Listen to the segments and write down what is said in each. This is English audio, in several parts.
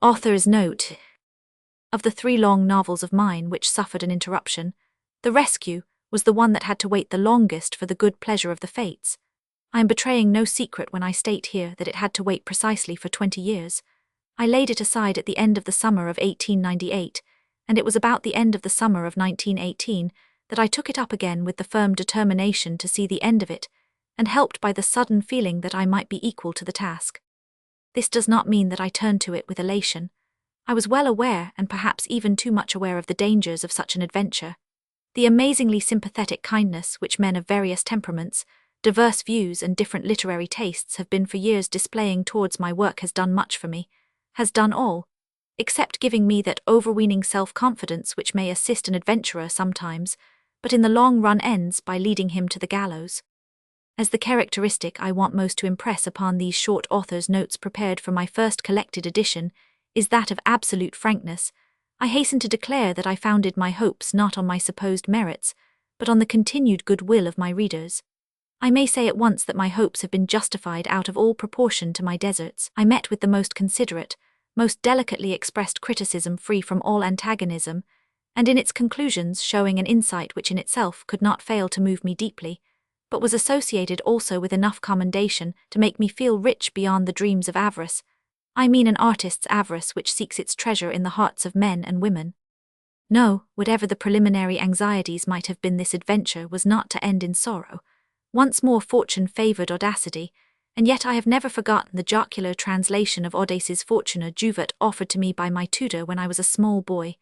Author's note: of the 3 long novels of mine which suffered an interruption, The Rescue was the one that had to wait the longest for the good pleasure of the fates. I am betraying no secret when I state here that it had to wait precisely for 20 years. I laid it aside at the end of the summer of 1898, and it was about the end of the summer of 1918 that I took it up again with the firm determination to see the end of it, and helped by the sudden feeling that I might be equal to the task. This does not mean that I turned to it with elation. I was well aware, and perhaps even too much aware, of the dangers of such an adventure. The amazingly sympathetic kindness which men of various temperaments, diverse views and different literary tastes have been for years displaying towards my work has done much for me, has done all, except giving me that overweening self-confidence which may assist an adventurer sometimes, but in the long run ends by leading him to the gallows. As the characteristic I want most to impress upon these short author's notes prepared for my first collected edition is that of absolute frankness, I hasten to declare that I founded my hopes not on my supposed merits, but on the continued goodwill of my readers. I may say at once that my hopes have been justified out of all proportion to my deserts. I met with the most considerate, most delicately expressed criticism free from all antagonism, and in its conclusions showing an insight which in itself could not fail to move me deeply, but was associated also with enough commendation to make me feel rich beyond the dreams of avarice. I mean an artist's avarice which seeks its treasure in the hearts of men and women. No, whatever the preliminary anxieties might have been, this adventure was not to end in sorrow. Once more fortune favoured audacity, and yet I have never forgotten the jocular translation of Audaces Fortuna Juvat offered to me by my tutor when I was a small boy.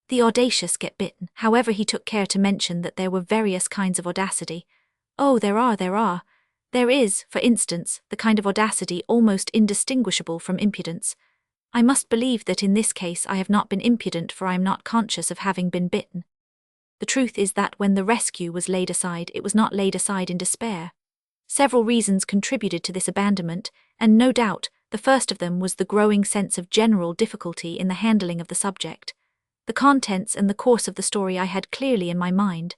The audacious get bitten. However, he took care to mention that there were various kinds of audacity. Oh, there are. There is, for instance, the kind of audacity almost indistinguishable from impudence. I must believe that in this case I have not been impudent, for I am not conscious of having been bitten. The truth is that when The Rescue was laid aside, it was not laid aside in despair. Several reasons contributed to this abandonment, and no doubt the first of them was the growing sense of general difficulty in the handling of the subject. The contents and the course of the story I had clearly in my mind,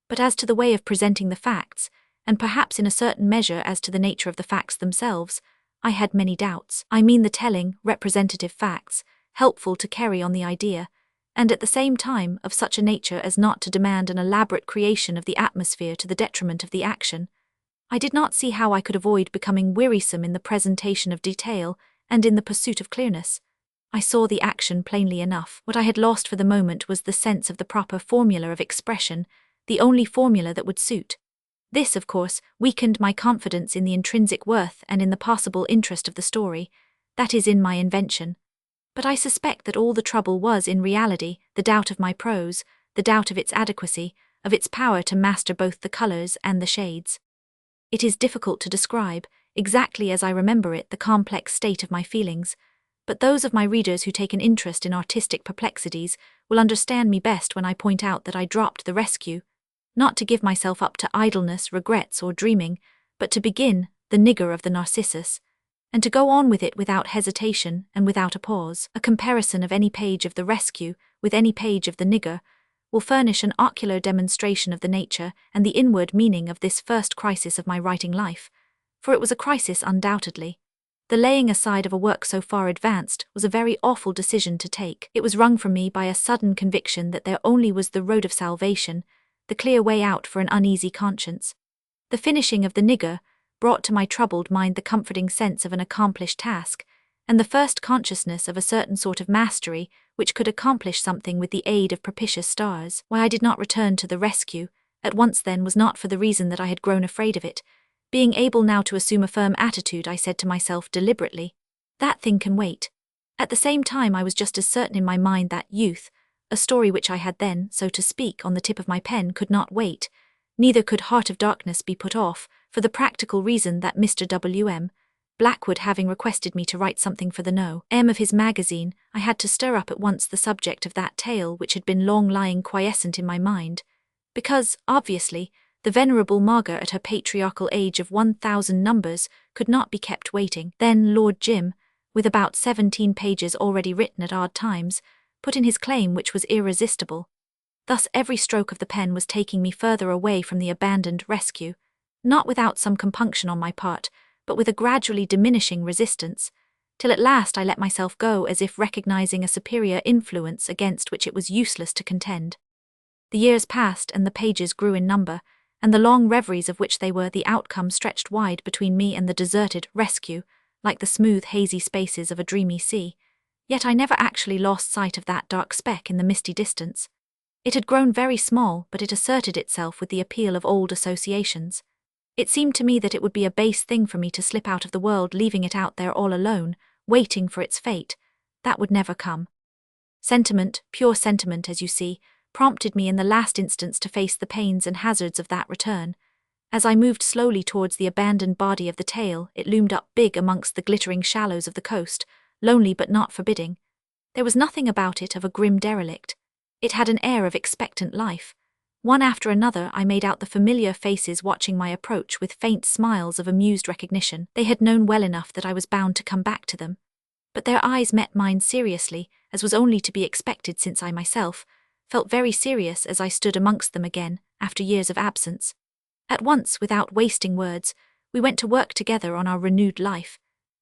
but as to the way of presenting the facts, and perhaps in a certain measure as to the nature of the facts themselves, I had many doubts. I mean the telling, representative facts, helpful to carry on the idea, and at the same time of such a nature as not to demand an elaborate creation of the atmosphere to the detriment of the action. I did not see how I could avoid becoming wearisome in the presentation of detail and in the pursuit of clearness. I saw the action plainly enough. What I had lost for the moment was the sense of the proper formula of expression, the only formula that would suit. This, of course, weakened my confidence in the intrinsic worth and in the possible interest of the story, that is, in my invention. But I suspect that all the trouble was, in reality, the doubt of my prose, the doubt of its adequacy, of its power to master both the colours and the shades. It is difficult to describe, exactly as I remember it, the complex state of my feelings, but those of my readers who take an interest in artistic perplexities will understand me best when I point out that I dropped The Rescue, not to give myself up to idleness, regrets, or dreaming, but to begin The Nigger of the Narcissus, and to go on with it without hesitation and without a pause. A comparison of any page of The Rescue with any page of The Nigger will furnish an ocular demonstration of the nature and the inward meaning of this first crisis of my writing life, for it was a crisis undoubtedly. The laying aside of a work so far advanced was a very awful decision to take. It was wrung from me by a sudden conviction that there only was the road of salvation, the clear way out for an uneasy conscience. The finishing of The Nigger brought to my troubled mind the comforting sense of an accomplished task, and the first consciousness of a certain sort of mastery which could accomplish something with the aid of propitious stars. Why I did not return to The Rescue at once then was not for the reason that I had grown afraid of it. Being able now to assume a firm attitude, I said to myself deliberately, that thing can wait. At the same time I was just as certain in my mind that Youth, a story which I had then, so to speak, on the tip of my pen, could not wait. Neither could Heart of Darkness be put off, for the practical reason that Mr. W.M. Blackwood having requested me to write something for the No.M. of his magazine, I had to stir up at once the subject of that tale which had been long lying quiescent in my mind, because, obviously, the venerable Margaret at her patriarchal age of 1,000 numbers could not be kept waiting. Then Lord Jim, with about 17 pages already written at odd times, put in his claim, which was irresistible. Thus every stroke of the pen was taking me further away from the abandoned Rescue, not without some compunction on my part, but with a gradually diminishing resistance, till at last I let myself go as if recognizing a superior influence against which it was useless to contend. The years passed and the pages grew in number, and the long reveries of which they were the outcome stretched wide between me and the deserted rescue, like the smooth hazy spaces of a dreamy sea. Yet I never actually lost sight of that dark speck in the misty distance. It had grown very small, but it asserted itself with the appeal of old associations. It seemed to me that it would be a base thing for me to slip out of the world, leaving it out there all alone, waiting for its fate. That would never come. Sentiment, pure sentiment as you see, prompted me in the last instance to face the pains and hazards of that return. As I moved slowly towards the abandoned body of the tale, it loomed up big amongst the glittering shallows of the coast, lonely but not forbidding. There was nothing about it of a grim derelict. It had an air of expectant life. One after another I made out the familiar faces watching my approach with faint smiles of amused recognition. They had known well enough that I was bound to come back to them. But their eyes met mine seriously, as was only to be expected since I myself felt very serious as I stood amongst them again, after years of absence. At once, without wasting words, we went to work together on our renewed life,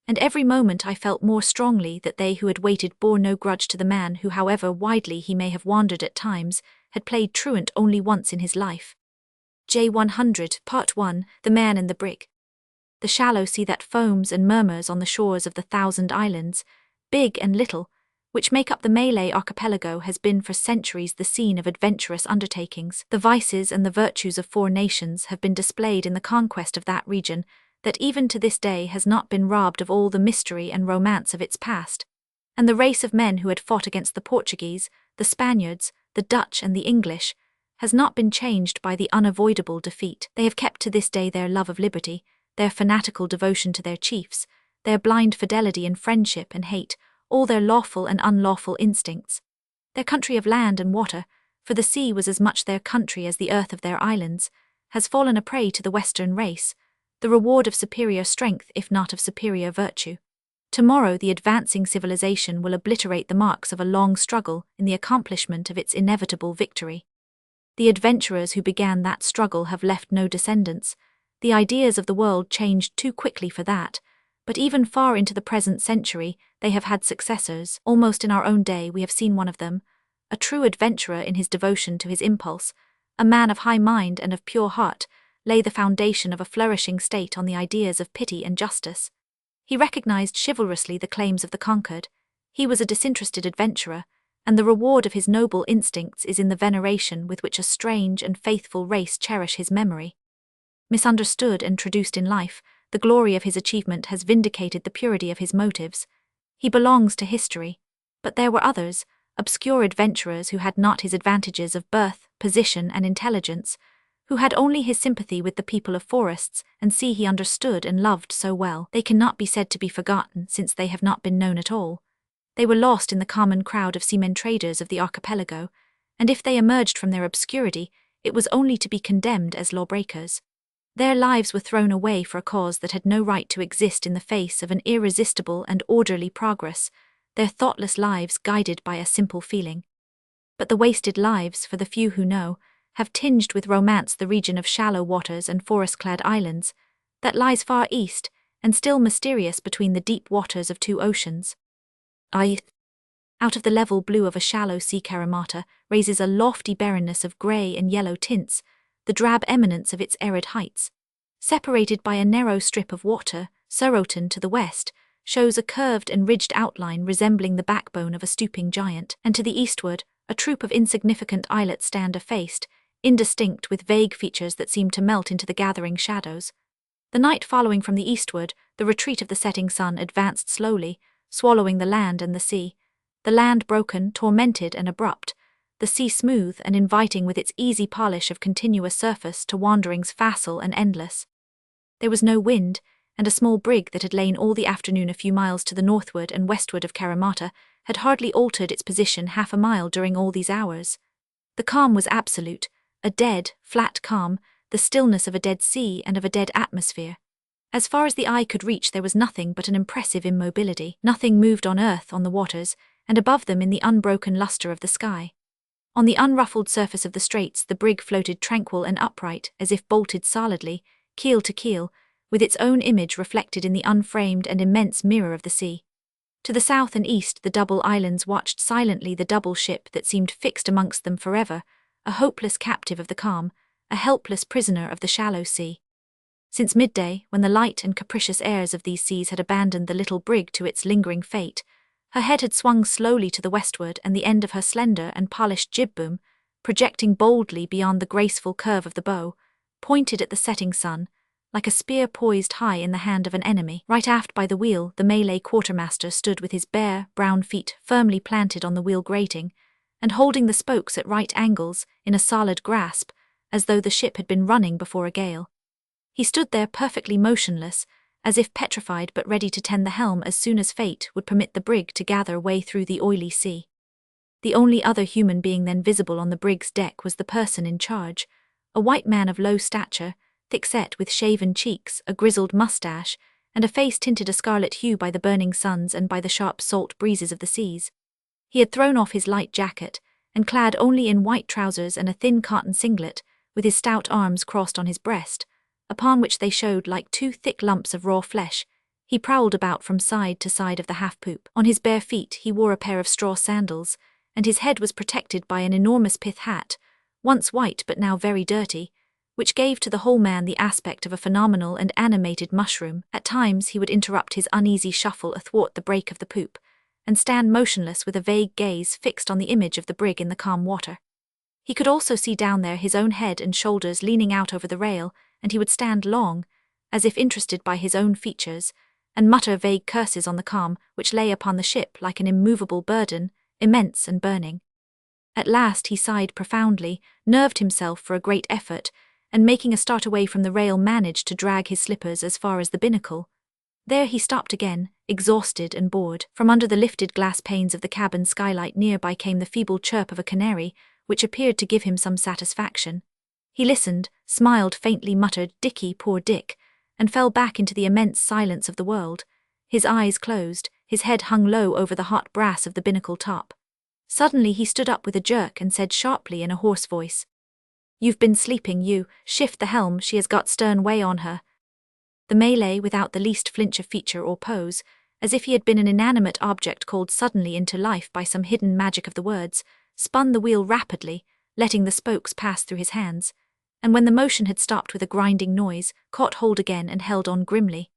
and every moment I felt more strongly that they who had waited bore no grudge to the man who, however widely he may have wandered at times, had played truant only once in his life. J100, Part 1, The Man and the Brig. The shallow sea that foams and murmurs on the shores of the 1,000 islands, big and little, which make up the Malay archipelago, has been for centuries the scene of adventurous undertakings. The vices and the virtues of 4 nations have been displayed in the conquest of that region, that even to this day has not been robbed of all the mystery and romance of its past. And the race of men who had fought against the Portuguese, the Spaniards, the Dutch and the English, has not been changed by the unavoidable defeat. They have kept to this day their love of liberty, their fanatical devotion to their chiefs, their blind fidelity in friendship and hate, all their lawful and unlawful instincts. Their country of land and water, for the sea was as much their country as the earth of their islands, has fallen a prey to the Western race, the reward of superior strength if not of superior virtue. Tomorrow the advancing civilization will obliterate the marks of a long struggle in the accomplishment of its inevitable victory. The adventurers who began that struggle have left no descendants. The ideas of the world changed too quickly for that, but even far into the present century they have had successors. Almost in our own day we have seen one of them, a true adventurer in his devotion to his impulse, a man of high mind and of pure heart, lay the foundation of a flourishing state on the ideas of pity and justice. He recognized chivalrously the claims of the conquered. He was a disinterested adventurer, and the reward of his noble instincts is in the veneration with which a strange and faithful race cherish his memory. Misunderstood and traduced in life, the glory of his achievement has vindicated the purity of his motives. He belongs to history, but there were others, obscure adventurers who had not his advantages of birth, position and intelligence, who had only his sympathy with the people of forests and sea he understood and loved so well. They cannot be said to be forgotten since they have not been known at all. They were lost in the common crowd of seamen traders of the archipelago, and if they emerged from their obscurity, it was only to be condemned as lawbreakers. Their lives were thrown away for a cause that had no right to exist in the face of an irresistible and orderly progress, their thoughtless lives guided by a simple feeling. But the wasted lives, for the few who know, have tinged with romance the region of shallow waters and forest-clad islands, that lies far east, and still mysterious between the deep waters of 2 oceans. Out of the level blue of a shallow sea Karamata raises a lofty barrenness of grey and yellow tints, the drab eminence of its arid heights. Separated by a narrow strip of water, Sorotan to the west, shows a curved and ridged outline resembling the backbone of a stooping giant, and to the eastward, a troop of insignificant islets stand effaced, indistinct with vague features that seem to melt into the gathering shadows. The night following from the eastward, the retreat of the setting sun advanced slowly, swallowing the land and the sea, the land broken, tormented and abrupt, the sea smooth and inviting with its easy polish of continuous surface to wanderings facile and endless. There was no wind, and a small brig that had lain all the afternoon a few miles to the northward and westward of Karamata had hardly altered its position half a mile during all these hours. The calm was absolute, a dead, flat calm, the stillness of a dead sea and of a dead atmosphere. As far as the eye could reach there was nothing but an impressive immobility. Nothing moved on earth, on the waters, and above them in the unbroken lustre of the sky. On the unruffled surface of the straits the brig floated tranquil and upright, as if bolted solidly, keel to keel, with its own image reflected in the unframed and immense mirror of the sea. To the south and east the double islands watched silently the double ship that seemed fixed amongst them forever, a hopeless captive of the calm, a helpless prisoner of the shallow sea. Since midday, when the light and capricious airs of these seas had abandoned the little brig to its lingering fate, her head had swung slowly to the westward, and the end of her slender and polished jib-boom, projecting boldly beyond the graceful curve of the bow, pointed at the setting sun, like a spear poised high in the hand of an enemy. Right aft by the wheel, the Malay quartermaster stood with his bare, brown feet firmly planted on the wheel grating, and holding the spokes at right angles in a solid grasp, as though the ship had been running before a gale. He stood there perfectly motionless, as if petrified but ready to tend the helm as soon as fate would permit the brig to gather way through the oily sea. The only other human being then visible on the brig's deck was the person in charge, a white man of low stature, thick-set with shaven cheeks, a grizzled mustache, and a face tinted a scarlet hue by the burning suns and by the sharp salt breezes of the seas. He had thrown off his light jacket, and clad only in white trousers and a thin cotton singlet, with his stout arms crossed on his breast, upon which they showed like two thick lumps of raw flesh, he prowled about from side to side of the half-poop. On his bare feet he wore a pair of straw sandals, and his head was protected by an enormous pith hat, once white but now very dirty, which gave to the whole man the aspect of a phenomenal and animated mushroom. At times he would interrupt his uneasy shuffle athwart the break of the poop, and stand motionless with a vague gaze fixed on the image of the brig in the calm water. He could also see down there his own head and shoulders leaning out over the rail, and he would stand long, as if interested by his own features, and mutter vague curses on the calm which lay upon the ship like an immovable burden, immense and burning. At last he sighed profoundly, nerved himself for a great effort, and making a start away from the rail managed to drag his slippers as far as the binnacle. There he stopped again, exhausted and bored. From under the lifted glass panes of the cabin skylight nearby came the feeble chirp of a canary, which appeared to give him some satisfaction. He listened, smiled faintly, muttered, "Dicky, poor Dick," and fell back into the immense silence of the world. His eyes closed, his head hung low over the hot brass of the binnacle top. Suddenly he stood up with a jerk and said sharply in a hoarse voice, "You've been sleeping, you. Shift the helm, she has got stern way on her." The Malay, without the least flinch of feature or pose, as if he had been an inanimate object called suddenly into life by some hidden magic of the words, spun the wheel rapidly, letting the spokes pass through his hands, and when the motion had stopped with a grinding noise, caught hold again and held on grimly.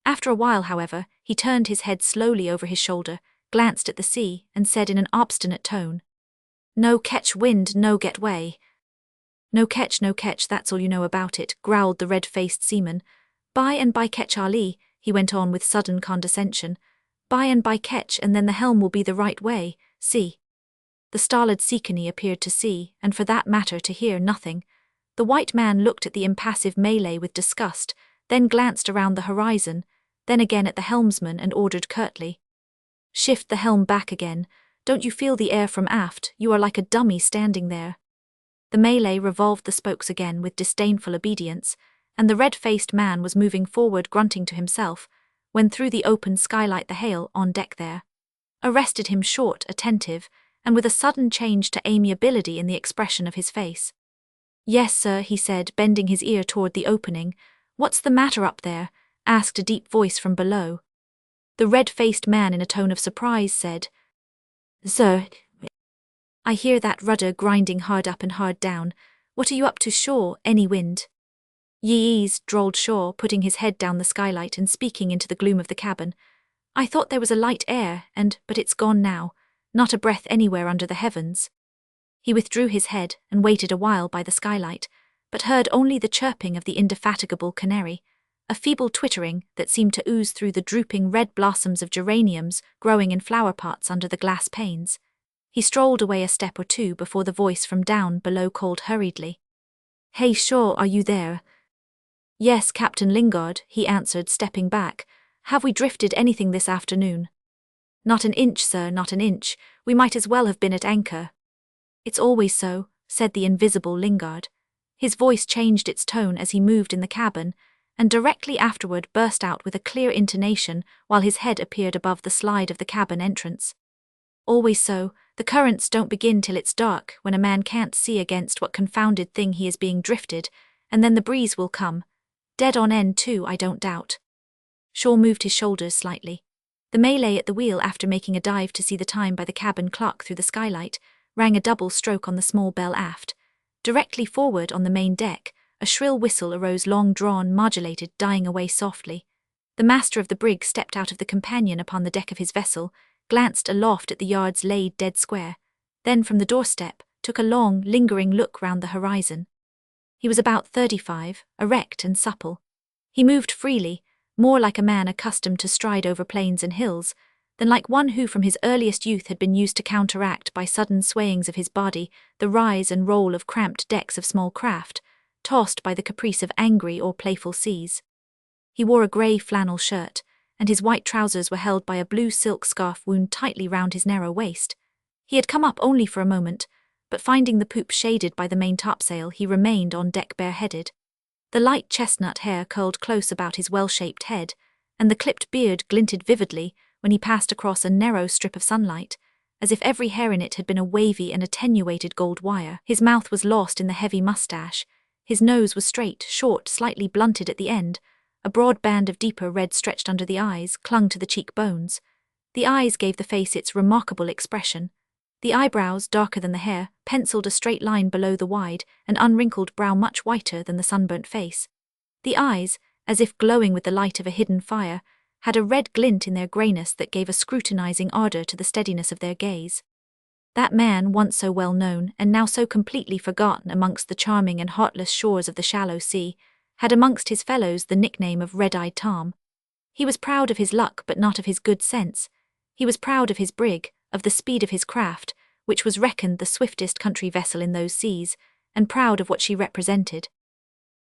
After a while, however, he turned his head slowly over his shoulder, glanced at the sea, and said in an obstinate tone, "No catch wind, no get way." No catch, that's all you know about it," growled the red-faced seaman. "By and by catch Ali," he went on with sudden condescension. "By and by catch, and then the helm will be the right way, see." The stolid Seacony appeared to see, and for that matter to hear, nothing. The white man looked at the impassive Malay with disgust, then glanced around the horizon, then again at the helmsman and ordered curtly, "Shift the helm back again. Don't you feel the air from aft? You are like a dummy standing there." The Malay revolved the spokes again with disdainful obedience, and the red-faced man was moving forward grunting to himself, when through the open skylight the hail, on deck there, arrested him short, attentive, and with a sudden change to amiability in the expression of his face. "Yes, sir," he said, bending his ear toward the opening. "What's the matter up there?" asked a deep voice from below. The red-faced man in a tone of surprise said, "Sir, I hear that rudder grinding hard up and hard down. What are you up to, Shaw? Any wind?" "Yees," drawled Shaw, putting his head down the skylight and speaking into the gloom of the cabin. "I thought there was a light air, but it's gone now. Not a breath anywhere under the heavens." He withdrew his head and waited a while by the skylight, but heard only the chirping of the indefatigable canary, a feeble twittering that seemed to ooze through the drooping red blossoms of geraniums growing in flower pots under the glass panes. He strolled away a step or two before the voice from down below called hurriedly, "Hey Shaw, are you there?" "Yes, Captain Lingard," he answered, stepping back. "Have we drifted anything this afternoon?" "Not an inch, sir, not an inch. We might as well have been at anchor." "It's always so," said the invisible Lingard. His voice changed its tone as he moved in the cabin, and directly afterward burst out with a clear intonation while his head appeared above the slide of the cabin entrance. "Always so. The currents don't begin till it's dark, when a man can't see against what confounded thing he is being drifted, and then the breeze will come. Dead on end too, I don't doubt." Shaw moved his shoulders slightly. The Malay at the wheel, after making a dive to see the time by the cabin clock through the skylight, rang a double stroke on the small bell aft. Directly forward on the main deck, a shrill whistle arose, long-drawn, modulated, dying away softly. The master of the brig stepped out of the companion upon the deck of his vessel, glanced aloft at the yards laid dead square, then from the doorstep took a long, lingering look round the horizon. He was about 35, erect and supple. He moved freely, more like a man accustomed to stride over plains and hills, than like one who from his earliest youth had been used to counteract by sudden swayings of his body the rise and roll of cramped decks of small craft, tossed by the caprice of angry or playful seas. He wore a grey flannel shirt, and his white trousers were held by a blue silk scarf wound tightly round his narrow waist. He had come up only for a moment, but finding the poop shaded by the main topsail, he remained on deck bareheaded. The light chestnut hair curled close about his well-shaped head, and the clipped beard glinted vividly when he passed across a narrow strip of sunlight, as if every hair in it had been a wavy and attenuated gold wire. His mouth was lost in the heavy moustache, his nose was straight, short, slightly blunted at the end, a broad band of deeper red stretched under the eyes, clung to the cheekbones. The eyes gave the face its remarkable expression. The eyebrows, darker than the hair, penciled a straight line below the wide and unwrinkled brow much whiter than the sunburnt face. The eyes, as if glowing with the light of a hidden fire, had a red glint in their greyness that gave a scrutinizing ardour to the steadiness of their gaze. That man, once so well known and now so completely forgotten amongst the charming and heartless shores of the shallow sea, had amongst his fellows the nickname of Red-Eyed Tom. He was proud of his luck but not of his good sense. He was proud of his brig, of the speed of his craft, which was reckoned the swiftest country vessel in those seas, and proud of what she represented.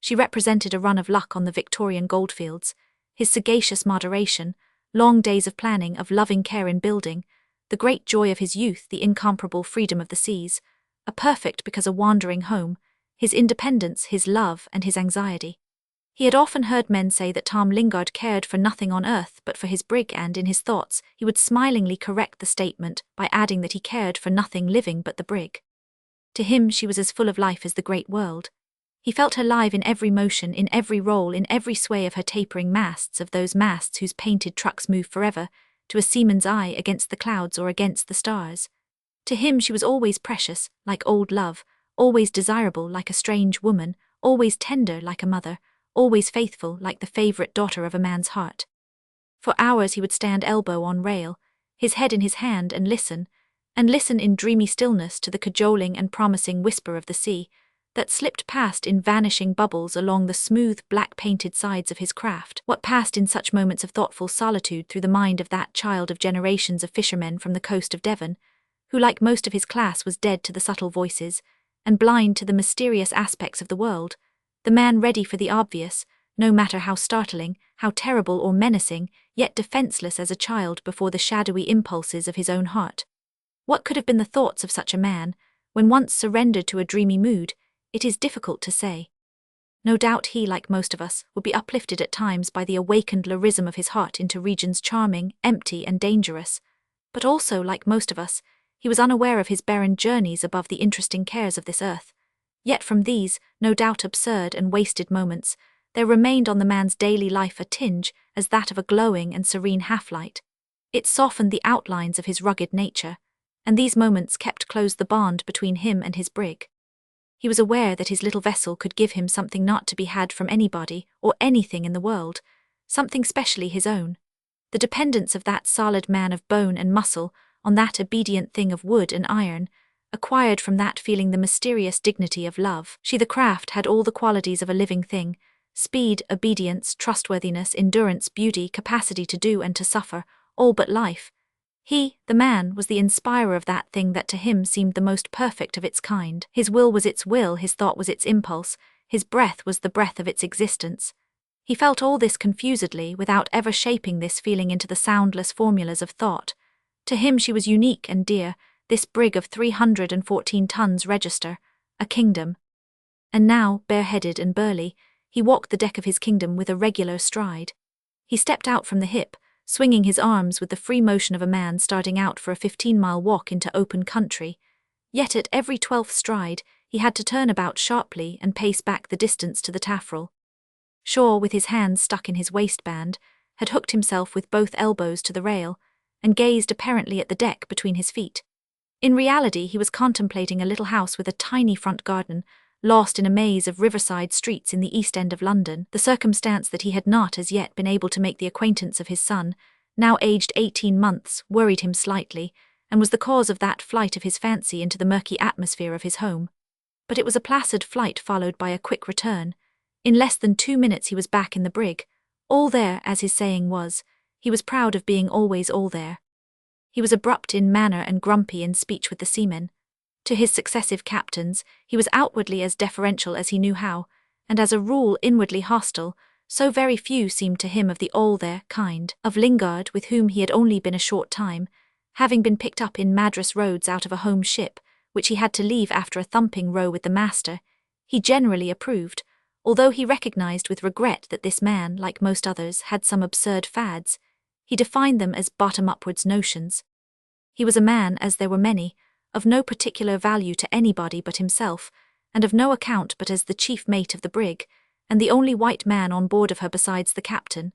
She represented a run of luck on the Victorian goldfields, his sagacious moderation, long days of planning, of loving care in building, the great joy of his youth, the incomparable freedom of the seas, a perfect because a wandering home, his independence, his love, and his anxiety. He had often heard men say that Tom Lingard cared for nothing on earth but for his brig, and in his thoughts he would smilingly correct the statement by adding that he cared for nothing living but the brig. To him she was as full of life as the great world. He felt her live in every motion, in every roll, in every sway of her tapering masts, of those masts whose painted trucks move forever, to a seaman's eye, against the clouds or against the stars. To him she was always precious, like old love, always desirable, like a strange woman, always tender, like a mother, always faithful, like the favourite daughter of a man's heart. For hours he would stand elbow on rail, his head in his hand, and listen in dreamy stillness to the cajoling and promising whisper of the sea, that slipped past in vanishing bubbles along the smooth, black-painted sides of his craft. What passed in such moments of thoughtful solitude through the mind of that child of generations of fishermen from the coast of Devon, who, like most of his class, was dead to the subtle voices, and blind to the mysterious aspects of the world, the man ready for the obvious, no matter how startling, how terrible or menacing, yet defenceless as a child before the shadowy impulses of his own heart. What could have been the thoughts of such a man, when once surrendered to a dreamy mood? It is difficult to say. No doubt he, like most of us, would be uplifted at times by the awakened lyrism of his heart into regions charming, empty, and dangerous. But also, like most of us, he was unaware of his barren journeys above the interesting cares of this earth. Yet from these, no doubt absurd and wasted moments, there remained on the man's daily life a tinge as that of a glowing and serene half-light. It softened the outlines of his rugged nature, and these moments kept close the bond between him and his brig. He was aware that his little vessel could give him something not to be had from anybody or anything in the world, something specially his own. The dependence of that solid man of bone and muscle on that obedient thing of wood and iron, acquired from that feeling the mysterious dignity of love. She, the craft, had all the qualities of a living thing: speed, obedience, trustworthiness, endurance, beauty, capacity to do and to suffer, all but life. He, the man, was the inspirer of that thing that to him seemed the most perfect of its kind. His will was its will, his thought was its impulse, his breath was the breath of its existence. He felt all this confusedly, without ever shaping this feeling into the soundless formulas of thought. To him she was unique and dear, this brig of 314 tons register, a kingdom. And now, bareheaded and burly, he walked the deck of his kingdom with a regular stride. He stepped out from the hip, swinging his arms with the free motion of a man starting out for a 15-mile walk into open country. Yet at every 12th stride, he had to turn about sharply and pace back the distance to the taffrail. Shaw, with his hands stuck in his waistband, had hooked himself with both elbows to the rail, and gazed apparently at the deck between his feet. In reality, he was contemplating a little house with a tiny front garden, lost in a maze of riverside streets in the East End of London. The circumstance that he had not as yet been able to make the acquaintance of his son, now aged 18 months, worried him slightly, and was the cause of that flight of his fancy into the murky atmosphere of his home. But it was a placid flight followed by a quick return. In less than 2 minutes he was back in the brig. All there, as his saying was. He was proud of being always all there. He was abrupt in manner and grumpy in speech with the seamen. To his successive captains, he was outwardly as deferential as he knew how, and as a rule inwardly hostile. So very few seemed to him of the all-there kind. Of Lingard, with whom he had only been a short time, having been picked up in Madras roads out of a home ship, which he had to leave after a thumping row with the master, he generally approved, although he recognized with regret that this man, like most others, had some absurd fads. He defined them as bottom-upwards notions. He was a man, as there were many, of no particular value to anybody but himself, and of no account but as the chief mate of the brig, and the only white man on board of her besides the captain.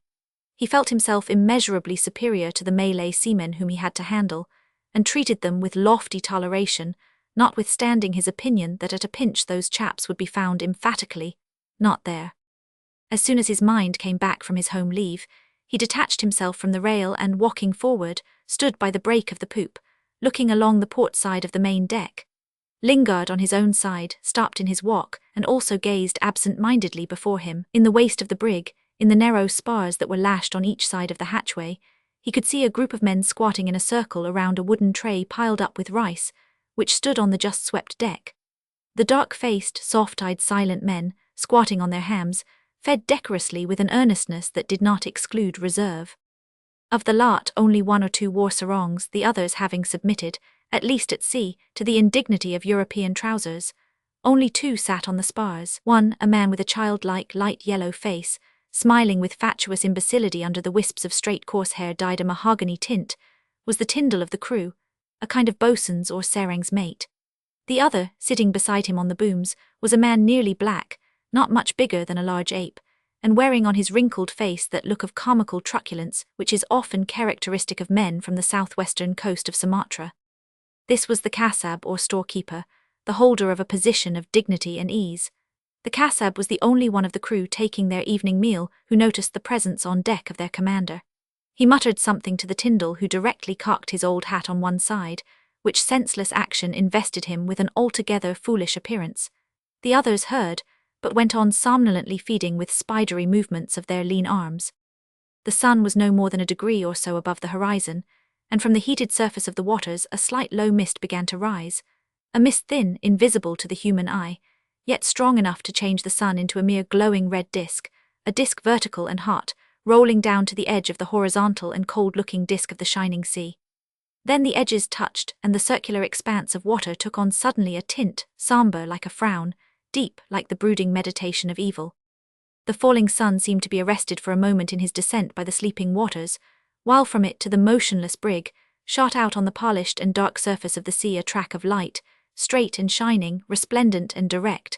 He felt himself immeasurably superior to the Malay seamen whom he had to handle, and treated them with lofty toleration, notwithstanding his opinion that at a pinch those chaps would be found emphatically not there. As soon as his mind came back from his home leave, he detached himself from the rail and, walking forward, stood by the break of the poop, looking along the port side of the main deck. Lingard, on his own side, stopped in his walk and also gazed absent-mindedly before him. In the waist of the brig, in the narrow spars that were lashed on each side of the hatchway, he could see a group of men squatting in a circle around a wooden tray piled up with rice, which stood on the just-swept deck. The dark-faced, soft-eyed, silent men, squatting on their hams, fed decorously with an earnestness that did not exclude reserve. Of the lot, only 1 or 2 wore sarongs, the others having submitted, at least at sea, to the indignity of European trousers. Only 2 sat on the spars. One, a man with a childlike, light yellow face, smiling with fatuous imbecility under the wisps of straight coarse hair dyed a mahogany tint, was the Tyndall of the crew, a kind of boatswain's or serang's mate. The other, sitting beside him on the booms, was a man nearly black, not much bigger than a large ape, and wearing on his wrinkled face that look of comical truculence which is often characteristic of men from the southwestern coast of Sumatra. This was the Kassab or storekeeper, the holder of a position of dignity and ease. The Kassab was the only one of the crew taking their evening meal who noticed the presence on deck of their commander. He muttered something to the Tyndall, who directly cocked his old hat on one side, which senseless action invested him with an altogether foolish appearance. The others heard, but went on somnolently feeding with spidery movements of their lean arms. The sun was no more than a degree or so above the horizon, and from the heated surface of the waters a slight low mist began to rise, a mist thin, invisible to the human eye, yet strong enough to change the sun into a mere glowing red disk, a disk vertical and hot, rolling down to the edge of the horizontal and cold-looking disk of the shining sea. Then the edges touched, and the circular expanse of water took on suddenly a tint, sombre like a frown, deep like the brooding meditation of evil. The falling sun seemed to be arrested for a moment in his descent by the sleeping waters, while from it to the motionless brig, shot out on the polished and dark surface of the sea a track of light, straight and shining, resplendent and direct,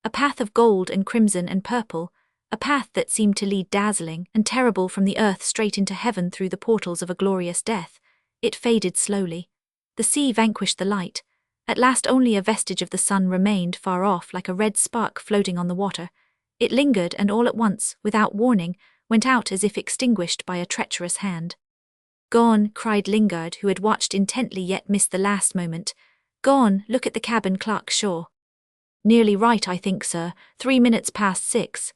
a path of gold and crimson and purple, a path that seemed to lead dazzling and terrible from the earth straight into heaven through the portals of a glorious death. It faded slowly. The sea vanquished the light. At last only a vestige of the sun remained far off like a red spark floating on the water. It lingered and all at once, without warning, went out as if extinguished by a treacherous hand. "Gone," cried Lingard, who had watched intently yet missed the last moment. "Gone, look at the cabin clock, sure." "Nearly right, I think, sir, 3 minutes past 6.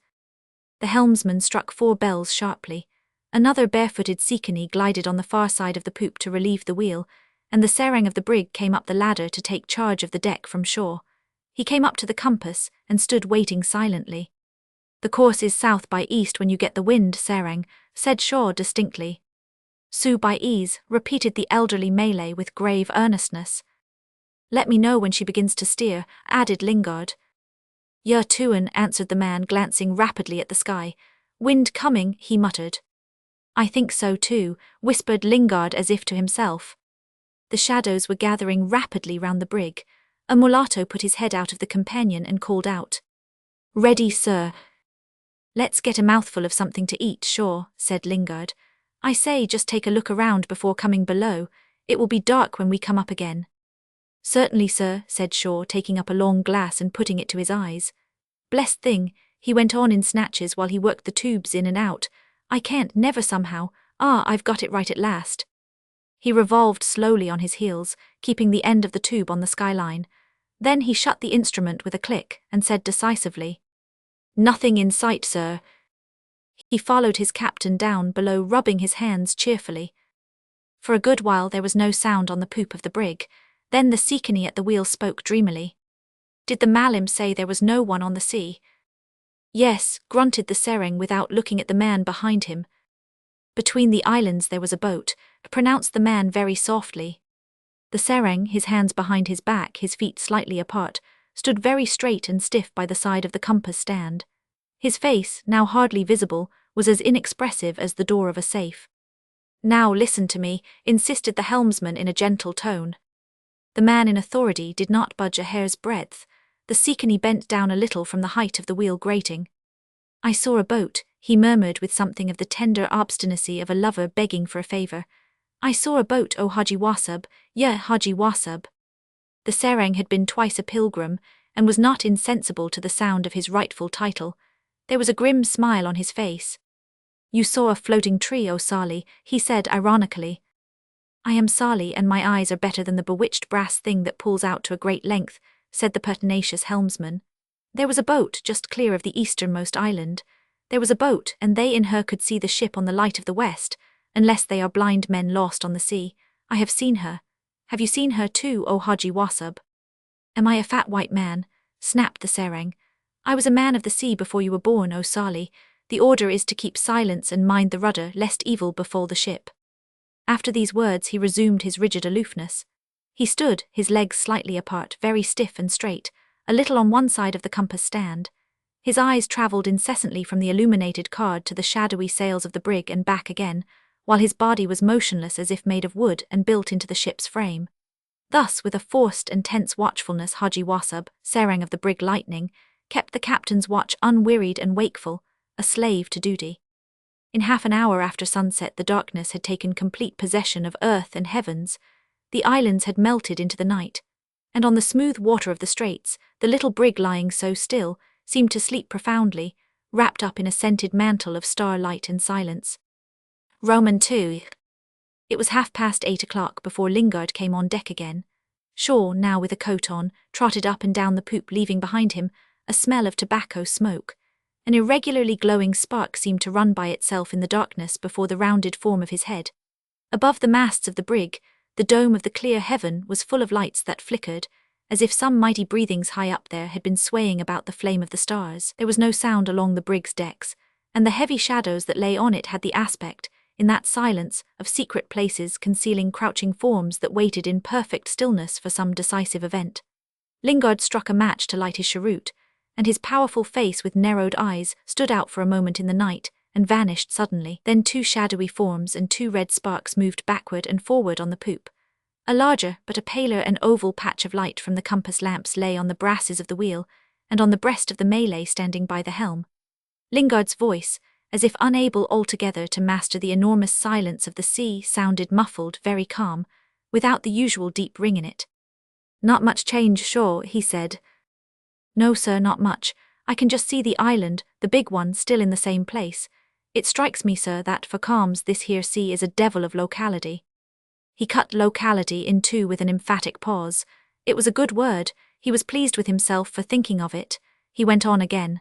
The helmsman struck 4 bells sharply. Another barefooted seaconey glided on the far side of the poop to relieve the wheel, and the serang of the brig came up the ladder to take charge of the deck from shore. He came up to the compass and stood waiting silently. "The course is south by east when you get the wind, serang," said Shaw distinctly. "Sue by ease," repeated the elderly Malay with grave earnestness. "Let me know when she begins to steer," added Lingard. "Ya tuan," answered the man, glancing rapidly at the sky. "Wind coming," he muttered. "I think so too," whispered Lingard as if to himself. The shadows were gathering rapidly round the brig. A mulatto put his head out of the companion and called out, "Ready, sir." "Let's get a mouthful of something to eat, Shaw," said Lingard. I say, just take a look around before coming below. It will be dark when we come up again." "Certainly, sir," said Shaw, taking up a long glass and putting it to his eyes. "Blessed thing," he went on in snatches while he worked the tubes in and out. "I can't, never somehow. I've got it right at last." He revolved slowly on his heels, keeping the end of the tube on the skyline. Then he shut the instrument with a click and said decisively, "Nothing in sight, sir." He followed his captain down below, rubbing his hands cheerfully. For a good while there was no sound on the poop of the brig. Then the seaconey at the wheel spoke dreamily. "Did the Malim say there was no one on the sea?" "Yes," grunted the serang without looking at the man behind him. "Between the islands there was a boat," pronounced the man very softly. The serang, his hands behind his back, his feet slightly apart, stood very straight and stiff by the side of the compass stand. His face, now hardly visible, was as inexpressive as the door of a safe. "Now listen to me," insisted the helmsman in a gentle tone. The man in authority did not budge a hair's breadth. The seaconey bent down a little from the height of the wheel grating. "I saw a boat," he murmured with something of the tender obstinacy of a lover begging for a favor. "I saw a boat, O Haji Wasab, yeah, Haji Wasab." The serang had been twice a pilgrim, and was not insensible to the sound of his rightful title. There was a grim smile on his face. "You saw a floating tree, O Sali," he said ironically. "I am Sali, and my eyes are better than the bewitched brass thing that pulls out to a great length," said the pertinacious helmsman. "There was a boat just clear of the easternmost island. There was a boat, and they in her could see the ship on the light of the west, unless they are blind men lost on the sea. I have seen her. Have you seen her too, O Haji Wasab?" "Am I a fat white man?" snapped the serang. "I was a man of the sea before you were born, O Sali. The order is to keep silence and mind the rudder, lest evil befall the ship." After these words he resumed his rigid aloofness. He stood, his legs slightly apart, very stiff and straight, a little on one side of the compass stand. His eyes travelled incessantly from the illuminated card to the shadowy sails of the brig and back again, while his body was motionless as if made of wood and built into the ship's frame. Thus, with a forced and tense watchfulness, Haji Wasab, serang of the brig Lightning, kept the captain's watch unwearied and wakeful, a slave to duty. In half an hour after sunset the darkness had taken complete possession of earth and heavens. The islands had melted into the night, and on the smooth water of the straits, the little brig lying so still, seemed to sleep profoundly, wrapped up in a scented mantle of starlight and silence. Roman 2. It was 8:30 before Lingard came on deck again. Shaw, now with a coat on, trotted up and down the poop, leaving behind him a smell of tobacco smoke. An irregularly glowing spark seemed to run by itself in the darkness before the rounded form of his head. Above the masts of the brig, the dome of the clear heaven was full of lights that flickered, as if some mighty breathings high up there had been swaying about the flame of the stars. There was no sound along the brig's decks, and the heavy shadows that lay on it had the aspect, in that silence, of secret places concealing crouching forms that waited in perfect stillness for some decisive event. Lingard struck a match to light his cheroot, and his powerful face with narrowed eyes stood out for a moment in the night and vanished suddenly. Then two shadowy forms and two red sparks moved backward and forward on the poop. A larger but a paler and oval patch of light from the compass lamps lay on the brasses of the wheel and on the breast of the Malay standing by the helm. Lingard's voice, as if unable altogether to master the enormous silence of the sea, sounded muffled, very calm, without the usual deep ring in it. "Not much change, Shaw," he said. "No, sir, not much. I can just see the island, the big one, still in the same place. It strikes me, sir, that for calms this here sea is a devil of locality." He cut locality in two with an emphatic pause. It was a good word. He was pleased with himself for thinking of it. He went on again.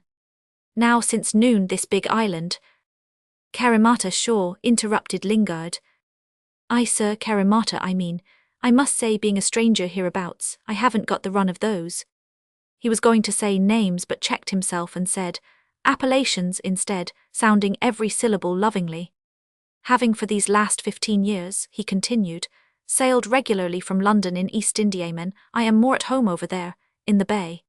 "Now since noon this big island—" "Karimata, Shaw," interrupted Lingard. "Aye, sir, Karimata, I mean. I must say, being a stranger hereabouts, I haven't got the run of those." He was going to say names but checked himself and said appellations instead, sounding every syllable lovingly. "Having for these last 15 years, he continued, sailed regularly from London in East Indiaman, I am more at home over there, in the bay."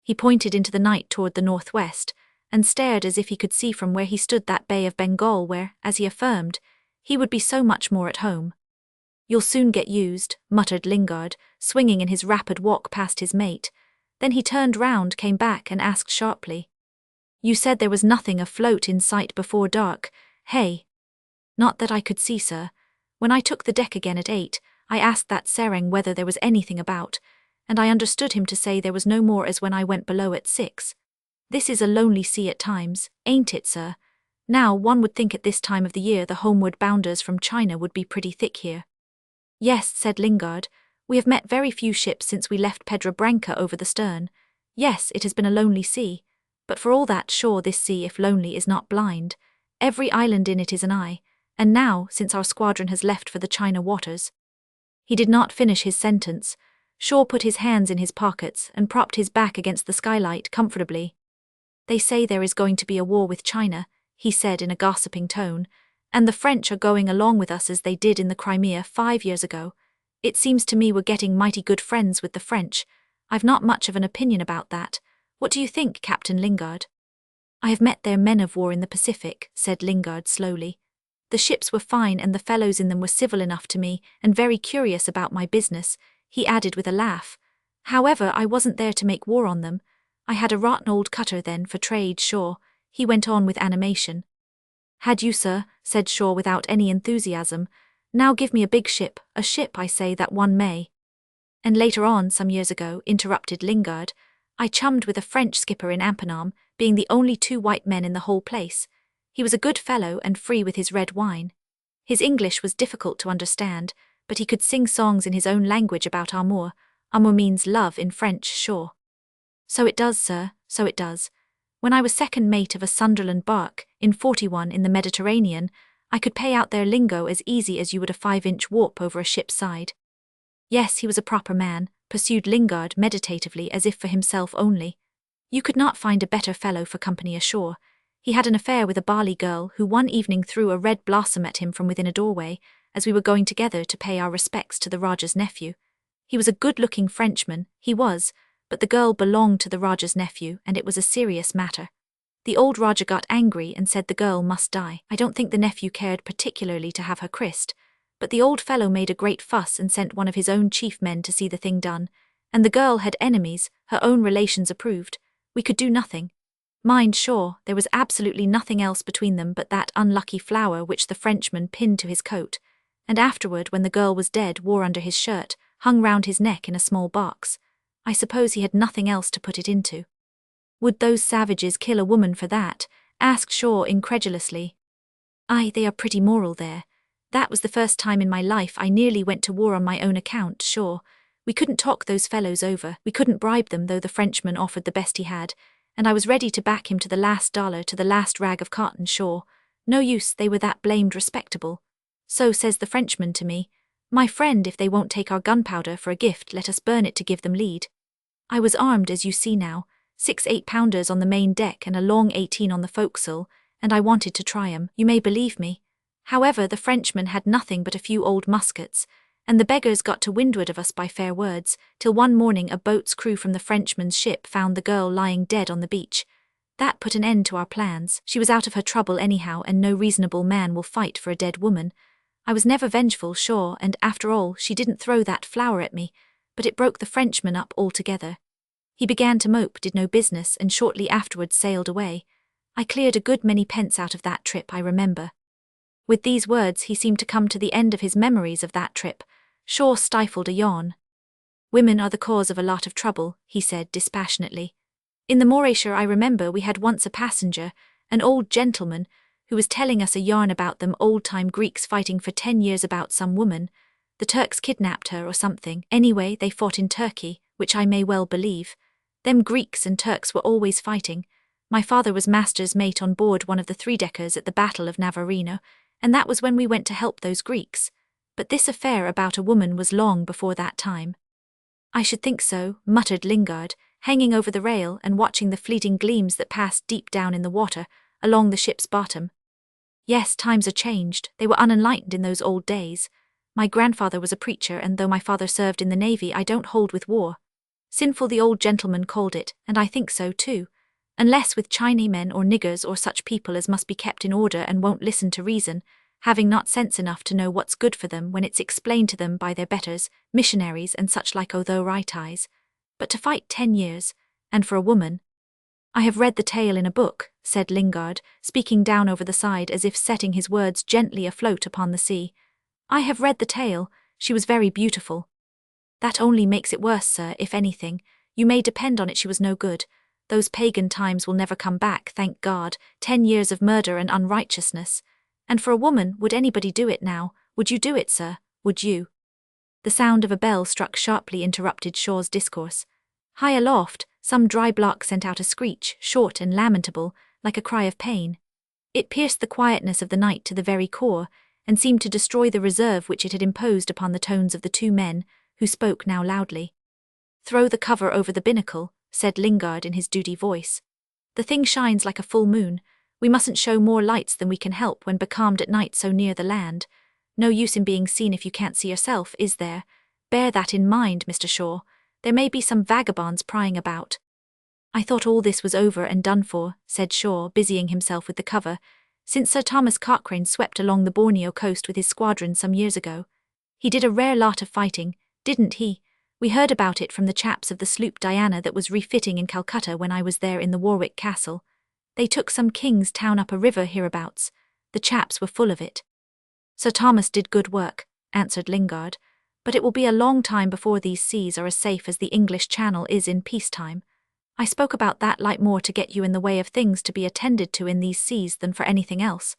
He pointed into the night toward the northwest, and stared as if he could see from where he stood that Bay of Bengal where, as he affirmed, he would be so much more at home. "You'll soon get used," muttered Lingard, swinging in his rapid walk past his mate. Then he turned round, came back and asked sharply, "You said there was nothing afloat in sight before dark, hey?" Not that I could see, sir. When I took the deck again at 8, I asked that serang whether there was anything about, and I understood him to say there was no more as when I went below at 6. This is a lonely sea at times, ain't it, sir? Now, one would think at this time of the year the homeward bounders from China would be pretty thick here. Yes, said Lingard, we have met very few ships since we left Pedra Branca over the stern. Yes, it has been a lonely sea, but for all that, sure this sea, if lonely, is not blind. Every island in it is an eye, and now, since our squadron has left for the China waters. He did not finish his sentence. Shaw put his hands in his pockets and propped his back against the skylight comfortably. They say there is going to be a war with China, he said in a gossiping tone, and the French are going along with us as they did in the Crimea 5 years ago. It seems to me we're getting mighty good friends with the French. I've not much of an opinion about that. What do you think, Captain Lingard? I have met their men of war in the Pacific, said Lingard slowly. The ships were fine and the fellows in them were civil enough to me and very curious about my business, he added with a laugh. However, I wasn't there to make war on them. I had a rotten old cutter then for trade, Shaw, he went on with animation. Had you, sir? Said Shaw without any enthusiasm. Now give me a big ship, a ship, I say, that one may. And later on, some years ago, interrupted Lingard, I chummed with a French skipper in Ampanam, being the only 2 white men in the whole place. He was a good fellow and free with his red wine. His English was difficult to understand, but he could sing songs in his own language about amour. Amour means love in French, sure. So it does, sir, so it does. When I was second mate of a Sunderland barque, in 41 in the Mediterranean, I could pay out their lingo as easy as you would a 5-inch warp over a ship's side. Yes, he was a proper man, pursued Lingard meditatively as if for himself only. You could not find a better fellow for company ashore. He had an affair with a Bali girl who one evening threw a red blossom at him from within a doorway, as we were going together to pay our respects to the Rajah's nephew. He was a good-looking Frenchman, he was, but the girl belonged to the Rajah's nephew, and it was a serious matter. The old Rajah got angry and said the girl must die. I don't think the nephew cared particularly to have her christened, but the old fellow made a great fuss and sent one of his own chief men to see the thing done, and the girl had enemies, her own relations approved. We could do nothing. Mind, sure, there was absolutely nothing else between them but that unlucky flower which the Frenchman pinned to his coat, and afterward, when the girl was dead, wore under his shirt, hung round his neck in a small box. I suppose he had nothing else to put it into. Would those savages kill a woman for that? Asked Shaw incredulously. Aye, they are pretty moral there. That was the first time in my life I nearly went to war on my own account, Shaw. We couldn't talk those fellows over, we couldn't bribe them though the Frenchman offered the best he had, and I was ready to back him to the last dollar, to the last rag of cotton, Shaw. No use, they were that blamed respectable. So says the Frenchman to me, my friend, if they won't take our gunpowder for a gift, let us burn it to give them lead. I was armed as you see now, 6 8-pounders on the main deck and a long 18 on the forecastle, and I wanted to try 'em, you may believe me. However, the Frenchman had nothing but a few old muskets, and the beggars got to windward of us by fair words, till one morning a boat's crew from the Frenchman's ship found the girl lying dead on the beach. That put an end to our plans. She was out of her trouble anyhow, and no reasonable man will fight for a dead woman. I was never vengeful, sure, and after all, she didn't throw that flower at me, but it broke the Frenchman up altogether. He began to mope, did no business, and shortly afterwards sailed away. I cleared a good many pence out of that trip, I remember. With these words he seemed to come to the end of his memories of that trip. Shaw stifled a yawn. Women are the cause of a lot of trouble, he said dispassionately. In the Mauritius I remember we had once a passenger, an old gentleman, who was telling us a yarn about them old-time Greeks fighting for 10 years about some woman. The Turks kidnapped her or something. Anyway, they fought in Turkey, which I may well believe. Them Greeks and Turks were always fighting. My father was master's mate on board one of the 3-deckers at the Battle of Navarino, and that was when we went to help those Greeks. But this affair about a woman was long before that time. I should think so, muttered Lingard, hanging over the rail and watching the fleeting gleams that passed deep down in the water, along the ship's bottom. Yes, times are changed, they were unenlightened in those old days. My grandfather was a preacher, and though my father served in the navy, I don't hold with war. Sinful the old gentleman called it, and I think so too. Unless with Chinamen or niggers or such people as must be kept in order and won't listen to reason, having not sense enough to know what's good for them when it's explained to them by their betters, missionaries and such like, although right eyes. But to fight 10 years, and for a woman. I have read the tale in a book, said Lingard, speaking down over the side as if setting his words gently afloat upon the sea. I have read the tale. She was very beautiful. That only makes it worse, sir, if anything. You may depend on it she was no good. Those pagan times will never come back, thank God. 10 years of murder and unrighteousness. And for a woman, would anybody do it now? Would you do it, sir? Would you? The sound of a bell struck sharply interrupted Shaw's discourse. High aloft, some dry block sent out a screech, short and lamentable, like a cry of pain. It pierced the quietness of the night to the very core, and seemed to destroy the reserve which it had imposed upon the tones of the two men, who spoke now loudly. Throw the cover over the binnacle, said Lingard in his duty voice. The thing shines like a full moon. We mustn't show more lights than we can help when becalmed at night so near the land. No use in being seen if you can't see yourself, is there? Bear that in mind, Mr. Shaw. There may be some vagabonds prying about. I thought all this was over and done for, said Shaw, busying himself with the cover, since Sir Thomas Cochrane swept along the Borneo coast with his squadron some years ago. He did a rare lot of fighting, didn't he? We heard about it from the chaps of the sloop Diana that was refitting in Calcutta when I was there in the Warwick Castle. They took some king's town up a river hereabouts. The chaps were full of it. Sir Thomas did good work, answered Lingard, but it will be a long time before these seas are as safe as the English Channel is in peacetime. I spoke about that light more to get you in the way of things to be attended to in these seas than for anything else.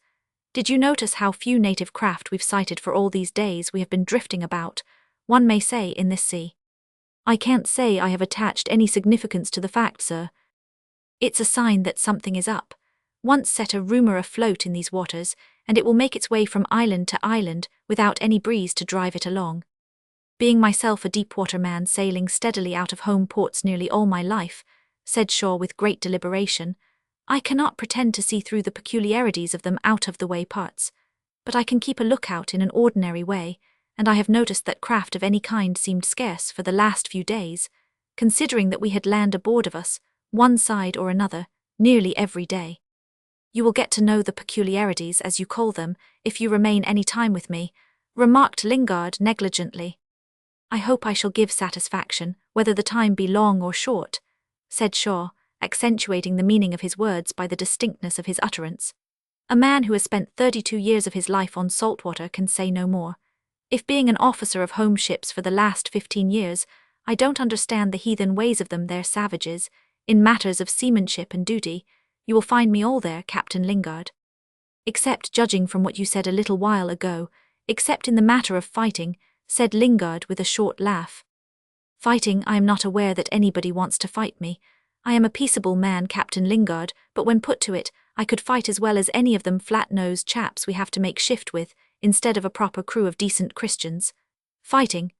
Did you notice how few native craft we've sighted for all these days we have been drifting about, one may say, in this sea? I can't say I have attached any significance to the fact, sir. It's a sign that something is up. Once set a rumour afloat in these waters, and it will make its way from island to island without any breeze to drive it along. Being myself a deep-water man sailing steadily out of home ports nearly all my life, said Shaw with great deliberation, I cannot pretend to see through the peculiarities of them out-of-the-way parts, but I can keep a lookout in an ordinary way, and I have noticed that craft of any kind seemed scarce for the last few days, considering that we had land aboard of us, one side or another, nearly every day. You will get to know the peculiarities, as you call them, if you remain any time with me, remarked Lingard negligently. I hope I shall give satisfaction, whether the time be long or short, said Shaw, accentuating the meaning of his words by the distinctness of his utterance. A man who has spent 32 years of his life on salt water can say no more. If being an officer of home ships for the last 15 years, I don't understand the heathen ways of them, they're savages, in matters of seamanship and duty, you will find me all there, Captain Lingard. Except judging from what you said a little while ago, except in the matter of fighting, said Lingard with a short laugh. Fighting, I am not aware that anybody wants to fight me. I am a peaceable man, Captain Lingard, but when put to it, I could fight as well as any of them flat-nosed chaps we have to make shift with, instead of a proper crew of decent Christians. Fighting,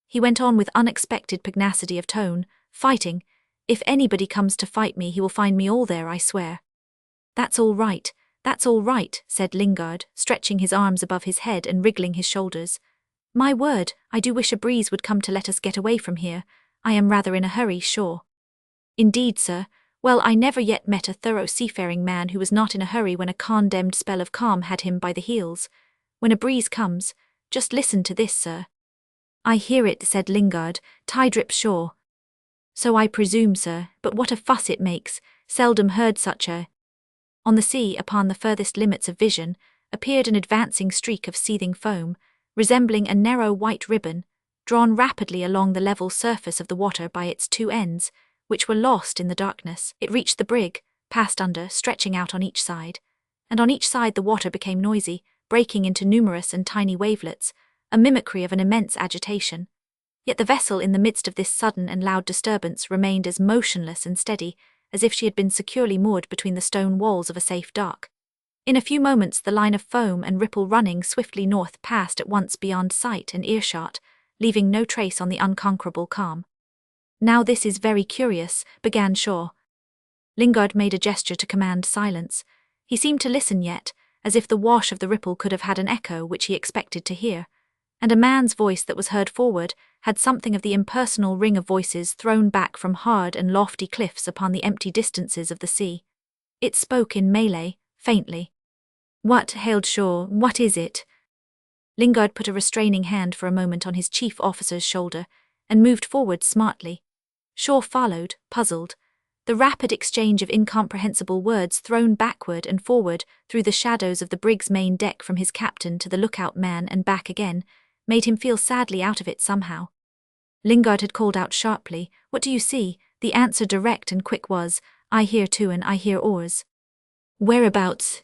he went on with unexpected pugnacity of tone, fighting, if anybody comes to fight me he will find me all there, I swear. That's all right, said Lingard, stretching his arms above his head and wriggling his shoulders. My word, I do wish a breeze would come to let us get away from here. I am rather in a hurry, sure. Indeed, sir. Well, I never yet met a thorough seafaring man who was not in a hurry when a condemned spell of calm had him by the heels. When a breeze comes, just listen to this, sir. I hear it, said Lingard, tide drips shore. So I presume, sir, but what a fuss it makes, seldom heard such a. On the sea, upon the furthest limits of vision, appeared an advancing streak of seething foam, resembling a narrow white ribbon, drawn rapidly along the level surface of the water by its two ends, which were lost in the darkness. It reached the brig, passed under, stretching out on each side, and on each side the water became noisy, breaking into numerous and tiny wavelets, a mimicry of an immense agitation. Yet the vessel in the midst of this sudden and loud disturbance remained as motionless and steady as if she had been securely moored between the stone walls of a safe dock. In a few moments the line of foam and ripple running swiftly north passed at once beyond sight and earshot, leaving no trace on the unconquerable calm. Now this is very curious, began Shaw. Lingard made a gesture to command silence. He seemed to listen yet, as if the wash of the ripple could have had an echo which he expected to hear, and a man's voice that was heard forward had something of the impersonal ring of voices thrown back from hard and lofty cliffs upon the empty distances of the sea. It spoke in Malay, faintly. What, hailed Shaw, what is it? Lingard put a restraining hand for a moment on his chief officer's shoulder, and moved forward smartly. Shaw followed, puzzled. The rapid exchange of incomprehensible words thrown backward and forward through the shadows of the brig's main deck from his captain to the lookout man and back again made him feel sadly out of it somehow. Lingard had called out sharply, "What do you see?" The answer direct and quick was, "I hear two and I hear oars." "Whereabouts?"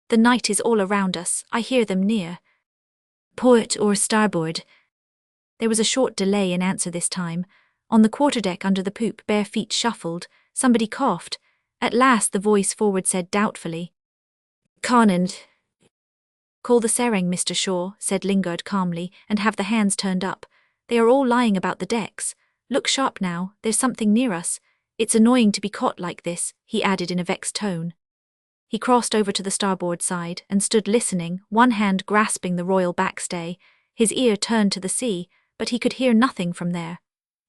"The night is all around us, I hear them near." "Port or starboard?" There was a short delay in answer this time. On the quarterdeck under the poop bare feet shuffled, somebody coughed. At last the voice forward said doubtfully, "Conrad." "Call the serang, Mr. Shaw," said Lingard calmly, "and have the hands turned up. They are all lying about the decks. Look sharp now, there's something near us. It's annoying to be caught like this," he added in a vexed tone. He crossed over to the starboard side and stood listening, one hand grasping the royal backstay, his ear turned to the sea, but he could hear nothing from there.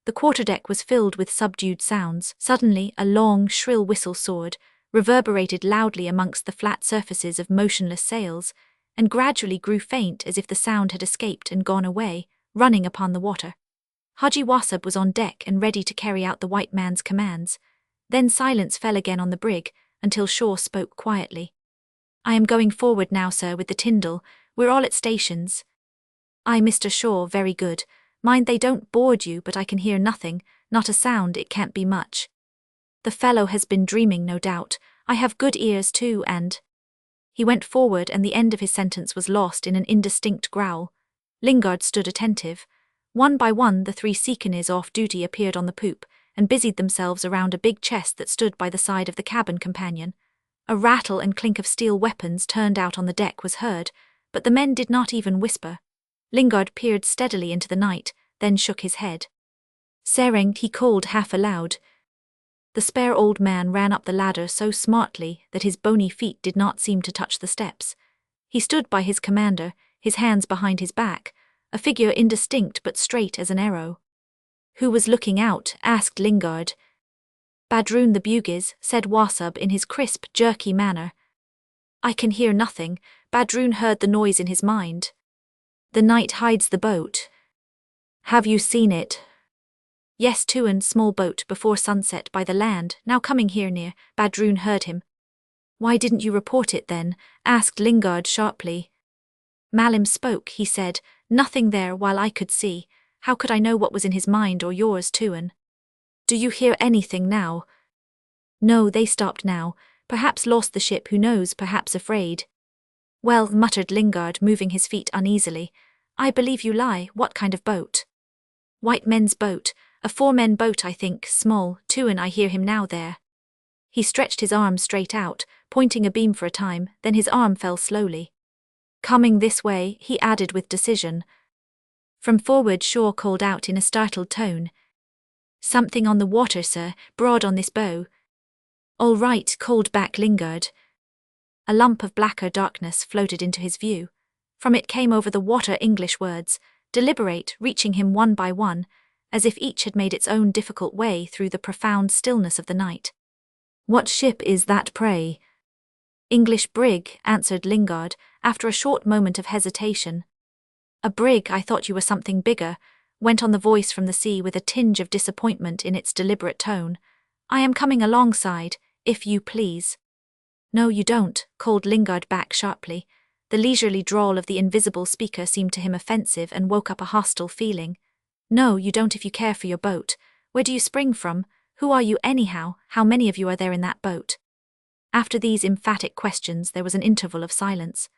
The quarterdeck was filled with subdued sounds. Suddenly, a long, shrill whistle soared, reverberated loudly amongst the flat surfaces of motionless sails, and gradually grew faint as if the sound had escaped and gone away, running upon the water. Haji Wasab was on deck and ready to carry out the white man's commands. Then silence fell again on the brig, until Shaw spoke quietly. "I am going forward now, sir, with the Tyndall. We're all at stations." "Aye, Mr. Shaw, very good. Mind they don't board you, but I can hear nothing, not a sound, it can't be much." "The fellow has been dreaming, no doubt. I have good ears too, and—" He went forward and the end of his sentence was lost in an indistinct growl. Lingard stood attentive. One by one the three seaconers off duty appeared on the poop, and busied themselves around a big chest that stood by the side of the cabin companion. A rattle and clink of steel weapons turned out on the deck was heard, but the men did not even whisper. Lingard peered steadily into the night, then shook his head. "Serang," he called half aloud. The spare old man ran up the ladder so smartly that his bony feet did not seem to touch the steps. He stood by his commander, his hands behind his back, a figure indistinct but straight as an arrow. "Who was looking out?" asked Lingard. "Badroon the Bugis," said Wasab in his crisp, jerky manner. "I can hear nothing." Badroon heard the noise in his mind. "The night hides the boat." "Have you seen it?" "Yes, Tuan, small boat before sunset by the land, now coming here near." Badroon heard him. "Why didn't you report it then?" asked Lingard sharply. "Malim spoke," he said, "nothing there while I could see. How could I know what was in his mind or yours, Tuan?" "Do you hear anything now?" "No, they stopped now. Perhaps lost the ship, who knows, perhaps afraid." "Well," muttered Lingard, moving his feet uneasily, "I believe you lie. What kind of boat?" "White men's boat. A 4-men boat, I think, small. Tuan, I hear him now there." He stretched his arm straight out, pointing a beam for a time, then his arm fell slowly. "Coming this way," he added with decision. From forward Shaw called out in a startled tone. "Something on the water, sir, broad on this bow." "All right," called back Lingard. A lump of blacker darkness floated into his view. From it came over the water English words, deliberate, reaching him one by one, as if each had made its own difficult way through the profound stillness of the night. "What ship is that, pray?" "English brig," answered Lingard, after a short moment of hesitation. "A brig, I thought you were something bigger," went on the voice from the sea with a tinge of disappointment in its deliberate tone. "I am coming alongside, if you please." "No, you don't," called Lingard back sharply. The leisurely drawl of the invisible speaker seemed to him offensive and woke up a hostile feeling. "No, you don't if you care for your boat. Where do you spring from? Who are you anyhow? How many of you are there in that boat?" After these emphatic questions there was an interval of silence.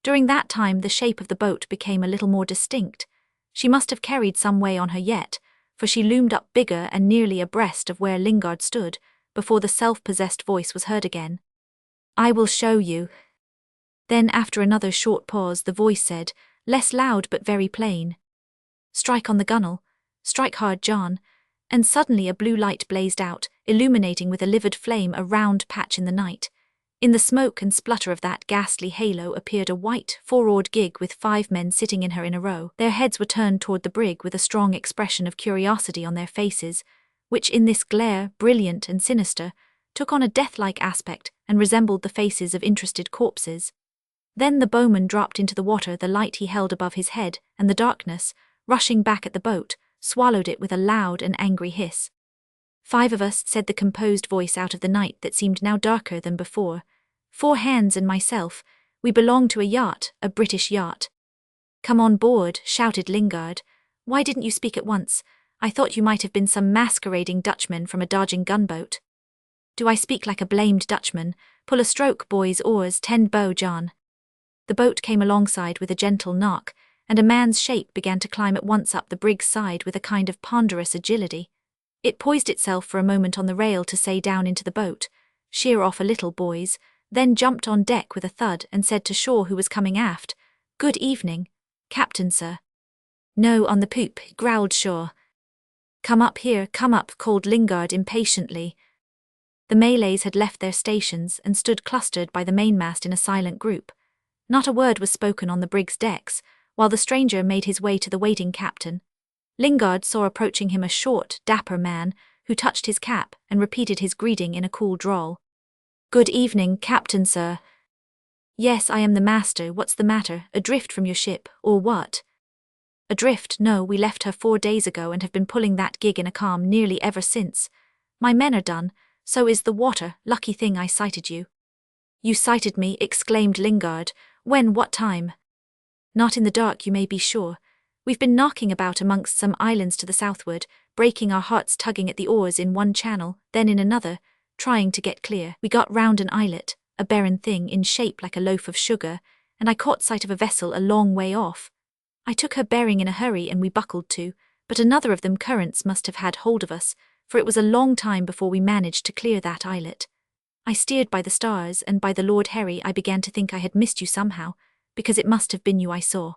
During that time the shape of the boat became a little more distinct. She must have carried some way on her yet, for she loomed up bigger and nearly abreast of where Lingard stood, before the self-possessed voice was heard again. "I will show you." Then after another short pause the voice said, less loud but very plain, "Strike on the gunwale. Strike hard, John." And suddenly a blue light blazed out, illuminating with a livid flame a round patch in the night. In the smoke and splutter of that ghastly halo appeared a white, 4-oared gig with 5 men sitting in her in a row. Their heads were turned toward the brig with a strong expression of curiosity on their faces, which in this glare, brilliant and sinister, took on a death-like aspect and resembled the faces of interested corpses. Then the bowman dropped into the water the light he held above his head, and the darkness, rushing back at the boat, swallowed it with a loud and angry hiss. 5 of us, said the composed voice out of the night that seemed now darker than before. 4 hands and myself. We belong to a yacht, a British yacht. Come on board, shouted Lingard. Why didn't you speak at once? I thought you might have been some masquerading Dutchman from a dodging gunboat. Do I speak like a blamed Dutchman? Pull a stroke, boys, oars, tend bow, John. The boat came alongside with a gentle knock, and a man's shape began to climb at once up the brig's side with a kind of ponderous agility. It poised itself for a moment on the rail to say down into the boat, "Sheer off a little, boys," then jumped on deck with a thud and said to Shaw, who was coming aft, "Good evening, Captain, sir." "No, on the poop," growled Shaw. "Come up here, come up," called Lingard impatiently. The Malays had left their stations and stood clustered by the mainmast in a silent group. Not a word was spoken on the brig's decks, while the stranger made his way to the waiting captain. Lingard saw approaching him a short, dapper man, who touched his cap and repeated his greeting in a cool drawl. "Good evening, Captain, sir." "Yes, I am the master. What's the matter? Adrift from your ship, or what?" "Adrift? No, we left her 4 days ago and have been pulling that gig in a calm nearly ever since. My men are done, so is the water. Lucky thing I sighted you." "You sighted me," exclaimed Lingard. "When? What time?" "Not in the dark, you may be sure. We've been knocking about amongst some islands to the southward, breaking our hearts tugging at the oars in one channel, then in another, trying to get clear. We got round an islet, a barren thing in shape like a loaf of sugar, and I caught sight of a vessel a long way off. I took her bearing in a hurry and we buckled to, but another of them currents must have had hold of us, for it was a long time before we managed to clear that islet. I steered by the stars, and by the Lord Harry I began to think I had missed you somehow, because it must have been you I saw."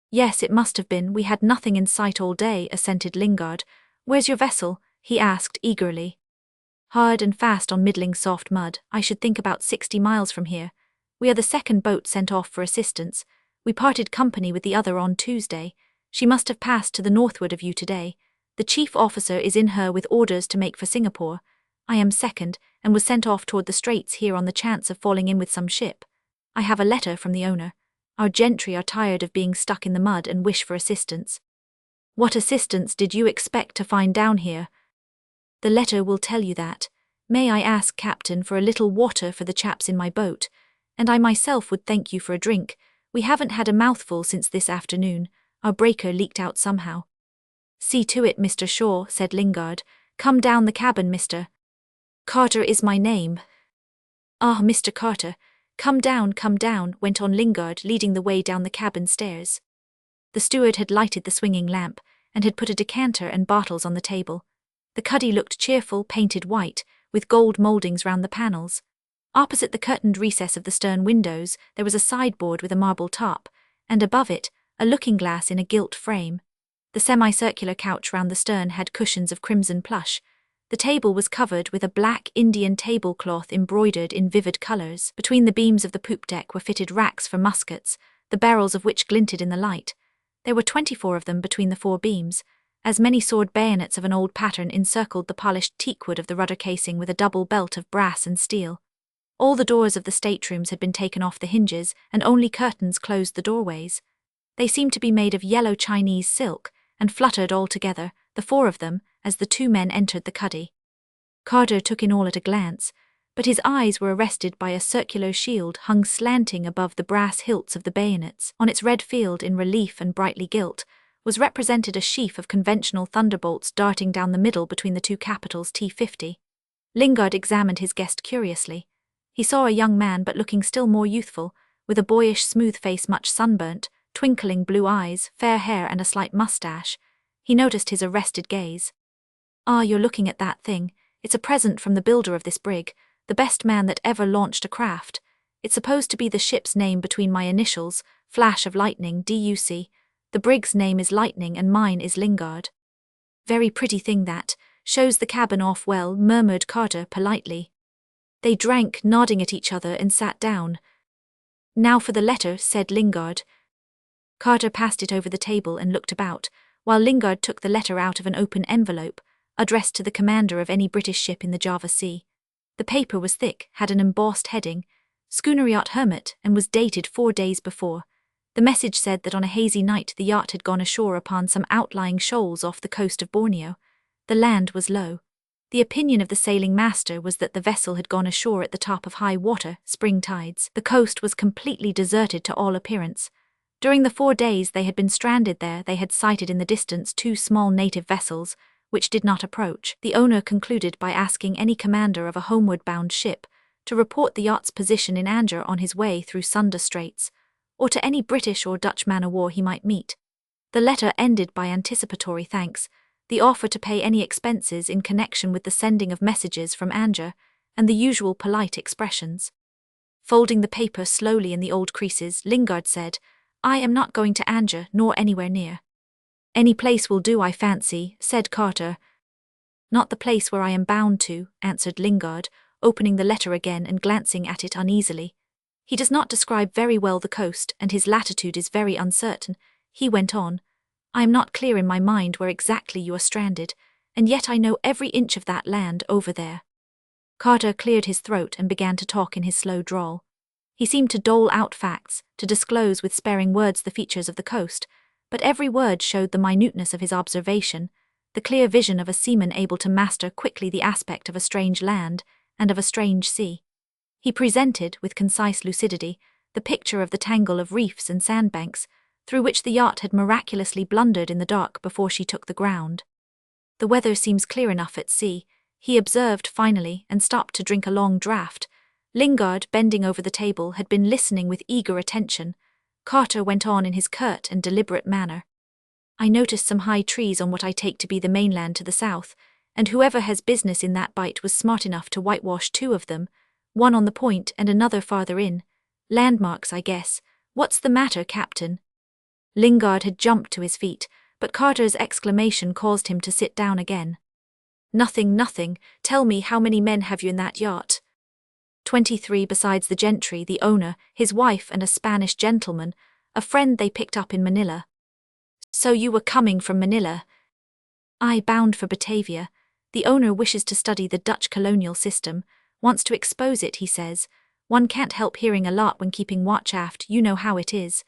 "Yes, it must have been. We had nothing in sight all day," assented Lingard. "Where's your vessel?" he asked eagerly. "Hard and fast on middling soft mud. I should think about 60 miles from here. We are the second boat sent off for assistance. We parted company with the other on Tuesday. She must have passed to the northward of you today. The chief officer is in her with orders to make for Singapore. I am second, and was sent off toward the straits here on the chance of falling in with some ship. I have a letter from the owner. Our gentry are tired of being stuck in the mud and wish for assistance." "What assistance did you expect to find down here?" "The letter will tell you that. May I ask, Captain, for a little water for the chaps in my boat? And I myself would thank you for a drink. We haven't had a mouthful since this afternoon. Our breaker leaked out somehow." "See to it, Mr. Shaw," said Lingard. "Come down the cabin, Mr. Carter is my name." "Ah, Mr. Carter. Come down, went on Lingard, leading the way down the cabin stairs. The steward had lighted the swinging lamp, and had put a decanter and bottles on the table. The cuddy looked cheerful, painted white, with gold mouldings round the panels. Opposite the curtained recess of the stern windows, there was a sideboard with a marble top, and above it, a looking-glass in a gilt frame. The semicircular couch round the stern had cushions of crimson plush. The table was covered with a black Indian tablecloth embroidered in vivid colours. Between the beams of the poop deck were fitted racks for muskets, the barrels of which glinted in the light. There were 24 of them between the 4 beams. As many sword bayonets of an old pattern encircled the polished teakwood of the rudder casing with a double belt of brass and steel. All the doors of the staterooms had been taken off the hinges, and only curtains closed the doorways. They seemed to be made of yellow Chinese silk, and fluttered all together, the 4 of them, as the 2 men entered the cuddy. Carter took in all at a glance, but his eyes were arrested by a circular shield hung slanting above the brass hilts of the bayonets. On its red field, in relief and brightly gilt, was represented a sheaf of conventional thunderbolts darting down the middle between the 2 capitals T50. Lingard examined his guest curiously. He saw a young man, but looking still more youthful, with a boyish smooth face much sunburnt, twinkling blue eyes, fair hair and a slight moustache. He noticed his arrested gaze. "Ah, you're looking at that thing. It's a present from the builder of this brig, the best man that ever launched a craft. It's supposed to be the ship's name between my initials, Flash of Lightning, DUC. The brig's name is Lightning and mine is Lingard." "Very pretty thing that. Shows the cabin off well," murmured Carter politely. They drank, nodding at each other, and sat down. "Now for the letter," said Lingard. Carter passed it over the table and looked about, while Lingard took the letter out of an open envelope, addressed to the commander of any British ship in the Java Sea. The paper was thick, had an embossed heading, "Schooner Yacht Hermit," and was dated 4 days before. The message said that on a hazy night the yacht had gone ashore upon some outlying shoals off the coast of Borneo. The land was low. The opinion of the sailing master was that the vessel had gone ashore at the top of high water, spring tides. The coast was completely deserted to all appearance. During the 4 days they had been stranded there, they had sighted in the distance 2 small native vessels, which did not approach. The owner concluded by asking any commander of a homeward-bound ship to report the yacht's position in Anger on his way through Sunda Straits, or to any British or Dutch man-o'-war he might meet. The letter ended by anticipatory thanks, the offer to pay any expenses in connection with the sending of messages from Anger, and the usual polite expressions. Folding the paper slowly in the old creases, Lingard said, "I am not going to Anger, nor anywhere near." "Any place will do, I fancy," said Carter. "Not the place where I am bound to," answered Lingard, opening the letter again and glancing at it uneasily. "He does not describe very well the coast, and his latitude is very uncertain," he went on. "I am not clear in my mind where exactly you are stranded, and yet I know every inch of that land over there." Carter cleared his throat and began to talk in his slow drawl. He seemed to dole out facts, to disclose with sparing words the features of the coast, but every word showed the minuteness of his observation, the clear vision of a seaman able to master quickly the aspect of a strange land and of a strange sea. He presented, with concise lucidity, the picture of the tangle of reefs and sandbanks, through which the yacht had miraculously blundered in the dark before she took the ground. "The weather seems clear enough at sea," he observed finally, and stopped to drink a long draught. Lingard, bending over the table, had been listening with eager attention. Carter went on in his curt and deliberate manner. "I noticed some high trees on what I take to be the mainland to the south, and whoever has business in that bight was smart enough to whitewash 2 of them, one on the point and another farther in. Landmarks, I guess. What's the matter, Captain?" Lingard had jumped to his feet, but Carter's exclamation caused him to sit down again. "Nothing, nothing. Tell me, how many men have you in that yacht?" 23 besides the gentry, the owner, his wife and a Spanish gentleman, a friend they picked up in Manila. "So you were coming from Manila?" "I bound for Batavia. The owner wishes to study the Dutch colonial system, wants to expose it, he says. One can't help hearing a lot when keeping watch aft, you know how it is.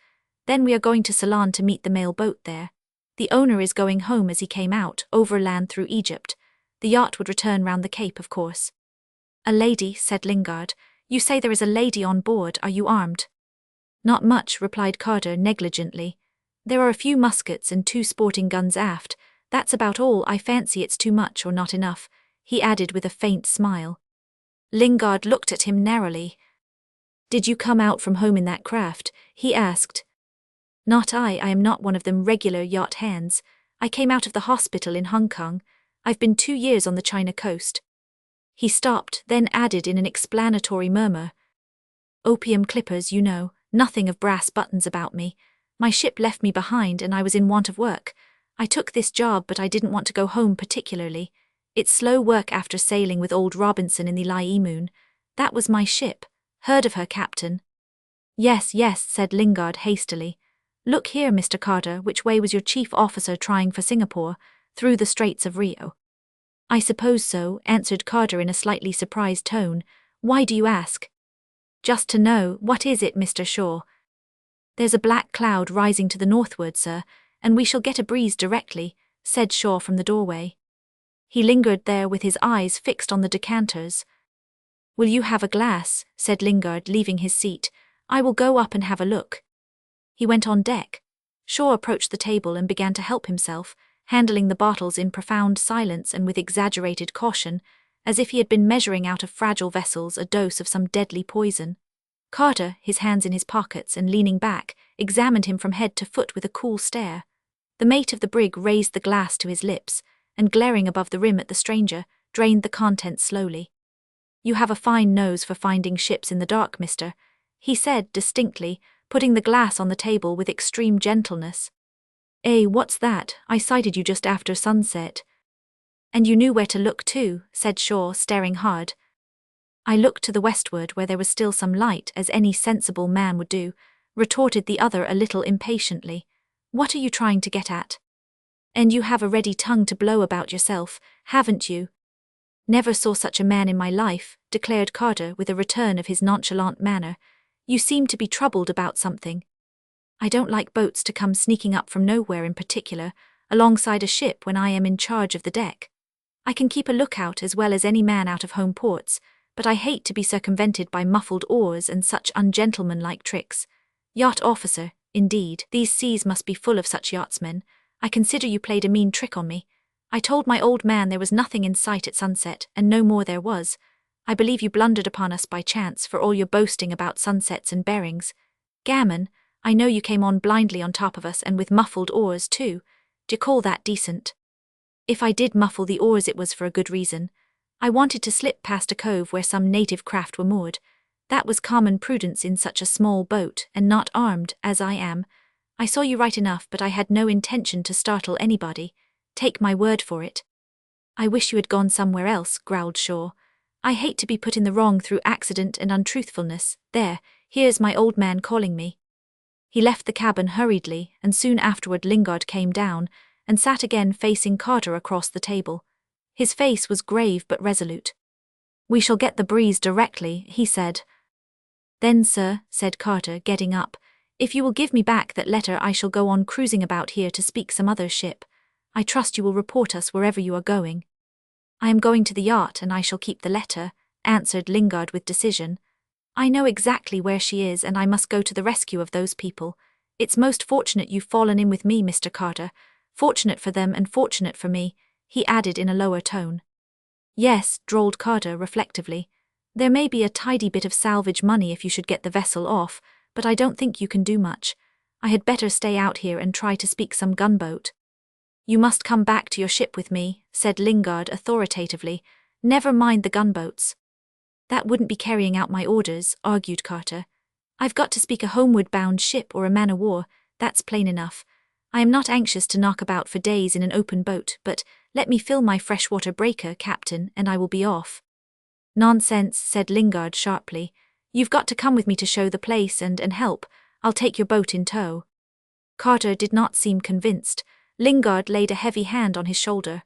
Then we are going to Ceylon to meet the mail boat there. The owner is going home as he came out, overland through Egypt. The yacht would return round the Cape, of course." "A lady," said Lingard. "You say there is a lady on board, are you armed?" "Not much," replied Carter negligently. "There are a few muskets and 2 sporting guns aft. That's about all. I fancy it's too much or not enough," he added with a faint smile. Lingard looked at him narrowly. "Did you come out from home in that craft?" he asked. "Not I am not one of them regular yacht hands. I came out of the hospital in Hong Kong. I've been 2 years on the China coast." He stopped, then added in an explanatory murmur, "Opium clippers, you know, nothing of brass buttons about me. My ship left me behind and I was in want of work. I took this job, but I didn't want to go home particularly. It's slow work after sailing with old Robinson in the Lai Moon. That was my ship. Heard of her, Captain?" Yes, said Lingard hastily. "Look here, Mr. Carter, which way was your chief officer trying for Singapore? Through the Straits of Rio?" "I suppose so," answered Carter in a slightly surprised tone. "Why do you ask?" "Just to know. What is it, Mr. Shaw?" "There's a black cloud rising to the northward, sir, and we shall get a breeze directly," said Shaw from the doorway. He lingered there with his eyes fixed on the decanters. "Will you have a glass?" said Lingard, leaving his seat. "I will go up and have a look." He went on deck. Shaw approached the table and began to help himself, handling the bottles in profound silence and with exaggerated caution, as if he had been measuring out of fragile vessels a dose of some deadly poison. Carter, his hands in his pockets and leaning back, examined him from head to foot with a cool stare. The mate of the brig raised the glass to his lips, and glaring above the rim at the stranger, drained the contents slowly. "You have a fine nose for finding ships in the dark, mister," he said distinctly, putting the glass on the table with extreme gentleness. What's that? I sighted you just after sunset." "And you knew where to look too," said Shaw, staring hard. "I looked to the westward where there was still some light, as any sensible man would do," retorted the other a little impatiently. "What are you trying to get at? And you have a ready tongue to blow about yourself, haven't you?" "Never saw such a man in my life," declared Carter with a return of his nonchalant manner. "You seem to be troubled about something." "I don't like boats to come sneaking up from nowhere in particular, alongside a ship when I am in charge of the deck. I can keep a lookout as well as any man out of home ports, but I hate to be circumvented by muffled oars and such ungentlemanlike tricks. Yacht officer, indeed, these seas must be full of such yachtsmen. I consider you played a mean trick on me. I told my old man there was nothing in sight at sunset, and no more there was. I believe you blundered upon us by chance for all your boasting about sunsets and bearings. Gammon, I know you came on blindly on top of us and with muffled oars too. D'ye call that decent? If I did muffle the oars it was for a good reason. I wanted to slip past a cove where some native craft were moored. That was common prudence in such a small boat, and not armed, as I am. I saw you right enough, but I had no intention to startle anybody. Take my word for it. I wish you had gone somewhere else, growled Shaw. I hate to be put in the wrong through accident and untruthfulness. Here's my old man calling me. He left the cabin hurriedly, and soon afterward Lingard came down, and sat again facing Carter across the table. His face was grave but resolute. We shall get the breeze directly, he said. Then, sir, said Carter, getting up, if you will give me back that letter I shall go on cruising about here to speak some other ship. I trust you will report us wherever you are going. I am going to the yacht and I shall keep the letter, answered Lingard with decision. I know exactly where she is and I must go to the rescue of those people. It's most fortunate you've fallen in with me, Mr. Carter. Fortunate for them and fortunate for me, he added in a lower tone. Yes, drawled Carter reflectively. There may be a tidy bit of salvage money if you should get the vessel off, but I don't think you can do much. I had better stay out here and try to speak some gunboat. You must come back to your ship with me, said Lingard authoritatively. Never mind the gunboats. That wouldn't be carrying out my orders, argued Carter. I've got to speak a homeward-bound ship or a man-o'-war, that's plain enough. I am not anxious to knock about for days in an open boat, but let me fill my freshwater breaker, Captain, and I will be off. Nonsense, said Lingard sharply. You've got to come with me to show the place and help. I'll take your boat in tow. Carter did not seem convinced. Lingard laid a heavy hand on his shoulder.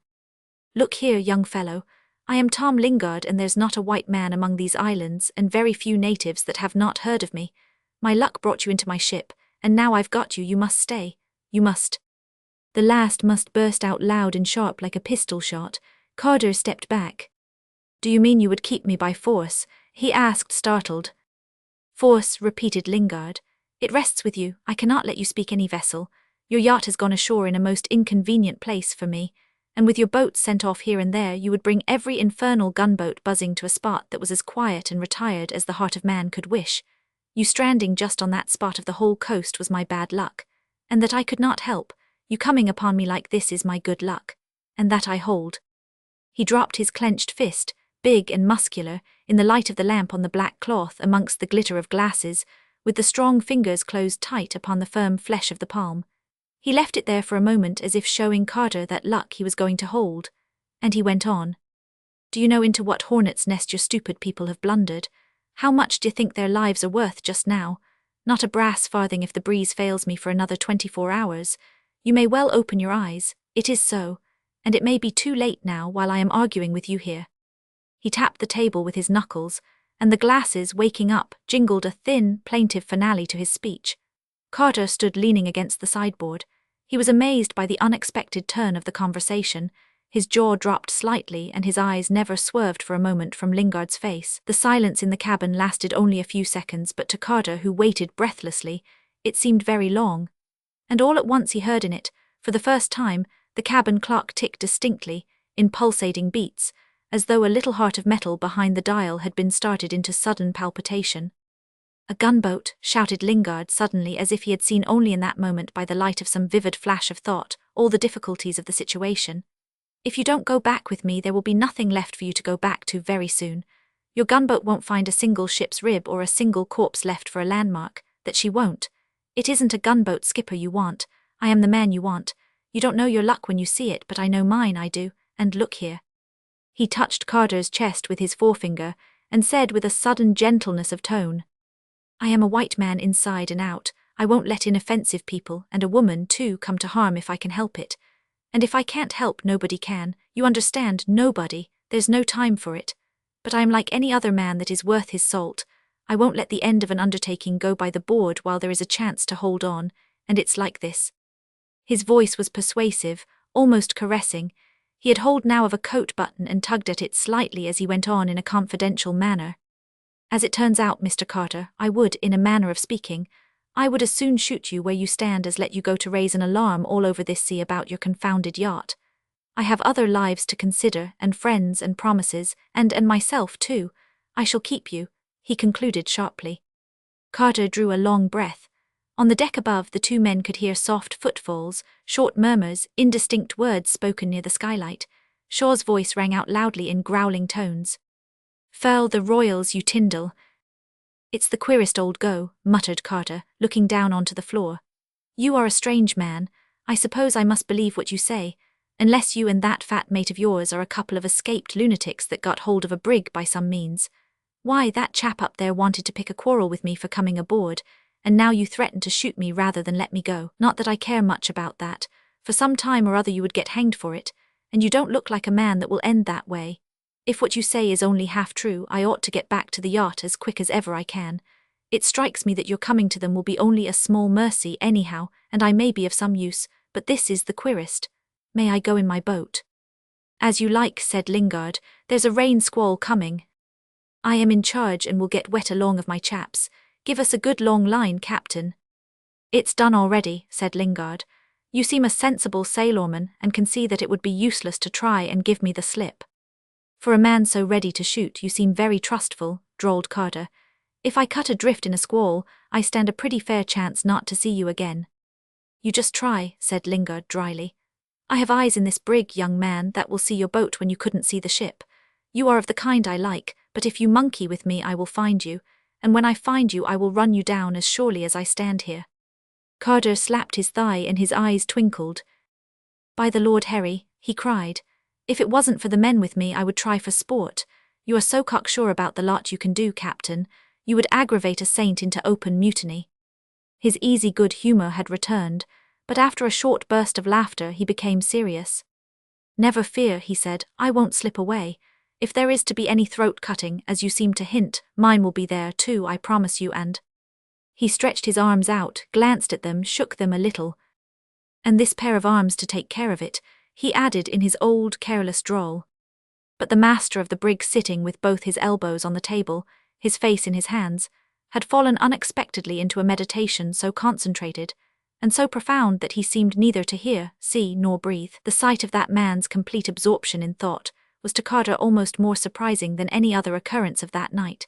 Look here, young fellow. I am Tom Lingard and there's not a white man among these islands and very few natives that have not heard of me. My luck brought you into my ship, and now I've got you, you must stay. You must. The last must burst out loud and sharp like a pistol shot. Carter stepped back. Do you mean you would keep me by force? He asked, startled. Force, repeated Lingard. It rests with you. I cannot let you speak any vessel. Your yacht has gone ashore in a most inconvenient place for me, and with your boats sent off here and there you would bring every infernal gunboat buzzing to a spot that was as quiet and retired as the heart of man could wish. You stranding just on that spot of the whole coast was my bad luck, and that I could not help. You coming upon me like this is my good luck, and that I hold. He dropped his clenched fist, big and muscular, in the light of the lamp on the black cloth amongst the glitter of glasses, with the strong fingers closed tight upon the firm flesh of the palm. He left it there for a moment as if showing Carter that luck he was going to hold, and he went on. Do you know into what hornet's nest your stupid people have blundered? How much do you think their lives are worth just now? Not a brass farthing if the breeze fails me for another 24 hours. You may well open your eyes, it is so, and it may be too late now while I am arguing with you here. He tapped the table with his knuckles, and the glasses, waking up, jingled a thin, plaintive finale to his speech. Carter stood leaning against the sideboard. He was amazed by the unexpected turn of the conversation. His jaw dropped slightly and his eyes never swerved for a moment from Lingard's face. The silence in the cabin lasted only a few seconds, but to Carter, who waited breathlessly, it seemed very long. And all at once he heard in it, for the first time, the cabin clock tick distinctly, in pulsating beats, as though a little heart of metal behind the dial had been started into sudden palpitation. A gunboat, shouted Lingard suddenly, as if he had seen only in that moment by the light of some vivid flash of thought all the difficulties of the situation. If you don't go back with me, there will be nothing left for you to go back to very soon. Your gunboat won't find a single ship's rib or a single corpse left for a landmark, that she won't. It isn't a gunboat skipper you want. I am the man you want. You don't know your luck when you see it, but I know mine, I do, and look here. He touched Carter's chest with his forefinger, and said with a sudden gentleness of tone, I am a white man inside and out. I won't let inoffensive people, and a woman too, come to harm if I can help it. And if I can't help, nobody can. You understand, nobody. There's no time for it. But I am like any other man that is worth his salt. I won't let the end of an undertaking go by the board while there is a chance to hold on, and it's like this. His voice was persuasive, almost caressing. He had hold now of a coat button and tugged at it slightly as he went on in a confidential manner. As it turns out, Mr. Carter, I would, in a manner of speaking, I would as soon shoot you where you stand as let you go to raise an alarm all over this sea about your confounded yacht. I have other lives to consider, and friends and promises, and myself too. I shall keep you, he concluded sharply. Carter drew a long breath. On the deck above, the two men could hear soft footfalls, short murmurs, indistinct words spoken near the skylight. Shaw's voice rang out loudly in growling tones. "Furl the royals, you Tyndall." "It's the queerest old go," muttered Carter, looking down onto the floor. "You are a strange man. I suppose I must believe what you say, unless you and that fat mate of yours are a couple of escaped lunatics that got hold of a brig by some means. Why, that chap up there wanted to pick a quarrel with me for coming aboard, and now you threaten to shoot me rather than let me go. Not that I care much about that, for some time or other you would get hanged for it, and you don't look like a man that will end that way. If what you say is only half true, I ought to get back to the yacht as quick as ever I can. It strikes me that your coming to them will be only a small mercy anyhow, and I may be of some use, but this is the queerest. May I go in my boat?" "As you like," said Lingard. "There's a rain squall coming. I am in charge and will get wet along of my chaps. Give us a good long line, Captain." "It's done already," said Lingard. "You seem a sensible sailorman and can see that it would be useless to try and give me the slip." "For a man so ready to shoot, you seem very trustful," drawled Carter. "If I cut adrift in a squall, I stand a pretty fair chance not to see you again." "You just try," said Lingard dryly. "I have eyes in this brig, young man, that will see your boat when you couldn't see the ship. You are of the kind I like, but if you monkey with me I will find you, and when I find you I will run you down as surely as I stand here." Carter slapped his thigh and his eyes twinkled. "By the Lord Harry," he cried, "if it wasn't for the men with me I would try for sport. You are so cocksure about the lot you can do, Captain. You would aggravate a saint into open mutiny." His easy good humour had returned, but after a short burst of laughter he became serious. "Never fear," he said, "I won't slip away. If there is to be any throat-cutting, as you seem to hint, mine will be there too, I promise you, and—" He stretched his arms out, glanced at them, shook them a little. "And this pair of arms to take care of it," he added in his old, careless drawl. But the master of the brig, sitting with both his elbows on the table, his face in his hands, had fallen unexpectedly into a meditation so concentrated and so profound that he seemed neither to hear, see, nor breathe. The sight of that man's complete absorption in thought was to Carter almost more surprising than any other occurrence of that night.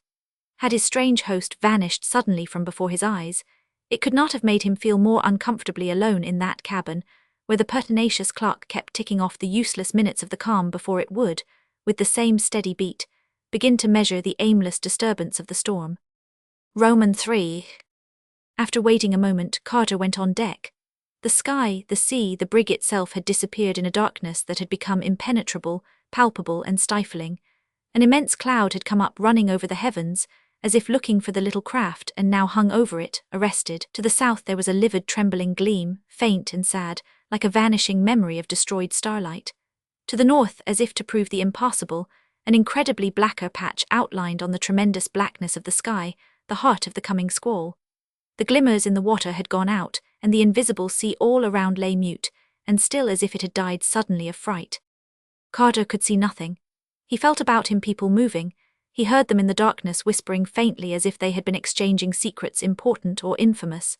Had his strange host vanished suddenly from before his eyes, it could not have made him feel more uncomfortably alone in that cabin, where the pertinacious clock kept ticking off the useless minutes of the calm before it would, with the same steady beat, begin to measure the aimless disturbance of the storm. Roman 3. After waiting a moment, Carter went on deck. The sky, the sea, the brig itself had disappeared in a darkness that had become impenetrable, palpable and stifling. An immense cloud had come up running over the heavens, as if looking for the little craft, and now hung over it, arrested. To the south there was a livid trembling gleam, faint and sad, like a vanishing memory of destroyed starlight. To the north, as if to prove the impossible, an incredibly blacker patch outlined on the tremendous blackness of the sky, the heart of the coming squall. The glimmers in the water had gone out, and the invisible sea all around lay mute, and still as if it had died suddenly of fright. Carter could see nothing. He felt about him people moving. He heard them in the darkness whispering faintly as if they had been exchanging secrets important or infamous.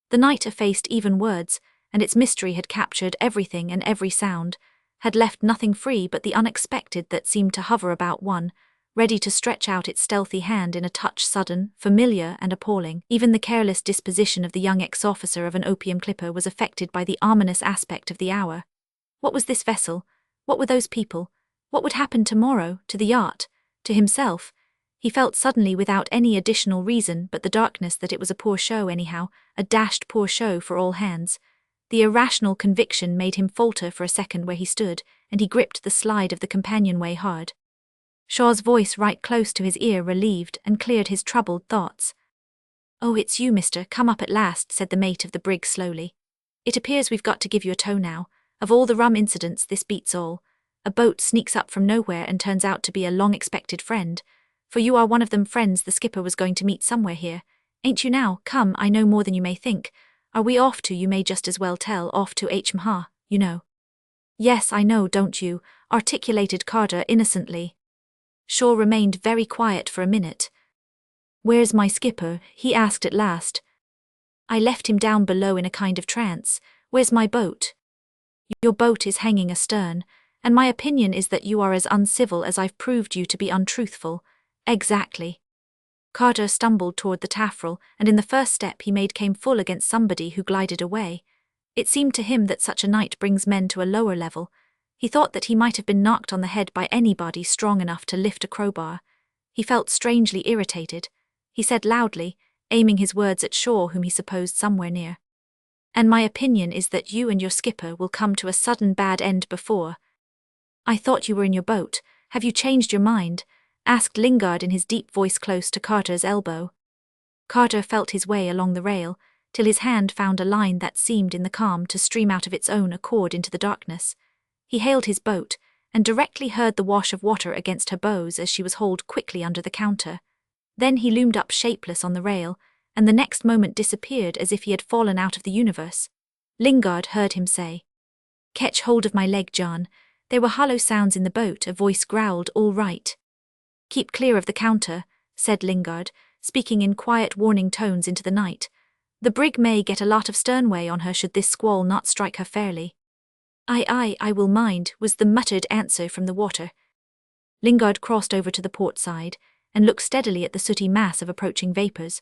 The night effaced even words, and its mystery had captured everything and every sound, had left nothing free but the unexpected that seemed to hover about one, ready to stretch out its stealthy hand in a touch sudden, familiar and appalling. Even the careless disposition of the young ex-officer of an opium clipper was affected by the ominous aspect of the hour. What was this vessel? What were those people? What would happen tomorrow, to the yacht, to himself? He felt suddenly, without any additional reason but the darkness, that it was a poor show anyhow, a dashed poor show for all hands. The irrational conviction made him falter for a second where he stood, and he gripped the slide of the companionway hard. Shaw's voice right close to his ear relieved and cleared his troubled thoughts. "Oh, it's you, mister, come up at last," said the mate of the brig slowly. "It appears we've got to give you a tow now. Of all the rum incidents, this beats all. A boat sneaks up from nowhere and turns out to be a long-expected friend. For you are one of them friends the skipper was going to meet somewhere here. Ain't you now? Come, I know more than you may think. Are we off to, you may just as well tell, off to H. Mha, you know." Yes, I know, don't you? Articulated Carter innocently. Shaw remained very quiet for a minute. Where's my skipper? He asked at last. I left him down below in a kind of trance. Where's my boat? Your boat is hanging astern, and my opinion is that you are as uncivil as I've proved you to be untruthful. Exactly. Carter stumbled toward the taffrail, and in the first step he made came full against somebody who glided away. It seemed to him that such a night brings men to a lower level. He thought that he might have been knocked on the head by anybody strong enough to lift a crowbar. He felt strangely irritated. He said loudly, aiming his words at Shaw, whom he supposed somewhere near. And my opinion is that you and your skipper will come to a sudden bad end before. I thought you were in your boat. Have you changed your mind? Asked Lingard in his deep voice close to Carter's elbow. Carter felt his way along the rail, till his hand found a line that seemed in the calm to stream out of its own accord into the darkness. He hailed his boat, and directly heard the wash of water against her bows as she was hauled quickly under the counter. Then he loomed up shapeless on the rail, and the next moment disappeared as if he had fallen out of the universe. Lingard heard him say, "Catch hold of my leg, John." There were hollow sounds in the boat. A voice growled, "All right." "Keep clear of the counter," said Lingard, speaking in quiet warning tones into the night. "The brig may get a lot of sternway on her should this squall not strike her fairly." Aye, I will mind," was the muttered answer from the water. Lingard crossed over to the port side, and looked steadily at the sooty mass of approaching vapours.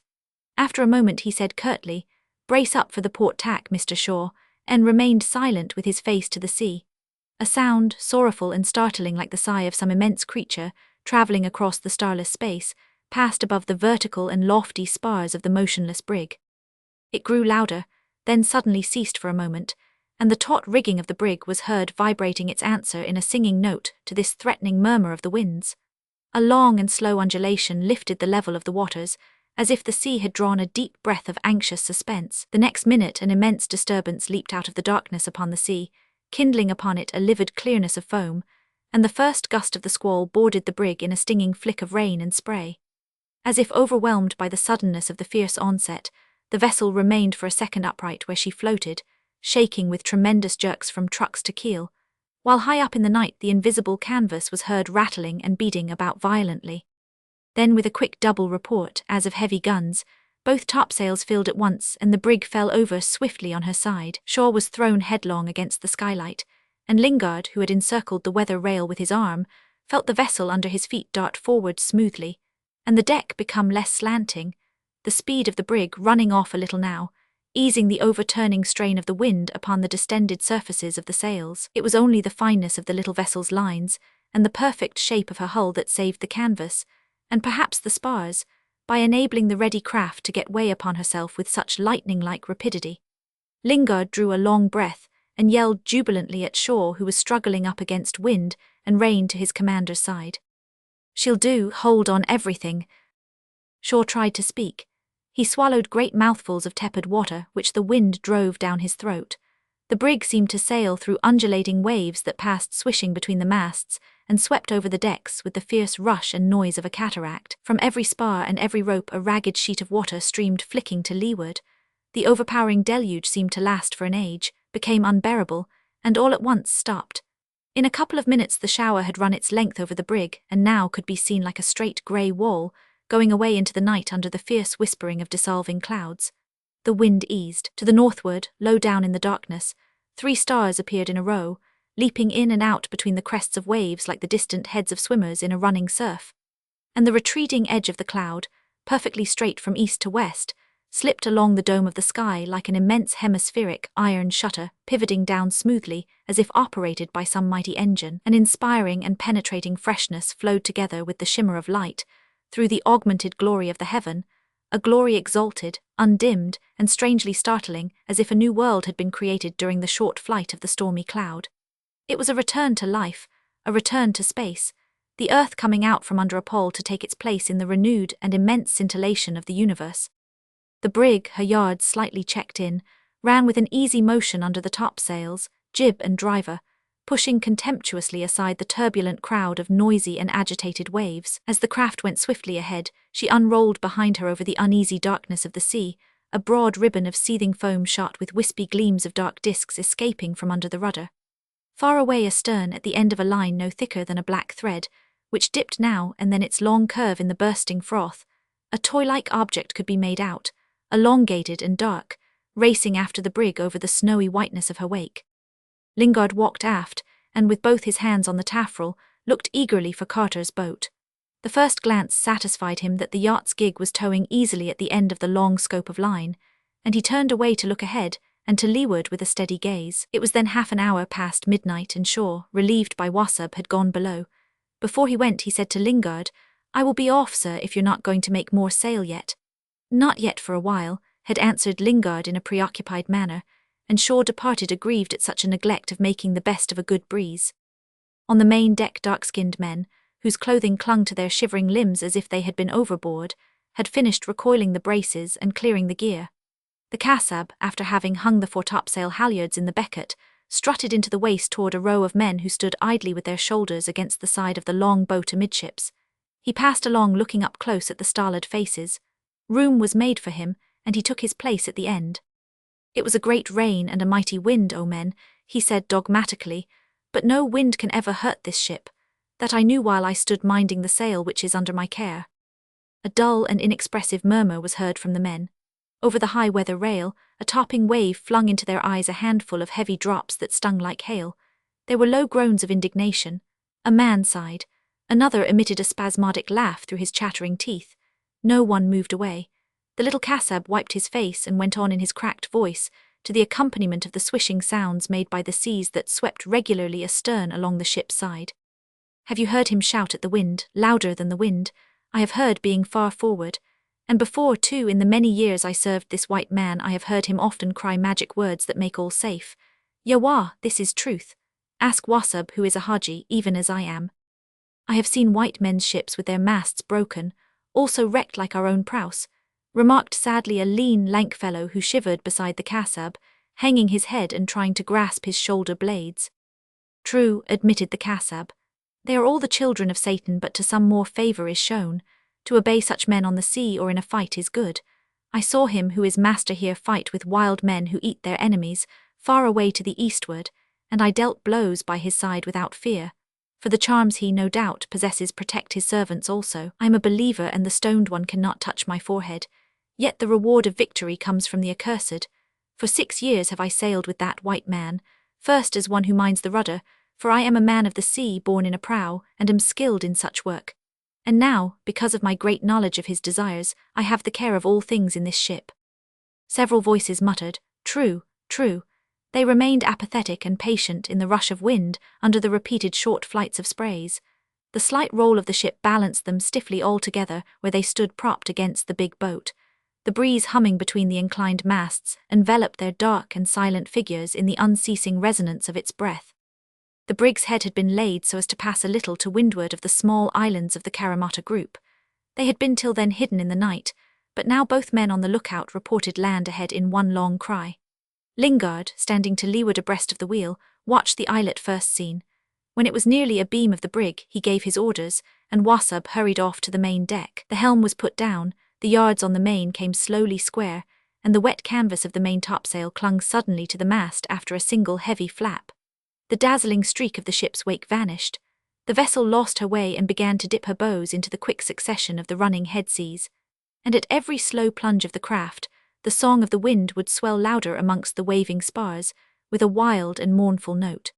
After a moment he said curtly, "Brace up for the port tack, Mr. Shaw," and remained silent with his face to the sea. A sound, sorrowful and startling like the sigh of some immense creature, travelling across the starless space, passed above the vertical and lofty spars of the motionless brig. It grew louder, then suddenly ceased for a moment, and the taut rigging of the brig was heard vibrating its answer in a singing note to this threatening murmur of the winds. A long and slow undulation lifted the level of the waters, as if the sea had drawn a deep breath of anxious suspense. The next minute an immense disturbance leaped out of the darkness upon the sea, kindling upon it a livid clearness of foam, and the first gust of the squall boarded the brig in a stinging flick of rain and spray. As if overwhelmed by the suddenness of the fierce onset, the vessel remained for a second upright where she floated, shaking with tremendous jerks from trucks to keel, while high up in the night the invisible canvas was heard rattling and beating about violently. Then with a quick double report, as of heavy guns, both topsails filled at once and the brig fell over swiftly on her side. Shaw was thrown headlong against the skylight, and Lingard, who had encircled the weather rail with his arm, felt the vessel under his feet dart forward smoothly, and the deck become less slanting, the speed of the brig running off a little now, easing the overturning strain of the wind upon the distended surfaces of the sails. It was only the fineness of the little vessel's lines and the perfect shape of her hull that saved the canvas, and perhaps the spars, by enabling the ready craft to get way upon herself with such lightning-like rapidity. Lingard drew a long breath and yelled jubilantly at Shaw, who was struggling up against wind and rain to his commander's side. "She'll do, hold on everything." Shaw tried to speak. He swallowed great mouthfuls of tepid water, which the wind drove down his throat. The brig seemed to sail through undulating waves that passed swishing between the masts and swept over the decks with the fierce rush and noise of a cataract. From every spar and every rope a ragged sheet of water streamed flicking to leeward. The overpowering deluge seemed to last for an age, became unbearable, and all at once stopped. In a couple of minutes the shower had run its length over the brig, and now could be seen like a straight grey wall, going away into the night under the fierce whispering of dissolving clouds. The wind eased. To the northward, low down in the darkness, 3 stars appeared in a row, leaping in and out between the crests of waves like the distant heads of swimmers in a running surf. And the retreating edge of the cloud, perfectly straight from east to west, slipped along the dome of the sky like an immense hemispheric iron shutter pivoting down smoothly as if operated by some mighty engine. An inspiring and penetrating freshness flowed together with the shimmer of light, through the augmented glory of the heaven, a glory exalted, undimmed, and strangely startling, as if a new world had been created during the short flight of the stormy cloud. It was a return to life, a return to space, the earth coming out from under a pole to take its place in the renewed and immense scintillation of the universe. The brig, her yards slightly checked in, ran with an easy motion under the topsails, jib and driver, pushing contemptuously aside the turbulent crowd of noisy and agitated waves. As the craft went swiftly ahead, she unrolled behind her over the uneasy darkness of the sea, a broad ribbon of seething foam shot with wispy gleams of dark discs escaping from under the rudder. Far away astern at the end of a line no thicker than a black thread, which dipped now and then its long curve in the bursting froth, a toy-like object could be made out, elongated and dark, racing after the brig over the snowy whiteness of her wake. Lingard walked aft, and with both his hands on the taffrail, looked eagerly for Carter's boat. The first glance satisfied him that the yacht's gig was towing easily at the end of the long scope of line, and he turned away to look ahead and to leeward with a steady gaze. It was then half an hour past midnight, and Shaw, relieved by Wassup, had gone below. Before he went, he said to Lingard, "I will be off, sir, if you're not going to make more sail yet." "Not yet for a while," had answered Lingard in a preoccupied manner, and Shaw departed aggrieved at such a neglect of making the best of a good breeze. On the main deck, dark-skinned men, whose clothing clung to their shivering limbs as if they had been overboard, had finished recoiling the braces and clearing the gear. The Kassab, after having hung the foretopsail halyards in the becket, strutted into the waist toward a row of men who stood idly with their shoulders against the side of the long boat amidships. He passed along looking up close at the starled faces. Room was made for him, and he took his place at the end. "It was a great rain and a mighty wind, O men," he said dogmatically, "but no wind can ever hurt this ship. That I knew while I stood minding the sail which is under my care." A dull and inexpressive murmur was heard from the men. Over the high weather rail, a topping wave flung into their eyes a handful of heavy drops that stung like hail. There were low groans of indignation. A man sighed. Another emitted a spasmodic laugh through his chattering teeth. No one moved away. The little Kassab wiped his face and went on in his cracked voice, to the accompaniment of the swishing sounds made by the seas that swept regularly astern along the ship's side. "Have you heard him shout at the wind, louder than the wind? I have heard being far forward. And before, too, in the many years I served this white man, I have heard him often cry magic words that make all safe. Yawah, this is truth. Ask Wassup, who is a Haji, even as I am. I have seen white men's ships with their masts broken, also wrecked like our own prouse," remarked sadly a lean, lank fellow who shivered beside the Kassab, hanging his head and trying to grasp his shoulder blades. "True," admitted the Kassab. "They are all the children of Satan, but to some more favour is shown. To obey such men on the sea or in a fight is good. I saw him who is master here fight with wild men who eat their enemies, far away to the eastward, and I dealt blows by his side without fear. For the charms he, no doubt, possesses protect his servants also. I am a believer, and the stoned one cannot touch my forehead. Yet the reward of victory comes from the accursed. For 6 years have I sailed with that white man, first as one who minds the rudder, for I am a man of the sea born in a prow, and am skilled in such work. And now, because of my great knowledge of his desires, I have the care of all things in this ship." Several voices muttered, "True, true." They remained apathetic and patient in the rush of wind under the repeated short flights of sprays. The slight roll of the ship balanced them stiffly all together where they stood propped against the big boat. The breeze humming between the inclined masts enveloped their dark and silent figures in the unceasing resonance of its breath. The brig's head had been laid so as to pass a little to windward of the small islands of the Karamata group. They had been till then hidden in the night, but now both men on the lookout reported land ahead in one long cry. Lingard, standing to leeward abreast of the wheel, watched the islet first seen. When it was nearly abeam of the brig, he gave his orders, and Wassup hurried off to the main deck. The helm was put down, the yards on the main came slowly square, and the wet canvas of the main topsail clung suddenly to the mast after a single heavy flap. The dazzling streak of the ship's wake vanished. The vessel lost her way and began to dip her bows into the quick succession of the running head seas. And at every slow plunge of the craft, the song of the wind would swell louder amongst the waving spars, with a wild and mournful note.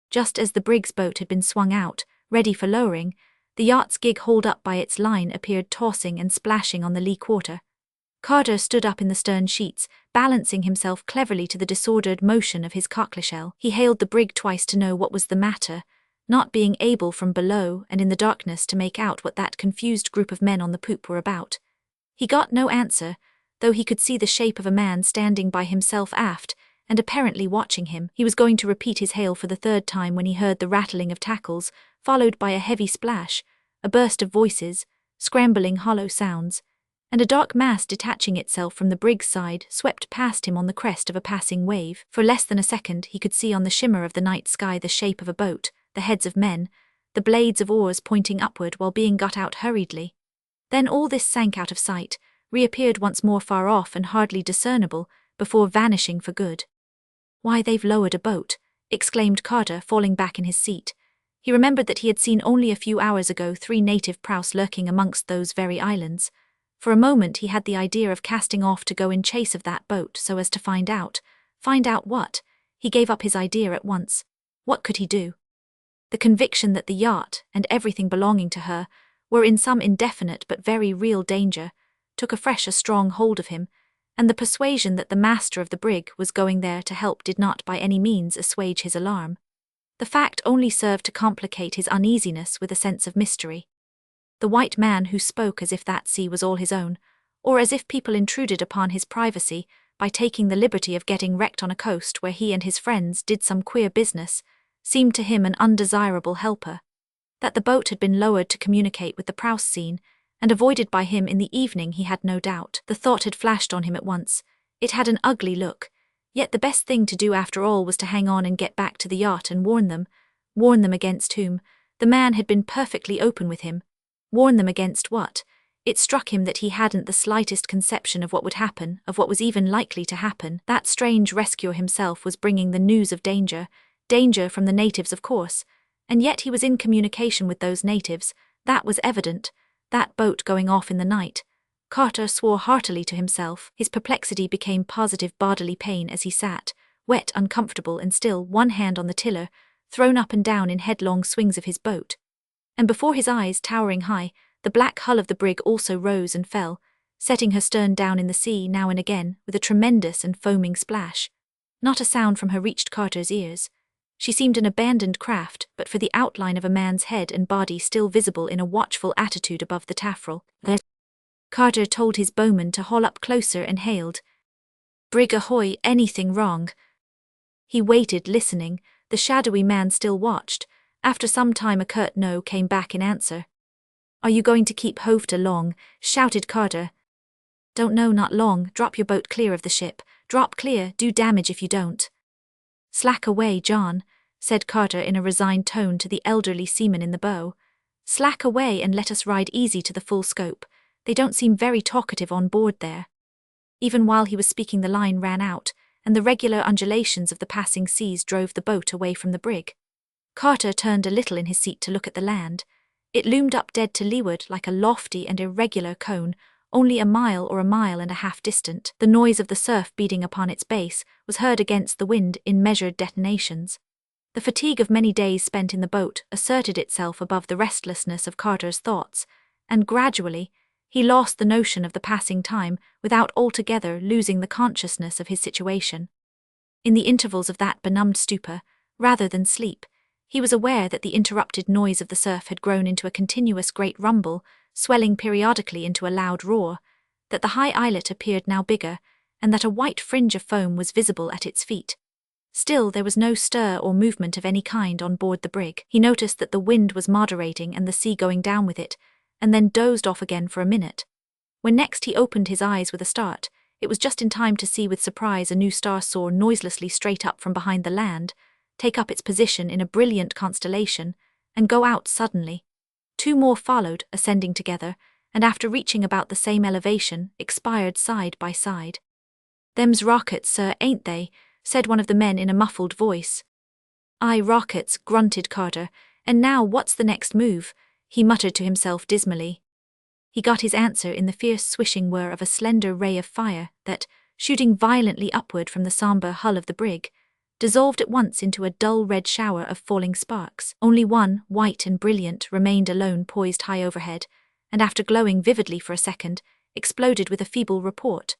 Just as the brig's boat had been swung out, ready for lowering, the yacht's gig hauled up by its line appeared tossing and splashing on the lee quarter. Carter stood up in the stern sheets, balancing himself cleverly to the disordered motion of his cockle-shell. He hailed the brig twice to know what was the matter, not being able from below and in the darkness to make out what that confused group of men on the poop were about. He got no answer, though he could see the shape of a man standing by himself aft and apparently watching him. He was going to repeat his hail for the 3rd time when he heard the rattling of tackles, followed by a heavy splash, a burst of voices, scrambling hollow sounds, and a dark mass detaching itself from the brig's side swept past him on the crest of a passing wave. For less than a second he could see on the shimmer of the night sky the shape of a boat, the heads of men, the blades of oars pointing upward while being got out hurriedly. Then all this sank out of sight, reappeared once more far off and hardly discernible, before vanishing for good. "Why, they've lowered a boat," exclaimed Carter, falling back in his seat. He remembered that he had seen only a few hours ago 3 native prouse lurking amongst those very islands. For a moment he had the idea of casting off to go in chase of that boat so as to find out. Find out what? He gave up his idea at once. What could he do? The conviction that the yacht, and everything belonging to her, were in some indefinite but very real danger, took a strong hold of him, and the persuasion that the master of the brig was going there to help did not by any means assuage his alarm. The fact only served to complicate his uneasiness with a sense of mystery. The white man who spoke as if that sea was all his own, or as if people intruded upon his privacy by taking the liberty of getting wrecked on a coast where he and his friends did some queer business, seemed to him an undesirable helper. That the boat had been lowered to communicate with the prouse scene, and avoided by him in the evening he had no doubt. The thought had flashed on him at once. It had an ugly look, yet the best thing to do after all was to hang on and get back to the yacht and warn them. Warn them against whom? The man had been perfectly open with him. Warn them against what? It struck him that he hadn't the slightest conception of what would happen, of what was even likely to happen. That strange rescuer himself was bringing the news of danger from the natives of course, and yet he was in communication with those natives. That was evident. That boat going off in the night. Carter swore heartily to himself. His perplexity became positive bodily pain as he sat, wet, uncomfortable and still, one hand on the tiller, thrown up and down in headlong swings of his boat. And before his eyes, towering high, the black hull of the brig also rose and fell, setting her stern down in the sea now and again with a tremendous and foaming splash. Not a sound from her reached Carter's ears. She seemed an abandoned craft, but for the outline of a man's head and body still visible in a watchful attitude above the taffrail. Carter told his bowman to haul up closer and hailed, "Brig ahoy, anything wrong?" He waited, listening. The shadowy man still watched. After some time a curt no came back in answer. "Are you going to keep hove to long?" shouted Carter. "Don't know, not long. Drop your boat clear of the ship. Drop clear, do damage if you don't." "Slack away, John," said Carter in a resigned tone to the elderly seaman in the bow. "Slack away and let us ride easy to the full scope. They don't seem very talkative on board there." Even while he was speaking the line ran out, and the regular undulations of the passing seas drove the boat away from the brig. Carter turned a little in his seat to look at the land. It loomed up dead to leeward like a lofty and irregular cone, only a mile or a mile and a half distant. The noise of the surf beating upon its base was heard against the wind in measured detonations. The fatigue of many days spent in the boat asserted itself above the restlessness of Carter's thoughts, and gradually he lost the notion of the passing time without altogether losing the consciousness of his situation. In the intervals of that benumbed stupor, rather than sleep, he was aware that the interrupted noise of the surf had grown into a continuous great rumble, swelling periodically into a loud roar, that the high islet appeared now bigger, and that a white fringe of foam was visible at its feet. Still there was no stir or movement of any kind on board the brig. He noticed that the wind was moderating and the sea going down with it, and then dozed off again for a minute. When next he opened his eyes with a start, it was just in time to see with surprise a new star soar noiselessly straight up from behind the land, take up its position in a brilliant constellation, and go out suddenly. 2 more followed, ascending together, and after reaching about the same elevation, expired side by side. "Them's rockets, sir, ain't they?" said one of the men in a muffled voice. "Aye, rockets," grunted Carter. "And now what's the next move?" he muttered to himself dismally. He got his answer in the fierce swishing whir of a slender ray of fire that, shooting violently upward from the sombre hull of the brig, dissolved at once into a dull red shower of falling sparks. Only one, white and brilliant, remained alone poised high overhead, and after glowing vividly for a second, exploded with a feeble report.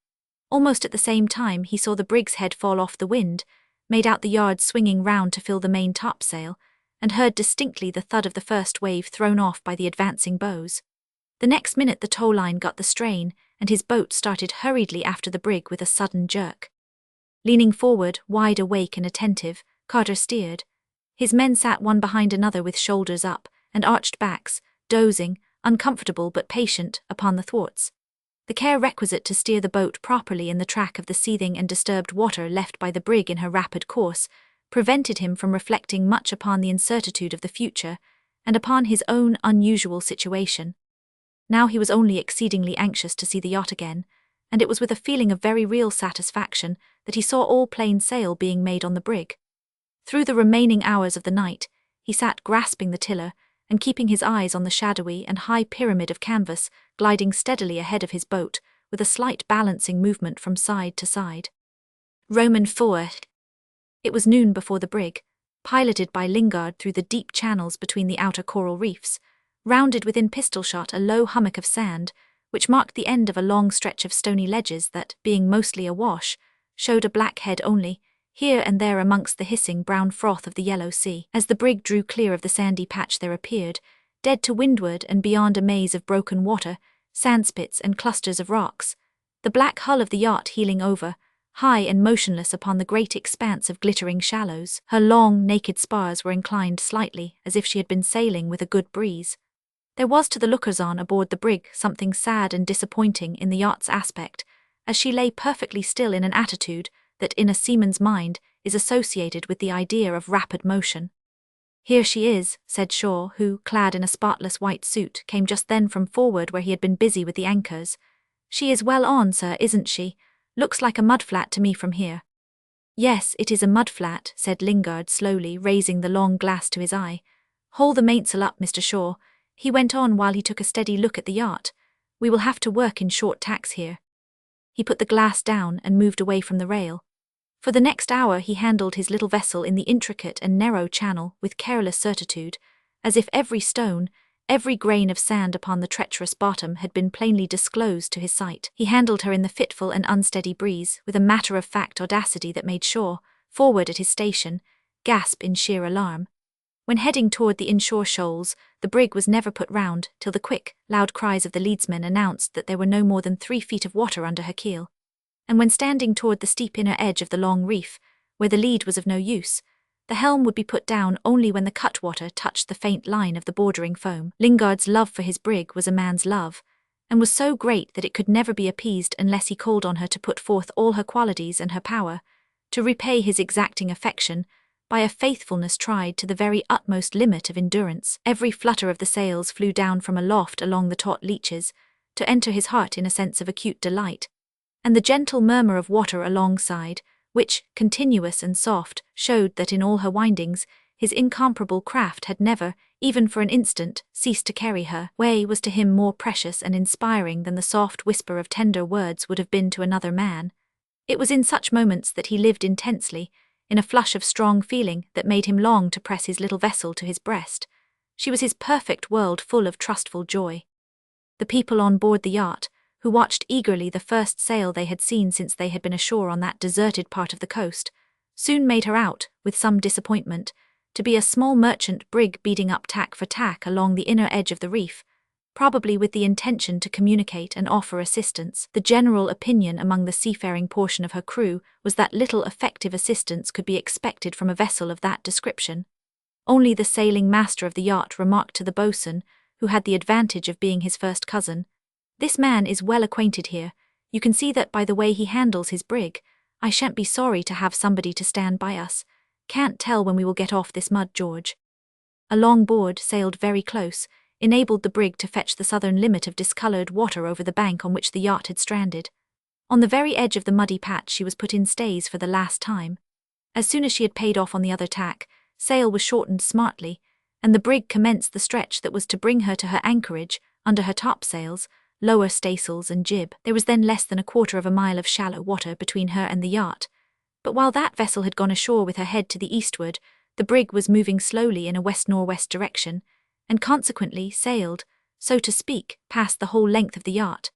Almost at the same time he saw the brig's head fall off the wind, made out the yards swinging round to fill the main topsail, and heard distinctly the thud of the first wave thrown off by the advancing bows. The next minute the tow-line got the strain, and his boat started hurriedly after the brig with a sudden jerk. Leaning forward, wide awake and attentive, Carter steered. His men sat one behind another with shoulders up and arched backs, dozing, uncomfortable but patient, upon the thwarts. The care requisite to steer the boat properly in the track of the seething and disturbed water left by the brig in her rapid course prevented him from reflecting much upon the incertitude of the future and upon his own unusual situation. Now he was only exceedingly anxious to see the yacht again, and it was with a feeling of very real satisfaction that he saw all plain sail being made on the brig. Through the remaining hours of the night, he sat grasping the tiller and keeping his eyes on the shadowy and high pyramid of canvas gliding steadily ahead of his boat, with a slight balancing movement from side to side. Roman 4. It was noon before the brig, piloted by Lingard through the deep channels between the outer coral reefs, rounded within pistol-shot a low hummock of sand, which marked the end of a long stretch of stony ledges that, being mostly awash, showed a black head only, here and there amongst the hissing brown froth of the yellow sea. As the brig drew clear of the sandy patch there appeared, dead to windward and beyond a maze of broken water, sandspits and clusters of rocks, the black hull of the yacht heeling over, high and motionless upon the great expanse of glittering shallows. Her long, naked spars were inclined slightly, as if she had been sailing with a good breeze. There was to the lookers-on aboard the brig something sad and disappointing in the yacht's aspect, as she lay perfectly still in an attitude that in a seaman's mind is associated with the idea of rapid motion. "Here she is," said Shaw, who, clad in a spotless white suit, came just then from forward where he had been busy with the anchors. "She is well on, sir, isn't she? Looks like a mudflat to me from here." "Yes, it is a mudflat," said Lingard slowly, raising the long glass to his eye. "Haul the mainsail up, Mr. Shaw," he went on while he took a steady look at the yacht. "We will have to work in short tacks here." He put the glass down and moved away from the rail. For the next hour he handled his little vessel in the intricate and narrow channel with careless certitude, as if every stone, every grain of sand upon the treacherous bottom had been plainly disclosed to his sight. He handled her in the fitful and unsteady breeze with a matter-of-fact audacity that made Shaw, forward at his station, gasp in sheer alarm. When heading toward the inshore shoals, the brig was never put round till the quick, loud cries of the leadsmen announced that there were no more than 3 feet of water under her keel. And when standing toward the steep inner edge of the long reef, where the lead was of no use, the helm would be put down only when the cutwater touched the faint line of the bordering foam. Lingard's love for his brig was a man's love, and was so great that it could never be appeased unless he called on her to put forth all her qualities and her power, to repay his exacting affection by a faithfulness tried to the very utmost limit of endurance. Every flutter of the sails flew down from aloft along the taut leaches, to enter his heart in a sense of acute delight, and the gentle murmur of water alongside, which, continuous and soft, showed that in all her windings, his incomparable craft had never, even for an instant, ceased to carry her way, was to him more precious and inspiring than the soft whisper of tender words would have been to another man. It was in such moments that he lived intensely, in a flush of strong feeling that made him long to press his little vessel to his breast. She was his perfect world full of trustful joy. The people on board the yacht, who watched eagerly the first sail they had seen since they had been ashore on that deserted part of the coast, soon made her out, with some disappointment, to be a small merchant brig beating up tack for tack along the inner edge of the reef, probably with the intention to communicate and offer assistance. The general opinion among the seafaring portion of her crew was that little effective assistance could be expected from a vessel of that description. Only the sailing master of the yacht remarked to the boatswain, who had the advantage of being his first cousin, "This man is well acquainted here. You can see that by the way he handles his brig. I shan't be sorry to have somebody to stand by us. Can't tell when we will get off this mud, George." A long board sailed very close, enabled the brig to fetch the southern limit of discoloured water over the bank on which the yacht had stranded. On the very edge of the muddy patch she was put in stays for the last time. As soon as she had paid off on the other tack, sail was shortened smartly, and the brig commenced the stretch that was to bring her to her anchorage, under her topsails, lower staysails and jib. There was then less than 1/4 of a mile of shallow water between her and the yacht, but while that vessel had gone ashore with her head to the eastward, the brig was moving slowly in a west-northwest direction, and consequently sailed, so to speak, past the whole length of the yacht.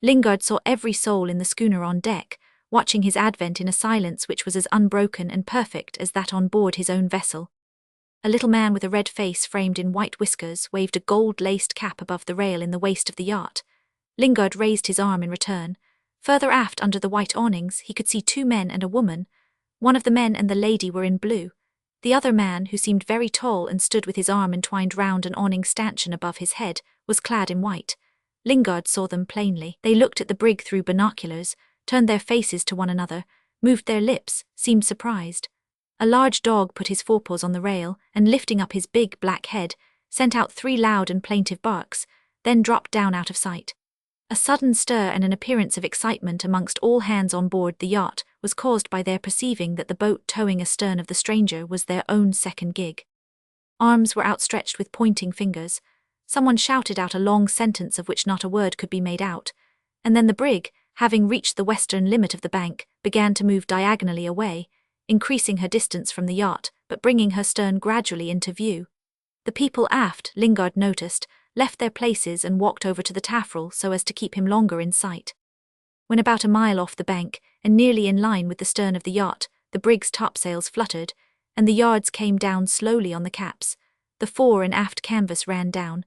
Lingard saw every soul in the schooner on deck, watching his advent in a silence which was as unbroken and perfect as that on board his own vessel. A little man with a red face framed in white whiskers waved a gold-laced cap above the rail in the waist of the yacht. Lingard raised his arm in return. Further aft under the white awnings he could see 2 men and a woman. One of the men and the lady were in blue. The other man, who seemed very tall and stood with his arm entwined round an awning stanchion above his head, was clad in white. Lingard saw them plainly. They looked at the brig through binoculars, turned their faces to one another, moved their lips, seemed surprised. A large dog put his forepaws on the rail and, lifting up his big black head, sent out 3 loud and plaintive barks, then dropped down out of sight. A sudden stir and an appearance of excitement amongst all hands on board the yacht was caused by their perceiving that the boat towing astern of the stranger was their own second gig. Arms were outstretched with pointing fingers. Someone shouted out a long sentence of which not a word could be made out, and then the brig, having reached the western limit of the bank, began to move diagonally away, increasing her distance from the yacht, but bringing her stern gradually into view. The people aft, Lingard noticed, left their places and walked over to the taffrail so as to keep him longer in sight. When about a mile off the bank, and nearly in line with the stern of the yacht, the brig's topsails fluttered, and the yards came down slowly on the caps. The fore and aft canvas ran down,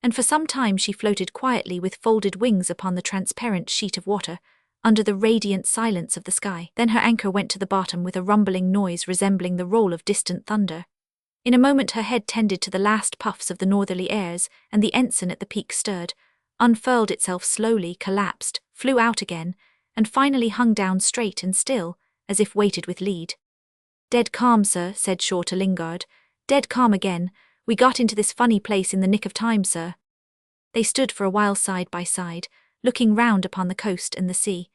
and for some time she floated quietly with folded wings upon the transparent sheet of water, under the radiant silence of the sky. Then her anchor went to the bottom with a rumbling noise resembling the roll of distant thunder. In a moment her head tended to the last puffs of the northerly airs, and the ensign at the peak stirred, unfurled itself slowly, collapsed, flew out again, and finally hung down straight and still, as if weighted with lead. "Dead calm, sir," said Shaw to Lingard. "Dead calm again. We got into this funny place in the nick of time, sir." They stood for a while side by side, looking round upon the coast and the sea.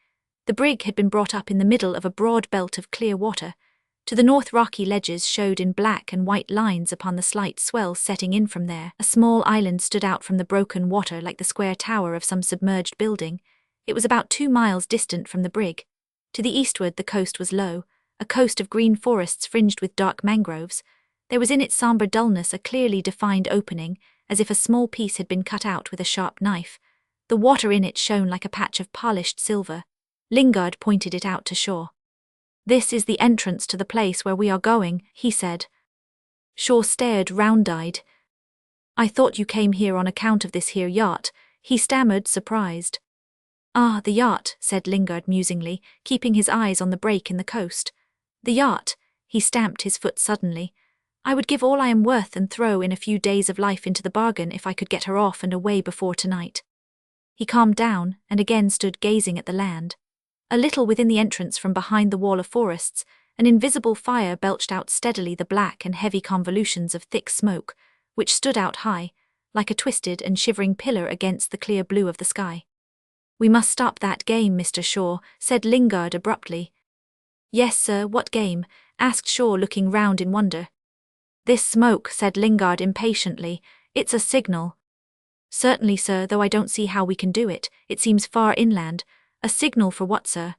The brig had been brought up in the middle of a broad belt of clear water. To the north rocky ledges showed in black and white lines upon the slight swell setting in from there. A small island stood out from the broken water like the square tower of some submerged building. It was about 2 miles distant from the brig. To the eastward the coast was low, a coast of green forests fringed with dark mangroves. There was in its sombre dullness a clearly defined opening, as if a small piece had been cut out with a sharp knife. The water in it shone like a patch of polished silver. Lingard pointed it out to Shaw. "This is the entrance to the place where we are going," he said. Shaw stared round-eyed. "I thought you came here on account of this here yacht," he stammered, surprised. "Ah, the yacht," said Lingard musingly, keeping his eyes on the break in the coast. "The yacht," he stamped his foot suddenly. "I would give all I am worth and throw in a few days of life into the bargain if I could get her off and away before tonight." He calmed down, and again stood gazing at the land. A little within the entrance from behind the wall of forests, an invisible fire belched out steadily the black and heavy convolutions of thick smoke, which stood out high, like a twisted and shivering pillar against the clear blue of the sky. "We must stop that game, Mr. Shaw," said Lingard abruptly. "Yes, sir, what game?" asked Shaw, looking round in wonder. "This smoke," said Lingard impatiently. "It's a signal." "Certainly, sir, though I don't see how we can do it. It seems far inland. A signal for what, sir?"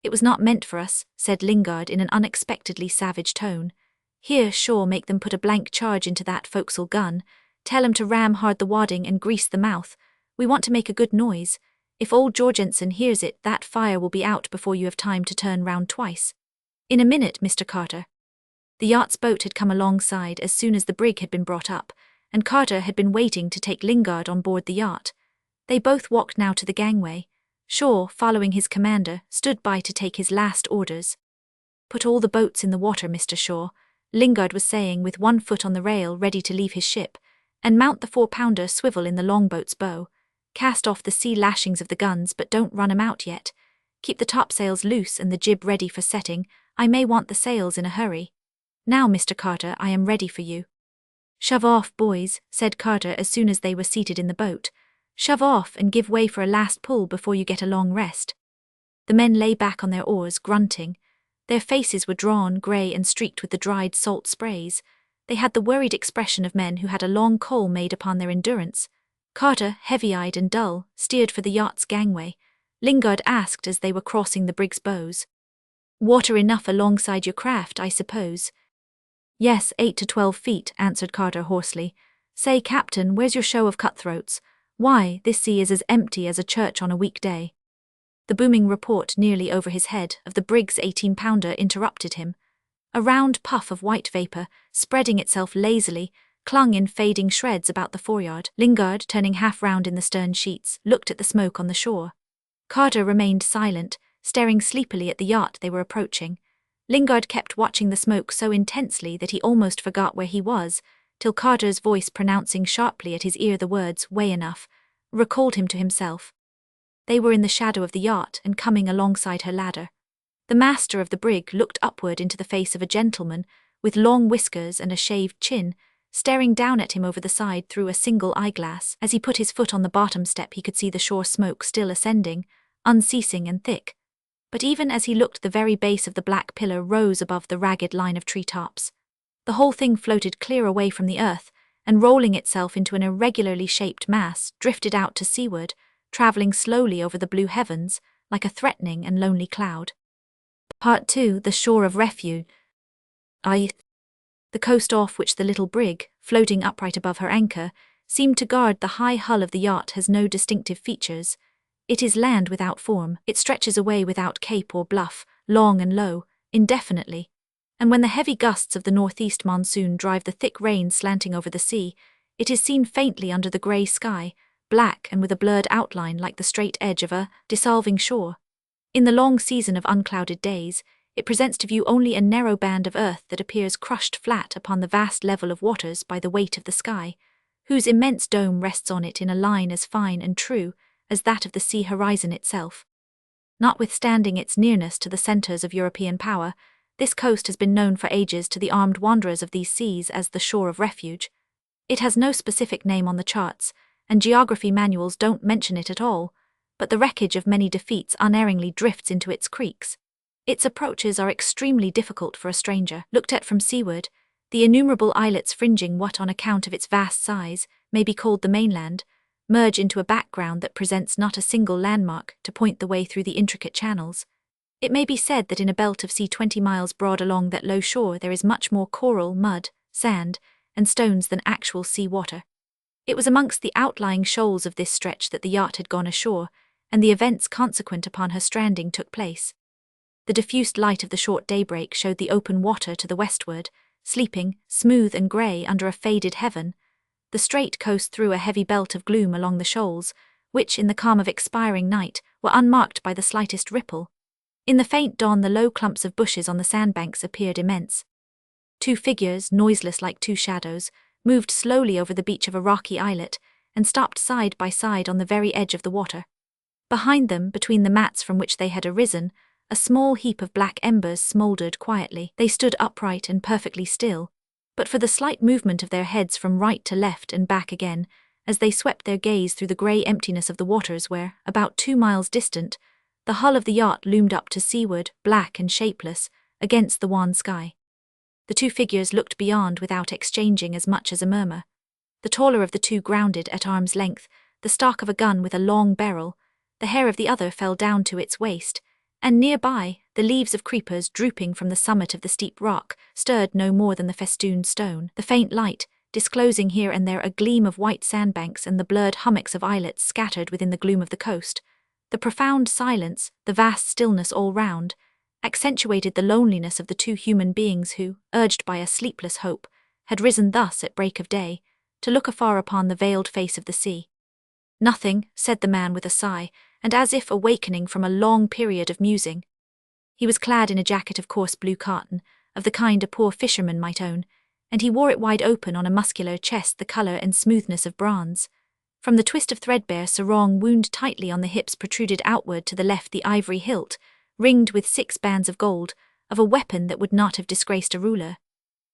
"It was not meant for us," said Lingard in an unexpectedly savage tone. "Here, Shaw, make them put a blank charge into that forecastle gun. Tell 'em to ram hard the wadding and grease the mouth. We want to make a good noise. If old Jorgensen hears it, that fire will be out before you have time to turn round twice." "In a minute, Mr. Carter." The yacht's boat had come alongside as soon as the brig had been brought up, and Carter had been waiting to take Lingard on board the yacht. They both walked now to the gangway. Shaw, following his commander, stood by to take his last orders. "Put all the boats in the water, Mr. Shaw," Lingard was saying with one foot on the rail ready to leave his ship, "and mount the 4-pounder swivel in the longboat's bow. Cast off the sea lashings of the guns, but don't run 'em out yet. Keep the topsails loose and the jib ready for setting. I may want the sails in a hurry. Now, Mr. Carter, I am ready for you." "Shove off, boys," said Carter as soon as they were seated in the boat. "Shove off and give way for a last pull before you get a long rest." The men lay back on their oars, grunting. Their faces were drawn, grey and streaked with the dried salt sprays. They had the worried expression of men who had a long call made upon their endurance. Carter, heavy-eyed and dull, steered for the yacht's gangway. Lingard asked as they were crossing the brig's bows. "Water enough alongside your craft, I suppose?" "Yes, 8 to 12 feet, answered Carter hoarsely. "Say, Captain, where's your show of cutthroats? Why, this sea is as empty as a church on a weekday." The booming report nearly over his head of the brig's 18-pounder interrupted him. A round puff of white vapour, spreading itself lazily, clung in fading shreds about the foreyard. Lingard, turning half round in the stern sheets, looked at the smoke on the shore. Carter remained silent, staring sleepily at the yacht they were approaching. Lingard kept watching the smoke so intensely that he almost forgot where he was, till Carter's voice pronouncing sharply at his ear the words, "way enough," recalled him to himself. They were in the shadow of the yacht and coming alongside her ladder. The master of the brig looked upward into the face of a gentleman, with long whiskers and a shaved chin, staring down at him over the side through a single eyeglass. As he put his foot on the bottom step, he could see the shore smoke still ascending, unceasing and thick. But even as he looked, the very base of the black pillar rose above the ragged line of treetops. The whole thing floated clear away from the earth, and rolling itself into an irregularly shaped mass, drifted out to seaward, travelling slowly over the blue heavens, like a threatening and lonely cloud. Part 2. The Shore of Refuge. The coast off which the little brig, floating upright above her anchor, seemed to guard, the high hull of the yacht has no distinctive features. It is land without form. It stretches away without cape or bluff, long and low, indefinitely. And when the heavy gusts of the northeast monsoon drive the thick rain slanting over the sea, it is seen faintly under the grey sky, black and with a blurred outline like the straight edge of a dissolving shore. In the long season of unclouded days, it presents to view only a narrow band of earth that appears crushed flat upon the vast level of waters by the weight of the sky, whose immense dome rests on it in a line as fine and true as that of the sea horizon itself. Notwithstanding its nearness to the centres of European power, this coast has been known for ages to the armed wanderers of these seas as the Shore of Refuge. It has no specific name on the charts, and geography manuals don't mention it at all, but the wreckage of many defeats unerringly drifts into its creeks. Its approaches are extremely difficult for a stranger. Looked at from seaward, the innumerable islets fringing what, on account of its vast size, may be called the mainland, merge into a background that presents not a single landmark to point the way through the intricate channels. It may be said that in a belt of sea 20 miles broad along that low shore there is much more coral, mud, sand, and stones than actual sea water. It was amongst the outlying shoals of this stretch that the yacht had gone ashore, and the events consequent upon her stranding took place. The diffused light of the short daybreak showed the open water to the westward, sleeping, smooth and grey under a faded heaven. The straight coast threw a heavy belt of gloom along the shoals, which, in the calm of expiring night, were unmarked by the slightest ripple. In the faint dawn the low clumps of bushes on the sandbanks appeared immense. Two figures, noiseless like two shadows, moved slowly over the beach of a rocky islet, and stopped side by side on the very edge of the water. Behind them, between the mats from which they had arisen, a small heap of black embers smouldered quietly. They stood upright and perfectly still, but for the slight movement of their heads from right to left and back again, as they swept their gaze through the grey emptiness of the waters where, about 2 miles distant, the hull of the yacht loomed up to seaward, black and shapeless, against the wan sky. The two figures looked beyond without exchanging as much as a murmur. The taller of the two grounded at arm's length, the stock of a gun with a long barrel. The hair of the other fell down to its waist, and nearby, the leaves of creepers drooping from the summit of the steep rock stirred no more than the festooned stone. The faint light, disclosing here and there a gleam of white sandbanks and the blurred hummocks of islets scattered within the gloom of the coast, the profound silence, the vast stillness all round, accentuated the loneliness of the two human beings who, urged by a sleepless hope, had risen thus at break of day, to look afar upon the veiled face of the sea. "Nothing," said the man with a sigh, and as if awakening from a long period of musing. He was clad in a jacket of coarse blue cotton, of the kind a poor fisherman might own, and he wore it wide open on a muscular chest the colour and smoothness of bronze. From the twist of threadbare sarong wound tightly on the hips protruded outward to the left the ivory hilt, ringed with 6 bands of gold, of a weapon that would not have disgraced a ruler.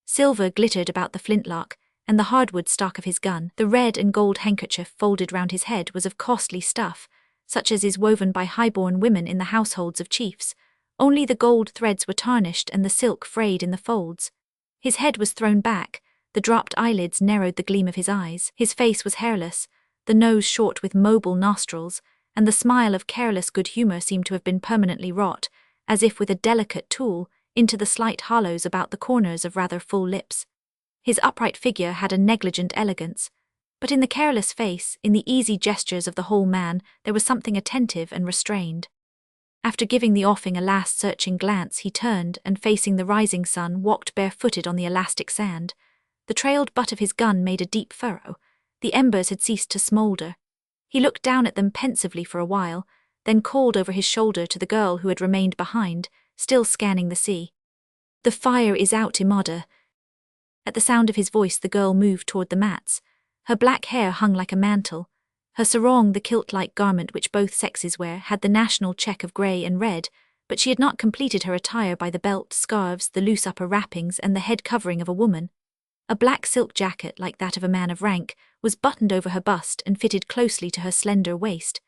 Silver glittered about the flintlock, and the hardwood stock of his gun. The red and gold handkerchief folded round his head was of costly stuff, such as is woven by high-born women in the households of chiefs. Only the gold threads were tarnished and the silk frayed in the folds. His head was thrown back, the dropped eyelids narrowed the gleam of his eyes. His face was hairless, the nose short with mobile nostrils, and the smile of careless good humour seemed to have been permanently wrought, as if with a delicate tool, into the slight hollows about the corners of rather full lips. His upright figure had a negligent elegance, but in the careless face, in the easy gestures of the whole man, there was something attentive and restrained. After giving the offing a last searching glance, he turned and, facing the rising sun, walked barefooted on the elastic sand. The trailed butt of his gun made a deep furrow. The embers had ceased to smoulder. He looked down at them pensively for a while, then called over his shoulder to the girl who had remained behind, still scanning the sea. "The fire is out, Imada." At the sound of his voice the girl moved toward the mats. Her black hair hung like a mantle. Her sarong, the kilt-like garment which both sexes wear, had the national check of grey and red, but she had not completed her attire by the belt, scarves, the loose upper wrappings, and the head covering of a woman. A black silk jacket, like that of a man of rank, was buttoned over her bust and fitted closely to her slender waist.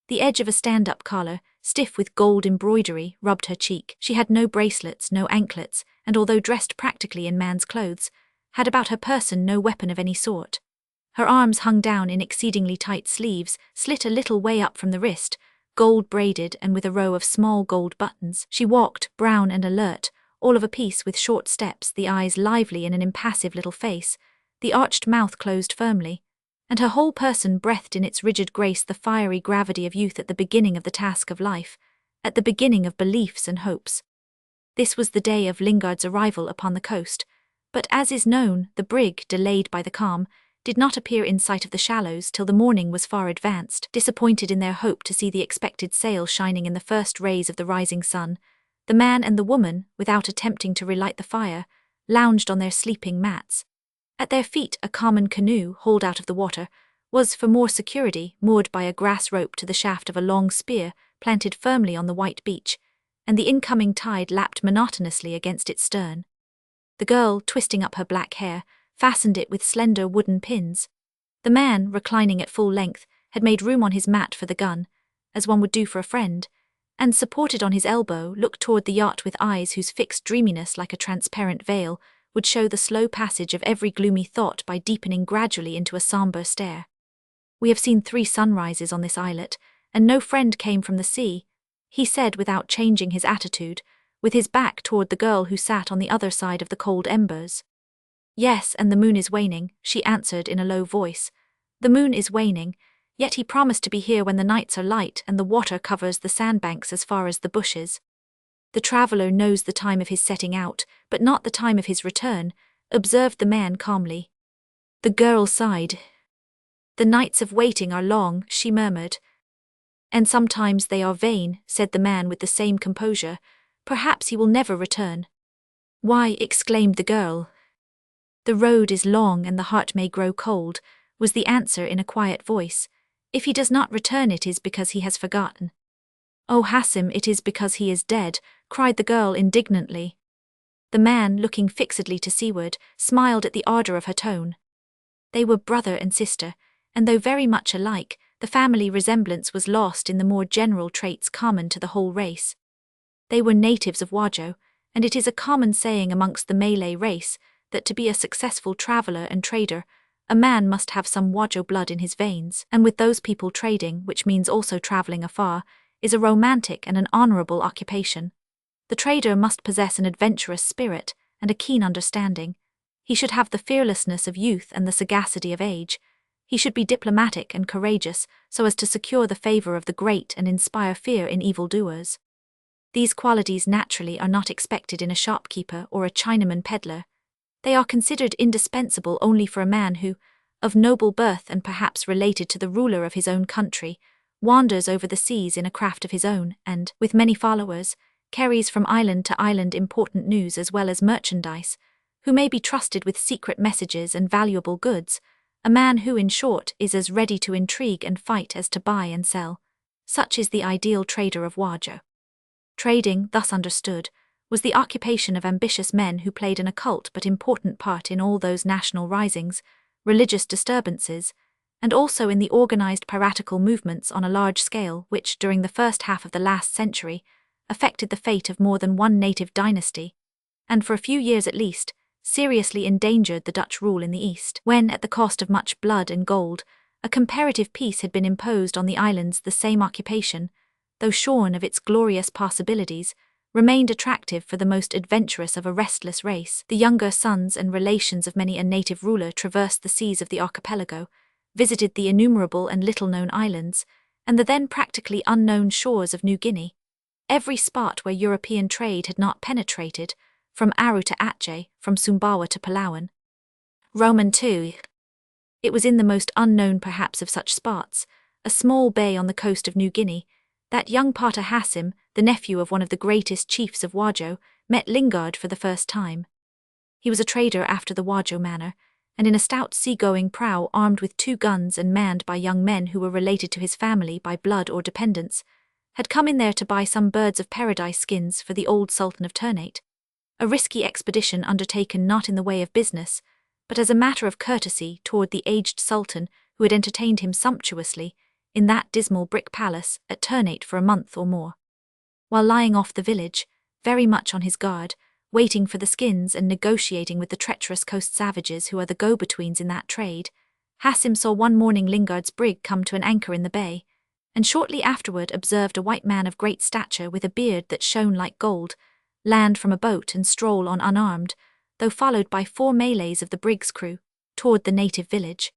The edge of a stand-up collar, stiff with gold embroidery, rubbed her cheek. She had no bracelets, no anklets, and although dressed practically in man's clothes, had about her person no weapon of any sort. Her arms hung down in exceedingly tight sleeves, slit a little way up from the wrist, gold-braided and with a row of small gold buttons. She walked, brown and alert, all of a piece with short steps, the eyes lively in an impassive little face, the arched mouth closed firmly, and her whole person breathed in its rigid grace the fiery gravity of youth at the beginning of the task of life, at the beginning of beliefs and hopes. This was the day of Lingard's arrival upon the coast, but as is known, the brig, delayed by the calm, did not appear in sight of the shallows till the morning was far advanced. Disappointed in their hope to see the expected sail shining in the first rays of the rising sun, the man and the woman, without attempting to relight the fire, lounged on their sleeping mats. At their feet a common canoe, hauled out of the water, was, for more security, moored by a grass rope to the shaft of a long spear planted firmly on the white beach, and the incoming tide lapped monotonously against its stern. The girl, twisting up her black hair, fastened it with slender wooden pins. The man, reclining at full length, had made room on his mat for the gun, as one would do for a friend, and, supported on his elbow, looked toward the yacht with eyes whose fixed dreaminess, like a transparent veil, would show the slow passage of every gloomy thought by deepening gradually into a sombre stare. "We have seen 3 sunrises on this islet, and no friend came from the sea," he said without changing his attitude, with his back toward the girl who sat on the other side of the cold embers. "Yes, and the moon is waning," she answered in a low voice. "The moon is waning, yet he promised to be here when the nights are light and the water covers the sandbanks as far as the bushes. The traveller knows the time of his setting out, but not the time of his return," observed the man calmly. The girl sighed. "The nights of waiting are long," she murmured. "And sometimes they are vain," said the man with the same composure. "Perhaps he will never return." "Why?" exclaimed the girl. "The road is long and the heart may grow cold," was the answer in a quiet voice. "If he does not return it is because he has forgotten." "Oh, Hassim, it is because he is dead," cried the girl indignantly. The man, looking fixedly to seaward, smiled at the ardour of her tone. They were brother and sister, and though very much alike, the family resemblance was lost in the more general traits common to the whole race. They were natives of Wajo, and it is a common saying amongst the Malay race that to be a successful traveller and trader, a man must have some Wajo blood in his veins, and with those people trading, which means also travelling afar, is a romantic and an honourable occupation. The trader must possess an adventurous spirit and a keen understanding. He should have the fearlessness of youth and the sagacity of age. He should be diplomatic and courageous so as to secure the favour of the great and inspire fear in evildoers. These qualities naturally are not expected in a shopkeeper or a Chinaman peddler. They are considered indispensable only for a man who, of noble birth and perhaps related to the ruler of his own country, wanders over the seas in a craft of his own and, with many followers, carries from island to island important news as well as merchandise, who may be trusted with secret messages and valuable goods, a man who, in short, is as ready to intrigue and fight as to buy and sell. Such is the ideal trader of Wajo. Trading, thus understood, was the occupation of ambitious men who played an occult but important part in all those national risings, religious disturbances, and also in the organized piratical movements on a large scale which, during the first half of the last century, affected the fate of more than one native dynasty, and for a few years at least, seriously endangered the Dutch rule in the East, when, at the cost of much blood and gold, a comparative peace had been imposed on the islands. The same occupation, though shorn of its glorious possibilities, remained attractive for the most adventurous of a restless race. The younger sons and relations of many a native ruler traversed the seas of the archipelago, visited the innumerable and little-known islands, and the then practically unknown shores of New Guinea. Every spot where European trade had not penetrated, from Aru to Aceh, from Sumbawa to Palawan. Roman II. It was in the most unknown perhaps of such spots, a small bay on the coast of New Guinea, that young Pater Hassim, the nephew of one of the greatest chiefs of Wajo, met Lingard for the first time. He was a trader after the Wajo manner, and in a stout sea-going prow armed with 2 guns and manned by young men who were related to his family by blood or dependence, had come in there to buy some birds of paradise skins for the old Sultan of Ternate. A risky expedition undertaken not in the way of business, but as a matter of courtesy toward the aged sultan who had entertained him sumptuously in that dismal brick palace at Ternate for a month or more. While lying off the village, very much on his guard, waiting for the skins and negotiating with the treacherous coast savages who are the go-betweens in that trade, Hassim saw one morning Lingard's brig come to an anchor in the bay, and shortly afterward observed a white man of great stature with a beard that shone like gold land from a boat and stroll on unarmed, though followed by 4 Malays of the brig's crew, toward the native village.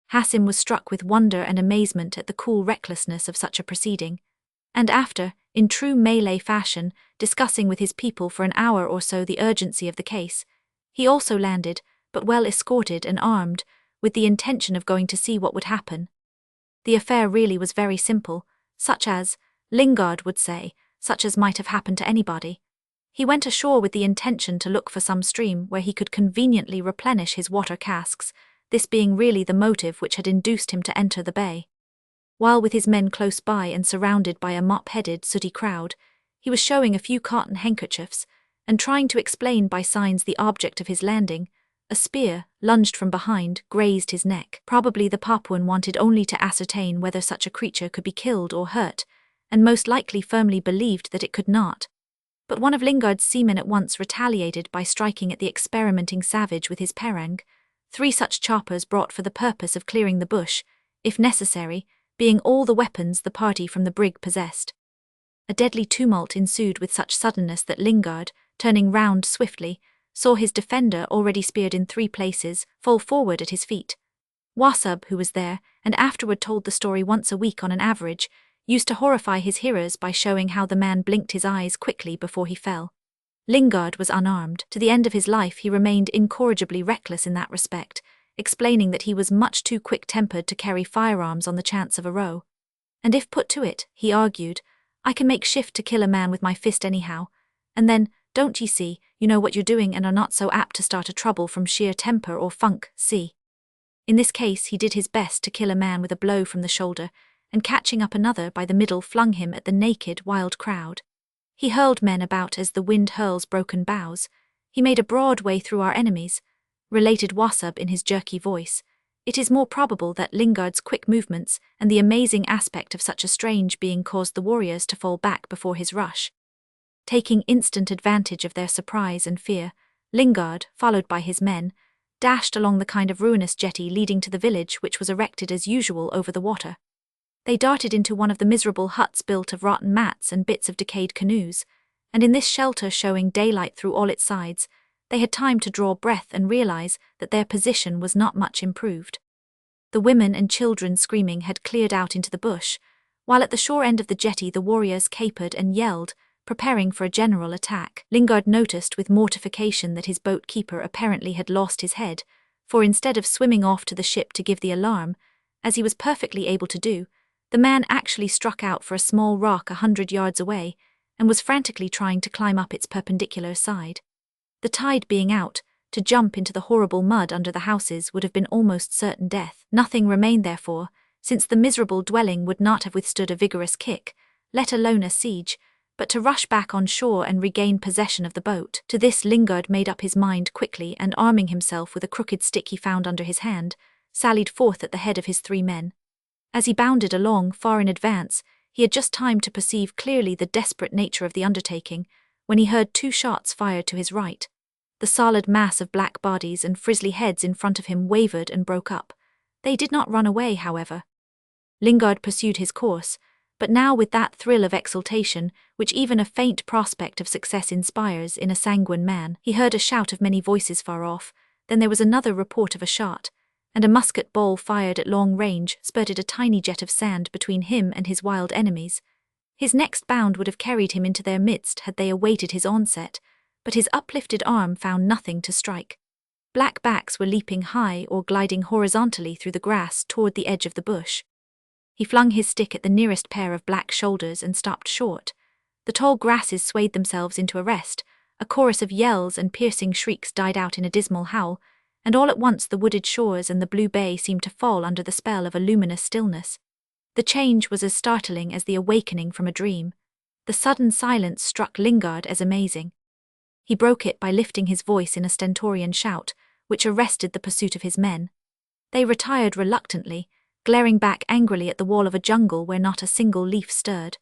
Hassim was struck with wonder and amazement at the cool recklessness of such a proceeding, and after, in true Malay fashion, discussing with his people for an hour or so the urgency of the case, he also landed, but well escorted and armed, with the intention of going to see what would happen. The affair really was very simple, such as, Lingard would say, such as might have happened to anybody. He went ashore with the intention to look for some stream where he could conveniently replenish his water casks, this being really the motive which had induced him to enter the bay. While with his men close by and surrounded by a mop-headed, sooty crowd, he was showing a few cotton handkerchiefs, and trying to explain by signs the object of his landing. A spear, lunged from behind, grazed his neck. Probably the Papuan wanted only to ascertain whether such a creature could be killed or hurt, and most likely firmly believed that it could not. But one of Lingard's seamen at once retaliated by striking at the experimenting savage with his perang, 3 such choppers brought for the purpose of clearing the bush, if necessary, being all the weapons the party from the brig possessed. A deadly tumult ensued with such suddenness that Lingard, turning round swiftly, saw his defender, already speared in 3 places, fall forward at his feet. Wasub, who was there, and afterward told the story once a week on an average, used to horrify his hearers by showing how the man blinked his eyes quickly before he fell. Lingard was unarmed. To the end of his life he remained incorrigibly reckless in that respect, explaining that he was much too quick-tempered to carry firearms on the chance of a row. And if put to it, he argued, I can make shift to kill a man with my fist anyhow, and then, don't ye see, you know what you're doing and are not so apt to start a trouble from sheer temper or funk, see. In this case he did his best to kill a man with a blow from the shoulder, and catching up another by the middle flung him at the naked, wild crowd. He hurled men about as the wind hurls broken boughs. He made a broad way through our enemies, related Wasub in his jerky voice. It is more probable that Lingard's quick movements and the amazing aspect of such a strange being caused the warriors to fall back before his rush. Taking instant advantage of their surprise and fear, Lingard, followed by his men, dashed along the kind of ruinous jetty leading to the village which was erected as usual over the water. They darted into one of the miserable huts built of rotten mats and bits of decayed canoes, and in this shelter showing daylight through all its sides, they had time to draw breath and realize that their position was not much improved. The women and children screaming had cleared out into the bush, while at the shore end of the jetty the warriors capered and yelled, preparing for a general attack. Lingard noticed with mortification that his boat keeper apparently had lost his head, for instead of swimming off to the ship to give the alarm, as he was perfectly able to do, the man actually struck out for a small rock 100 yards away, and was frantically trying to climb up its perpendicular side. The tide being out, to jump into the horrible mud under the houses would have been almost certain death. Nothing remained therefore, since the miserable dwelling would not have withstood a vigorous kick, let alone a siege, but to rush back on shore and regain possession of the boat. To this Lingard made up his mind quickly, and arming himself with a crooked stick he found under his hand, sallied forth at the head of his 3 men. As he bounded along far in advance, he had just time to perceive clearly the desperate nature of the undertaking, when he heard 2 shots fired to his right. The solid mass of black bodies and frizzly heads in front of him wavered and broke up. They did not run away, however. Lingard pursued his course, but now with that thrill of exultation which even a faint prospect of success inspires in a sanguine man. He heard a shout of many voices far off, then there was another report of a shot, and a musket ball fired at long range spurted a tiny jet of sand between him and his wild enemies. His next bound would have carried him into their midst had they awaited his onset, but his uplifted arm found nothing to strike. Black backs were leaping high or gliding horizontally through the grass toward the edge of the bush. He flung his stick at the nearest pair of black shoulders and stopped short. The tall grasses swayed themselves into a rest, a chorus of yells and piercing shrieks died out in a dismal howl, and all at once the wooded shores and the blue bay seemed to fall under the spell of a luminous stillness. The change was as startling as the awakening from a dream. The sudden silence struck Lingard as amazing. He broke it by lifting his voice in a stentorian shout, which arrested the pursuit of his men. They retired reluctantly, glaring back angrily at the wall of a jungle where not a single leaf stirred.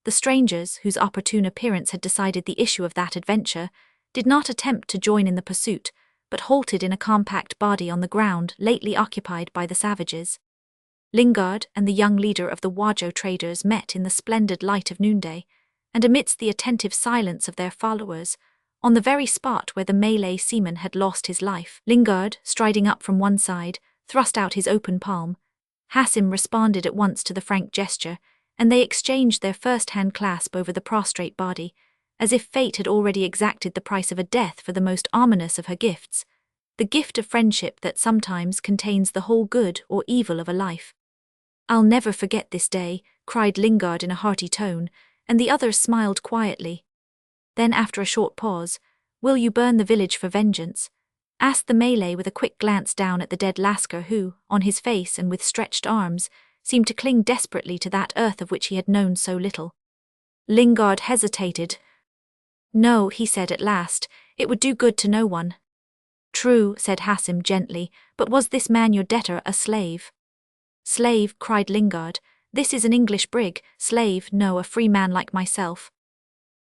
The strangers, whose opportune appearance had decided the issue of that adventure, did not attempt to join in the pursuit, but halted in a compact body on the ground lately occupied by the savages. Lingard and the young leader of the Wajo traders met in the splendid light of noonday, and amidst the attentive silence of their followers, on the very spot where the Malay seaman had lost his life, Lingard, striding up from one side, thrust out his open palm. Hassim responded at once to the frank gesture, and they exchanged their first-hand clasp over the prostrate body, as if fate had already exacted the price of a death for the most ominous of her gifts, the gift of friendship that sometimes contains the whole good or evil of a life. "I'll never forget this day," cried Lingard in a hearty tone, and the others smiled quietly. Then, after a short pause, "Will you burn the village for vengeance?" asked the Malay with a quick glance down at the dead Lascar who, on his face and with stretched arms, seemed to cling desperately to that earth of which he had known so little. Lingard hesitated. "No," he said at last, "it would do good to no one." "True," said Hassim gently, "but was this man your debtor, a slave?" "Slave," cried Lingard, "this is an English brig, slave, no, a free man like myself."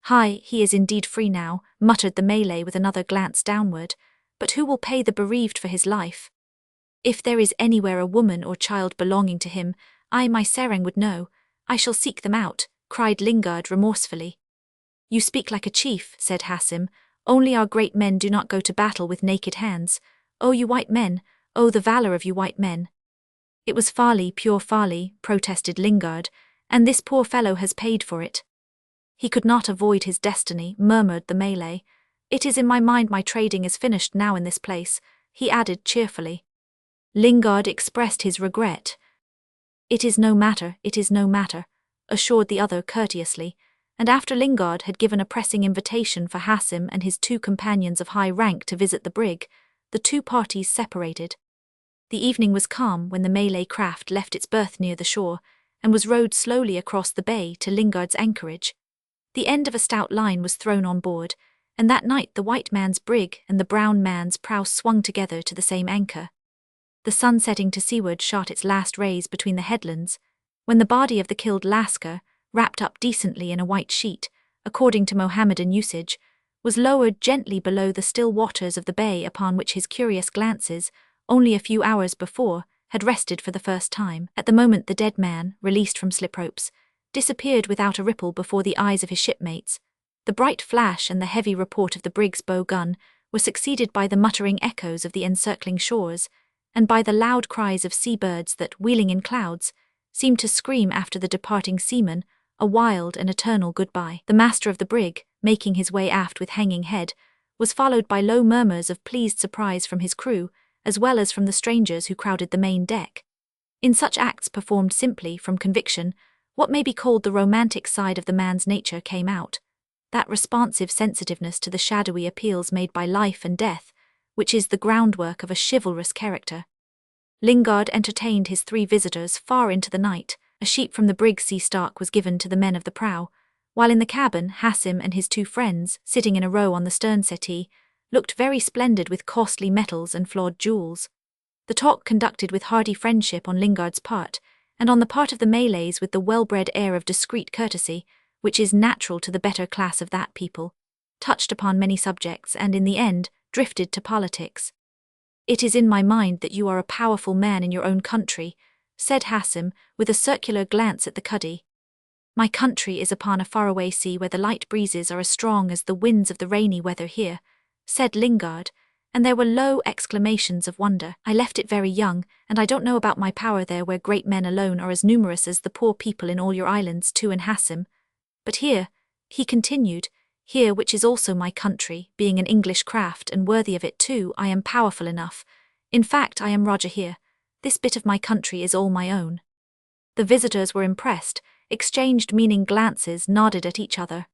"Hi, he is indeed free now," muttered the Malay with another glance downward, "but who will pay the bereaved for his life? If there is anywhere a woman or child belonging to him, I, my Serang, would know. I shall seek them out," cried Lingard remorsefully. "You speak like a chief," said Hassim, "only our great men do not go to battle with naked hands. Oh, you white men, oh, the valor of you white men." "It was folly, pure folly," protested Lingard, "and this poor fellow has paid for it." "He could not avoid his destiny," murmured the Malay. "It is in my mind my trading is finished now in this place," he added cheerfully. Lingard expressed his regret. "It is no matter, assured the other courteously, and after Lingard had given a pressing invitation for Hassim and his two companions of high rank to visit the brig, the two parties separated. The evening was calm when the Malay craft left its berth near the shore, and was rowed slowly across the bay to Lingard's anchorage. The end of a stout line was thrown on board, and that night the white man's brig and the brown man's prow swung together to the same anchor. The sun setting to seaward shot its last rays between the headlands, when the body of the killed Lascar, wrapped up decently in a white sheet, according to Mohammedan usage, was lowered gently below the still waters of the bay upon which his curious glances, only a few hours before, had rested for the first time. At the moment the dead man, released from slip ropes, disappeared without a ripple before the eyes of his shipmates. The bright flash and the heavy report of the brig's bow gun were succeeded by the muttering echoes of the encircling shores, and by the loud cries of sea-birds that, wheeling in clouds, seemed to scream after the departing seaman a wild and eternal goodbye. The master of the brig, making his way aft with hanging head, was followed by low murmurs of pleased surprise from his crew, as well as from the strangers who crowded the main deck. In such acts performed simply from conviction, what may be called the romantic side of the man's nature came out, that responsive sensitiveness to the shadowy appeals made by life and death, which is the groundwork of a chivalrous character. Lingard entertained his three visitors far into the night. A sheep from the brig's sea stark was given to the men of the prow, while in the cabin Hassim and his two friends, sitting in a row on the stern settee, looked very splendid with costly metals and flawed jewels. The talk conducted with hearty friendship on Lingard's part, and on the part of the Malays with the well-bred air of discreet courtesy, which is natural to the better class of that people, touched upon many subjects and, in the end, drifted to politics. "It is in my mind that you are a powerful man in your own country," said Hassim, with a circular glance at the cuddy. "My country is upon a faraway sea where the light breezes are as strong as the winds of the rainy weather here," said Lingard, and there were low exclamations of wonder. "I left it very young, and I don't know about my power there where great men alone are as numerous as the poor people in all your islands too in Hassim. But here," he continued, "here, which is also my country, being an English craft and worthy of it too, I am powerful enough. In fact, I am Roger here. This bit of my country is all my own." The visitors were impressed, exchanged meaning glances, nodded at each other.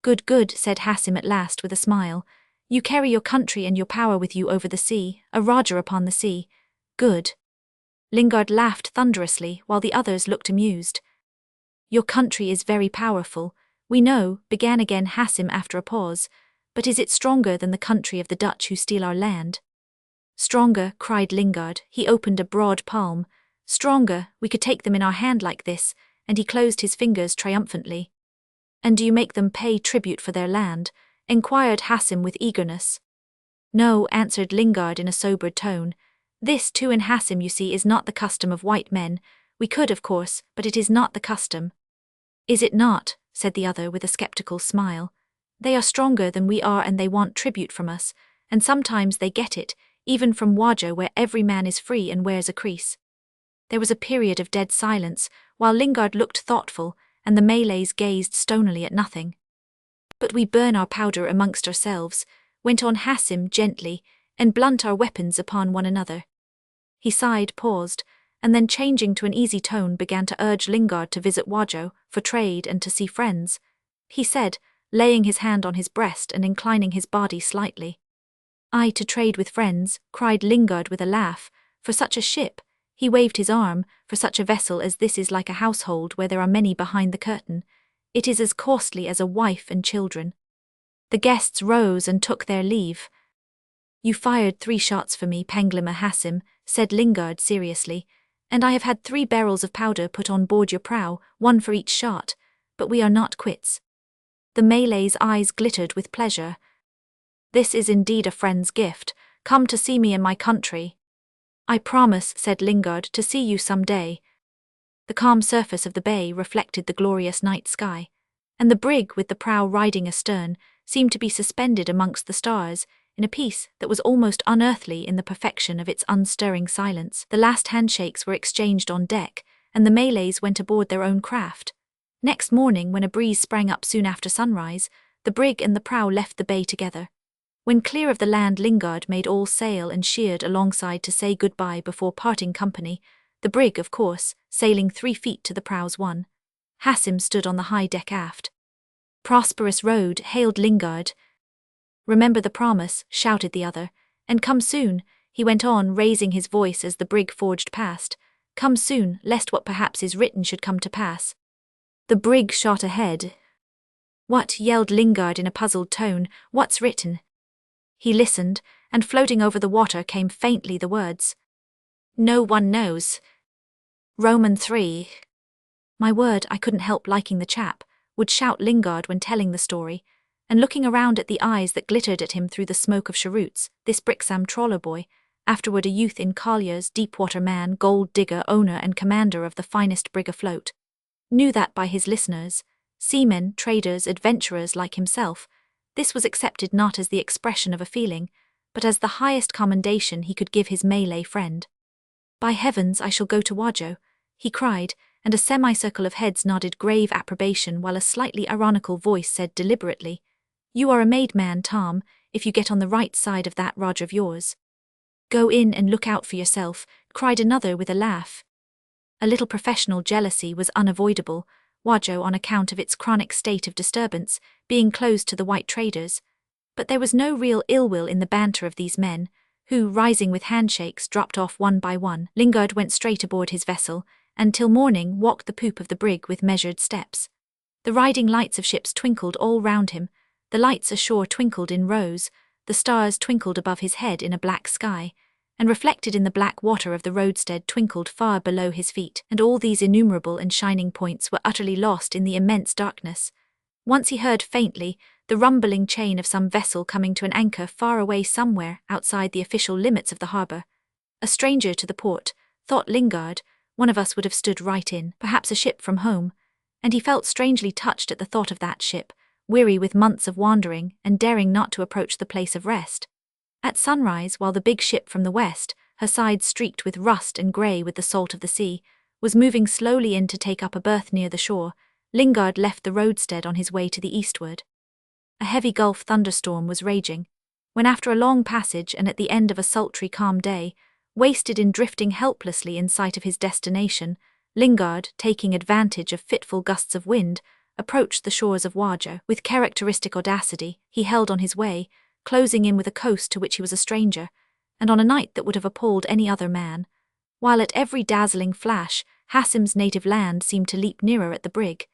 "Good, good," said Hassim at last with a smile. "You carry your country and your power with you over the sea, a Roger upon the sea. Good." Lingard laughed thunderously, while the others looked amused. "Your country is very powerful, we know," began again Hassim after a pause, "but is it stronger than the country of the Dutch who steal our land?" Stronger, cried Lingard. He opened a broad palm. Stronger, we could take them in our hand like this, and he closed his fingers triumphantly. And do you make them pay tribute for their land? Enquired Hassim with eagerness. No, answered Lingard in a sobered tone. This too in Hassim, you see, is not the custom of white men. We could, of course, but it is not the custom. Is it not? Said the other with a skeptical smile. They are stronger than we are and they want tribute from us, and sometimes they get it, even from Wajo where every man is free and wears a crease. There was a period of dead silence, while Lingard looked thoughtful, and the Malays gazed stonily at nothing. But we burn our powder amongst ourselves, went on Hassim gently, and blunt our weapons upon one another. He sighed, paused, and then changing to an easy tone began to urge Lingard to visit Wajo, for trade and to see friends. He said, laying his hand on his breast and inclining his body slightly. I to trade with friends, cried Lingard with a laugh, for such a ship, he waved his arm, for such a vessel as this is like a household where there are many behind the curtain. It is as costly as a wife and children. The guests rose and took their leave. You fired 3 shots for me, Penglima Hassim, said Lingard seriously, and I have had 3 barrels of powder put on board your prow, 1 for each shot, but we are not quits. The Malay's eyes glittered with pleasure. This is indeed a friend's gift, come to see me in my country. I promise, said Lingard, to see you some day. The calm surface of the bay reflected the glorious night sky, and the brig with the prow riding astern seemed to be suspended amongst the stars, in a peace that was almost unearthly in the perfection of its unstirring silence. The last handshakes were exchanged on deck, and the Malays went aboard their own craft. Next morning, when a breeze sprang up soon after sunrise, the brig and the prow left the bay together. When clear of the land, Lingard made all sail and sheered alongside to say goodbye before parting company, the brig, of course, sailing 3 feet to the prow's 1. Hassim stood on the high deck aft. Prosperous road, hailed Lingard. Remember the promise, shouted the other, and come soon, he went on, raising his voice as the brig forged past. Come soon, lest what perhaps is written should come to pass. The brig shot ahead. What? Yelled Lingard in a puzzled tone. What's written? He listened, and floating over the water came faintly the words. No one knows. Roman 3. My word, I couldn't help liking the chap, would shout Lingard when telling the story, and looking around at the eyes that glittered at him through the smoke of cheroots, this Brixham trawler boy, afterward a youth in Collier's, deep-water man, gold digger, owner and commander of the finest brig afloat, knew that by his listeners, seamen, traders, adventurers like himself, this was accepted not as the expression of a feeling, but as the highest commendation he could give his Malay friend. By heavens, I shall go to Wajo, he cried, and a semicircle of heads nodded grave approbation while a slightly ironical voice said deliberately, You are a made man, Tom, if you get on the right side of that Raj of yours. Go in and look out for yourself, cried another with a laugh. A little professional jealousy was unavoidable, Wajo on account of its chronic state of disturbance, being closed to the white traders, but there was no real ill will in the banter of these men, who, rising with handshakes, dropped off one by one. Lingard went straight aboard his vessel, and till morning walked the poop of the brig with measured steps. The riding lights of ships twinkled all round him, the lights ashore twinkled in rows, the stars twinkled above his head in a black sky, and reflected in the black water of the roadstead twinkled far below his feet, and all these innumerable and shining points were utterly lost in the immense darkness. Once he heard faintly the rumbling chain of some vessel coming to an anchor far away somewhere outside the official limits of the harbour. A stranger to the port, thought Lingard, one of us would have stood right in, perhaps a ship from home, and he felt strangely touched at the thought of that ship, weary with months of wandering and daring not to approach the place of rest. At sunrise, while the big ship from the west, her sides streaked with rust and grey with the salt of the sea, was moving slowly in to take up a berth near the shore, Lingard left the roadstead on his way to the eastward. A heavy Gulf thunderstorm was raging, when after a long passage and at the end of a sultry calm day, wasted in drifting helplessly in sight of his destination, Lingard, taking advantage of fitful gusts of wind, approached the shores of Wajo. With characteristic audacity, he held on his way, closing in with a coast to which he was a stranger, and on a night that would have appalled any other man, while at every dazzling flash, Hassim's native land seemed to leap nearer at the brig,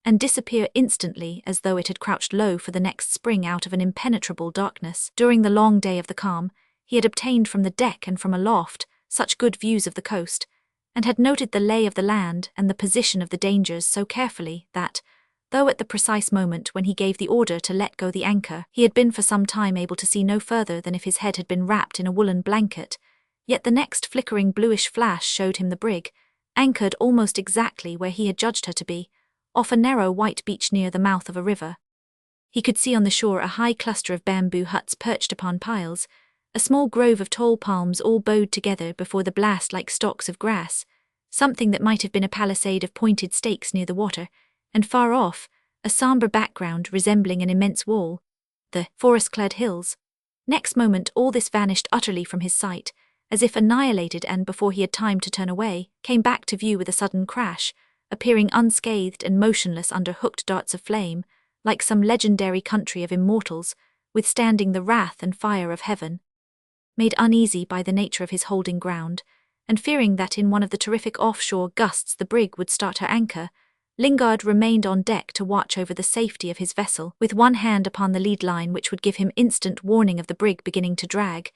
and disappear instantly as though it had crouched low for the next spring out of an impenetrable darkness. During the long day of the calm, He had obtained from the deck and from aloft such good views of the coast, and had noted the lay of the land and the position of the dangers so carefully that, though at the precise moment when he gave the order to let go the anchor, he had been for some time able to see no further than if his head had been wrapped in a woolen blanket, yet the next flickering bluish flash showed him the brig, anchored almost exactly where he had judged her to be, off a narrow white beach near the mouth of a river. He could see on the shore a high cluster of bamboo huts perched upon piles, a small grove of tall palms all bowed together before the blast like stalks of grass, something that might have been a palisade of pointed stakes near the water, and far off, a sombre background resembling an immense wall, the forest-clad hills. Next moment all this vanished utterly from his sight, as if annihilated, and before he had time to turn away, came back to view with a sudden crash, appearing unscathed and motionless under hooked darts of flame, like some legendary country of immortals, withstanding the wrath and fire of heaven. Made uneasy by the nature of his holding ground, and fearing that in one of the terrific offshore gusts the brig would start her anchor, Lingard remained on deck to watch over the safety of his vessel, with one hand upon the lead line which would give him instant warning of the brig beginning to drag.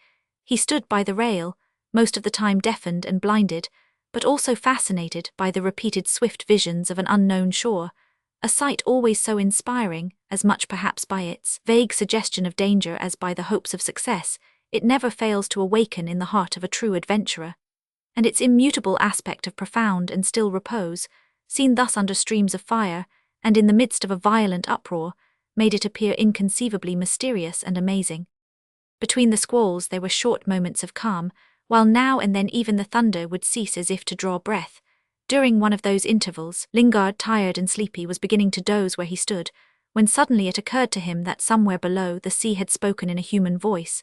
He stood by the rail, most of the time deafened and blinded, but also fascinated by the repeated swift visions of an unknown shore, a sight always so inspiring, as much perhaps by its vague suggestion of danger as by the hopes of success, it never fails to awaken in the heart of a true adventurer. And its immutable aspect of profound and still repose, seen thus under streams of fire, and in the midst of a violent uproar, made it appear inconceivably mysterious and amazing. Between the squalls there were short moments of calm, while now and then even the thunder would cease as if to draw breath. During one of those intervals, Lingard, tired and sleepy, was beginning to doze where he stood, when suddenly it occurred to him that somewhere below the sea had spoken in a human voice.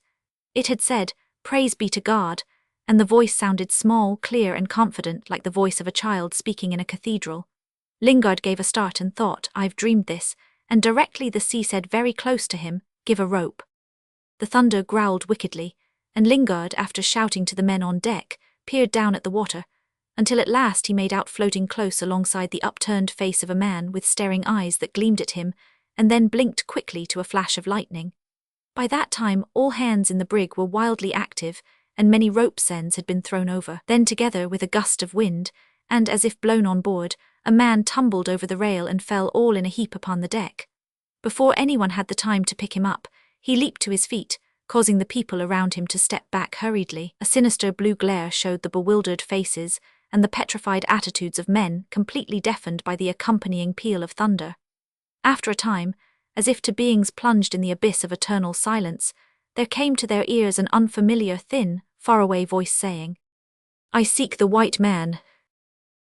It had said, "Praise be to God," and the voice sounded small, clear and confident, like the voice of a child speaking in a cathedral. Lingard gave a start and thought, "I've dreamed this," and directly the sea said very close to him, "Give a rope." The thunder growled wickedly, and Lingard, after shouting to the men on deck, peered down at the water, until at last he made out floating close alongside the upturned face of a man with staring eyes that gleamed at him, and then blinked quickly to a flash of lightning. By that time all hands in the brig were wildly active, and many rope ends had been thrown over. Then, together with a gust of wind, and as if blown on board, a man tumbled over the rail and fell all in a heap upon the deck. Before anyone had the time to pick him up, he leaped to his feet, causing the people around him to step back hurriedly. A sinister blue glare showed the bewildered faces and the petrified attitudes of men completely deafened by the accompanying peal of thunder. After a time, as if to beings plunged in the abyss of eternal silence, there came to their ears an unfamiliar, thin, faraway voice saying, "I seek the white man."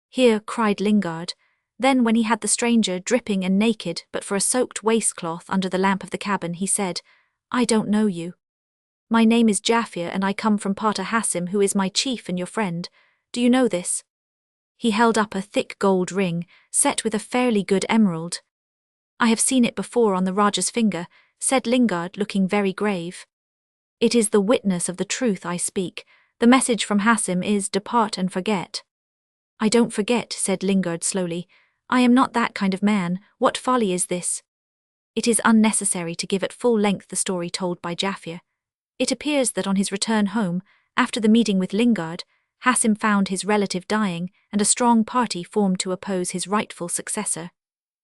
"Here," cried Lingard. Then, when he had the stranger dripping and naked but for a soaked waistcloth under the lamp of the cabin, he said, "I don't know you. My name is Jaffir, and I come from Pater Hassim, who is my chief and your friend. Do you know this?" He held up a thick gold ring, set with a fairly good emerald. "I have seen it before on the Rajah's finger," said Lingard, looking very grave. "It is the witness of the truth I speak. The message from Hassim is, depart and forget." "I don't forget," said Lingard slowly. "I am not that kind of man. What folly is this?" It is unnecessary to give at full length the story told by Jaffir. It appears that on his return home, after the meeting with Lingard, Hassim found his relative dying and a strong party formed to oppose his rightful successor.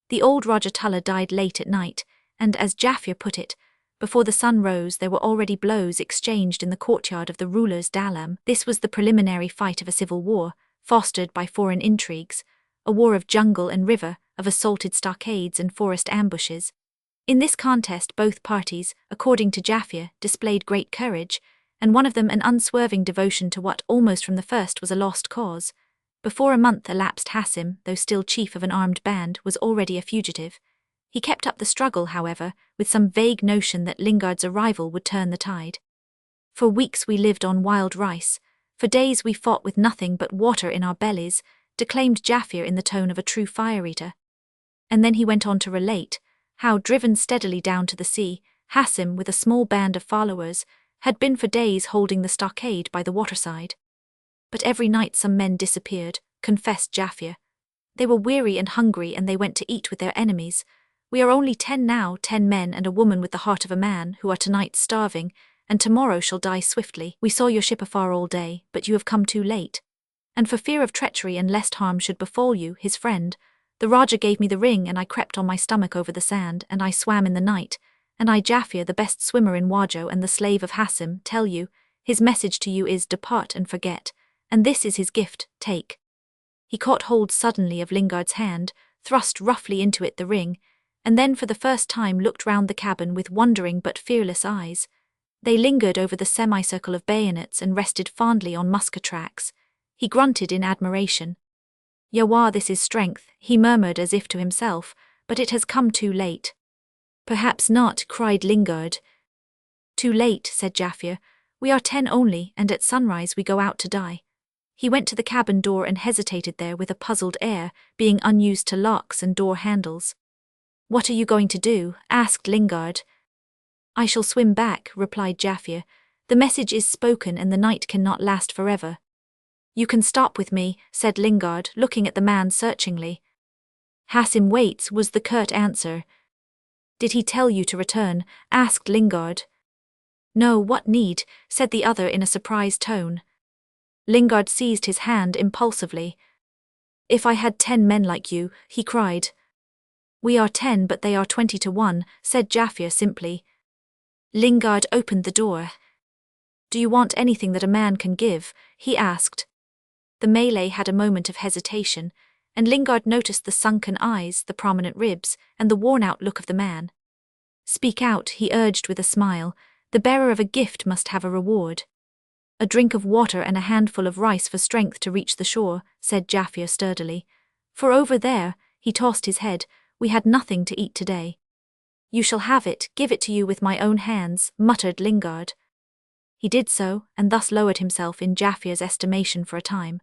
The old Rajatullah died late at night, and as Jaffir put it, before the sun rose there were already blows exchanged in the courtyard of the ruler's dalam. This was the preliminary fight of a civil war, fostered by foreign intrigues, a war of jungle and river, of assaulted stockades and forest ambushes. In this contest both parties, according to Jaffir, displayed great courage, and one of them an unswerving devotion to what almost from the first was a lost cause. Before a month elapsed, Hassim, though still chief of an armed band, was already a fugitive. He kept up the struggle, however, with some vague notion that Lingard's arrival would turn the tide. "For weeks we lived on wild rice. For days we fought with nothing but water in our bellies," declaimed Jaffir in the tone of a true fire-eater. And then he went on to relate how, driven steadily down to the sea, Hassim, with a small band of followers, had been for days holding the stockade by the waterside. "But every night some men disappeared," confessed Jaffir. "They were weary and hungry, and they went to eat with their enemies. We are only 10 now, 10 men and a woman with the heart of a man, who are tonight starving, and tomorrow shall die swiftly. We saw your ship afar all day, but you have come too late. And for fear of treachery and lest harm should befall you, his friend, the Raja gave me the ring, and I crept on my stomach over the sand, and I swam in the night, and I, Jaffia, the best swimmer in Wajo and the slave of Hassim, tell you, his message to you is, depart and forget, and this is his gift, take. He caught hold suddenly of Lingard's hand, thrust roughly into it the ring, and then for the first time looked round the cabin with wondering but fearless eyes. They lingered over the semicircle of bayonets and rested fondly on musket-tracks. He grunted in admiration. Yawar, this is strength, he murmured as if to himself, but it has come too late. Perhaps not, cried Lingard. Too late, said Jaffia. We are 10 only, and at sunrise we go out to die. He went to the cabin door and hesitated there with a puzzled air, being unused to locks and door handles. What are you going to do? Asked Lingard. I shall swim back, replied Jaffia. The message is spoken and the night cannot last forever. You can stop with me, said Lingard, looking at the man searchingly. Hassim waits, was the curt answer. Did he tell you to return? Asked Lingard. No, what need? Said the other in a surprised tone. Lingard seized his hand impulsively. If I had 10 men like you, he cried. We are 10 but they are 20 to 1, said Jaffia simply. Lingard opened the door. Do you want anything that a man can give? He asked. The Malay had a moment of hesitation, and Lingard noticed the sunken eyes, the prominent ribs, and the worn-out look of the man. Speak out, he urged with a smile. The bearer of a gift must have a reward. A drink of water and a handful of rice for strength to reach the shore, said Jaffia sturdily. For over there, he tossed his head, we had nothing to eat today. You shall have it, give it to you with my own hands, muttered Lingard. He did so, and thus lowered himself in Jaffia's estimation for a time.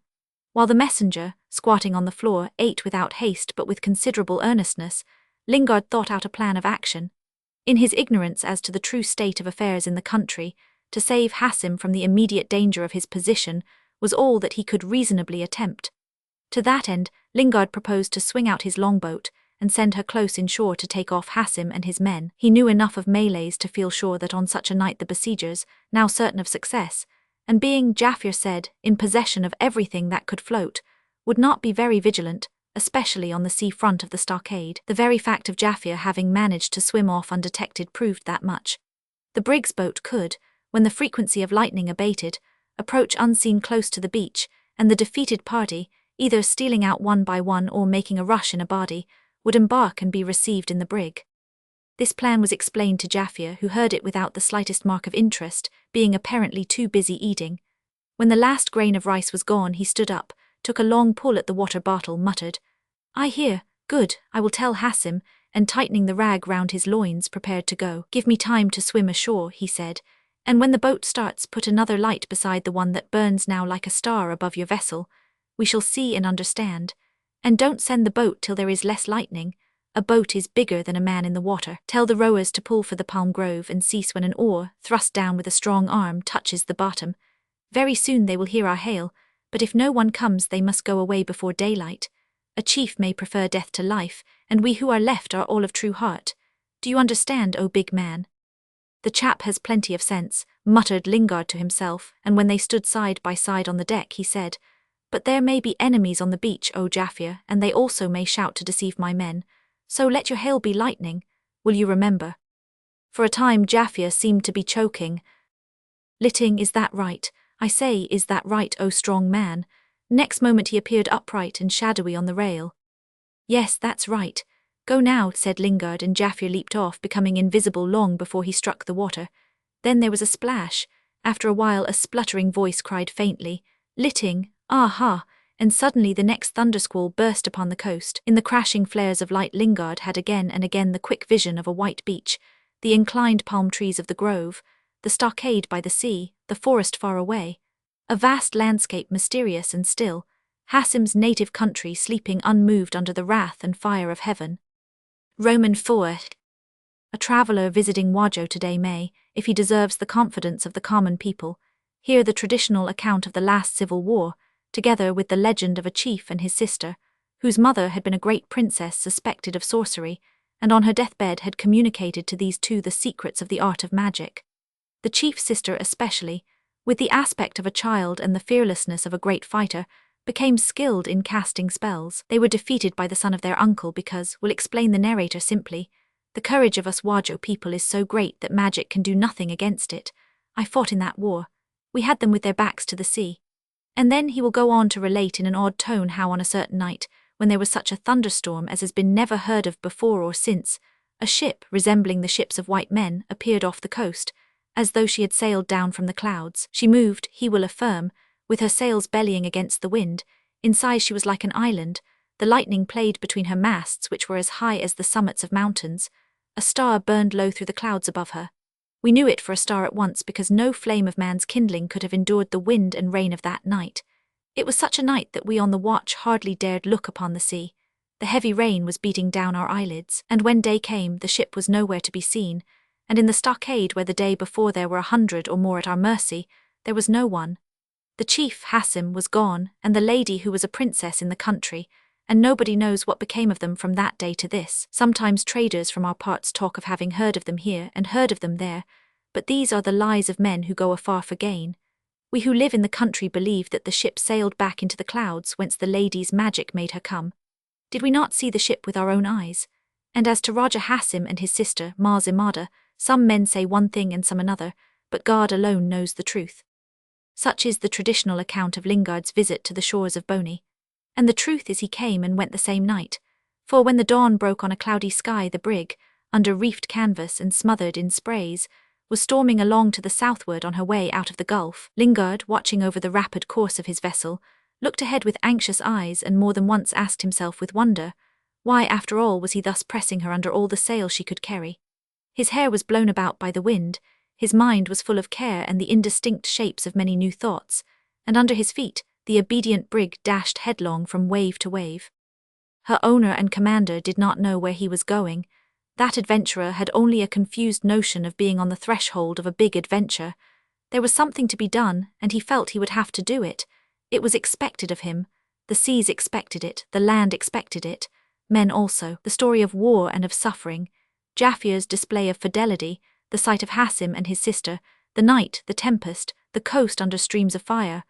While the messenger, squatting on the floor, ate without haste but with considerable earnestness, Lingard thought out a plan of action. In his ignorance as to the true state of affairs in the country, to save Hassim from the immediate danger of his position was all that he could reasonably attempt. To that end, Lingard proposed to swing out his longboat and send her close inshore to take off Hassim and his men. He knew enough of Malays to feel sure that on such a night the besiegers, now certain of success, and being, Jaffia said, in possession of everything that could float, would not be very vigilant, especially on the sea front of the stockade. The very fact of Jaffia having managed to swim off undetected proved that much. The brig's boat could, when the frequency of lightning abated, approach unseen close to the beach, and the defeated party, either stealing out one by one or making a rush in a body, would embark and be received in the brig. This plan was explained to Jaffia, who heard it without the slightest mark of interest, being apparently too busy eating. When the last grain of rice was gone, he stood up, took a long pull at the water bottle, muttered, I hear, good, I will tell Hassim, and tightening the rag round his loins prepared to go. Give me time to swim ashore, he said, and when the boat starts put another light beside the one that burns now like a star above your vessel. We shall see and understand. And don't send the boat till there is less lightning. A boat is bigger than a man in the water. Tell the rowers to pull for the palm grove and cease when an oar, thrust down with a strong arm, touches the bottom. Very soon they will hear our hail, but if no one comes they must go away before daylight. A chief may prefer death to life, and we who are left are all of true heart. Do you understand, O big man? The chap has plenty of sense, muttered Lingard to himself, and when they stood side by side on the deck he said, But there may be enemies on the beach, O Jaffia, and they also may shout to deceive my men. So let your hail be lightning, will you remember? For a time Jaffia seemed to be choking. Litting, is that right? I say, is that right, O strong man? Next moment he appeared upright and shadowy on the rail. Yes, that's right. Go now, said Lingard, and Jaffia leaped off, becoming invisible long before he struck the water. Then there was a splash. After a while a spluttering voice cried faintly, Litting, aha! And suddenly the next thundersquall burst upon the coast. In the crashing flares of light Lingard had again and again the quick vision of a white beach, the inclined palm trees of the grove, the stockade by the sea, the forest far away. A vast landscape mysterious and still, Hassim's native country sleeping unmoved under the wrath and fire of heaven. Roman 4. A traveller visiting Wajo today may, if he deserves the confidence of the common people, hear the traditional account of the last civil war, together with the legend of a chief and his sister, whose mother had been a great princess suspected of sorcery, and on her deathbed had communicated to these two the secrets of the art of magic. The chief's sister especially, with the aspect of a child and the fearlessness of a great fighter, became skilled in casting spells. They were defeated by the son of their uncle because, will explain the narrator simply, the courage of us Wajo people is so great that magic can do nothing against it. I fought in that war. We had them with their backs to the sea. And then he will go on to relate in an odd tone how on a certain night, when there was such a thunderstorm as has been never heard of before or since, a ship resembling the ships of white men appeared off the coast, as though she had sailed down from the clouds. She moved, he will affirm, with her sails bellying against the wind. In size she was like an island. The lightning played between her masts, which were as high as the summits of mountains. A star burned low through the clouds above her. We knew it for a star at once because no flame of man's kindling could have endured the wind and rain of that night. It was such a night that we on the watch hardly dared look upon the sea. The heavy rain was beating down our eyelids, and when day came the ship was nowhere to be seen, and in the stockade where the day before there were 100 or more at our mercy, there was no one. The chief, Hassim, was gone, and the lady who was a princess in the country, and nobody knows what became of them from that day to this. Sometimes traders from our parts talk of having heard of them here and heard of them there, but these are the lies of men who go afar for gain. We who live in the country believe that the ship sailed back into the clouds whence the lady's magic made her come. Did we not see the ship with our own eyes? And as to Raja Hassim and his sister, Marzimada, some men say one thing and some another, but God alone knows the truth. Such is the traditional account of Lingard's visit to the shores of Boney. And the truth is he came and went the same night, for when the dawn broke on a cloudy sky the brig, under reefed canvas and smothered in sprays, was storming along to the southward on her way out of the Gulf. Lingard, watching over the rapid course of his vessel, looked ahead with anxious eyes and more than once asked himself with wonder, why after all was he thus pressing her under all the sail she could carry? His hair was blown about by the wind, his mind was full of care and the indistinct shapes of many new thoughts, and under his feet the obedient brig dashed headlong from wave to wave. Her owner and commander did not know where he was going. That adventurer had only a confused notion of being on the threshold of a big adventure. There was something to be done, and he felt he would have to do it. It was expected of him. The seas expected it, the land expected it, men also. The story of war and of suffering, Jaffia's display of fidelity, the sight of Hassim and his sister, the night, the tempest, the coast under streams of fire,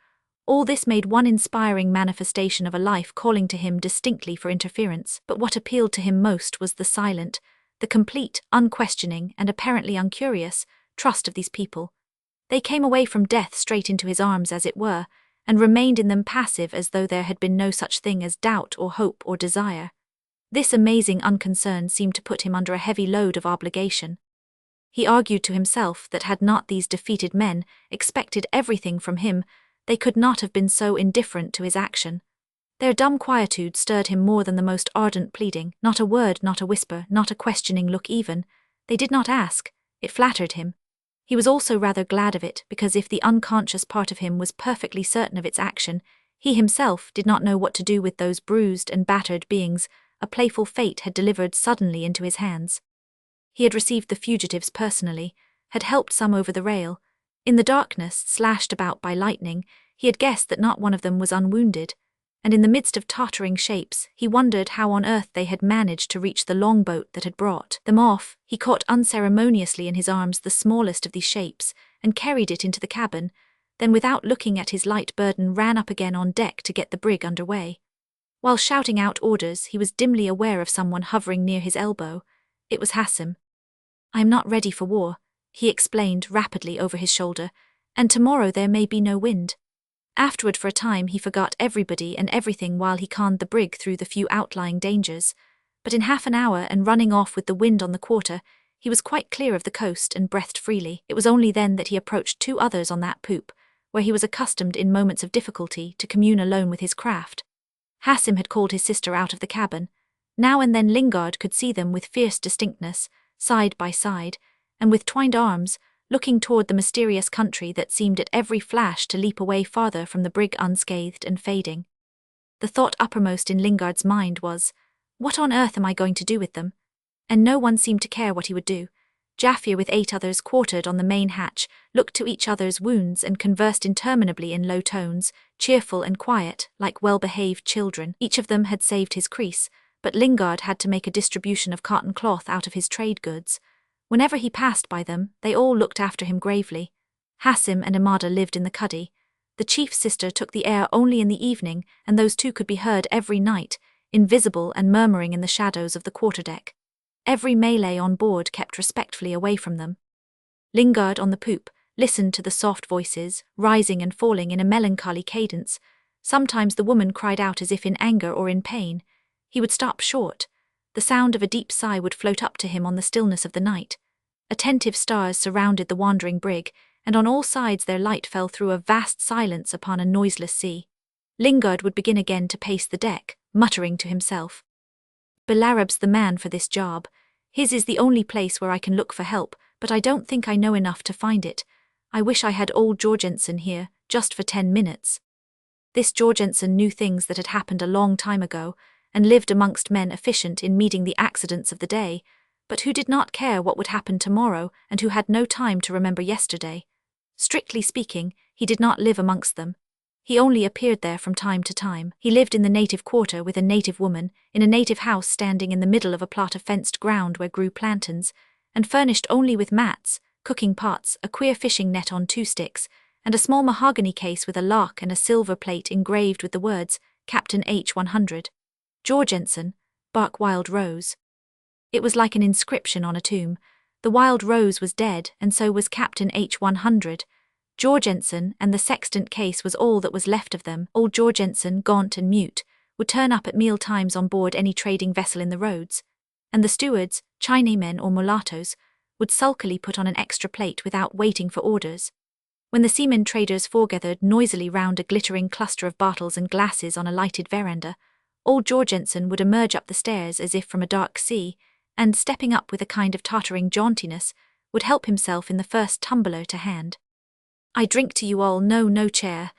all this made one inspiring manifestation of a life calling to him distinctly for interference. But what appealed to him most was the silent, the complete, unquestioning, and apparently uncurious, trust of these people. They came away from death straight into his arms as it were, and remained in them passive as though there had been no such thing as doubt or hope or desire. This amazing unconcern seemed to put him under a heavy load of obligation. He argued to himself that had not these defeated men expected everything from him, they could not have been so indifferent to his action. Their dumb quietude stirred him more than the most ardent pleading. Not a word, not a whisper, not a questioning look even. They did not ask. It flattered him. He was also rather glad of it, because if the unconscious part of him was perfectly certain of its action, he himself did not know what to do with those bruised and battered beings a playful fate had delivered suddenly into his hands. He had received the fugitives personally, had helped some over the rail. In the darkness, slashed about by lightning, he had guessed that not one of them was unwounded, and in the midst of tottering shapes, he wondered how on earth they had managed to reach the longboat that had brought them off. He caught unceremoniously in his arms the smallest of these shapes, and carried it into the cabin, then without looking at his light burden ran up again on deck to get the brig under way. While shouting out orders, he was dimly aware of someone hovering near his elbow. It was Hassim. "I am not ready for war," he explained rapidly over his shoulder, "and tomorrow there may be no wind." Afterward for a time he forgot everybody and everything while he conned the brig through the few outlying dangers, but in half an hour and running off with the wind on the quarter, he was quite clear of the coast and breathed freely. It was only then that he approached two others on that poop, where he was accustomed in moments of difficulty to commune alone with his craft. Hassim had called his sister out of the cabin. Now and then Lingard could see them with fierce distinctness, side by side, and with twined arms, looking toward the mysterious country that seemed at every flash to leap away farther from the brig unscathed and fading. The thought uppermost in Lingard's mind was, what on earth am I going to do with them? And no one seemed to care what he would do. Jaffia with 8 others quartered on the main hatch, looked to each other's wounds and conversed interminably in low tones, cheerful and quiet, like well-behaved children. Each of them had saved his crease, but Lingard had to make a distribution of cotton cloth out of his trade goods. Whenever he passed by them, they all looked after him gravely. Hassim and Imada lived in the cuddy. The chief's sister took the air only in the evening, and those two could be heard every night, invisible and murmuring in the shadows of the quarterdeck. Every Malay on board kept respectfully away from them. Lingard on the poop listened to the soft voices, rising and falling in a melancholy cadence. Sometimes the woman cried out as if in anger or in pain. He would stop short. The sound of a deep sigh would float up to him on the stillness of the night. Attentive stars surrounded the wandering brig, and on all sides their light fell through a vast silence upon a noiseless sea. Lingard would begin again to pace the deck, muttering to himself, "Belarab's the man for this job. His is the only place where I can look for help, but I don't think I know enough to find it. I wish I had old Jorgensen here, just for 10 minutes. This Jorgensen knew things that had happened a long time ago, and lived amongst men efficient in meeting the accidents of the day, but who did not care what would happen tomorrow and who had no time to remember yesterday. Strictly speaking, he did not live amongst them. He only appeared there from time to time. He lived in the native quarter with a native woman, in a native house standing in the middle of a plot of fenced ground where grew plantains, and furnished only with mats, cooking pots, a queer fishing net on 2 sticks, and a small mahogany case with a lock and a silver plate engraved with the words, Captain H100. Jorgensen, Bark Wild Rose. It was like an inscription on a tomb. The Wild Rose was dead, and so was Captain H100. Jorgensen and the sextant case was all that was left of them. Old Jorgensen, gaunt and mute, would turn up at meal times on board any trading vessel in the roads, and the stewards, Chinamen or mulattoes, would sulkily put on an extra plate without waiting for orders. When the seamen traders foregathered noisily round a glittering cluster of bottles and glasses on a lighted veranda, old Jorgensen would emerge up the stairs as if from a dark sea, and, stepping up with a kind of tottering jauntiness, would help himself in the first tumbler to hand. "I drink to you all, no chair."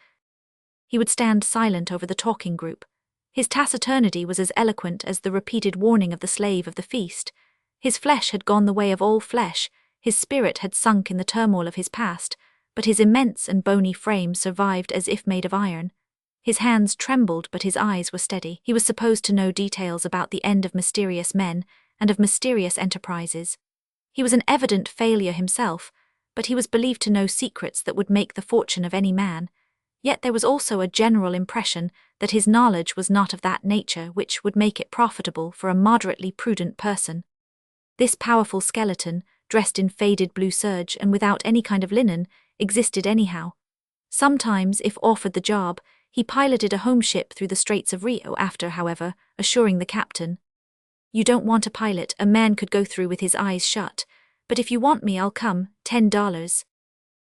He would stand silent over the talking group. His taciturnity was as eloquent as the repeated warning of the slave of the feast. His flesh had gone the way of all flesh, his spirit had sunk in the turmoil of his past, but his immense and bony frame survived as if made of iron. His hands trembled, but his eyes were steady. He was supposed to know details about the end of mysterious men and of mysterious enterprises. He was an evident failure himself, but he was believed to know secrets that would make the fortune of any man. Yet there was also a general impression that his knowledge was not of that nature which would make it profitable for a moderately prudent person. This powerful skeleton, dressed in faded blue serge and without any kind of linen, existed anyhow. Sometimes, if offered the job, he piloted a home ship through the Straits of Rio after, however, assuring the captain, "You don't want a pilot, a man could go through with his eyes shut, but if you want me I'll come, $10.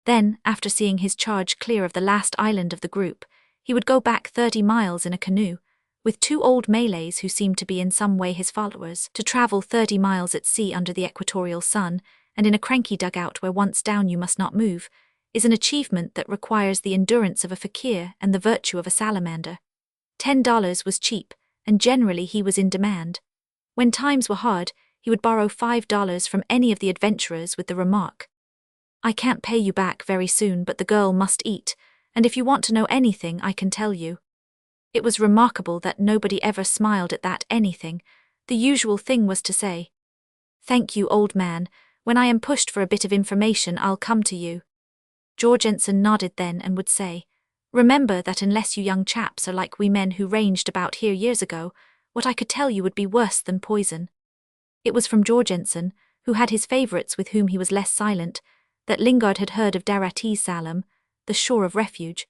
Then, after seeing his charge clear of the last island of the group, he would go back 30 miles in a canoe, with 2 old Malays who seemed to be in some way his followers. To travel 30 miles at sea under the equatorial sun, and in a cranky dugout where once down you must not move, is an achievement that requires the endurance of a fakir and the virtue of a salamander. $10 was cheap, and generally he was in demand. When times were hard, he would borrow $5 from any of the adventurers with the remark, "I can't pay you back very soon, but the girl must eat, and if you want to know anything I can tell you." It was remarkable that nobody ever smiled at that anything. The usual thing was to say, "Thank you, old man. When I am pushed for a bit of information I'll come to you." Jorgensen nodded then and would say, "Remember that unless you young chaps are like we men who ranged about here years ago, what I could tell you would be worse than poison." It was from Jorgensen, who had his favourites with whom he was less silent, that Lingard had heard of Salam, the shore of refuge.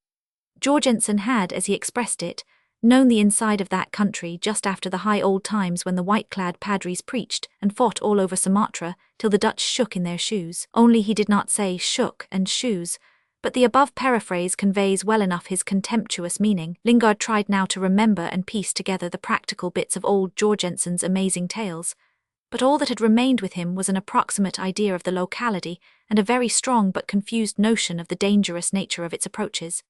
Jorgensen had, as he expressed it, known the inside of that country just after the high old times when the white-clad padres preached and fought all over Sumatra till the Dutch shook in their shoes. Only he did not say shook and shoes, but the above paraphrase conveys well enough his contemptuous meaning. Lingard tried now to remember and piece together the practical bits of old Jorgensen's amazing tales, but all that had remained with him was an approximate idea of the locality and a very strong but confused notion of the dangerous nature of its approaches.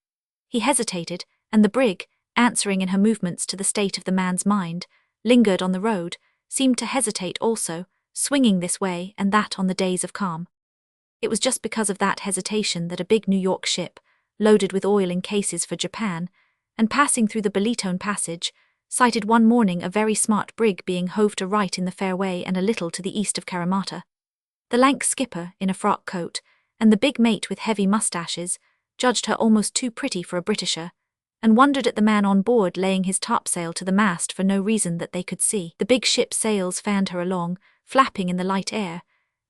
He hesitated, and the brig, answering in her movements to the state of the man's mind, lingered on the road, seemed to hesitate also, swinging this way and that on the days of calm. It was just because of that hesitation that a big New York ship, loaded with oil in cases for Japan, and passing through the Belitung Passage, sighted one morning a very smart brig being hove to right in the fairway and a little to the east of Karamata. The lank skipper, in a frock coat, and the big mate with heavy moustaches, judged her almost too pretty for a Britisher, and wondered at the man on board laying his topsail to the mast for no reason that they could see. The big ship's sails fanned her along, flapping in the light air,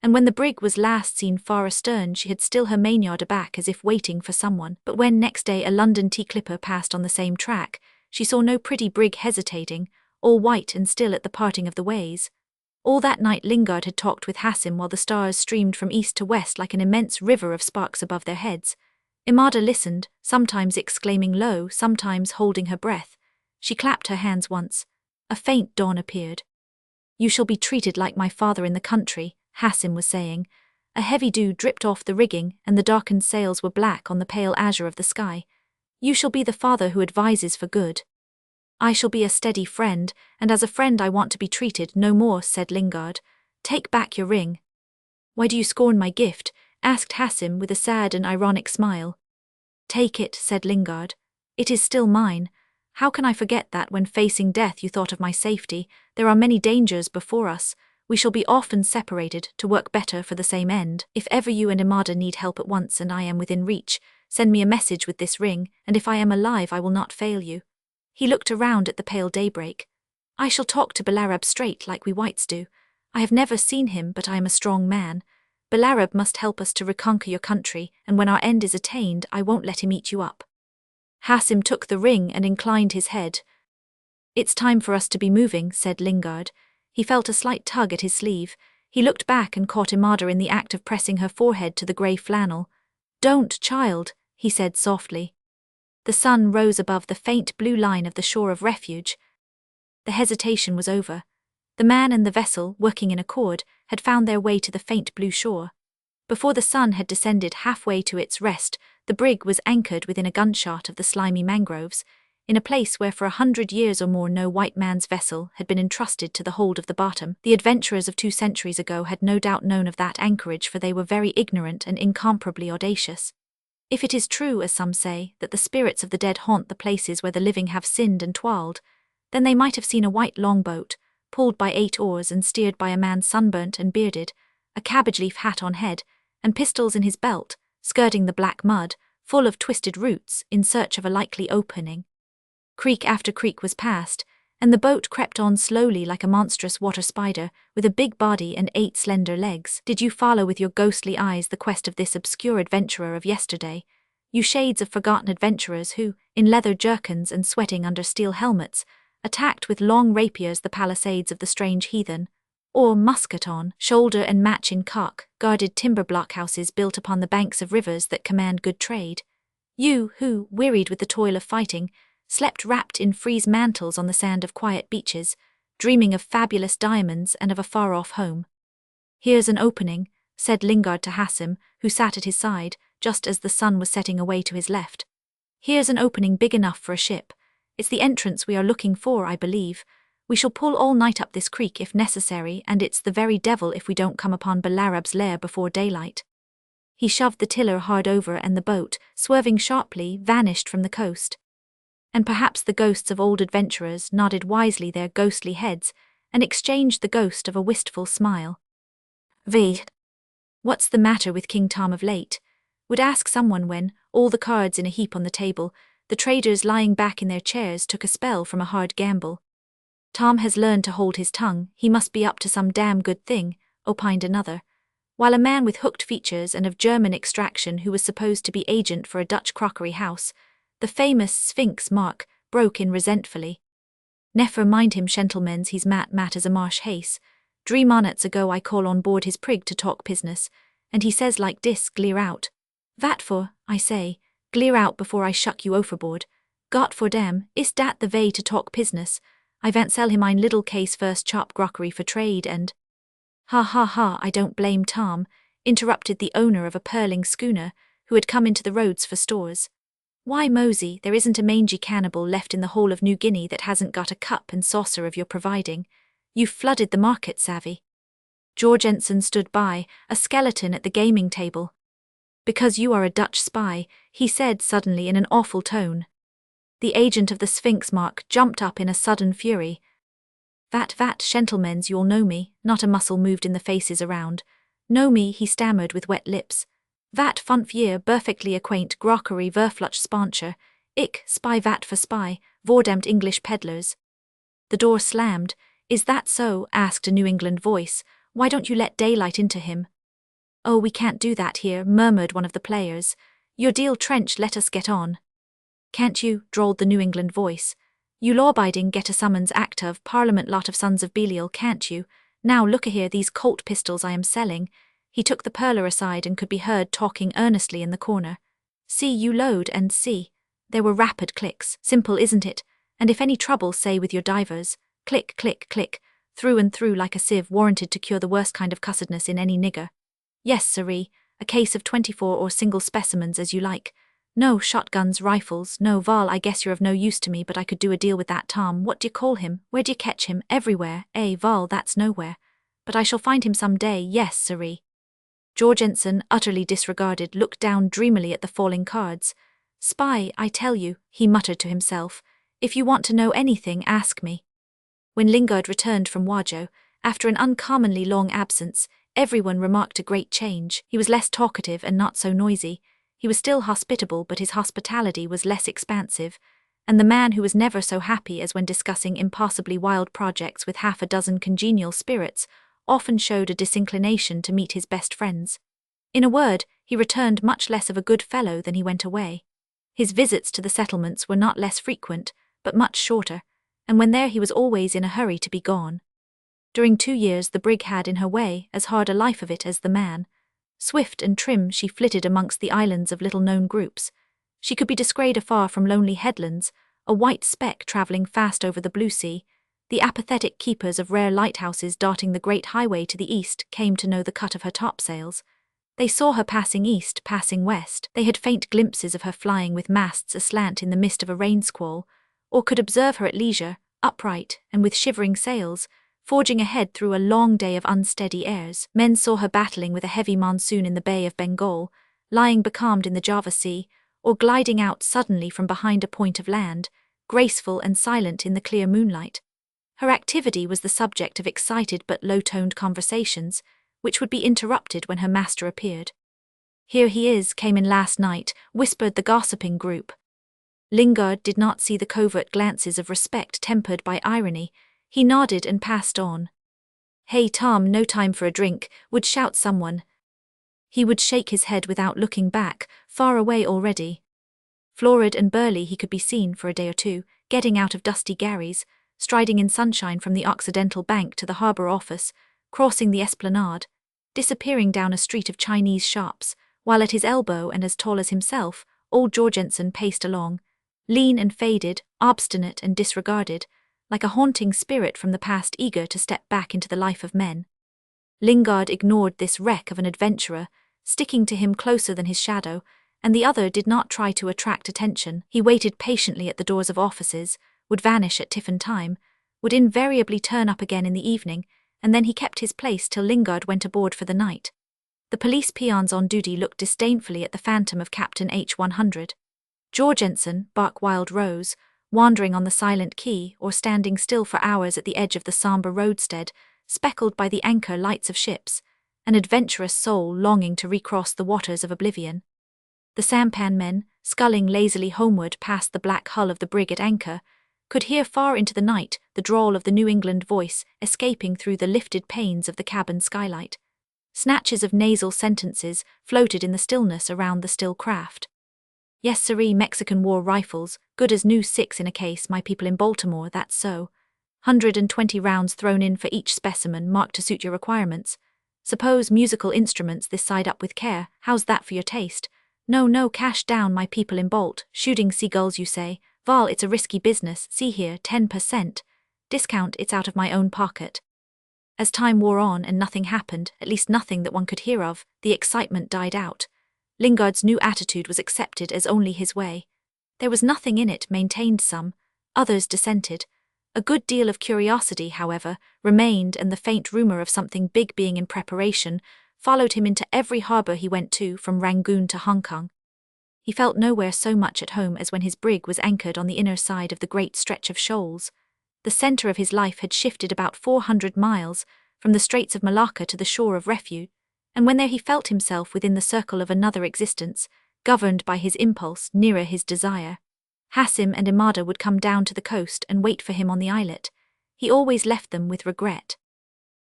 and when the brig was last seen far astern she had still her mainyard aback as if waiting for someone. But when next day a London tea clipper passed on the same track, she saw no pretty brig hesitating, all white and still at the parting of the ways. All that night Lingard had talked with Hassim while the stars streamed from east to west like an immense river of sparks above their heads. Imada listened, sometimes exclaiming low, sometimes holding her breath. She clapped her hands once. A faint dawn appeared. "You shall be treated like my father in the country," Hassim was saying. A heavy dew dripped off the rigging, and the darkened sails were black on the pale azure of the sky. "You shall be the father who advises for good." "I shall be a steady friend, and as a friend I want to be treated no more," said Lingard. "Take back your ring." "Why do you scorn my gift?" asked Hassim with a sad and ironic smile. "Take it," said Lingard. "It is still mine. How can I forget that when facing death you thought of my safety? There are many dangers before us. We shall be often separated to work better for the same end. If ever you and Imada need help at once and I am within reach, send me a message with this ring, and if I am alive I will not fail you." He looked around at the pale daybreak. "I shall talk to Belarab straight like we whites do. I have never seen him, but I am a strong man. Belarab must help us to reconquer your country, and when our end is attained I won't let him eat you up." Hassim took the ring and inclined his head. "It's time for us to be moving," said Lingard. He felt a slight tug at his sleeve. He looked back and caught Imada in the act of pressing her forehead to the grey flannel. "Don't, child," he said softly. The sun rose above the faint blue line of the shore of refuge. The hesitation was over. The man and the vessel, working in accord, had found their way to the faint blue shore. Before the sun had descended halfway to its rest, the brig was anchored within a gunshot of the slimy mangroves, in a place where for 100 years or more no white man's vessel had been entrusted to the hold of the bottom. The adventurers of 2 centuries ago had no doubt known of that anchorage, for they were very ignorant and incomparably audacious. If it is true, as some say, that the spirits of the dead haunt the places where the living have sinned and twirled, then they might have seen a white longboat, pulled by 8 oars and steered by a man sunburnt and bearded, a cabbage-leaf hat on head, and pistols in his belt, skirting the black mud, full of twisted roots, in search of a likely opening. Creek after creek was passed, and the boat crept on slowly like a monstrous water spider, with a big body and 8 slender legs. Did you follow with your ghostly eyes the quest of this obscure adventurer of yesterday? You shades of forgotten adventurers who, in leather jerkins and sweating under steel helmets, attacked with long rapiers the palisades of the strange heathen, or, musket on shoulder and match in cock, guarded timber blockhouses built upon the banks of rivers that command good trade. You, who, wearied with the toil of fighting, slept wrapped in frieze mantles on the sand of quiet beaches, dreaming of fabulous diamonds and of a far-off home. "Here's an opening," said Lingard to Hassim, who sat at his side, just as the sun was setting away to his left. "Here's an opening big enough for a ship. It's the entrance we are looking for, I believe. We shall pull all night up this creek if necessary, and it's the very devil if we don't come upon Belarab's lair before daylight." He shoved the tiller hard over, and the boat, swerving sharply, vanished from the coast. And perhaps the ghosts of old adventurers nodded wisely their ghostly heads, and exchanged the ghost of a wistful smile. "What's the matter with King Tom of late?" would ask someone when, all the cards in a heap on the table, the traders lying back in their chairs took a spell from a hard gamble. "Tom has learned to hold his tongue, he must be up to some damn good thing," opined another, while a man with hooked features and of German extraction who was supposed to be agent for a Dutch crockery house, the famous Sphinx Mark, broke in resentfully. "Never mind him, gentlemens, he's mat as a marsh hace. 3 months ago I call on board his prig to talk business, and he says like dis, glear out. Vat for, I say, glear out before I shuck you overboard. Got for dem, is dat the way to talk business? I vant sell him ein little case first chop grockery for trade and—" "Ha ha ha, I don't blame Tom," interrupted the owner of a purling schooner, who had come into the roads for stores. "Why, Mosey, there isn't a mangy cannibal left in the whole of New Guinea that hasn't got a cup and saucer of your providing. You've flooded the market, savvy." George Ensign stood by, a skeleton at the gaming table. "Because you are a Dutch spy," he said suddenly in an awful tone. The agent of the Sphinx Mark jumped up in a sudden fury. Vat, gentlemens, you'll know me," not a muscle moved in the faces around. "Know me," he stammered with wet lips. "Vat funf year perfectly acquaint grockery verfluch spancher. Ich spy vat for spy, vordemt English peddlers." The door slammed. "Is that so?" asked a New England voice. "Why don't you let daylight into him?" "Oh, we can't do that here," murmured one of the players. "Your deal trench, let us get on." "Can't you?" drawled the New England voice. "You law-abiding get-a-summons actor of Parliament lot of sons of Belial, can't you? Now look-a-here these Colt pistols I am selling." He took the pearler aside and could be heard talking earnestly in the corner. "See, you load and see." There were rapid clicks. "Simple, isn't it? And if any trouble, say with your divers." Click, click, click. Through and through like a sieve, warranted to cure the worst kind of cussedness in any nigger. "Yes, sirree. A case of 24 or single specimens as you like. No shotguns, rifles, no Val, I guess you're of no use to me, but I could do a deal with that Tom. What d'ye call him? Where d'ye catch him? Everywhere. Val, that's nowhere. But I shall find him some day, yes, sirree." Jorgensen, utterly disregarded, looked down dreamily at the falling cards. "Spy, I tell you," he muttered to himself. "If you want to know anything, ask me." When Lingard returned from Wajo, after an uncommonly long absence, everyone remarked a great change. He was less talkative and not so noisy. He was still hospitable, but his hospitality was less expansive, and the man who was never so happy as when discussing impossibly wild projects with half a dozen congenial spirits often showed a disinclination to meet his best friends. In a word, he returned much less of a good fellow than he went away. His visits to the settlements were not less frequent, but much shorter, and when there he was always in a hurry to be gone. During 2 years the brig had in her way as hard a life of it as the man. Swift and trim she flitted amongst the islands of little-known groups. She could be descried afar from lonely headlands, a white speck travelling fast over the blue sea. The apathetic keepers of rare lighthouses darting the great highway to the east came to know the cut of her topsails. They saw her passing east, passing west. They had faint glimpses of her flying with masts aslant in the mist of a rain squall, or could observe her at leisure, upright and with shivering sails, forging ahead through a long day of unsteady airs. Men saw her battling with a heavy monsoon in the Bay of Bengal, lying becalmed in the Java Sea, or gliding out suddenly from behind a point of land, graceful and silent in the clear moonlight. Her activity was the subject of excited but low-toned conversations, which would be interrupted when her master appeared. "Here he is, came in last night," whispered the gossiping group. Lingard did not see the covert glances of respect tempered by irony. He nodded and passed on. "Hey Tom, no time for a drink," would shout someone. He would shake his head without looking back, far away already. Florid and burly he could be seen for a day or two, getting out of dusty gharries, striding in sunshine from the Occidental Bank to the harbour office, crossing the esplanade, disappearing down a street of Chinese shops, while at his elbow and as tall as himself, old Jorgensen paced along, lean and faded, obstinate and disregarded, like a haunting spirit from the past eager to step back into the life of men. Lingard ignored this wreck of an adventurer, sticking to him closer than his shadow, and the other did not try to attract attention. He waited patiently at the doors of offices, would vanish at tiffin time, would invariably turn up again in the evening, and then he kept his place till Lingard went aboard for the night. The police peons on duty looked disdainfully at the phantom of Captain H-100. Jorgensen, bark wild rose, wandering on the silent quay or standing still for hours at the edge of the sombre roadstead, speckled by the anchor lights of ships, an adventurous soul longing to recross the waters of oblivion. The sampan men, sculling lazily homeward past the black hull of the brig at anchor, could hear far into the night the drawl of the New England voice escaping through the lifted panes of the cabin skylight. Snatches of nasal sentences floated in the stillness around the still craft. "Yes, sirree, Mexican war rifles, good as new 6 in a case, my people in Baltimore, that's so. 120 rounds thrown in for each specimen, marked to suit your requirements. Suppose musical instruments this side up with care, how's that for your taste? No, cash down, my people in Bolt, shooting seagulls you say, Val, it's a risky business, see here, 10%. Discount, it's out of my own pocket." As time wore on and nothing happened, at least nothing that one could hear of, the excitement died out. Lingard's new attitude was accepted as only his way. There was nothing in it, maintained some. Others dissented. A good deal of curiosity, however, remained, and the faint rumour of something big being in preparation followed him into every harbour he went to, from Rangoon to Hong Kong. He felt nowhere so much at home as when his brig was anchored on the inner side of the great stretch of shoals. The centre of his life had shifted about 400 miles, from the Straits of Malacca to the shore of Refuge. And when there he felt himself within the circle of another existence, governed by his impulse nearer his desire. Hassim and Imada would come down to the coast and wait for him on the islet. He always left them with regret.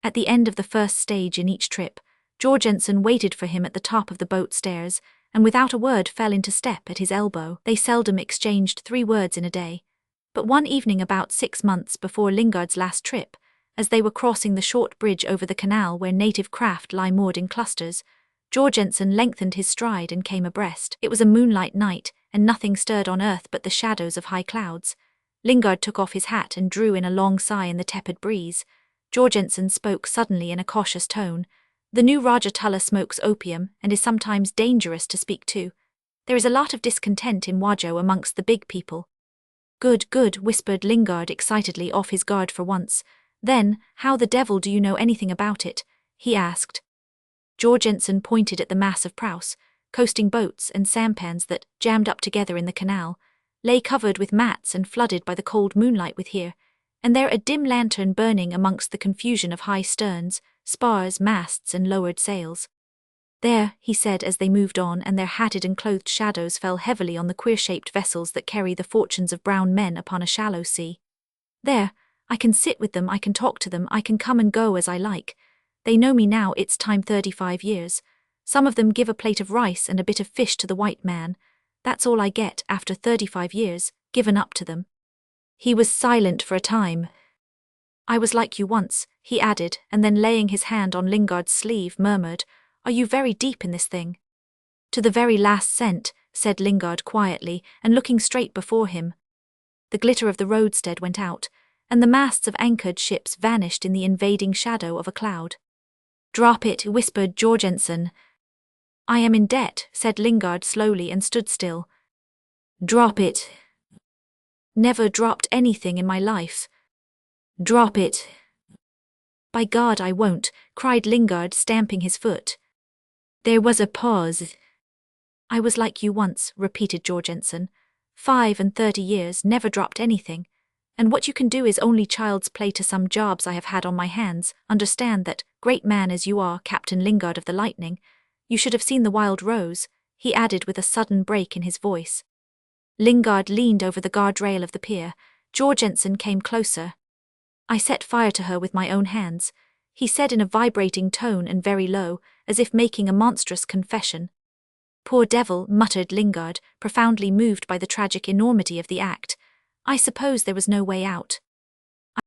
At the end of the first stage in each trip, Jorgensen waited for him at the top of the boat stairs, and without a word fell into step at his elbow. They seldom exchanged 3 words in a day. But one evening about 6 months before Lingard's last trip, as they were crossing the short bridge over the canal where native craft lie moored in clusters, Jorgensen lengthened his stride and came abreast. It was a moonlight night, and nothing stirred on earth but the shadows of high clouds. Lingard took off his hat and drew in a long sigh in the tepid breeze. Jorgensen spoke suddenly in a cautious tone. "The new Rajatullah smokes opium and is sometimes dangerous to speak to. There is a lot of discontent in Wajo amongst the big people." Good, whispered Lingard excitedly, off his guard for once. "Then, how the devil do you know anything about it?" he asked. Jorgensen pointed at the mass of praus, coasting boats and sampans that, jammed up together in the canal, lay covered with mats and flooded by the cold moonlight with here and there a dim lantern burning amongst the confusion of high sterns, spars, masts and lowered sails. "There," he said as they moved on and their hatted and clothed shadows fell heavily on the queer-shaped vessels that carry the fortunes of brown men upon a shallow sea. "There, I can sit with them, I can talk to them, I can come and go as I like. They know me now, it's time 35 years. Some of them give a plate of rice and a bit of fish to the white man. That's all I get after 35 years, given up to them." He was silent for a time. "I was like you once," he added, and then laying his hand on Lingard's sleeve murmured, "Are you very deep in this thing?" "To the very last cent," said Lingard quietly, and looking straight before him. The glitter of the roadstead went out, and the masts of anchored ships vanished in the invading shadow of a cloud. "Drop it," whispered Jorgensen. "I am in debt," said Lingard slowly and stood still. "Drop it." "Never dropped anything in my life." "Drop it." "By God, I won't," cried Lingard, stamping his foot. There was a pause. "I was like you once," repeated Jorgensen. 35 years, never dropped anything. And what you can do is only child's play to some jobs I have had on my hands. Understand that, great man as you are, Captain Lingard of the Lightning, you should have seen the Wild Rose," he added with a sudden break in his voice. Lingard leaned over the guardrail of the pier. Jorgensen came closer. "I set fire to her with my own hands," he said in a vibrating tone and very low, as if making a monstrous confession. "Poor devil," muttered Lingard, profoundly moved by the tragic enormity of the act. "I suppose there was no way out."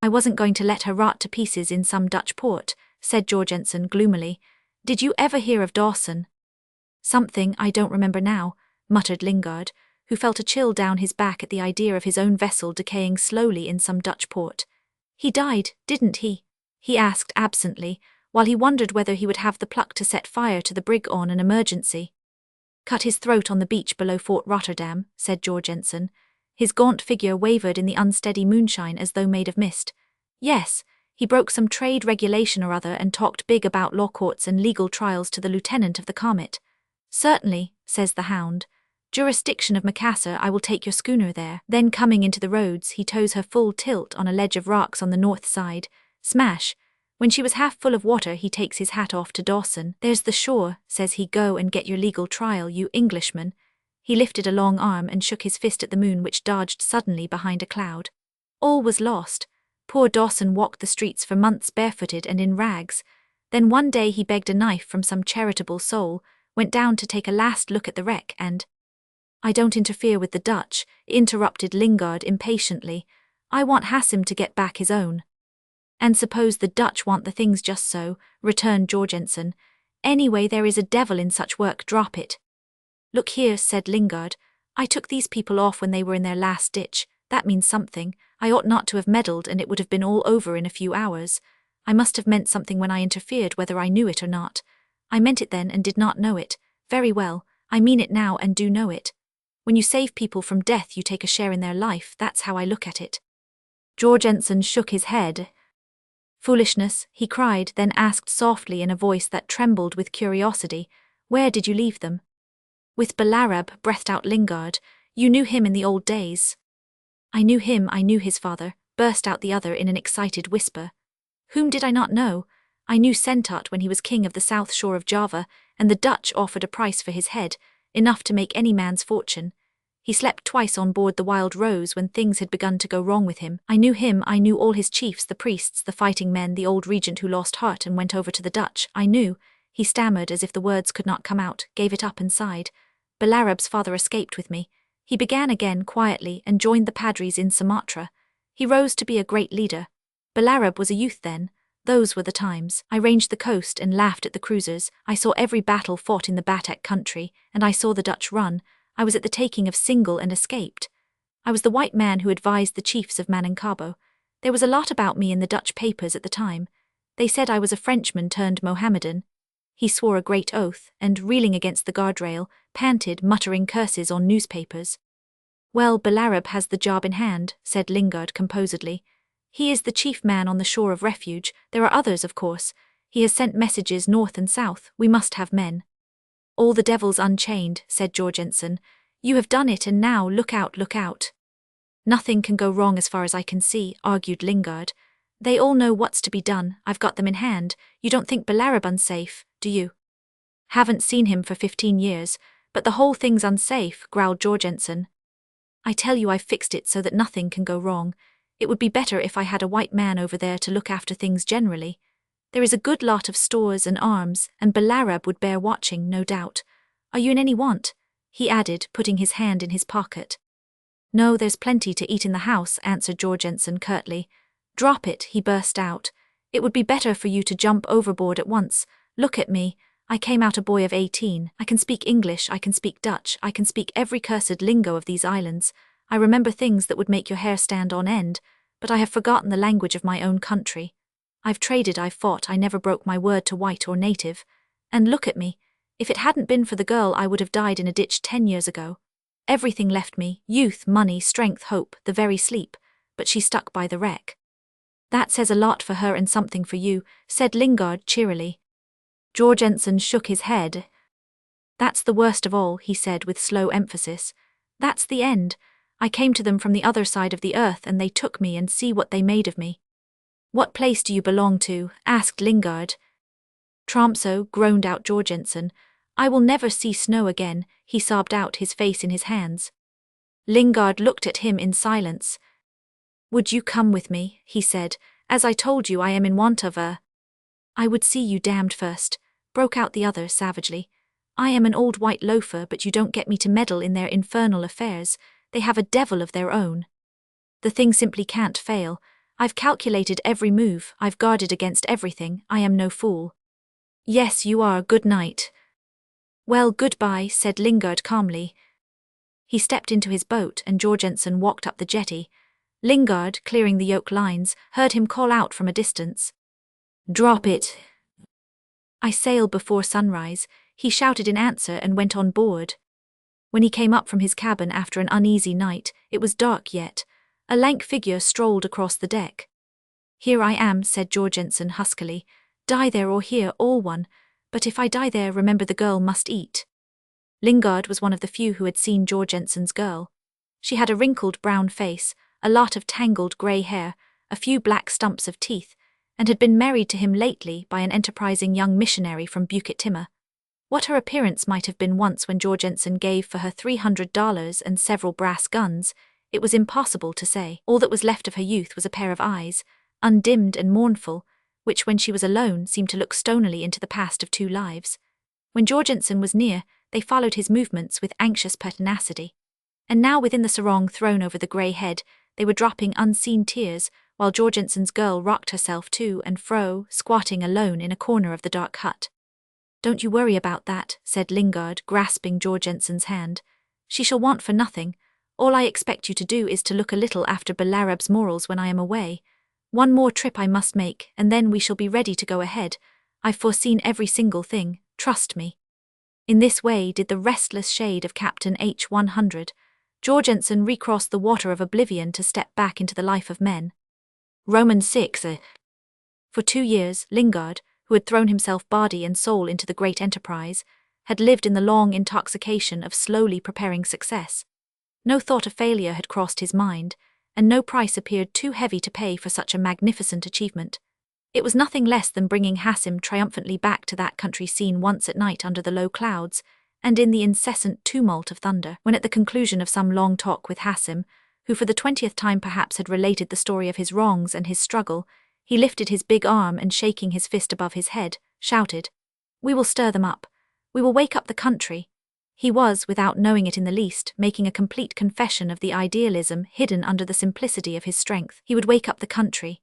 "I wasn't going to let her rot to pieces in some Dutch port," said Jorgensen gloomily. "Did you ever hear of Dawson?" "Something, I don't remember now," muttered Lingard, who felt a chill down his back at the idea of his own vessel decaying slowly in some Dutch port. "He died, didn't he?" he asked absently, while he wondered whether he would have the pluck to set fire to the brig on an emergency. "Cut his throat on the beach below Fort Rotterdam," said Jorgensen. His gaunt figure wavered in the unsteady moonshine as though made of mist. "Yes, he broke some trade regulation or other and talked big about law courts and legal trials to the lieutenant of the Comet." "Certainly," says the Hound. "Jurisdiction of Macassar, I will take your schooner there." Then coming into the roads, he tows her full tilt on a ledge of rocks on the north side. Smash! When she was half full of water, he takes his hat off to Dawson. "There's the shore," says he. "Go and get your legal trial, you Englishman." He lifted a long arm and shook his fist at the moon, which dodged suddenly behind a cloud. All was lost. Poor Dawson walked the streets for months barefooted and in rags. Then one day he begged a knife from some charitable soul, went down to take a last look at the wreck and— "I don't interfere with the Dutch," interrupted Lingard impatiently. "I want Hassim to get back his own." "And suppose the Dutch want the things just so," returned Jorgensen. "Anyway, there is a devil in such work, drop it." "Look here," said Lingard. "I took these people off when they were in their last ditch. That means something. I ought not to have meddled and it would have been all over in a few hours. I must have meant something when I interfered, whether I knew it or not. I meant it then and did not know it. Very well, I mean it now and do know it. When you save people from death, you take a share in their life, that's how I look at it." Jorgensen shook his head. "Foolishness," he cried, then asked softly in a voice that trembled with curiosity, "Where did you leave them?" "With Balarab," breathed out Lingard. "You knew him in the old days." "I knew him, I knew his father," burst out the other in an excited whisper. "Whom did I not know? I knew Sentat when he was king of the south shore of Java, and the Dutch offered a price for his head, enough to make any man's fortune. He slept twice on board the Wild Rose when things had begun to go wrong with him. I knew all his chiefs, the priests, the fighting men, the old regent who lost heart and went over to the Dutch. I knew. He stammered as if the words could not come out, gave it up and sighed. Balarab's father escaped with me. He began again quietly and joined the Padris in Sumatra. He rose to be a great leader. Balarab was a youth then. Those were the times. I ranged the coast and laughed at the cruisers. I saw every battle fought in the Batek country, and I saw the Dutch run. I was at the taking of Singal and escaped. I was the white man who advised the chiefs of Manangkabo. There was a lot about me in the Dutch papers at the time. They said I was a Frenchman turned Mohammedan. He swore a great oath, and, reeling against the guardrail, panted, muttering curses on newspapers. Well, Balarab has the job in hand, said Lingard composedly. He is the chief man on the shore of refuge. There are others, of course. He has sent messages north and south. We must have men. All the devils unchained, said Jorgensen. You have done it, and now look out, look out. Nothing can go wrong as far as I can see, argued Lingard. They all know what's to be done. I've got them in hand. You don't think Balarab unsafe, do you? Haven't seen him for 15 years, but the whole thing's unsafe, growled Jorgensen. I tell you I've fixed it so that nothing can go wrong. It would be better if I had a white man over there to look after things generally. There is a good lot of stores and arms, and Balarab would bear watching, no doubt. Are you in any want? He added, putting his hand in his pocket. No, there's plenty to eat in the house, answered Jorgensen curtly. Drop it, he burst out. It would be better for you to jump overboard at once. Look at me. I came out a boy of 18. I can speak English, I can speak Dutch, I can speak every cursed lingo of these islands. I remember things that would make your hair stand on end, but I have forgotten the language of my own country. I've traded, I've fought, I never broke my word to white or native. And look at me. If it hadn't been for the girl, I would have died in a ditch 10 years ago. Everything left me, youth, money, strength, hope, the very sleep, but she stuck by the wreck. That says a lot for her and something for you, said Lingard cheerily. Jorgensen shook his head. That's the worst of all, he said with slow emphasis. That's the end. I came to them from the other side of the earth and they took me, and see what they made of me. What place do you belong to? Asked Lingard. Tromso, groaned out Jorgensen. I will never see snow again, he sobbed out, his face in his hands. Lingard looked at him in silence. Would you come with me? He said. As I told you, I am in want of a... I would see you damned first, broke out the other savagely. I am an old white loafer, but you don't get me to meddle in their infernal affairs. They have a devil of their own. The thing simply can't fail. I've calculated every move, I've guarded against everything, I am no fool. Yes, you are, good night. Well, goodbye, said Lingard calmly. He stepped into his boat and Jorgensen walked up the jetty. Lingard, clearing the yoke lines, heard him call out from a distance. Drop it. I sail before sunrise, he shouted in answer and went on board. When he came up from his cabin after an uneasy night, it was dark yet. A lank figure strolled across the deck. Here I am, said Jorgensen huskily. Die there or here, all one. But if I die there, remember the girl must eat. Lingard was one of the few who had seen Jorgensen's girl. She had a wrinkled brown face, a lot of tangled grey hair, a few black stumps of teeth, and had been married to him lately by an enterprising young missionary from Bukit Timur. What her appearance might have been once when Jorgensen gave for her $300 and several brass guns, it was impossible to say. All that was left of her youth was a pair of eyes, undimmed and mournful, which when she was alone seemed to look stonily into the past of 2 lives. When Jorgensen was near, they followed his movements with anxious pertinacity. And now within the sarong thrown over the grey head, they were dropping unseen tears, while Jorgensen's girl rocked herself to and fro, squatting alone in a corner of the dark hut. Don't you worry about that, said Lingard, grasping Jorgensen's hand. She shall want for nothing. All I expect you to do is to look a little after Balarab's morals when I am away. One more trip I must make, and then we shall be ready to go ahead. I've foreseen every single thing, trust me. In this way did the restless shade of Captain H-100. Jorgensen recrossed the water of oblivion to step back into the life of men. Romans 6. For 2 years, Lingard, who had thrown himself body and soul into the great enterprise, had lived in the long intoxication of slowly preparing success. No thought of failure had crossed his mind, and no price appeared too heavy to pay for such a magnificent achievement. It was nothing less than bringing Hassim triumphantly back to that country seen once at night under the low clouds, and in the incessant tumult of thunder, when at the conclusion of some long talk with Hassim, who for the 20th time perhaps had related the story of his wrongs and his struggle, he lifted his big arm and shaking his fist above his head, shouted, "We will stir them up. We will wake up the country." He was, without knowing it in the least, making a complete confession of the idealism hidden under the simplicity of his strength. He would wake up the country.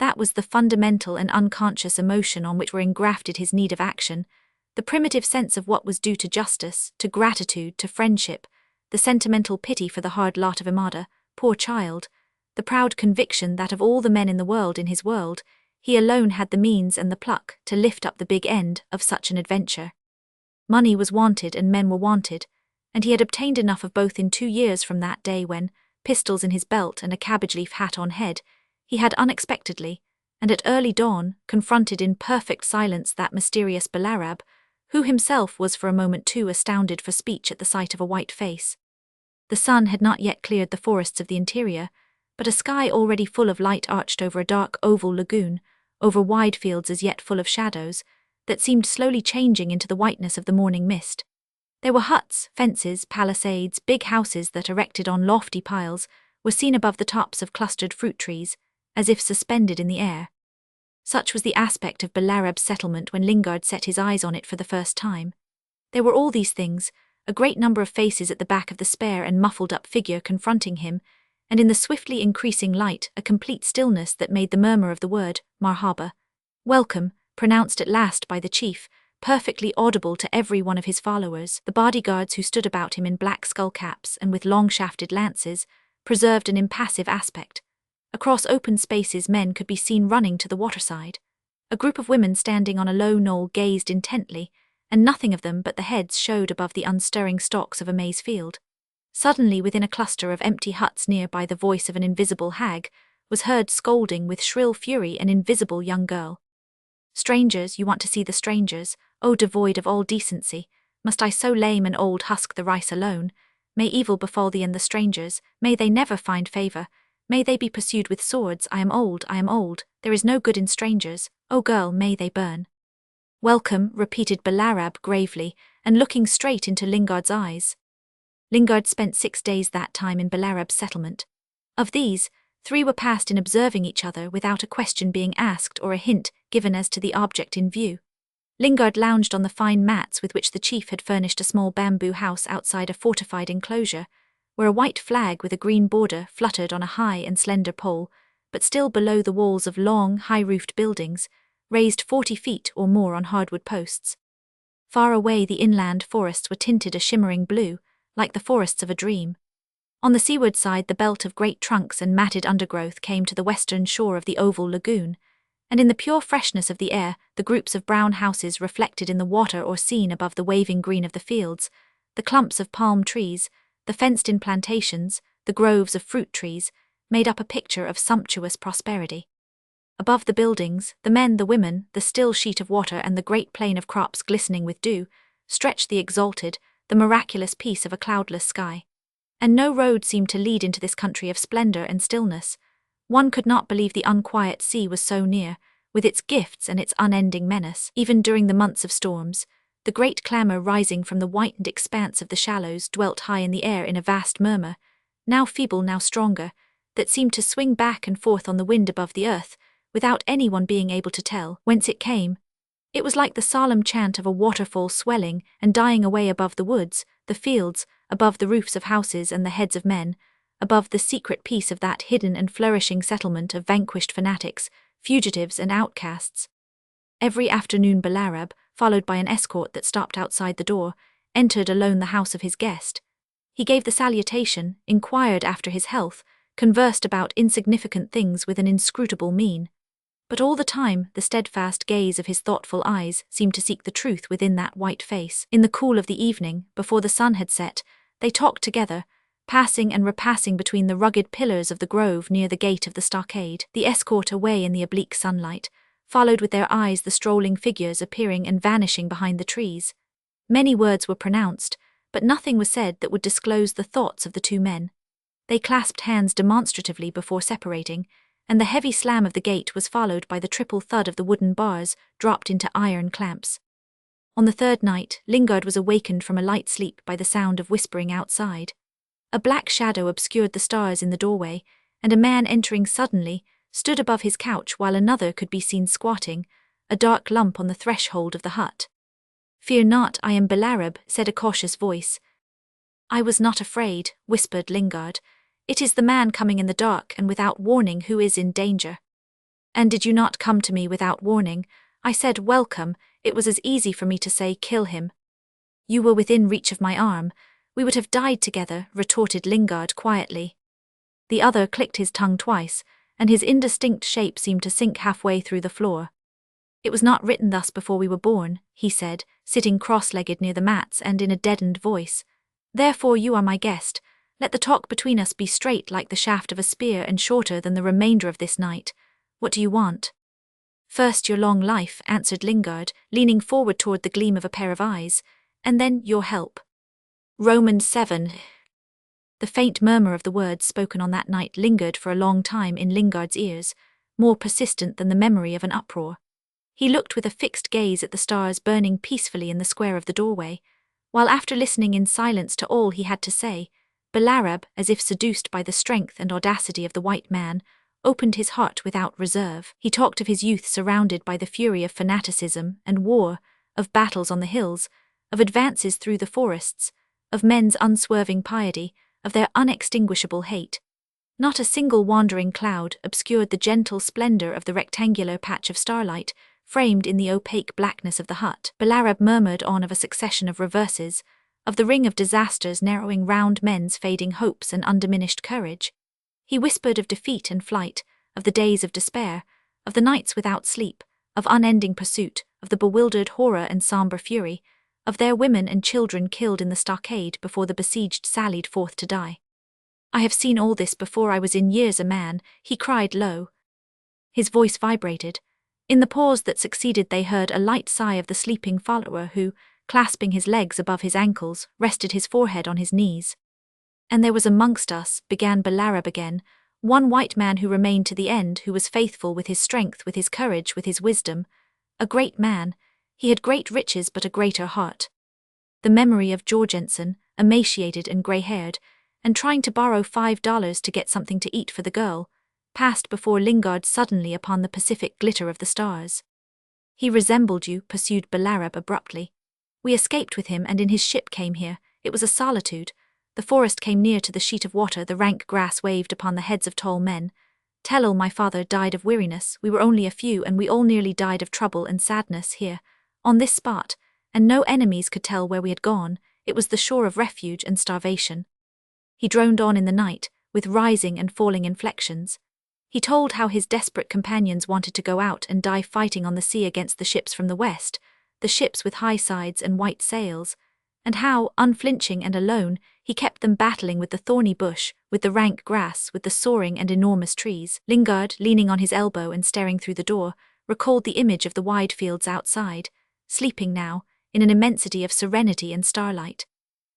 That was the fundamental and unconscious emotion on which were engrafted his need of action, the primitive sense of what was due to justice, to gratitude, to friendship, the sentimental pity for the hard lot of Imada, poor child, the proud conviction that of all the men in the world, he alone had the means and the pluck to lift up the big end of such an adventure. Money was wanted and men were wanted, and he had obtained enough of both in 2 years from that day when, pistols in his belt and a cabbage-leaf hat on head, he had unexpectedly, and at early dawn, confronted in perfect silence that mysterious Balarab, who himself was for a moment too astounded for speech at the sight of a white face. The sun had not yet cleared the forests of the interior, but a sky already full of light arched over a dark oval lagoon, over wide fields as yet full of shadows, that seemed slowly changing into the whiteness of the morning mist. There were huts, fences, palisades, big houses that, erected on lofty piles, were seen above the tops of clustered fruit trees, as if suspended in the air. Such was the aspect of Balarab's settlement when Lingard set his eyes on it for the first time. There were all these things, a great number of faces at the back of the spare and muffled-up figure confronting him, and in the swiftly increasing light a complete stillness that made the murmur of the word, marhaba, welcome, pronounced at last by the chief, perfectly audible to every one of his followers. The bodyguards who stood about him in black skull-caps and with long-shafted lances preserved an impassive aspect. Across open spaces men could be seen running to the waterside. A group of women standing on a low knoll gazed intently, and nothing of them but the heads showed above the unstirring stalks of a maize field. Suddenly, within a cluster of empty huts near by, the voice of an invisible hag was heard scolding with shrill fury an invisible young girl. "Strangers, you want to see the strangers, oh devoid of all decency, must I so lame and old husk the rice alone? May evil befall thee and the strangers, may they never find favour, may they be pursued with swords, I am old, there is no good in strangers, oh girl, may they burn." "Welcome," repeated Balarab gravely, and looking straight into Lingard's eyes. Lingard spent 6 days that time in Balarab's settlement. Of these, 3 were passed in observing each other without a question being asked or a hint given as to the object in view. Lingard lounged on the fine mats with which the chief had furnished a small bamboo house outside a fortified enclosure, where a white flag with a green border fluttered on a high and slender pole, but still below the walls of long, high-roofed buildings, raised 40 feet or more on hardwood posts. Far away the inland forests were tinted a shimmering blue, like the forests of a dream. On the seaward side the belt of great trunks and matted undergrowth came to the western shore of the oval lagoon, and in the pure freshness of the air the groups of brown houses reflected in the water or seen above the waving green of the fields, the clumps of palm trees, the fenced-in plantations, the groves of fruit trees, made up a picture of sumptuous prosperity. Above the buildings, the men, the women, the still sheet of water and the great plain of crops glistening with dew, stretched the exalted, the miraculous peace of a cloudless sky. And no road seemed to lead into this country of splendour and stillness. One could not believe the unquiet sea was so near, with its gifts and its unending menace. Even during the months of storms, the great clamour rising from the whitened expanse of the shallows dwelt high in the air in a vast murmur, now feeble, now stronger, that seemed to swing back and forth on the wind above the earth, without anyone being able to tell whence it came. It was like the solemn chant of a waterfall swelling and dying away above the woods, the fields, above the roofs of houses and the heads of men, above the secret peace of that hidden and flourishing settlement of vanquished fanatics, fugitives and outcasts. Every afternoon Balarab, followed by an escort that stopped outside the door, entered alone the house of his guest. He gave the salutation, inquired after his health, conversed about insignificant things with an inscrutable mien. But all the time the steadfast gaze of his thoughtful eyes seemed to seek the truth within that white face. In the cool of the evening, before the sun had set, they talked together, passing and repassing between the rugged pillars of the grove near the gate of the stockade. The escort away in the oblique sunlight followed with their eyes the strolling figures appearing and vanishing behind the trees. Many words were pronounced, but nothing was said that would disclose the thoughts of the 2 men. They clasped hands demonstratively before separating, and the heavy slam of the gate was followed by the triple thud of the wooden bars dropped into iron clamps. On the third night, Lingard was awakened from a light sleep by the sound of whispering outside. A black shadow obscured the stars in the doorway, and a man entering suddenly stood above his couch while another could be seen squatting, a dark lump on the threshold of the hut. "Fear not, I am Belarab," said a cautious voice. "I was not afraid," whispered Lingard. "It is the man coming in the dark and without warning who is in danger." "And did you not come to me without warning? I said welcome, it was as easy for me to say kill him." "You were within reach of my arm. We would have died together," retorted Lingard quietly. The other clicked his tongue twice, and his indistinct shape seemed to sink halfway through the floor. "It was not written thus before we were born," he said, sitting cross-legged near the mats and in a deadened voice. "Therefore you are my guest. Let the talk between us be straight like the shaft of a spear and shorter than the remainder of this night. What do you want?" "First your long life," answered Lingard, leaning forward toward the gleam of a pair of eyes, "and then your help." Romans 7. The faint murmur of the words spoken on that night lingered for a long time in Lingard's ears, more persistent than the memory of an uproar. He looked with a fixed gaze at the stars burning peacefully in the square of the doorway, while after listening in silence to all he had to say, Belarab, as if seduced by the strength and audacity of the white man, opened his heart without reserve. He talked of his youth surrounded by the fury of fanaticism and war, of battles on the hills, of advances through the forests, of men's unswerving piety, of their unextinguishable hate. Not a single wandering cloud obscured the gentle splendor of the rectangular patch of starlight framed in the opaque blackness of the hut. Belarab murmured on of a succession of reverses, of the ring of disasters narrowing round men's fading hopes and undiminished courage. He whispered of defeat and flight, of the days of despair, of the nights without sleep, of unending pursuit, of the bewildered horror and somber fury, of their women and children killed in the stockade before the besieged sallied forth to die. "I have seen all this before I was in years a man," he cried low. His voice vibrated. In the pause that succeeded they heard a light sigh of the sleeping follower who, clasping his legs above his ankles, rested his forehead on his knees. "And there was amongst us," began Belarab again, "one white man who remained to the end, who was faithful with his strength, with his courage, with his wisdom. A great man. He had great riches but a greater heart." The memory of Jorgensen, emaciated and grey-haired, and trying to borrow $5 to get something to eat for the girl, passed before Lingard suddenly upon the pacific glitter of the stars. "He resembled you," pursued Belarab abruptly. "We escaped with him and in his ship came here. It was a solitude. The forest came near to the sheet of water, the rank grass waved upon the heads of tall men. Tellel, my father, died of weariness. We were only a few, and we all nearly died of trouble and sadness here, on this spot, and no enemies could tell where we had gone. It was the shore of refuge and starvation." He droned on in the night, with rising and falling inflections. He told how his desperate companions wanted to go out and die fighting on the sea against the ships from the west, the ships with high sides and white sails, and how, unflinching and alone, he kept them battling with the thorny bush, with the rank grass, with the soaring and enormous trees. Lingard, leaning on his elbow and staring through the door, recalled the image of the wide fields outside, sleeping now, in an immensity of serenity and starlight.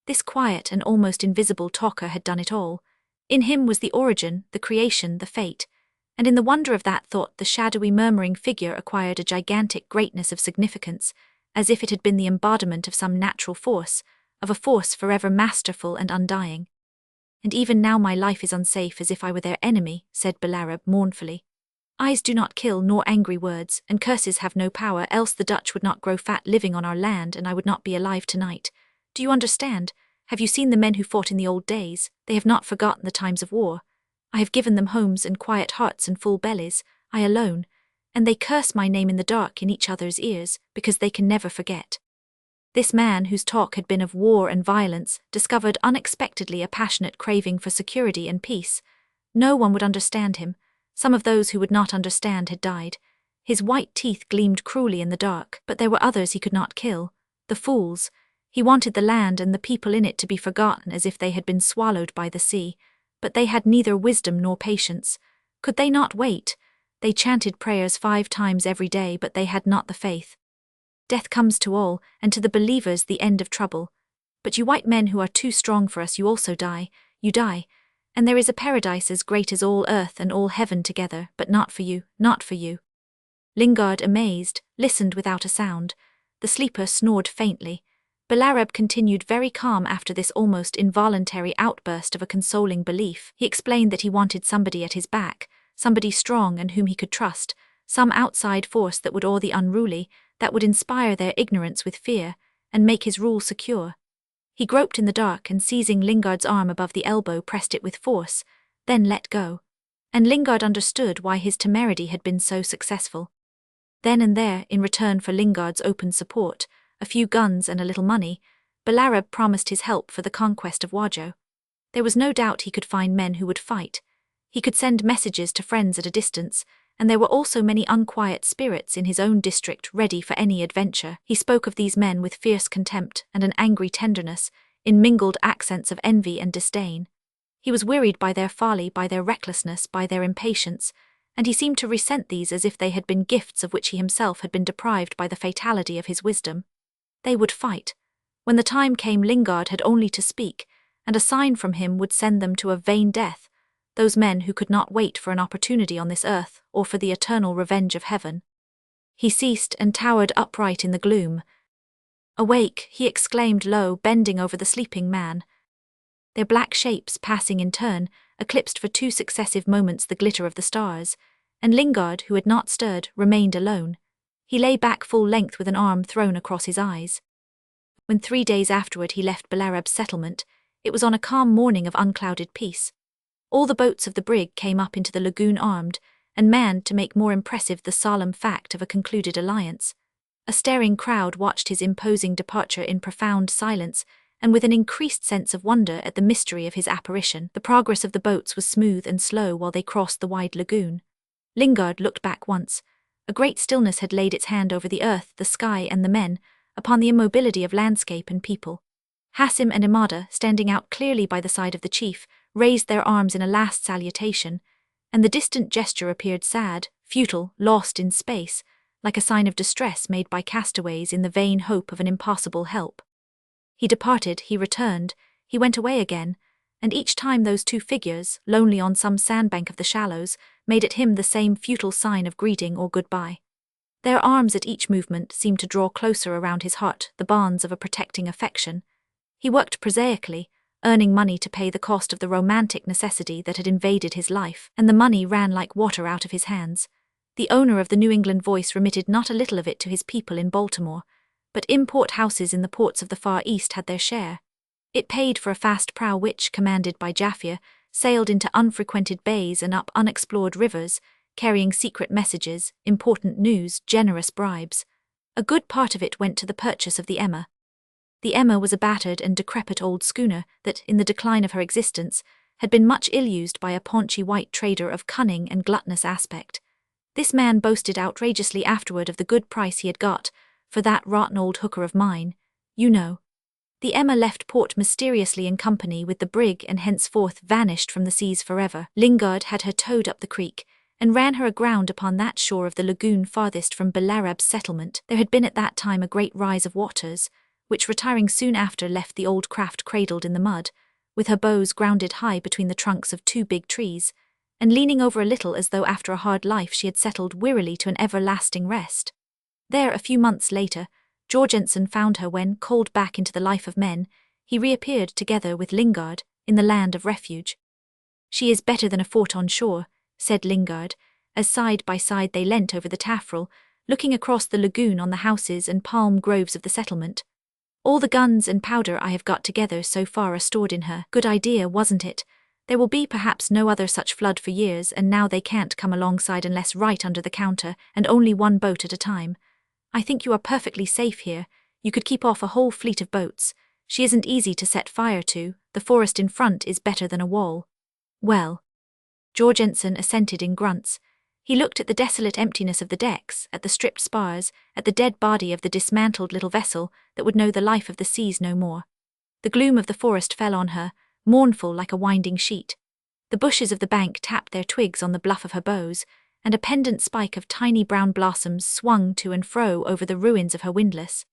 This quiet and almost invisible talker had done it all. In him was the origin, the creation, the fate, and in the wonder of that thought the shadowy murmuring figure acquired a gigantic greatness of significance, as if it had been the embodiment of some natural force, of a force forever masterful and undying. "And even now my life is unsafe as if I were their enemy," said Belarab mournfully. "Eyes do not kill, nor angry words, and curses have no power, else the Dutch would not grow fat living on our land and I would not be alive tonight. Do you understand? Have you seen the men who fought in the old days? They have not forgotten the times of war. I have given them homes and quiet hearts and full bellies, I alone, and they curse my name in the dark in each other's ears, because they can never forget." This man, whose talk had been of war and violence, discovered unexpectedly a passionate craving for security and peace. No one would understand him. Some of those who would not understand had died. His white teeth gleamed cruelly in the dark, but there were others he could not kill. The fools. He wanted the land and the people in it to be forgotten as if they had been swallowed by the sea, but they had neither wisdom nor patience. Could they not wait? They chanted prayers 5 times every day, but they had not the faith. Death comes to all, and to the believers the end of trouble. But you white men who are too strong for us, you also die, you die, And there is a paradise as great as all earth and all heaven together, but not for you, not for you. Lingard, amazed, listened without a sound. The sleeper snored faintly. Balarab continued very calm after this almost involuntary outburst of a consoling belief. He explained that he wanted somebody at his back, somebody strong and whom he could trust, some outside force that would awe the unruly, that would inspire their ignorance with fear, and make his rule secure. He groped in the dark and seizing Lingard's arm above the elbow pressed it with force, then let go. And Lingard understood why his temerity had been so successful. Then and there, in return for Lingard's open support, a few guns and a little money, Balarab promised his help for the conquest of Wajo. There was no doubt he could find men who would fight. He could send messages to friends at a distance, and there were also many unquiet spirits in his own district ready for any adventure. He spoke of these men with fierce contempt and an angry tenderness, in mingled accents of envy and disdain. He was wearied by their folly, by their recklessness, by their impatience, and he seemed to resent these as if they had been gifts of which he himself had been deprived by the fatality of his wisdom. They would fight. When the time came, Lingard had only to speak, and a sign from him would send them to a vain death, those men who could not wait for an opportunity on this earth or for the eternal revenge of heaven. He ceased and towered upright in the gloom. "Awake," he exclaimed low, bending over the sleeping man. Their black shapes, passing in turn, eclipsed for 2 successive moments the glitter of the stars, and Lingard, who had not stirred, remained alone. He lay back full length with an arm thrown across his eyes. When 3 days afterward he left Balarab's settlement, it was on a calm morning of unclouded peace. All the boats of the brig came up into the lagoon armed and manned to make more impressive the solemn fact of a concluded alliance. A staring crowd watched his imposing departure in profound silence and with an increased sense of wonder at the mystery of his apparition. The progress of the boats was smooth and slow while they crossed the wide lagoon. Lingard looked back once. A great stillness had laid its hand over the earth, the sky and the men, upon the immobility of landscape and people. Hasim and Imada, standing out clearly by the side of the chief, raised their arms in a last salutation, and the distant gesture appeared sad, futile, lost in space, like a sign of distress made by castaways in the vain hope of an impossible help. He departed, he returned, he went away again, and each time those 2 figures, lonely on some sandbank of the shallows, made at him the same futile sign of greeting or goodbye. Their arms at each movement seemed to draw closer around his heart the bonds of a protecting affection. He worked prosaically, earning money to pay the cost of the romantic necessity that had invaded his life, and the money ran like water out of his hands. The owner of the New England Voice remitted not a little of it to his people in Baltimore, but import houses in the ports of the Far East had their share. It paid for a fast prow which, commanded by Jaffia, sailed into unfrequented bays and up unexplored rivers, carrying secret messages, important news, generous bribes. A good part of it went to the purchase of the Emma. The Emma was a battered and decrepit old schooner that, in the decline of her existence, had been much ill-used by a paunchy white trader of cunning and gluttonous aspect. This man boasted outrageously afterward of the good price he had got for that rotten old hooker of mine, you know. The Emma left port mysteriously in company with the brig and henceforth vanished from the seas forever. Lingard had her towed up the creek and ran her aground upon that shore of the lagoon farthest from Balarab's settlement. There had been at that time a great rise of waters, which retiring soon after left the old craft cradled in the mud, with her bows grounded high between the trunks of 2 big trees, and leaning over a little as though after a hard life she had settled wearily to an everlasting rest. There, a few months later, Jorgensen found her when, called back into the life of men, he reappeared together with Lingard in the land of refuge. "She is better than a fort on shore," said Lingard, as side by side they leant over the taffrail, looking across the lagoon on the houses and palm groves of the settlement. "All the guns and powder I have got together so far are stored in her. Good idea, wasn't it? There will be perhaps no other such flood for years, and now they can't come alongside unless right under the counter, and only 1 boat at a time. I think you are perfectly safe here. You could keep off a whole fleet of boats. She isn't easy to set fire to. The forest in front is better than a wall." "Well." Jorgensen assented in grunts. He looked at the desolate emptiness of the decks, at the stripped spars, at the dead body of the dismantled little vessel that would know the life of the seas no more. The gloom of the forest fell on her, mournful like a winding sheet. The bushes of the bank tapped their twigs on the bluff of her bows, and a pendant spike of tiny brown blossoms swung to and fro over the ruins of her windlass.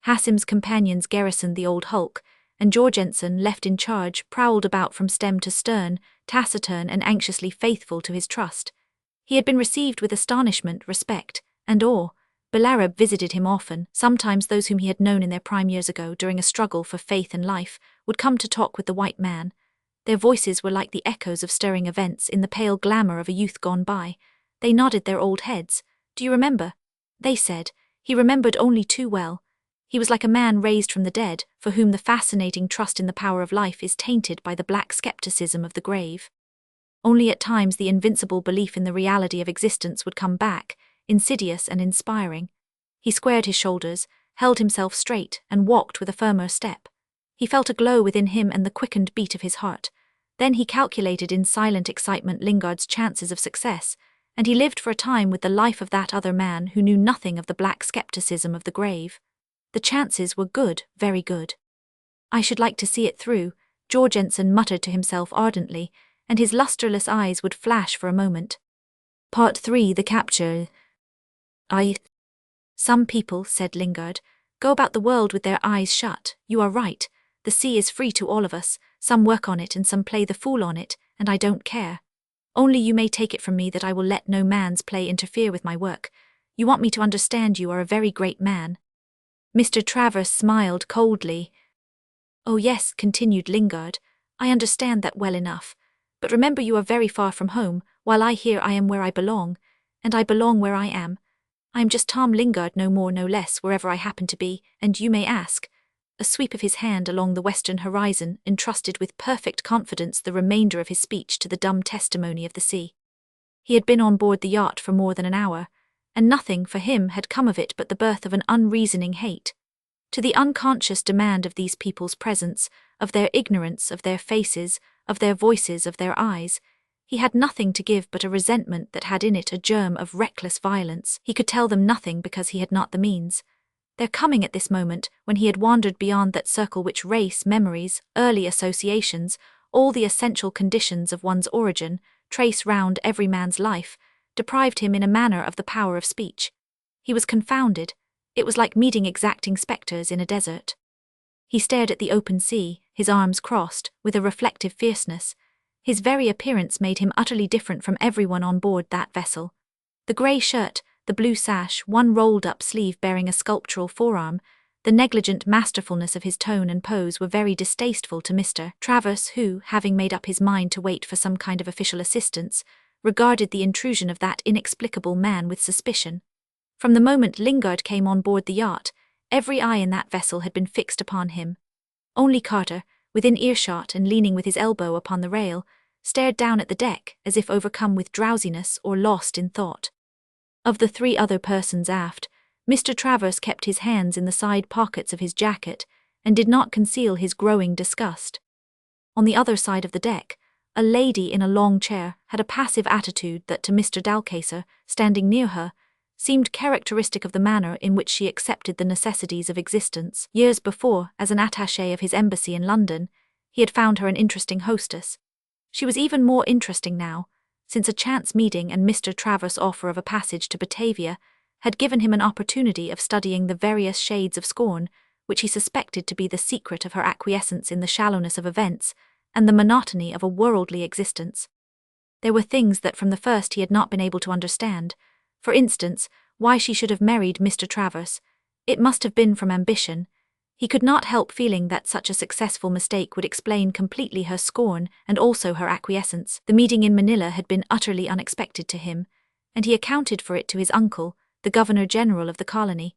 Hasim's companions garrisoned the old hulk, and Jorgensen, left in charge, prowled about from stem to stern, taciturn and anxiously faithful to his trust. He had been received with astonishment, respect, and awe. Bellarab visited him often. Sometimes those whom he had known in their prime years ago, during a struggle for faith and life, would come to talk with the white man. Their voices were like the echoes of stirring events in the pale glamour of a youth gone by. They nodded their old heads. "Do you remember?" they said. He remembered only too well. He was like a man raised from the dead, for whom the fascinating trust in the power of life is tainted by the black skepticism of the grave. Only at times the invincible belief in the reality of existence would come back, insidious and inspiring. He squared his shoulders, held himself straight, and walked with a firmer step. He felt a glow within him and the quickened beat of his heart. Then he calculated in silent excitement Lingard's chances of success, and he lived for a time with the life of that other man who knew nothing of the black skepticism of the grave. The chances were good, very good. "I should like to see it through," Jorgensen muttered to himself ardently, and his lustreless eyes would flash for a moment. Part 3: The Capture. Some people, said Lingard, go about the world with their eyes shut. You are right. The sea is free to all of us. Some work on it and some play the fool on it, and I don't care. Only you may take it from me that I will let no man's play interfere with my work. You want me to understand you are a very great man. Mr. Travers smiled coldly. Oh yes, continued Lingard, I understand that well enough. But remember you are very far from home, while I here I am where I belong, and I belong where I am. I am just Tom Lingard, no more no less, wherever I happen to be, and you may ask. A sweep of his hand along the western horizon entrusted with perfect confidence the remainder of his speech to the dumb testimony of the sea. He had been on board the yacht for more than an hour, and nothing for him had come of it but the birth of an unreasoning hate. To the unconscious demand of these people's presence, of their ignorance, of their faces, of their voices, of their eyes, he had nothing to give but a resentment that had in it a germ of reckless violence. He could tell them nothing because he had not the means. Their coming at this moment, when he had wandered beyond that circle which race, memories, early associations, all the essential conditions of one's origin, trace round every man's life, deprived him in a manner of the power of speech. He was confounded. It was like meeting exacting spectres in a desert. He stared at the open sea, his arms crossed, with a reflective fierceness. His very appearance made him utterly different from everyone on board that vessel. The grey shirt, the blue sash, one rolled-up sleeve bearing a sculptural forearm, the negligent masterfulness of his tone and pose were very distasteful to Mr. Travers, who, having made up his mind to wait for some kind of official assistance, regarded the intrusion of that inexplicable man with suspicion. From the moment Lingard came on board the yacht, every eye in that vessel had been fixed upon him. Only Carter, within earshot and leaning with his elbow upon the rail, stared down at the deck as if overcome with drowsiness or lost in thought. Of the 3 other persons aft, Mr. Travers kept his hands in the side pockets of his jacket and did not conceal his growing disgust. On the other side of the deck, a lady in a long chair had a passive attitude that to Mr. Dalcaster, standing near her, seemed characteristic of the manner in which she accepted the necessities of existence. Years before, as an attaché of his embassy in London, he had found her an interesting hostess. She was even more interesting now, since a chance meeting and Mr. Travers' offer of a passage to Batavia had given him an opportunity of studying the various shades of scorn which he suspected to be the secret of her acquiescence in the shallowness of events and the monotony of a worldly existence. There were things that from the first he had not been able to understand. For instance, why she should have married Mr. Travers. It must have been from ambition. He could not help feeling that such a successful mistake would explain completely her scorn and also her acquiescence. The meeting in Manila had been utterly unexpected to him, and he accounted for it to his uncle, the Governor-General of the colony,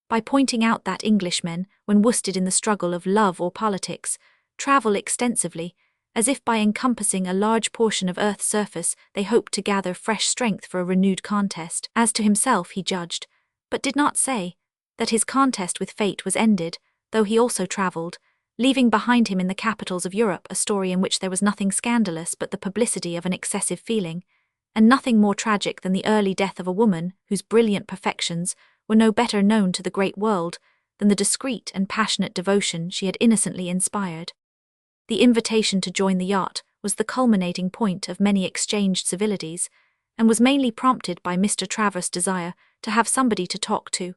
by pointing out that Englishmen, when worsted in the struggle of love or politics, travel extensively, as if by encompassing a large portion of Earth's surface they hoped to gather fresh strength for a renewed contest. As to himself he judged, but did not say, that his contest with fate was ended, though he also travelled, leaving behind him in the capitals of Europe a story in which there was nothing scandalous but the publicity of an excessive feeling, and nothing more tragic than the early death of a woman whose brilliant perfections were no better known to the great world than the discreet and passionate devotion she had innocently inspired. The invitation to join the yacht was the culminating point of many exchanged civilities, and was mainly prompted by Mr. Travers' desire to have somebody to talk to.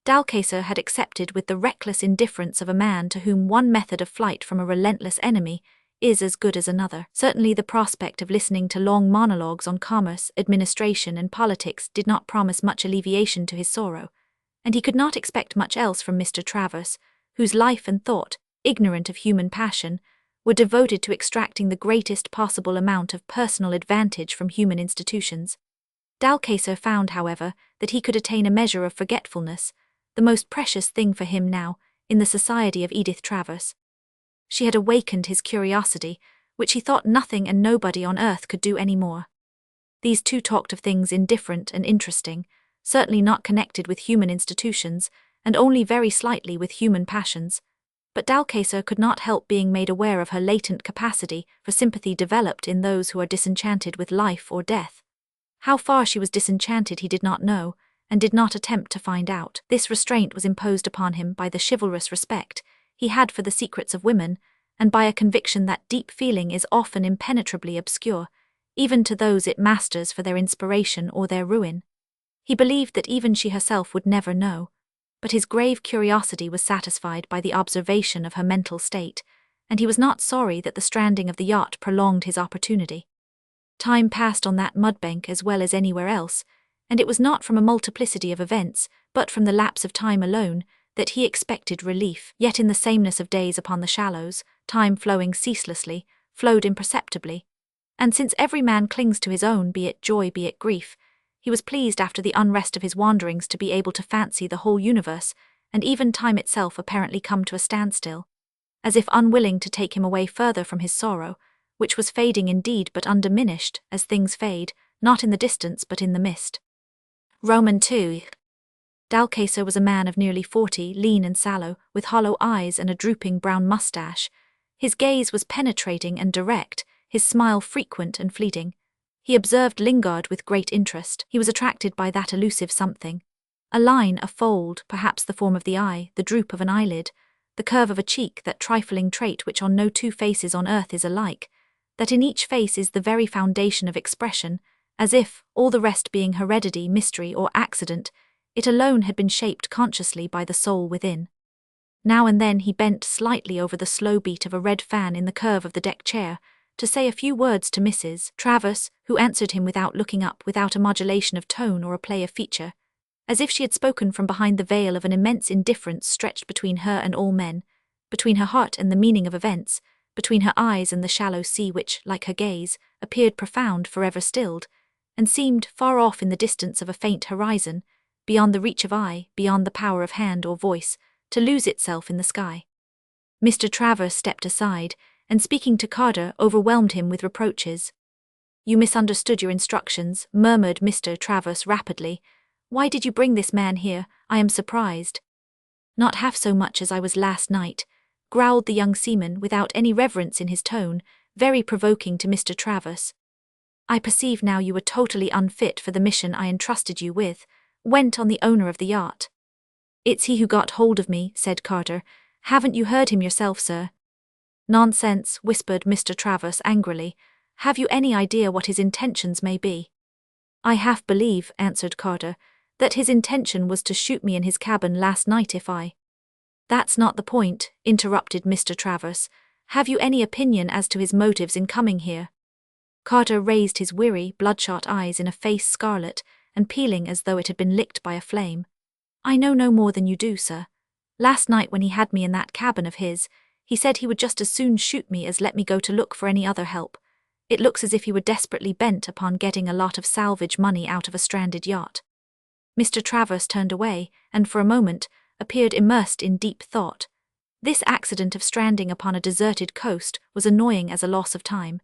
Dalcacer had accepted with the reckless indifference of a man to whom one method of flight from a relentless enemy is as good as another. Certainly the prospect of listening to long monologues on commerce, administration, and politics did not promise much alleviation to his sorrow, and he could not expect much else from Mr. Travers, whose life and thought, ignorant of human passion, were devoted to extracting the greatest possible amount of personal advantage from human institutions. Dalcacer found, however, that he could attain a measure of forgetfulness, the most precious thing for him now, in the society of Edith Travers. She had awakened his curiosity, which he thought nothing and nobody on earth could do any more. These two talked of things indifferent and interesting, certainly not connected with human institutions, and only very slightly with human passions, but Dalcacer could not help being made aware of her latent capacity for sympathy developed in those who are disenchanted with life or death. How far she was disenchanted he did not know, and did not attempt to find out. This restraint was imposed upon him by the chivalrous respect he had for the secrets of women, and by a conviction that deep feeling is often impenetrably obscure, even to those it masters for their inspiration or their ruin. He believed that even she herself would never know, but his grave curiosity was satisfied by the observation of her mental state, and he was not sorry that the stranding of the yacht prolonged his opportunity. Time passed on that mudbank as well as anywhere else, and it was not from a multiplicity of events, but from the lapse of time alone, that he expected relief. Yet in the sameness of days upon the shallows, time flowing ceaselessly, flowed imperceptibly, and since every man clings to his own, be it joy, be it grief, he was pleased after the unrest of his wanderings to be able to fancy the whole universe, and even time itself apparently come to a standstill, as if unwilling to take him away further from his sorrow, which was fading indeed but undiminished, as things fade, not in the distance but in the mist. Roman 2. Dalcacer was a man of nearly 40, lean and sallow, with hollow eyes and a drooping brown moustache. His gaze was penetrating and direct, his smile frequent and fleeting. He observed Lingard with great interest. He was attracted by that elusive something. A line, a fold, perhaps the form of the eye, the droop of an eyelid, the curve of a cheek, that trifling trait which on no two faces on earth is alike, that in each face is the very foundation of expression, as if, all the rest being heredity, mystery, or accident, it alone had been shaped consciously by the soul within. Now and then he bent slightly over the slow beat of a red fan in the curve of the deck chair, to say a few words to Mrs. Travers, who answered him without looking up, without a modulation of tone or a play of feature, as if she had spoken from behind the veil of an immense indifference stretched between her and all men, between her heart and the meaning of events, between her eyes and the shallow sea which, like her gaze, appeared profound, forever stilled, and seemed far off in the distance of a faint horizon, beyond the reach of eye, beyond the power of hand or voice, to lose itself in the sky. Mr. Travers stepped aside, and speaking to Carter, overwhelmed him with reproaches. "You misunderstood your instructions," murmured Mr. Travers rapidly. "Why did you bring this man here? I am surprised." "Not half so much as I was last night," growled the young seaman without any reverence in his tone, very provoking to Mr. Travers. "I perceive now you were totally unfit for the mission I entrusted you with," went on the owner of the yacht. "It's he who got hold of me," said Carter. "Haven't you heard him yourself, sir?" "Nonsense," whispered Mr. Travers angrily. "Have you any idea what his intentions may be?" "I half believe," answered Carter, "that his intention was to shoot me in his cabin last night if I—" "That's not the point," interrupted Mr. Travers. "Have you any opinion as to his motives in coming here?" Carter raised his weary, bloodshot eyes in a face scarlet and peeling as though it had been licked by a flame. "I know no more than you do, sir. Last night when he had me in that cabin of his, he said he would just as soon shoot me as let me go to look for any other help. It looks as if he were desperately bent upon getting a lot of salvage money out of a stranded yacht." Mr. Travers turned away, and for a moment appeared immersed in deep thought. This accident of stranding upon a deserted coast was annoying as a loss of time.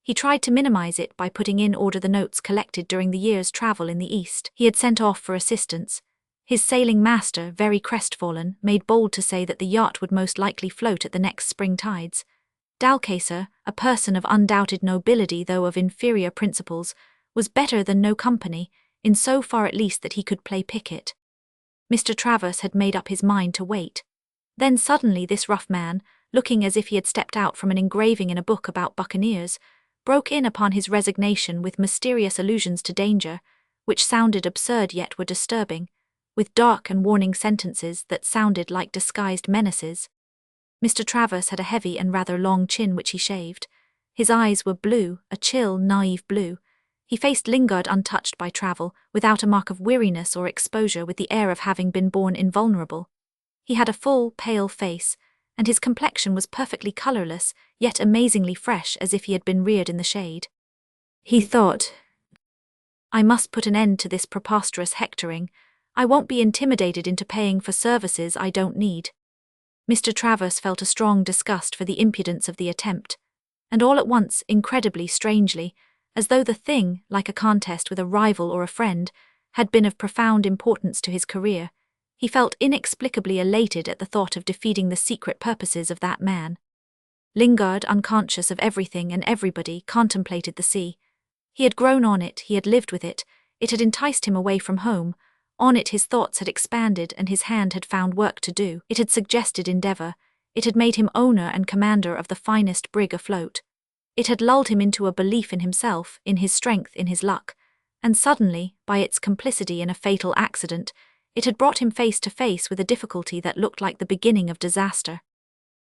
He tried to minimize it by putting in order the notes collected during the year's travel in the East. He had sent off for assistance. His sailing master, very crestfallen, made bold to say that the yacht would most likely float at the next spring tides. Dalcacer, a person of undoubted nobility though of inferior principles, was better than no company, in so far at least that he could play picket. Mr. Travers had made up his mind to wait. Then suddenly this rough man, looking as if he had stepped out from an engraving in a book about buccaneers, broke in upon his resignation with mysterious allusions to danger, which sounded absurd yet were disturbing. with dark and warning sentences that sounded like disguised menaces. Mr. Travers had a heavy and rather long chin which he shaved. His eyes were blue, a chill, naive blue. He faced Lingard untouched by travel, without a mark of weariness or exposure, with the air of having been born invulnerable. He had a full, pale face, and his complexion was perfectly colourless, yet amazingly fresh, as if he had been reared in the shade. He thought, "I must put an end to this preposterous hectoring. I won't be intimidated into paying for services I don't need." Mr. Travers felt a strong disgust for the impudence of the attempt, and all at once, incredibly, strangely, as though the thing, like a contest with a rival or a friend, had been of profound importance to his career, he felt inexplicably elated at the thought of defeating the secret purposes of that man. Lingard, unconscious of everything and everybody, contemplated the sea. He had grown on it, he had lived with it, it had enticed him away from home, on it his thoughts had expanded and his hand had found work to do, it had suggested endeavour, it had made him owner and commander of the finest brig afloat. It had lulled him into a belief in himself, in his strength, in his luck, and suddenly, by its complicity in a fatal accident, it had brought him face to face with a difficulty that looked like the beginning of disaster.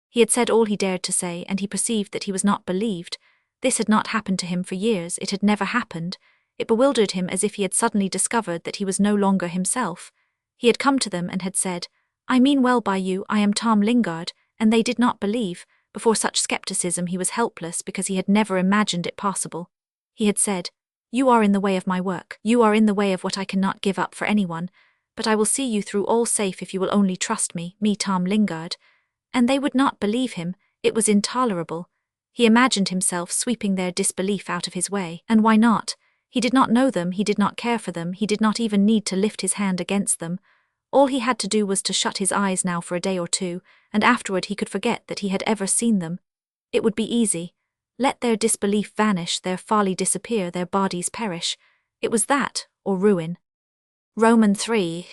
He had said all he dared to say, and he perceived that he was not believed. This had not happened to him for years, it had never happened. It bewildered him as if he had suddenly discovered that he was no longer himself. He had come to them and had said, "I mean well by you, I am Tom Lingard," and they did not believe. Before such skepticism he was helpless because he had never imagined it possible. He had said, "You are in the way of my work, you are in the way of what I cannot give up for anyone, but I will see you through all safe if you will only trust me, Tom Lingard." And they would not believe him. It was intolerable. He imagined himself sweeping their disbelief out of his way, and why not? He did not know them, he did not care for them, he did not even need to lift his hand against them. All he had to do was to shut his eyes now for a day or two, and afterward he could forget that he had ever seen them. It would be easy. Let their disbelief vanish, their folly disappear, their bodies perish. It was that, or ruin. Roman 3.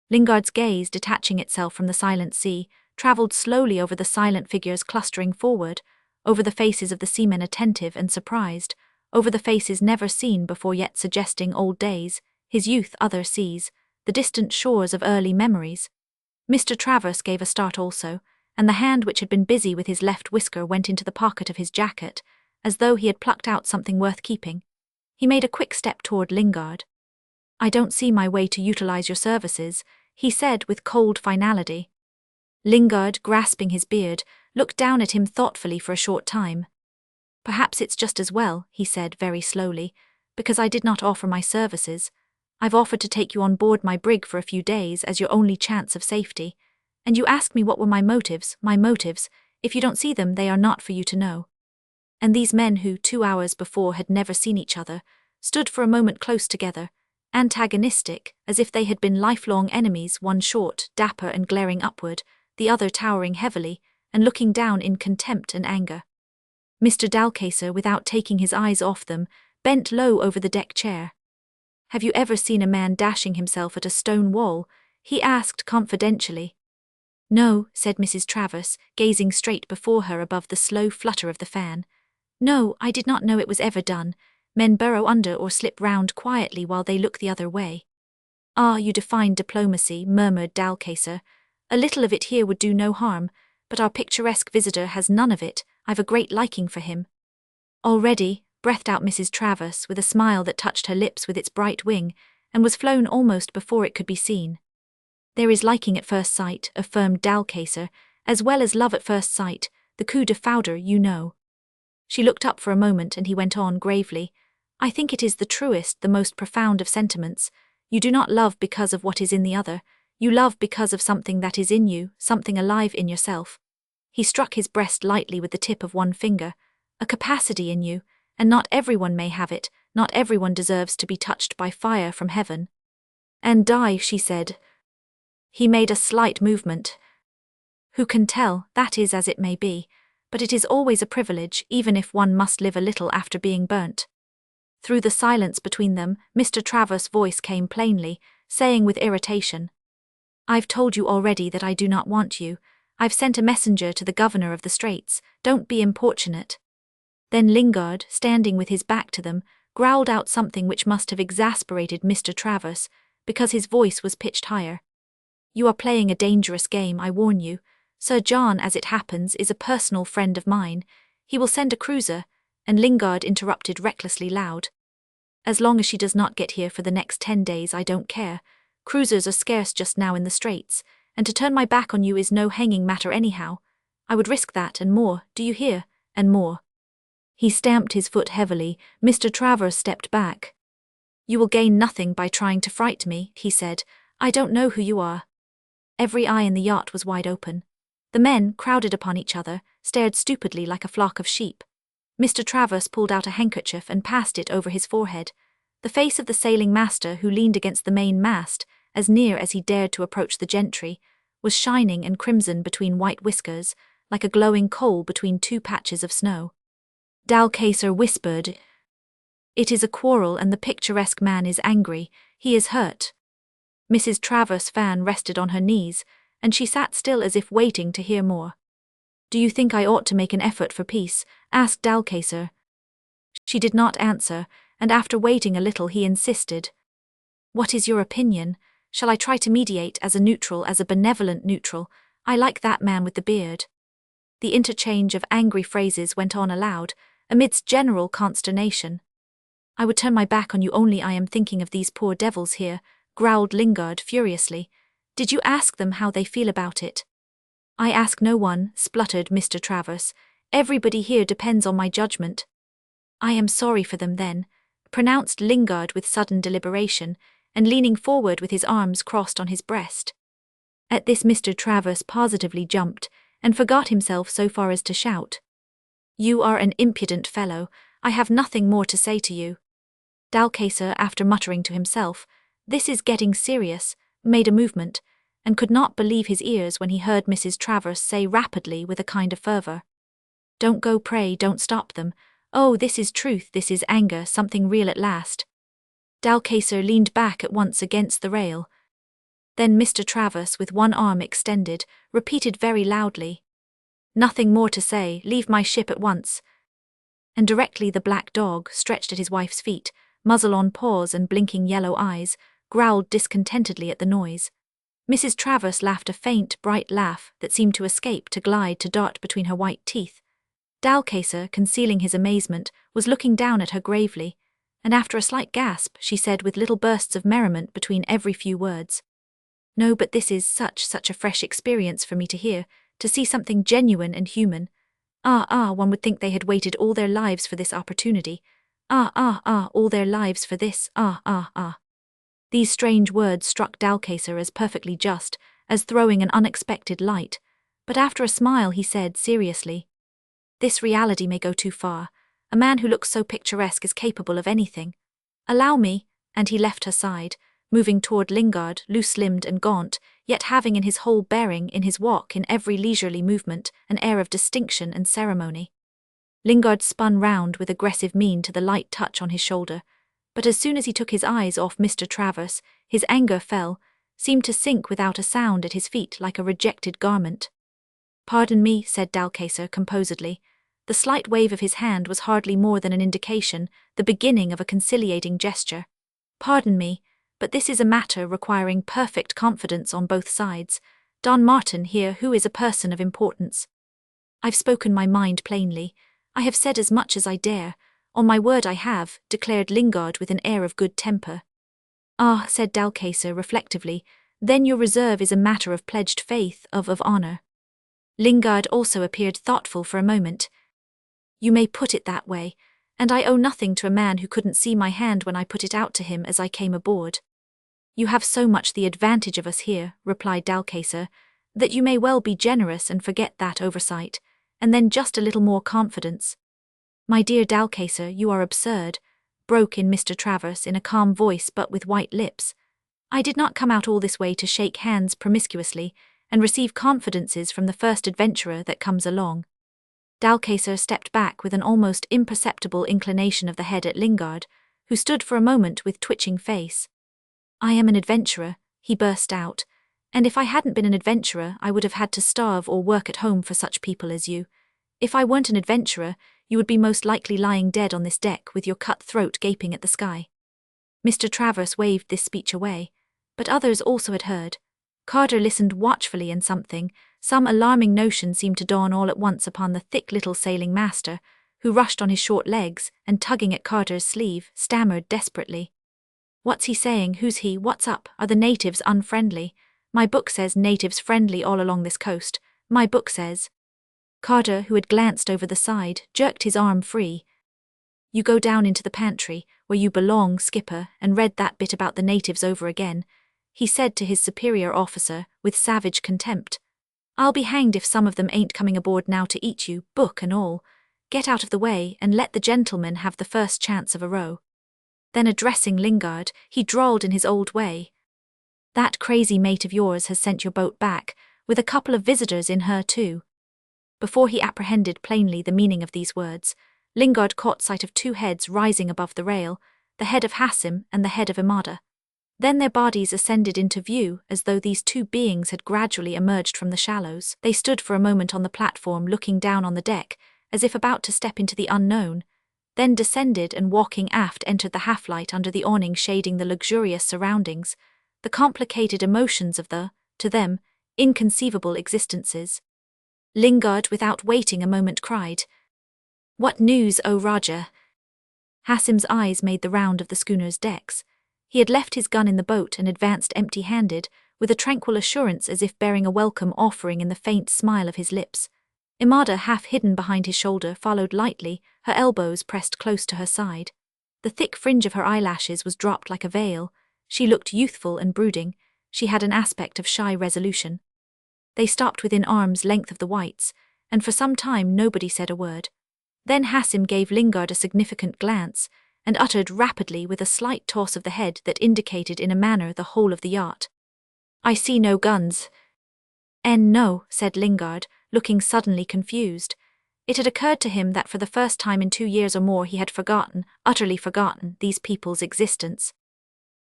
Lingard's gaze, detaching itself from the silent sea, travelled slowly over the silent figures clustering forward, over the faces of the seamen attentive and surprised, over the faces never seen before yet suggesting old days, his youth, other seas, the distant shores of early memories. Mr. Travers gave a start also, and the hand which had been busy with his left whisker went into the pocket of his jacket, as though he had plucked out something worth keeping. He made a quick step toward Lingard. "I don't see my way to utilize your services," he said with cold finality. Lingard, grasping his beard, looked down at him thoughtfully for a short time. "Perhaps it's just as well," he said very slowly, "because I did not offer my services. I've offered to take you on board my brig for a few days as your only chance of safety. And you ask me what were my motives. If you don't see them, they are not for you to know." And these men who, 2 hours before, had never seen each other, stood for a moment close together, antagonistic, as if they had been lifelong enemies, one short, dapper and glaring upward, the other towering heavily, and looking down in contempt and anger. Mr. Dalcaster, without taking his eyes off them, bent low over the deck chair. "Have you ever seen a man dashing himself at a stone wall?" he asked confidentially. "No," said Mrs. Travers, gazing straight before her above the slow flutter of the fan. "No, I did not know it was ever done. Men burrow under or slip round quietly while they look the other way." "Ah, you define diplomacy," murmured Dalcaster. "A little of it here would do no harm, but our picturesque visitor has none of it. I've a great liking for him." "Already," breathed out Mrs. Travers with a smile that touched her lips with its bright wing, and was flown almost before it could be seen. "There is liking at first sight," affirmed Dalcaster, "as well as love at first sight, the coup de foudre, you know." She looked up for a moment and he went on gravely. "I think it is the truest, the most profound of sentiments. You do not love because of what is in the other. You love because of something that is in you, something alive in yourself." He struck his breast lightly with the tip of one finger. "A capacity in you, and not everyone may have it, not everyone deserves to be touched by fire from heaven." "And die," she said. He made a slight movement. "Who can tell? That is as it may be. But it is always a privilege, even if one must live a little after being burnt." Through the silence between them, Mr. Travers' voice came plainly, saying with irritation, "I've told you already that I do not want you. I've sent a messenger to the governor of the Straits. Don't be importunate." Then Lingard, standing with his back to them, growled out something which must have exasperated Mr. Travers, because his voice was pitched higher. You are playing a dangerous game, I warn you. Sir John, as it happens, is a personal friend of mine. He will send a cruiser, and Lingard interrupted recklessly loud. As long as she does not get here for the next 10 days, I don't care. Cruisers are scarce just now in the Straits, and to turn my back on you is no hanging matter anyhow. I would risk that and more, do you hear? And more. He stamped his foot heavily. Mr. Travers stepped back. You will gain nothing by trying to fright me, he said. I don't know who you are. Every eye in the yacht was wide open. The men, crowded upon each other, stared stupidly like a flock of sheep. Mr. Travers pulled out a handkerchief and passed it over his forehead. The face of the sailing master, who leaned against the main mast, as near as he dared to approach the gentry, was shining and crimson between white whiskers, like a glowing coal between two patches of snow. Dalcacer whispered, "It is a quarrel and the picturesque man is angry. He is hurt." Mrs. Travers' fan rested on her knees, and she sat still as if waiting to hear more. "Do you think I ought to make an effort for peace?" asked Dalcacer. She did not answer, and after waiting a little he insisted. "What is your opinion? Shall I try to mediate as a benevolent neutral? I like that man with the beard." The interchange of angry phrases went on aloud, amidst general consternation. "I would turn my back on you, only I am thinking of these poor devils here," growled Lingard furiously. "Did you ask them how they feel about it?" "I ask no one," spluttered Mr. Travers. "Everybody here depends on my judgment." "I am sorry for them then," pronounced Lingard with sudden deliberation, and leaning forward with his arms crossed on his breast. At this Mr. Travers positively jumped, and forgot himself so far as to shout, "You are an impudent fellow. I have nothing more to say to you." Dalcacer, after muttering to himself, "This is getting serious," made a movement, and could not believe his ears when he heard Mrs. Travers say rapidly with a kind of fervour, "Don't go, pray, don't stop them. Oh, this is truth, this is anger, something real at last." Dalcacer leaned back at once against the rail. Then Mr. Travers, with one arm extended, repeated very loudly, "Nothing more to say, leave my ship at once." And directly the black dog, stretched at his wife's feet, muzzle on paws and blinking yellow eyes, growled discontentedly at the noise. Mrs. Travers laughed a faint, bright laugh that seemed to escape, to glide, to dart between her white teeth. Dalcacer, concealing his amazement, was looking down at her gravely, and after a slight gasp, she said with little bursts of merriment between every few words, "No, but this is such a fresh experience for me to hear, to see something genuine and human. One would think they had waited all their lives for this opportunity. All their lives for this, These strange words struck Dalcacer as perfectly just, as throwing an unexpected light, but after a smile he said seriously, "This reality may go too far. A man who looks so picturesque is capable of anything. Allow me," and he left her side, moving toward Lingard, loose-limbed and gaunt, yet having in his whole bearing, in his walk, in every leisurely movement, an air of distinction and ceremony. Lingard spun round with aggressive mien to the light touch on his shoulder, but as soon as he took his eyes off Mr. Travers, his anger fell, seemed to sink without a sound at his feet like a rejected garment. "Pardon me," said Dalcacer composedly. The slight wave of his hand was hardly more than an indication, the beginning of a conciliating gesture. "Pardon me, but this is a matter requiring perfect confidence on both sides. Don Martin here, who is a person of importance. I've spoken my mind plainly. I have said as much as I dare. On my word I have," declared Lingard with an air of good temper. "Ah," said Dalcacer reflectively, "then your reserve is a matter of pledged faith, of honour." Lingard also appeared thoughtful for a moment. "You may put it that way, and I owe nothing to a man who couldn't see my hand when I put it out to him as I came aboard." "You have so much the advantage of us here," replied Dalcacer, "that you may well be generous and forget that oversight, and then just a little more confidence." "My dear Dalcacer, you are absurd," broke in Mr. Travers in a calm voice but with white lips. "I did not come out all this way to shake hands promiscuously and receive confidences from the first adventurer that comes along." Dalcacer stepped back with an almost imperceptible inclination of the head at Lingard, who stood for a moment with twitching face. "I am an adventurer," he burst out, "and if I hadn't been an adventurer I would have had to starve or work at home for such people as you. If I weren't an adventurer, you would be most likely lying dead on this deck with your cut throat gaping at the sky." Mr. Travers waved this speech away. But others also had heard. Carter listened watchfully, and some alarming notion seemed to dawn all at once upon the thick little sailing master, who rushed on his short legs and, tugging at Carter's sleeve, stammered desperately. "What's he saying? Who's he? What's up? Are the natives unfriendly? My book says natives friendly all along this coast. My book says." Carter, who had glanced over the side, jerked his arm free. "You go down into the pantry, where you belong, skipper, and read that bit about the natives over again," he said to his superior officer, with savage contempt. "I'll be hanged if some of them ain't coming aboard now to eat you, book and all. Get out of the way, and let the gentleman have the first chance of a row." Then, addressing Lingard, he drawled in his old way, "That crazy mate of yours has sent your boat back, with a couple of visitors in her too." Before he apprehended plainly the meaning of these words, Lingard caught sight of two heads rising above the rail, the head of Hassim and the head of Imada. Then their bodies ascended into view as though these two beings had gradually emerged from the shallows. They stood for a moment on the platform looking down on the deck, as if about to step into the unknown, then descended and walking aft entered the half-light under the awning shading the luxurious surroundings, the complicated emotions of the, to them, inconceivable existences. Lingard, without waiting a moment, cried, "What news, O Raja?" Hassim's eyes made the round of the schooner's decks. He had left his gun in the boat and advanced empty-handed, with a tranquil assurance as if bearing a welcome offering in the faint smile of his lips. Imada, half hidden behind his shoulder, followed lightly, her elbows pressed close to her side. The thick fringe of her eyelashes was dropped like a veil. She looked youthful and brooding. She had an aspect of shy resolution. They stopped within arm's length of the whites, and for some time nobody said a word. Then Hassim gave Lingard a significant glance, and uttered rapidly with a slight toss of the head that indicated in a manner the whole of the yacht, "I see no guns." "No," said Lingard, looking suddenly confused. It had occurred to him that for the first time in 2 years or more he had forgotten, utterly forgotten, these people's existence.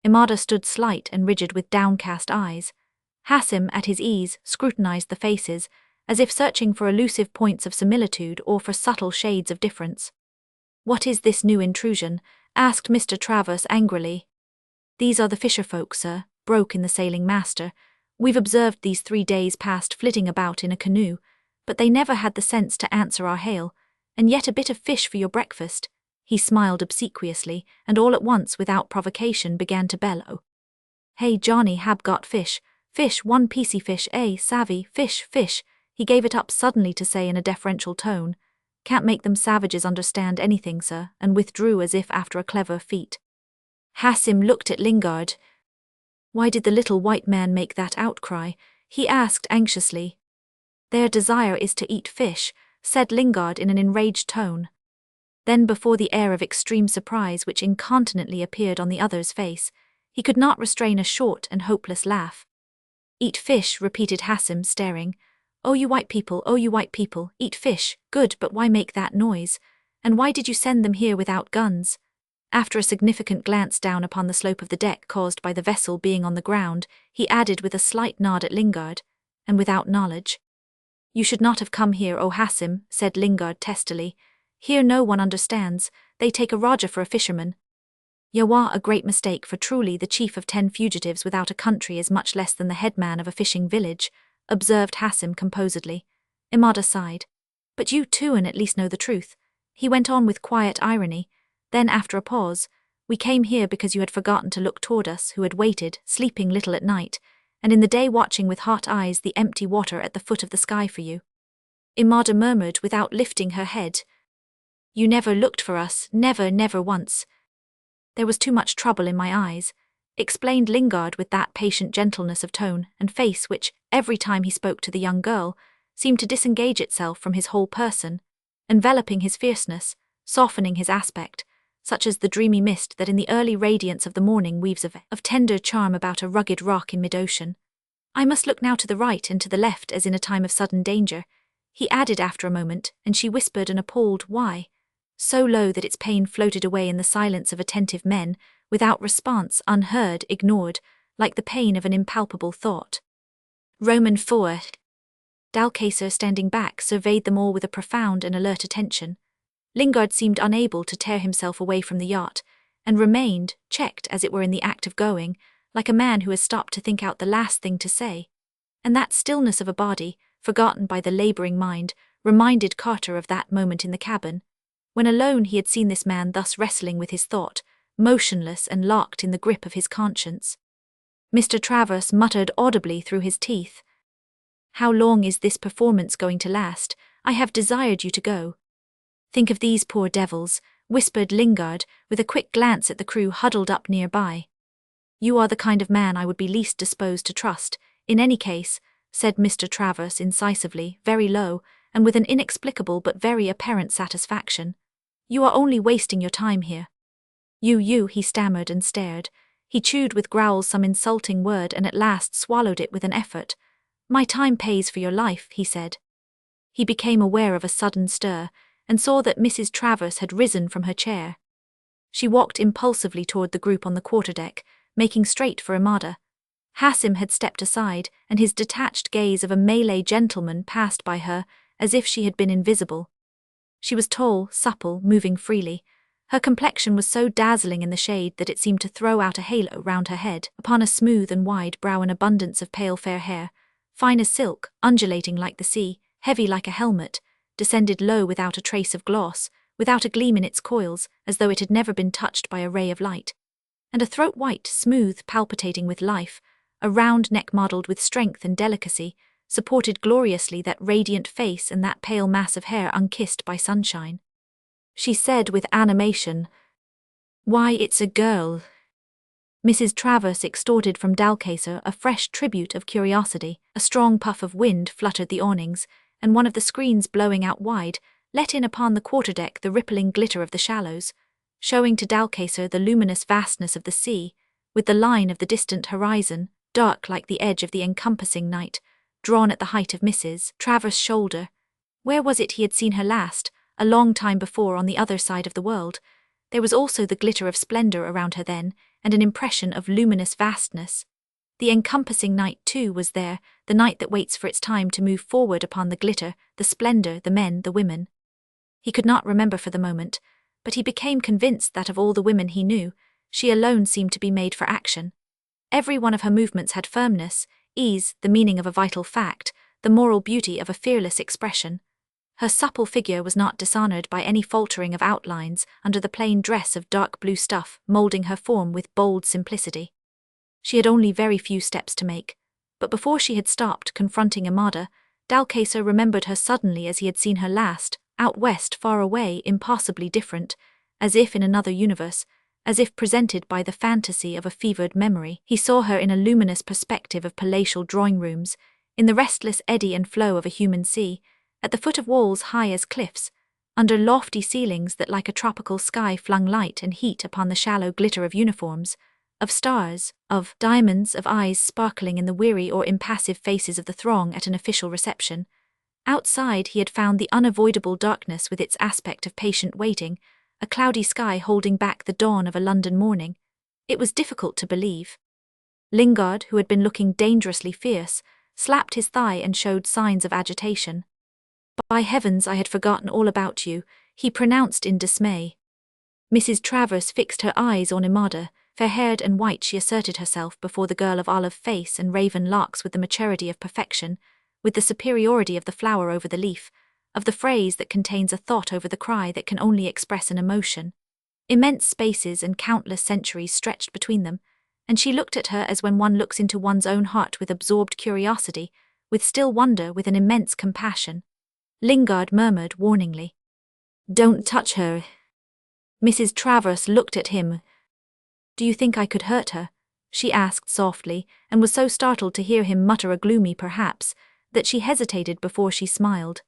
Imada stood slight and rigid with downcast eyes. Hassim, at his ease, scrutinized the faces, as if searching for elusive points of similitude or for subtle shades of difference. "What is this new intrusion?" asked Mr. Travers angrily. "These are the fisher-folk, sir," broke in the sailing master. "We've observed these 3 days past flitting about in a canoe, but they never had the sense to answer our hail, and yet a bit of fish for your breakfast." He smiled obsequiously, and all at once, without provocation, began to bellow. "Hey, Johnny, hab got fish. Fish, one piecey fish, savvy, fish, fish." He gave it up suddenly to say in a deferential tone, "Can't make them savages understand anything, sir," and withdrew as if after a clever feat. Hassim looked at Lingard. "Why did the little white man make that outcry?" he asked anxiously. "Their desire is to eat fish," said Lingard in an enraged tone. Then, before the air of extreme surprise which incontinently appeared on the other's face, he could not restrain a short and hopeless laugh. "Eat fish," repeated Hassim, staring. "Oh, you white people, eat fish, good, but why make that noise? And why did you send them here without guns?" After a significant glance down upon the slope of the deck caused by the vessel being on the ground, he added with a slight nod at Lingard, "And without knowledge." "You should not have come here, O Hassim," said Lingard testily. "Here no one understands. They take a Raja for a fisherman." "Yawa, a great mistake, for truly the chief of 10 fugitives without a country is much less than the headman of a fishing village," observed Hassim composedly. Imada sighed. "But you too and at least know the truth." He went on with quiet irony. Then, after a pause, "We came here because you had forgotten to look toward us, who had waited, sleeping little at night, and in the day watching with hot eyes the empty water at the foot of the sky for you." Imada murmured without lifting her head, "You never looked for us, never, never once." "There was too much trouble in my eyes," explained Lingard with that patient gentleness of tone and face which, every time he spoke to the young girl, seemed to disengage itself from his whole person, enveloping his fierceness, softening his aspect, such as the dreamy mist that in the early radiance of the morning weaves of tender charm about a rugged rock in mid-ocean. "I must look now to the right and to the left as in a time of sudden danger," he added after a moment, and she whispered an appalled "Why?" so low that its pain floated away in the silence of attentive men, without response, unheard, ignored, like the pain of an impalpable thought. Roman 4. Dalcacer, standing back, surveyed them all with a profound and alert attention. Lingard seemed unable to tear himself away from the yacht, and remained, checked as it were in the act of going, like a man who has stopped to think out the last thing to say. And that stillness of a body, forgotten by the laboring mind, reminded Carter of that moment in the cabin, when alone he had seen this man thus wrestling with his thought, motionless and locked in the grip of his conscience. Mr. Travers muttered audibly through his teeth, "How long is this performance going to last? I have desired you to go." "Think of these poor devils," whispered Lingard, with a quick glance at the crew huddled up nearby. "You are the kind of man I would be least disposed to trust. In any case," said Mr. Travers incisively, very low, and with an inexplicable but very apparent satisfaction, "you are only wasting your time here." You, he stammered and stared. He chewed with growls some insulting word and at last swallowed it with an effort. "My time pays for your life," he said. He became aware of a sudden stir, and saw that Mrs. Travers had risen from her chair. She walked impulsively toward the group on the quarterdeck, making straight for Amada. Hassim had stepped aside, and his detached gaze of a Malay gentleman passed by her, as if she had been invisible. She was tall, supple, moving freely. Her complexion was so dazzling in the shade that it seemed to throw out a halo round her head, upon a smooth and wide brow an abundance of pale fair hair, fine as silk, undulating like the sea, heavy like a helmet, descended low without a trace of gloss, without a gleam in its coils, as though it had never been touched by a ray of light. And a throat white, smooth, palpitating with life, a round neck modelled with strength and delicacy, supported gloriously that radiant face and that pale mass of hair unkissed by sunshine. She said with animation, "Why, it's a girl." Mrs. Travers extorted from Dalcacer a fresh tribute of curiosity. A strong puff of wind fluttered the awnings, and one of the screens blowing out wide let in upon the quarterdeck the rippling glitter of the shallows, showing to Dalcacer the luminous vastness of the sea, with the line of the distant horizon, dark like the edge of the encompassing night, drawn at the height of Mrs. Travers' shoulder. Where was it he had seen her last? A long time before, on the other side of the world. There was also the glitter of splendor around her then, and an impression of luminous vastness. The encompassing night, too, was there, the night that waits for its time to move forward upon the glitter, the splendor, the men, the women. He could not remember for the moment, but he became convinced that of all the women he knew, she alone seemed to be made for action. Every one of her movements had firmness, ease, the meaning of a vital fact, the moral beauty of a fearless expression. Her supple figure was not dishonoured by any faltering of outlines under the plain dress of dark blue stuff, moulding her form with bold simplicity. She had only very few steps to make, but before she had stopped confronting Amada, Dalcacer remembered her suddenly as he had seen her last, out west, far away, impossibly different, as if in another universe, as if presented by the fantasy of a fevered memory. He saw her in a luminous perspective of palatial drawing-rooms, in the restless eddy and flow of a human sea, at the foot of walls high as cliffs, under lofty ceilings that like a tropical sky flung light and heat upon the shallow glitter of uniforms, of stars, of diamonds, of eyes sparkling in the weary or impassive faces of the throng at an official reception. Outside he had found the unavoidable darkness with its aspect of patient waiting, a cloudy sky holding back the dawn of a London morning. It was difficult to believe. Lingard, who had been looking dangerously fierce, slapped his thigh and showed signs of agitation. "By heavens, I had forgotten all about you," he pronounced in dismay. Mrs. Travers fixed her eyes on Amada. Fair-haired and white, she asserted herself before the girl of olive face and raven locks with the maturity of perfection, with the superiority of the flower over the leaf, of the phrase that contains a thought over the cry that can only express an emotion. Immense spaces and countless centuries stretched between them, and she looked at her as when one looks into one's own heart with absorbed curiosity, with still wonder, with an immense compassion. Lingard murmured warningly, "Don't touch her." Mrs. Travers looked at him. "Do you think I could hurt her?" she asked softly, and was so startled to hear him mutter a gloomy perhaps, that she hesitated before she smiled.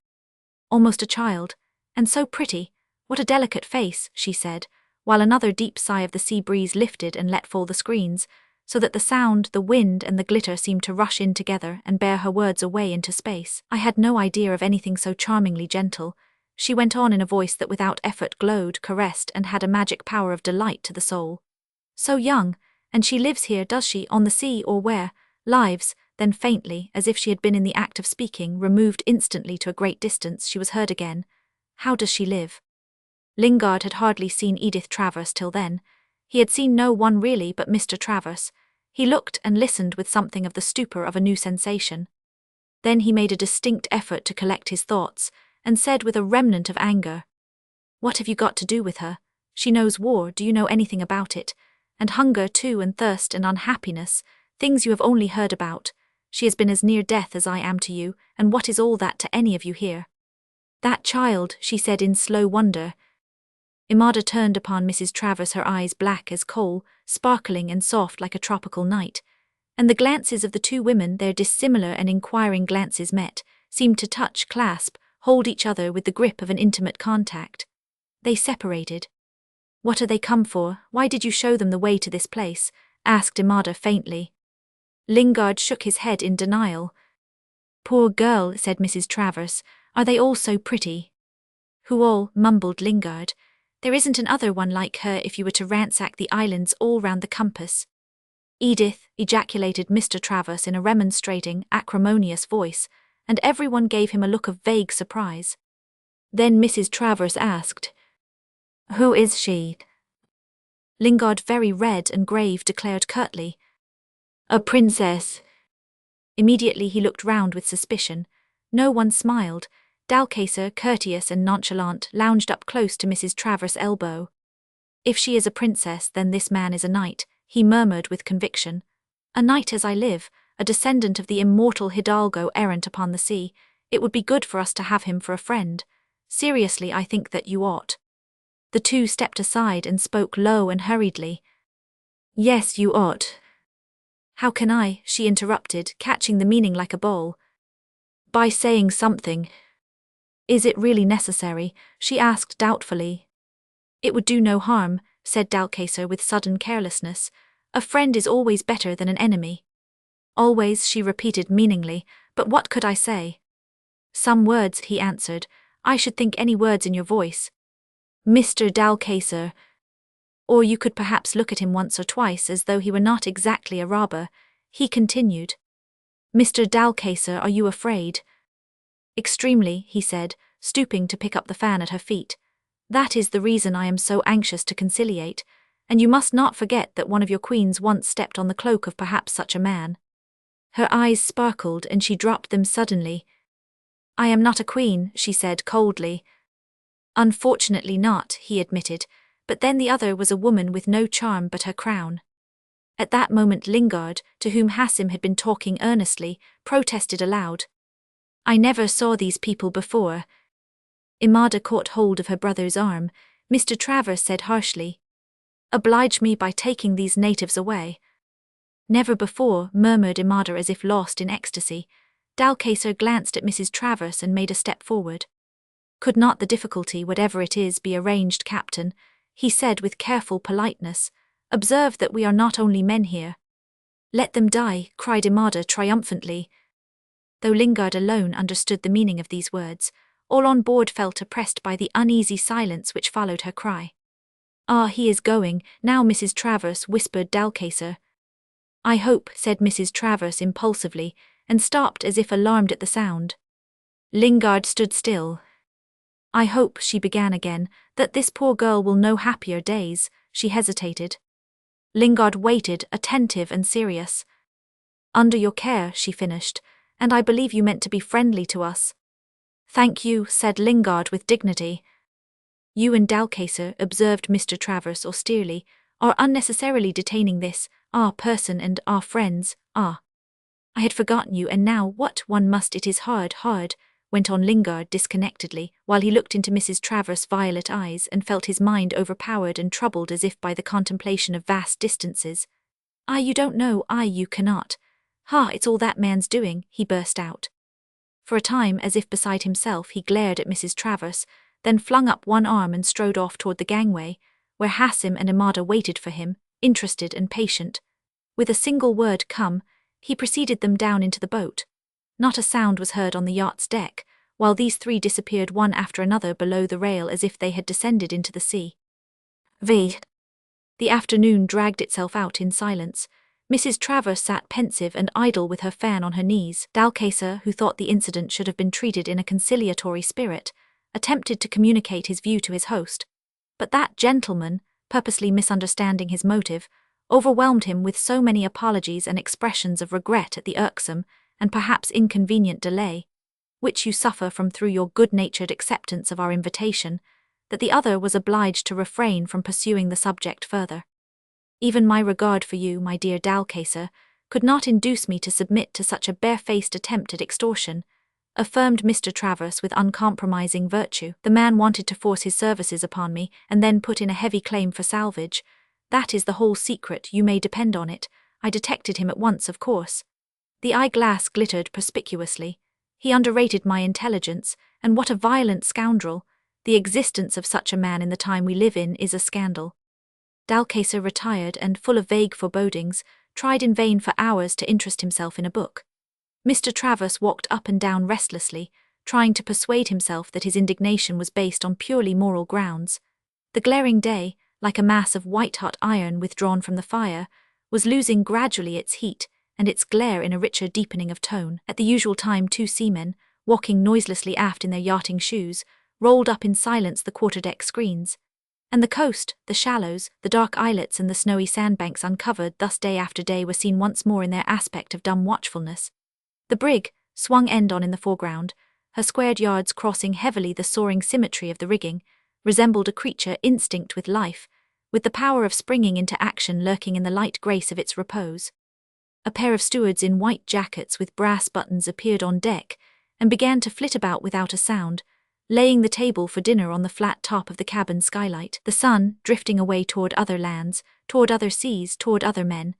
"Almost a child, and so pretty, what a delicate face," she said, while another deep sigh of the sea breeze lifted and let fall the screens, so that the sound, the wind, and the glitter seemed to rush in together and bear her words away into space. "I had no idea of anything so charmingly gentle," she went on in a voice that without effort glowed, caressed, and had a magic power of delight to the soul. "So young, and she lives here, does she, on the sea, or where?" "Lives," then faintly, as if she had been in the act of speaking, removed instantly to a great distance, she was heard again. "How does she live?" Lingard had hardly seen Edith Travers till then. He had seen no one really but Mr. Travers. He looked and listened with something of the stupor of a new sensation. Then he made a distinct effort to collect his thoughts, and said with a remnant of anger, "What have you got to do with her? She knows war, do you know anything about it? And hunger too, and thirst and unhappiness, things you have only heard about. She has been as near death as I am to you, and what is all that to any of you here?" "That child," she said in slow wonder. Imada turned upon Mrs. Travers, her eyes black as coal, sparkling and soft like a tropical night, and the glances of the two women, their dissimilar and inquiring glances met, seemed to touch, clasp, hold each other with the grip of an intimate contact. They separated. "What are they come for? Why did you show them the way to this place?" asked Imada faintly. Lingard shook his head in denial. "Poor girl," said Mrs. Travers. "Are they all so pretty?" "Who all?" mumbled Lingard. "There isn't another one like her if you were to ransack the islands all round the compass." "Edith," ejaculated Mr. Travers in a remonstrating, acrimonious voice, and everyone gave him a look of vague surprise. Then Mrs. Travers asked, "Who is she?" Lingard, very red and grave, declared curtly, "A princess." Immediately he looked round with suspicion. No one smiled. Dalcacer, courteous and nonchalant, lounged up close to Mrs. Travers' elbow. "If she is a princess, then this man is a knight," he murmured with conviction. "A knight as I live, a descendant of the immortal Hidalgo errant upon the sea. It would be good for us to have him for a friend. Seriously, I think that you ought." The two stepped aside and spoke low and hurriedly. "Yes, you ought." "How can I?" she interrupted, catching the meaning like a bowl. "By saying something." "Is it really necessary?" she asked doubtfully. "It would do no harm," said Dalcacer with sudden carelessness. "A friend is always better than an enemy." "Always," she repeated meaningly, "but what could I say?" "Some words," he answered. "I should think any words in your voice." "Mr. Dalcacer." "Or you could perhaps look at him once or twice as though he were not exactly a robber," he continued. "Mr. Dalcacer, are you afraid?" "Extremely," he said, stooping to pick up the fan at her feet. "That is the reason I am so anxious to conciliate, and you must not forget that one of your queens once stepped on the cloak of perhaps such a man." Her eyes sparkled and she dropped them suddenly. "I am not a queen," she said coldly. "Unfortunately not," he admitted, "but then the other was a woman with no charm but her crown." At that moment Lingard, to whom Hassim had been talking earnestly, protested aloud. "I never saw these people before." Imada caught hold of her brother's arm. Mr. Travers said harshly, "Oblige me by taking these natives away." "Never before," murmured Imada as if lost in ecstasy. Dalcacer glanced at Mrs. Travers and made a step forward. "Could not the difficulty, whatever it is, be arranged, Captain?" he said with careful politeness. "Observe that we are not only men here." "Let them die," cried Imada triumphantly. Though Lingard alone understood the meaning of these words, all on board felt oppressed by the uneasy silence which followed her cry. "Ah, he is going, now Mrs. Travers," whispered Dalcacer. "I hope," said Mrs. Travers impulsively, and stopped as if alarmed at the sound. Lingard stood still. "I hope," she began again, "that this poor girl will know happier days." She hesitated. Lingard waited, attentive and serious. "Under your care," she finished, "and I believe you meant to be friendly to us." "Thank you," said Lingard with dignity. "You and Dalcacer," observed Mr. Travers austerely, "are unnecessarily detaining this, our person and our friends, I had forgotten you, and now what one must it is hard, went on Lingard disconnectedly, while he looked into Mrs. Travers' violet eyes and felt his mind overpowered and troubled as if by the contemplation of vast distances. You don't know, you cannot. It's all that man's doing," he burst out. For a time, as if beside himself, he glared at Mrs. Travers, then flung up one arm and strode off toward the gangway, where Hassim and Imada waited for him, interested and patient. With a single word, "Come," he preceded them down into the boat. Not a sound was heard on the yacht's deck, while these three disappeared one after another below the rail as if they had descended into the sea. The afternoon dragged itself out in silence. Mrs. Travers sat pensive and idle with her fan on her knees. Dalcacer, who thought the incident should have been treated in a conciliatory spirit, attempted to communicate his view to his host. But that gentleman, purposely misunderstanding his motive, overwhelmed him with so many apologies and expressions of regret at the irksome and perhaps inconvenient delay, which you suffer from through your good-natured acceptance of our invitation, that the other was obliged to refrain from pursuing the subject further. Even my regard for you, my dear Dalcacer, could not induce me to submit to such a barefaced attempt at extortion, affirmed Mr. Travers with uncompromising virtue. The man wanted to force his services upon me and then put in a heavy claim for salvage. That is the whole secret, you may depend on it. I detected him at once, of course. The eyeglass glittered perspicuously. He underrated my intelligence, and what a violent scoundrel. The existence of such a man in the time we live in is a scandal. Dalcacer retired and, full of vague forebodings, tried in vain for hours to interest himself in a book. Mr. Travers walked up and down restlessly, trying to persuade himself that his indignation was based on purely moral grounds. The glaring day, like a mass of white-hot iron withdrawn from the fire, was losing gradually its heat and its glare in a richer deepening of tone. At the usual time 2 seamen, walking noiselessly aft in their yachting shoes, rolled up in silence the quarterdeck screens. And the coast, the shallows, the dark islets and the snowy sandbanks uncovered thus day after day were seen once more in their aspect of dumb watchfulness. The brig, swung end-on in the foreground, her squared yards crossing heavily the soaring symmetry of the rigging, resembled a creature instinct with life, with the power of springing into action lurking in the light grace of its repose. A pair of stewards in white jackets with brass buttons appeared on deck and began to flit about without a sound, laying the table for dinner on the flat top of the cabin skylight. The sun, drifting away toward other lands, toward other seas, toward other men.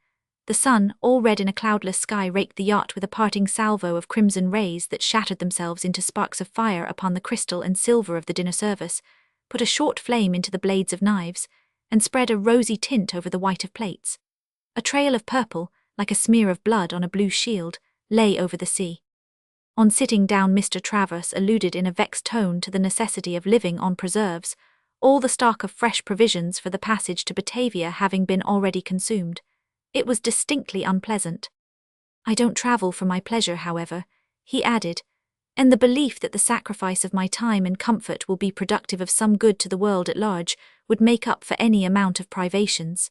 The sun, all red in a cloudless sky, raked the yacht with a parting salvo of crimson rays that shattered themselves into sparks of fire upon the crystal and silver of the dinner service, put a short flame into the blades of knives, and spread a rosy tint over the white of plates. A trail of purple, like a smear of blood on a blue shield, lay over the sea. On sitting down, Mr. Travers alluded in a vexed tone to the necessity of living on preserves, all the stock of fresh provisions for the passage to Batavia having been already consumed. It was distinctly unpleasant. I don't travel for my pleasure, however, he added, and the belief that the sacrifice of my time and comfort will be productive of some good to the world at large would make up for any amount of privations.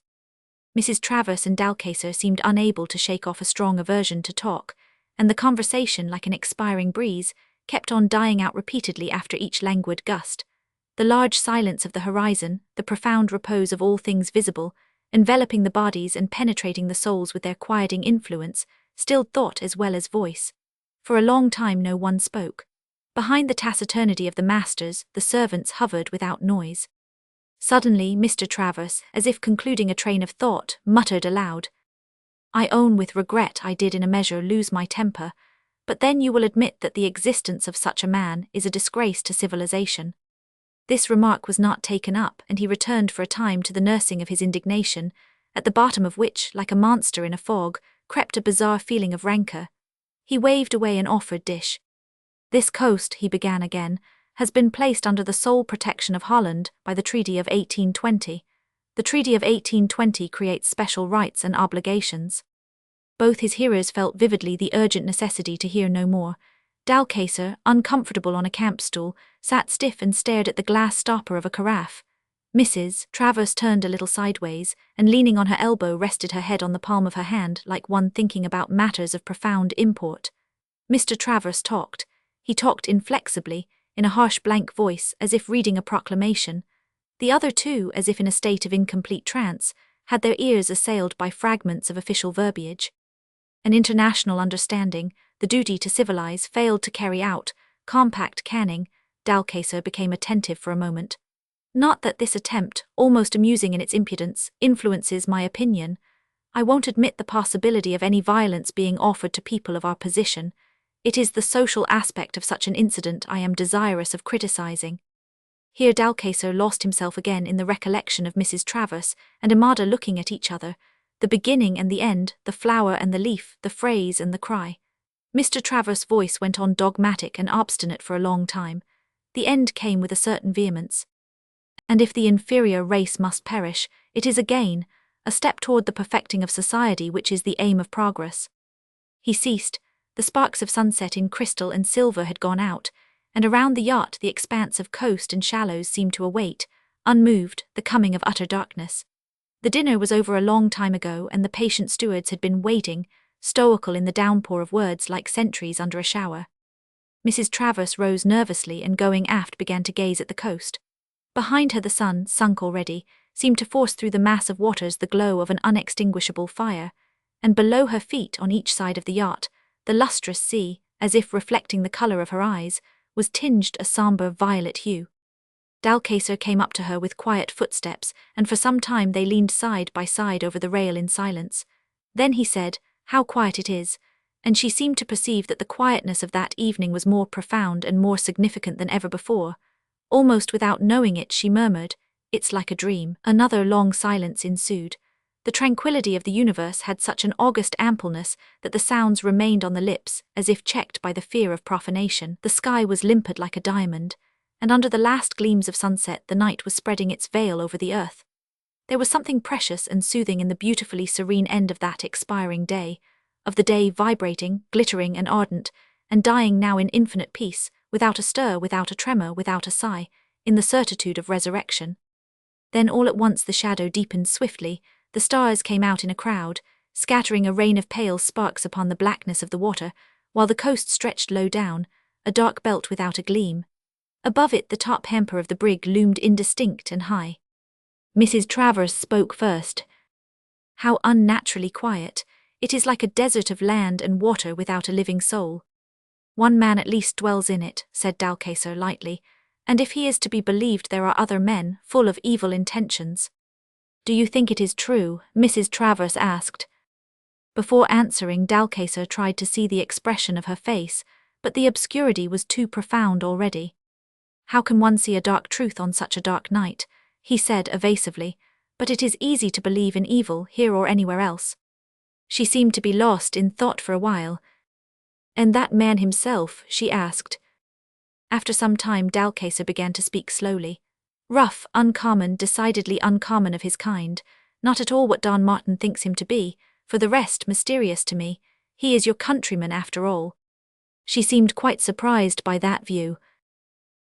Mrs. Travers and Dalcacer seemed unable to shake off a strong aversion to talk, and the conversation, like an expiring breeze, kept on dying out repeatedly after each languid gust. The large silence of the horizon, the profound repose of all things visible, enveloping the bodies and penetrating the souls with their quieting influence, stilled thought as well as voice. For a long time no one spoke. Behind the taciturnity of the masters, the servants hovered without noise. Suddenly Mr. Travers, as if concluding a train of thought, muttered aloud, "I own with regret I did in a measure lose my temper, but then you will admit that the existence of such a man is a disgrace to civilization." This remark was not taken up, and he returned for a time to the nursing of his indignation, at the bottom of which, like a monster in a fog, crept a bizarre feeling of rancour. He waved away an offered dish. "This coast," he began again, "has been placed under the sole protection of Holland by the Treaty of 1820. The Treaty of 1820 creates special rights and obligations." Both his hearers felt vividly the urgent necessity to hear no more. Dalcacer, uncomfortable on a camp stool, sat stiff and stared at the glass stopper of a carafe. Mrs. Travers turned a little sideways, and leaning on her elbow rested her head on the palm of her hand like one thinking about matters of profound import. Mr. Travers talked. He talked inflexibly, in a harsh blank voice, as if reading a proclamation. The other two, as if in a state of incomplete trance, had their ears assailed by fragments of official verbiage. An international understanding, the duty to civilize, failed to carry out, compact canning. Dalcacer became attentive for a moment. "Not that this attempt, almost amusing in its impudence, influences my opinion. I won't admit the possibility of any violence being offered to people of our position. It is the social aspect of such an incident I am desirous of criticizing." Here Dalcacer lost himself again in the recollection of Mrs. Travers and Amada looking at each other, the beginning and the end, the flower and the leaf, the phrase and the cry. Mr. Travers' voice went on dogmatic and obstinate for a long time. The end came with a certain vehemence. "And if the inferior race must perish, it is a gain, a step toward the perfecting of society which is the aim of progress." He ceased. The sparks of sunset in crystal and silver had gone out, and around the yacht the expanse of coast and shallows seemed to await, unmoved, the coming of utter darkness. The dinner was over a long time ago, and the patient stewards had been waiting, stoical in the downpour of words like sentries under a shower. Mrs. Travers rose nervously and going aft began to gaze at the coast. Behind her the sun, sunk already, seemed to force through the mass of waters the glow of an unextinguishable fire, and below her feet on each side of the yacht, the lustrous sea, as if reflecting the colour of her eyes, was tinged a sombre violet hue. Dalcacer came up to her with quiet footsteps, and for some time they leaned side by side over the rail in silence. Then he said, "How quiet it is," and she seemed to perceive that the quietness of that evening was more profound and more significant than ever before. Almost without knowing it, she murmured, "It's like a dream." Another long silence ensued. The tranquillity of the universe had such an august ampleness that the sounds remained on the lips, as if checked by the fear of profanation. The sky was limpid like a diamond, and under the last gleams of sunset the night was spreading its veil over the earth. There was something precious and soothing in the beautifully serene end of that expiring day, of the day vibrating, glittering and ardent, and dying now in infinite peace, without a stir, without a tremor, without a sigh, in the certitude of resurrection. Then all at once the shadow deepened swiftly, the stars came out in a crowd, scattering a rain of pale sparks upon the blackness of the water, while the coast stretched low down, a dark belt without a gleam. Above it the top hamper of the brig loomed indistinct and high. Mrs. Travers spoke first. "How unnaturally quiet! It is like a desert of land and water without a living soul." "One man at least dwells in it," said Dalcacer lightly, "and if he is to be believed there are other men, full of evil intentions." "Do you think it is true?" Mrs. Travers asked. Before answering, Dalcacer tried to see the expression of her face, but the obscurity was too profound already. "How can one see a dark truth on such a dark night?" he said evasively, "but it is easy to believe in evil here or anywhere else." She seemed to be lost in thought for a while. "And that man himself?" she asked. After some time Dalcacer began to speak slowly. "Rough, uncommon, decidedly uncommon of his kind, not at all what Don Martin thinks him to be, for the rest mysterious to me. He is your countryman after all." She seemed quite surprised by that view.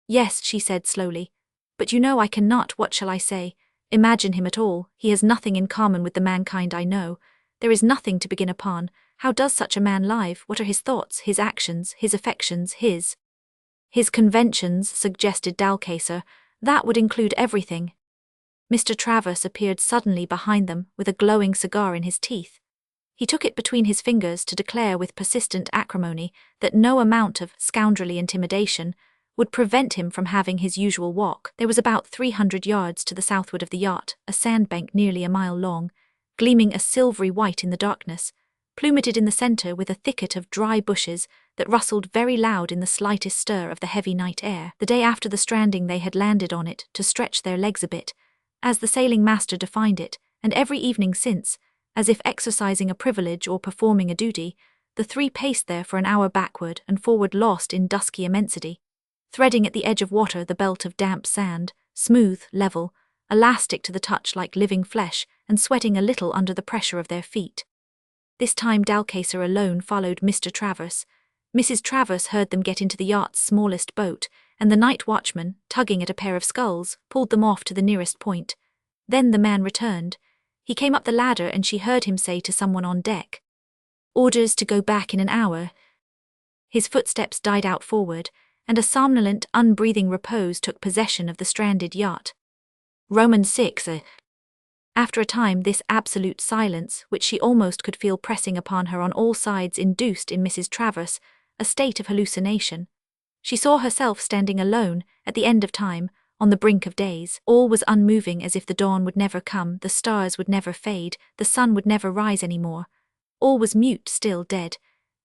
"Yes," she said slowly, "but you know I cannot, what shall I say, imagine him at all. He has nothing in common with the mankind I know. There is nothing to begin upon. How does such a man live? What are his thoughts, his actions, his affections, his conventions?" suggested Dalcacer. "That would include everything." Mr. Travers appeared suddenly behind them with a glowing cigar in his teeth. He took it between his fingers to declare with persistent acrimony that no amount of scoundrelly intimidation would prevent him from having his usual walk. There was about 300 yards to the southward of the yacht, a sandbank nearly a mile long, gleaming a silvery white in the darkness, plumeted in the centre with a thicket of dry bushes that rustled very loud in the slightest stir of the heavy night air. The day after the stranding they had landed on it to stretch their legs a bit, as the sailing master defined it, and every evening since, as if exercising a privilege or performing a duty, the three paced there for an hour backward and forward, lost in dusky immensity, threading at the edge of water the belt of damp sand, smooth, level, elastic to the touch like living flesh, and sweating a little under the pressure of their feet. This time Dalcacer alone followed Mr. Travers. Mrs. Travers heard them get into the yacht's smallest boat, and the night watchman, tugging at a pair of sculls, pulled them off to the nearest point. Then the man returned. He came up the ladder and she heard him say to someone on deck, "Orders to go back in an hour." His footsteps died out forward, and a somnolent, unbreathing repose took possession of the stranded yacht. Romans 6. After a time this absolute silence, which she almost could feel pressing upon her on all sides, induced in Mrs. Travers a state of hallucination. She saw herself standing alone, at the end of time, on the brink of days. All was unmoving, as if the dawn would never come, the stars would never fade, the sun would never rise any more. All was mute, still, dead,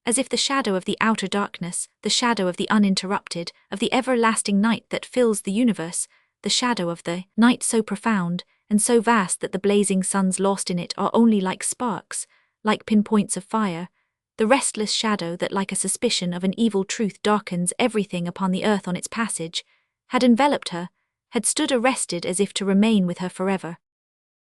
as if the shadow of the outer darkness, the shadow of the uninterrupted, of the everlasting night that fills the universe, the shadow of the night so profound and so vast that the blazing suns lost in it are only like sparks, like pinpoints of fire, the restless shadow that like a suspicion of an evil truth darkens everything upon the earth on its passage, had enveloped her, had stood arrested as if to remain with her forever.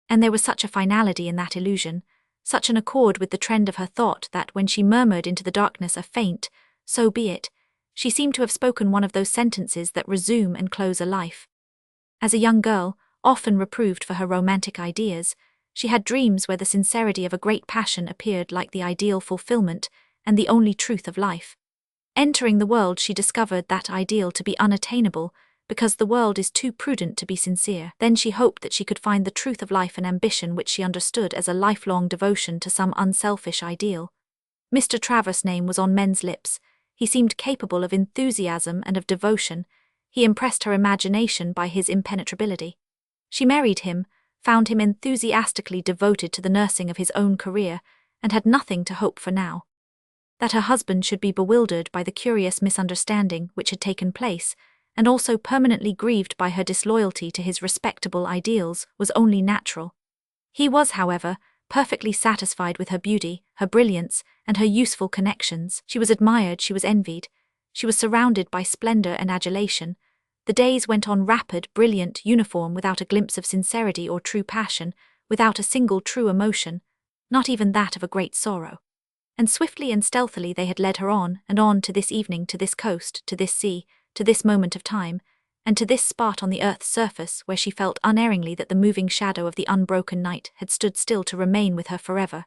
And there was such a finality in that illusion, such an accord with the trend of her thought, that when she murmured into the darkness a faint, "So be it," she seemed to have spoken one of those sentences that resume and close a life. As a young girl, often reproved for her romantic ideas, She had dreams where the sincerity of a great passion appeared like the ideal fulfillment and the only truth of life. Entering the world, she discovered that ideal to be unattainable because the world is too prudent to be sincere. Then she hoped that she could find the truth of life and ambition, which she understood as a lifelong devotion to some unselfish ideal. Mr. Travers' name was on men's lips. He seemed capable of enthusiasm and of devotion. He impressed her imagination by his impenetrability. She married him, found him enthusiastically devoted to the nursing of his own career, and had nothing to hope for now. That her husband should be bewildered by the curious misunderstanding which had taken place, and also permanently grieved by her disloyalty to his respectable ideals, was only natural. He was, however, perfectly satisfied with her beauty, her brilliance, and her useful connections. She was admired, she was envied. She was surrounded by splendor and adulation. The days went on rapid, brilliant, uniform, without a glimpse of sincerity or true passion, without a single true emotion, not even that of a great sorrow. And swiftly and stealthily they had led her on and on to this evening, to this coast, to this sea, to this moment of time, and to this spot on the earth's surface where she felt unerringly that the moving shadow of the unbroken night had stood still to remain with her forever.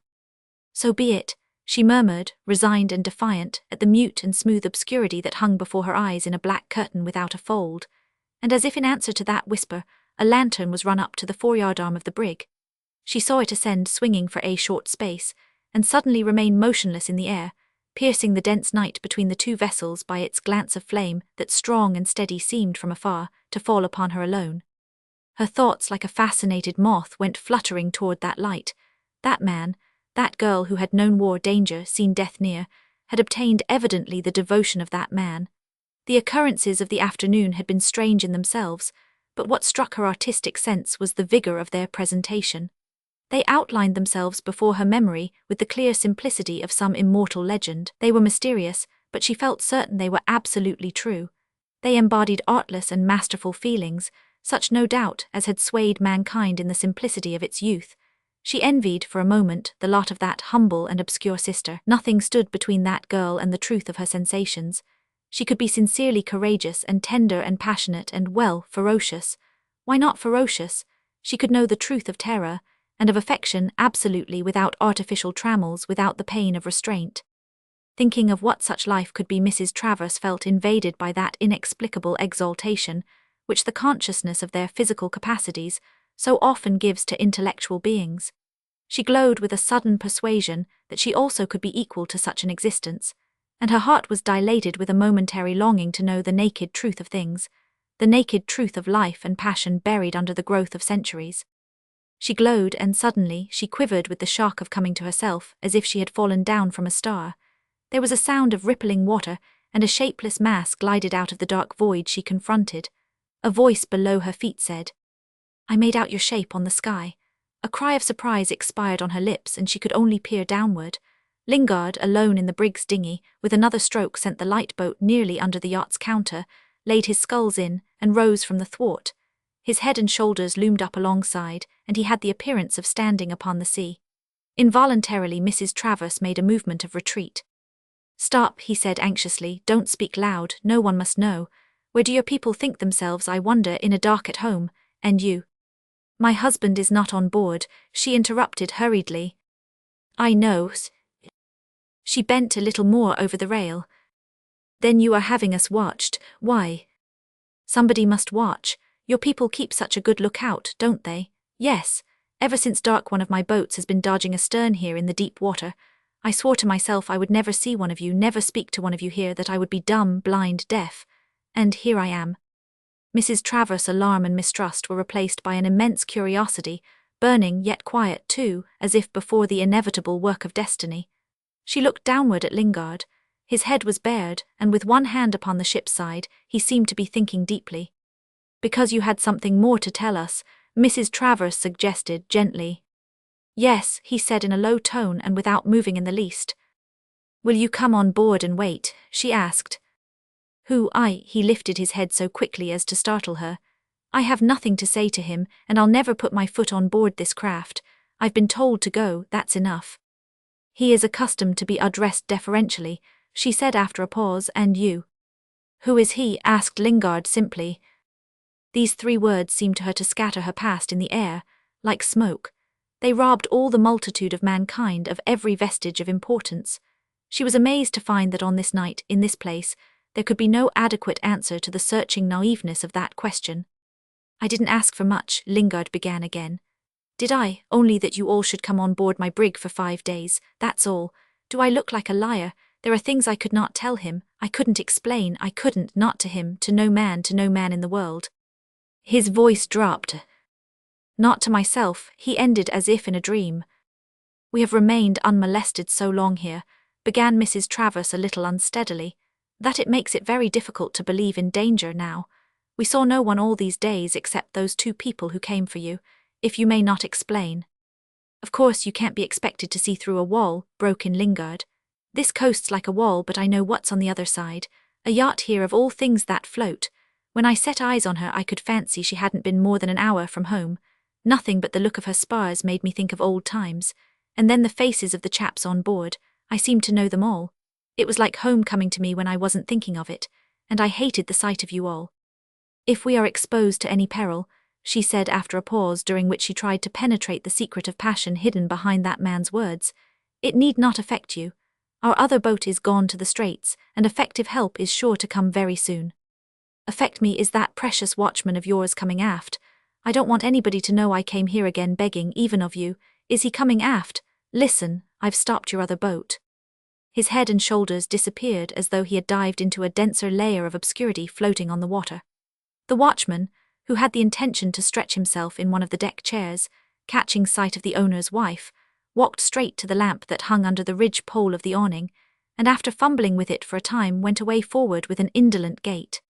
So be it, she murmured, resigned and defiant, at the mute and smooth obscurity that hung before her eyes in a black curtain without a fold, and as if in answer to that whisper, a lantern was run up to the foreyard arm of the brig. She saw it ascend swinging for a short space, and suddenly remain motionless in the air, piercing the dense night between the two vessels by its glance of flame that strong and steady seemed from afar to fall upon her alone. Her thoughts, like a fascinated moth, went fluttering toward that light. That man, that girl who had known war, danger, seen death near, had obtained evidently the devotion of that man. The occurrences of the afternoon had been strange in themselves, but what struck her artistic sense was the vigor of their presentation. They outlined themselves before her memory with the clear simplicity of some immortal legend. They were mysterious, but she felt certain they were absolutely true. They embodied artless and masterful feelings, such no doubt as had swayed mankind in the simplicity of its youth. She envied, for a moment, the lot of that humble and obscure sister. Nothing stood between that girl and the truth of her sensations. She could be sincerely courageous and tender and passionate and, well, ferocious. Why not ferocious? She could know the truth of terror and of affection absolutely, without artificial trammels, without the pain of restraint. Thinking of what such life could be, Mrs. Travers felt invaded by that inexplicable exaltation which the consciousness of their physical capacities so often gives to intellectual beings. She glowed with a sudden persuasion that she also could be equal to such an existence, and her heart was dilated with a momentary longing to know the naked truth of things, the naked truth of life and passion buried under the growth of centuries. She glowed, and suddenly she quivered with the shock of coming to herself, as if she had fallen down from a star. There was a sound of rippling water, and a shapeless mass glided out of the dark void she confronted. A voice below her feet said, "I made out your shape on the sky." A cry of surprise expired on her lips, and she could only peer downward. Lingard, alone in the brig's dinghy, with another stroke sent the light boat nearly under the yacht's counter, laid his sculls in, and rose from the thwart. His head and shoulders loomed up alongside, and he had the appearance of standing upon the sea. Involuntarily Mrs. Travers made a movement of retreat. "Stop," he said anxiously, "don't speak loud, no one must know. Where do your people think themselves, I wonder, in a dark at home, and you?" "My husband is not on board," she interrupted hurriedly. "I know." She bent a little more over the rail. "Then you are having us watched, why?" "Somebody must watch. Your people keep such a good lookout, don't they?" "Yes. Ever since dark one of my boats has been dodging astern here in the deep water. I swore to myself I would never see one of you, never speak to one of you here, that I would be dumb, blind, deaf. And here I am." Mrs. Travers' alarm and mistrust were replaced by an immense curiosity, burning yet quiet too, as if before the inevitable work of destiny. She looked downward at Lingard. His head was bared, and with one hand upon the ship's side, he seemed to be thinking deeply. "Because you had something more to tell us," Mrs. Travers suggested gently. "Yes," he said in a low tone and without moving in the least. "Will you come on board and wait?" she asked. "Who, I?" He lifted his head so quickly as to startle her. "I have nothing to say to him, and I'll never put my foot on board this craft. I've been told to go, that's enough." "He is accustomed to be addressed deferentially," she said after a pause, "and you?" "Who is he?" asked Lingard simply. These three words seemed to her to scatter her past in the air, like smoke. They robbed all the multitude of mankind of every vestige of importance. She was amazed to find that on this night, in this place, there could be no adequate answer to the searching naiveness of that question. I didn't ask for much, Lingard began again. Did I? Only that you all should come on board my brig for 5 days, that's all. Do I look like a liar? There are things I could not tell him, I couldn't explain, I couldn't, not to him, to no man in the world. His voice dropped. Not to myself, he ended as if in a dream. We have remained unmolested so long here, began Mrs. Travers a little unsteadily, that it makes it very difficult to believe in danger now. We saw no one all these days except those 2 people who came for you, if you may not explain. Of course you can't be expected to see through a wall, broke in Lingard. This coast's like a wall, but I know what's on the other side. A yacht here of all things that float. When I set eyes on her I could fancy she hadn't been more than an hour from home. Nothing but the look of her spars made me think of old times. And then the faces of the chaps on board, I seemed to know them all. It was like home coming to me when I wasn't thinking of it, and I hated the sight of you all. If we are exposed to any peril, she said after a pause during which she tried to penetrate the secret of passion hidden behind that man's words, it need not affect you. Our other boat is gone to the Straits, and effective help is sure to come very soon. Affect me is that precious watchman of yours coming aft. I don't want anybody to know I came here again begging even of you. Is he coming aft? Listen, I've stopped your other boat. His head and shoulders disappeared as though he had dived into a denser layer of obscurity floating on the water. The watchman, who had the intention to stretch himself in one of the deck chairs, catching sight of the owner's wife, walked straight to the lamp that hung under the ridge pole of the awning, and after fumbling with it for a time went away forward with an indolent gait.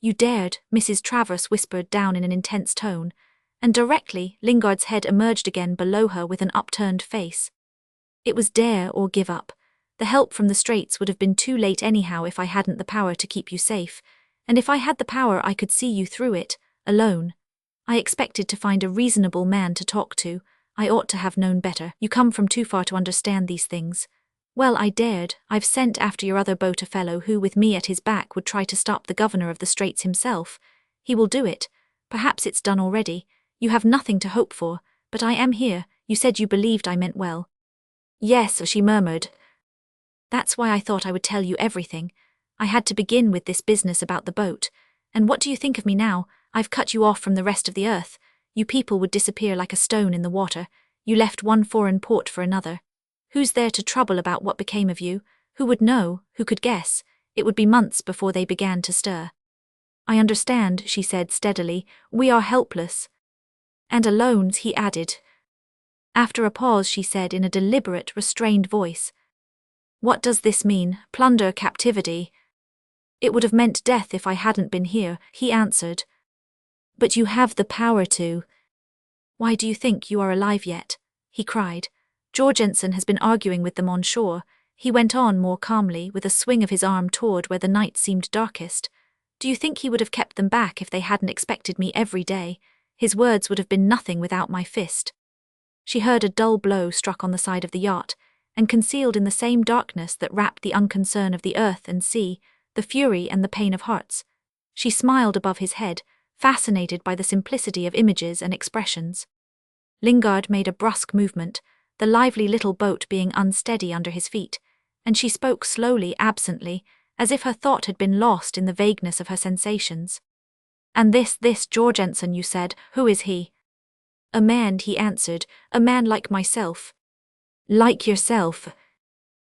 You dared, Mrs. Travers whispered down in an intense tone, and directly Lingard's head emerged again below her with an upturned face. It was dare or give up. The help from the Straits would have been too late anyhow if I hadn't the power to keep you safe, and if I had the power I could see you through it, alone. I expected to find a reasonable man to talk to. I ought to have known better. You come from too far to understand these things. Well, I dared. I've sent after your other boat a fellow who with me at his back would try to stop the governor of the Straits himself. He will do it. Perhaps it's done already. You have nothing to hope for, but I am here. You said you believed I meant well. Yes, she murmured. That's why I thought I would tell you everything. I had to begin with this business about the boat. And what do you think of me now? I've cut you off from the rest of the earth. You people would disappear like a stone in the water. You left one foreign port for another. Who's there to trouble about what became of you? Who would know? Who could guess? It would be months before they began to stir. I understand, she said steadily. We are helpless. And alone, he added. After a pause she said in a deliberate, restrained voice. What does this mean? Plunder, captivity? It would have meant death if I hadn't been here, he answered. But you have the power to. Why do you think you are alive yet? He cried. Jorgensen has been arguing with them on shore, he went on more calmly with a swing of his arm toward where the night seemed darkest. Do you think he would have kept them back if they hadn't expected me every day? His words would have been nothing without my fist. She heard a dull blow struck on the side of the yacht, and concealed in the same darkness that wrapped the unconcern of the earth and sea, the fury and the pain of hearts. She smiled above his head, fascinated by the simplicity of images and expressions. Lingard made a brusque movement, the lively little boat being unsteady under his feet, and she spoke slowly, absently, as if her thought had been lost in the vagueness of her sensations. And this Jorgensen, you said, who is he? A man, he answered, a man like myself. Like yourself.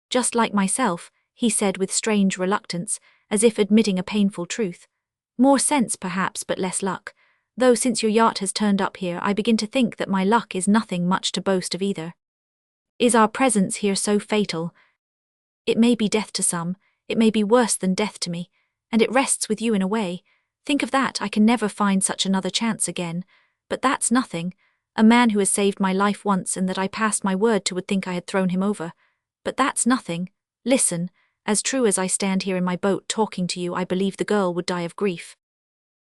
Just like myself, he said with strange reluctance, as if admitting a painful truth. More sense perhaps, but less luck, though since your yacht has turned up here I begin to think that my luck is nothing much to boast of either. Is our presence here so fatal? It may be death to some, it may be worse than death to me, and it rests with you in a way. Think of that, I can never find such another chance again, but that's nothing. A man who has saved my life once and that I passed my word to would think I had thrown him over. But that's nothing. Listen, as true as I stand here in my boat talking to you, I believe the girl would die of grief.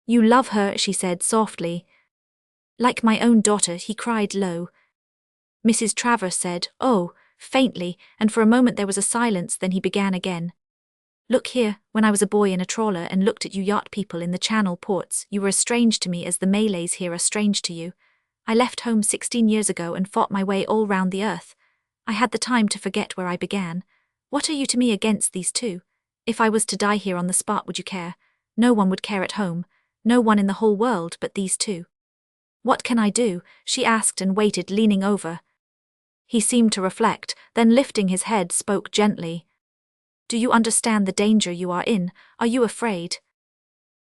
You love her, she said softly. Like my own daughter, he cried low. Mrs. Travers said, oh, faintly, and for a moment there was a silence, then he began again. Look here, when I was a boy in a trawler and looked at you yacht people in the Channel ports, you were as strange to me as the Malays here are strange to you. I left home 16 years ago and fought my way all round the earth. I had the time to forget where I began. What are you to me against these two? If I was to die here on the spot, would you care? No one would care at home. No one in the whole world but these two. What can I do? She asked and waited, leaning over. He seemed to reflect, then lifting his head spoke gently. Do you understand the danger you are in? Are you afraid?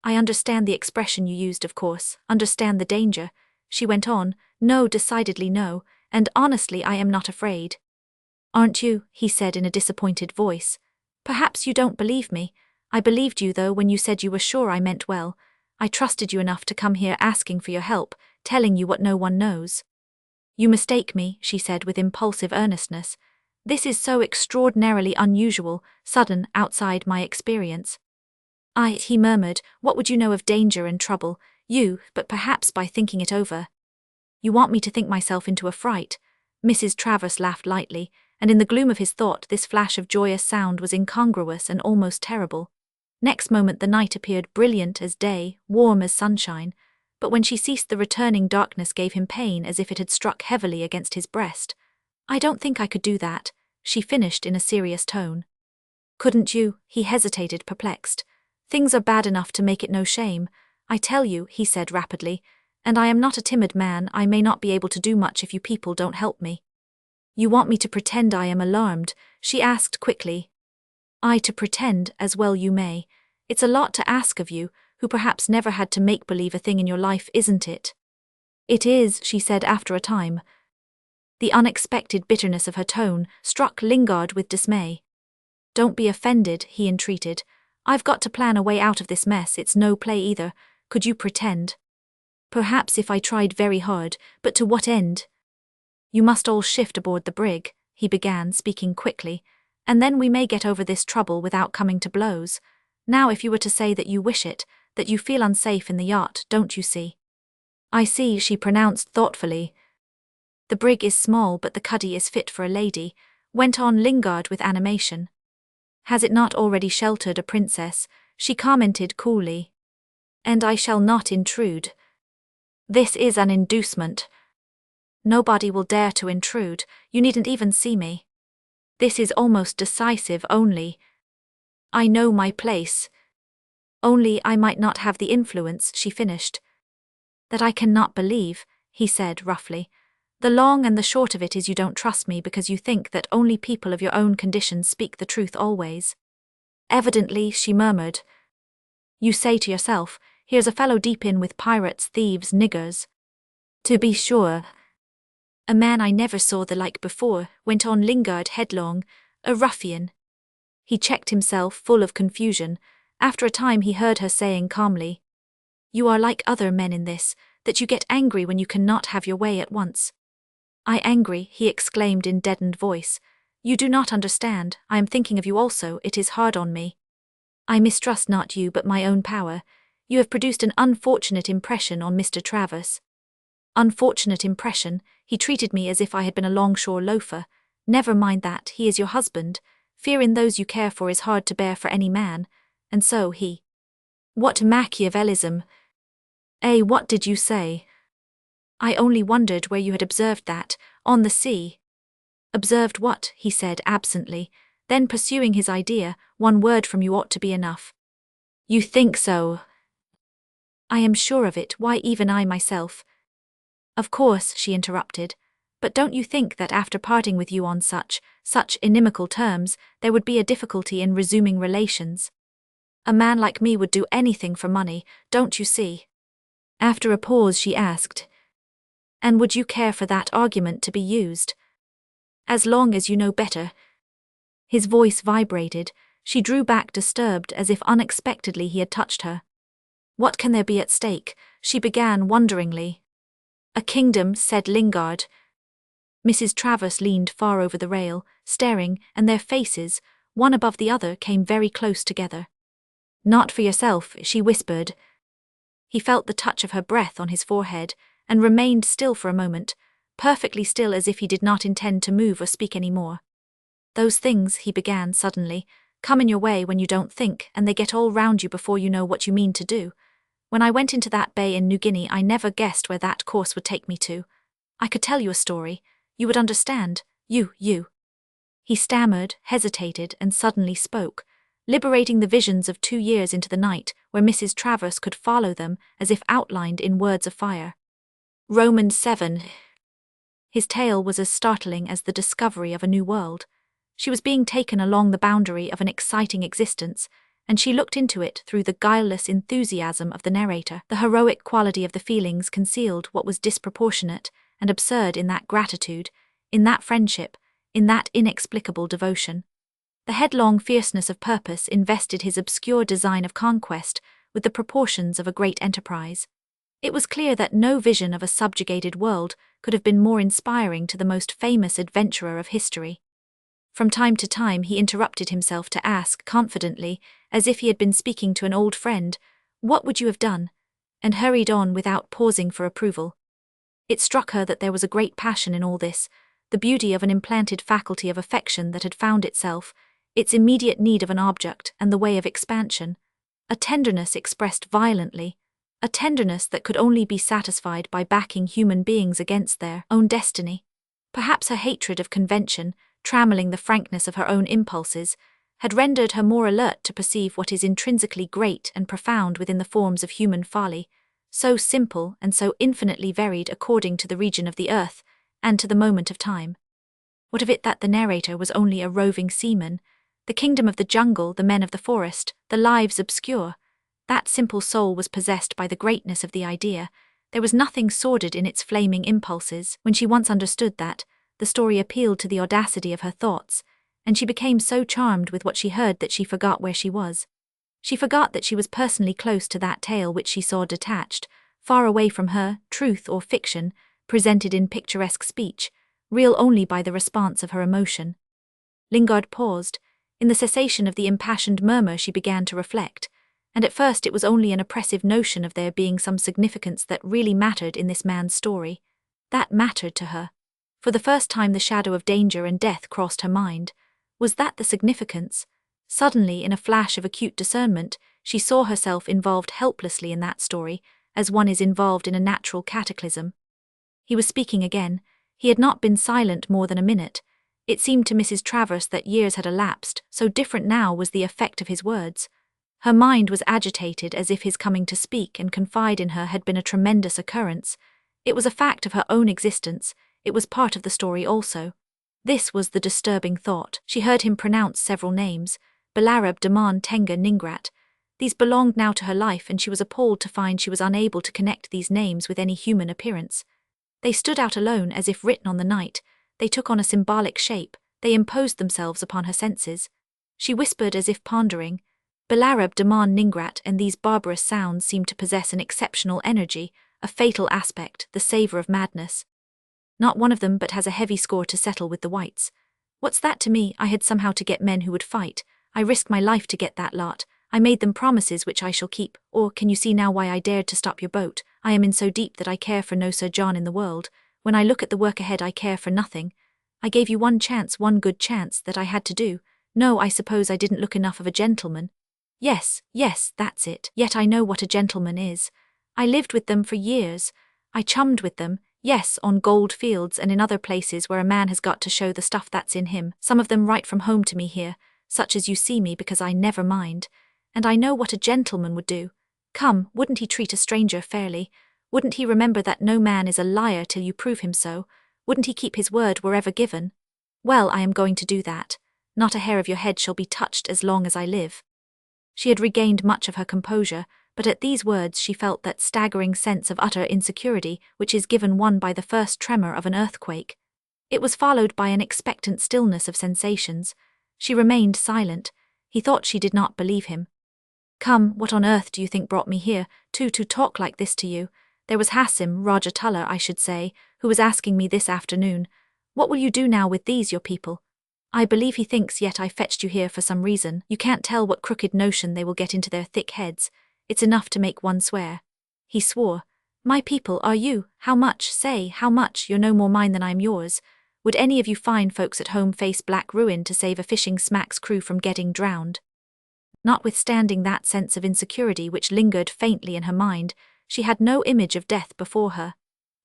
I understand the expression you used, of course. Understand the danger. She went on. No, decidedly no, and honestly I am not afraid. Aren't you? He said in a disappointed voice. Perhaps you don't believe me. I believed you though when you said you were sure I meant well. I trusted you enough to come here asking for your help, telling you what no one knows. You mistake me, she said with impulsive earnestness. This is so extraordinarily unusual, sudden, outside my experience. He murmured, what would you know of danger and trouble? You, but perhaps by thinking it over. You want me to think myself into a fright? Mrs. Travers laughed lightly, and in the gloom of his thought this flash of joyous sound was incongruous and almost terrible. Next moment the night appeared brilliant as day, warm as sunshine, but when she ceased the returning darkness gave him pain as if it had struck heavily against his breast. I don't think I could do that, she finished in a serious tone. Couldn't you? He hesitated, perplexed. Things are bad enough to make it no shame. I tell you, he said rapidly, and I am not a timid man. I may not be able to do much if you people don't help me. You want me to pretend I am alarmed? She asked quickly. To pretend, as well you may. It's a lot to ask of you, who perhaps never had to make-believe a thing in your life, isn't it? It is, she said after a time. The unexpected bitterness of her tone struck Lingard with dismay. Don't be offended, he entreated. I've got to plan a way out of this mess. It's no play either. Could you pretend? Perhaps if I tried very hard, but to what end? You must all shift aboard the brig, he began, speaking quickly, and then we may get over this trouble without coming to blows. Now if you were to say that you wish it, that you feel unsafe in the yacht, don't you see? I see, she pronounced thoughtfully. The brig is small but the cuddy is fit for a lady, went on Lingard with animation. Has it not already sheltered a princess? She commented coolly. And I shall not intrude. This is an inducement. Nobody will dare to intrude, you needn't even see me. This is almost decisive only. I know my place. Only I might not have the influence, she finished. That I cannot believe, he said roughly. The long and the short of it is you don't trust me because you think that only people of your own condition speak the truth always. Evidently, she murmured. You say to yourself, here's a fellow deep in with pirates, thieves, niggers. To be sure. A man I never saw the like before, went on Lingard headlong, a ruffian. He checked himself, full of confusion. After a time he heard her saying calmly, You are like other men in this, that you get angry when you cannot have your way at once. I angry, he exclaimed in deadened voice. You do not understand, I am thinking of you also, it is hard on me. I mistrust not you but my own power. You have produced an unfortunate impression on Mr. Travers. Unfortunate impression, he treated me as if I had been a longshore loafer. Never mind that, he is your husband. Fear in those you care for is hard to bear for any man. And so he. What Machiavellism! What did you say? I only wondered where you had observed that, on the sea. Observed what? He said absently, then pursuing his idea, one word from you ought to be enough. You think so? I am sure of it, why even I myself. Of course, she interrupted, but don't you think that after parting with you on such inimical terms, there would be a difficulty in resuming relations? A man like me would do anything for money, don't you see? After a pause she asked, And would you care for that argument to be used? As long as you know better. His voice vibrated. She drew back disturbed as if unexpectedly he had touched her. What can there be at stake? She began wonderingly. A kingdom, said Lingard. Mrs. Travers leaned far over the rail, staring, and their faces, one above the other, came very close together. Not for yourself, she whispered. He felt the touch of her breath on his forehead, and remained still for a moment, perfectly still as if he did not intend to move or speak any more. Those things, he began suddenly, come in your way when you don't think, and they get all round you before you know what you mean to do. When I went into that bay in New Guinea I never guessed where that course would take me to. I could tell you a story. You would understand. You. He stammered, hesitated, and suddenly spoke, liberating the visions of 2 years into the night where Mrs. Travers could follow them as if outlined in words of fire. Romans 7. His tale was as startling as the discovery of a new world. She was being taken along the boundary of an exciting existence, and she looked into it through the guileless enthusiasm of the narrator. The heroic quality of the feelings concealed what was disproportionate and absurd in that gratitude, in that friendship, in that inexplicable devotion. The headlong fierceness of purpose invested his obscure design of conquest with the proportions of a great enterprise. It was clear that no vision of a subjugated world could have been more inspiring to the most famous adventurer of history. From time to time he interrupted himself to ask, confidently, as if he had been speaking to an old friend, "What would you have done?" and hurried on without pausing for approval. It struck her that there was a great passion in all this, the beauty of an implanted faculty of affection that had found itself, its immediate need of an object and the way of expansion, a tenderness expressed violently, a tenderness that could only be satisfied by backing human beings against their own destiny. Perhaps her hatred of convention, trammeling the frankness of her own impulses, had rendered her more alert to perceive what is intrinsically great and profound within the forms of human folly, so simple and so infinitely varied according to the region of the earth and to the moment of time. What of it that the narrator was only a roving seaman, the kingdom of the jungle, the men of the forest, the lives obscure? That simple soul was possessed by the greatness of the idea. There was nothing sordid in its flaming impulses. When she once understood that, the story appealed to the audacity of her thoughts, and she became so charmed with what she heard that she forgot where she was. She forgot that she was personally close to that tale which she saw detached, far away from her, truth or fiction, presented in picturesque speech, real only by the response of her emotion. Lingard paused. In the cessation of the impassioned murmur she began to reflect, and at first it was only an oppressive notion of there being some significance that really mattered in this man's story. That mattered to her. For the first time the shadow of danger and death crossed her mind. Was that the significance? Suddenly, in a flash of acute discernment, she saw herself involved helplessly in that story, as one is involved in a natural cataclysm. He was speaking again. He had not been silent more than a minute. It seemed to Mrs. Travers that years had elapsed, so different now was the effect of his words. Her mind was agitated as if his coming to speak and confide in her had been a tremendous occurrence. It was a fact of her own existence. It was part of the story also. This was the disturbing thought. She heard him pronounce several names: Belarab, Daman, Tenga, Ningrat. These belonged now to her life, and she was appalled to find she was unable to connect these names with any human appearance. They stood out alone as if written on the night. They took on a symbolic shape. They imposed themselves upon her senses. She whispered as if pondering. Belarab, Daman, Ningrat, and these barbarous sounds seemed to possess an exceptional energy, a fatal aspect, the savour of madness. Not one of them but has a heavy score to settle with the whites. What's that to me? I had somehow to get men who would fight. I risked my life to get that lot. I made them promises which I shall keep. Or can you see now why I dared to stop your boat? I am in so deep that I care for no Sir John in the world. When I look at the work ahead I care for nothing. I gave you one chance, one good chance, that I had to do. No, I suppose I didn't look enough of a gentleman. Yes, that's it. Yet I know what a gentleman is. I lived with them for years. I chummed with them, yes, on gold fields and in other places where a man has got to show the stuff that's in him. Some of them right from home to me here, such as you see me, because I never mind. And I know what a gentleman would do. Come, wouldn't he treat a stranger fairly? Wouldn't he remember that no man is a liar till you prove him so? Wouldn't he keep his word wherever given? Well, I am going to do that. Not a hair of your head shall be touched as long as I live. She had regained much of her composure, but at these words she felt that staggering sense of utter insecurity which is given one by the first tremor of an earthquake. It was followed by an expectant stillness of sensations. She remained silent. He thought she did not believe him. Come, what on earth do you think brought me here, to talk like this to you? There was Hassim, Rajatullah, I should say, who was asking me this afternoon. What will you do now with these, your people? I believe he thinks yet I fetched you here for some reason. You can't tell what crooked notion they will get into their thick heads. It's enough to make one swear. He swore. My people, are you? How much? Say, how much? You're no more mine than I'm yours. Would any of you fine folks at home face black ruin to save a fishing smack's crew from getting drowned? Notwithstanding that sense of insecurity which lingered faintly in her mind, she had no image of death before her.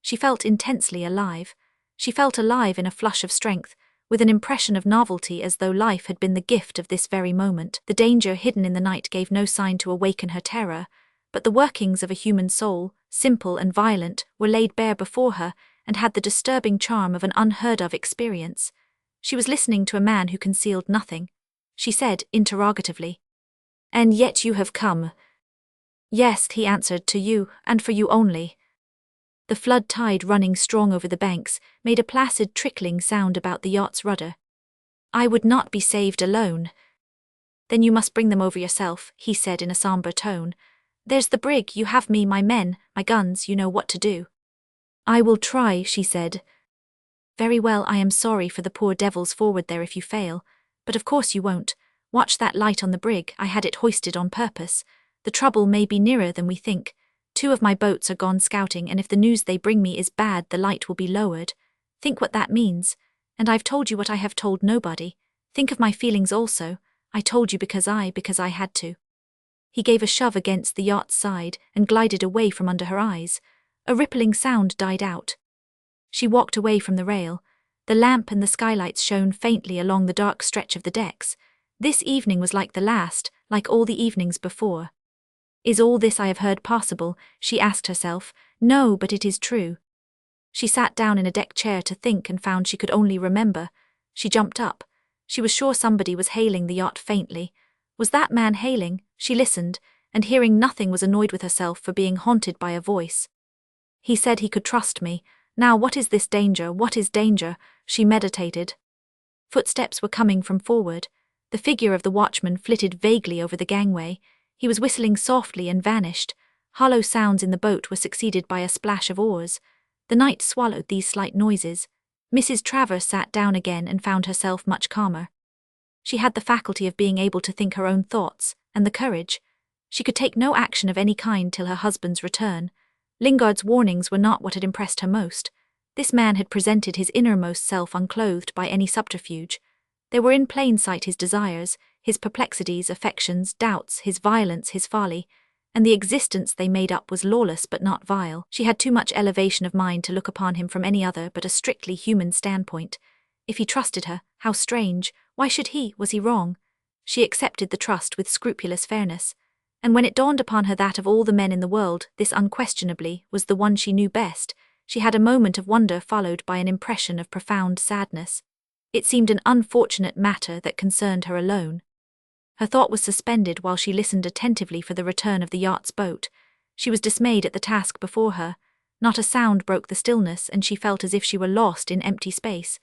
She felt intensely alive. She felt alive in a flush of strength, with an impression of novelty as though life had been the gift of this very moment. The danger hidden in the night gave no sign to awaken her terror, but the workings of a human soul, simple and violent, were laid bare before her and had the disturbing charm of an unheard-of experience. She was listening to a man who concealed nothing. She said, interrogatively, "And yet you have come." "Yes," he answered, "to you, and for you only." The flood tide running strong over the banks made a placid trickling sound about the yacht's rudder. "I would not be saved alone." "Then you must bring them over yourself," he said in a somber tone. "There's the brig, you have me, my men, my guns, you know what to do." "I will try," she said. "Very well, I am sorry for the poor devils forward there if you fail. But of course you won't. Watch that light on the brig, I had it hoisted on purpose. The trouble may be nearer than we think. 2 of my boats are gone scouting, and if the news they bring me is bad, the light will be lowered. Think what that means. And I've told you what I have told nobody. Think of my feelings also. I told you because I had to." He gave a shove against the yacht's side and glided away from under her eyes. A rippling sound died out. She walked away from the rail. The lamp and the skylights shone faintly along the dark stretch of the decks. This evening was like the last, like all the evenings before. "Is all this I have heard possible?" she asked herself. "No, but it is true." She sat down in a deck chair to think and found she could only remember. She jumped up. She was sure somebody was hailing the yacht faintly. Was that man hailing? She listened, and hearing nothing was annoyed with herself for being haunted by a voice. "He said he could trust me. Now what is this danger? What is danger?" she meditated. Footsteps were coming from forward. The figure of the watchman flitted vaguely over the gangway. He was whistling softly and vanished. Hollow sounds in the boat were succeeded by a splash of oars. The night swallowed these slight noises. Mrs. Travers sat down again and found herself much calmer. She had the faculty of being able to think her own thoughts, and the courage. She could take no action of any kind till her husband's return. Lingard's warnings were not what had impressed her most. This man had presented his innermost self unclothed by any subterfuge. There were in plain sight his desires, his perplexities, affections, doubts, his violence, his folly, and the existence they made up was lawless but not vile. She had too much elevation of mind to look upon him from any other but a strictly human standpoint. If he trusted her, how strange! Why should he? Was he wrong? She accepted the trust with scrupulous fairness, and when it dawned upon her that of all the men in the world, this unquestionably was the one she knew best, she had a moment of wonder followed by an impression of profound sadness. It seemed an unfortunate matter that concerned her alone. Her thought was suspended while she listened attentively for the return of the yacht's boat. She was dismayed at the task before her. Not a sound broke the stillness, and she felt as if she were lost in empty space.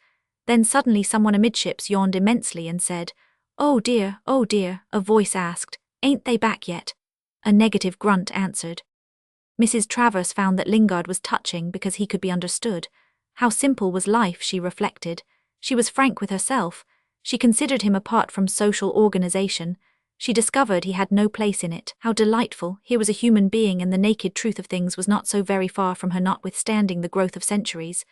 Then suddenly someone amidships yawned immensely and said, "Oh dear, oh dear," a voice asked, "Ain't they back yet?" A negative grunt answered. Mrs. Travers found that Lingard was touching because he could be understood. How simple was life, she reflected. She was frank with herself. She considered him apart from social organization. She discovered he had no place in it. How delightful! Here was a human being, and the naked truth of things was not so very far from her, notwithstanding the growth of centuries.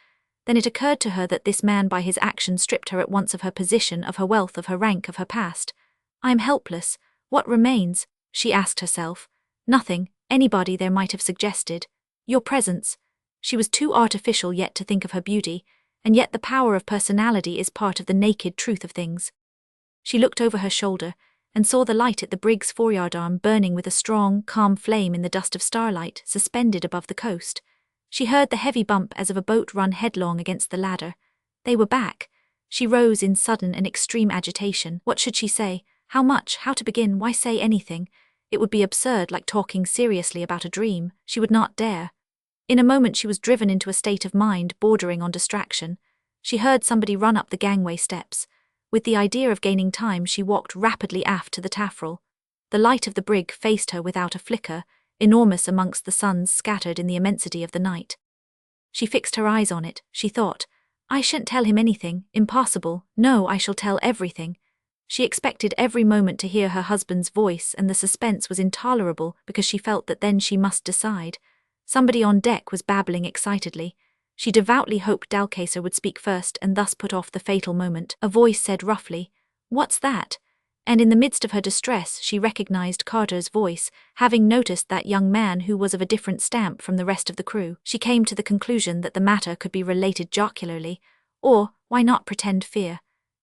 Then it occurred to her that this man by his action stripped her at once of her position, of her wealth, of her rank, of her past. "I am helpless. What remains?" she asked herself. "Nothing. Anybody there might have suggested. Your presence." She was too artificial yet to think of her beauty, and yet the power of personality is part of the naked truth of things. She looked over her shoulder and saw the light at the brig's foreyard arm burning with a strong, calm flame in the dust of starlight suspended above the coast. She heard the heavy bump as of a boat run headlong against the ladder. They were back. She rose in sudden and extreme agitation. What should she say? How much? How to begin? Why say anything? It would be absurd, like talking seriously about a dream. She would not dare. In a moment she was driven into a state of mind bordering on distraction. She heard somebody run up the gangway steps. With the idea of gaining time, she walked rapidly aft to the taffrail. The light of the brig faced her without a flicker, enormous amongst the suns scattered in the immensity of the night. She fixed her eyes on it. She thought, "I shan't tell him anything. Impossible. No, I shall tell everything." She expected every moment to hear her husband's voice, and the suspense was intolerable because she felt that then she must decide. Somebody on deck was babbling excitedly. She devoutly hoped Dalcacer would speak first and thus put off the fatal moment. A voice said roughly, "What's that?" And in the midst of her distress she recognized Carter's voice. Having noticed that young man who was of a different stamp from the rest of the crew, she came to the conclusion that the matter could be related jocularly, or, why not pretend fear?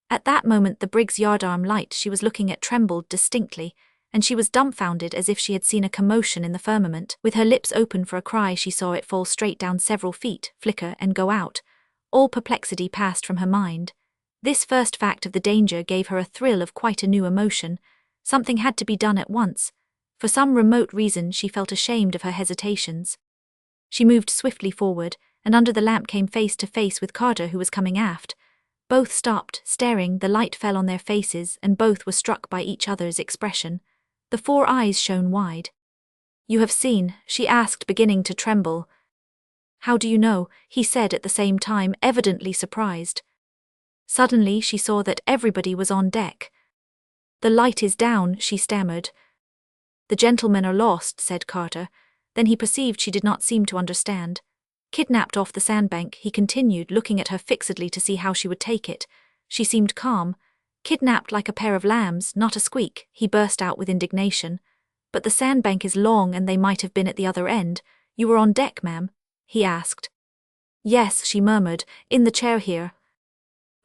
At that moment the brig's yardarm light she was looking at trembled distinctly, and she was dumbfounded as if she had seen a commotion in the firmament. With her lips open for a cry she saw it fall straight down several feet, flicker and go out. All perplexity passed from her mind. This first fact of the danger gave her a thrill of quite a new emotion. Something had to be done at once. For some remote reason she felt ashamed of her hesitations. She moved swiftly forward, and under the lamp came face to face with Carter, who was coming aft. Both stopped, staring. The light fell on their faces, and both were struck by each other's expression. The 4 eyes shone wide. "You have seen?" she asked, beginning to tremble. "How do you know?" he said at the same time, evidently surprised. Suddenly she saw that everybody was on deck. "The light is down," she stammered. "The gentlemen are lost," said Carter. Then he perceived she did not seem to understand. "Kidnapped off the sandbank," he continued, looking at her fixedly to see how she would take it. She seemed calm. "Kidnapped like a pair of lambs, not a squeak," he burst out with indignation. "But the sandbank is long and they might have been at the other end. You were on deck, ma'am?" he asked. "Yes," she murmured, "in the chair here.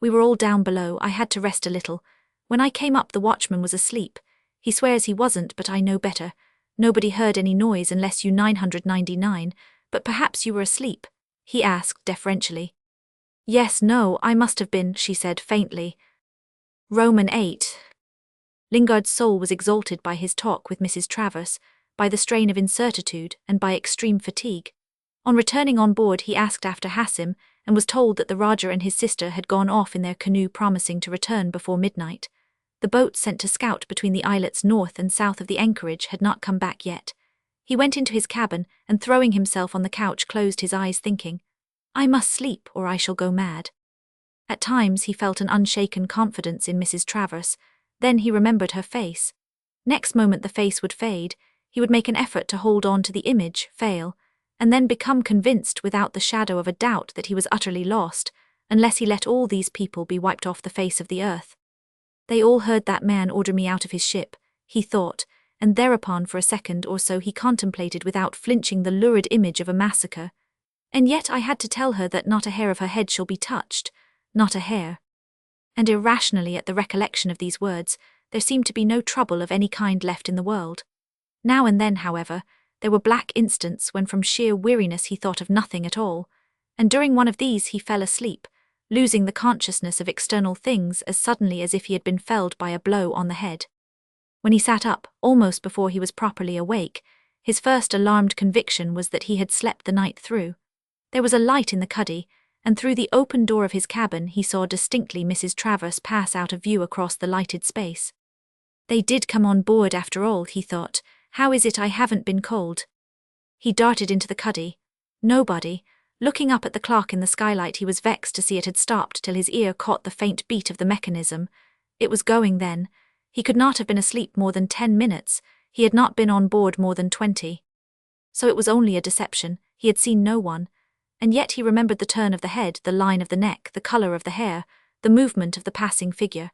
We were all down below. I had to rest a little. When I came up the watchman was asleep. He swears he wasn't, but I know better. Nobody heard any noise unless you 999, but perhaps you were asleep?" he asked deferentially. "Yes, no, I must have been," she said faintly. Roman 8. Lingard's soul was exalted by his talk with Mrs. Travers, by the strain of incertitude, and by extreme fatigue. On returning on board he asked after Hassim, and was told that the Rajah and his sister had gone off in their canoe, promising to return before midnight. The boat sent to scout between the islets north and south of the anchorage had not come back yet. He went into his cabin, and throwing himself on the couch closed his eyes, thinking, "I must sleep or I shall go mad." At times he felt an unshaken confidence in Mrs. Travers. Then he remembered her face. Next moment the face would fade. He would make an effort to hold on to the image, fail, and then become convinced without the shadow of a doubt that he was utterly lost, unless he let all these people be wiped off the face of the earth. "They all heard that man order me out of his ship," he thought, and thereupon for a second or so he contemplated without flinching the lurid image of a massacre. "And yet I had to tell her that not a hair of her head shall be touched, not a hair." And irrationally at the recollection of these words, there seemed to be no trouble of any kind left in the world. Now and then, however, there were black instants when from sheer weariness he thought of nothing at all, and during one of these he fell asleep, losing the consciousness of external things as suddenly as if he had been felled by a blow on the head. When he sat up, almost before he was properly awake, his first alarmed conviction was that he had slept the night through. There was a light in the cuddy, and through the open door of his cabin he saw distinctly Mrs. Travers pass out of view across the lighted space. "They did come on board after all," he thought. "How is it I haven't been cold?" He darted into the cuddy. Nobody. Looking up at the clock in the skylight he was vexed to see it had stopped till his ear caught the faint beat of the mechanism. It was going then. He could not have been asleep more than 10 minutes. He had not been on board more than 20. So it was only a deception. He had seen no one. And yet he remembered the turn of the head, the line of the neck, the colour of the hair, the movement of the passing figure.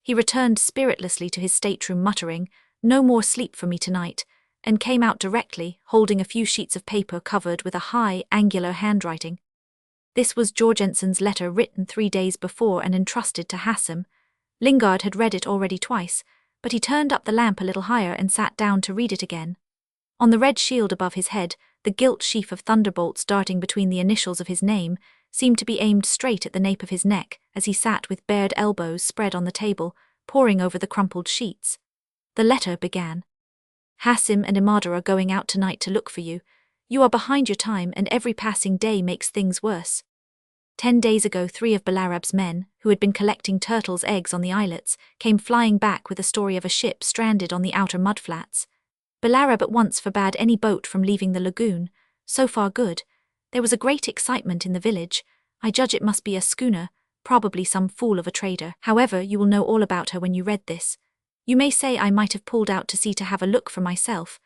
He returned spiritlessly to his stateroom muttering, "No more sleep for me tonight," and came out directly, holding a few sheets of paper covered with a high, angular handwriting. This was Jorgensen's letter written 3 days before and entrusted to Hassim. Lingard had read it already twice, but he turned up the lamp a little higher and sat down to read it again. On the red shield above his head, the gilt sheaf of thunderbolts darting between the initials of his name seemed to be aimed straight at the nape of his neck as he sat with bared elbows spread on the table, poring over the crumpled sheets. The letter began, "Hassim and Imada are going out tonight to look for you. You are behind your time and every passing day makes things worse. 10 days ago 3 of Balarab's men, who had been collecting turtles' eggs on the islets, came flying back with a story of a ship stranded on the outer mudflats. Balarab at once forbade any boat from leaving the lagoon. So far good. There was a great excitement in the village. I judge it must be a schooner, probably some fool of a trader. However, you will know all about her when you read this. You may say I might have pulled out to sea to have a look for myself,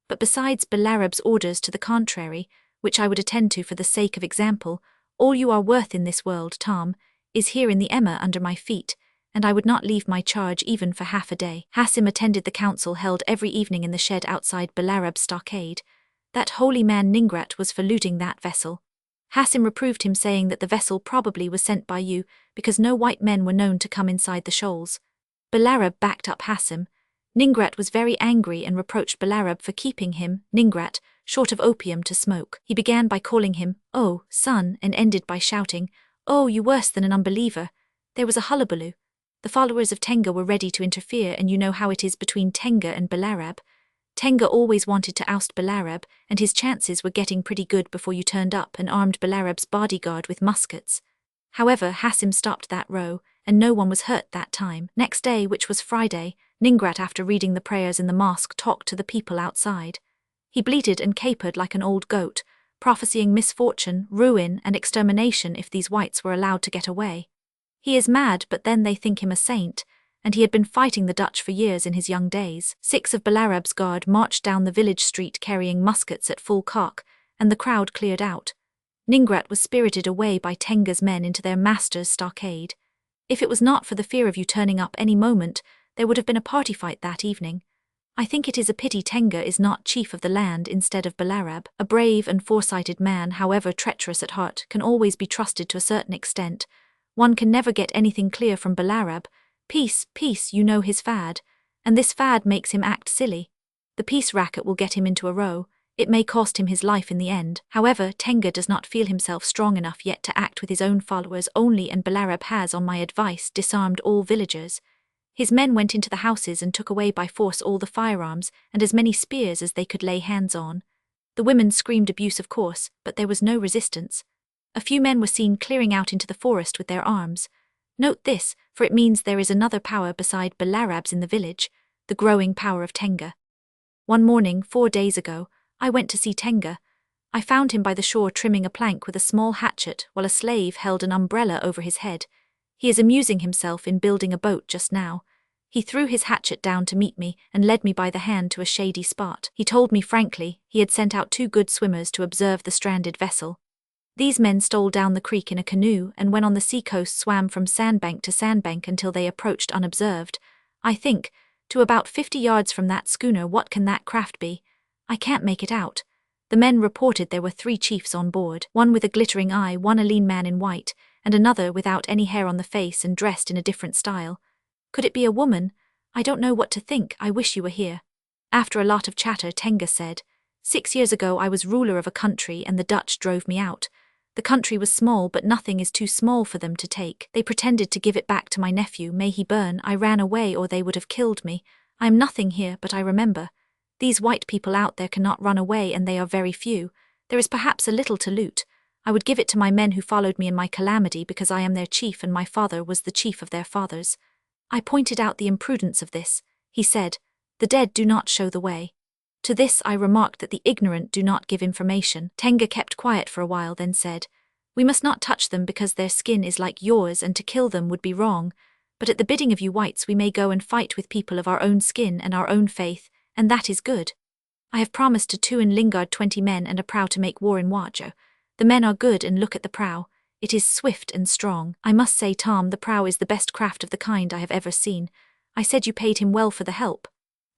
but besides Balarab's orders to the contrary, which I would attend to for the sake of example, all you are worth in this world, Tom, is here in the Emma under my feet, and I would not leave my charge even for half a day. Hassim attended the council held every evening in the shed outside Balarab's stockade. That holy man Ningrat was for looting that vessel. Hassim reproved him, saying that the vessel probably was sent by you, because no white men were known to come inside the shoals. Balarab backed up Hassim. Ningrat was very angry and reproached Balarab for keeping him, Ningrat, short of opium to smoke. He began by calling him, "Oh, son," and ended by shouting, "Oh, you worse than an unbeliever." There was a hullabaloo. The followers of Tenga were ready to interfere, and you know how it is between Tenga and Balarab. Tenga always wanted to oust Balarab, and his chances were getting pretty good before you turned up and armed Balarab's bodyguard with muskets. However, Hassim stopped that row, and no one was hurt that time. Next day, which was Friday, Ningrat, after reading the prayers in the mosque, talked to the people outside. He bleated and capered like an old goat, prophesying misfortune, ruin, and extermination if these whites were allowed to get away. He is mad, but then they think him a saint, and he had been fighting the Dutch for years in his young days. 6 of Balarab's guard marched down the village street carrying muskets at full cock, and the crowd cleared out. Ningrat was spirited away by Tenga's men into their master's stockade. If it was not for the fear of you turning up any moment, there would have been a party fight that evening. I think it is a pity Tenga is not chief of the land instead of Balarab. A brave and foresighted man, however treacherous at heart, can always be trusted to a certain extent. One can never get anything clear from Balarab. Peace, peace, you know his fad, and this fad makes him act silly. The peace racket will get him into a row. It may cost him his life in the end. However, Tenga does not feel himself strong enough yet to act with his own followers only, and Balarab has, on my advice, disarmed all villagers. His men went into the houses and took away by force all the firearms and as many spears as they could lay hands on. The women screamed abuse, of course, but there was no resistance. A few men were seen clearing out into the forest with their arms. Note this, for it means there is another power beside Balarab's in the village, the growing power of Tenga. One morning, 4 days ago, I went to see Tenga. I found him by the shore trimming a plank with a small hatchet while a slave held an umbrella over his head. He is amusing himself in building a boat just now. He threw his hatchet down to meet me and led me by the hand to a shady spot. He told me frankly he had sent out 2 good swimmers to observe the stranded vessel. These men stole down the creek in a canoe and when on the seacoast swam from sandbank to sandbank until they approached unobserved. I think, to about 50 yards from that schooner. What can that craft be? I can't make it out. The men reported there were 3 chiefs on board, one with a glittering eye, one a lean man in white, and another without any hair on the face and dressed in a different style. Could it be a woman? I don't know what to think. I wish you were here. After a lot of chatter, Tenga said, 6 years ago I was ruler of a country and the Dutch drove me out. The country was small, but nothing is too small for them to take. They pretended to give it back to my nephew, may he burn. I ran away or they would have killed me. I am nothing here, but I remember. These white people out there cannot run away, and they are very few. There is perhaps a little to loot. I would give it to my men who followed me in my calamity because I am their chief and my father was the chief of their fathers. I pointed out the imprudence of this. He said, the dead do not show the way. To this I remarked that the ignorant do not give information. Tenga kept quiet for a while, then said, we must not touch them because their skin is like yours and to kill them would be wrong. But at the bidding of you whites we may go and fight with people of our own skin and our own faith, and that is good. I have promised to Tuan Lingard 20 men and a prow to make war in Wajo. The men are good and look at the prow. It is swift and strong. I must say, Tom, the prow is the best craft of the kind I have ever seen. I said you paid him well for the help.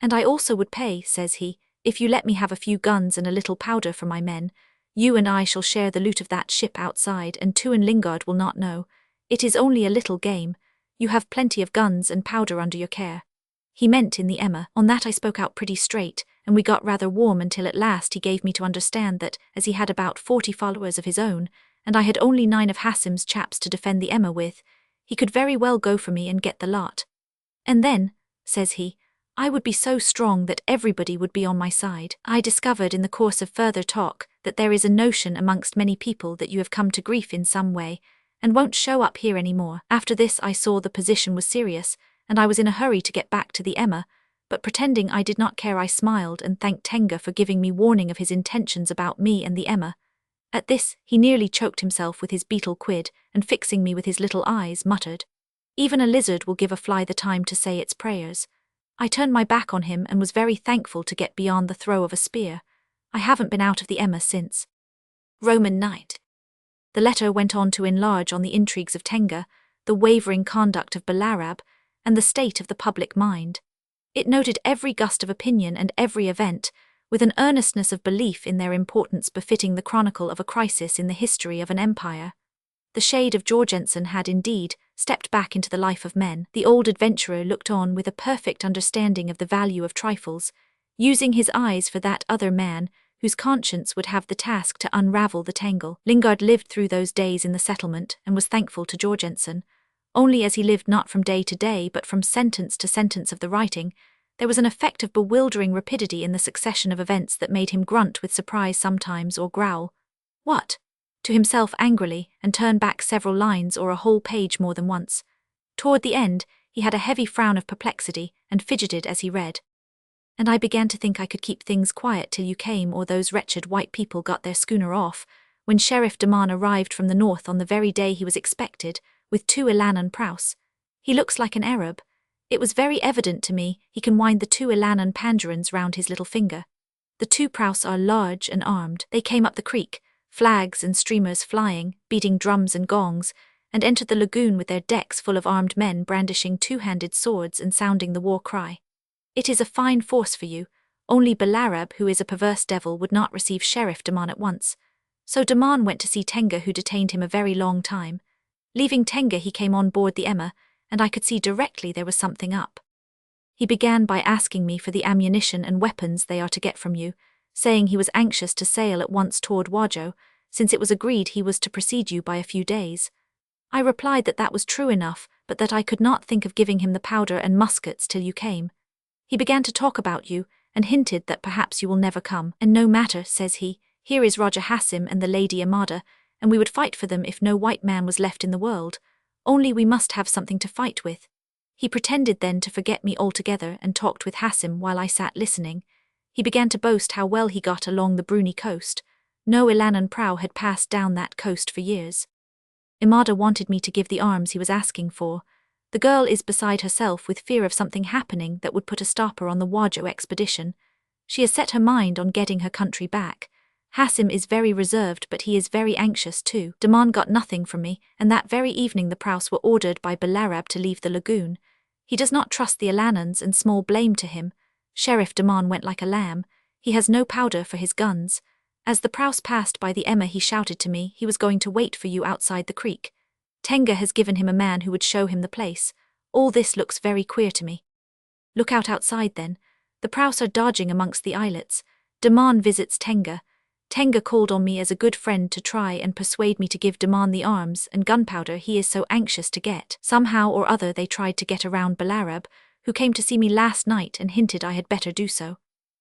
And I also would pay, says he, if you let me have a few guns and a little powder for my men. You and I shall share the loot of that ship outside and Tuan Lingard will not know. It is only a little game. You have plenty of guns and powder under your care. He meant in the Emma. On that I spoke out pretty straight, and we got rather warm until at last he gave me to understand that, as he had about 40 followers of his own, and I had only 9 of Hassim's chaps to defend the Emma with, he could very well go for me and get the lot. And then, says he, I would be so strong that everybody would be on my side. I discovered in the course of further talk that there is a notion amongst many people that you have come to grief in some way, and won't show up here any more. After this I saw the position was serious, and I was in a hurry to get back to the Emma, but pretending I did not care I smiled and thanked Tenga for giving me warning of his intentions about me and the Emma. At this he nearly choked himself with his beetle quid, and fixing me with his little eyes muttered, even a lizard will give a fly the time to say its prayers. I turned my back on him and was very thankful to get beyond the throw of a spear. I haven't been out of the Emma since. Roman Night. The letter went on to enlarge on the intrigues of Tenga, the wavering conduct of Belarab, and the state of the public mind. It noted every gust of opinion and every event, with an earnestness of belief in their importance befitting the chronicle of a crisis in the history of an empire. The shade of Jorgensen had indeed stepped back into the life of men. The old adventurer looked on with a perfect understanding of the value of trifles, using his eyes for that other man whose conscience would have the task to unravel the tangle. Lingard lived through those days in the settlement and was thankful to Jorgensen. Only as he lived not from day to day but from sentence to sentence of the writing, there was an effect of bewildering rapidity in the succession of events that made him grunt with surprise sometimes or growl, "What?" to himself angrily, and turn back several lines or a whole page more than once. Toward the end, he had a heavy frown of perplexity and fidgeted as he read. "And I began to think I could keep things quiet till you came or those wretched white people got their schooner off, when Sheriff Daman arrived from the north on the very day he was expected, with 2 Ilanan praus. He looks like an Arab. It was very evident to me he can wind the 2 Ilanan pangerons round his little finger. The 2 praus are large and armed. They came up the creek, flags and streamers flying, beating drums and gongs, and entered the lagoon with their decks full of armed men brandishing 2-handed swords and sounding the war cry. It is a fine force for you. Only Belarab, who is a perverse devil, would not receive Sheriff Daman at once. So Daman went to see Tenga, who detained him a very long time. Leaving Tenga, he came on board the Emma, and I could see directly there was something up. He began by asking me for the ammunition and weapons they are to get from you, saying he was anxious to sail at once toward Wajo, since it was agreed he was to precede you by a few days. I replied that that was true enough, but that I could not think of giving him the powder and muskets till you came. He began to talk about you, and hinted that perhaps you will never come. "And no matter," says he, "here is Raja Hassim and the Lady Amada, and we would fight for them if no white man was left in the world. Only we must have something to fight with." He pretended then to forget me altogether and talked with Hassim while I sat listening. He began to boast how well he got along the Bruni coast. No Ilanan prau had passed down that coast for years. Imada wanted me to give the arms he was asking for. The girl is beside herself with fear of something happening that would put a stopper on the Wajo expedition. She has set her mind on getting her country back. Hassim is very reserved, but he is very anxious too. Daman got nothing from me, and that very evening the praus were ordered by Belarab to leave the lagoon. He does not trust the Ilanans, and small blame to him. Sheriff Daman went like a lamb. He has no powder for his guns. As the praus passed by the Emma, he shouted to me he was going to wait for you outside the creek. Tenga has given him a man who would show him the place. All this looks very queer to me. Look out outside then. The praus are dodging amongst the islets. Daman visits Tenga. Tenga called on me as a good friend to try and persuade me to give Daman the arms and gunpowder he is so anxious to get. Somehow or other they tried to get around Belarab, who came to see me last night and hinted I had better do so.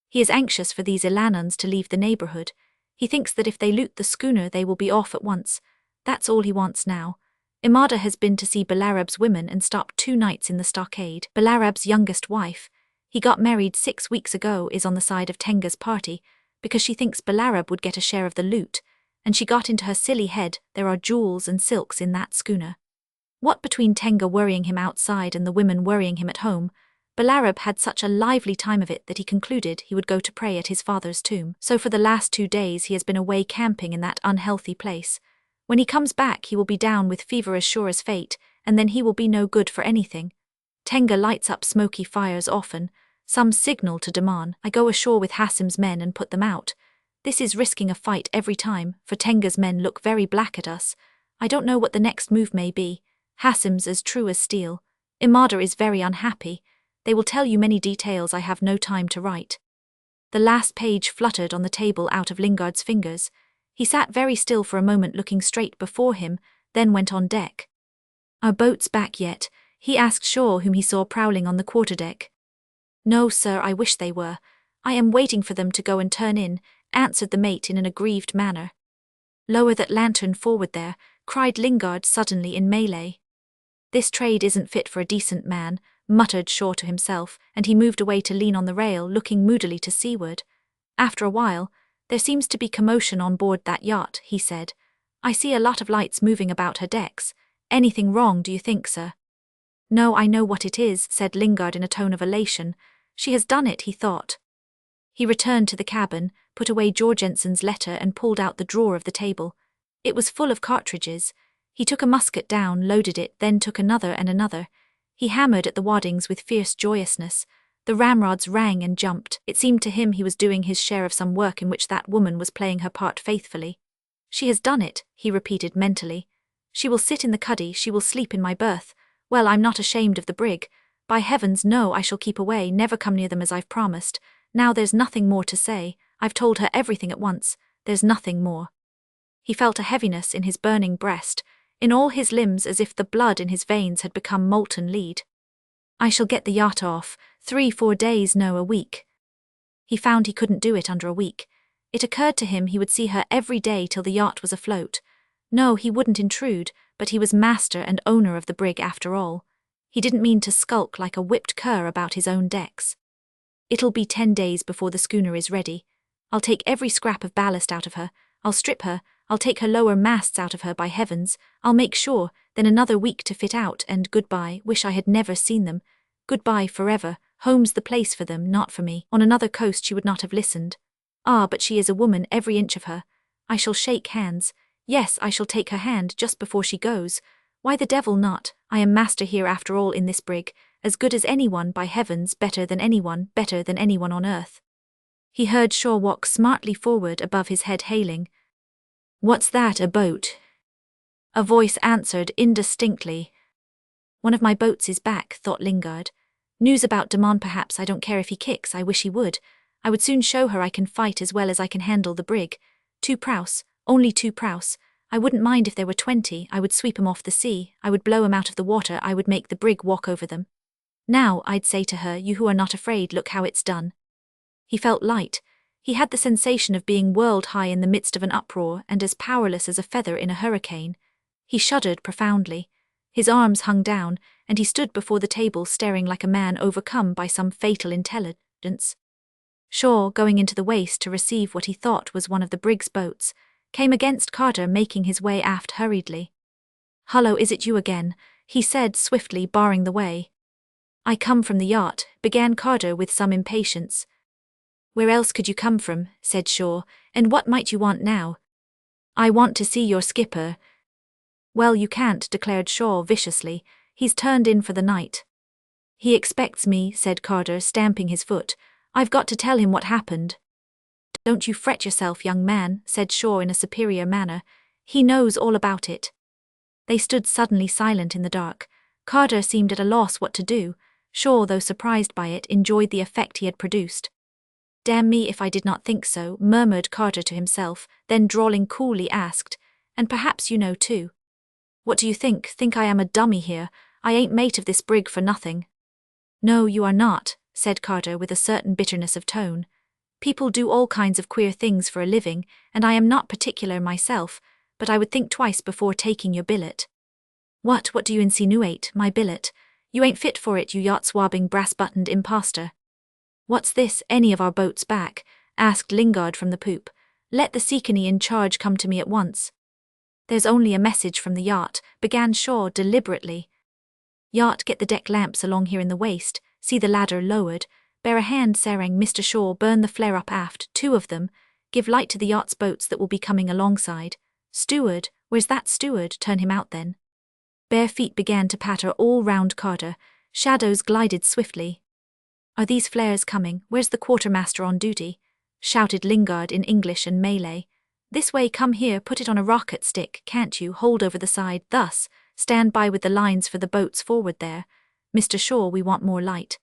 He is anxious for these Ilanans to leave the neighborhood. He thinks that if they loot the schooner they will be off at once. That's all he wants now. Imada has been to see Belarab's women and stopped 2 nights in the stockade. Belarab's youngest wife, he got married 6 weeks ago, is on the side of Tenga's party, because she thinks Belarab would get a share of the loot, and she got into her silly head there are jewels and silks in that schooner. What between Tenga worrying him outside and the women worrying him at home, Belarab had such a lively time of it that he concluded he would go to pray at his father's tomb. So for the last 2 days he has been away camping in that unhealthy place. When he comes back he will be down with fever as sure as fate, and then he will be no good for anything. Tenga lights up smoky fires often, some signal to Daman. I go ashore with Hassim's men and put them out. This is risking a fight every time, for Tenga's men look very black at us. I don't know what the next move may be. Hassim's as true as steel. Imada is very unhappy. They will tell you many details I have no time to write. The last page fluttered on the table out of Lingard's fingers. He sat very still for a moment looking straight before him, then went on deck. "Are boats back yet?" he asked Shaw, whom he saw prowling on the quarterdeck. "No, sir, I wish they were. I am waiting for them to go and turn in," answered the mate in an aggrieved manner. "Lower that lantern forward there," cried Lingard suddenly in Malay. "This trade isn't fit for a decent man," muttered Shaw to himself, and he moved away to lean on the rail, looking moodily to seaward. After a while, "There seems to be commotion on board that yacht," he said. "I see a lot of lights moving about her decks. Anything wrong, do you think, sir?" "No, I know what it is," said Lingard in a tone of elation. "She has done it," he thought. He returned to the cabin, put away Jorgensen's letter and pulled out the drawer of the table. It was full of cartridges. He took a musket down, loaded it, then took another and another. He hammered at the waddings with fierce joyousness. The ramrods rang and jumped. It seemed to him he was doing his share of some work in which that woman was playing her part faithfully. She has done it, he repeated mentally. She will sit in the cuddy, she will sleep in my berth. Well, I'm not ashamed of the brig. By heavens, no, I shall keep away, never come near them as I've promised. Now there's nothing more to say. I've told her everything at once. There's nothing more. He felt a heaviness in his burning breast, in all his limbs, as if the blood in his veins had become molten lead. I shall get the yacht off, 3-4 days, no, a week. He found he couldn't do it under a week. It occurred to him he would see her every day till the yacht was afloat. No, he wouldn't intrude, but he was master and owner of the brig after all. He didn't mean to skulk like a whipped cur about his own decks. It'll be 10 days before the schooner is ready. I'll take every scrap of ballast out of her. I'll strip her. I'll take her lower masts out of her, by heavens. I'll make sure. Then another week to fit out, and goodbye. Wish I had never seen them. Goodbye forever. Home's the place for them, not for me. On another coast she would not have listened. Ah, but she is a woman, every inch of her. I shall shake hands. Yes, I shall take her hand just before she goes. Why the devil not? I am master here after all in this brig, as good as anyone, by heavens, better than anyone on earth. He heard Shaw walk smartly forward above his head, hailing, "What's that, a boat?" A voice answered indistinctly. "One of my boats is back," thought Lingard. "News about Damon perhaps. I don't care if he kicks, I wish he would. I would soon show her I can fight as well as I can handle the brig. 2 praus, only 2 praus. I wouldn't mind if there were 20, I would sweep 'em off the sea, I would blow 'em out of the water, I would make the brig walk over them. Now, I'd say to her, you who are not afraid, look how it's done." He felt light. He had the sensation of being whirled high in the midst of an uproar and as powerless as a feather in a hurricane. He shuddered profoundly. His arms hung down, and he stood before the table staring like a man overcome by some fatal intelligence. Shaw, going into the waist to receive what he thought was one of the brig's boats, came against Carter making his way aft hurriedly. "Hullo, is it you again?" he said swiftly, barring the way. "I come from the yacht," began Carter with some impatience. "Where else could you come from?" said Shaw, "and what might you want now?" "I want to see your skipper." "Well, you can't," declared Shaw viciously. "He's turned in for the night." "He expects me," said Carter, stamping his foot. "I've got to tell him what happened." "Don't you fret yourself, young man," said Shaw in a superior manner. "He knows all about it." They stood suddenly silent in the dark. Carter seemed at a loss what to do. Shaw, though surprised by it, enjoyed the effect he had produced. "Damn me if I did not think so," murmured Carter to himself, then drawling coolly asked, "And perhaps you know too." "What do you think? Think I am a dummy here? I ain't mate of this brig for nothing." "No, you are not," said Carter with a certain bitterness of tone. "People do all kinds of queer things for a living, and I am not particular myself, but I would think twice before taking your billet." What do you insinuate, my billet? You ain't fit for it, you yacht-swabbing, brass-buttoned impostor." "What's this, any of our boats back?" asked Lingard from the poop. "Let the seaconey in charge come to me at once." "There's only a message from the yacht," began Shaw deliberately. "Yacht, get the deck lamps along here in the waist, see the ladder lowered, bear a hand, Sarang, Mr. Shaw, burn the flare up aft, 2 of them, give light to the yacht's boats that will be coming alongside. Steward, where's that steward? Turn him out then." Bare feet began to patter all round Carter, shadows glided swiftly. "Are these flares coming? Where's the quartermaster on duty?" shouted Lingard in English and Malay. "This way, come here, put it on a rocket stick, can't you, hold over the side, thus, stand by with the lines for the boats forward there. Mr. Shaw, we want more light."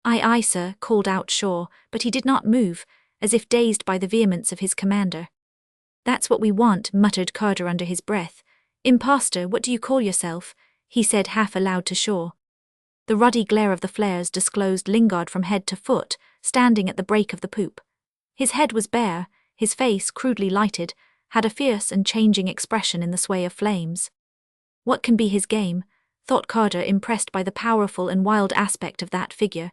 "Aye, aye, sir," called out Shaw, but he did not move, as if dazed by the vehemence of his commander. "That's what we want," muttered Carter under his breath. "Impostor, what do you call yourself?" he said half aloud to Shaw. The ruddy glare of the flares disclosed Lingard from head to foot, standing at the break of the poop. His head was bare, his face, crudely lighted, had a fierce and changing expression in the sway of flames. "What can be his game?" thought Carter, impressed by the powerful and wild aspect of that figure.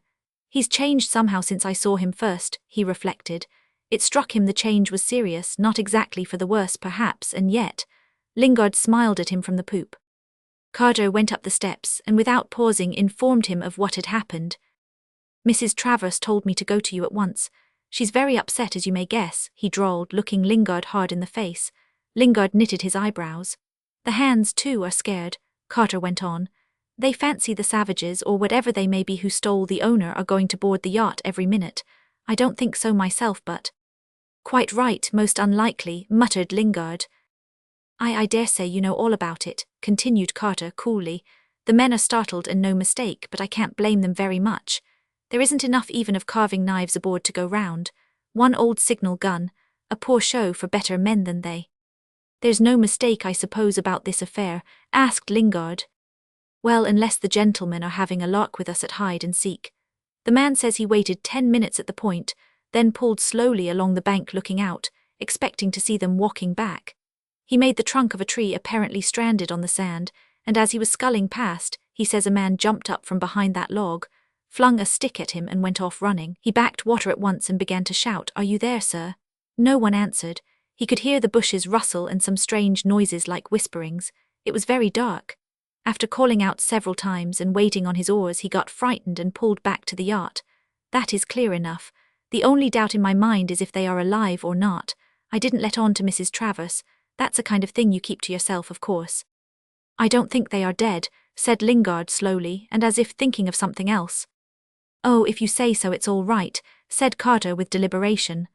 "He's changed somehow since I saw him first," he reflected. It struck him the change was serious, not exactly for the worse perhaps, and yet. Lingard smiled at him from the poop. Carter went up the steps and without pausing informed him of what had happened. "Mrs. Travers told me to go to you at once. She's very upset, as you may guess," he drawled, looking Lingard hard in the face. Lingard knitted his eyebrows. The hands, too, are scared, Carter went on. They fancy the savages, or whatever they may be who stole the owner, are going to board the yacht every minute. I don't think so myself, but… Quite right, most unlikely, muttered Lingard. I dare say you know all about it, continued Carter coolly. The men are startled and no mistake, but I can't blame them very much. There isn't enough even of carving knives aboard to go round. One old signal gun, a poor show for better men than they. There's no mistake, I suppose, about this affair, asked Lingard. Well, unless the gentlemen are having a lark with us at hide and seek. The man says he waited 10 minutes at the point, then pulled slowly along the bank looking out, expecting to see them walking back. He made the trunk of a tree apparently stranded on the sand, and as he was sculling past, he says a man jumped up from behind that log, flung a stick at him and went off running. He backed water at once and began to shout, "Are you there, sir?" No one answered. He could hear the bushes rustle and some strange noises like whisperings. It was very dark. After calling out several times and waiting on his oars, he got frightened and pulled back to the yacht. That is clear enough. The only doubt in my mind is if they are alive or not. I didn't let on to Mrs. Travers. That's a kind of thing you keep to yourself, of course. I don't think they are dead, said Lingard slowly, and as if thinking of something else. Oh, if you say so, it's all right, said Carter with deliberation.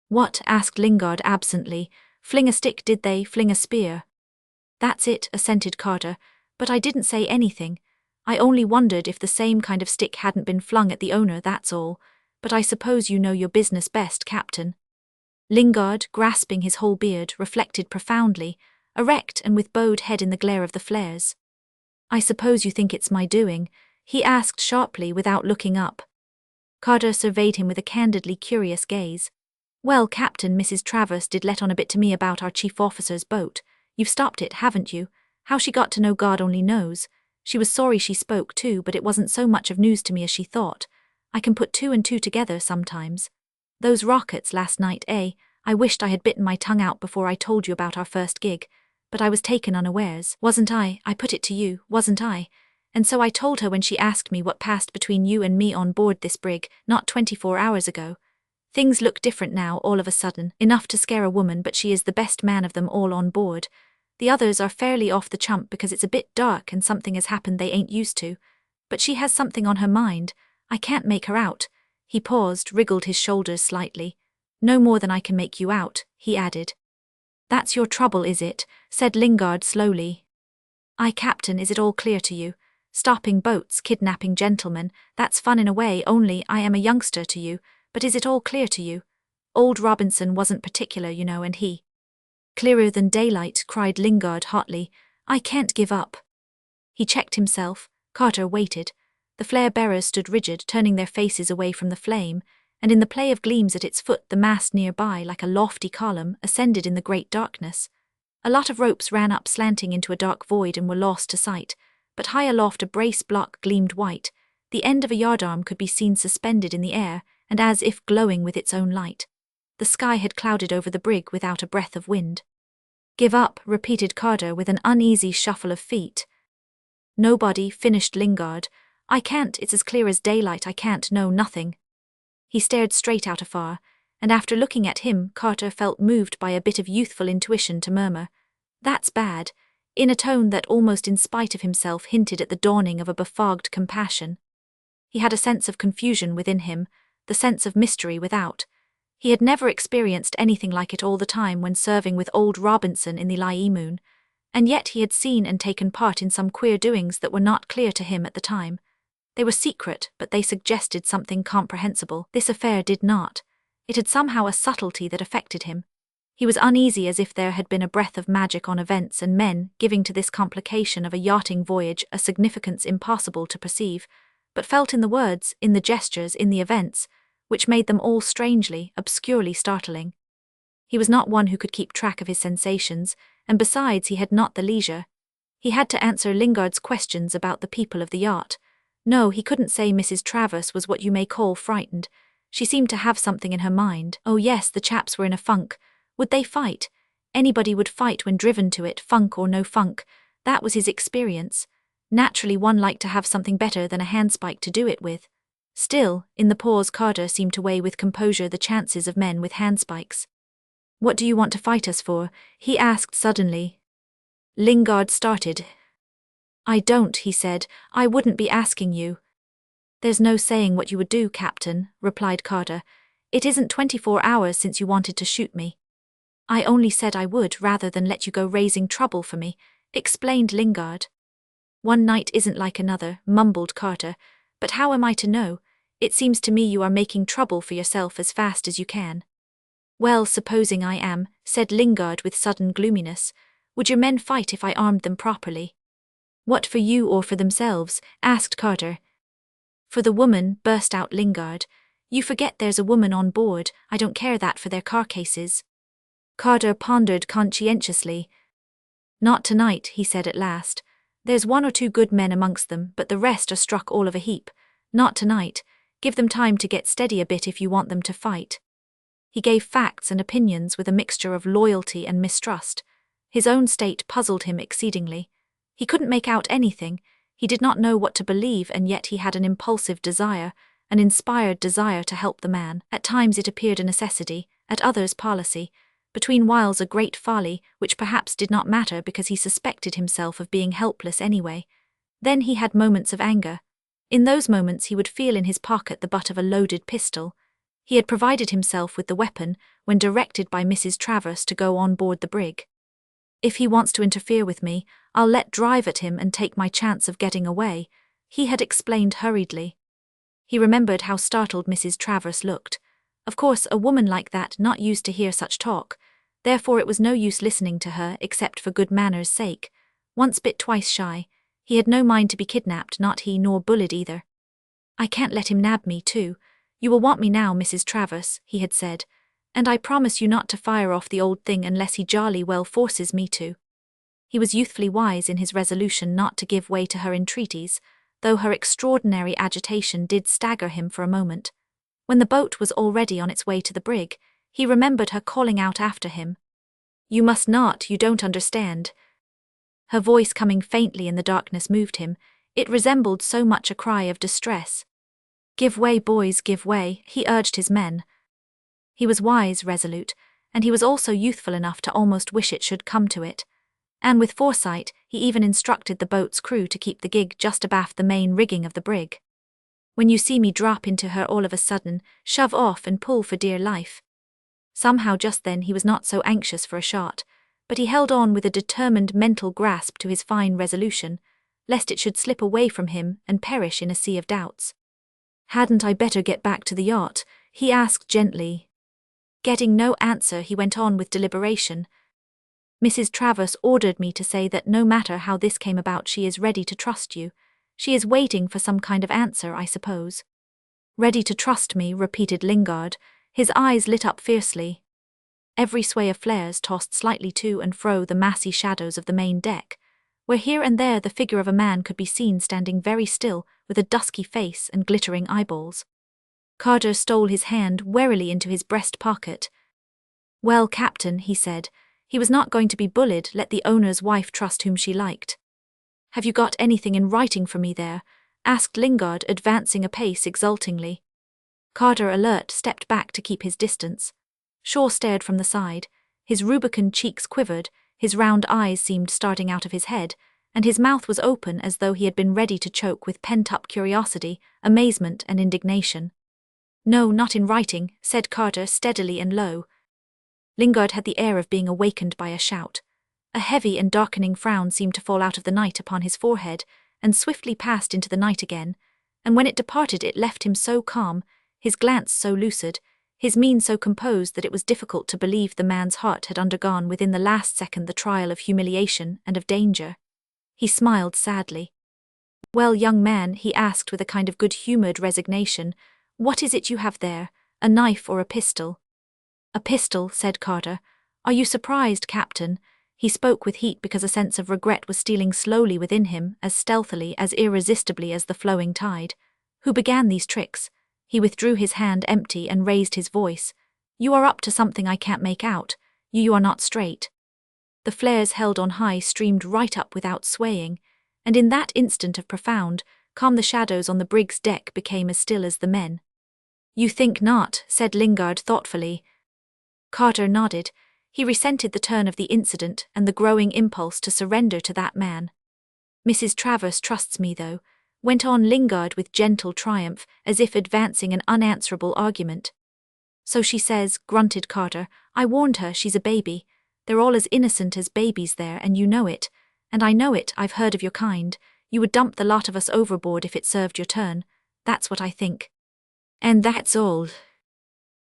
What? Asked Lingard absently. Fling a stick, did they? Fling a spear? That's it, assented Carter, but I didn't say anything. I only wondered if the same kind of stick hadn't been flung at the owner, that's all. But I suppose you know your business best, Captain. Lingard, grasping his whole beard, reflected profoundly, erect and with bowed head in the glare of the flares. I suppose you think it's my doing? He asked sharply without looking up. Carter surveyed him with a candidly curious gaze. Well, Captain, Mrs. Travers did let on a bit to me about our chief officer's boat. You've stopped it, haven't you? How she got to know God only knows. She was sorry she spoke too, but it wasn't so much of news to me as she thought. I can put two and two together sometimes. Those rockets last night, eh? I wished I had bitten my tongue out before I told you about our first gig. But I was taken unawares, wasn't I? I put it to you, wasn't I? And so I told her when she asked me what passed between you and me on board this brig, not 24 hours ago. Things look different now all of a sudden, enough to scare a woman, but she is the best man of them all on board. The others are fairly off the chump because it's a bit dark and something has happened they ain't used to. But she has something on her mind. I can't make her out. He paused, wriggled his shoulders slightly. No more than I can make you out, he added. That's your trouble, is it? Said Lingard slowly. Aye, Captain, is it all clear to you? Stopping boats, kidnapping gentlemen, that's fun in a way, only I am a youngster to you, but is it all clear to you? Old Robinson wasn't particular, you know, and he… Clearer than daylight, cried Lingard hotly. I can't give up. He checked himself. Carter waited. The flare-bearers stood rigid, turning their faces away from the flame, and in the play of gleams at its foot the mast nearby, like a lofty column, ascended in the great darkness. A lot of ropes ran up slanting into a dark void and were lost to sight, but high aloft a brace block gleamed white. The end of a yardarm could be seen suspended in the air, and as if glowing with its own light. The sky had clouded over the brig without a breath of wind. Give up, repeated Carter with an uneasy shuffle of feet. Nobody, finished Lingard. I can't, it's as clear as daylight, I can't know nothing. He stared straight out afar, and after looking at him, Carter felt moved by a bit of youthful intuition to murmur, "That's bad," in a tone that almost in spite of himself hinted at the dawning of a befogged compassion. He had a sense of confusion within him, the sense of mystery without. He had never experienced anything like it all the time when serving with old Robinson in the Lie Moon, and yet he had seen and taken part in some queer doings that were not clear to him at the time. They were secret, but they suggested something comprehensible. This affair did not. It had somehow a subtlety that affected him. He was uneasy as if there had been a breath of magic on events and men, giving to this complication of a yachting voyage a significance impossible to perceive, but felt in the words, in the gestures, in the events, which made them all strangely, obscurely startling. He was not one who could keep track of his sensations, and besides he had not the leisure. He had to answer Lingard's questions about the people of the yacht. No, he couldn't say Mrs. Travers was what you may call frightened. She seemed to have something in her mind. Oh yes, the chaps were in a funk. Would they fight? Anybody would fight when driven to it, funk or no funk. That was his experience. Naturally one liked to have something better than a handspike to do it with. Still, in the pause Carter seemed to weigh with composure the chances of men with handspikes. What do you want to fight us for? He asked suddenly. Lingard started. I don't, he said. I wouldn't be asking you. There's no saying what you would do, Captain, replied Carter. It isn't 24 hours since you wanted to shoot me. I only said I would rather than let you go raising trouble for me, explained Lingard. One night isn't like another, mumbled Carter, but how am I to know? It seems to me you are making trouble for yourself as fast as you can. Well, supposing I am, said Lingard with sudden gloominess, would your men fight if I armed them properly? What, for you or for themselves? Asked Carter. For the woman, burst out Lingard. You forget there's a woman on board. I don't care that for their carcases. Carter pondered conscientiously. Not tonight, he said at last. There's 1 or 2 good men amongst them, but the rest are struck all of a heap. Not tonight. Give them time to get steady a bit if you want them to fight. He gave facts and opinions with a mixture of loyalty and mistrust. His own state puzzled him exceedingly. He couldn't make out anything. He did not know what to believe, and yet he had an impulsive desire, an inspired desire to help the man. At times it appeared a necessity, at others policy, between whiles a great folly, which perhaps did not matter because he suspected himself of being helpless anyway. Then he had moments of anger. In those moments he would feel in his pocket the butt of a loaded pistol. He had provided himself with the weapon when directed by Mrs. Travers to go on board the brig. If he wants to interfere with me, I'll let drive at him and take my chance of getting away, he had explained hurriedly. He remembered how startled Mrs. Travers looked. Of course, a woman like that not used to hear such talk, therefore it was no use listening to her except for good manners' sake. Once bit twice shy, he had no mind to be kidnapped, not he nor bullied either. I can't let him nab me too. You will want me now, Mrs. Travers, he had said, and I promise you not to fire off the old thing unless he jolly well forces me to. He was youthfully wise in his resolution not to give way to her entreaties, though her extraordinary agitation did stagger him for a moment. When the boat was already on its way to the brig, he remembered her calling out after him. You must not, you don't understand. Her voice coming faintly in the darkness moved him. It resembled so much a cry of distress. Give way, boys, give way, he urged his men. He was wise, resolute, and he was also youthful enough to almost wish it should come to it. And with foresight, he even instructed the boat's crew to keep the gig just abaft the main rigging of the brig. When you see me drop into her all of a sudden, shove off and pull for dear life. Somehow just then he was not so anxious for a shot, but he held on with a determined mental grasp to his fine resolution, lest it should slip away from him and perish in a sea of doubts. Hadn't I better get back to the yacht? He asked gently. Getting no answer, he went on with deliberation. Mrs. Travers ordered me to say that no matter how this came about, she is ready to trust you. She is waiting for some kind of answer, I suppose. Ready to trust me, repeated Lingard, his eyes lit up fiercely. Every sway of flares tossed slightly to and fro the massy shadows of the main deck, where here and there the figure of a man could be seen standing very still with a dusky face and glittering eyeballs. Carter stole his hand warily into his breast pocket. Well, Captain, he said, he was not going to be bullied, let the owner's wife trust whom she liked. Have you got anything in writing for me there? Asked Lingard, advancing a pace exultingly. Carter, alert, stepped back to keep his distance. Shaw stared from the side. His rubicund cheeks quivered, his round eyes seemed starting out of his head, and his mouth was open as though he had been ready to choke with pent-up curiosity, amazement and indignation. No, not in writing, said Carter steadily and low. Lingard had the air of being awakened by a shout. A heavy and darkening frown seemed to fall out of the night upon his forehead, and swiftly passed into the night again, and when it departed it left him so calm, his glance so lucid, his mien so composed that it was difficult to believe the man's heart had undergone within the last second the trial of humiliation and of danger. He smiled sadly. Well, young man, he asked with a kind of good-humoured resignation, what is it you have there, a knife or a pistol? A pistol, said Carter. Are you surprised, Captain? He spoke with heat because a sense of regret was stealing slowly within him, as stealthily, as irresistibly as the flowing tide. Who began these tricks? He withdrew his hand empty and raised his voice. You are up to something I can't make out. You are not straight. The flares held on high streamed right up without swaying, and in that instant of profound calm the shadows on the brig's deck became as still as the men. You think not, said Lingard thoughtfully. Carter nodded. He resented the turn of the incident and the growing impulse to surrender to that man. Mrs. Travers trusts me, though, went on Lingard with gentle triumph, as if advancing an unanswerable argument. So she says, grunted Carter. I warned her, she's a baby. They're all as innocent as babies there, and you know it. And I know it, I've heard of your kind. You would dump the lot of us overboard if it served your turn. That's what I think. And that's all.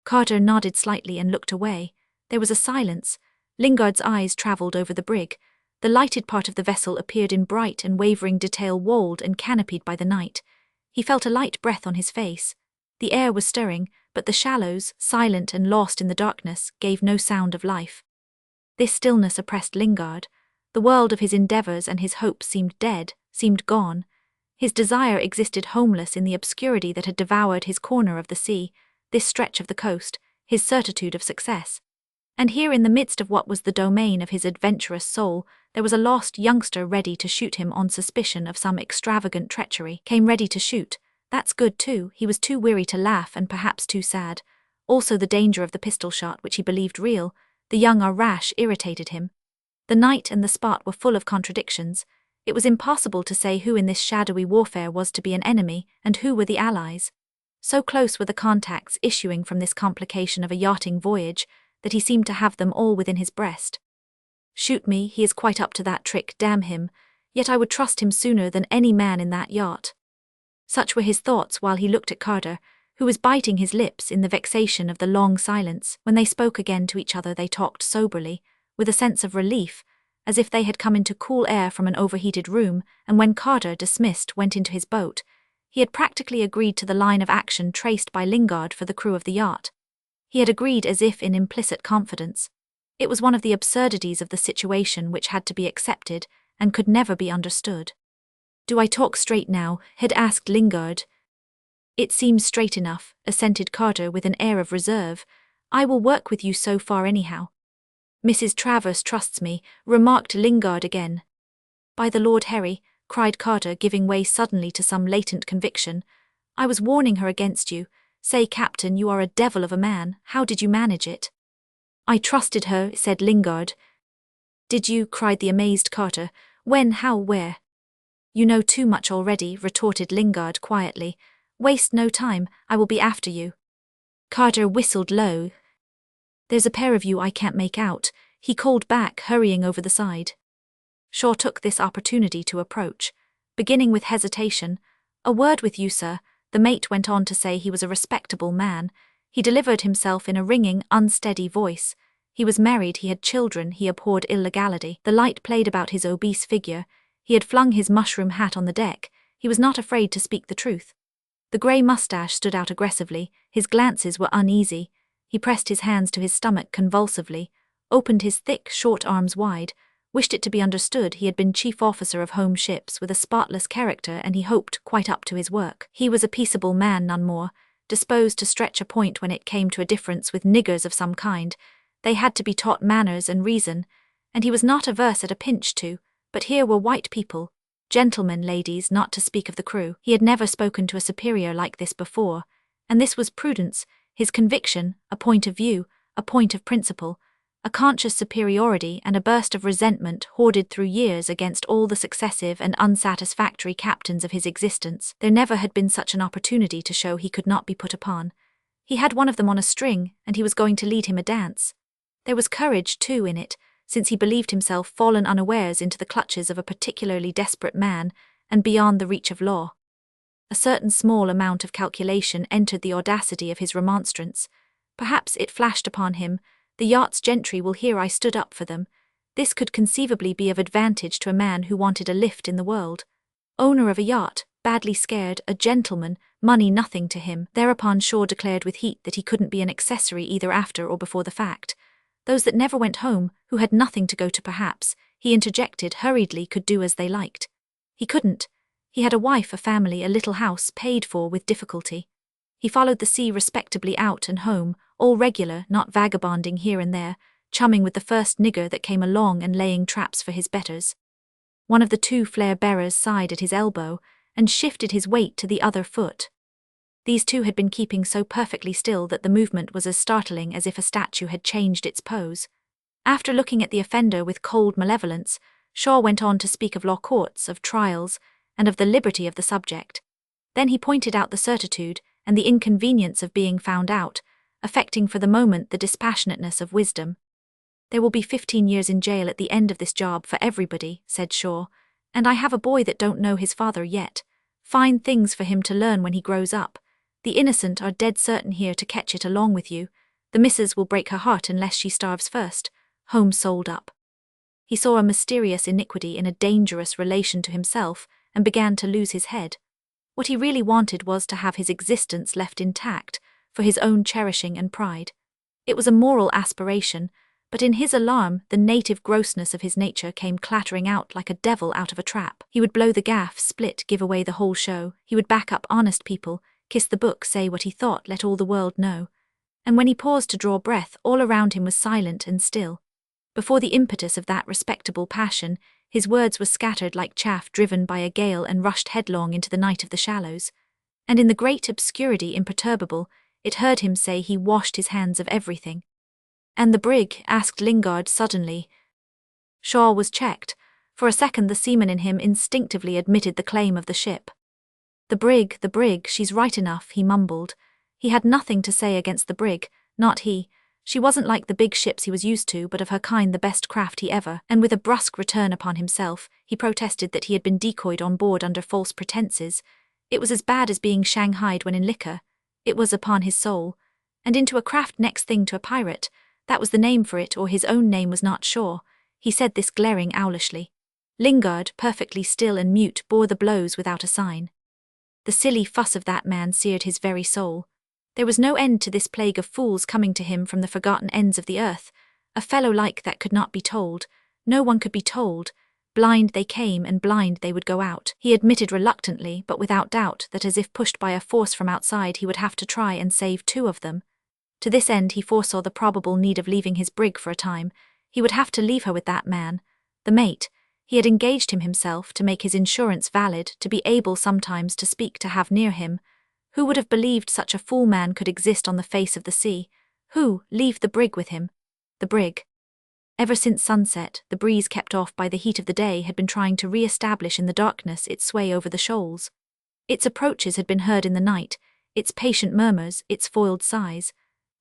Carter nodded slightly and looked away. There was a silence. Lingard's eyes travelled over the brig. The lighted part of the vessel appeared in bright and wavering detail, walled and canopied by the night. He felt a light breath on his face. The air was stirring, but the shallows, silent and lost in the darkness, gave no sound of life. This stillness oppressed Lingard. The world of his endeavours and his hopes seemed dead, seemed gone. His desire existed homeless in the obscurity that had devoured his corner of the sea, this stretch of the coast, his certitude of success. And here in the midst of what was the domain of his adventurous soul, there was a lost youngster ready to shoot him on suspicion of some extravagant treachery. Came ready to shoot. That's good too. He was too weary to laugh and perhaps too sad. Also the danger of the pistol shot, which he believed real. The young are rash irritated him. The night and the spot were full of contradictions. It was impossible to say who in this shadowy warfare was to be an enemy and who were the allies. So close were the contacts issuing from this complication of a yachting voyage that he seemed to have them all within his breast. Shoot me, he is quite up to that trick, damn him, yet I would trust him sooner than any man in that yacht. Such were his thoughts while he looked at Carter, who was biting his lips in the vexation of the long silence. When they spoke again to each other they talked soberly, with a sense of relief, as if they had come into cool air from an overheated room, and when Carter, dismissed, went into his boat, he had practically agreed to the line of action traced by Lingard for the crew of the yacht. He had agreed as if in implicit confidence. It was one of the absurdities of the situation which had to be accepted and could never be understood. Do I talk straight now? Had asked Lingard. It seems straight enough, assented Carter with an air of reserve. I will work with you so far anyhow. Mrs. Travers trusts me, remarked Lingard again. By the Lord Harry, cried Carter, giving way suddenly to some latent conviction. I was warning her against you. Say, Captain, you are a devil of a man. How did you manage it? I trusted her, said Lingard. Did you? Cried the amazed Carter. When, how, where? You know too much already, retorted Lingard quietly. Waste no time, I will be after you. Carter whistled low. There's a pair of you I can't make out, he called back, hurrying over the side. Shaw took this opportunity to approach, beginning with hesitation. A word with you, sir. The mate went on to say he was a respectable man. He delivered himself in a ringing, unsteady voice. He was married, he had children, he abhorred illegality. The light played about his obese figure. He had flung his mushroom hat on the deck. He was not afraid to speak the truth. The grey moustache stood out aggressively. His glances were uneasy. He pressed his hands to his stomach convulsively, opened his thick, short arms wide, wished it to be understood he had been chief officer of home ships with a spotless character, and he hoped quite up to his work. He was a peaceable man, none more, disposed to stretch a point when it came to a difference with niggers of some kind. They had to be taught manners and reason, and he was not averse at a pinch to, but here were white people, gentlemen, ladies, not to speak of the crew. He had never spoken to a superior like this before, and this was prudence, his conviction, a point of view, a point of principle, a conscious superiority and a burst of resentment hoarded through years against all the successive and unsatisfactory captains of his existence. There never had been such an opportunity to show he could not be put upon. He had one of them on a string, and he was going to lead him a dance. There was courage, too, in it, since he believed himself fallen unawares into the clutches of a particularly desperate man, and beyond the reach of law. A certain small amount of calculation entered the audacity of his remonstrance. Perhaps it flashed upon him, the yacht's gentry will hear I stood up for them. This could conceivably be of advantage to a man who wanted a lift in the world. Owner of a yacht, badly scared, a gentleman, money nothing to him. Thereupon Shaw declared with heat that he couldn't be an accessory either after or before the fact. Those that never went home, who had nothing to go to perhaps, he interjected hurriedly, could do as they liked. He couldn't. He had a wife, a family, a little house, paid for with difficulty. He followed the sea respectably out and home, all regular, not vagabonding here and there, chumming with the first nigger that came along and laying traps for his betters. One of the two flare-bearers sighed at his elbow and shifted his weight to the other foot. These two had been keeping so perfectly still that the movement was as startling as if a statue had changed its pose. After looking at the offender with cold malevolence, Shaw went on to speak of law courts, of trials, and of the liberty of the subject. Then he pointed out the certitude and the inconvenience of being found out, affecting for the moment the dispassionateness of wisdom. "There will be 15 years in jail at the end of this job for everybody," said Shaw, "and I have a boy that don't know his father yet. Fine things for him to learn when he grows up. The innocent are dead certain here to catch it along with you. The missus will break her heart unless she starves first. Home sold up." He saw a mysterious iniquity in a dangerous relation to himself and began to lose his head. What he really wanted was to have his existence left intact, for his own cherishing and pride. It was a moral aspiration, but in his alarm the native grossness of his nature came clattering out like a devil out of a trap. He would blow the gaff, split, give away the whole show. He would back up honest people, kiss the book, say what he thought, let all the world know. And when he paused to draw breath, all around him was silent and still. Before the impetus of that respectable passion, his words were scattered like chaff driven by a gale and rushed headlong into the night of the shallows. And in the great obscurity imperturbable, it heard him say he washed his hands of everything. "And the brig?" asked Lingard suddenly. Shaw was checked. For a second the seaman in him instinctively admitted the claim of the ship. The brig, she's right enough," he mumbled. He had nothing to say against the brig, not he. She wasn't like the big ships he was used to, but of her kind the best craft he ever, and with a brusque return upon himself, he protested that he had been decoyed on board under false pretenses. It was as bad as being shanghaied when in liquor. It was upon his soul. And into a craft next thing to a pirate. That was the name for it, or his own name was not sure. He said this glaring owlishly. Lingard, perfectly still and mute, bore the blows without a sign. The silly fuss of that man seared his very soul. There was no end to this plague of fools coming to him from the forgotten ends of the earth. A fellow like that could not be told. No one could be told. Blind they came and blind they would go out. He admitted reluctantly, but without doubt, that as if pushed by a force from outside he would have to try and save 2 of them. To this end he foresaw the probable need of leaving his brig for a time. He would have to leave her with that man, the mate. He had engaged him himself to make his insurance valid, to be able sometimes to speak, to have near him. Who would have believed such a fool man could exist on the face of the sea? Who, leave the brig with him? The brig. Ever since sunset, the breeze kept off by the heat of the day had been trying to re-establish in the darkness its sway over the shoals. Its approaches had been heard in the night, its patient murmurs, its foiled sighs.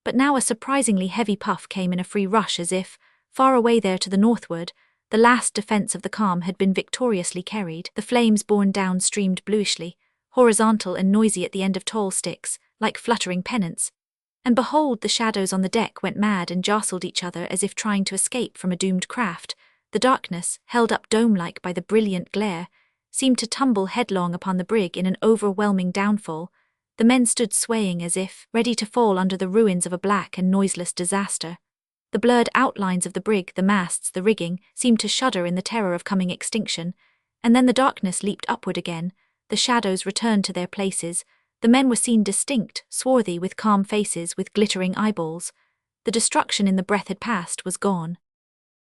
But now a surprisingly heavy puff came in a free rush, as if, far away there to the northward, the last defence of the calm had been victoriously carried. The flames borne down streamed bluishly, horizontal and noisy at the end of tall sticks, like fluttering pennants. And behold, the shadows on the deck went mad and jostled each other as if trying to escape from a doomed craft. The darkness, held up dome-like by the brilliant glare, seemed to tumble headlong upon the brig in an overwhelming downfall. The men stood swaying as if ready to fall under the ruins of a black and noiseless disaster. The blurred outlines of the brig, the masts, the rigging, seemed to shudder in the terror of coming extinction. And then the darkness leaped upward again. The shadows returned to their places. The men were seen distinct, swarthy, with calm faces, with glittering eyeballs. The destruction in the breath had passed, was gone.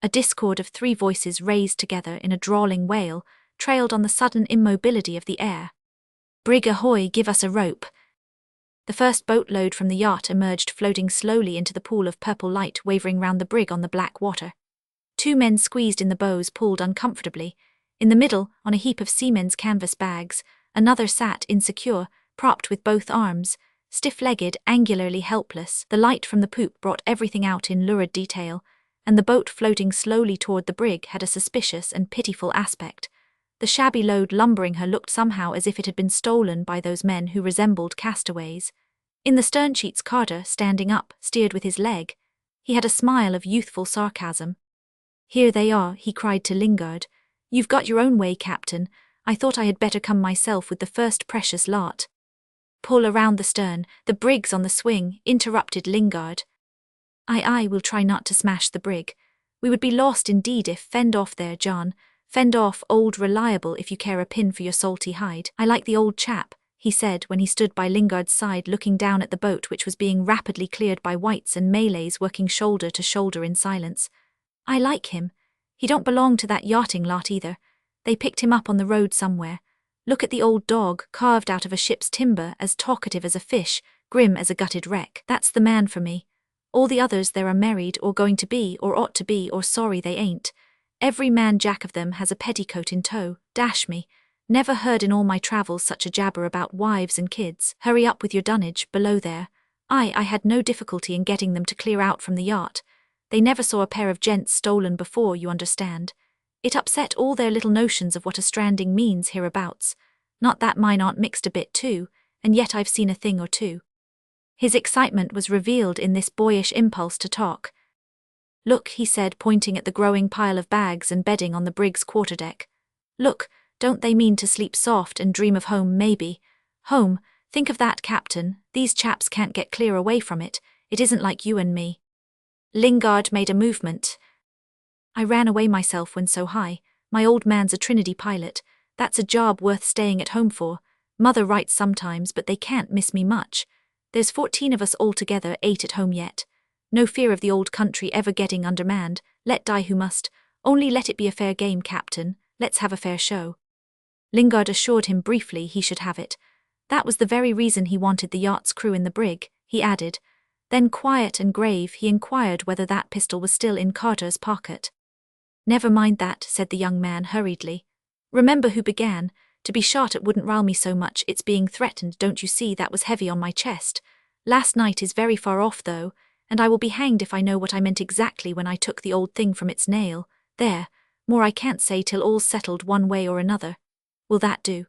A discord of 3 voices raised together in a drawling wail trailed on the sudden immobility of the air. "Brig ahoy, give us a rope." The first boatload from the yacht emerged, floating slowly into the pool of purple light wavering round the brig on the black water. 2 men squeezed in the bows, pulled uncomfortably. In the middle, on a heap of seamen's canvas bags, another sat insecure, propped with both arms, stiff-legged, angularly helpless. The light from the poop brought everything out in lurid detail, and the boat floating slowly toward the brig had a suspicious and pitiful aspect. The shabby load lumbering her looked somehow as if it had been stolen by those men who resembled castaways. In the stern sheets, Carter, standing up, steered with his leg. He had a smile of youthful sarcasm. "Here they are," he cried to Lingard. "You've got your own way, Captain. I thought I had better come myself with the first precious lot." "Pull around the stern, the brig's on the swing," interrupted Lingard. Aye, we'll try not to smash the brig. We would be lost indeed if— Fend off there, John. Fend off, old Reliable, if you care a pin for your salty hide. I like the old chap," he said when he stood by Lingard's side looking down at the boat which was being rapidly cleared by whites and Malays working shoulder to shoulder in silence. "I like him. He don't belong to that yachting lot either. They picked him up on the road somewhere. Look at the old dog, carved out of a ship's timber, as talkative as a fish, grim as a gutted wreck. That's the man for me. All the others there are married or going to be or ought to be or sorry they ain't. Every man jack of them has a petticoat in tow, dash me. Never heard in all my travels such a jabber about wives and kids. Hurry up with your dunnage, below there. I had no difficulty in getting them to clear out from the yacht. They never saw a pair of gents stolen before, you understand. It upset all their little notions of what a stranding means hereabouts. Not that mine aren't mixed a bit too, and yet I've seen a thing or two. His excitement was revealed in this boyish impulse to talk. Look, he said, pointing at the growing pile of bags and bedding on the brig's quarterdeck. Look, don't they mean to sleep soft and dream of home, maybe? Home, think of that, Captain. These chaps can't get clear away from it. It isn't like you and me. Lingard made a movement. I ran away myself when so high. My old man's a Trinity pilot. That's a job worth staying at home for. Mother writes sometimes, but they can't miss me much. There's 14 of us altogether, 8 at home yet. No fear of the old country ever getting undermanned. Let die who must. Only let it be a fair game, Captain. Let's have a fair show. Lingard assured him briefly he should have it. That was the very reason he wanted the yacht's crew in the brig, he added. Then, quiet and grave, he inquired whether that pistol was still in Carter's pocket. Never mind that, said the young man hurriedly. Remember who began. To be shot at wouldn't rile me so much, it's being threatened, don't you see, that was heavy on my chest. Last night is very far off, though, and I will be hanged if I know what I meant exactly when I took the old thing from its nail. There, more I can't say till all's settled one way or another. Will that do?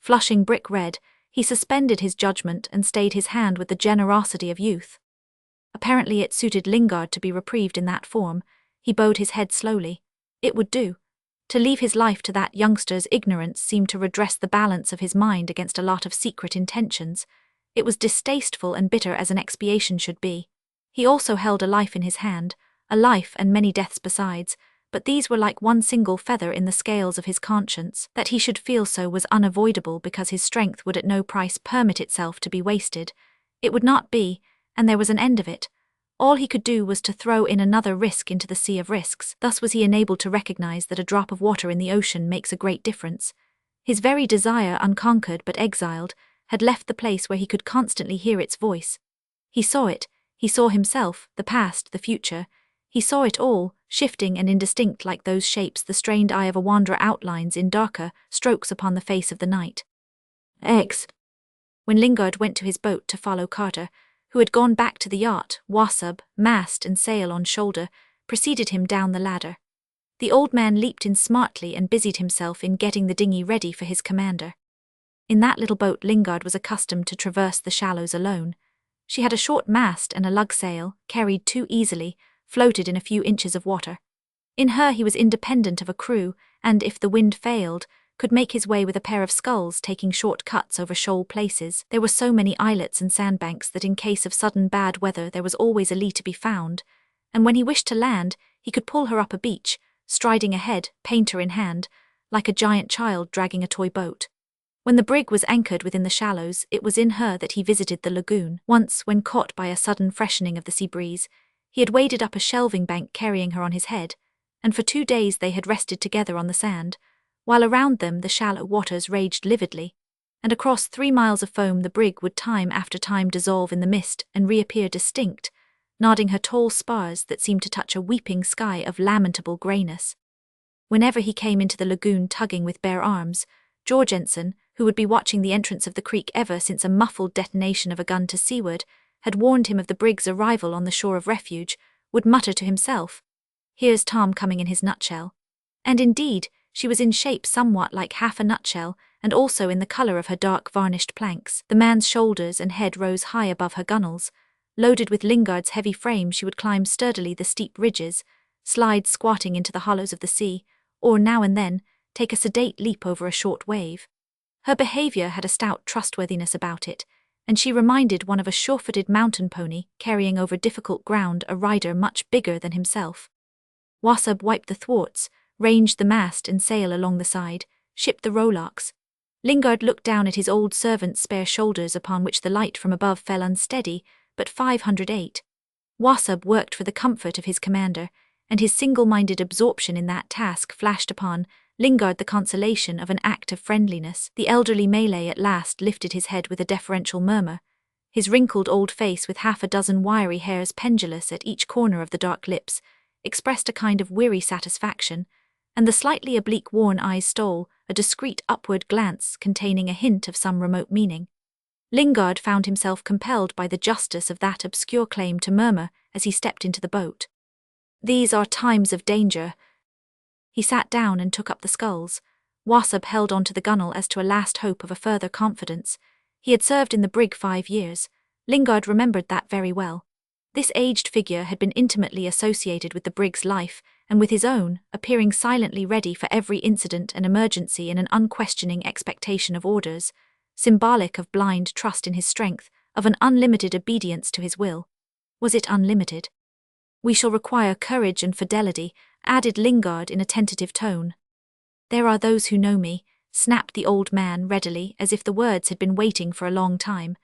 Flushing brick red, he suspended his judgment and stayed his hand with the generosity of youth. Apparently it suited Lingard to be reprieved in that form. He bowed his head slowly. It would do. To leave his life to that youngster's ignorance seemed to redress the balance of his mind against a lot of secret intentions. It was distasteful and bitter as an expiation should be. He also held a life in his hand, a life and many deaths besides, but these were like one single feather in the scales of his conscience. That he should feel so was unavoidable because his strength would at no price permit itself to be wasted. It would not be, and there was an end of it. All he could do was to throw in another risk into the sea of risks. Thus was he enabled to recognize that a drop of water in the ocean makes a great difference. His very desire, unconquered but exiled, had left the place where he could constantly hear its voice. He saw it, he saw himself, the past, the future. He saw it all, shifting and indistinct like those shapes the strained eye of a wanderer outlines in darker strokes upon the face of the night. When Lingard went to his boat to follow Carter, who had gone back to the yacht, Wasub, mast and sail on shoulder, preceded him down the ladder. The old man leaped in smartly and busied himself in getting the dinghy ready for his commander. In that little boat Lingard was accustomed to traverse the shallows alone. She had a short mast and a lug sail, carried too easily, floated in a few inches of water. In her he was independent of a crew, and if the wind failed, could make his way with a pair of sculls taking short cuts over shoal places. There were so many islets and sandbanks that in case of sudden bad weather there was always a lee to be found, and when he wished to land, he could pull her up a beach, striding ahead, painter in hand, like a giant child dragging a toy boat. When the brig was anchored within the shallows, it was in her that he visited the lagoon. Once, when caught by a sudden freshening of the sea breeze, he had waded up a shelving bank carrying her on his head, and for 2 days they had rested together on the sand, while around them the shallow waters raged lividly, and across 3 miles of foam the brig would time after time dissolve in the mist and reappear distinct, nodding her tall spars that seemed to touch a weeping sky of lamentable greyness. Whenever he came into the lagoon tugging with bare arms, Jorgensen, who would be watching the entrance of the creek ever since a muffled detonation of a gun to seaward had warned him of the brig's arrival on the shore of refuge, would mutter to himself, "Here's Tom coming in his nutshell." And indeed, she was in shape somewhat like half a nutshell, and also in the colour of her dark varnished planks. The man's shoulders and head rose high above her gunwales. Loaded with Lingard's heavy frame, she would climb sturdily the steep ridges, slide squatting into the hollows of the sea, or now and then take a sedate leap over a short wave. Her behaviour had a stout trustworthiness about it, and she reminded one of a sure-footed mountain pony carrying over difficult ground a rider much bigger than himself. Wasub wiped the thwarts, ranged the mast and sail along the side, shipped the rowlocks. Lingard looked down at his old servant's spare shoulders upon which the light from above fell unsteady, but 508. Wasub worked for the comfort of his commander, and his single-minded absorption in that task flashed upon Lingard the consolation of an act of friendliness. The elderly Malay at last lifted his head with a deferential murmur. His wrinkled old face, with half a dozen wiry hairs pendulous at each corner of the dark lips, expressed a kind of weary satisfaction, and the slightly oblique worn eyes stole a discreet upward glance containing a hint of some remote meaning. Lingard found himself compelled by the justice of that obscure claim to murmur as he stepped into the boat. "These are times of danger." He sat down and took up the sculls. Wassab held on to the gunwale as to a last hope of a further confidence. He had served in the brig 5 years. Lingard remembered that very well. This aged figure had been intimately associated with the brig's life, and with his own, appearing silently ready for every incident and emergency in an unquestioning expectation of orders, symbolic of blind trust in his strength, of an unlimited obedience to his will. Was it unlimited? "We shall require courage and fidelity," added Lingard in a tentative tone. "There are those who know me," snapped the old man readily, as if the words had been waiting for a long time.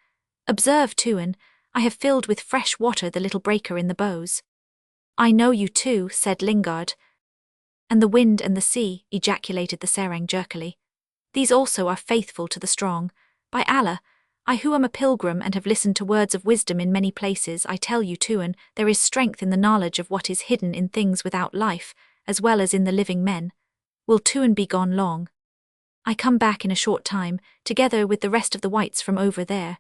"Observe, Tuan, I have filled with fresh water the little breaker in the bows." "I know you too," said Lingard. "And the wind and the sea," ejaculated the serang jerkily. "These also are faithful to the strong. By Allah, I who am a pilgrim and have listened to words of wisdom in many places, I tell you, Tuan, there is strength in the knowledge of what is hidden in things without life, as well as in the living men. Will Tuan be gone long?" "I come back in a short time, together with the rest of the whites from over there.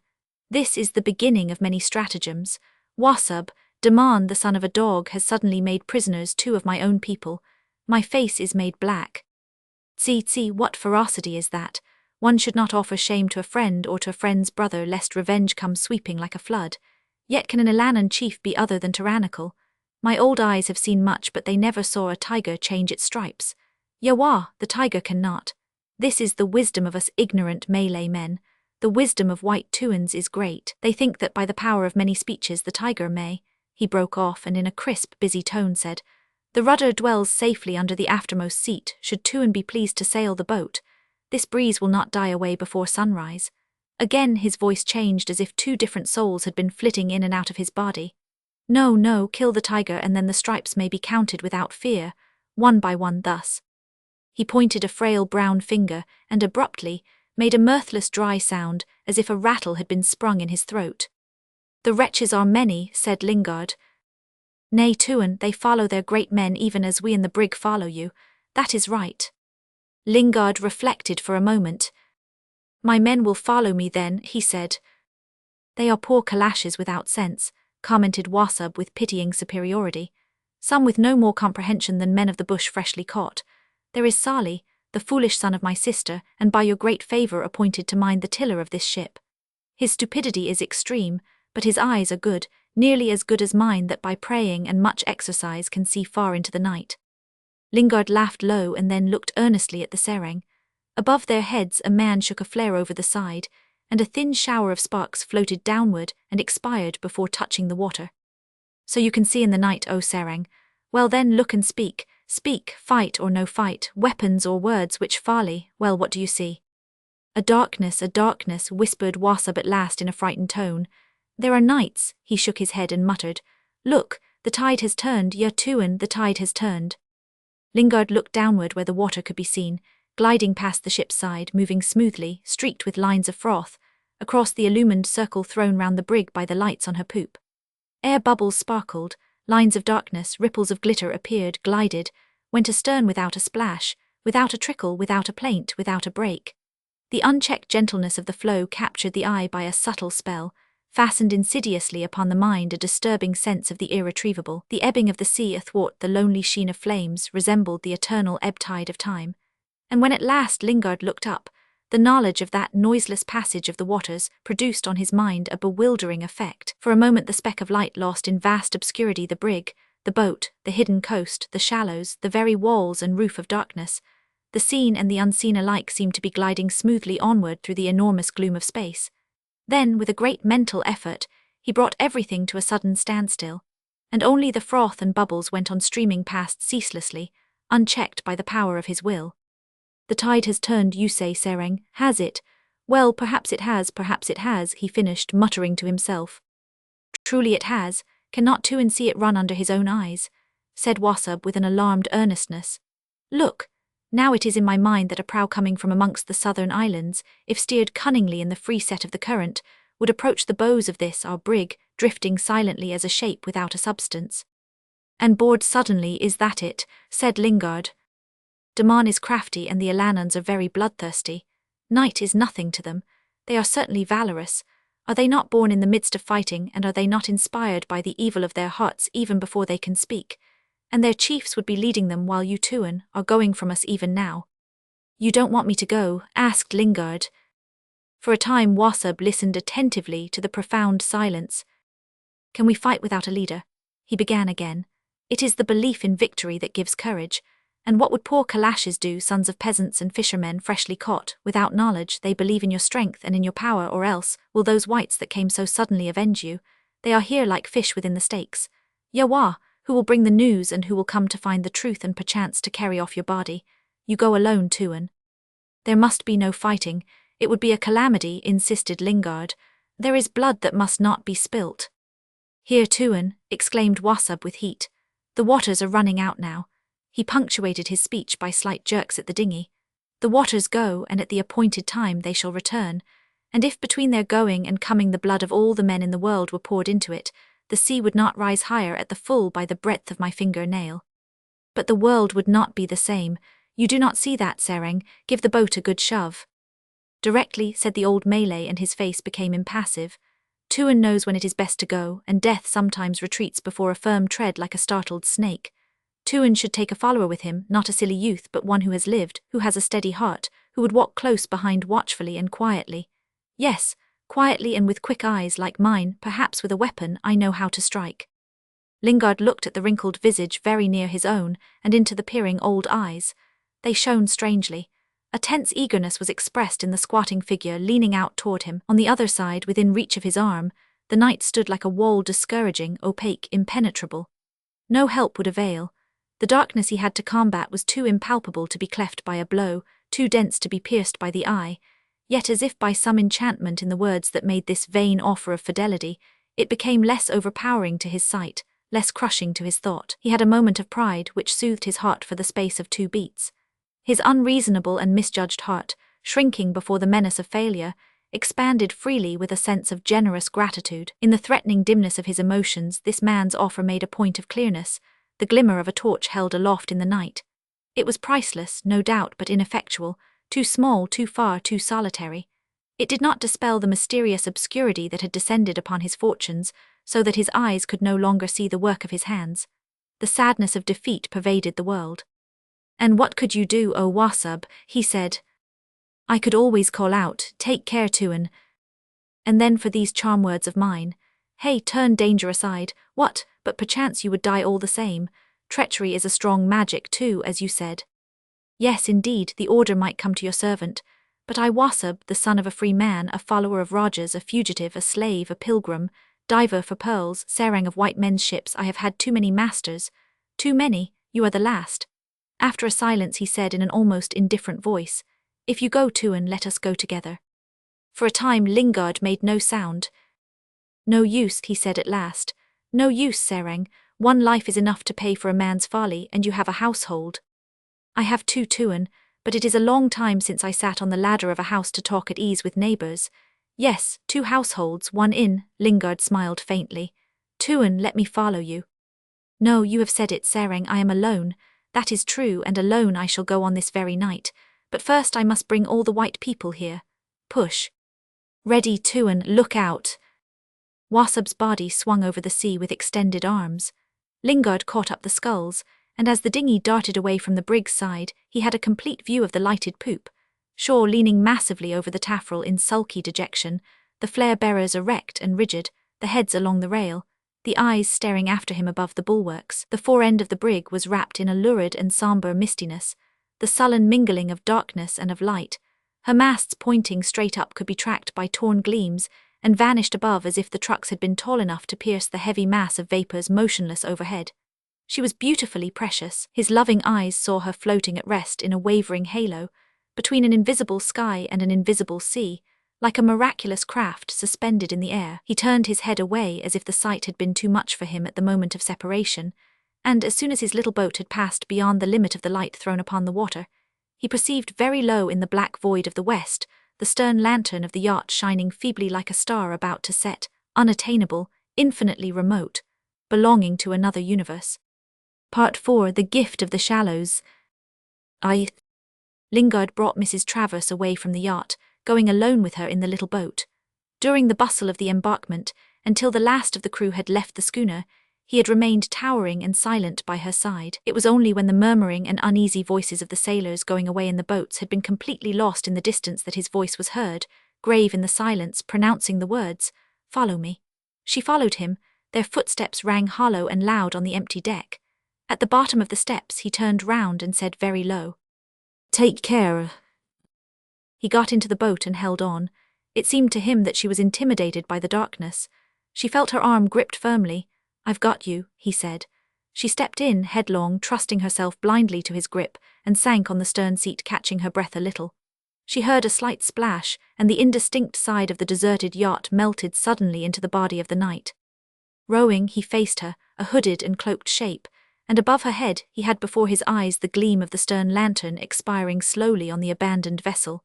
This is the beginning of many stratagems. Wassab, Daman, the son of a dog, has suddenly made prisoners 2 of my own people. My face is made black. See, what ferocity is that? One should not offer shame to a friend or to a friend's brother, lest revenge come sweeping like a flood. Yet can an Ilanan chief be other than tyrannical? My old eyes have seen much, but they never saw a tiger change its stripes. Yawah, the tiger cannot. This is the wisdom of us ignorant Malay men. The wisdom of white Tuans is great. They think that by the power of many speeches the tiger may—" He broke off and in a crisp, busy tone said, "The rudder dwells safely under the aftermost seat, should Tuan be pleased to sail the boat. This breeze will not die away before sunrise." Again his voice changed as if 2 different souls had been flitting in and out of his body. No, kill the tiger and then the stripes may be counted without fear, one by one thus." He pointed a frail brown finger and abruptly made a mirthless dry sound as if a rattle had been sprung in his throat. "The wretches are many," said Lingard. "Nay, Tuan, they follow their great men even as we in the brig follow you. That is right." Lingard reflected for a moment. "My men will follow me then," he said. "They are poor calashes without sense," commented Wassab with pitying superiority. "Some with no more comprehension than men of the bush freshly caught. There is Salih, the foolish son of my sister, and by your great favour appointed to mind the tiller of this ship. His stupidity is extreme, but his eyes are good, nearly as good as mine, that by praying and much exercise can see far into the night." Lingard laughed low and then looked earnestly at the serang. Above their heads a man shook a flare over the side, and a thin shower of sparks floated downward and expired before touching the water. "So you can see in the night, O serang. Well then, look and speak. Speak, fight or no fight, weapons or words, which folly. Well, what do you see?" A darkness," whispered Wassab at last in a frightened tone. "There are nights," he shook his head and muttered. "Look, the tide has turned, ya Tuan, the tide has turned." Lingard looked downward where the water could be seen, gliding past the ship's side, moving smoothly, streaked with lines of froth, across the illumined circle thrown round the brig by the lights on her poop. Air bubbles sparkled, lines of darkness, ripples of glitter appeared, glided, went astern without a splash, without a trickle, without a plaint, without a break. The unchecked gentleness of the flow captured the eye by a subtle spell, fastened insidiously upon the mind a disturbing sense of the irretrievable. The ebbing of the sea athwart the lonely sheen of flames resembled the eternal ebb tide of time. And when at last Lingard looked up, the knowledge of that noiseless passage of the waters produced on his mind a bewildering effect. For a moment the speck of light lost in vast obscurity the brig, the boat, the hidden coast, the shallows, the very walls and roof of darkness. The seen and the unseen alike seemed to be gliding smoothly onward through the enormous gloom of space. Then, with a great mental effort, he brought everything to a sudden standstill, and only the froth and bubbles went on streaming past ceaselessly, unchecked by the power of his will. "The tide has turned, you say, serang, has it? Well, perhaps it has, he finished, muttering to himself. "Truly it has. Cannot Tuan see it run under his own eyes?" said Wassab with an alarmed earnestness. "Look, now it is in my mind that a prow coming from amongst the southern islands, if steered cunningly in the free set of the current, would approach the bows of this our brig, drifting silently as a shape without a substance. "And bored suddenly, is that it?" said Lingard. "Daman is crafty and the Alanans are very bloodthirsty. Night is nothing to them. They are certainly valorous. Are they not born in the midst of fighting, and are they not inspired by the evil of their hearts even before they can speak? And their chiefs would be leading them while you, Tuan, are going from us even now." "You don't want me to go?" asked Lingard. For a time Wasab listened attentively to the profound silence. "Can we fight without a leader?" he began again. "It is the belief in victory that gives courage. And what would poor Kalashes do, sons of peasants and fishermen freshly caught, without knowledge? They believe in your strength and in your power, or else will those whites that came so suddenly avenge you? They are here like fish within the stakes. Yawa, who will bring the news and who will come to find the truth and perchance to carry off your body? You go alone, Tuan." "There must be no fighting. It would be a calamity," insisted Lingard. "There is blood that must not be spilt." "Here, Tuan," exclaimed Wasab with heat. "The waters are running out now." He punctuated his speech by slight jerks at the dinghy. "The waters go, and at the appointed time they shall return. And if between their going and coming the blood of all the men in the world were poured into it, the sea would not rise higher at the full by the breadth of my finger-nail. But the world would not be the same. You do not see that, Sereng. Give the boat a good shove." "Directly," said the old Malay, and his face became impassive. "Tuan knows when it is best to go, and death sometimes retreats before a firm tread like a startled snake. Tuan should take a follower with him, not a silly youth, but one who has lived, who has a steady heart, who would walk close behind watchfully and quietly. Yes, quietly and with quick eyes like mine, perhaps with a weapon I know how to strike." Lingard looked at the wrinkled visage very near his own, and into the peering old eyes. They shone strangely. A tense eagerness was expressed in the squatting figure leaning out toward him. On the other side, within reach of his arm, the night stood like a wall, discouraging, opaque, impenetrable. No help would avail. The darkness he had to combat was too impalpable to be cleft by a blow, too dense to be pierced by the eye. Yet as if by some enchantment in the words that made this vain offer of fidelity, it became less overpowering to his sight, less crushing to his thought. He had a moment of pride which soothed his heart for the space of 2 beats. His unreasonable and misjudged heart, shrinking before the menace of failure, expanded freely with a sense of generous gratitude. In the threatening dimness of his emotions, this man's offer made a point of clearness, the glimmer of a torch held aloft in the night. It was priceless, no doubt, but ineffectual, too small, too far, too solitary. It did not dispel the mysterious obscurity that had descended upon his fortunes, so that his eyes could no longer see the work of his hands. The sadness of defeat pervaded the world. "And what could you do, O Wasab?" he said. "I could always call out, 'Take care, Tuan.' And then for these charm words of mine. Hey, turn danger aside. What, but perchance you would die all the same. Treachery is a strong magic too, as you said. Yes, indeed, the order might come to your servant. But I, Wasab, the son of a free man, a follower of Rajahs, a fugitive, a slave, a pilgrim, diver for pearls, Serang of white men's ships, I have had too many masters. Too many, you are the last." After a silence he said in an almost indifferent voice, "If you go, Tuan, let us go together." For a time Lingard made no sound. "No use," he said at last. "No use, Sereng. One life is enough to pay for a man's folly, and you have a household." "I have 2, Tuan, but it is a long time since I sat on the ladder of a house to talk at ease with neighbours." "Yes, 2 households, 1 inn," Lingard smiled faintly. "Tuan, let me follow you." "No, you have said it, Sereng, I am alone. That is true, and alone I shall go on this very night. But first I must bring all the white people here. Push." "Ready, Tuan, look out." Wasab's body swung over the sea with extended arms. Lingard caught up the sculls, and as the dinghy darted away from the brig's side, he had a complete view of the lighted poop. Shaw leaning massively over the taffrail in sulky dejection, the flare-bearers erect and rigid, the heads along the rail, the eyes staring after him above the bulwarks. The fore end of the brig was wrapped in a lurid and sombre mistiness, the sullen mingling of darkness and of light. Her masts pointing straight up could be tracked by torn gleams, and vanished above as if the trucks had been tall enough to pierce the heavy mass of vapours motionless overhead. She was beautifully precious. His loving eyes saw her floating at rest in a wavering halo, between an invisible sky and an invisible sea, like a miraculous craft suspended in the air. He turned his head away as if the sight had been too much for him at the moment of separation, and as soon as his little boat had passed beyond the limit of the light thrown upon the water, he perceived very low in the black void of the west the stern lantern of the yacht shining feebly like a star about to set, unattainable, infinitely remote, belonging to another universe. Part 4. The Gift of the Shallows. Lingard brought Mrs. Travers away from the yacht, going alone with her in the little boat. During the bustle of the embarkment, until the last of the crew had left the schooner, he had remained towering and silent by her side. It was only when the murmuring and uneasy voices of the sailors going away in the boats had been completely lost in the distance that his voice was heard, grave in the silence, pronouncing the words, "Follow me." She followed him. Their footsteps rang hollow and loud on the empty deck. At the bottom of the steps he turned round and said very low, "Take care." He got into the boat and held on. It seemed to him that she was intimidated by the darkness. She felt her arm gripped firmly. "I've got you," he said. She stepped in, headlong, trusting herself blindly to his grip, and sank on the stern seat, catching her breath a little. She heard a slight splash, and the indistinct side of the deserted yacht melted suddenly into the body of the night. Rowing, he faced her, a hooded and cloaked shape, and above her head he had before his eyes the gleam of the stern lantern expiring slowly on the abandoned vessel.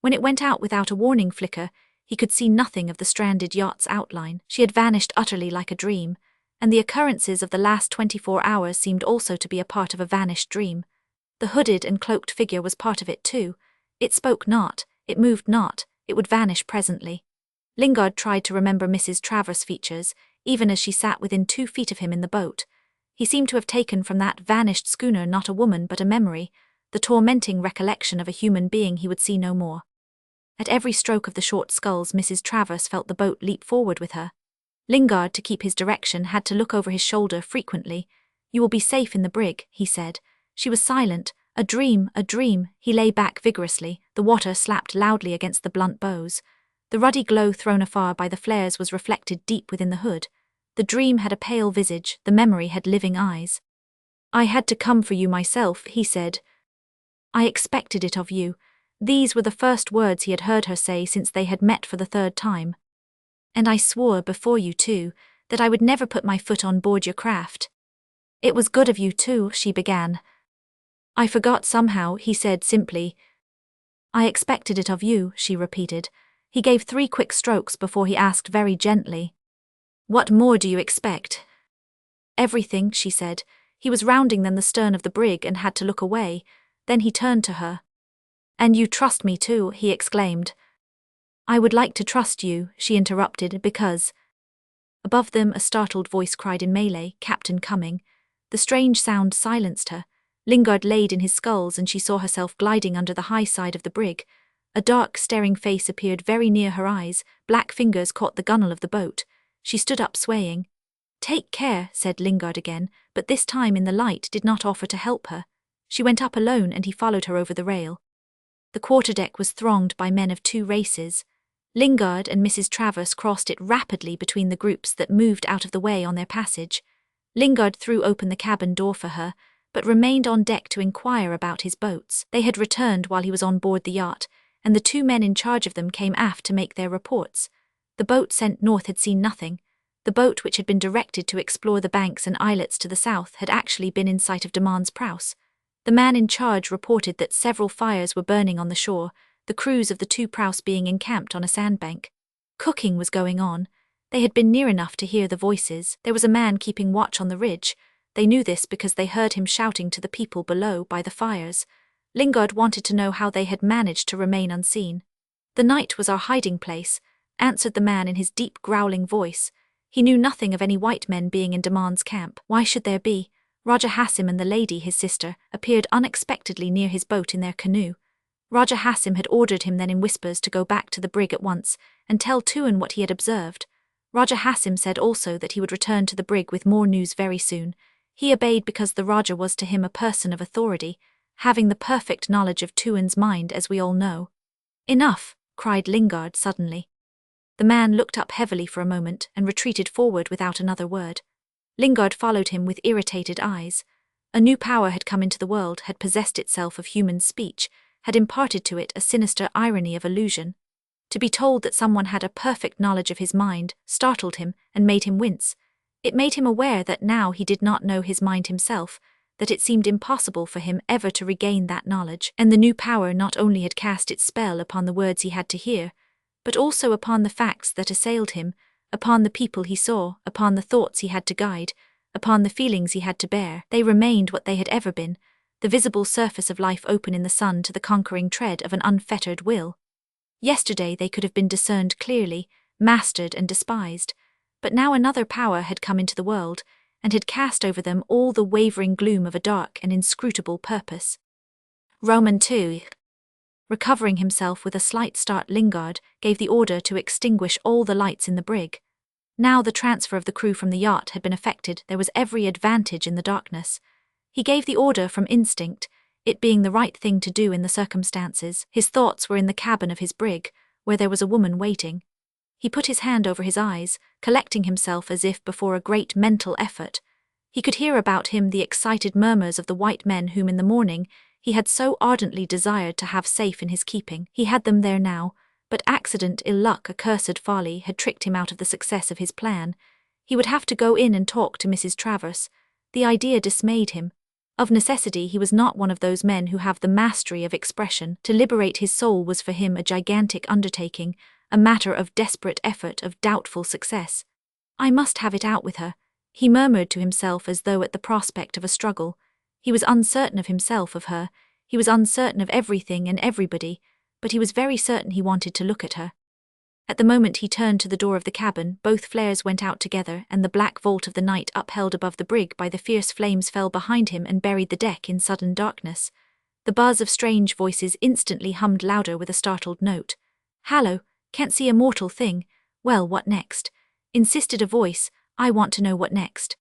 When it went out without a warning flicker, he could see nothing of the stranded yacht's outline. She had vanished utterly like a dream, and the occurrences of the last 24 hours seemed also to be a part of a vanished dream. The hooded and cloaked figure was part of it too. It spoke not, it moved not, it would vanish presently. Lingard tried to remember Mrs. Travers' features, even as she sat within 2 feet of him in the boat. He seemed to have taken from that vanished schooner not a woman but a memory, the tormenting recollection of a human being he would see no more. At every stroke of the short sculls Mrs. Travers felt the boat leap forward with her. Lingard, to keep his direction, had to look over his shoulder frequently. "You will be safe in the brig," he said. She was silent. "A dream, a dream." He lay back vigorously. The water slapped loudly against the blunt bows. The ruddy glow thrown afar by the flares was reflected deep within the hood. The dream had a pale visage, the memory had living eyes. "I had to come for you myself," he said. "I expected it of you." These were the first words he had heard her say since they had met for the 3rd time. "And I swore before you too, that I would never put my foot on board your craft." "It was good of you too," she began. "I forgot somehow," he said simply. "I expected it of you," she repeated. He gave 3 quick strokes before he asked very gently, "What more do you expect?" "Everything," she said. He was rounding then the stern of the brig and had to look away. Then he turned to her. "And you trust me too," he exclaimed. "I would like to trust you," she interrupted, "because—" Above them a startled voice cried in Malay, "Captain coming." The strange sound silenced her. Lingard laid in his sculls and she saw herself gliding under the high side of the brig. A dark, staring face appeared very near her eyes, black fingers caught the gunwale of the boat. She stood up swaying. "Take care," said Lingard again, but this time in the light did not offer to help her. She went up alone and he followed her over the rail. The quarterdeck was thronged by men of 2 races. Lingard and Mrs. Travers crossed it rapidly between the groups that moved out of the way on their passage. Lingard threw open the cabin door for her, but remained on deck to inquire about his boats. They had returned while he was on board the yacht, and the 2 men in charge of them came aft to make their reports. The boat sent north had seen nothing. The boat which had been directed to explore the banks and islets to the south had actually been in sight of Daman's Prouse. The man in charge reported that several fires were burning on the shore, the crews of the 2 prows being encamped on a sandbank. Cooking was going on. They had been near enough to hear the voices. There was a man keeping watch on the ridge. They knew this because they heard him shouting to the people below by the fires. Lingard wanted to know how they had managed to remain unseen. "The night was our hiding place," answered the man in his deep growling voice. He knew nothing of any white men being in Daman's camp. Why should there be? Raja Hassim and the lady, his sister, appeared unexpectedly near his boat in their canoe. Raja Hassim had ordered him then in whispers to go back to the brig at once and tell Tuan what he had observed. Raja Hassim said also that he would return to the brig with more news very soon. He obeyed because the Raja was to him a person of authority, having the perfect knowledge of Tuan's mind, as we all know. "Enough," cried Lingard suddenly. The man looked up heavily for a moment and retreated forward without another word. Lingard followed him with irritated eyes. A new power had come into the world, had possessed itself of human speech, had imparted to it a sinister irony of illusion. To be told that someone had a perfect knowledge of his mind startled him and made him wince. It made him aware that now he did not know his mind himself, that it seemed impossible for him ever to regain that knowledge, and the new power not only had cast its spell upon the words he had to hear, but also upon the facts that assailed him, upon the people he saw, upon the thoughts he had to guide, upon the feelings he had to bear. They remained what they had ever been, the visible surface of life open in the sun to the conquering tread of an unfettered will. Yesterday they could have been discerned clearly, mastered and despised, but now another power had come into the world, and had cast over them all the wavering gloom of a dark and inscrutable purpose. Roman 2. Recovering himself with a slight start, Lingard gave the order to extinguish all the lights in the brig. Now the transfer of the crew from the yacht had been effected, there was every advantage in the darkness. He gave the order from instinct, it being the right thing to do in the circumstances. His thoughts were in the cabin of his brig, where there was a woman waiting. He put his hand over his eyes, collecting himself as if before a great mental effort. He could hear about him the excited murmurs of the white men whom in the morning he had so ardently desired to have safe in his keeping. He had them there now, but accident, ill luck, accursed folly had tricked him out of the success of his plan. He would have to go in and talk to Mrs. Travers. The idea dismayed him. Of necessity he was not one of those men who have the mastery of expression. To liberate his soul was for him a gigantic undertaking, a matter of desperate effort, of doubtful success. I must have it out with her, he murmured to himself as though at the prospect of a struggle. He was uncertain of himself, of her, he was uncertain of everything and everybody, but he was very certain he wanted to look at her. At the moment he turned to the door of the cabin, both flares went out together, and the black vault of the night upheld above the brig by the fierce flames fell behind him and buried the deck in sudden darkness. The buzz of strange voices instantly hummed louder with a startled note. "Hallo, can't see a mortal thing. Well, what next?" insisted a voice. "I want to know what next."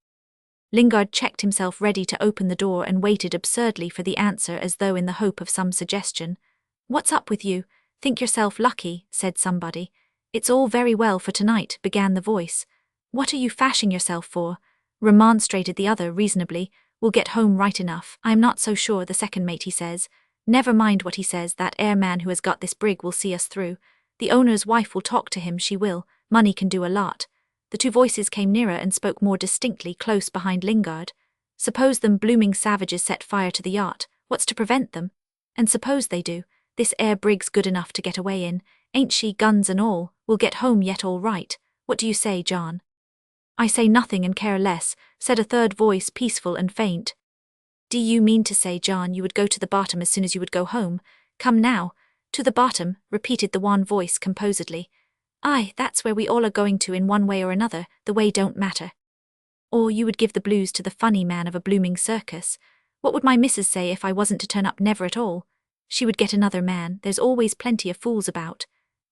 Lingard checked himself, ready to open the door, and waited absurdly for the answer as though in the hope of some suggestion. "What's up with you? Think yourself lucky," said somebody. "It's all very well for tonight," began the voice. "What are you fashing yourself for?" remonstrated the other reasonably. "We'll get home right enough." "I'm not so sure," the second mate he says. "Never mind what he says, that airman who has got this brig will see us through. The owner's wife will talk to him, she will. Money can do a lot." The two voices came nearer and spoke more distinctly close behind Lingard. "Suppose them blooming savages set fire to the yacht, what's to prevent them? And suppose they do, this air brig's good enough to get away in, ain't she, guns and all? We'll get home yet all right. What do you say, John?" "I say nothing and care less," said a third voice, peaceful and faint. "Do you mean to say, John, you would go to the bottom as soon as you would go home? Come now." "To the bottom," repeated the wan voice composedly. "Aye, that's where we all are going to in one way or another, the way don't matter." "Or you would give the blues to the funny man of a blooming circus. What would my missus say if I wasn't to turn up never at all? She would get another man, there's always plenty of fools about."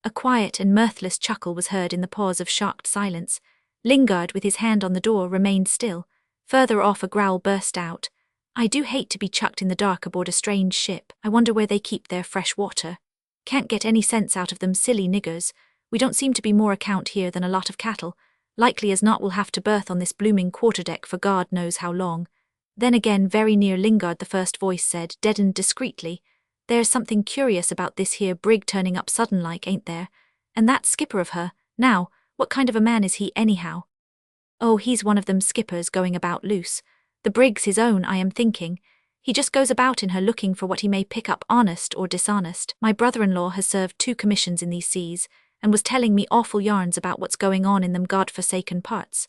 A quiet and mirthless chuckle was heard in the pause of shocked silence. Lingard, with his hand on the door, remained still. Further off a growl burst out. "I do hate to be chucked in the dark aboard a strange ship. I wonder where they keep their fresh water. Can't get any sense out of them, silly niggers. We don't seem to be more account here than a lot of cattle. Likely as not we'll have to berth on this blooming quarterdeck for God knows how long." Then again, very near Lingard, the first voice said, deadened discreetly, "There's something curious about this here brig turning up sudden like, ain't there? And that skipper of her, now, what kind of a man is he anyhow?" "Oh, he's one of them skippers going about loose. The brig's his own, I am thinking. He just goes about in her looking for what he may pick up, honest or dishonest. My brother-in-law has served 2 commissions in these seas, and was telling me awful yarns about what's going on in them God-forsaken parts.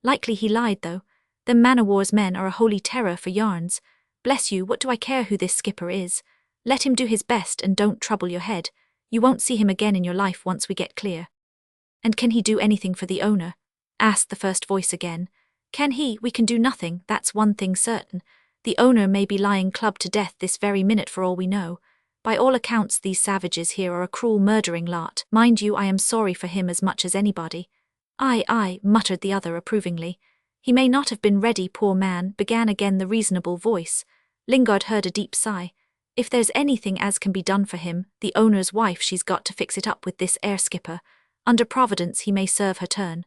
Likely he lied, though. Them man-o'-war's men are a holy terror for yarns. Bless you, what do I care who this skipper is? Let him do his best and don't trouble your head. You won't see him again in your life once we get clear." "And can he do anything for the owner?" asked the first voice again. "Can he? We can do nothing, that's one thing certain. The owner may be lying clubbed to death this very minute for all we know. By all accounts these savages here are a cruel murdering lot. Mind you, I am sorry for him as much as anybody." "Aye, aye," muttered the other approvingly. "He may not have been ready, poor man," began again the reasonable voice. Lingard heard a deep sigh. "If there's anything as can be done for him, the owner's wife, she's got to fix it up with this air skipper. Under Providence he may serve her turn."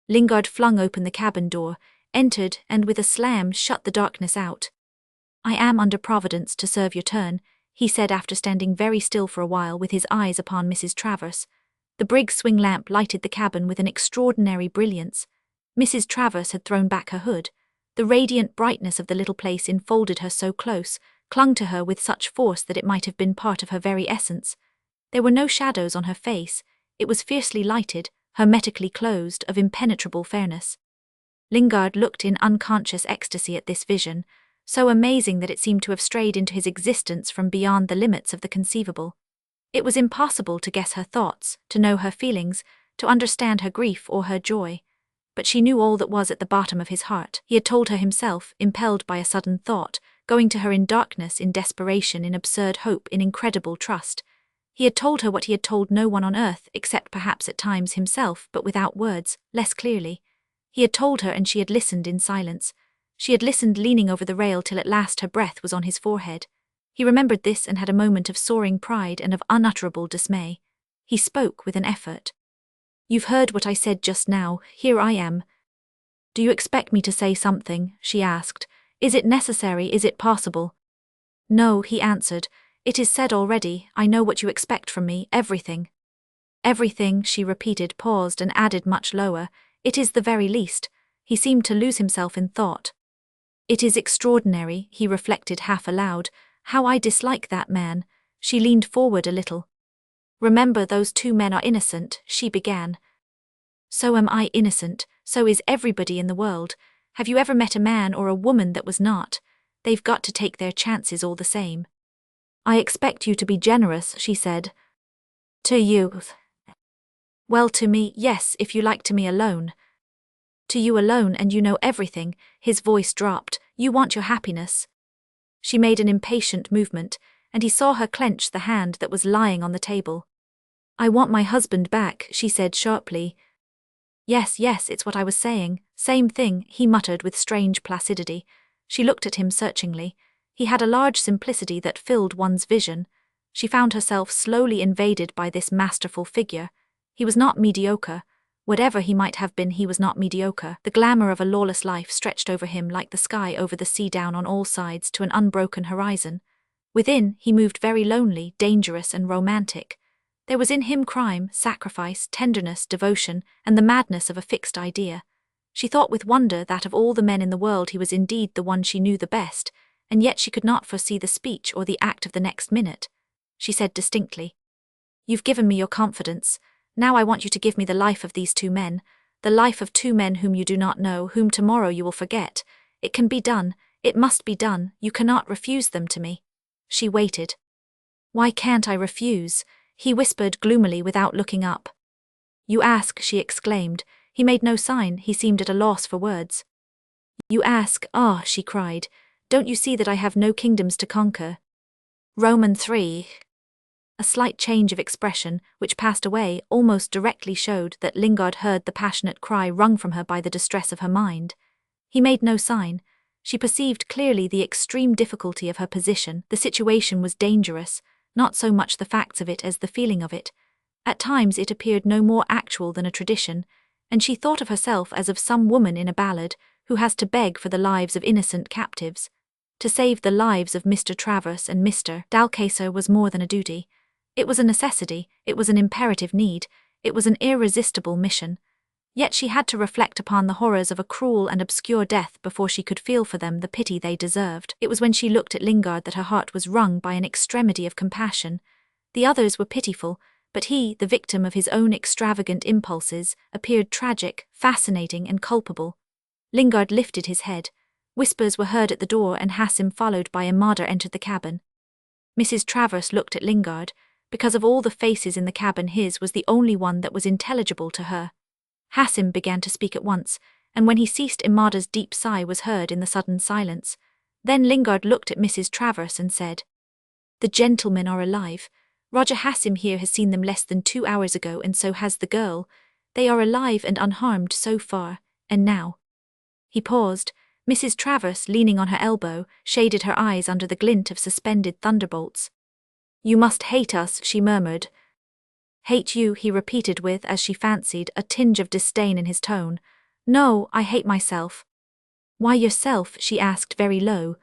Lingard flung open the cabin door, entered, and with a slam shut the darkness out. "I am under Providence to serve your turn," he said after standing very still for a while with his eyes upon Mrs. Travers. The brig's swing lamp lighted the cabin with an extraordinary brilliance. Mrs. Travers had thrown back her hood. The radiant brightness of the little place enfolded her so close, clung to her with such force that it might have been part of her very essence. There were no shadows on her face, it was fiercely lighted, hermetically closed, of impenetrable fairness. Lingard looked in unconscious ecstasy at this vision, so amazing that it seemed to have strayed into his existence from beyond the limits of the conceivable. It was impossible to guess her thoughts, to know her feelings, to understand her grief or her joy. But she knew all that was at the bottom of his heart. He had told her himself, impelled by a sudden thought, going to her in darkness, in desperation, in absurd hope, in incredible trust. He had told her what he had told no one on earth, except perhaps at times himself, but without words, less clearly. He had told her and she had listened in silence. She had listened leaning over the rail till at last her breath was on his forehead. He remembered this and had a moment of soaring pride and of unutterable dismay. He spoke with an effort. "You've heard what I said just now, here I am." "Do you expect me to say something?" she asked. "Is it necessary, is it possible?" "No," he answered. "It is said already, I know what you expect from me, everything." "Everything," she repeated, paused and added much lower. "It is the very least." He seemed to lose himself in thought. "It is extraordinary," he reflected half aloud, "how I dislike that man." She leaned forward a little. "Remember, those two men are innocent," she began. "So am I innocent, so is everybody in the world. Have you ever met a man or a woman that was not? They've got to take their chances all the same." "I expect you to be generous," she said. "To you?" "Well, to me, yes, if you like to me alone." "To you alone, and you know everything." His voice dropped. "You want your happiness." She made an impatient movement, and he saw her clench the hand that was lying on the table. "I want my husband back," she said sharply. Yes, it's what I was saying. Same thing," he muttered with strange placidity. She looked at him searchingly. He had a large simplicity that filled one's vision. She found herself slowly invaded by this masterful figure. He was not mediocre. Whatever he might have been, he was not mediocre. The glamour of a lawless life stretched over him like the sky over the sea down on all sides to an unbroken horizon. Within, he moved very lonely, dangerous and romantic. There was in him crime, sacrifice, tenderness, devotion, and the madness of a fixed idea. She thought with wonder that of all the men in the world he was indeed the one she knew the best, and yet she could not foresee the speech or the act of the next minute. She said distinctly, "You've given me your confidence. Now I want you to give me the life of these two men, the life of two men whom you do not know, whom tomorrow you will forget. It can be done, it must be done, you cannot refuse them to me." She waited. "Why can't I refuse?" he whispered gloomily without looking up. "You ask," she exclaimed. He made no sign, he seemed at a loss for words. "You ask, ah," she cried. "Don't you see that I have no kingdoms to conquer?" Romans 3. A slight change of expression, which passed away, almost directly showed that Lingard heard the passionate cry wrung from her by the distress of her mind. He made no sign. She perceived clearly the extreme difficulty of her position. The situation was dangerous, not so much the facts of it as the feeling of it. At times it appeared no more actual than a tradition, and she thought of herself as of some woman in a ballad who has to beg for the lives of innocent captives. To save the lives of Mr. Travers and Mr. Dalcaster was more than a duty. It was a necessity, it was an imperative need, it was an irresistible mission. Yet she had to reflect upon the horrors of a cruel and obscure death before she could feel for them the pity they deserved. It was when she looked at Lingard that her heart was wrung by an extremity of compassion. The others were pitiful, but he, the victim of his own extravagant impulses, appeared tragic, fascinating and culpable. Lingard lifted his head. Whispers were heard at the door and Hassim, followed by Amada, entered the cabin. Mrs. Travers looked at Lingard. Because of all the faces in the cabin, his was the only one that was intelligible to her. Hassim began to speak at once, and when he ceased Amada's deep sigh was heard in the sudden silence. Then Lingard looked at Mrs. Travers and said, "The gentlemen are alive. Roger Hassim here has seen them less than 2 hours ago, and so has the girl. They are alive and unharmed so far, and now." He paused. Mrs. Travers, leaning on her elbow, shaded her eyes under the glint of suspended thunderbolts. "You must hate us," she murmured. "Hate you," he repeated with, as she fancied, a tinge of disdain in his tone. "No, I hate myself." "Why yourself?" she asked very low.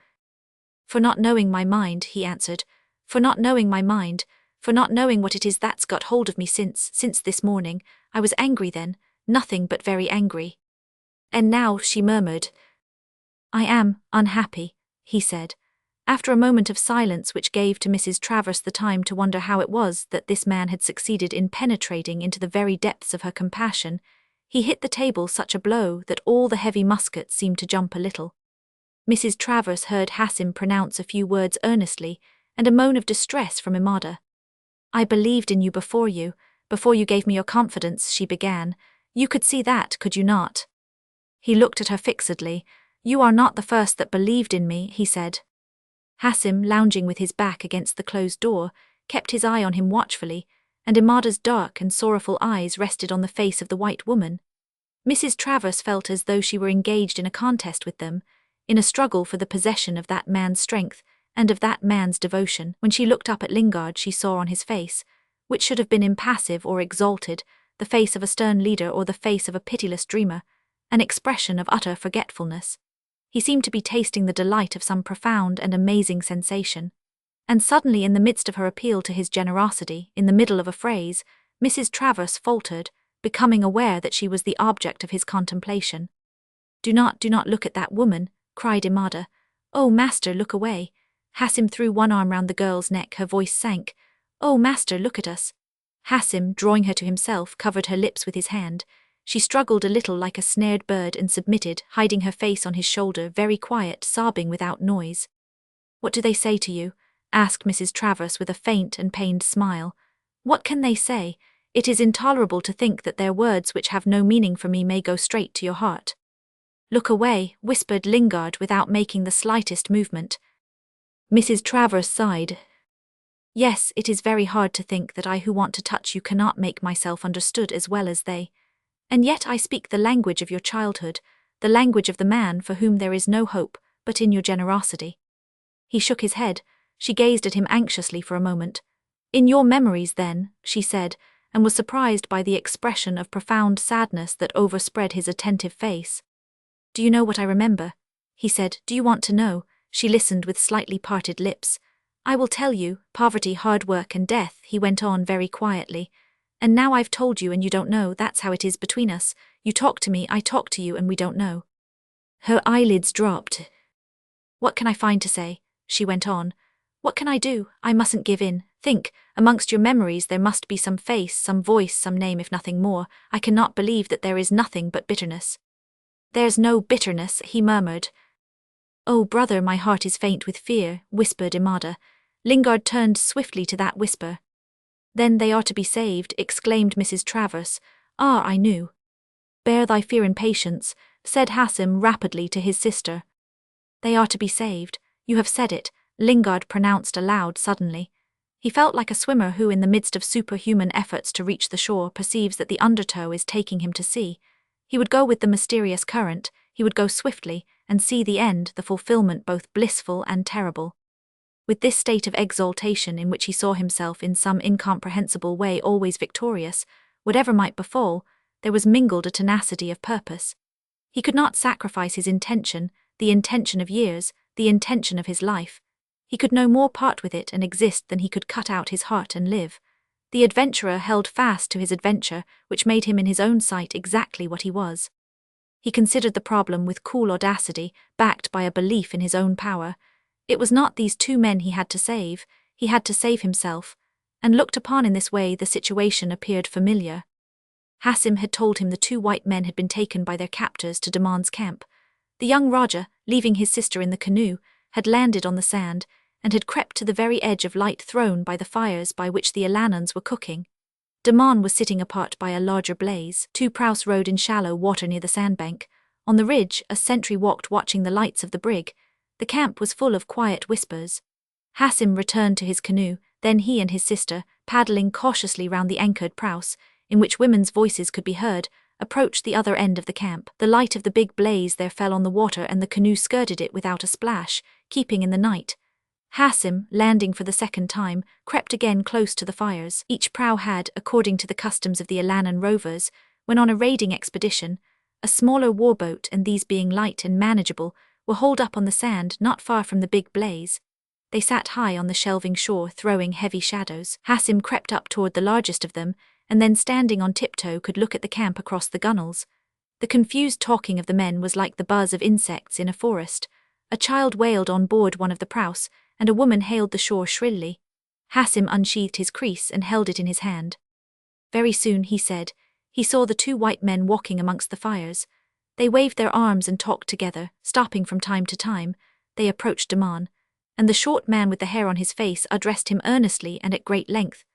"For not knowing my mind," he answered. "For not knowing my mind, for not knowing what it is that's got hold of me since this morning. I was angry then, nothing but very angry." "And now," she murmured. "I am unhappy," he said. After a moment of silence which gave to Mrs. Travers the time to wonder how it was that this man had succeeded in penetrating into the very depths of her compassion, he hit the table such a blow that all the heavy muskets seemed to jump a little. Mrs. Travers heard Hassim pronounce a few words earnestly, and a moan of distress from Imada. "I believed in you before you gave me your confidence," she began. "You could see that, could you not?" He looked at her fixedly. "You are not the first that believed in me," he said. Hassim, lounging with his back against the closed door, kept his eye on him watchfully, and Imada's dark and sorrowful eyes rested on the face of the white woman. Mrs. Travers felt as though she were engaged in a contest with them, in a struggle for the possession of that man's strength and of that man's devotion. When she looked up at Lingard, she saw on his face, which should have been impassive or exalted, the face of a stern leader or the face of a pitiless dreamer, an expression of utter forgetfulness. He seemed to be tasting the delight of some profound and amazing sensation. And suddenly, in the midst of her appeal to his generosity, in the middle of a phrase, Mrs. Travers faltered, becoming aware that she was the object of his contemplation. Do not look at that woman," cried Imada. "Oh, master, look away." Hassim threw one arm round the girl's neck, her voice sank. "Oh, master, look at us." Hassim, drawing her to himself, covered her lips with his hand. She struggled a little like a snared bird and submitted, hiding her face on his shoulder, very quiet, sobbing without noise. "What do they say to you?" asked Mrs. Travers with a faint and pained smile. "What can they say? It is intolerable to think that their words which have no meaning for me may go straight to your heart." "Look away," whispered Lingard without making the slightest movement. Mrs. Travers sighed. "Yes, it is very hard to think that I who want to touch you cannot make myself understood as well as they. And yet I speak the language of your childhood, the language of the man for whom there is no hope but in your generosity." He shook his head. She gazed at him anxiously for a moment. "In your memories, then," she said, and was surprised by the expression of profound sadness that overspread his attentive face. "Do you know what I remember?" he said. "Do you want to know?" She listened with slightly parted lips. "I will tell you, poverty, hard work and death," he went on very quietly. "And now I've told you and you don't know, that's how it is between us. You talk to me, I talk to you, and we don't know." Her eyelids dropped. "What can I find to say?" she went on. "What can I do? I mustn't give in. Think, amongst your memories there must be some face, some voice, some name, if nothing more. I cannot believe that there is nothing but bitterness." "There's no bitterness," he murmured. "Oh, brother, my heart is faint with fear," whispered Imada. Lingard turned swiftly to that whisper. "Then they are to be saved," exclaimed Mrs. Travers. "Ah, I knew." "Bear thy fear in patience," said Hassim rapidly to his sister. "They are to be saved. You have said it," Lingard pronounced aloud suddenly. He felt like a swimmer who, in the midst of superhuman efforts to reach the shore, perceives that the undertow is taking him to sea. He would go with the mysterious current, he would go swiftly, and see the end, the fulfillment both blissful and terrible. With this state of exaltation in which he saw himself in some incomprehensible way always victorious, whatever might befall, there was mingled a tenacity of purpose. He could not sacrifice his intention, the intention of years, the intention of his life. He could no more part with it and exist than he could cut out his heart and live. The adventurer held fast to his adventure, which made him in his own sight exactly what he was. He considered the problem with cool audacity, backed by a belief in his own power. It was not these two men he had to save himself, and looked upon in this way the situation appeared familiar. Hassim had told him the two white men had been taken by their captors to Daman's camp. The young Raja, leaving his sister in the canoe, had landed on the sand, and had crept to the very edge of light thrown by the fires by which the Alanans were cooking. Daman was sitting apart by a larger blaze. Two praus rowed in shallow water near the sandbank. On the ridge, a sentry walked watching the lights of the brig. The camp was full of quiet whispers. Hassim returned to his canoe, then he and his sister, paddling cautiously round the anchored praus, in which women's voices could be heard, approached the other end of the camp. The light of the big blaze there fell on the water and the canoe skirted it without a splash, keeping in the night. Hassim, landing for the second time, crept again close to the fires. Each prau had, according to the customs of the Alanan rovers, when on a raiding expedition, a smaller warboat, and these being light and manageable, were hauled up on the sand not far from the big blaze. They sat high on the shelving shore, throwing heavy shadows. Hassim crept up toward the largest of them, and then standing on tiptoe could look at the camp across the gunwales. The confused talking of the men was like the buzz of insects in a forest. A child wailed on board one of the praus, and a woman hailed the shore shrilly. Hassim unsheathed his creese and held it in his hand. Very soon, he said, he saw the two white men walking amongst the fires. They waved their arms and talked together, stopping from time to time. They approached Daman, and the short man with the hair on his face addressed him earnestly and at great length.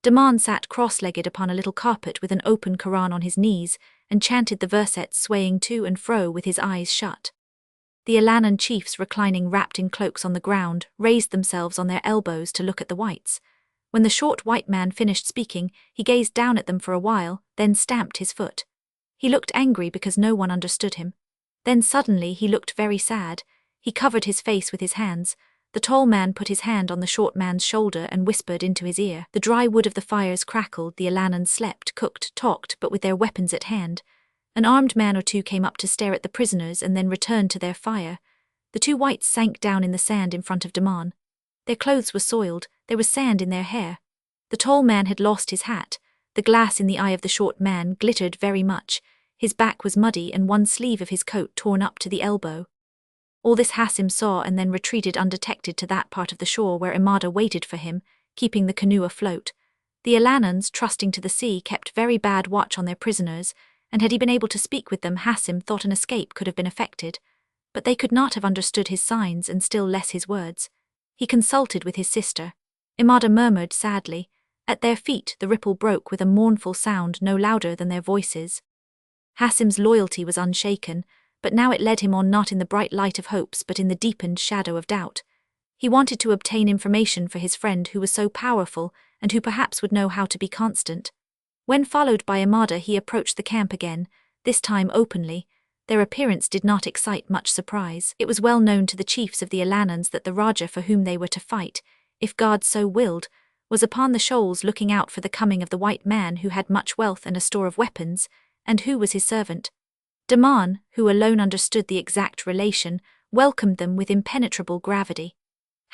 Daman sat cross-legged upon a little carpet with an open Quran on his knees, and chanted the versets swaying to and fro with his eyes shut. The Alanan chiefs reclining wrapped in cloaks on the ground raised themselves on their elbows to look at the whites. When the short white man finished speaking, he gazed down at them for a while, then stamped his foot. He looked angry because no one understood him. Then suddenly he looked very sad. He covered his face with his hands. The tall man put his hand on the short man's shoulder and whispered into his ear. The dry wood of the fires crackled, the Alanans slept, cooked, talked, but with their weapons at hand. An armed man or two came up to stare at the prisoners and then returned to their fire. The two whites sank down in the sand in front of Daman. Their clothes were soiled, there was sand in their hair. The tall man had lost his hat. The glass in the eye of the short man glittered very much. His back was muddy and one sleeve of his coat torn up to the elbow. All this Hassim saw and then retreated undetected to that part of the shore where Imada waited for him, keeping the canoe afloat. The Alanans, trusting to the sea, kept very bad watch on their prisoners, and had he been able to speak with them, Hassim thought an escape could have been effected. But they could not have understood his signs and still less his words. He consulted with his sister. Imada murmured sadly. At their feet the ripple broke with a mournful sound no louder than their voices. Hassim's loyalty was unshaken, but now it led him on not in the bright light of hopes but in the deepened shadow of doubt. He wanted to obtain information for his friend who was so powerful and who perhaps would know how to be constant. When followed by Imada he approached the camp again, this time openly. Their appearance did not excite much surprise. It was well known to the chiefs of the Alanans that the Raja for whom they were to fight, if God so willed, was upon the shoals looking out for the coming of the white man who had much wealth and a store of weapons, and who was his servant. Daman, who alone understood the exact relation, welcomed them with impenetrable gravity.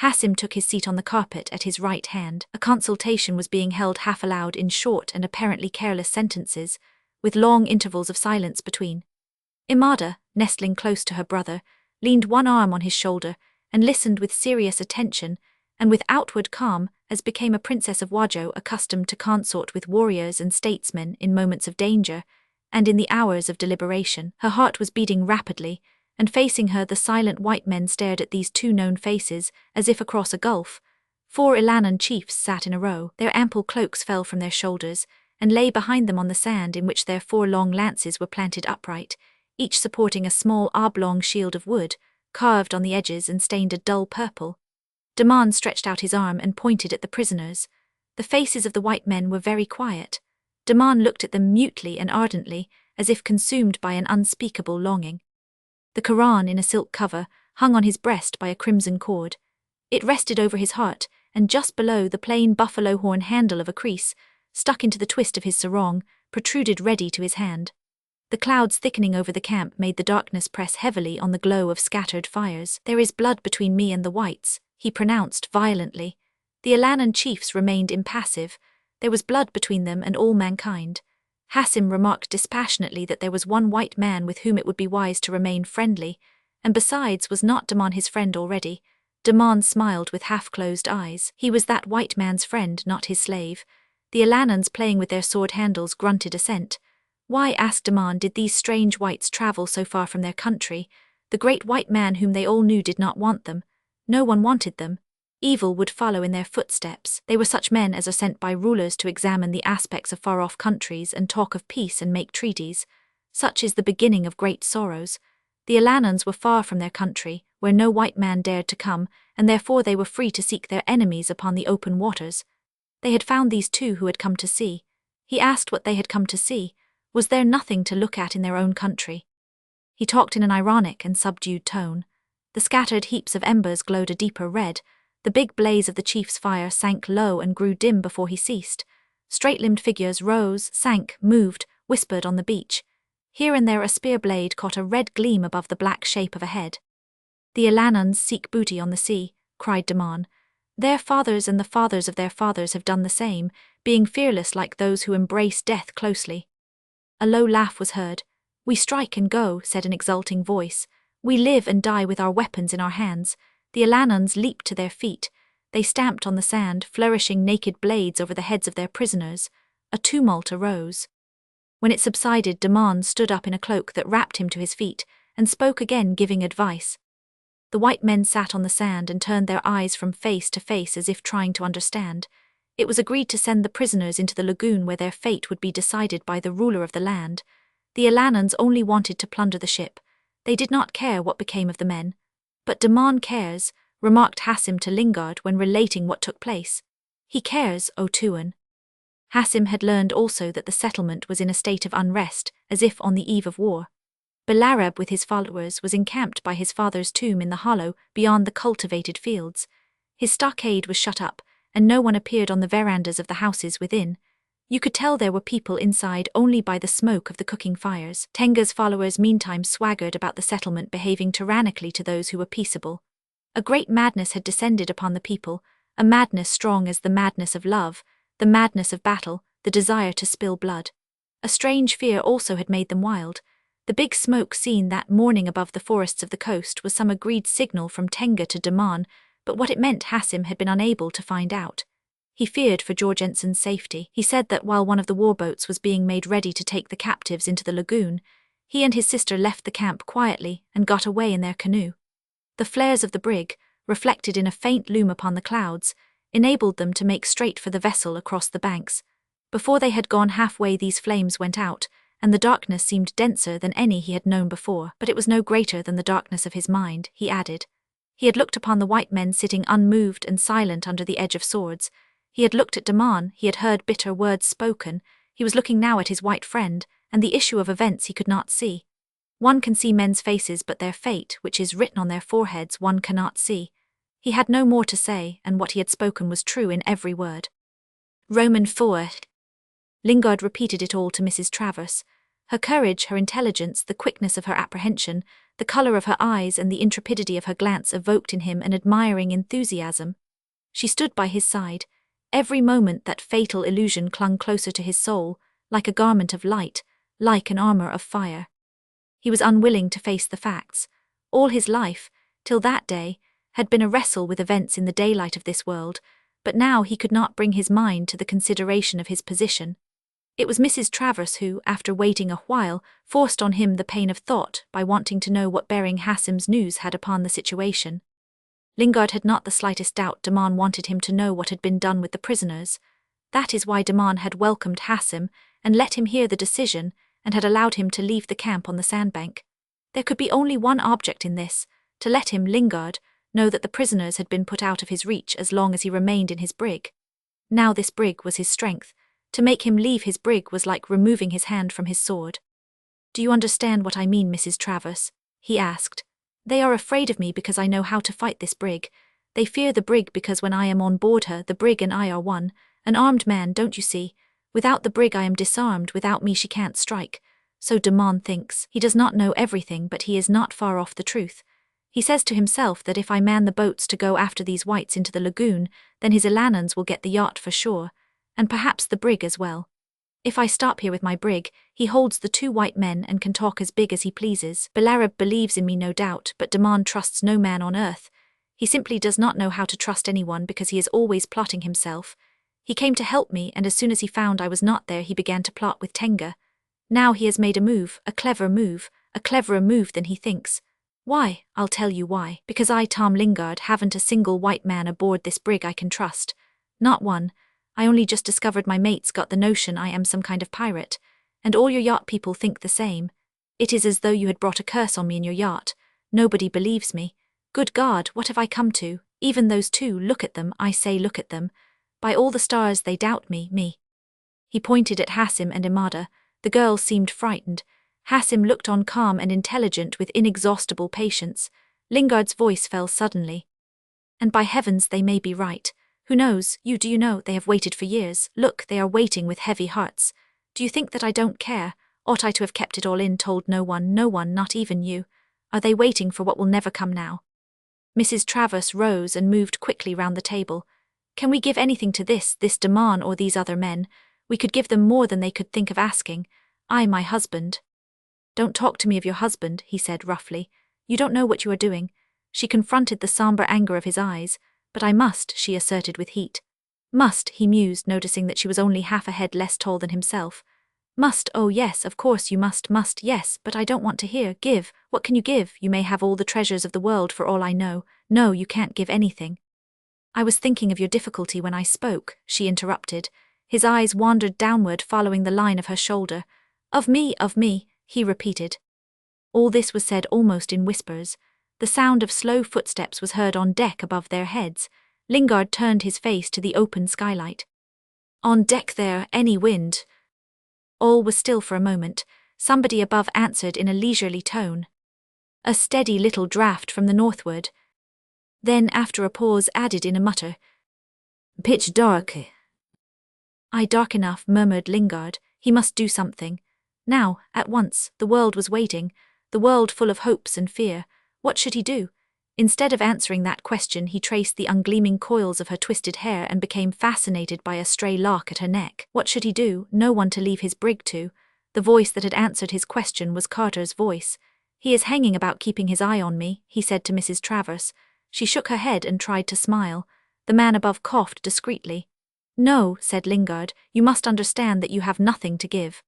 Hassim took his seat on the carpet at his right hand. A consultation was being held half aloud in short and apparently careless sentences, with long intervals of silence between. Imada, nestling close to her brother, leaned one arm on his shoulder and listened with serious attention and with outward calm as became a princess of Wajo accustomed to consort with warriors and statesmen in moments of danger and in the hours of deliberation. Her heart was beating rapidly, and facing her the silent white men stared at these two known faces as if across a gulf. 4 Ilanan chiefs sat in a row. Their ample cloaks fell from their shoulders and lay behind them on the sand in which their 4 long lances were planted upright, each supporting a small oblong shield of wood, carved on the edges and stained a dull purple. Daman stretched out his arm and pointed at the prisoners. The faces of the white men were very quiet. Daman looked at them mutely and ardently, as if consumed by an unspeakable longing. The Quran in a silk cover hung on his breast by a crimson cord. It rested over his heart, and just below the plain buffalo horn handle of a crease, stuck into the twist of his sarong, protruded ready to his hand. The clouds thickening over the camp made the darkness press heavily on the glow of scattered fires. "There is blood between me and the whites," he pronounced violently. The Alanan chiefs remained impassive. There was blood between them and all mankind. Hassim remarked dispassionately that there was one white man with whom it would be wise to remain friendly, and besides, was not Daman his friend already? Daman smiled with half-closed eyes. He was that white man's friend, not his slave. The Alanans playing with their sword handles grunted assent. Why, asked Daman, did these strange whites travel so far from their country? The great white man whom they all knew did not want them. No one wanted them. Evil would follow in their footsteps. They were such men as are sent by rulers to examine the aspects of far-off countries and talk of peace and make treaties. Such is the beginning of great sorrows. The Alanans were far from their country, where no white man dared to come, and therefore they were free to seek their enemies upon the open waters. They had found these two who had come to see. He asked what they had come to see. Was there nothing to look at in their own country? He talked in an ironic and subdued tone. The scattered heaps of embers glowed a deeper red. The big blaze of the chief's fire sank low and grew dim before he ceased. Straight-limbed figures rose, sank, moved, whispered on the beach. Here and there a spear blade caught a red gleam above the black shape of a head. "The Alanans seek booty on the sea," cried Daman. "Their fathers and the fathers of their fathers have done the same, being fearless like those who embrace death closely." A low laugh was heard. "We strike and go," said an exulting voice. "We live and die with our weapons in our hands." The Alanons leaped to their feet. They stamped on the sand, flourishing naked blades over the heads of their prisoners. A tumult arose. When it subsided, Damon stood up in a cloak that wrapped him to his feet, and spoke again, giving advice. The white men sat on the sand and turned their eyes from face to face as if trying to understand. It was agreed to send the prisoners into the lagoon where their fate would be decided by the ruler of the land. The Alanons only wanted to plunder the ship. They did not care what became of the men. "But Damon cares," remarked Hassim to Lingard when relating what took place. "He cares, O Tuan." Hassim had learned also that the settlement was in a state of unrest, as if on the eve of war. Balarab with his followers was encamped by his father's tomb in the hollow beyond the cultivated fields. His stockade was shut up, and no one appeared on the verandas of the houses within. You could tell there were people inside only by the smoke of the cooking fires. Tenga's followers meantime swaggered about the settlement, behaving tyrannically to those who were peaceable. A great madness had descended upon the people, a madness strong as the madness of love, the madness of battle, the desire to spill blood. A strange fear also had made them wild. The big smoke seen that morning above the forests of the coast was some agreed signal from Tenga to Damon, but what it meant Hassim had been unable to find out. He feared for Jorgenssen's safety. He said that while one of the warboats was being made ready to take the captives into the lagoon, he and his sister left the camp quietly and got away in their canoe. The flares of the brig, reflected in a faint loom upon the clouds, enabled them to make straight for the vessel across the banks. Before they had gone halfway, these flames went out, and the darkness seemed denser than any he had known before. But it was no greater than the darkness of his mind, he added. He had looked upon the white men sitting unmoved and silent under the edge of swords. He had looked at Damon, he had heard bitter words spoken. He was looking now at his white friend, and the issue of events he could not see. One can see men's faces, but their fate, which is written on their foreheads, one cannot see. He had no more to say, and what he had spoken was true in every word. Roman 4. Lingard repeated it all to Mrs. Travers. Her courage, her intelligence, the quickness of her apprehension, the colour of her eyes and the intrepidity of her glance evoked in him an admiring enthusiasm. She stood by his side. Every moment that fatal illusion clung closer to his soul, like a garment of light, like an armour of fire. He was unwilling to face the facts. All his life, till that day, had been a wrestle with events in the daylight of this world, but now he could not bring his mind to the consideration of his position. It was Mrs. Travers who, after waiting a while, forced on him the pain of thought by wanting to know what bearing Hassim's news had upon the situation. Lingard had not the slightest doubt Damon wanted him to know what had been done with the prisoners. That is why Damon had welcomed Hassim and let him hear the decision and had allowed him to leave the camp on the sandbank. There could be only one object in this, to let him, Lingard, know that the prisoners had been put out of his reach as long as he remained in his brig. Now this brig was his strength. To make him leave his brig was like removing his hand from his sword. "Do you understand what I mean, Mrs. Travers?" he asked. "They are afraid of me because I know how to fight this brig. They fear the brig because when I am on board her, the brig and I are one. An armed man, don't you see? Without the brig I am disarmed, without me she can't strike. So Damon thinks. He does not know everything, but he is not far off the truth. He says to himself that if I man the boats to go after these whites into the lagoon, then his Alanons will get the yacht for sure, and perhaps the brig as well. If I stop here with my brig, he holds the 2 white men and can talk as big as he pleases. Balarab believes in me, no doubt, but Damon trusts no man on earth. He simply does not know how to trust anyone because he is always plotting himself. He came to help me, and as soon as he found I was not there, he began to plot with Tenga. Now he has made a move, a clever move, a cleverer move than he thinks. Why? I'll tell you why. Because I, Tom Lingard, haven't a single white man aboard this brig I can trust. Not one. I only just discovered my mates got the notion I am some kind of pirate, and all your yacht people think the same. It is as though you had brought a curse on me in your yacht. Nobody believes me. Good God, what have I come to? Even those 2, look at them, I say look at them. By all the stars they doubt me. He pointed at Hassim and Imada. The girls seemed frightened. Hassim looked on calm and intelligent with inexhaustible patience. Lingard's voice fell suddenly. And by heavens they may be right. Who knows? Do you know, they have waited for years. Look, they are waiting with heavy hearts. Do you think that I don't care? Ought I to have kept it all in, told no one, not even you? Are they waiting for what will never come now? Mrs. Travers rose and moved quickly round the table. Can we give anything to this Damon or these other men? We could give them more than they could think of asking. I, my husband. Don't talk to me of your husband, he said roughly. You don't know what you are doing. She confronted the somber anger of his eyes. But I must, she asserted with heat. Must, he mused, noticing that she was only half a head less tall than himself. Must, oh yes, of course you must, yes, but I don't want to hear. Give, what can you give? You may have all the treasures of the world for all I know. No, you can't give anything. I was thinking of your difficulty when I spoke, she interrupted. His eyes wandered downward, following the line of her shoulder. Of me, he repeated. All this was said almost in whispers. The sound of slow footsteps was heard on deck above their heads. Lingard turned his face to the open skylight. On deck there, any wind? All was still for a moment. Somebody above answered in a leisurely tone. A steady little draught from the northward. Then, after a pause, added in a mutter. Pitch dark. Aye, dark enough, murmured Lingard. He must do something. Now, at once, the world was waiting, the world full of hopes and fear. What should he do? Instead of answering that question, he traced the ungleaming coils of her twisted hair and became fascinated by a stray lock at her neck. What should he do? No one to leave his brig to. The voice that had answered his question was Carter's voice. He is hanging about keeping his eye on me, he said to Mrs. Travers. She shook her head and tried to smile. The man above coughed discreetly. No, said Lingard, you must understand that you have nothing to give.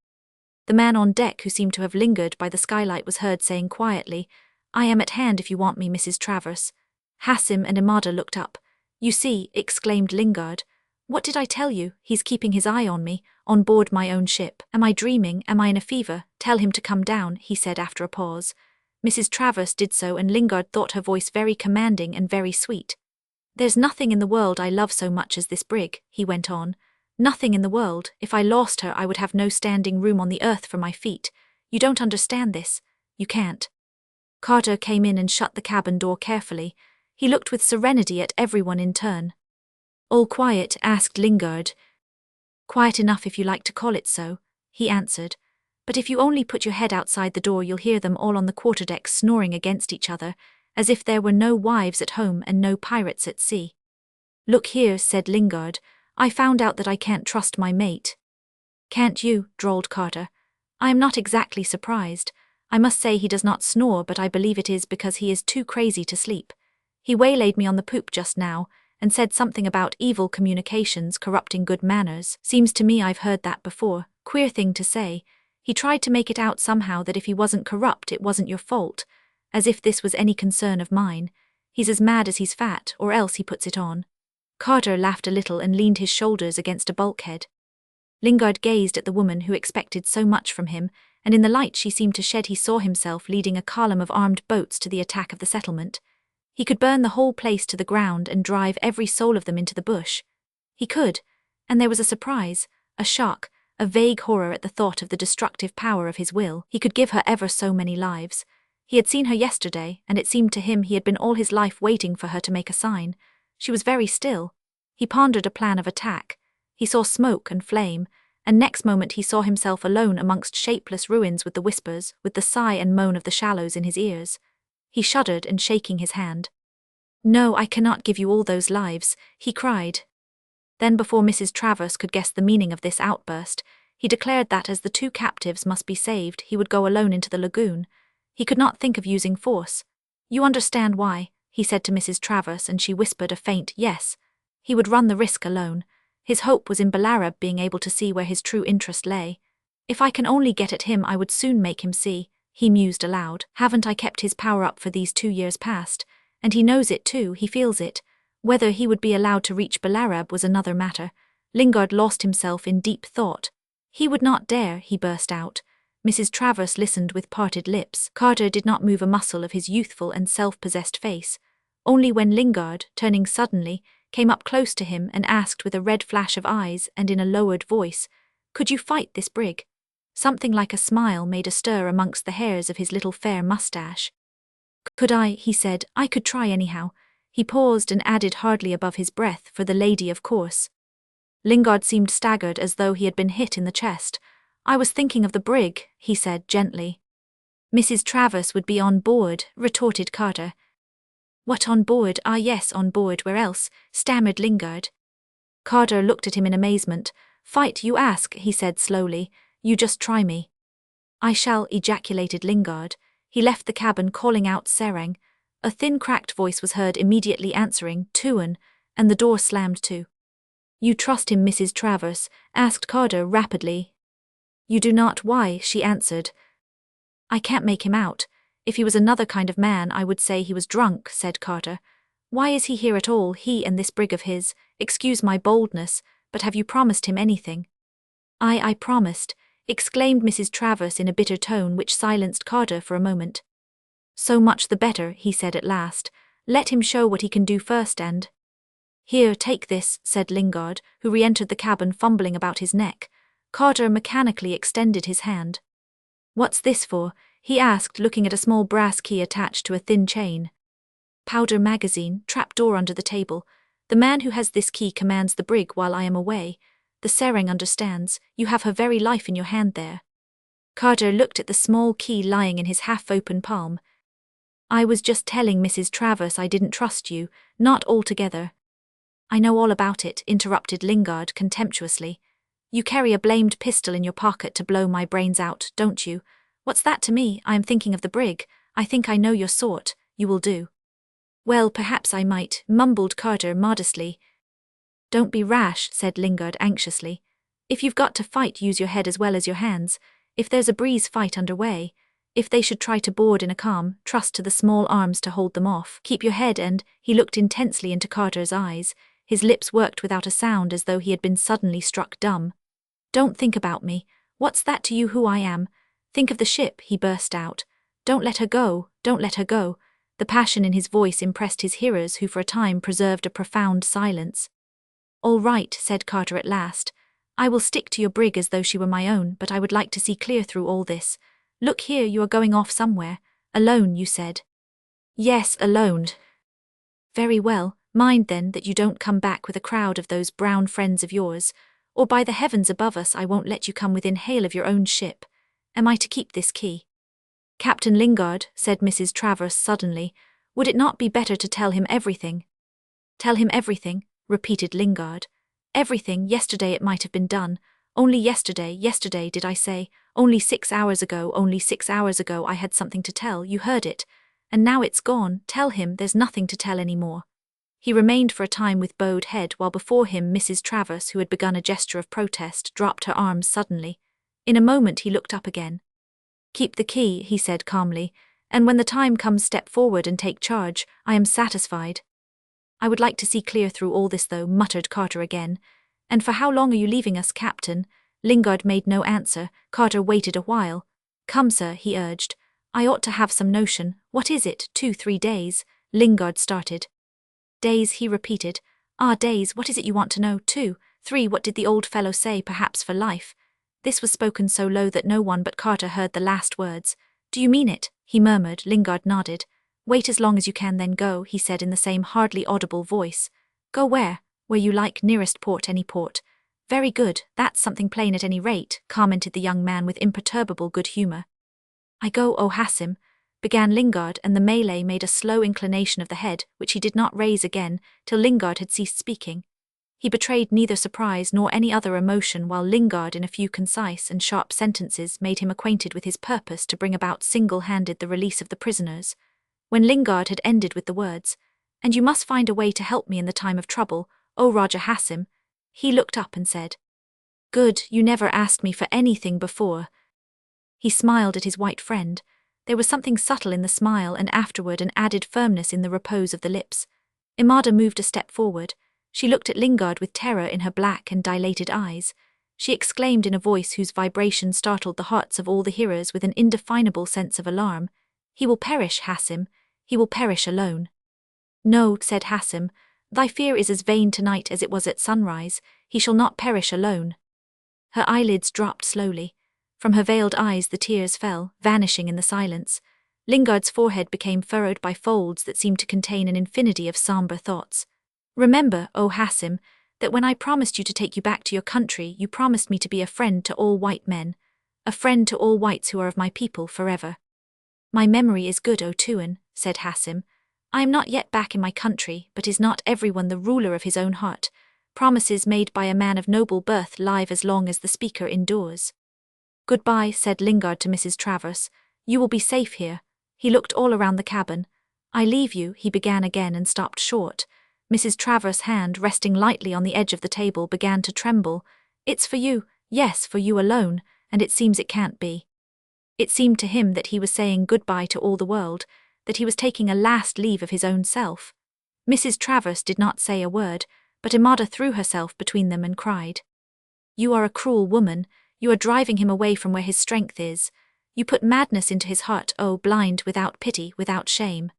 The man on deck, who seemed to have lingered by the skylight, was heard saying quietly, I am at hand if you want me, Mrs. Travers. Hassim and Imada looked up. You see, exclaimed Lingard. What did I tell you? He's keeping his eye on me, on board my own ship. Am I dreaming? Am I in a fever? Tell him to come down, he said after a pause. Mrs. Travers did so, and Lingard thought her voice very commanding and very sweet. There's nothing in the world I love so much as this brig, he went on. Nothing in the world. If I lost her, I would have no standing room on the earth for my feet. You don't understand this. You can't. Carter came in and shut the cabin door carefully. He looked with serenity at everyone in turn. All quiet? Asked Lingard. Quiet enough if you like to call it so, he answered. But if you only put your head outside the door, you'll hear them all on the quarterdeck snoring against each other, as if there were no wives at home and no pirates at sea. Look here, said Lingard. I found out that I can't trust my mate. Can't you? Drawled Carter. I am not exactly surprised. I must say he does not snore, but I believe it is because he is too crazy to sleep. He waylaid me on the poop just now, and said something about evil communications corrupting good manners. Seems to me I've heard that before. Queer thing to say. He tried to make it out somehow that if he wasn't corrupt, it wasn't your fault. As if this was any concern of mine. He's as mad as he's fat, or else he puts it on. Carter laughed a little and leaned his shoulders against a bulkhead. Lingard gazed at the woman who expected so much from him, and in the light she seemed to shed he saw himself leading a column of armed boats to the attack of the settlement. He could burn the whole place to the ground and drive every soul of them into the bush. He could, and there was a surprise, a shock, a vague horror at the thought of the destructive power of his will. He could give her ever so many lives. He had seen her yesterday, and it seemed to him he had been all his life waiting for her to make a sign. She was very still. He pondered a plan of attack. He saw smoke and flame, and next moment he saw himself alone amongst shapeless ruins with the whispers, with the sigh and moan of the shallows in his ears. He shuddered and shaking his hand. No, I cannot give you all those lives, he cried. Then before Mrs. Travers could guess the meaning of this outburst, he declared that as the two captives must be saved, he would go alone into the lagoon. He could not think of using force. You understand why, he said to Mrs. Travers, and she whispered a faint yes. He would run the risk alone. His hope was in Balarab being able to see where his true interest lay. If I can only get at him, I would soon make him see, he mused aloud. Haven't I kept his power up for these 2 years past? And he knows it too, he feels it. Whether he would be allowed to reach Balarab was another matter. Lingard lost himself in deep thought. He would not dare, he burst out. Mrs. Travers listened with parted lips. Carter did not move a muscle of his youthful and self-possessed face. Only when Lingard, turning suddenly, came up close to him and asked with a red flash of eyes and in a lowered voice, Could you fight this brig? Something like a smile made a stir amongst the hairs of his little fair moustache. Could I, he said, I could try anyhow. He paused and added hardly above his breath, for the lady of course. Lingard seemed staggered as though he had been hit in the chest. I was thinking of the brig, he said gently. Mrs. Travers would be on board, retorted Carter. What, on board? Ah yes, on board, where else? Stammered Lingard. Carter looked at him in amazement. Fight, you ask, he said slowly. You just try me. I shall, ejaculated Lingard. He left the cabin calling out Serang. A thin cracked voice was heard immediately answering, Tuan, and the door slammed to. You trust him, Mrs. Travers? Asked Carter rapidly. You do not. Why? She answered. I can't make him out. If he was another kind of man I would say he was drunk, said Carter. Why is he here at all, he and this brig of his? Excuse my boldness, but have you promised him anything? I promised, exclaimed Mrs. Travers in a bitter tone which silenced Carter for a moment. So much the better, he said at last. Let him show what he can do first and… Here, take this, said Lingard, who re-entered the cabin fumbling about his neck. Carter mechanically extended his hand. What's this for? He asked, looking at a small brass key attached to a thin chain. Powder magazine, trapdoor under the table. The man who has this key commands the brig while I am away. The Serang understands. You have her very life in your hand there. Carter looked at the small key lying in his half-open palm. I was just telling Mrs. Travers I didn't trust you, not altogether. I know all about it, interrupted Lingard contemptuously. You carry a blamed pistol in your pocket to blow my brains out, don't you? What's that to me? I am thinking of the brig. I think I know your sort. You will do. Well, perhaps I might, mumbled Carter modestly. Don't be rash, said Lingard anxiously. If you've got to fight, use your head as well as your hands. If there's a breeze fight underway. If they should try to board in a calm, trust to the small arms to hold them off. Keep your head and… He looked intensely into Carter's eyes. His lips worked without a sound as though he had been suddenly struck dumb. Don't think about me. What's that to you who I am? Think of the ship, he burst out. Don't let her go, don't let her go. The passion in his voice impressed his hearers who for a time preserved a profound silence. All right, said Carter at last. I will stick to your brig as though she were my own, but I would like to see clear through all this. Look here, you are going off somewhere. Alone, you said. Yes, alone. Very well, mind then that you don't come back with a crowd of those brown friends of yours, or by the heavens above us I won't let you come within hail of your own ship. Am I to keep this key? Captain Lingard, said Mrs. Travers suddenly, would it not be better to tell him everything? Tell him everything, repeated Lingard. Everything, yesterday it might have been done. Only yesterday did I say, only 6 hours ago I had something to tell, you heard it. And now it's gone, tell him there's nothing to tell any more. He remained for a time with bowed head while before him Mrs. Travers, who had begun a gesture of protest, dropped her arms suddenly. In a moment he looked up again. Keep the key, he said calmly, and when the time comes step forward and take charge. I am satisfied. I would like to see clear through all this though, muttered Carter again. And for how long are you leaving us, Captain? Lingard made no answer. Carter waited a while. Come, sir, he urged. I ought to have some notion. What is it, 2-3 days? Lingard started. Days, he repeated. Ah, days, what is it you want to know? 2, 3, what did the old fellow say? Perhaps for life. This was spoken so low that no one but Carter heard the last words. Do you mean it? He murmured. Lingard nodded. Wait as long as you can, then go, he said in the same hardly audible voice. Go where? Where you like, nearest port, any port. Very good, that's something plain at any rate, commented the young man with imperturbable good humour. I go, O Hassim, began Lingard, and the Malay made a slow inclination of the head, which he did not raise again, till Lingard had ceased speaking. He betrayed neither surprise nor any other emotion while Lingard in a few concise and sharp sentences made him acquainted with his purpose to bring about single-handed the release of the prisoners. When Lingard had ended with the words, "And you must find a way to help me in the time of trouble, O Raja Hassim," he looked up and said, "Good, you never asked me for anything before." He smiled at his white friend. There was something subtle in the smile and afterward an added firmness in the repose of the lips. Imada moved a step forward. She looked at Lingard with terror in her black and dilated eyes. She exclaimed in a voice whose vibration startled the hearts of all the hearers with an indefinable sense of alarm, "He will perish, Hassim. He will perish alone." "No," said Hassim, "thy fear is as vain tonight as it was at sunrise. He shall not perish alone." Her eyelids dropped slowly. From her veiled eyes the tears fell, vanishing in the silence. Lingard's forehead became furrowed by folds that seemed to contain an infinity of sombre thoughts. "Remember, O Hassim, that when I promised you to take you back to your country, you promised me to be a friend to all white men, a friend to all whites who are of my people forever." "My memory is good, O Tuan," said Hassim. "I am not yet back in my country, but is not everyone the ruler of his own heart? Promises made by a man of noble birth live as long as the speaker endures." "Goodbye," said Lingard to Mrs. Travers. "You will be safe here." He looked all around the cabin. "I leave you," he began again and stopped short. Mrs. Travers' hand, resting lightly on the edge of the table, began to tremble. "It's for you, yes, for you alone, and it seems it can't be." It seemed to him that he was saying goodbye to all the world, that he was taking a last leave of his own self. Mrs. Travers did not say a word, but Amada threw herself between them and cried. "You are a cruel woman. You are driving him away from where his strength is. You put madness into his heart, oh, blind, without pity, without shame."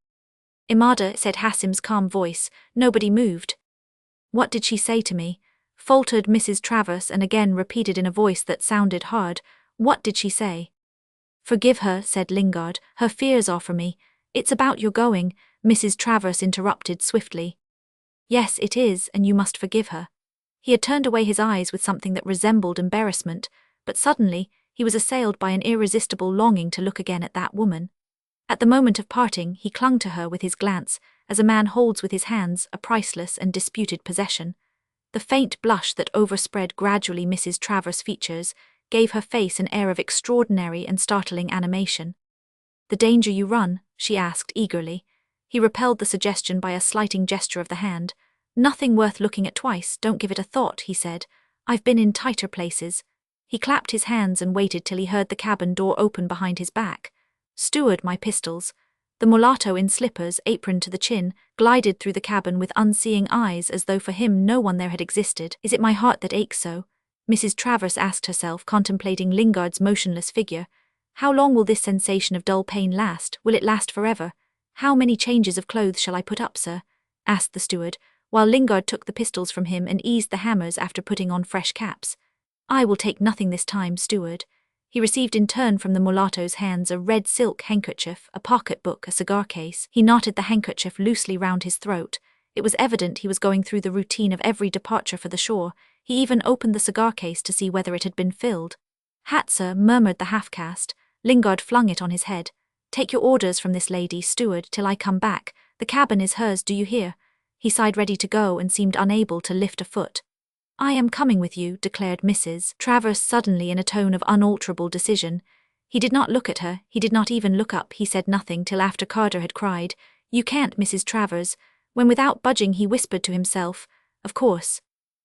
"Amada," said Hassim's calm voice. Nobody moved. "What did she say to me?" faltered Mrs. Travers, and again repeated in a voice that sounded hard. "What did she say?" "Forgive her," said Lingard. "Her fears are for me." "It's about your going," Mrs. Travers interrupted swiftly. "Yes, it is, and you must forgive her." He had turned away his eyes with something that resembled embarrassment, but suddenly he was assailed by an irresistible longing to look again at that woman. At the moment of parting, he clung to her with his glance, as a man holds with his hands a priceless and disputed possession. The faint blush that overspread gradually Mrs. Travers' features gave her face an air of extraordinary and startling animation. "The danger you run?" she asked eagerly. He repelled the suggestion by a slighting gesture of the hand. "Nothing worth looking at twice, don't give it a thought," he said. "I've been in tighter places." He clapped his hands and waited till he heard the cabin door open behind his back. "Steward, my pistols." The mulatto in slippers, apron to the chin, glided through the cabin with unseeing eyes as though for him no one there had existed. "Is it my heart that aches so?" Mrs. Travers asked herself, contemplating Lingard's motionless figure. "How long will this sensation of dull pain last? Will it last forever?" "How many changes of clothes shall I put up, sir?" asked the steward, while Lingard took the pistols from him and eased the hammers after putting on fresh caps. "I will take nothing this time, steward." He received in turn from the mulatto's hands a red silk handkerchief, a pocket-book, a cigar case. He knotted the handkerchief loosely round his throat. It was evident he was going through the routine of every departure for the shore. He even opened the cigar case to see whether it had been filled. "Hat, sir," murmured the half-caste. Lingard flung it on his head. "Take your orders from this lady, steward, till I come back. The cabin is hers, do you hear?" He sighed ready to go and seemed unable to lift a foot. "I am coming with you," declared Mrs. Travers suddenly in a tone of unalterable decision. He did not look at her, he did not even look up, he said nothing till after Carter had cried, "You can't, Mrs. Travers," when without budging he whispered to himself, "Of course."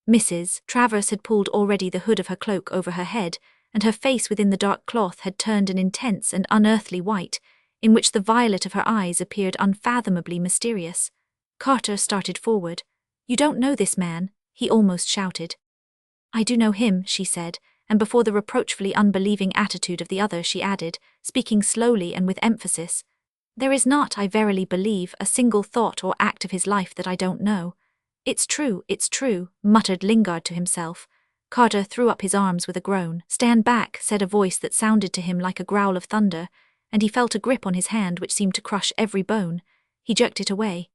Mrs. Travers had pulled already the hood of her cloak over her head, and her face within the dark cloth had turned an intense and unearthly white, in which the violet of her eyes appeared unfathomably mysterious. Carter started forward. "You don't know this man?" he almost shouted. "I do know him," she said, and before the reproachfully unbelieving attitude of the other she added, speaking slowly and with emphasis, "There is not, I verily believe, a single thought or act of his life that I don't know." It's true," muttered Lingard to himself. Carter threw up his arms with a groan. "Stand back," said a voice that sounded to him like a growl of thunder, and he felt a grip on his hand which seemed to crush every bone. He jerked it away.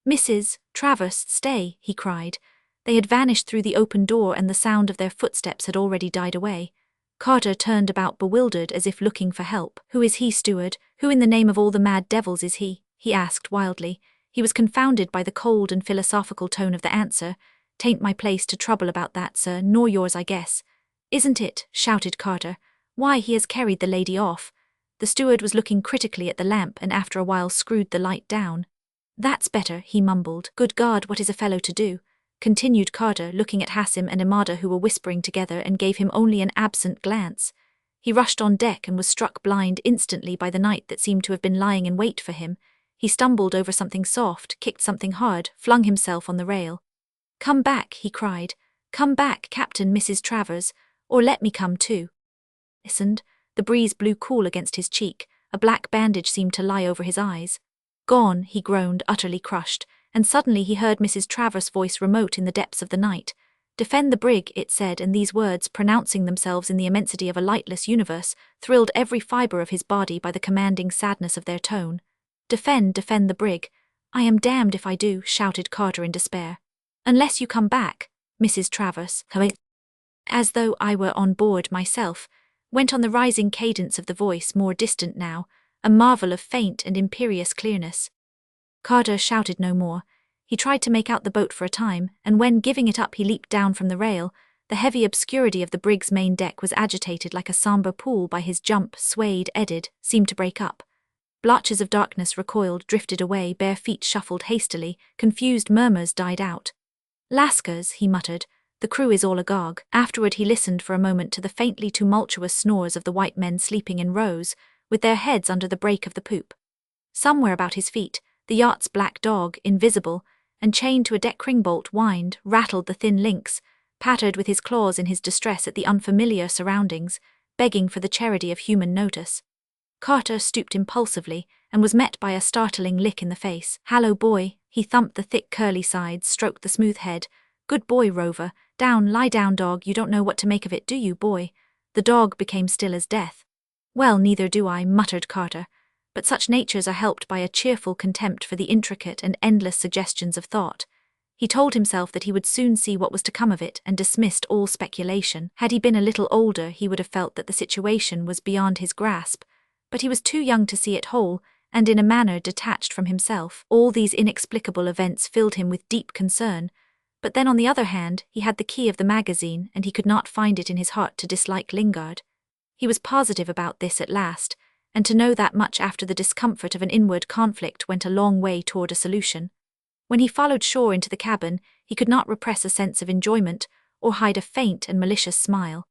"Mrs. Travers, stay," he cried. They had vanished through the open door and the sound of their footsteps had already died away. Carter turned about bewildered as if looking for help. "Who is he, steward? Who in the name of all the mad devils is he?" he asked wildly. He was confounded by the cold and philosophical tone of the answer. "'Tain't my place to trouble about that, sir, nor yours, I guess." "Isn't it?" shouted Carter. "Why, he has carried the lady off." The steward was looking critically at the lamp and after a while screwed the light down. "That's better," he mumbled. "Good God, what is a fellow to do?" continued Carter, looking at Hassim and Amada who were whispering together and gave him only an absent glance. He rushed on deck and was struck blind instantly by the night that seemed to have been lying in wait for him. He stumbled over something soft, kicked something hard, flung himself on the rail. "Come back," he cried. "Come back, Captain Mrs. Travers, or let me come too." Listened. The breeze blew cool against his cheek. A black bandage seemed to lie over his eyes. "Gone," he groaned, utterly crushed, and suddenly he heard Mrs. Travers' voice remote in the depths of the night. "Defend the brig," it said, and these words, pronouncing themselves in the immensity of a lightless universe, thrilled every fibre of his body by the commanding sadness of their tone. Defend the brig." "I am damned if I do," shouted Carter in despair. "Unless you come back," Mrs. Travers, as though I were on board myself, went on the rising cadence of the voice, more distant now, a marvel of faint and imperious clearness. Carter shouted no more. He tried to make out the boat for a time, and when, giving it up, he leaped down from the rail, The heavy obscurity of the brig's main deck was agitated like a sombre pool by his jump, swayed, eddied, seemed to break up. Blotches of darkness recoiled, drifted away, bare feet shuffled hastily, confused murmurs died out. Lascars, he muttered, the crew is all agog. Afterward he listened for a moment to the faintly tumultuous snores of the white men sleeping in rows, with their heads under the break of the poop. Somewhere about his feet, the yacht's black dog, invisible, and chained to a deck ringbolt, whined, rattled the thin links, pattered with his claws in his distress at the unfamiliar surroundings, begging for the charity of human notice. Carter stooped impulsively and was met by a startling lick in the face. "Hallo, boy," he thumped the thick curly sides, stroked the smooth head. "Good boy, Rover. Down, lie down, dog. You don't know what to make of it, do you, boy?" The dog became still as death. "Well, neither do I," muttered Carter. But such natures are helped by a cheerful contempt for the intricate and endless suggestions of thought. He told himself that he would soon see what was to come of it and dismissed all speculation. Had he been a little older, he would have felt that the situation was beyond his grasp, but he was too young to see it whole, and in a manner detached from himself. All these inexplicable events filled him with deep concern, but then on the other hand, he had the key of the magazine, and he could not find it in his heart to dislike Lingard. He was positive about this at last, and to know that much after the discomfort of an inward conflict went a long way toward a solution. When he followed Shaw into the cabin, he could not repress a sense of enjoyment, or hide a faint and malicious smile.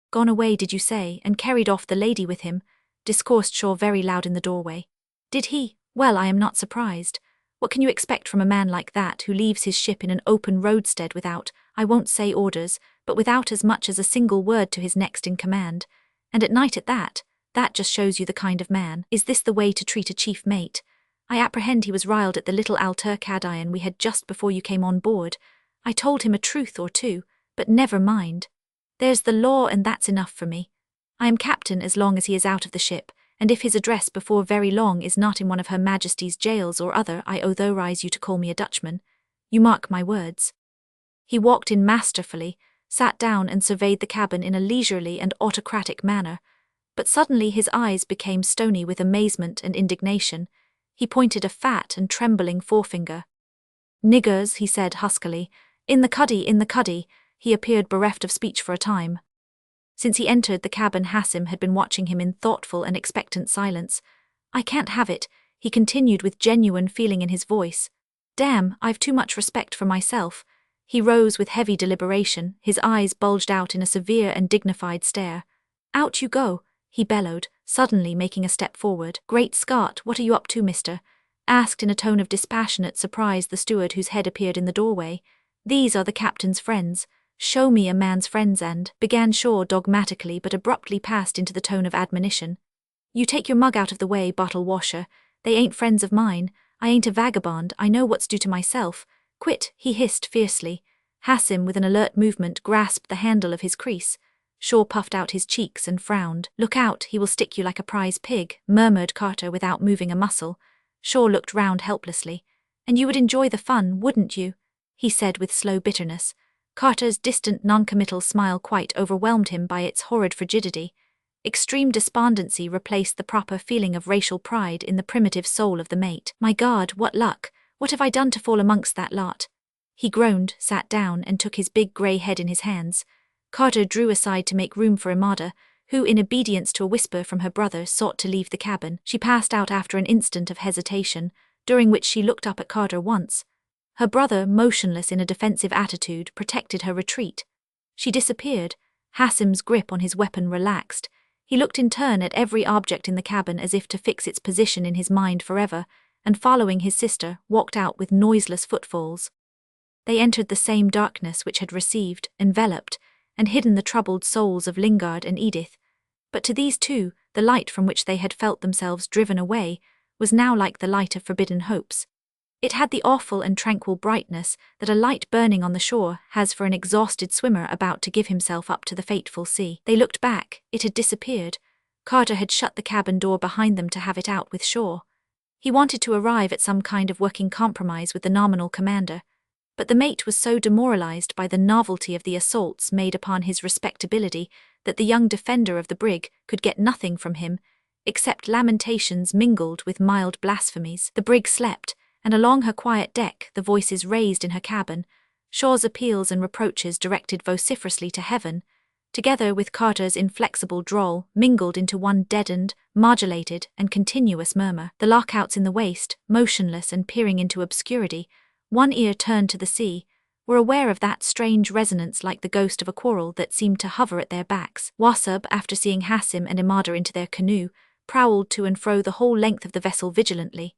"Gone away, did you say, and carried off the lady with him?" discoursed Shaw very loud in the doorway. "Did he? Well, I am not surprised. What can you expect from a man like that who leaves his ship in an open roadstead without, I won't say orders, but without as much as a single word to his next in command, and at night at that? That just shows you the kind of man. Is this the way to treat a chief mate? I apprehend he was riled at the little altercation we had just before you came on board. I told him a truth or two, but never mind. There's the law, and that's enough for me. I am captain as long as he is out of the ship, and if his address before very long is not in one of Her Majesty's jails or other, I authorize you to call me a Dutchman. You mark my words." He walked in masterfully, sat down and surveyed the cabin in a leisurely and autocratic manner, but suddenly his eyes became stony with amazement and indignation. He pointed a fat and trembling forefinger. "Niggers," he said huskily. In the cuddy, in the cuddy." He appeared bereft of speech for a time. Since he entered the cabin, Hassim had been watching him in thoughtful and expectant silence. "I can't have it," he continued with genuine feeling in his voice. "Damn, I've too much respect for myself." He rose with heavy deliberation, his eyes bulged out in a severe and dignified stare. "Out you go," he bellowed, suddenly making a step forward. "Great Scott, what are you up to, mister?" asked in a tone of dispassionate surprise the steward whose head appeared in the doorway. "These are the captain's friends. Show me a man's friends and," began Shaw dogmatically but abruptly passed into the tone of admonition. "You take your mug out of the way, bottle washer. They ain't friends of mine. I ain't a vagabond. I know what's due to myself. Quit," he hissed fiercely. Hassim, with an alert movement, grasped the handle of his crease. Shaw puffed out his cheeks and frowned. "Look out, he will stick you like a prize pig," murmured Carter without moving a muscle. Shaw looked round helplessly. "And you would enjoy the fun, wouldn't you?" he said with slow bitterness. Carter's distant noncommittal smile quite overwhelmed him by its horrid frigidity. Extreme despondency replaced the proper feeling of racial pride in the primitive soul of the mate. "My God, what luck! What have I done to fall amongst that lot?" He groaned, sat down, and took his big grey head in his hands. Carter drew aside to make room for Imada, who, in obedience to a whisper from her brother, sought to leave the cabin. She passed out after an instant of hesitation, during which she looked up at Carter once. Her brother, motionless in a defensive attitude, protected her retreat. She disappeared. Hassim's grip on his weapon relaxed. He looked in turn at every object in the cabin as if to fix its position in his mind forever, and following his sister, walked out with noiseless footfalls. They entered the same darkness which had received, enveloped, and hidden the troubled souls of Lingard and Edith. But to these two, the light from which they had felt themselves driven away was now like the light of forbidden hopes. It had the awful and tranquil brightness that a light burning on the shore has for an exhausted swimmer about to give himself up to the fateful sea. They looked back. It had disappeared. Carter had shut the cabin door behind them to have it out with Shaw. He wanted to arrive at some kind of working compromise with the nominal commander, but the mate was so demoralized by the novelty of the assaults made upon his respectability that the young defender of the brig could get nothing from him, except lamentations mingled with mild blasphemies. The brig slept, and along her quiet deck the voices raised in her cabin. Shaw's appeals and reproaches directed vociferously to heaven, together with Carter's inflexible drawl, mingled into one deadened, modulated, and continuous murmur. The lockouts in the waist, motionless and peering into obscurity, one ear turned to the sea, were aware of that strange resonance like the ghost of a quarrel that seemed to hover at their backs. Wasub, after seeing Hassim and Imada into their canoe, prowled to and fro the whole length of the vessel vigilantly.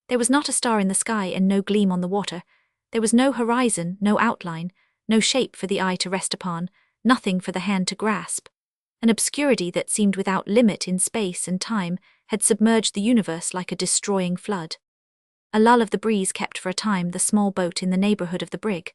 There was not a star in the sky and no gleam on the water. There was no horizon, no outline, no shape for the eye to rest upon, nothing for the hand to grasp. An obscurity that seemed without limit in space and time had submerged the universe like a destroying flood. A lull of the breeze kept for a time the small boat in the neighborhood of the brig.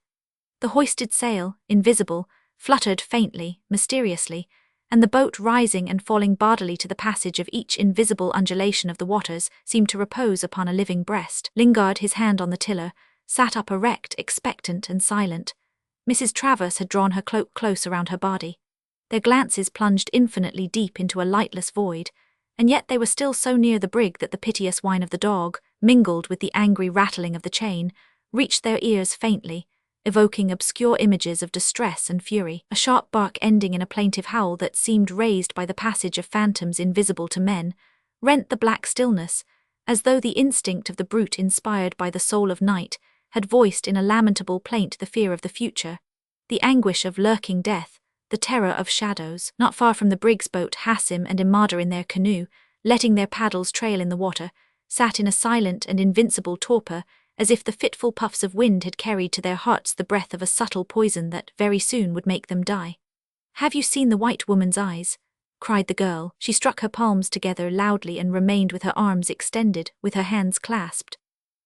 The hoisted sail, invisible, fluttered faintly, mysteriously, and the boat rising and falling bodily to the passage of each invisible undulation of the waters seemed to repose upon a living breast. Lingard, his hand on the tiller, sat up erect, expectant and silent. Mrs. Travers had drawn her cloak close around her body. Their glances plunged infinitely deep into a lightless void, and yet they were still so near the brig that the piteous whine of the dog, mingled with the angry rattling of the chain, reached their ears faintly, evoking obscure images of distress and fury. A sharp bark ending in a plaintive howl that seemed raised by the passage of phantoms invisible to men, rent the black stillness, as though the instinct of the brute inspired by the soul of night had voiced in a lamentable plaint the fear of the future, the anguish of lurking death, the terror of shadows. Not far from the brig's boat, Hassim and Imada in their canoe, letting their paddles trail in the water, sat in a silent and invincible torpor, as if the fitful puffs of wind had carried to their hearts the breath of a subtle poison that very soon would make them die. "Have you seen the white woman's eyes?" cried the girl. She struck her palms together loudly and remained with her arms extended, with her hands clasped.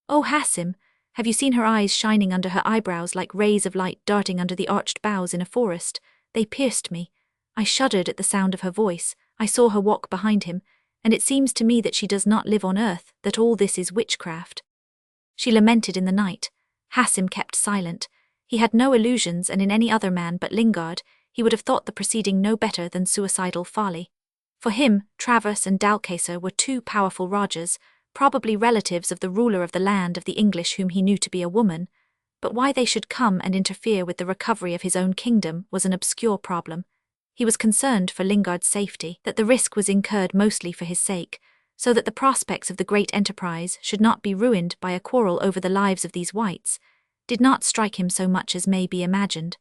"Oh, Hassim, have you seen her eyes shining under her eyebrows like rays of light darting under the arched boughs in a forest? They pierced me. I shuddered at the sound of her voice. I saw her walk behind him, and it seems to me that she does not live on earth, that all this is witchcraft." She lamented in the night. Hassim kept silent. He had no illusions, and in any other man but Lingard, he would have thought the proceeding no better than suicidal folly. For him, Travers and Dalcaser were two powerful Rajas, probably relatives of the ruler of the land of the English whom he knew to be a woman, but why they should come and interfere with the recovery of his own kingdom was an obscure problem. He was concerned for Lingard's safety, that the risk was incurred mostly for his sake, so that the prospects of the great enterprise should not be ruined by a quarrel over the lives of these whites, did not strike him so much as may be imagined.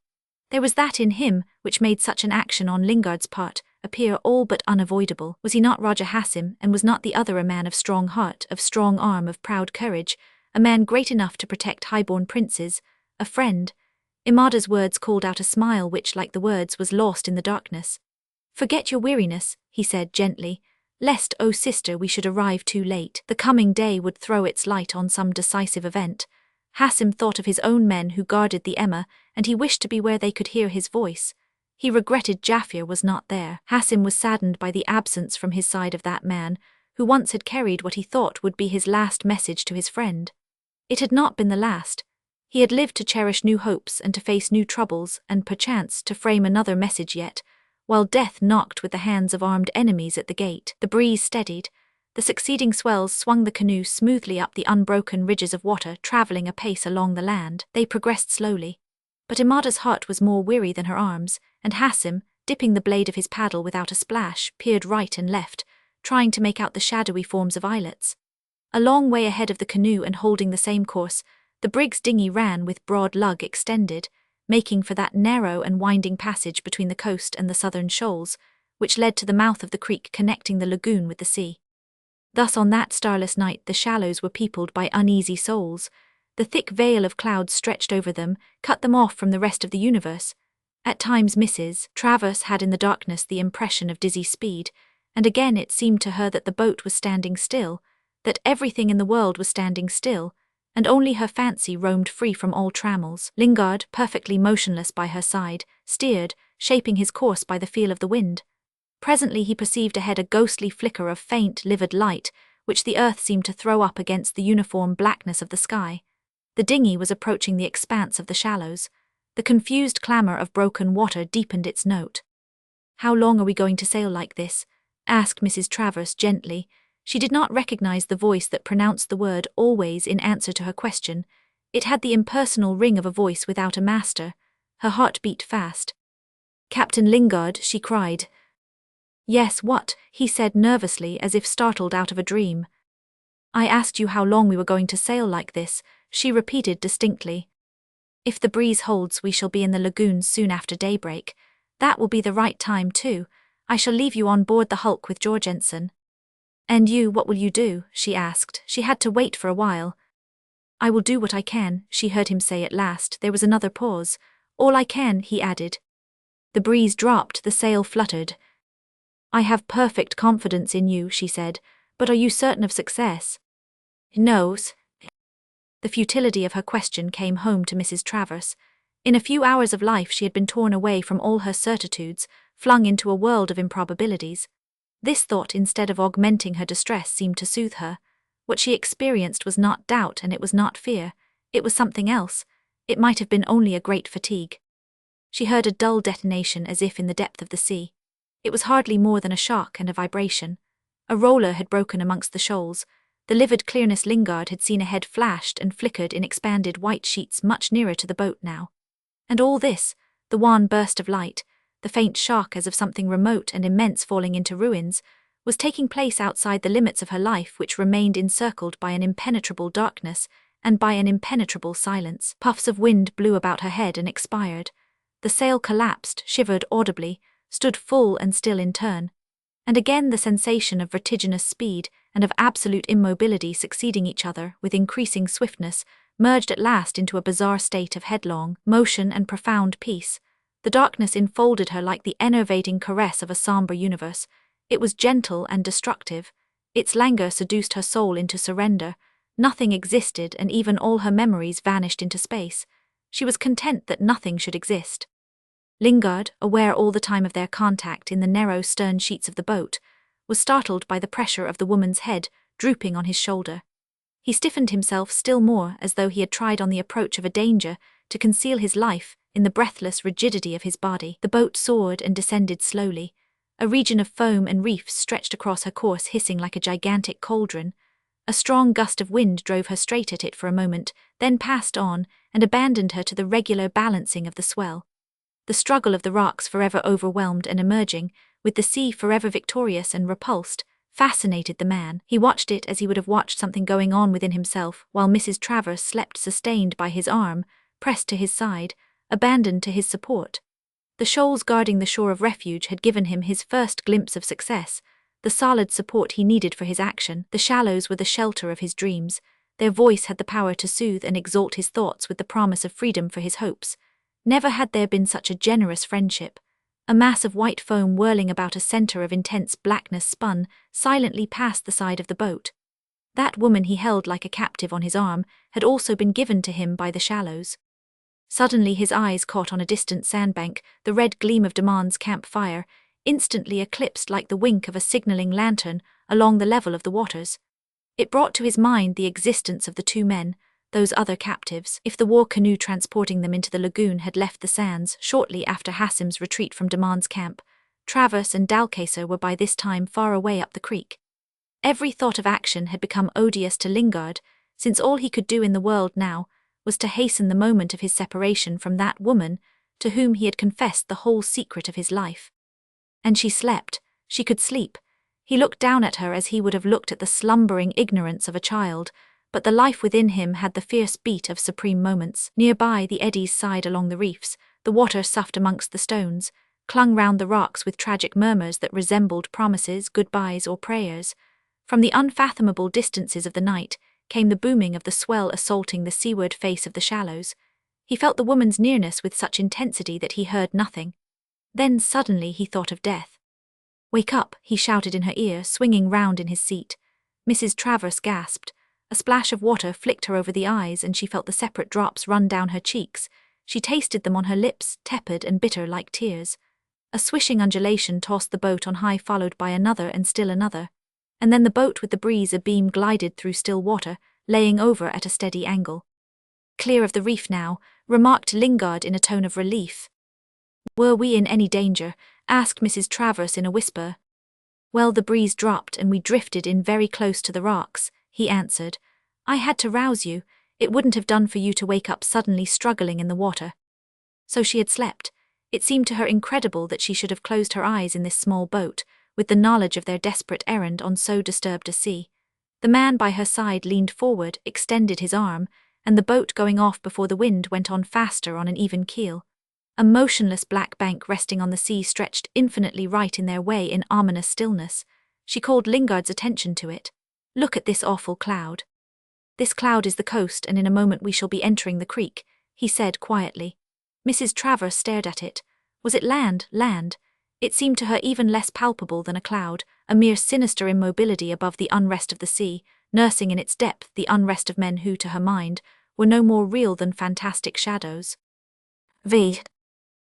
There was that in him which made such an action on Lingard's part appear all but unavoidable. Was he not Raja Hassim, and was not the other a man of strong heart, of strong arm, of proud courage, a man great enough to protect highborn princes, a friend? Imada's words called out a smile which, like the words, was lost in the darkness. "Forget your weariness," he said gently, "lest, O sister, we should arrive too late. The coming day would throw its light on some decisive event." Hassim thought of his own men who guarded the Emma, and he wished to be where they could hear his voice. He regretted Jaffir was not there. Hassim was saddened by the absence from his side of that man, who once had carried what he thought would be his last message to his friend. It had not been the last. He had lived to cherish new hopes and to face new troubles, and perchance to frame another message yet, while death knocked with the hands of armed enemies at the gate. The breeze steadied. The succeeding swells swung the canoe smoothly up the unbroken ridges of water, travelling apace along the land. They progressed slowly. But Imada's heart was more weary than her arms, and Hassim, dipping the blade of his paddle without a splash, peered right and left, trying to make out the shadowy forms of islets. A long way ahead of the canoe and holding the same course, the brig's dinghy ran with broad lug extended, making for that narrow and winding passage between the coast and the southern shoals, which led to the mouth of the creek connecting the lagoon with the sea. Thus on that starless night the shallows were peopled by uneasy souls. The thick veil of clouds stretched over them, cut them off from the rest of the universe. At times Mrs. Travers had in the darkness the impression of dizzy speed, and again it seemed to her that the boat was standing still, that everything in the world was standing still, and only her fancy roamed free from all trammels. Lingard, perfectly motionless by her side, steered, shaping his course by the feel of the wind. Presently he perceived ahead a ghostly flicker of faint, livid light, which the earth seemed to throw up against the uniform blackness of the sky. The dinghy was approaching the expanse of the shallows. The confused clamour of broken water deepened its note. "How long are we going to sail like this?" asked Mrs. Travers gently. She did not recognize the voice that pronounced the word always in answer to her question. It had the impersonal ring of a voice without a master. Her heart beat fast. "Captain Lingard," she cried. "Yes, what?" he said nervously, as if startled out of a dream. "I asked you how long we were going to sail like this," she repeated distinctly. "If the breeze holds, we shall be in the lagoon soon after daybreak. That will be the right time, too. I shall leave you on board the hulk with Jorgensen." "And you, what will you do?" she asked. She had to wait for a while. "I will do what I can," she heard him say at last. There was another pause. "All I can," he added. The breeze dropped, the sail fluttered. "I have perfect confidence in you," she said, "but are you certain of success?" "No." The futility of her question came home to Mrs. Travers. In a few hours of life she had been torn away from all her certitudes, flung into a world of improbabilities. This thought, instead of augmenting her distress, seemed to soothe her. What she experienced was not doubt, and it was not fear. It was something else. It might have been only a great fatigue. She heard a dull detonation as if in the depth of the sea. It was hardly more than a shock and a vibration. A roller had broken amongst the shoals. The livid clearness Lingard had seen ahead flashed and flickered in expanded white sheets much nearer to the boat now. And all this, the wan burst of light, the faint shock as of something remote and immense falling into ruins, was taking place outside the limits of her life, which remained encircled by an impenetrable darkness and by an impenetrable silence. Puffs of wind blew about her head and expired. The sail collapsed, shivered audibly, stood full and still in turn. And again the sensation of vertiginous speed and of absolute immobility succeeding each other with increasing swiftness merged at last into a bizarre state of headlong motion and profound peace. The darkness enfolded her like the enervating caress of a somber universe. It was gentle and destructive. Its languor seduced her soul into surrender. Nothing existed, and even all her memories vanished into space. She was content that nothing should exist. Lingard, aware all the time of their contact in the narrow stern sheets of the boat, was startled by the pressure of the woman's head drooping on his shoulder. He stiffened himself still more, as though he had tried on the approach of a danger to conceal his life in the breathless rigidity of his body. The boat soared and descended slowly. A region of foam and reefs stretched across her course, hissing like a gigantic cauldron. A strong gust of wind drove her straight at it for a moment, then passed on and abandoned her to the regular balancing of the swell. The struggle of the rocks, forever overwhelmed and emerging, with the sea forever victorious and repulsed, fascinated the man. He watched it as he would have watched something going on within himself, while Mrs. Travers slept sustained by his arm, pressed to his side, abandoned to his support. The shoals guarding the shore of refuge had given him his first glimpse of success, the solid support he needed for his action. The shallows were the shelter of his dreams. Their voice had the power to soothe and exalt his thoughts with the promise of freedom for his hopes. Never had there been such a generous friendship. A mass of white foam whirling about a center of intense blackness spun silently past the side of the boat. That woman he held like a captive on his arm had also been given to him by the shallows. Suddenly his eyes caught on a distant sandbank the red gleam of Damon's camp fire, instantly eclipsed like the wink of a signaling lantern along the level of the waters. It brought to his mind the existence of the two men, those other captives. If the war canoe transporting them into the lagoon had left the sands shortly after Hassim's retreat from Damon's camp, Travers and Dalcacer were by this time far away up the creek. Every thought of action had become odious to Lingard, since all he could do in the world now was to hasten the moment of his separation from that woman to whom he had confessed the whole secret of his life. And she slept. She could sleep. He looked down at her as he would have looked at the slumbering ignorance of a child, but the life within him had the fierce beat of supreme moments. Nearby, the eddies sighed along the reefs, the water soughed amongst the stones, clung round the rocks with tragic murmurs that resembled promises, goodbyes, or prayers. From the unfathomable distances of the night came the booming of the swell assaulting the seaward face of the shallows. He felt the woman's nearness with such intensity that he heard nothing. Then suddenly he thought of death. "Wake up," he shouted in her ear, swinging round in his seat. Mrs. Travers gasped. A splash of water flicked her over the eyes, and she felt the separate drops run down her cheeks. She tasted them on her lips, tepid and bitter like tears. A swishing undulation tossed the boat on high, followed by another and still another. And then the boat with the breeze abeam glided through still water, laying over at a steady angle. "Clear of the reef now," remarked Lingard in a tone of relief. "Were we in any danger?" asked Mrs. Travers in a whisper. "Well, the breeze dropped and we drifted in very close to the rocks," he answered. "I had to rouse you. It wouldn't have done for you to wake up suddenly struggling in the water. So she had slept. It seemed to her incredible that she should have closed her eyes in this small boat, with the knowledge of their desperate errand on so disturbed a sea. The man by her side leaned forward, extended his arm, and the boat going off before the wind went on faster on an even keel. A motionless black bank resting on the sea stretched infinitely right in their way in ominous stillness. She called Lingard's attention to it. "Look at this awful cloud." "This cloud is the coast, and in a moment we shall be entering the creek," he said quietly. Mrs. Travers stared at it. Was it land? Land? It seemed to her even less palpable than a cloud, a mere sinister immobility above the unrest of the sea, nursing in its depth the unrest of men who, to her mind, were no more real than fantastic shadows.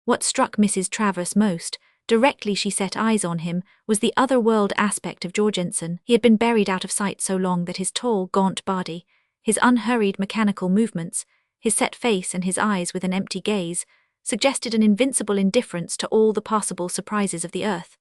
What struck Mrs. Travers most, directly she set eyes on him, was the other-world aspect of Jorgensen. He had been buried out of sight so long that his tall, gaunt body, his unhurried mechanical movements, his set face and his eyes with an empty gaze, suggested an invincible indifference to all the possible surprises of the earth.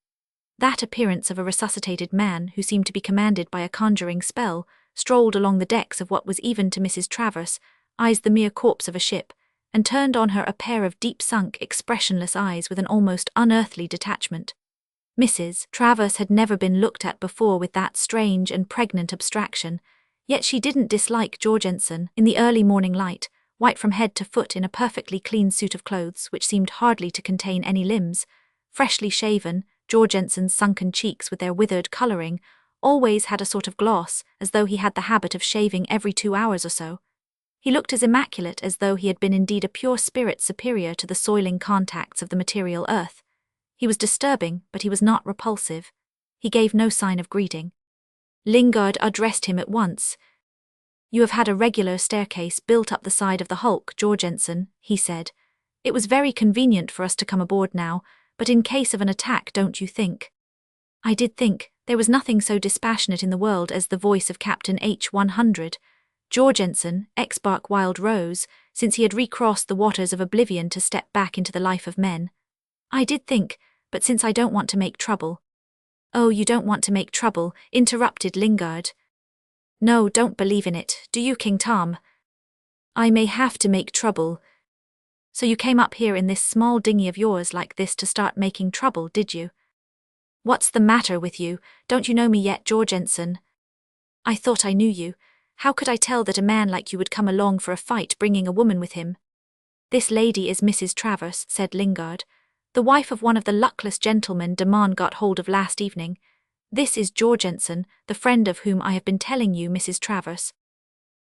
That appearance of a resuscitated man who seemed to be commanded by a conjuring spell strolled along the decks of what was even to Mrs. Travers eyes the mere corpse of a ship, and turned on her a pair of deep-sunk, expressionless eyes with an almost unearthly detachment. Mrs. Travers had never been looked at before with that strange and pregnant abstraction, yet she didn't dislike Jorgensen. In the early morning light, white from head to foot in a perfectly clean suit of clothes which seemed hardly to contain any limbs, freshly shaven, Jorgensen's sunken cheeks with their withered colouring always had a sort of gloss, as though he had the habit of shaving every 2 hours or so. He looked as immaculate as though he had been indeed a pure spirit superior to the soiling contacts of the material earth. He was disturbing, but he was not repulsive. He gave no sign of greeting. Lingard addressed him at once. "You have had a regular staircase built up the side of the hulk, Jorgensen," he said. "It was very convenient for us to come aboard now, but in case of an attack, don't you think?" I did think. There was nothing so dispassionate in the world as the voice of Captain H-100. Jorgensen, ex-Bark Wild Rose, since he had recrossed the waters of oblivion to step back into the life of men. "I did think, but since I don't want to make trouble—" "Oh, you don't want to make trouble," interrupted Lingard. "No, don't believe in it, do you, King Tom? I may have to make trouble." "So you came up here in this small dinghy of yours like this to start making trouble, did you?" "What's the matter with you? Don't you know me yet, Jorgensen?" "I thought I knew you. How could I tell that a man like you would come along for a fight bringing a woman with him?" "This lady is Mrs. Travers," said Lingard, "the wife of one of the luckless gentlemen Damon got hold of last evening. This is Jorgensen, the friend of whom I have been telling you, Mrs. Travers."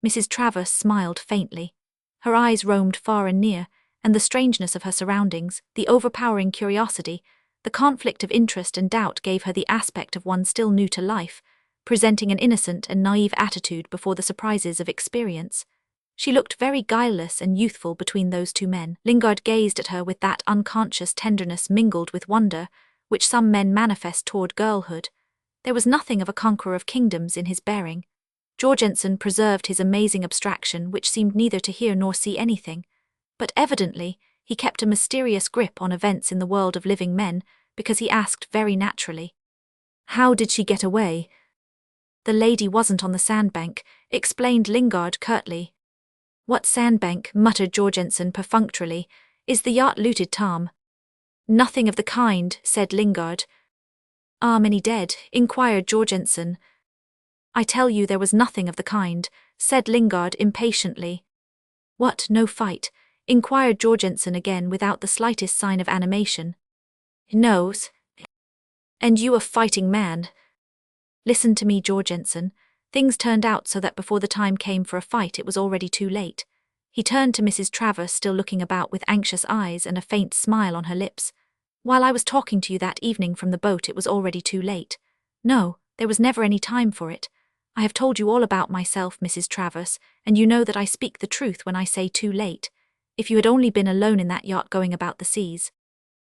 Mrs. Travers smiled faintly. Her eyes roamed far and near, and the strangeness of her surroundings, the overpowering curiosity, the conflict of interest and doubt gave her the aspect of one still new to life, presenting an innocent and naive attitude before the surprises of experience. She looked very guileless and youthful between those two men. Lingard gazed at her with that unconscious tenderness mingled with wonder, which some men manifest toward girlhood. There was nothing of a conqueror of kingdoms in his bearing. Jorgensen preserved his amazing abstraction, which seemed neither to hear nor see anything. But evidently, he kept a mysterious grip on events in the world of living men, because he asked very naturally, "How did she get away?" "The lady wasn't on the sandbank," explained Lingard curtly. "What sandbank?" muttered Jorgensen perfunctorily. "Is the yacht looted, Tom?" "Nothing of the kind," said Lingard. "Are many dead?" inquired Jorgensen. "I tell you there was nothing of the kind," said Lingard impatiently. "What, no fight?" inquired Jorgensen again without the slightest sign of animation. "No. And you a fighting man?" "Listen to me, Jorgensen. Things turned out so that before the time came for a fight it was already too late." He turned to Mrs. Travers, still looking about with anxious eyes and a faint smile on her lips. "While I was talking to you that evening from the boat it was already too late. No, there was never any time for it. I have told you all about myself, Mrs. Travers, and you know that I speak the truth when I say too late. If you had only been alone in that yacht going about the seas—"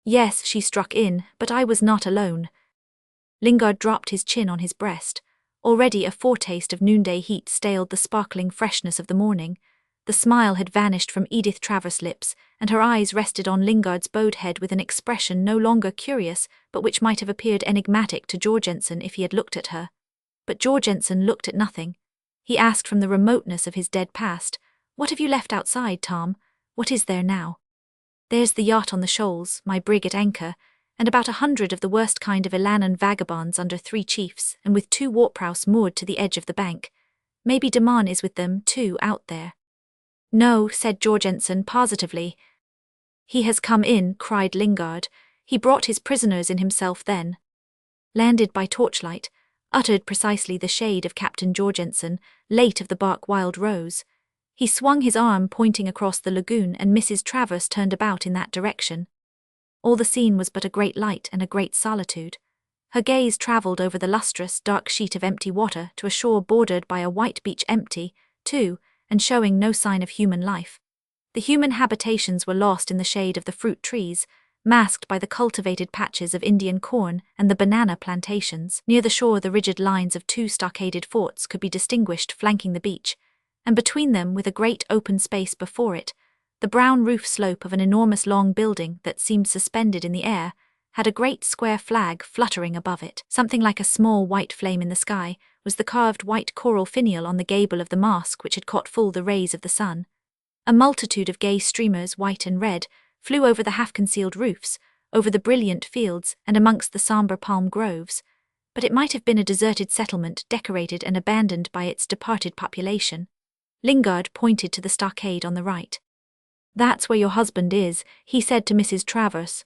"Yes," she struck in, "but I was not alone." Lingard dropped his chin on his breast. Already a foretaste of noonday heat staled the sparkling freshness of the morning. The smile had vanished from Edith Travers' lips, and her eyes rested on Lingard's bowed head with an expression no longer curious, but which might have appeared enigmatic to Jorgensen if he had looked at her. But Jorgensen looked at nothing. He asked from the remoteness of his dead past, What have you left outside, Tom? What is there now? There's the yacht on the shoals, my brig at anchor, and about 100 of the worst kind of Ilanan vagabonds under 3 chiefs, and with 2 warprouse moored to the edge of the bank. Maybe Daman is with them, too, out there. No, said Jorgensen positively. He has come in, cried Lingard. He brought his prisoners in himself then. Landed by torchlight, uttered precisely the shade of Captain Jorgensen, late of the bark Wild Rose. He swung his arm pointing across the lagoon, and Mrs. Travers turned about in that direction. All the scene was but a great light and a great solitude. Her gaze travelled over the lustrous, dark sheet of empty water to a shore bordered by a white beach, empty, too, and showing no sign of human life. The human habitations were lost in the shade of the fruit trees, masked by the cultivated patches of Indian corn and the banana plantations. Near the shore the rigid lines of 2 stockaded forts could be distinguished flanking the beach, and between them, with a great open space before it, the brown roof slope of an enormous long building that seemed suspended in the air had a great square flag fluttering above it. Something like a small white flame in the sky was the carved white coral finial on the gable of the mosque, which had caught full the rays of the sun. A multitude of gay streamers, white and red, flew over the half-concealed roofs, over the brilliant fields and amongst the sombre palm groves, but it might have been a deserted settlement decorated and abandoned by its departed population. Lingard pointed to the stockade on the right. That's where your husband is, he said to Mrs. Travers.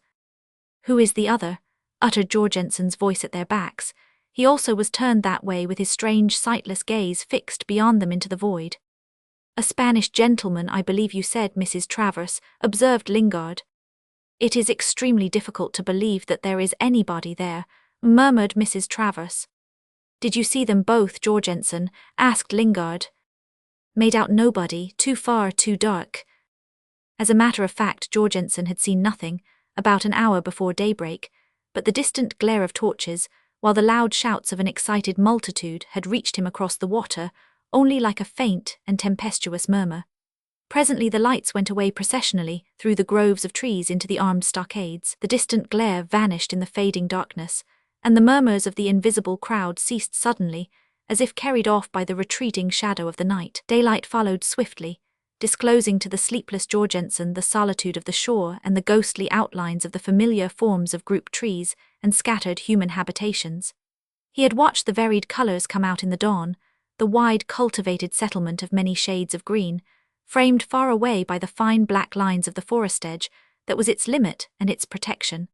Who is the other? Uttered Jorgensen's voice at their backs. He also was turned that way, with his strange, sightless gaze fixed beyond them into the void. A Spanish gentleman, I believe you said, Mrs. Travers, observed Lingard. It is extremely difficult to believe that there is anybody there, murmured Mrs. Travers. Did you see them both, Jorgensen? Asked Lingard. Made out nobody, too far, too dark. As a matter of fact, Jorgensen had seen nothing, about an hour before daybreak, but the distant glare of torches, while the loud shouts of an excited multitude had reached him across the water, only like a faint and tempestuous murmur. Presently the lights went away processionally through the groves of trees into the armed stockades. The distant glare vanished in the fading darkness, and the murmurs of the invisible crowd ceased suddenly, as if carried off by the retreating shadow of the night. Daylight followed swiftly, disclosing to the sleepless Jorgensen the solitude of the shore and the ghostly outlines of the familiar forms of grouped trees and scattered human habitations. He had watched the varied colours come out in the dawn, the wide cultivated settlement of many shades of green, framed far away by the fine black lines of the forest edge that was its limit and its protection.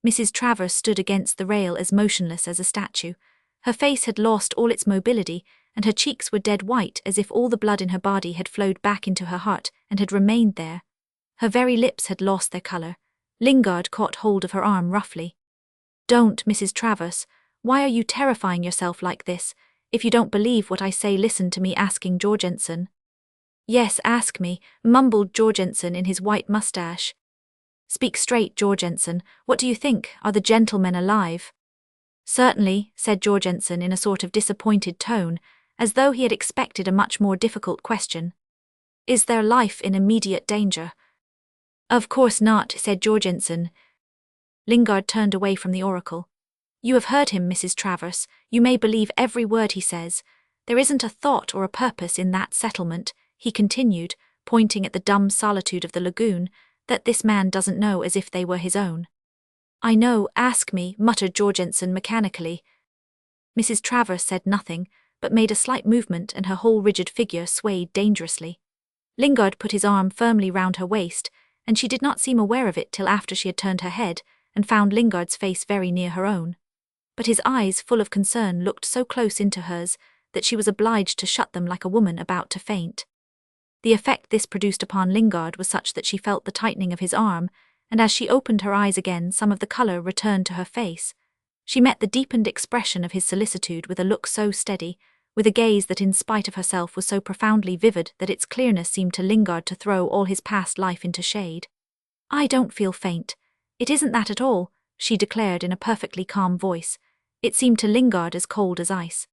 Mrs. Travers stood against the rail as motionless as a statue. Her face had lost all its mobility, and her cheeks were dead white, as if all the blood in her body had flowed back into her heart and had remained there. Her very lips had lost their colour. Lingard caught hold of her arm roughly. Don't, Mrs. Travers. Why are you terrifying yourself like this? If you don't believe what I say, listen to me, asking Jorgensen. Yes, ask me, mumbled Jorgensen in his white moustache. Speak straight, Jorgensen. What do you think? Are the gentlemen alive? Certainly, said Jorgensen in a sort of disappointed tone, as though he had expected a much more difficult question. Is their life in immediate danger? Of course not, said Jorgensen. Lingard turned away from the oracle. You have heard him, Mrs. Travers. You may believe every word he says. There isn't a thought or a purpose in that settlement, he continued, pointing at the dumb solitude of the lagoon, that this man doesn't know as if they were his own. I know, ask me, muttered Jorgensen mechanically. Mrs. Travers said nothing, but made a slight movement, and her whole rigid figure swayed dangerously. Lingard put his arm firmly round her waist, and she did not seem aware of it till after she had turned her head and found Lingard's face very near her own. But his eyes, full of concern, looked so close into hers that she was obliged to shut them like a woman about to faint. The effect this produced upon Lingard was such that she felt the tightening of his arm, and as she opened her eyes again some of the colour returned to her face. She met the deepened expression of his solicitude with a look so steady, with a gaze that in spite of herself was so profoundly vivid that its clearness seemed to Lingard to throw all his past life into shade. I don't feel faint. It isn't that at all, she declared in a perfectly calm voice. It seemed to Lingard as cold as ice.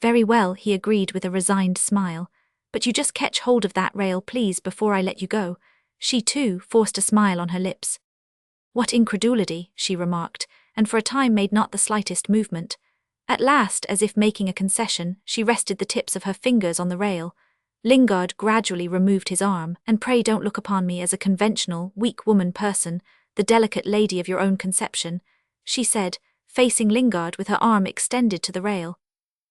Very well, he agreed with a resigned smile. But you just catch hold of that rail, please, before I let you go. She, too, forced a smile on her lips. What incredulity, she remarked, and for a time made not the slightest movement. At last, as if making a concession, she rested the tips of her fingers on the rail. Lingard gradually removed his arm. And pray don't look upon me as a conventional, weak woman person, the delicate lady of your own conception, she said, facing Lingard with her arm extended to the rail.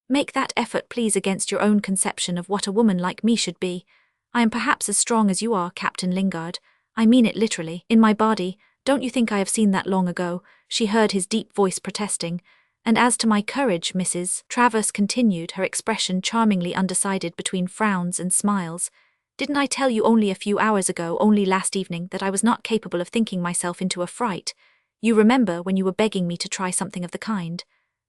Make that effort please against your own conception of what a woman like me should be. I am perhaps as strong as you are, Captain Lingard. I mean it literally, in my body. Don't you think I have seen that long ago? She heard his deep voice protesting. And as to my courage, Mrs. Travers continued, her expression charmingly undecided between frowns and smiles. Didn't I tell you only a few hours ago, only last evening, that I was not capable of thinking myself into a fright? You remember when you were begging me to try something of the kind.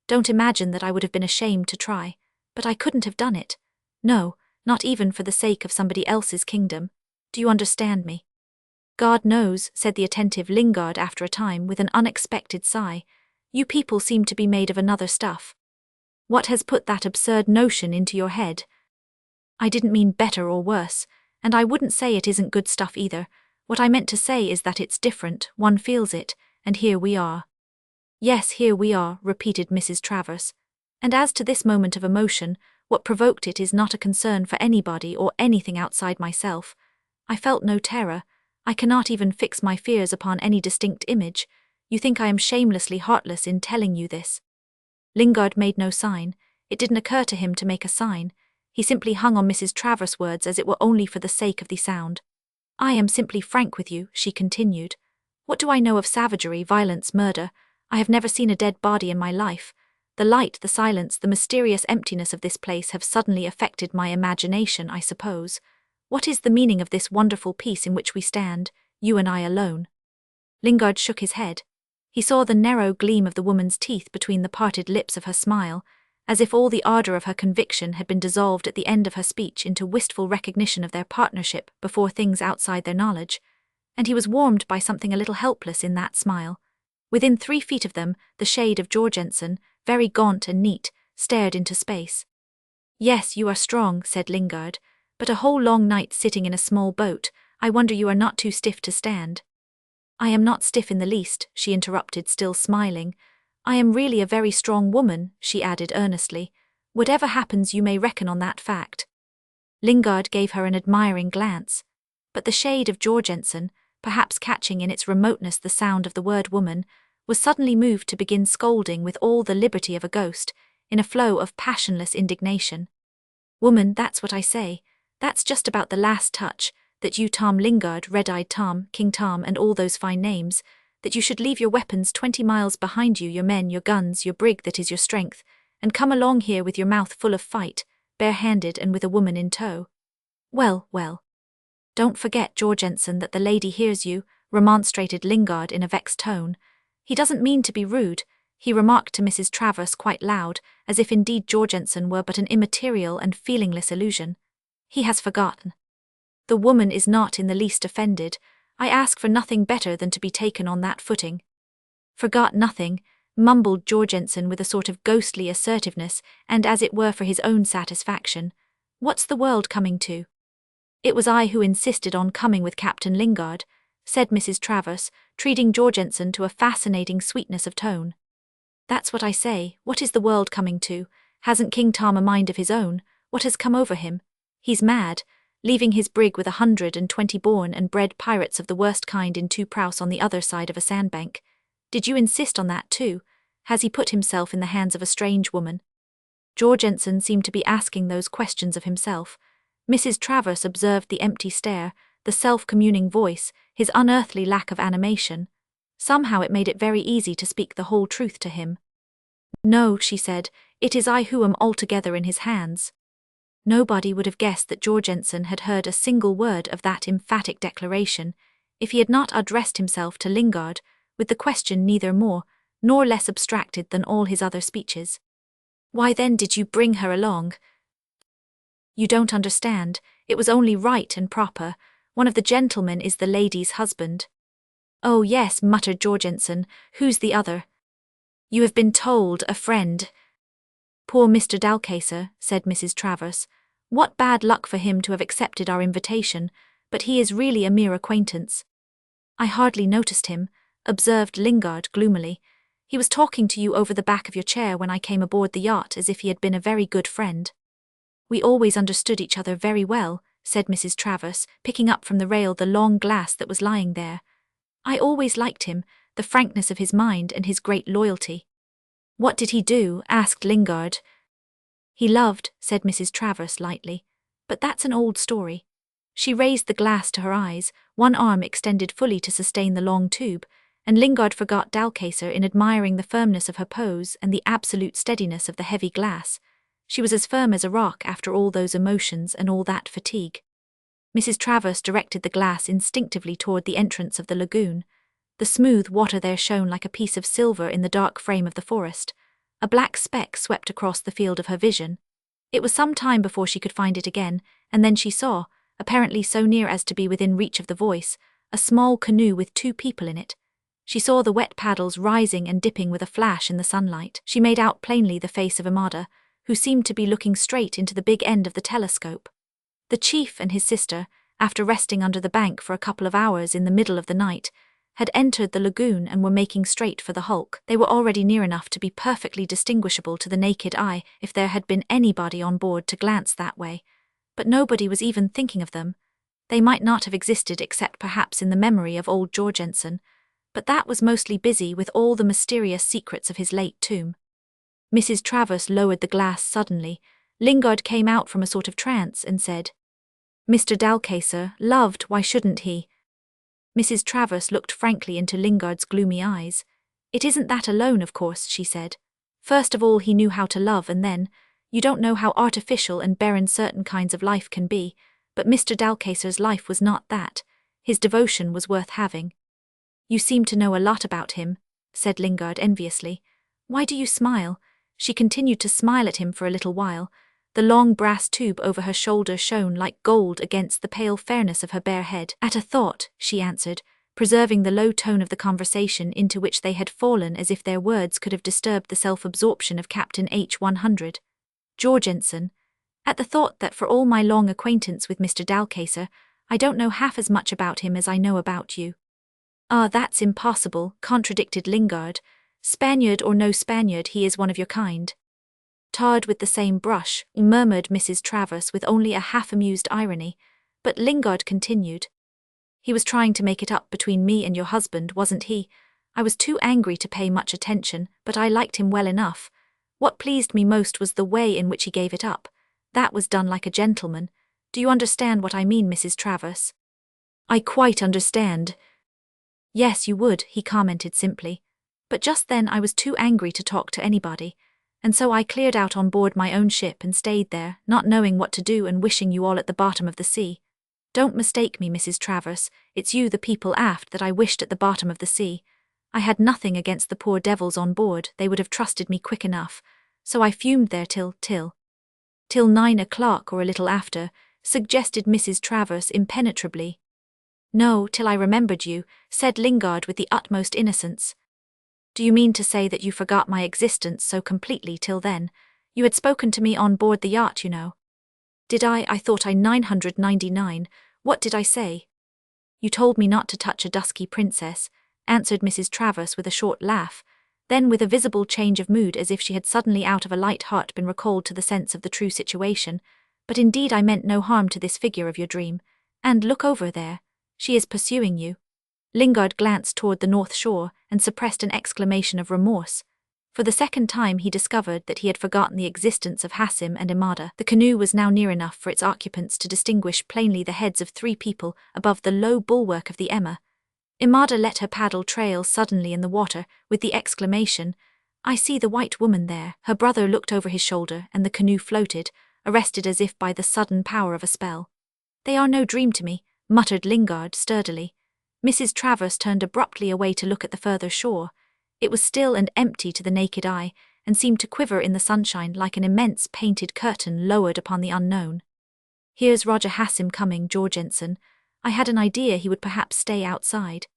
Don't imagine that I would have been ashamed to try. But I couldn't have done it. No, not even for the sake of somebody else's kingdom. Do you understand me? God knows, said the attentive Lingard after a time with an unexpected sigh. You people seem to be made of another stuff. What has put that absurd notion into your head? I didn't mean better or worse, and I wouldn't say it isn't good stuff either. What I meant to say is that it's different, one feels it, and here we are. Yes, here we are, repeated Mrs. Travers. And as to this moment of emotion, what provoked it is not a concern for anybody or anything outside myself. I felt no terror. I cannot even fix my fears upon any distinct image. You think I am shamelessly heartless in telling you this. Lingard made no sign. It didn't occur to him to make a sign. He simply hung on Mrs. Travers' words as it were only for the sake of the sound. I am simply frank with you, she continued. What do I know of savagery, violence, murder? I have never seen a dead body in my life. The light, the silence, the mysterious emptiness of this place have suddenly affected my imagination, I suppose. What is the meaning of this wonderful peace in which we stand, you and I alone? Lingard shook his head. He saw the narrow gleam of the woman's teeth between the parted lips of her smile, as if all the ardor of her conviction had been dissolved at the end of her speech into wistful recognition of their partnership before things outside their knowledge, and he was warmed by something a little helpless in that smile. Within 3 feet of them, the shade of Jorgensen, very gaunt and neat, stared into space. Yes, you are strong, said Lingard, but a whole long night sitting in a small boat, I wonder you are not too stiff to stand. I am not stiff in the least, she interrupted, still smiling. I am really a very strong woman, she added earnestly. Whatever happens you may reckon on that fact. Lingard gave her an admiring glance. But the shade of Jorgensen, perhaps catching in its remoteness the sound of the word woman, was suddenly moved to begin scolding with all the liberty of a ghost, in a flow of passionless indignation. Woman, that's what I say. That's just about the last touch, that you, Tom Lingard, Red-Eyed Tom, King Tom, and all those fine names, that you should leave your weapons 20 miles behind you, your men, your guns, your brig that is your strength, and come along here with your mouth full of fight, bare-handed and with a woman in tow. Well, well. Don't forget, Jorgensen, that the lady hears you, remonstrated Lingard in a vexed tone. He doesn't mean to be rude, he remarked to Mrs. Travers quite loud, as if indeed Jorgensen were but an immaterial and feelingless illusion. He has forgotten. The woman is not in the least offended. I ask for nothing better than to be taken on that footing. Forgot nothing, mumbled Jorgensen with a sort of ghostly assertiveness, and as it were for his own satisfaction. What's the world coming to? It was I who insisted on coming with Captain Lingard, said Mrs. Travers, treating Jorgensen to a fascinating sweetness of tone. That's what I say. What is the world coming to? Hasn't King Tom a mind of his own? What has come over him? He's mad, leaving his brig with 120 born and bred pirates of the worst kind in 2 praus on the other side of a sandbank. Did you insist on that too? Has he put himself in the hands of a strange woman? Jorgensen seemed to be asking those questions of himself. Mrs. Travers observed the empty stare, the self-communing voice, his unearthly lack of animation. Somehow it made it very easy to speak the whole truth to him. No, she said, it is I who am altogether in his hands. Nobody would have guessed that Jorgensen had heard a single word of that emphatic declaration, if he had not addressed himself to Lingard, with the question neither more nor less abstracted than all his other speeches. Why then did you bring her along? You don't understand, it was only right and proper. One of the gentlemen is the lady's husband. Oh yes, muttered Jorgensen, who's the other? You have been told, a friend. Poor Mr. Dalcaster, said Mrs. Travers. What bad luck for him to have accepted our invitation, but he is really a mere acquaintance. I hardly noticed him, observed Lingard gloomily. He was talking to you over the back of your chair when I came aboard the yacht as if he had been a very good friend. We always understood each other very well, said Mrs. Travers, picking up from the rail the long glass that was lying there. I always liked him, the frankness of his mind and his great loyalty. What did he do? Asked Lingard. He loved, said Mrs. Travers lightly. But that's an old story. She raised the glass to her eyes, one arm extended fully to sustain the long tube, and Lingard forgot Dalcacer in admiring the firmness of her pose and the absolute steadiness of the heavy glass. She was as firm as a rock after all those emotions and all that fatigue. Mrs. Travers directed the glass instinctively toward the entrance of the lagoon. The smooth water there shone like a piece of silver in the dark frame of the forest. A black speck swept across the field of her vision. It was some time before she could find it again, and then she saw, apparently so near as to be within reach of the voice, a small canoe with 2 people in it. She saw the wet paddles rising and dipping with a flash in the sunlight. She made out plainly the face of Amada, who seemed to be looking straight into the big end of the telescope. The chief and his sister, after resting under the bank for a couple of hours in the middle of the night, had entered the lagoon and were making straight for the hulk. They were already near enough to be perfectly distinguishable to the naked eye if there had been anybody on board to glance that way. But nobody was even thinking of them. They might not have existed except perhaps in the memory of old Jorgensen, but that was mostly busy with all the mysterious secrets of his late tomb. Mrs. Travers lowered the glass suddenly. Lingard came out from a sort of trance and said, "Mr. Dalcacer, loved, why shouldn't he?" Mrs. Travers looked frankly into Lingard's gloomy eyes. "It isn't that alone, of course," she said. "First of all, he knew how to love, and then, you don't know how artificial and barren certain kinds of life can be, but Mr. Dalcacer's life was not that. His devotion was worth having." "You seem to know a lot about him," said Lingard enviously. "Why do you smile?" She continued to smile at him for a little while. The long brass tube over her shoulder shone like gold against the pale fairness of her bare head. "At a thought," she answered, preserving the low tone of the conversation into which they had fallen as if their words could have disturbed the self-absorption of Captain H-100. "Jorgensen. At the thought that for all my long acquaintance with Mr. Dalcacer, I don't know half as much about him as I know about you." "Ah, that's impossible," contradicted Lingard. "Spaniard or no Spaniard, he is one of your kind." "Tarred with the same brush," murmured Mrs. Travers with only a half-amused irony, but Lingard continued. "He was trying to make it up between me and your husband, wasn't he? I was too angry to pay much attention, but I liked him well enough. What pleased me most was the way in which he gave it up. That was done like a gentleman. Do you understand what I mean, Mrs. Travers?" "I quite understand." "Yes, you would," he commented simply. "But just then I was too angry to talk to anybody, and so I cleared out on board my own ship and stayed there, not knowing what to do and wishing you all at the bottom of the sea. Don't mistake me, Mrs. Travers, it's you, the people aft, that I wished at the bottom of the sea. I had nothing against the poor devils on board, they would have trusted me quick enough, so I fumed there till 9 o'clock or a little after," suggested Mrs. Travers impenetrably. "No, till I remembered you," said Lingard with the utmost innocence. "Do you mean to say that you forgot my existence so completely till then? You had spoken to me on board the yacht, you know." "Did I? I thought I 999. What did I say?" "You told me not to touch a dusky princess," answered Mrs. Travers with a short laugh, then with a visible change of mood as if she had suddenly out of a light heart been recalled to the sense of the true situation. "But indeed I meant no harm to this figure of your dream. And look over there. She is pursuing you." Lingard glanced toward the north shore and suppressed an exclamation of remorse. For the second time he discovered that he had forgotten the existence of Hassim and Imada. The canoe was now near enough for its occupants to distinguish plainly the heads of 3 people above the low bulwark of the Emma. Imada let her paddle trail suddenly in the water with the exclamation, "I see the white woman there." Her brother looked over his shoulder and the canoe floated, arrested as if by the sudden power of a spell. "They are no dream to me," muttered Lingard sturdily. Mrs. Travers turned abruptly away to look at the further shore. It was still and empty to the naked eye, and seemed to quiver in the sunshine like an immense painted curtain lowered upon the unknown. "Here's Roger Hassim coming, Jorgensen. I had an idea he would perhaps stay outside."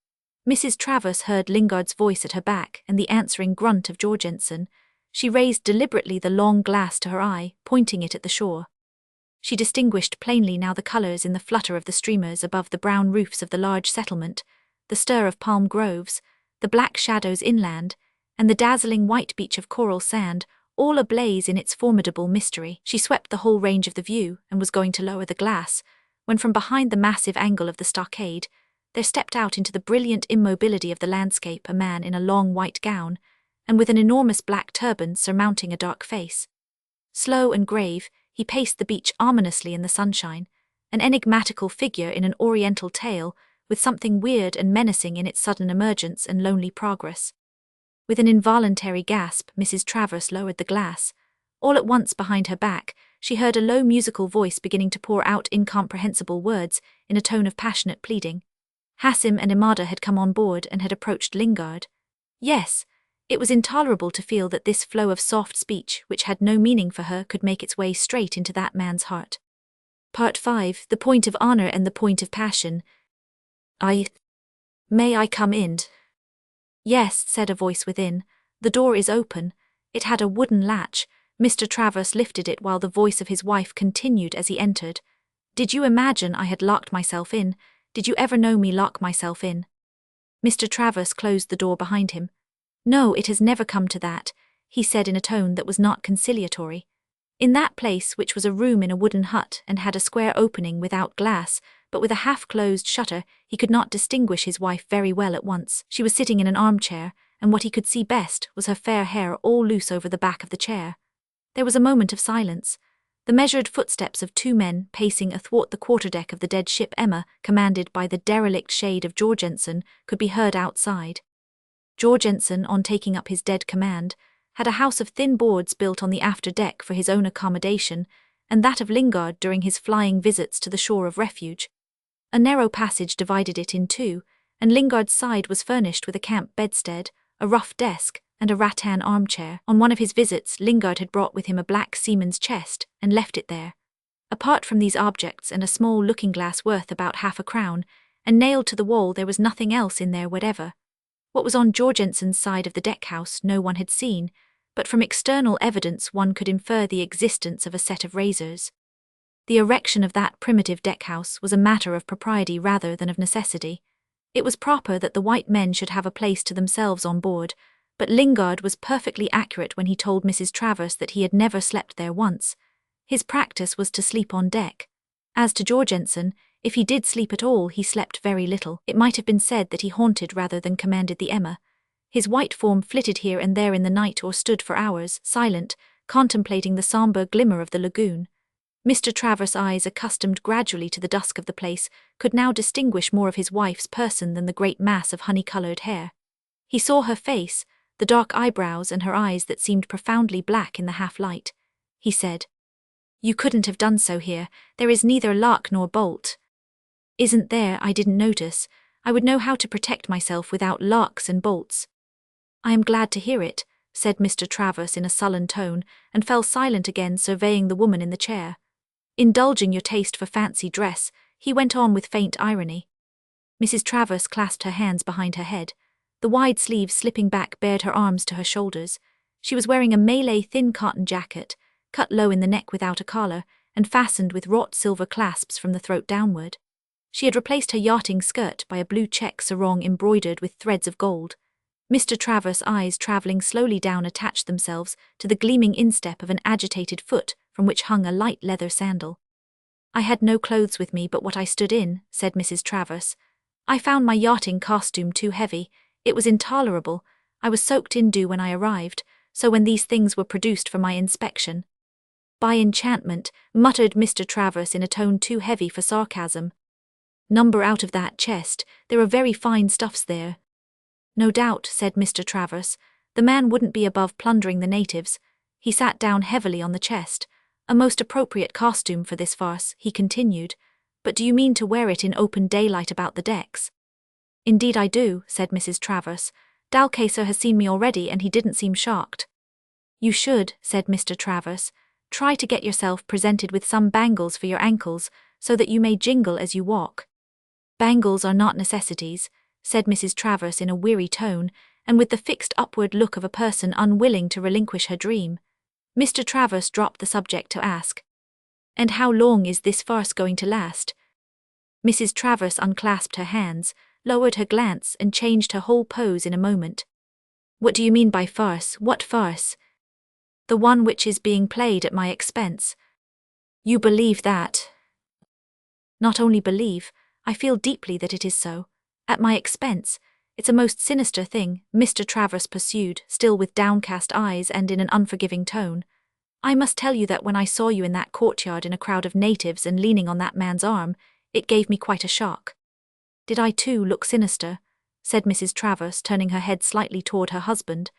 Mrs. Travers heard Lingard's voice at her back and the answering grunt of Jorgensen. She raised deliberately the long glass to her eye, pointing it at the shore. She distinguished plainly now the colours in the flutter of the streamers above the brown roofs of the large settlement, the stir of palm groves, the black shadows inland, and the dazzling white beach of coral sand, all ablaze in its formidable mystery. She swept the whole range of the view and was going to lower the glass, when from behind the massive angle of the stockade, there stepped out into the brilliant immobility of the landscape a man in a long white gown, and with an enormous black turban surmounting a dark face. Slow and grave, he paced the beach ominously in the sunshine, an enigmatical figure in an oriental tale, with something weird and menacing in its sudden emergence and lonely progress. With an involuntary gasp, Mrs. Travers lowered the glass. All at once behind her back, she heard a low musical voice beginning to pour out incomprehensible words in a tone of passionate pleading. Hassim and Imada had come on board and had approached Lingard. Yes, it was intolerable to feel that this flow of soft speech, which had no meaning for her, could make its way straight into that man's heart. Part 5, The Point of Honor and the Point of Passion. May I come in? Yes, said a voice within. The door is open. It had a wooden latch. Mr. Travers lifted it while the voice of his wife continued as he entered. Did you imagine I had locked myself in? Did you ever know me lock myself in? Mr. Travers closed the door behind him. No, it has never come to that, he said in a tone that was not conciliatory. In that place, which was a room in a wooden hut and had a square opening without glass, but with a half-closed shutter, he could not distinguish his wife very well at once. She was sitting in an armchair, and what he could see best was her fair hair all loose over the back of the chair. There was a moment of silence. The measured footsteps of two men pacing athwart the quarterdeck of the dead ship Emma, commanded by the derelict shade of Jorgensen, could be heard outside. Jorgensen, on taking up his dead command, had a house of thin boards built on the after deck for his own accommodation, and that of Lingard during his flying visits to the shore of refuge. A narrow passage divided it in two, and Lingard's side was furnished with a camp bedstead, a rough desk, and a rattan armchair. On one of his visits, Lingard had brought with him a black seaman's chest, and left it there. Apart from these objects and a small looking-glass worth about £50, and nailed to the wall, there was nothing else in there whatever. What was on Jorgensen's side of the deck-house no one had seen, but from external evidence one could infer the existence of a set of razors. The erection of that primitive deck-house was a matter of propriety rather than of necessity. It was proper that the white men should have a place to themselves on board, but Lingard was perfectly accurate when he told Mrs. Travers that he had never slept there once. His practice was to sleep on deck. As to Jorgensen, if he did sleep at all, he slept very little. It might have been said that he haunted rather than commanded the Emma. His white form flitted here and there in the night or stood for hours, silent, contemplating the sombre glimmer of the lagoon. Mr. Travers' eyes, accustomed gradually to the dusk of the place, could now distinguish more of his wife's person than the great mass of honey-coloured hair. He saw her face, the dark eyebrows and her eyes that seemed profoundly black in the half-light. He said, "You couldn't have done so here. There is neither lock nor bolt." "Isn't there? I didn't notice. I would know how to protect myself without locks and bolts." "I am glad to hear it," said Mr. Travers in a sullen tone, and fell silent again, surveying the woman in the chair. "Indulging your taste for fancy dress," he went on with faint irony. Mrs. Travers clasped her hands behind her head. The wide sleeves slipping back bared her arms to her shoulders. She was wearing a Malay thin cotton jacket, cut low in the neck without a collar, and fastened with wrought silver clasps from the throat downward. She had replaced her yachting skirt by a blue check sarong embroidered with threads of gold. Mr. Travers' eyes, travelling slowly down, attached themselves to the gleaming instep of an agitated foot from which hung a light leather sandal. "I had no clothes with me but what I stood in," said Mrs. Travers. "I found my yachting costume too heavy. It was intolerable. I was soaked in dew when I arrived, so when these things were produced for my inspection—" "By enchantment," muttered Mr. Travers in a tone too heavy for sarcasm. "Number out of that chest. There are very fine stuffs there." "No doubt," said Mr. Travers. "The man wouldn't be above plundering the natives." He sat down heavily on the chest. "A most appropriate costume for this farce," he continued. "But do you mean to wear it in open daylight about the decks?" "Indeed I do," said Mrs. Travers. "Dalcaser has seen me already and he didn't seem shocked." "You should," said Mr. Travers. "Try to get yourself presented with some bangles for your ankles, so that you may jingle as you walk." "Bangles are not necessities," said Mrs. Travers in a weary tone, and with the fixed upward look of a person unwilling to relinquish her dream. Mr. Travers dropped the subject to ask, "And how long is this farce going to last?" Mrs. Travers unclasped her hands, lowered her glance, and changed her whole pose in a moment. "What do you mean by farce? What farce?" The one which is being played at my expense. You believe that? Not only believe, I feel deeply that it is so. At my expense. It's a most sinister thing, Mr. Travers pursued, still with downcast eyes and in an unforgiving tone. I must tell you that when I saw you in that courtyard in a crowd of natives and leaning on that man's arm, it gave me quite a shock. Did I too look sinister? Said Mrs. Travers, turning her head slightly toward her husband.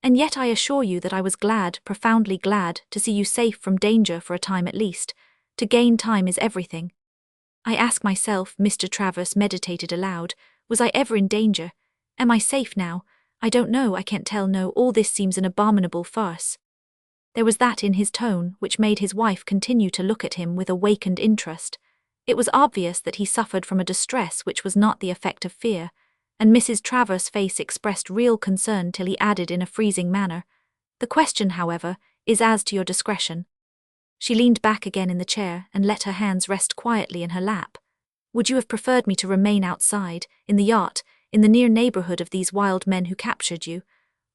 And yet I assure you that I was glad, profoundly glad, to see you safe from danger for a time at least. To gain time is everything. I ask myself, Mr. Travers meditated aloud, was I ever in danger? Am I safe now? I don't know, I can't tell, no, all this seems an abominable farce. There was that in his tone which made his wife continue to look at him with awakened interest. It was obvious that he suffered from a distress which was not the effect of fear, and Mrs. Travers' face expressed real concern till he added in a freezing manner, "The question, however, is as to your discretion." She leaned back again in the chair and let her hands rest quietly in her lap. "Would you have preferred me to remain outside, in the yacht, in the near neighborhood of these wild men who captured you?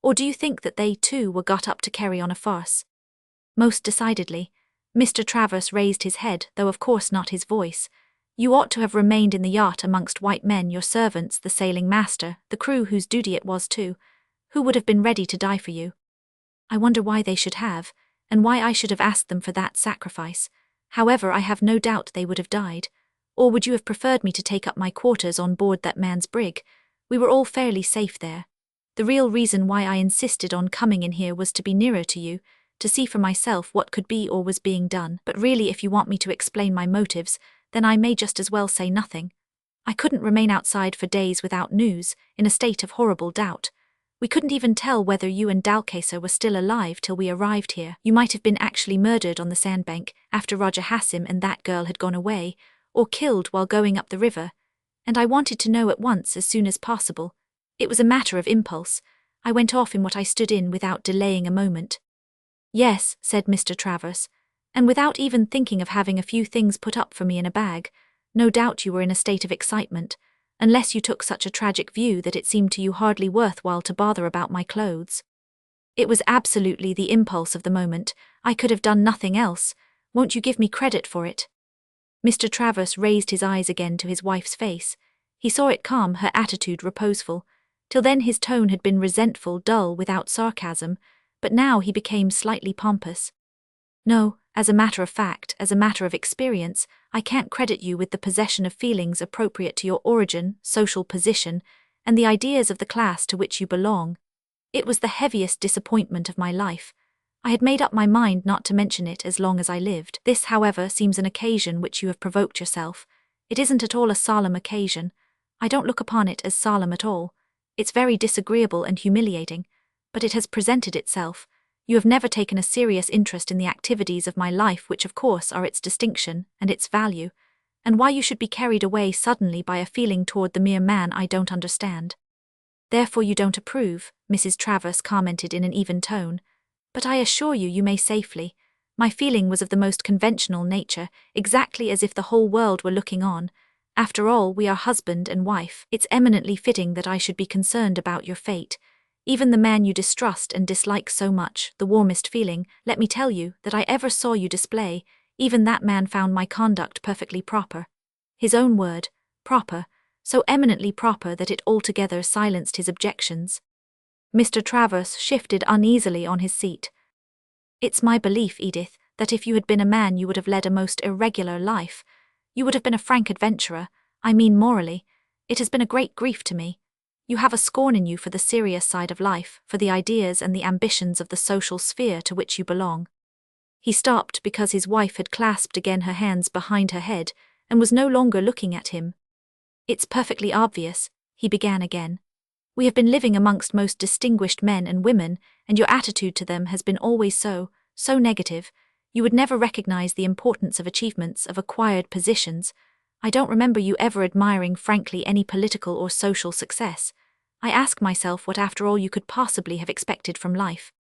Or do you think that they, too, were got up to carry on a farce?" "Most decidedly." Mr. Travers raised his head, though of course not his voice. "You ought to have remained in the yacht amongst white men, your servants, the sailing master, the crew whose duty it was too, who would have been ready to die for you. I wonder why they should have, and why I should have asked them for that sacrifice. However, I have no doubt they would have died. Or would you have preferred me to take up my quarters on board that man's brig? We were all fairly safe there. The real reason why I insisted on coming in here was to be nearer to you, to see for myself what could be or was being done. But really, if you want me to explain my motives, then I may just as well say nothing. I couldn't remain outside for days without news, in a state of horrible doubt. We couldn't even tell whether you and Dalcacer were still alive till we arrived here. You might have been actually murdered on the sandbank after Roger Hassim and that girl had gone away, or killed while going up the river. And I wanted to know at once, as soon as possible. It was a matter of impulse. I went off in what I stood in without delaying a moment." "Yes," said Mr. Travers, "and without even thinking of having a few things put up for me in a bag. No doubt you were in a state of excitement, unless you took such a tragic view that it seemed to you hardly worthwhile to bother about my clothes." "It was absolutely the impulse of the moment. I could have done nothing else. Won't you give me credit for it?" Mr. Travers raised his eyes again to his wife's face. He saw it calm, her attitude reposeful. Till then his tone had been resentful, dull, without sarcasm, but now he became slightly pompous. "No, as a matter of fact, as a matter of experience, I can't credit you with the possession of feelings appropriate to your origin, social position, and the ideas of the class to which you belong. It was the heaviest disappointment of my life. I had made up my mind not to mention it as long as I lived. This, however, seems an occasion which you have provoked yourself. It isn't at all a solemn occasion. I don't look upon it as solemn at all. It's very disagreeable and humiliating, but it has presented itself. You have never taken a serious interest in the activities of my life, which of course are its distinction and its value, and why you should be carried away suddenly by a feeling toward the mere man I don't understand. Therefore you don't approve," Mrs. Travers commented in an even tone. "But I assure you, you may safely. My feeling was of the most conventional nature, exactly as if the whole world were looking on. After all, we are husband and wife. It's eminently fitting that I should be concerned about your fate. Even the man you distrust and dislike so much, the warmest feeling, let me tell you, that I ever saw you display, even that man found my conduct perfectly proper. His own word, proper, so eminently proper that it altogether silenced his objections." Mr. Travers shifted uneasily on his seat. "It's my belief, Edith, that if you had been a man you would have led a most irregular life. You would have been a frank adventurer, I mean morally. It has been a great grief to me. You have a scorn in you for the serious side of life, for the ideas and the ambitions of the social sphere to which you belong." He stopped because his wife had clasped again her hands behind her head and was no longer looking at him. "It's perfectly obvious," he began again. "We have been living amongst most distinguished men and women, and your attitude to them has been always so negative. You would never recognize the importance of achievements, of acquired positions. I don't remember you ever admiring frankly any political or social success. I ask myself what after all you could possibly have expected from life.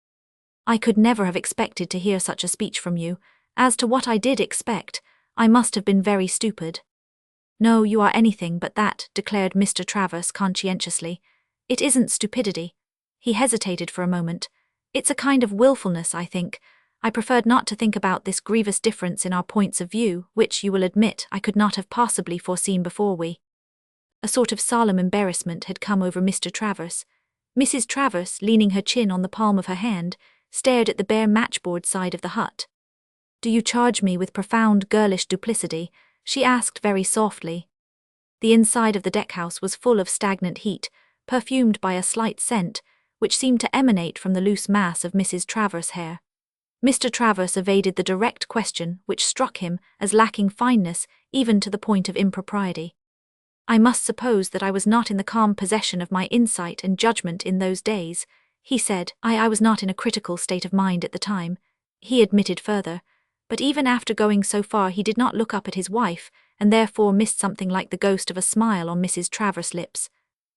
I could never have expected to hear such a speech from you. As to what I did expect, I must have been very stupid." "No, you are anything but that," declared Mr. Travers conscientiously. "It isn't stupidity." He hesitated for a moment. It's a kind of willfulness, I think. I preferred not to think about this grievous difference in our points of view, which, you will admit, I could not have possibly foreseen before we. A sort of solemn embarrassment had come over Mr. Travers. Mrs. Travers, leaning her chin on the palm of her hand, stared at the bare matchboard side of the hut. "Do you charge me with profound girlish duplicity?" she asked very softly. The inside of the deckhouse was full of stagnant heat, perfumed by a slight scent, which seemed to emanate from the loose mass of Mrs. Travers' hair. Mr. Travers evaded the direct question, which struck him as lacking fineness even to the point of impropriety. "I must suppose that I was not in the calm possession of my insight and judgment in those days," he said. I was not in a critical state of mind at the time," he admitted further, but even after going so far he did not look up at his wife, and therefore missed something like the ghost of a smile on Mrs. Travers' lips.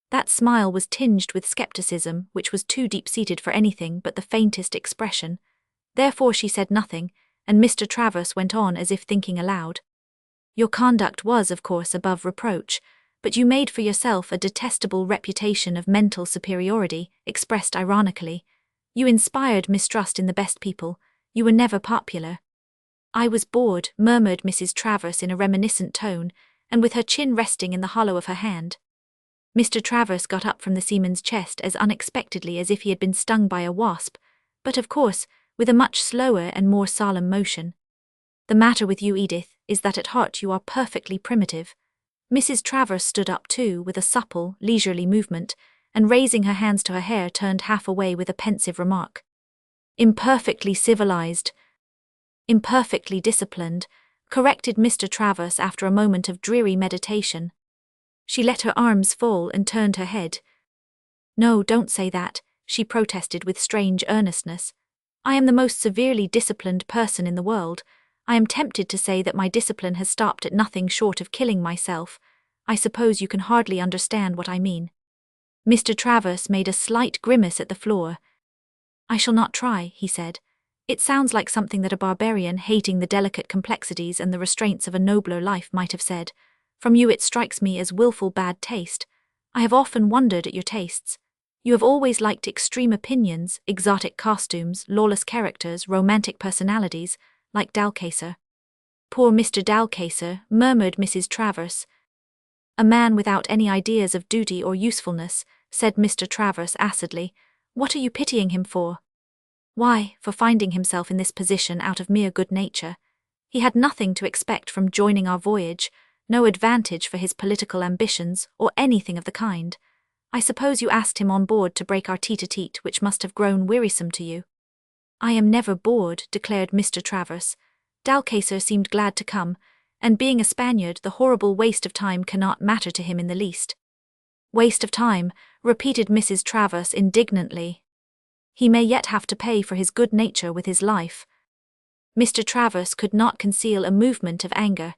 That smile was tinged with skepticism, which was too deep-seated for anything but the faintest expression. Therefore she said nothing, and Mr. Travers went on as if thinking aloud. "Your conduct was, of course, above reproach, but you made for yourself a detestable reputation of mental superiority, expressed ironically. You inspired mistrust in the best people. You were never popular." "I was bored," murmured Mrs. Travers in a reminiscent tone, and with her chin resting in the hollow of her hand. Mr. Travers got up from the seaman's chest as unexpectedly as if he had been stung by a wasp, but of course, with a much slower and more solemn motion. "The matter with you, Edith, is that at heart you are perfectly primitive." Mrs. Travers stood up too, with a supple, leisurely movement, and raising her hands to her hair turned half away with a pensive remark. "Imperfectly civilized." "Imperfectly disciplined," corrected Mr. Travers after a moment of dreary meditation. She let her arms fall and turned her head. "No, don't say that," she protested with strange earnestness. "I am the most severely disciplined person in the world. I am tempted to say that my discipline has stopped at nothing short of killing myself. I suppose you can hardly understand what I mean." Mr. Travers made a slight grimace at the floor. "I shall not try," he said. "It sounds like something that a barbarian hating the delicate complexities and the restraints of a nobler life might have said. From you it strikes me as willful bad taste. I have often wondered at your tastes. You have always liked extreme opinions, exotic costumes, lawless characters, romantic personalities, like Dalcacer." "Poor Mr. Dalcacer," murmured Mrs. Travers. "A man without any ideas of duty or usefulness," said Mr. Travers acidly. "What are you pitying him for?" "Why, for finding himself in this position out of mere good nature. He had nothing to expect from joining our voyage, no advantage for his political ambitions, or anything of the kind. I suppose you asked him on board to break our tete-a-tete, which must have grown wearisome to you." "I am never bored," declared Mr. Travers. "Dalcacer seemed glad to come, and being a Spaniard, the horrible waste of time cannot matter to him in the least." "Waste of time," repeated Mrs. Travers indignantly. "He may yet have to pay for his good nature with his life." Mr. Travers could not conceal a movement of anger.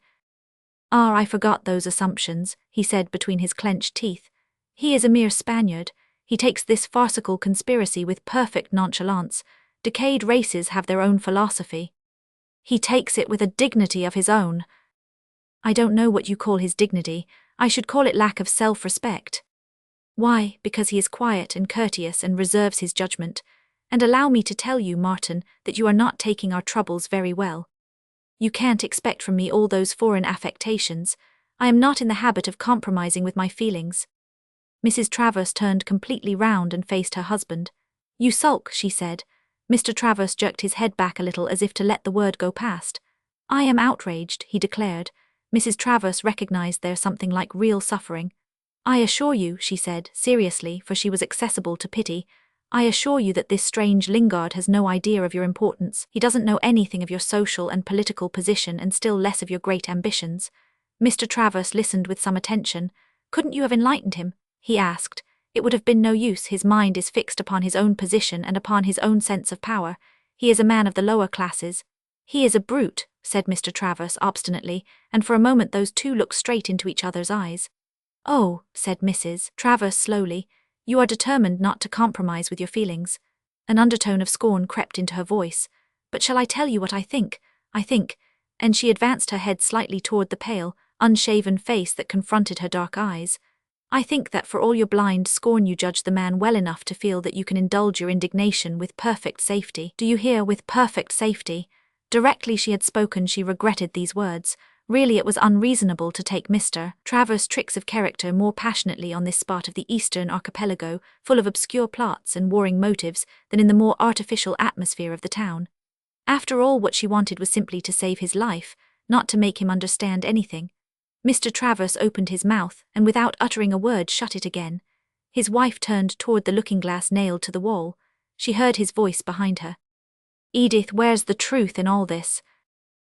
"Ah, I forgot those assumptions," he said between his clenched teeth. "He is a mere Spaniard. He takes this farcical conspiracy with perfect nonchalance. Decayed races have their own philosophy. He takes it with a dignity of his own." "I don't know what you call his dignity. I should call it lack of self-respect." "Why, because he is quiet and courteous and reserves his judgment. And allow me to tell you, Martin, that you are not taking our troubles very well. You can't expect from me all those foreign affectations. I am not in the habit of compromising with my feelings." Mrs. Travers turned completely round and faced her husband. "You sulk," she said. Mr. Travers jerked his head back a little as if to let the word go past. "I am outraged," he declared. Mrs. Travers recognized there something like real suffering. "I assure you," she said, seriously, for she was accessible to pity, "I assure you that this strange Lingard has no idea of your importance. He doesn't know anything of your social and political position and still less of your great ambitions." Mr. Travers listened with some attention. "Couldn't you have enlightened him?" he asked. "It would have been no use. His mind is fixed upon his own position and upon his own sense of power. He is a man of the lower classes." "He is a brute," said Mr. Travers obstinately, and for a moment those two looked straight into each other's eyes. "Oh," said Mrs. Travers slowly, "you are determined not to compromise with your feelings." An undertone of scorn crept into her voice. "But shall I tell you what I think? I think," and she advanced her head slightly toward the pale, unshaven face that confronted her dark eyes. I think that for all your blind scorn you judge the man well enough to feel that you can indulge your indignation with perfect safety. Do you hear, with perfect safety? Directly she had spoken she regretted these words. Really it was unreasonable to take Mr. Travers' tricks of character more passionately on this spot of the eastern archipelago, full of obscure plots and warring motives, than in the more artificial atmosphere of the town. After all, what she wanted was simply to save his life, not to make him understand anything. Mr. Travers opened his mouth, and without uttering a word shut it again. His wife turned toward the looking-glass nailed to the wall. She heard his voice behind her. "Edith, where's the truth in all this?"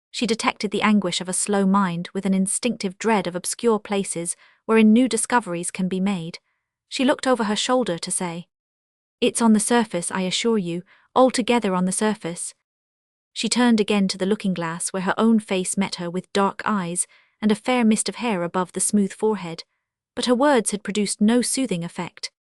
She detected the anguish of a slow mind with an instinctive dread of obscure places wherein new discoveries can be made. She looked over her shoulder to say, "It's on the surface, I assure you, altogether on the surface." She turned again to the looking-glass where her own face met her with dark eyes and a fair mist of hair above the smooth forehead, but her words had produced no soothing effect.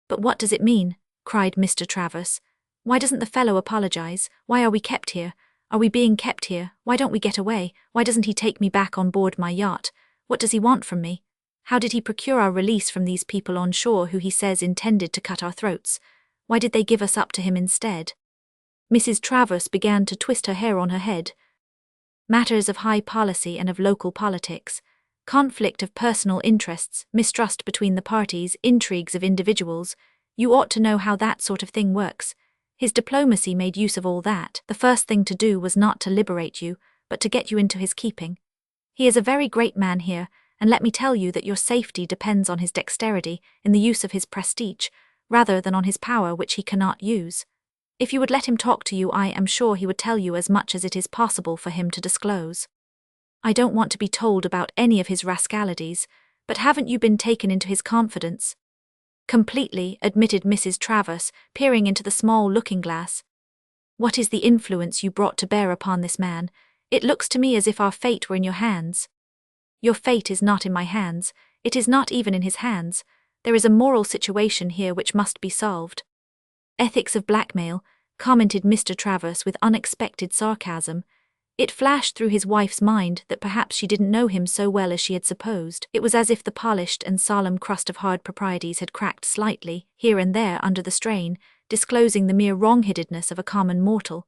"But what does it mean?" cried Mr. Travers. "Why doesn't the fellow apologize? Why are we kept here? Are we being kept here? Why don't we get away? Why doesn't he take me back on board my yacht? What does he want from me? How did he procure our release from these people on shore who he says intended to cut our throats? Why did they give us up to him instead?" Mrs. Travers began to twist her hair on her head. Matters of high policy and of local politics, conflict of personal interests, mistrust between the parties, intrigues of individuals. You ought to know how that sort of thing works. His diplomacy made use of all that. The first thing to do was not to liberate you, but to get you into his keeping. He is a very great man here, and let me tell you that your safety depends on his dexterity in the use of his prestige, rather than on his power which he cannot use. If you would let him talk to you, I am sure he would tell you as much as it is possible for him to disclose. I don't want to be told about any of his rascalities, but haven't you been taken into his confidence? Completely, admitted Mrs. Travers, peering into the small looking-glass. What is the influence you brought to bear upon this man? It looks to me as if our fate were in your hands. Your fate is not in my hands, it is not even in his hands. There is a moral situation here which must be solved. Ethics of blackmail, commented Mr. Travers with unexpected sarcasm. It flashed through his wife's mind that perhaps she didn't know him so well as she had supposed. It was as if the polished and solemn crust of hard proprieties had cracked slightly, here and there under the strain, disclosing the mere wrong-headedness of a common mortal.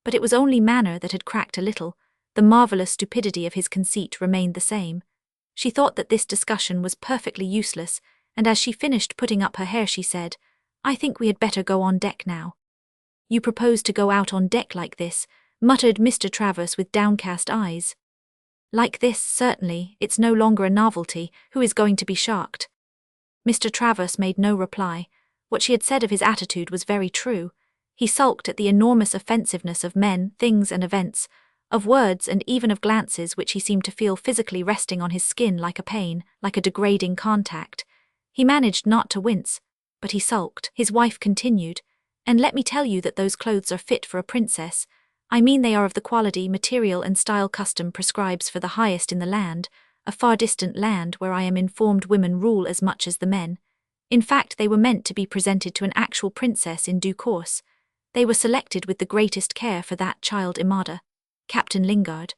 But it was only manner that had cracked a little. The marvellous stupidity of his conceit remained the same. She thought that this discussion was perfectly useless, and as she finished putting up her hair she said, "I think we had better go on deck now." "You propose to go out on deck like this?" muttered Mr. Travers with downcast eyes. "Like this, certainly, it's no longer a novelty. Who is going to be shocked?" Mr. Travers made no reply. What she had said of his attitude was very true. He sulked at the enormous offensiveness of men, things and events, of words and even of glances which he seemed to feel physically resting on his skin like a pain, like a degrading contact. He managed not to wince, but he sulked. His wife continued, "And let me tell you that those clothes are fit for a princess. I mean they are of the quality, material and style custom prescribes for the highest in the land, a far distant land where I am informed women rule as much as the men. In fact, they were meant to be presented to an actual princess in due course. They were selected with the greatest care for that child Imada, Captain Lingard."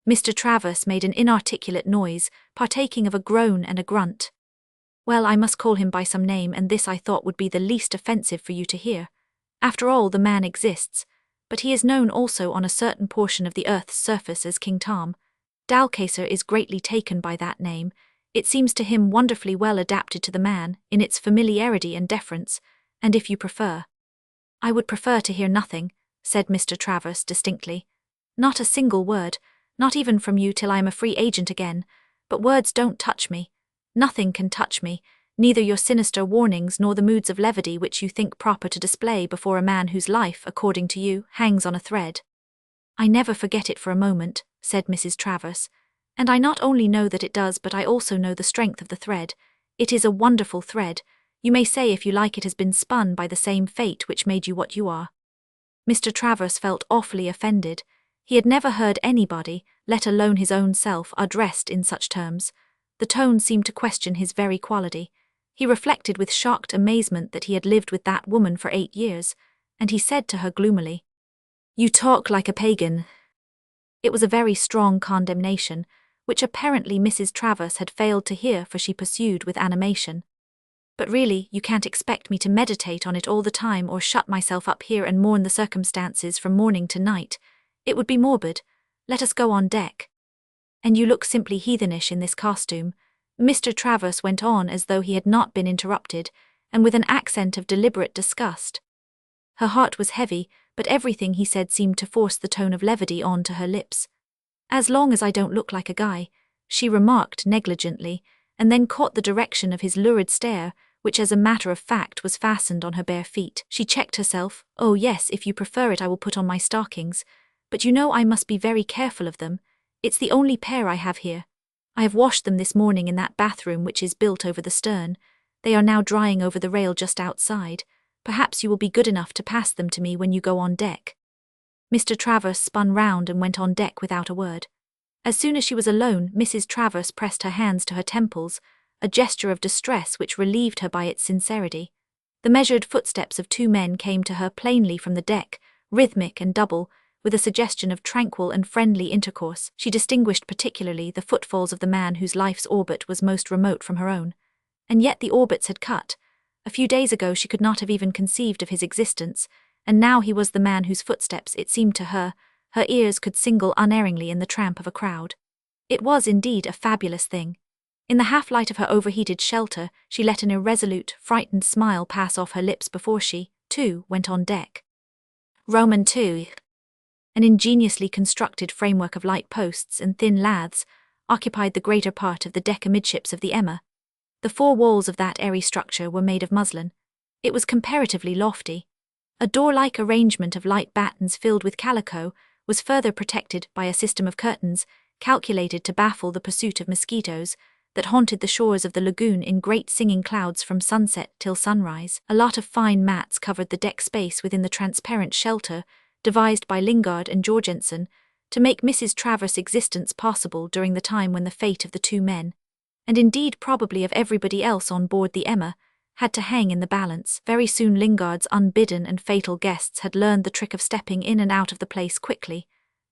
Mr. Travers made an inarticulate noise, partaking of a groan and a grunt. "Well, I must call him by some name, and this I thought would be the least offensive for you to hear. After all, the man exists, but he is known also on a certain portion of the earth's surface as King Tom. Dalcaster is greatly taken by that name. It seems to him wonderfully well adapted to the man, in its familiarity and deference, and if you prefer—" "I would prefer to hear nothing," said Mr. Travers distinctly. "Not a single word, not even from you till I am a free agent again. But words don't touch me. Nothing can touch me, neither your sinister warnings nor the moods of levity which you think proper to display before a man whose life, according to you, hangs on a thread." "I never forget it for a moment," said Mrs. Travers. "And I not only know that it does, but I also know the strength of the thread. It is a wonderful thread. You may say if you like it has been spun by the same fate which made you what you are." Mr. Travers felt awfully offended. He had never heard anybody, let alone his own self, addressed in such terms. The tone seemed to question his very quality. He reflected with shocked amazement that he had lived with that woman for 8 years, and he said to her gloomily, "You talk like a pagan." It was a very strong condemnation, which apparently Mrs. Travers had failed to hear, for she pursued with animation. But really, you can't expect me to meditate on it all the time or shut myself up here and mourn the circumstances from morning to night. It would be morbid. Let us go on deck. And you look simply heathenish in this costume, Mr. Travers went on as though he had not been interrupted, and with an accent of deliberate disgust. Her heart was heavy, but everything he said seemed to force the tone of levity on to her lips. As long as I don't look like a guy, she remarked negligently, and then caught the direction of his lurid stare, which as a matter of fact was fastened on her bare feet. She checked herself. Oh yes, if you prefer it I will put on my stockings, but you know I must be very careful of them. It's the only pair I have here. I have washed them this morning in that bathroom which is built over the stern. They are now drying over the rail just outside. Perhaps you will be good enough to pass them to me when you go on deck. Mr. Travers spun round and went on deck without a word. As soon as she was alone, Mrs. Travers pressed her hands to her temples, a gesture of distress which relieved her by its sincerity. The measured footsteps of two men came to her plainly from the deck, rhythmic and double, with a suggestion of tranquil and friendly intercourse. She distinguished particularly the footfalls of the man whose life's orbit was most remote from her own. And yet the orbits had cut. A few days ago she could not have even conceived of his existence, and now he was the man whose footsteps, it seemed to her, her ears could single unerringly in the tramp of a crowd. It was indeed a fabulous thing. In the half-light of her overheated shelter, she let an irresolute, frightened smile pass off her lips before she, too, went on deck. Roman II. An ingeniously constructed framework of light posts and thin laths occupied the greater part of the deck amidships of the Emma. The four walls of that airy structure were made of muslin. It was comparatively lofty. A door-like arrangement of light battens filled with calico was further protected by a system of curtains calculated to baffle the pursuit of mosquitoes that haunted the shores of the lagoon in great singing clouds from sunset till sunrise. A lot of fine mats covered the deck space within the transparent shelter devised by Lingard and Jorgensen to make Mrs. Travers' existence possible during the time when the fate of the two men, and indeed probably of everybody else on board the Emma, had to hang in the balance. Very soon Lingard's unbidden and fatal guests had learned the trick of stepping in and out of the place quickly.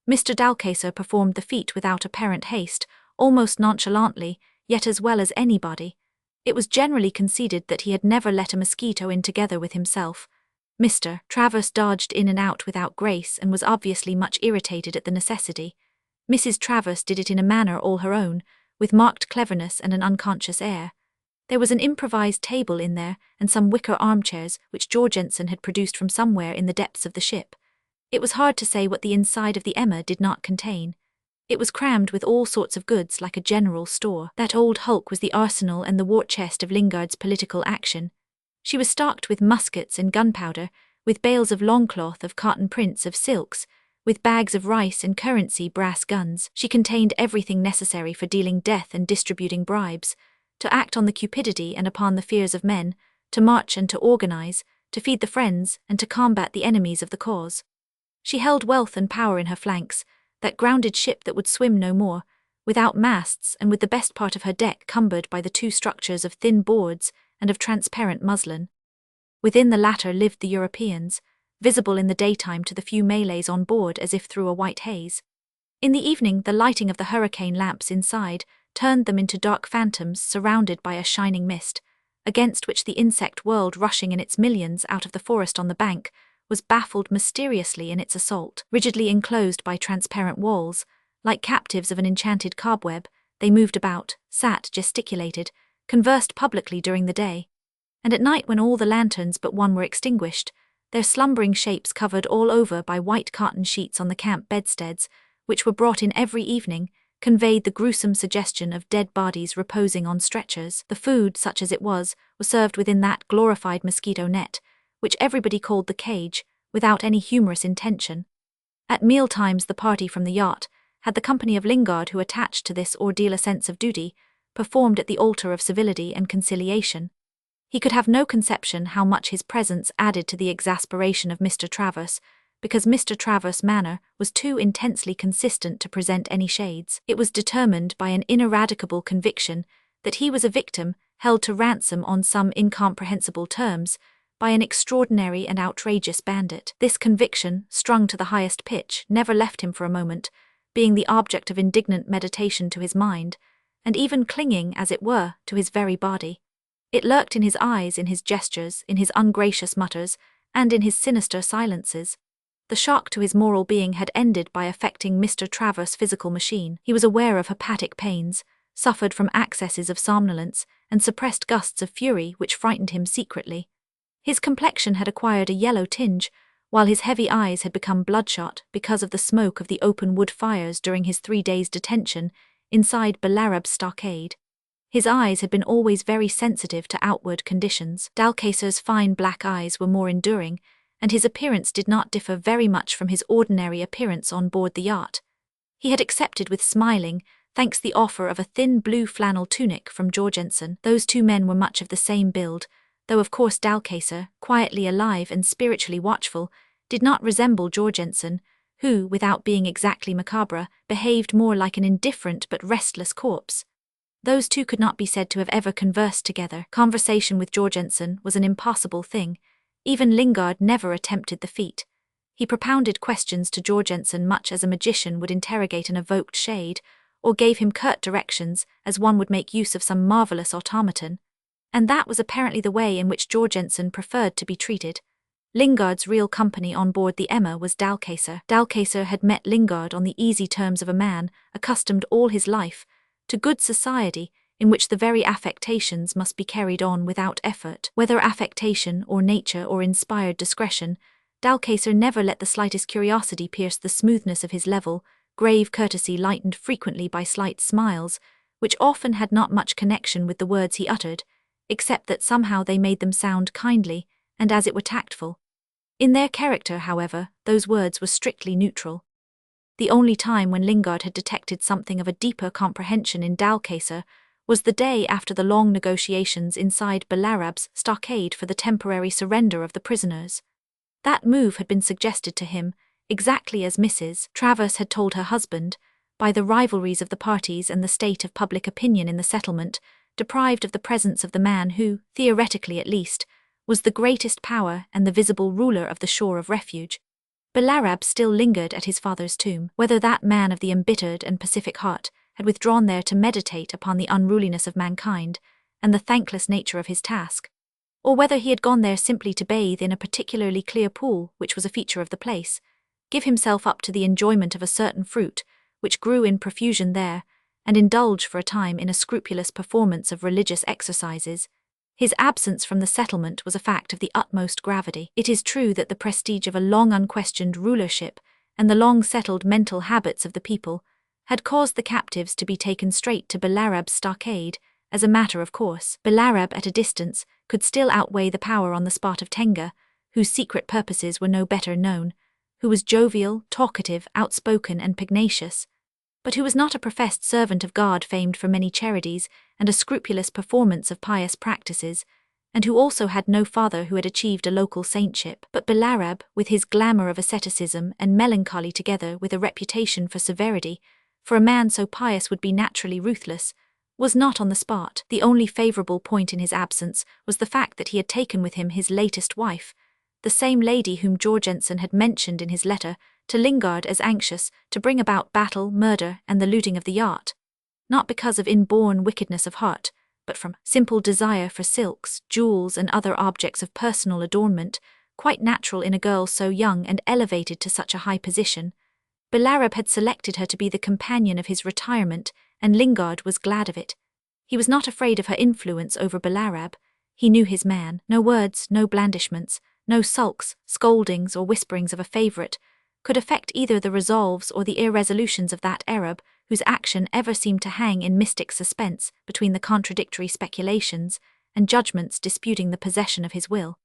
Mr. Dalcaser performed the feat without apparent haste, almost nonchalantly, yet as well as anybody. It was generally conceded that he had never let a mosquito in together with himself. Mr. Travers dodged in and out without grace and was obviously much irritated at the necessity. Mrs. Travers did it in a manner all her own, with marked cleverness and an unconscious air. There was an improvised table in there and some wicker armchairs which Jorgensen had produced from somewhere in the depths of the ship. It was hard to say what the inside of the Emma did not contain. It was crammed with all sorts of goods like a general store. That old hulk was the arsenal and the war chest of Lingard's political action. She was stocked with muskets and gunpowder, with bales of longcloth of cotton prints of silks, with bags of rice and currency brass guns. She contained everything necessary for dealing death and distributing bribes, to act on the cupidity and upon the fears of men, to march and to organize, to feed the friends and to combat the enemies of the cause. She held wealth and power in her flanks, that grounded ship that would swim no more, without masts and with the best part of her deck cumbered by the two structures of thin boards and of transparent muslin. Within the latter lived the Europeans, visible in the daytime to the few Malays on board as if through a white haze. In the evening the lighting of the hurricane lamps inside turned them into dark phantoms surrounded by a shining mist, against which the insect world rushing in its millions out of the forest on the bank was baffled mysteriously in its assault. Rigidly enclosed by transparent walls, like captives of an enchanted cobweb, they moved about, sat, gesticulated, conversed publicly during the day, and at night when all the lanterns but one were extinguished, their slumbering shapes covered all over by white cotton sheets on the camp bedsteads, which were brought in every evening, conveyed the gruesome suggestion of dead bodies reposing on stretchers. The food, such as it was served within that glorified mosquito net, which everybody called the cage, without any humorous intention. At meal-times the party from the yacht had the company of Lingard, who, attached to this ordeal a sense of duty, performed at the altar of civility and conciliation. He could have no conception how much his presence added to the exasperation of Mr. Travers, because Mr. Travers' manner was too intensely consistent to present any shades. It was determined by an ineradicable conviction that he was a victim held to ransom on some incomprehensible terms by an extraordinary and outrageous bandit. This conviction, strung to the highest pitch, never left him for a moment, being the object of indignant meditation to his mind, and even clinging, as it were, to his very body. It lurked in his eyes, in his gestures, in his ungracious mutters, and in his sinister silences. The shock to his moral being had ended by affecting Mr. Travers' physical machine. He was aware of hepatic pains, suffered from accesses of somnolence, and suppressed gusts of fury which frightened him secretly. His complexion had acquired a yellow tinge, while his heavy eyes had become bloodshot because of the smoke of the open wood fires during his 3 days' detention inside Belarab's stockade. His eyes had been always very sensitive to outward conditions. Dalcacer's fine black eyes were more enduring, and his appearance did not differ very much from his ordinary appearance on board the yacht. He had accepted with smiling, thanks the offer of a thin blue flannel tunic from Jorgensen. Those two men were much of the same build, though of course Dalcacer, quietly alive and spiritually watchful, did not resemble Jorgensen, who, without being exactly macabre, behaved more like an indifferent but restless corpse. Those two could not be said to have ever conversed together. Conversation with Jorgensen was an impossible thing. Even Lingard never attempted the feat. He propounded questions to Jorgensen much as a magician would interrogate an evoked shade, or gave him curt directions as one would make use of some marvelous automaton. And that was apparently the way in which Jorgensen preferred to be treated. Lingard's real company on board the Emma was Dalcacer. Dalcacer had met Lingard on the easy terms of a man accustomed all his life to good society, in which the very affectations must be carried on without effort. Whether affectation or nature or inspired discretion, Dalcacer never let the slightest curiosity pierce the smoothness of his level, grave courtesy lightened frequently by slight smiles, which often had not much connection with the words he uttered, except that somehow they made them sound kindly, and as it were tactful. In their character, however, those words were strictly neutral. The only time when Lingard had detected something of a deeper comprehension in Dalcacer was the day after the long negotiations inside Belarab's stockade for the temporary surrender of the prisoners. That move had been suggested to him, exactly as Mrs. Travers had told her husband, by the rivalries of the parties and the state of public opinion in the settlement, deprived of the presence of the man who, theoretically at least, was the greatest power and the visible ruler of the shore of refuge. Belarab still lingered at his father's tomb. Whether that man of the embittered and pacific heart had withdrawn there to meditate upon the unruliness of mankind and the thankless nature of his task, or whether he had gone there simply to bathe in a particularly clear pool which was a feature of the place, give himself up to the enjoyment of a certain fruit which grew in profusion there, and indulge for a time in a scrupulous performance of religious exercises, his absence from the settlement was a fact of the utmost gravity. It is true that the prestige of a long unquestioned rulership and the long-settled mental habits of the people had caused the captives to be taken straight to Belarab's stockade, as a matter of course. Belarab at a distance could still outweigh the power on the spot of Tenga, whose secret purposes were no better known, who was jovial, talkative, outspoken, and pugnacious, but who was not a professed servant of God famed for many charities and a scrupulous performance of pious practices, and who also had no father who had achieved a local saintship. But Belarab, with his glamour of asceticism and melancholy together with a reputation for severity, for a man so pious would be naturally ruthless, was not on the spot. The only favourable point in his absence was the fact that he had taken with him his latest wife, the same lady whom Jorgensen had mentioned in his letter to Lingard as anxious to bring about battle, murder, and the looting of the yacht, not because of inborn wickedness of heart, but from simple desire for silks, jewels, and other objects of personal adornment, quite natural in a girl so young and elevated to such a high position. Belarab had selected her to be the companion of his retirement, and Lingard was glad of it. He was not afraid of her influence over Belarab. He knew his man. No words, no blandishments, no sulks, scoldings, or whisperings of a favourite could affect either the resolves or the irresolutions of that Arab, whose action ever seemed to hang in mystic suspense between the contradictory speculations and judgments disputing the possession of his will.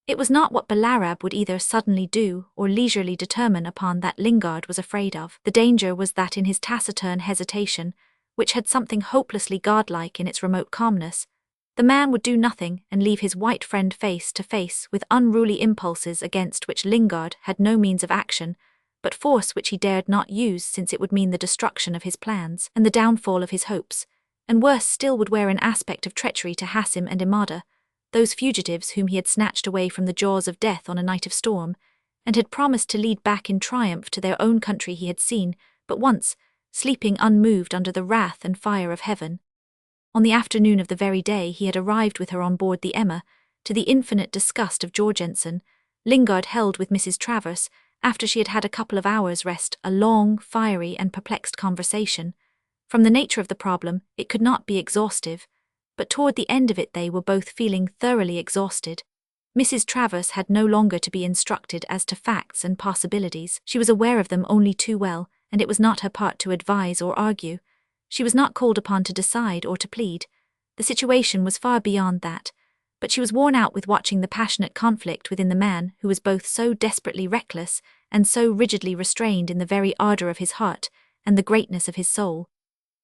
It was not what Belarab would either suddenly do or leisurely determine upon that Lingard was afraid of. The danger was that in his taciturn hesitation, which had something hopelessly godlike in its remote calmness, the man would do nothing and leave his white friend face to face with unruly impulses against which Lingard had no means of action, but force which he dared not use since it would mean the destruction of his plans and the downfall of his hopes, and worse still would wear an aspect of treachery to Hassim and Imada, those fugitives whom he had snatched away from the jaws of death on a night of storm, and had promised to lead back in triumph to their own country he had seen, but once, sleeping unmoved under the wrath and fire of heaven. On the afternoon of the very day he had arrived with her on board the Emma, to the infinite disgust of Jorgensen, Lingard held with Mrs. Travers, after she had had a couple of hours' rest, a long, fiery and perplexed conversation. From the nature of the problem, it could not be exhaustive, but toward the end of it they were both feeling thoroughly exhausted. Mrs. Travers had no longer to be instructed as to facts and possibilities. She was aware of them only too well, and it was not her part to advise or argue. She was not called upon to decide or to plead. The situation was far beyond that, but she was worn out with watching the passionate conflict within the man who was both so desperately reckless and so rigidly restrained in the very ardor of his heart and the greatness of his soul.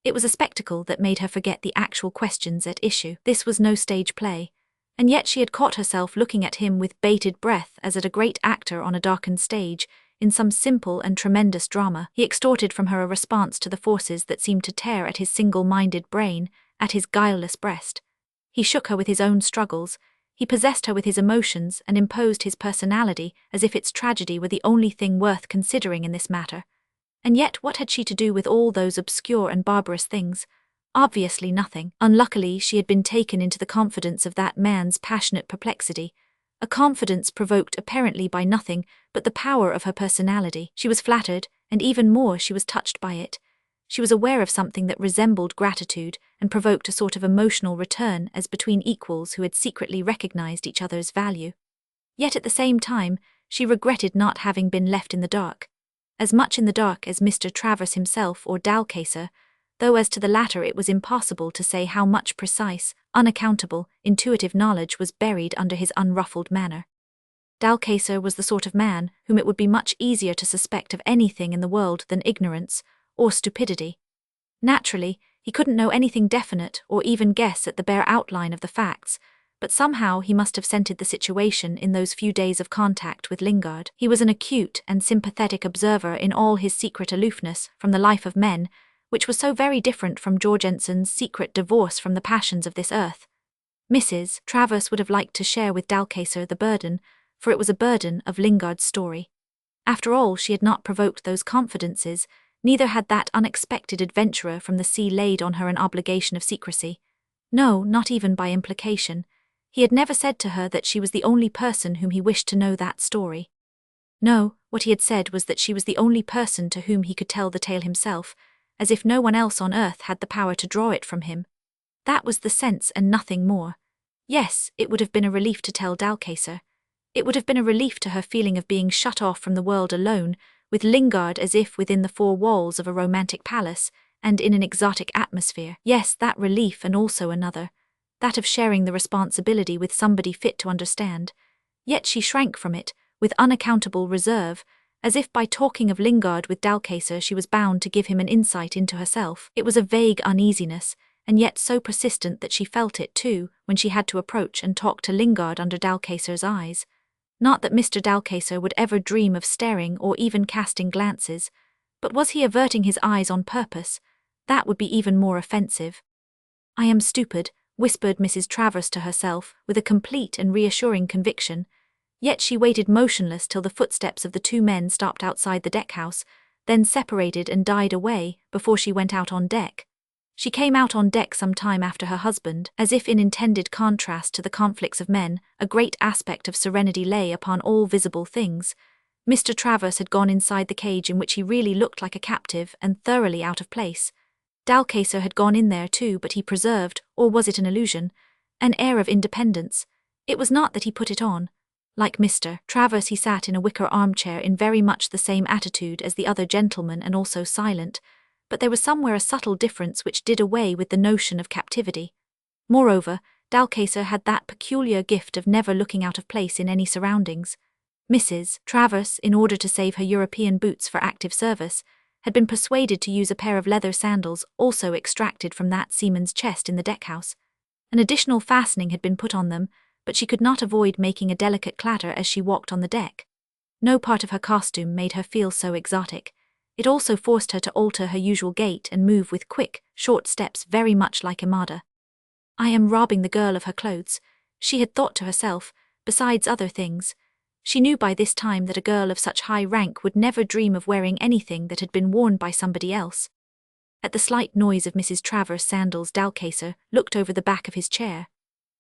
It was a spectacle that made her forget the actual questions at issue. This was no stage play, and yet she had caught herself looking at him with bated breath as at a great actor on a darkened stage, in some simple and tremendous drama. He extorted from her a response to the forces that seemed to tear at his single-minded brain, at his guileless breast. He shook her with his own struggles, he possessed her with his emotions and imposed his personality as if its tragedy were the only thing worth considering in this matter. And yet what had she to do with all those obscure and barbarous things? Obviously nothing. Unluckily, she had been taken into the confidence of that man's passionate perplexity, a confidence provoked apparently by nothing but the power of her personality. She was flattered, and even more she was touched by it. She was aware of something that resembled gratitude and provoked a sort of emotional return as between equals who had secretly recognized each other's value. Yet at the same time, she regretted not having been left in the dark. As much in the dark as Mr. Travers himself or Dalcaser, though as to the latter it was impossible to say how much precise, unaccountable, intuitive knowledge was buried under his unruffled manner. Dalcaser was the sort of man whom it would be much easier to suspect of anything in the world than ignorance or stupidity. Naturally, he couldn't know anything definite or even guess at the bare outline of the facts, but somehow he must have scented the situation in those few days of contact with Lingard. He was an acute and sympathetic observer in all his secret aloofness from the life of men, which was so very different from Jorgensen's secret divorce from the passions of this earth. Mrs. Travers would have liked to share with Dalcaser the burden, for it was a burden of Lingard's story. After all, she had not provoked those confidences, neither had that unexpected adventurer from the sea laid on her an obligation of secrecy. No, not even by implication. He had never said to her that she was the only person whom he wished to know that story. No, what he had said was that she was the only person to whom he could tell the tale himself, as if no one else on earth had the power to draw it from him. That was the sense and nothing more. Yes, it would have been a relief to tell Dalcaser. It would have been a relief to her feeling of being shut off from the world alone, with Lingard as if within the four walls of a romantic palace, and in an exotic atmosphere. Yes, that relief and also another, that of sharing the responsibility with somebody fit to understand. Yet she shrank from it, with unaccountable reserve, as if by talking of Lingard with Dalcaser she was bound to give him an insight into herself. It was a vague uneasiness, and yet so persistent that she felt it too when she had to approach and talk to Lingard under Dalcaser's eyes. Not that Mr. Dalcaser would ever dream of staring or even casting glances, but was he averting his eyes on purpose? That would be even more offensive. "I am stupid," whispered Mrs. Travers to herself with a complete and reassuring conviction. Yet she waited motionless till the footsteps of the two men stopped outside the deck-house, then separated and died away before she went out on deck. She came out on deck some time after her husband, as if in intended contrast to the conflicts of men, a great aspect of serenity lay upon all visible things. Mr. Travers had gone inside the cage in which he really looked like a captive and thoroughly out of place. Dalcaser had gone in there too, but he preserved, or was it an illusion, an air of independence. It was not that he put it on. Like Mr. Travers, he sat in a wicker armchair in very much the same attitude as the other gentleman and also silent, but there was somewhere a subtle difference which did away with the notion of captivity. Moreover, Dalcaser had that peculiar gift of never looking out of place in any surroundings. Mrs. Travers, in order to save her European boots for active service, had been persuaded to use a pair of leather sandals also extracted from that seaman's chest in the deck-house. An additional fastening had been put on them, but she could not avoid making a delicate clatter as she walked on the deck. No part of her costume made her feel so exotic. It also forced her to alter her usual gait and move with quick, short steps very much like Amada. "I am robbing the girl of her clothes," she had thought to herself, besides other things. She knew by this time that a girl of such high rank would never dream of wearing anything that had been worn by somebody else. At the slight noise of Mrs. Travers, Sandal's Dalcaser looked over the back of his chair.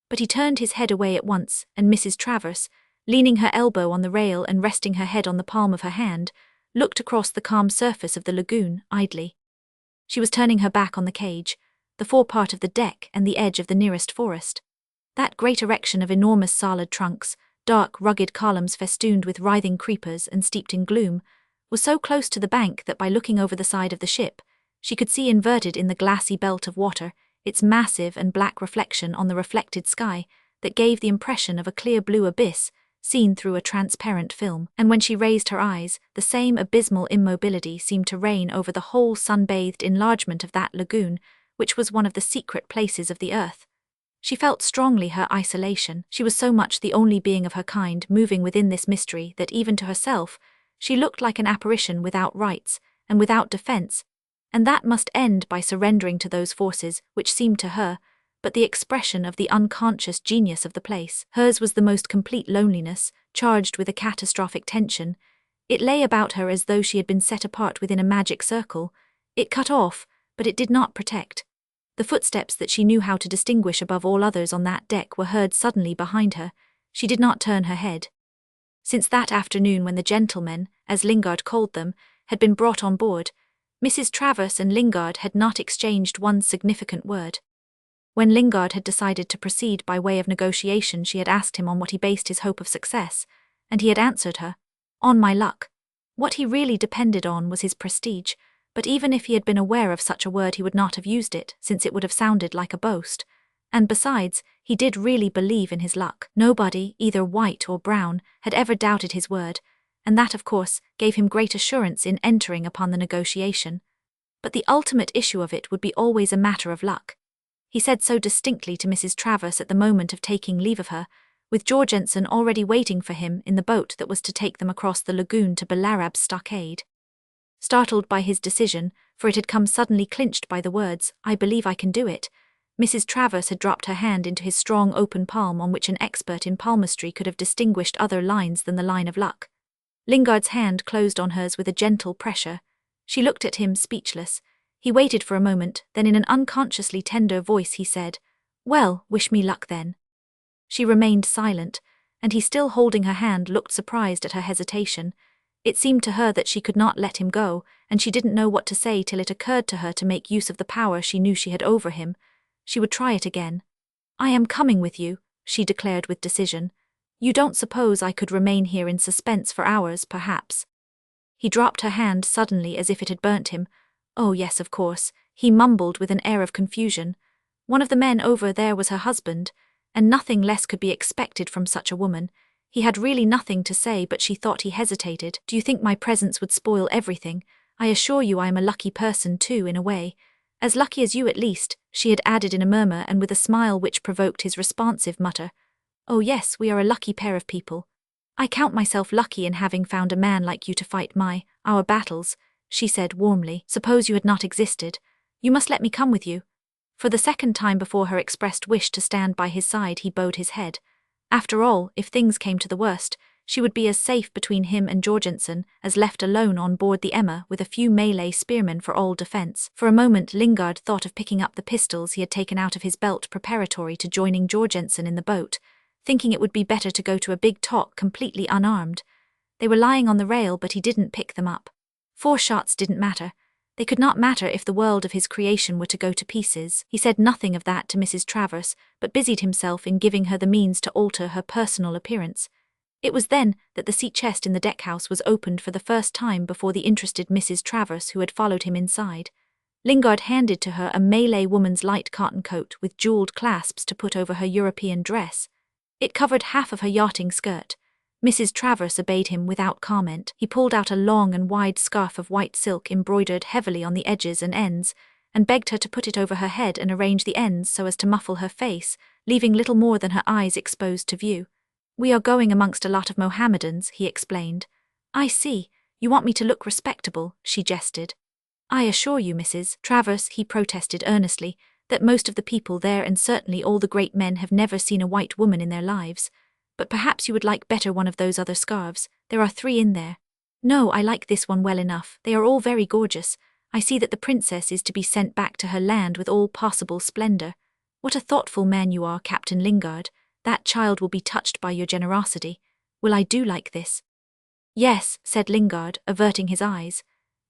But he turned his head away at once, and Mrs. Travers, leaning her elbow on the rail and resting her head on the palm of her hand, looked across the calm surface of the lagoon, idly. She was turning her back on the cage, the forepart of the deck and the edge of the nearest forest. That great erection of enormous solid trunks, dark, rugged columns festooned with writhing creepers and steeped in gloom, was so close to the bank that by looking over the side of the ship, she could see inverted in the glassy belt of water its massive and black reflection on the reflected sky that gave the impression of a clear blue abyss seen through a transparent film. And when she raised her eyes, the same abysmal immobility seemed to reign over the whole sun-bathed enlargement of that lagoon, which was one of the secret places of the earth. She felt strongly her isolation. She was so much the only being of her kind moving within this mystery that even to herself, she looked like an apparition without rights and without defense, and that must end by surrendering to those forces which seemed to her but the expression of the unconscious genius of the place. Hers was the most complete loneliness, charged with a catastrophic tension. It lay about her as though she had been set apart within a magic circle. It cut off, but it did not protect. The footsteps that she knew how to distinguish above all others on that deck were heard suddenly behind her. She did not turn her head. Since that afternoon when the gentlemen, as Lingard called them, had been brought on board, Mrs. Travers and Lingard had not exchanged one significant word. When Lingard had decided to proceed by way of negotiation, she had asked him on what he based his hope of success, and he had answered her, "On my luck." What he really depended on was his prestige, but even if he had been aware of such a word he would not have used it, since it would have sounded like a boast. And besides, he did really believe in his luck. Nobody, either white or brown, had ever doubted his word, and that of course gave him great assurance in entering upon the negotiation. But the ultimate issue of it would be always a matter of luck. He said so distinctly to Mrs. Travers at the moment of taking leave of her, with Jorgensen already waiting for him in the boat that was to take them across the lagoon to Belarab's stockade. Startled by his decision, for it had come suddenly clinched by the words, "I believe I can do it," Mrs. Travers had dropped her hand into his strong open palm on which an expert in palmistry could have distinguished other lines than the line of luck. Lingard's hand closed on hers with a gentle pressure. She looked at him, speechless. He waited for a moment, then in an unconsciously tender voice he said, "Well, wish me luck then." She remained silent, and he, still holding her hand, looked surprised at her hesitation. It seemed to her that she could not let him go, and she didn't know what to say till it occurred to her to make use of the power she knew she had over him. She would try it again. "I am coming with you," she declared with decision. "You don't suppose I could remain here in suspense for hours, perhaps?" He dropped her hand suddenly as if it had burnt him. "Oh yes, of course," he mumbled with an air of confusion. One of the men over there was her husband, and nothing less could be expected from such a woman. He had really nothing to say, but she thought he hesitated. "Do you think my presence would spoil everything? I assure you I am a lucky person too, in a way. As lucky as you at least," she had added in a murmur and with a smile which provoked his responsive mutter. "Oh yes, we are a lucky pair of people. I count myself lucky in having found a man like you to fight our battles," she said warmly. "Suppose you had not existed. You must let me come with you." For the second time before her expressed wish to stand by his side, he bowed his head. After all, if things came to the worst, she would be as safe between him and Jorgensen as left alone on board the Emma with a few Malay spearmen for all defense. For a moment Lingard thought of picking up the pistols he had taken out of his belt preparatory to joining Jorgensen in the boat, thinking it would be better to go to a big talk completely unarmed. They were lying on the rail, but he didn't pick them up. 4 shots didn't matter. They could not matter if the world of his creation were to go to pieces. He said nothing of that to Mrs. Travers, but busied himself in giving her the means to alter her personal appearance. It was then that the sea chest in the deckhouse was opened for the first time before the interested Mrs. Travers, who had followed him inside. Lingard handed to her a Malay woman's light cotton coat with jewelled clasps to put over her European dress. It covered half of her yachting skirt. Mrs. Travers obeyed him without comment. He pulled out a long and wide scarf of white silk embroidered heavily on the edges and ends, and begged her to put it over her head and arrange the ends so as to muffle her face, leaving little more than her eyes exposed to view. "We are going amongst a lot of Mohammedans," he explained. "I see. You want me to look respectable," she jested. "I assure you, Mrs. Travers," he protested earnestly, "that most of the people there and certainly all the great men have never seen a white woman in their lives. But perhaps you would like better one of those other scarves. There are 3 in there. No, I like this one well enough. They are all very gorgeous. I see that the princess is to be sent back to her land with all possible splendor. What a thoughtful man you are, Captain Lingard. That child will be touched by your generosity. Will I do like this? Yes, said Lingard, averting his eyes.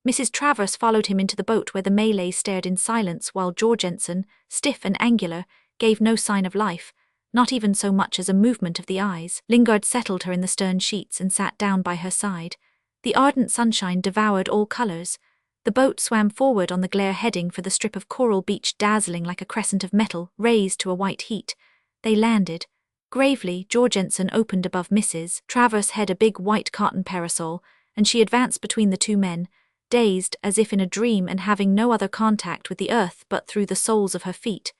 Mrs. Travers followed him into the boat where the Malays stared in silence while Jorgensen, stiff and angular, gave no sign of life, not even so much as a movement of the eyes. Lingard settled her in the stern sheets and sat down by her side. The ardent sunshine devoured all colors. The boat swam forward on the glare heading for the strip of coral beach dazzling like a crescent of metal raised to a white heat. They landed. Gravely, Jorgensen opened above Mrs. Travers' head a big white cotton parasol, and she advanced between the 2 men, dazed as if in a dream and having no other contact with the earth but through the soles of her feet.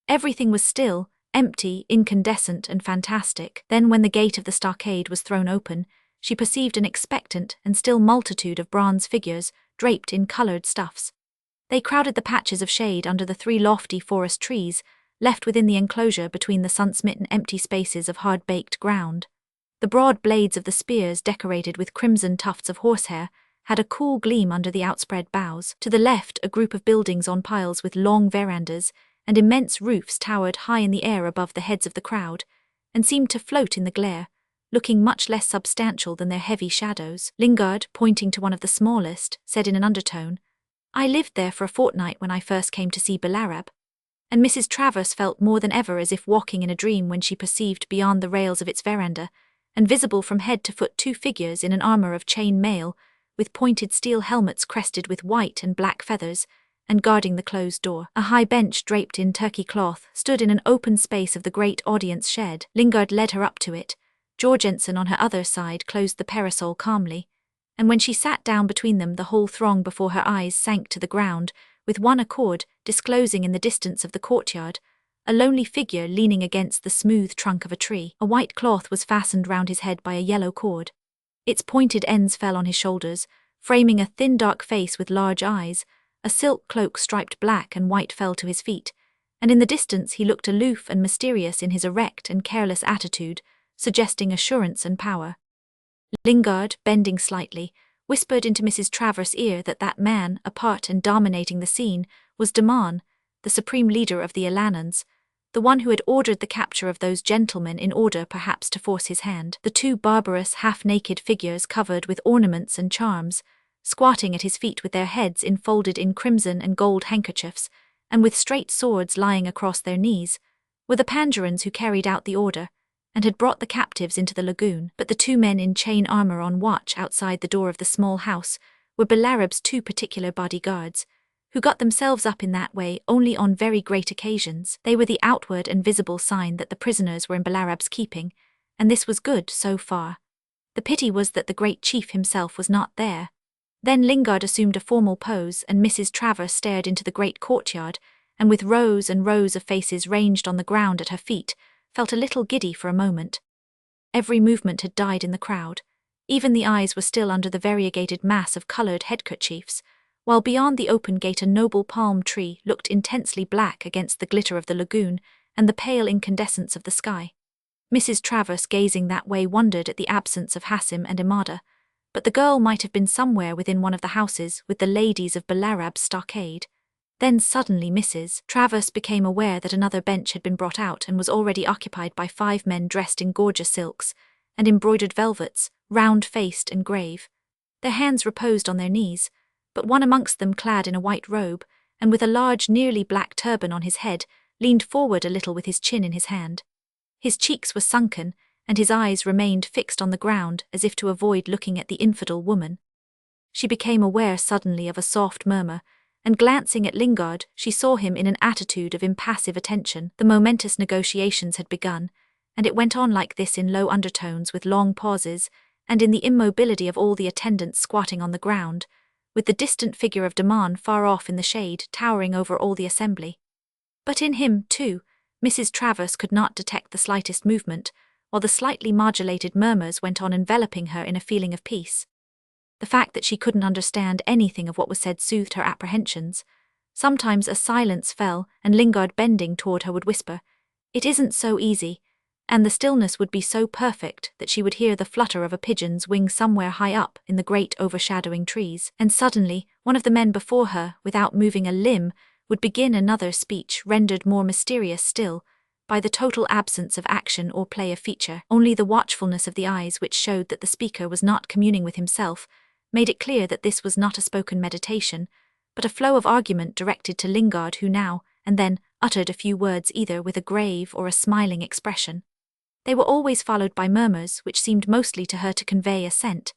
Everything was still, empty, incandescent, and fantastic. Then when the gate of the stockade was thrown open, she perceived an expectant and still multitude of bronze figures draped in colored stuffs. They crowded the patches of shade under the 3 lofty forest trees, left within the enclosure between the sun-smitten empty spaces of hard-baked ground. The broad blades of the spears decorated with crimson tufts of horsehair had a cool gleam under the outspread boughs. To the left, a group of buildings on piles with long verandas and immense roofs towered high in the air above the heads of the crowd, and seemed to float in the glare, looking much less substantial than their heavy shadows. Lingard, pointing to one of the smallest, said in an undertone, I lived there for a fortnight when I first came to see Belarab. And Mrs. Travers felt more than ever as if walking in a dream when she perceived beyond the rails of its veranda, and visible from head to foot 2 figures in an armor of chain mail, with pointed steel helmets crested with white and black feathers, and guarding the closed door. A high bench draped in Turkey cloth stood in an open space of the great audience shed. Lingard led her up to it. Jorgensen on her other side closed the parasol calmly, and when she sat down between them the whole throng before her eyes sank to the ground, with one accord, disclosing in the distance of the courtyard a lonely figure leaning against the smooth trunk of a tree. A white cloth was fastened round his head by a yellow cord. Its pointed ends fell on his shoulders, framing a thin dark face with large eyes. A silk cloak striped black and white fell to his feet, and in the distance he looked aloof and mysterious in his erect and careless attitude, suggesting assurance and power. Lingard, bending slightly, whispered into Mrs. Travers' ear that man, apart and dominating the scene, was Daman, the supreme leader of the Ilanans, the one who had ordered the capture of those gentlemen in order perhaps to force his hand. The 2 barbarous, half-naked figures covered with ornaments and charms, squatting at his feet with their heads enfolded in crimson and gold handkerchiefs, and with straight swords lying across their knees, were the Pandurans who carried out the order, and had brought the captives into the lagoon. But the 2 men in chain armor on watch outside the door of the small house were Belarab's 2 particular bodyguards, who got themselves up in that way only on very great occasions. They were the outward and visible sign that the prisoners were in Belarab's keeping, and this was good so far. The pity was that the great chief himself was not there. Then Lingard assumed a formal pose, and Mrs. Travers stared into the great courtyard, and with rows and rows of faces ranged on the ground at her feet, felt a little giddy for a moment. Every movement had died in the crowd. Even the eyes were still under the variegated mass of coloured headkerchiefs, while beyond the open gate a noble palm tree looked intensely black against the glitter of the lagoon and the pale incandescence of the sky. Mrs. Travers, gazing that way, wondered at the absence of Hassim and Imada, but the girl might have been somewhere within one of the houses with the ladies of Belarab's stockade. Then suddenly Mrs. Travers became aware that another bench had been brought out and was already occupied by 5 men dressed in gorgeous silks and embroidered velvets, round-faced and grave. Their hands reposed on their knees, but one amongst them, clad in a white robe and with a large nearly black turban on his head, leaned forward a little with his chin in his hand. His cheeks were sunken, and his eyes remained fixed on the ground as if to avoid looking at the infidel woman. She became aware suddenly of a soft murmur, and glancing at Lingard, she saw him in an attitude of impassive attention. The momentous negotiations had begun, and it went on like this in low undertones with long pauses, and in the immobility of all the attendants squatting on the ground, with the distant figure of Daman far off in the shade towering over all the assembly. But in him, too, Mrs. Travers could not detect the slightest movement, while the slightly modulated murmurs went on enveloping her in a feeling of peace. The fact that she couldn't understand anything of what was said soothed her apprehensions. Sometimes a silence fell, and Lingard, bending toward her, would whisper, "It isn't so easy," and the stillness would be so perfect that she would hear the flutter of a pigeon's wing somewhere high up in the great overshadowing trees, and suddenly one of the men before her, without moving a limb, would begin another speech rendered more mysterious still by the total absence of action or play of feature. Only the watchfulness of the eyes, which showed that the speaker was not communing with himself, made it clear that this was not a spoken meditation, but a flow of argument directed to Lingard, who now and then uttered a few words either with a grave or a smiling expression. They were always followed by murmurs which seemed mostly to her to convey assent,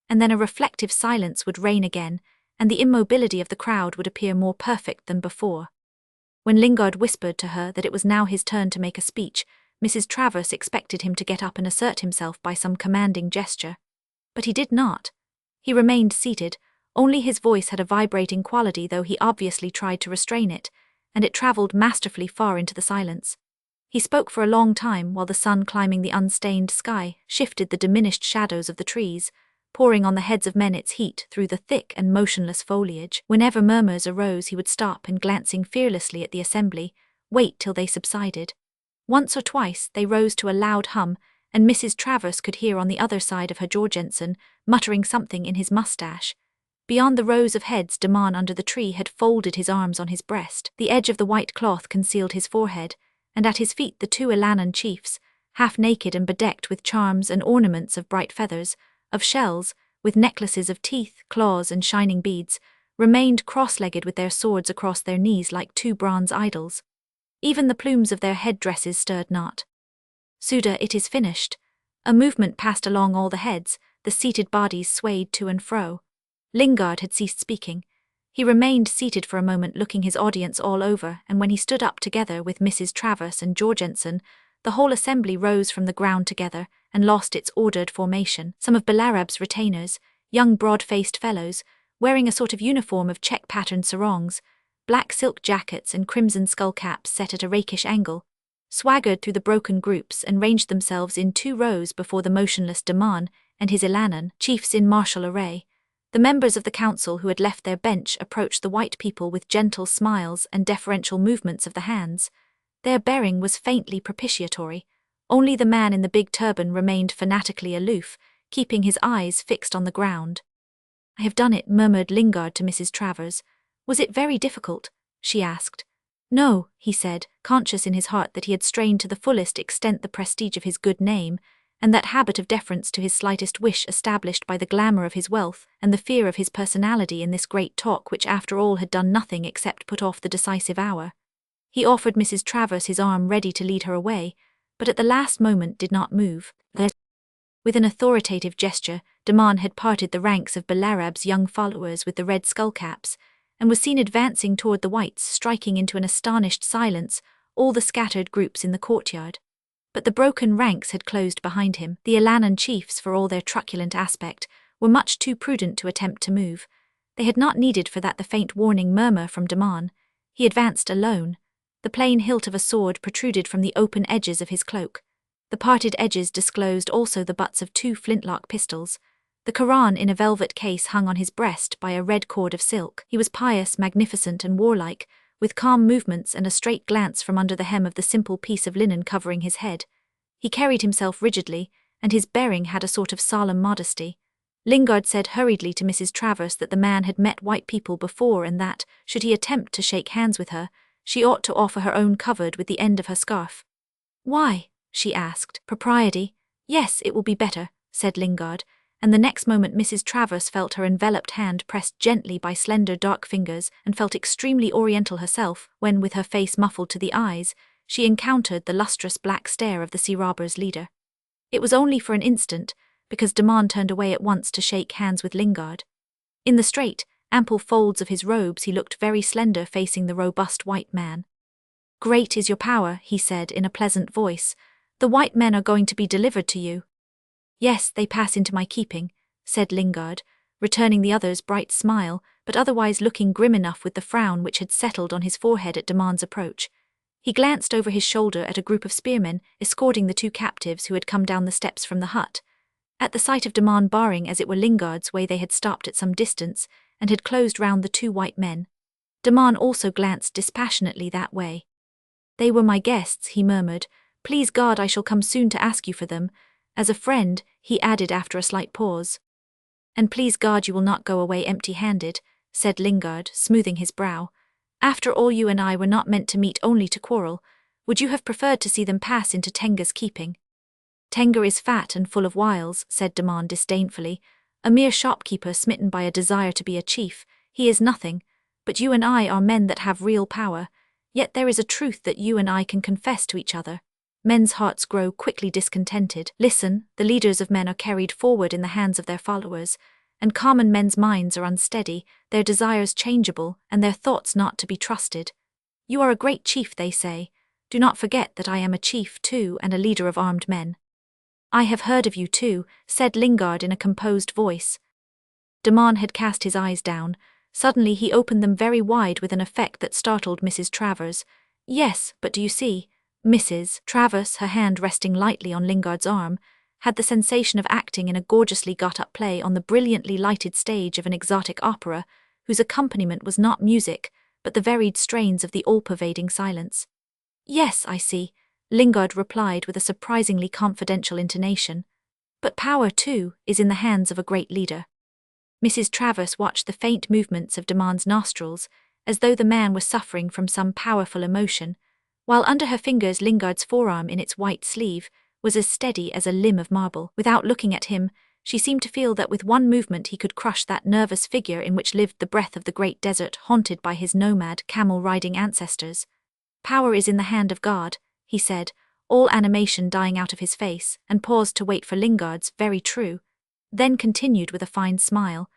and then a reflective silence would reign again, and the immobility of the crowd would appear more perfect than before. When Lingard whispered to her that it was now his turn to make a speech, Mrs. Travers expected him to get up and assert himself by some commanding gesture. But he did not. He remained seated, only his voice had a vibrating quality, though he obviously tried to restrain it, and it travelled masterfully far into the silence. He spoke for a long time while the sun climbing the unstained sky shifted the diminished shadows of the trees, pouring on the heads of men its heat through the thick and motionless foliage. Whenever murmurs arose he would stop and, glancing fearlessly at the assembly, wait till they subsided. Once or twice they rose to a loud hum, and Mrs. Travers could hear on the other side of her Jorgensen muttering something in his moustache. Beyond the rows of heads, Damon under the tree had folded his arms on his breast. The edge of the white cloth concealed his forehead, and at his feet the two Ilanan chiefs, half naked and bedecked with charms and ornaments of bright feathers, of shells, with necklaces of teeth, claws, and shining beads, remained cross-legged with their swords across their knees like two bronze idols. Even the plumes of their head-dresses stirred not. "Suda, it is finished." A movement passed along all the heads, the seated bodies swayed to and fro. Lingard had ceased speaking. He remained seated for a moment, looking his audience all over, and when he stood up together with Mrs. Travers and Jorgensen, the whole assembly rose from the ground together and lost its ordered formation. Some of Belarab's retainers, young broad-faced fellows, wearing a sort of uniform of check-patterned sarongs, black silk jackets and crimson skull-caps set at a rakish angle, swaggered through the broken groups and ranged themselves in 2 rows before the motionless Damon and his Ilanan chiefs in martial array. The members of the council who had left their bench approached the white people with gentle smiles and deferential movements of the hands. Their bearing was faintly propitiatory. Only the man in the big turban remained fanatically aloof, keeping his eyes fixed on the ground. "I have done it," murmured Lingard to Mrs. Travers. "Was it very difficult?" she asked. "No," he said, conscious in his heart that he had strained to the fullest extent the prestige of his good name, and that habit of deference to his slightest wish established by the glamour of his wealth and the fear of his personality in this great talk which after all had done nothing except put off the decisive hour. He offered Mrs. Travers his arm, ready to lead her away, but at the last moment did not move. With an authoritative gesture, Damon had parted the ranks of Belarab's young followers with the red skullcaps, and was seen advancing toward the whites, striking into an astonished silence all the scattered groups in the courtyard. But the broken ranks had closed behind him. The Ilanan chiefs, for all their truculent aspect, were much too prudent to attempt to move. They had not needed for that the faint warning murmur from Damon. He advanced alone. The plain hilt of a sword protruded from the open edges of his cloak. The parted edges disclosed also the butts of 2 flintlock pistols. The Koran in a velvet case hung on his breast by a red cord of silk. He was pious, magnificent, and warlike, with calm movements and a straight glance from under the hem of the simple piece of linen covering his head. He carried himself rigidly, and his bearing had a sort of solemn modesty. Lingard said hurriedly to Mrs. Travers that the man had met white people before, and that, should he attempt to shake hands with her, she ought to offer her own covered with the end of her scarf. "Why?" she asked. "Propriety." "Yes, it will be better," said Lingard, and the next moment Mrs. Travers felt her enveloped hand pressed gently by slender dark fingers, and felt extremely oriental herself when, with her face muffled to the eyes, she encountered the lustrous black stare of the sea robbers' leader. It was only for an instant, because Damon turned away at once to shake hands with Lingard. In the straight, ample folds of his robes he looked very slender facing the robust white man. "Great is your power," he said in a pleasant voice. "The white men are going to be delivered to you." "Yes, they pass into my keeping," said Lingard, returning the other's bright smile, but otherwise looking grim enough with the frown which had settled on his forehead at Damon's approach. He glanced over his shoulder at a group of spearmen escorting the 2 captives who had come down the steps from the hut. At the sight of Damon barring as it were Lingard's way, they had stopped at some distance and had closed round the 2 white men. Damon also glanced dispassionately that way. "They were my guests," he murmured, Please God, I shall come soon to ask you for them. As a friend, he added after a slight pause. And please God you will not go away empty-handed, said Lingard, smoothing his brow. After all, you and I were not meant to meet only to quarrel. Would you have preferred to see them pass into Tenga's keeping? Tenga is fat and full of wiles, said Daman disdainfully. A mere shopkeeper smitten by a desire to be a chief. He is nothing. But you and I are men that have real power. Yet there is a truth that you and I can confess to each other. Men's hearts grow quickly discontented. Listen, the leaders of men are carried forward in the hands of their followers, and common men's minds are unsteady, their desires changeable, and their thoughts not to be trusted. You are a great chief, they say. Do not forget that I am a chief too and a leader of armed men. I have heard of you too, said Lingard in a composed voice. Daman had cast his eyes down. Suddenly he opened them very wide with an effect that startled Mrs. Travers. Yes, but do you see? Mrs. Travers, her hand resting lightly on Lingard's arm, had the sensation of acting in a gorgeously got-up play on the brilliantly lighted stage of an exotic opera, whose accompaniment was not music, but the varied strains of the all-pervading silence. Yes, I see, Lingard replied with a surprisingly confidential intonation. But power, too, is in the hands of a great leader. Mrs. Travers watched the faint movements of Daman's nostrils, as though the man was suffering from some powerful emotion, while under her fingers Lingard's forearm in its white sleeve was as steady as a limb of marble. Without looking at him, she seemed to feel that with one movement he could crush that nervous figure in which lived the breath of the great desert haunted by his nomad, camel-riding ancestors. Power is in the hand of God, he said, all animation dying out of his face, and paused to wait for Lingard's very true, then continued with a fine smile,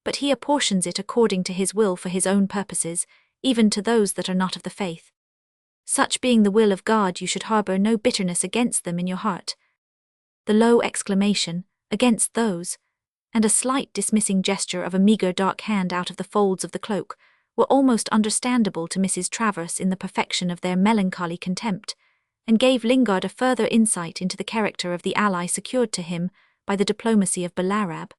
but he apportions it according to his will for his own purposes, even to those that are not of the faith. Such being the will of God, you should harbour no bitterness against them in your heart. The low exclamation, against those, and a slight dismissing gesture of a meagre dark hand out of the folds of the cloak, were almost understandable to Mrs. Travers in the perfection of their melancholy contempt, and gave Lingard a further insight into the character of the ally secured to him by the diplomacy of Balarab.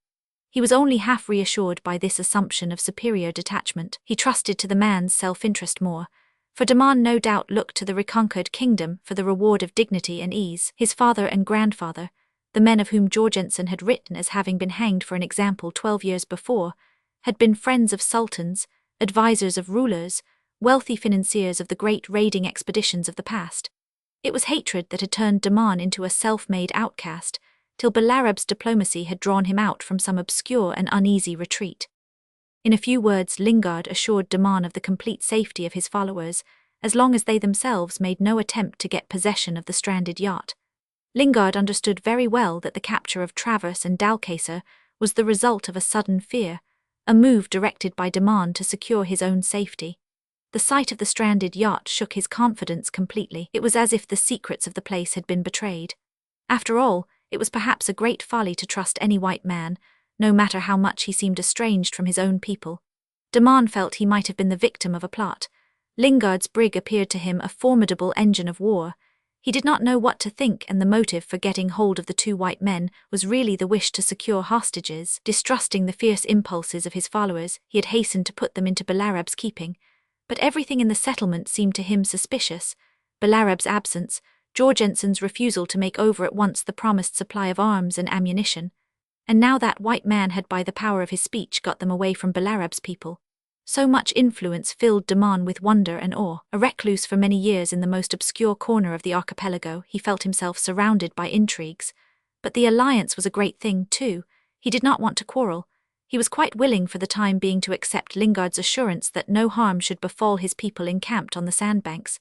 He was only half reassured by this assumption of superior detachment. He trusted to the man's self-interest more, for Daman no doubt looked to the reconquered kingdom for the reward of dignity and ease. His father and grandfather, the men of whom Jorgensen had written as having been hanged for an example 12 years before, had been friends of sultans, advisors of rulers, wealthy financiers of the great raiding expeditions of the past. It was hatred that had turned Daman into a self-made outcast, till Balarab's diplomacy had drawn him out from some obscure and uneasy retreat. In a few words Lingard assured Daman of the complete safety of his followers, as long as they themselves made no attempt to get possession of the stranded yacht. Lingard understood very well that the capture of Travers and Dalcacer was the result of a sudden fear, a move directed by Daman to secure his own safety. The sight of the stranded yacht shook his confidence completely. It was as if the secrets of the place had been betrayed. After all, it was perhaps a great folly to trust any white man, no matter how much he seemed estranged from his own people. Daman felt he might have been the victim of a plot. Lingard's brig appeared to him a formidable engine of war. He did not know what to think, and the motive for getting hold of the two white men was really the wish to secure hostages. Distrusting the fierce impulses of his followers, he had hastened to put them into Balarab's keeping. But everything in the settlement seemed to him suspicious. Balarab's absence, Jorgensen's refusal to make over at once the promised supply of arms and ammunition. And now that white man had by the power of his speech got them away from Balarab's people. So much influence filled Daman with wonder and awe. A recluse for many years in the most obscure corner of the archipelago, he felt himself surrounded by intrigues. But the alliance was a great thing too. He did not want to quarrel. He was quite willing for the time being to accept Lingard's assurance that no harm should befall his people encamped on the sandbanks.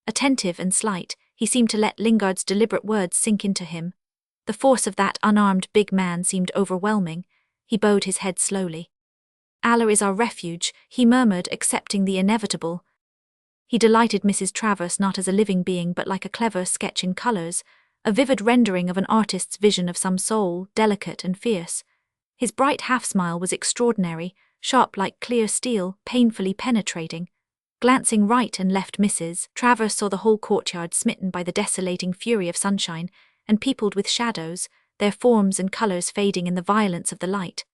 Attentive and slight, he seemed to let Lingard's deliberate words sink into him. The force of that unarmed big man seemed overwhelming. He bowed his head slowly. Allah is our refuge, he murmured, accepting the inevitable. He delighted Mrs. Travers not as a living being but like a clever sketch in colours, a vivid rendering of an artist's vision of some soul, delicate and fierce. His bright half-smile was extraordinary, sharp like clear steel, painfully penetrating. Glancing right and left, Mrs. Travers saw the whole courtyard smitten by the desolating fury of sunshine, and peopled with shadows, their forms and colours fading in the violence of the light.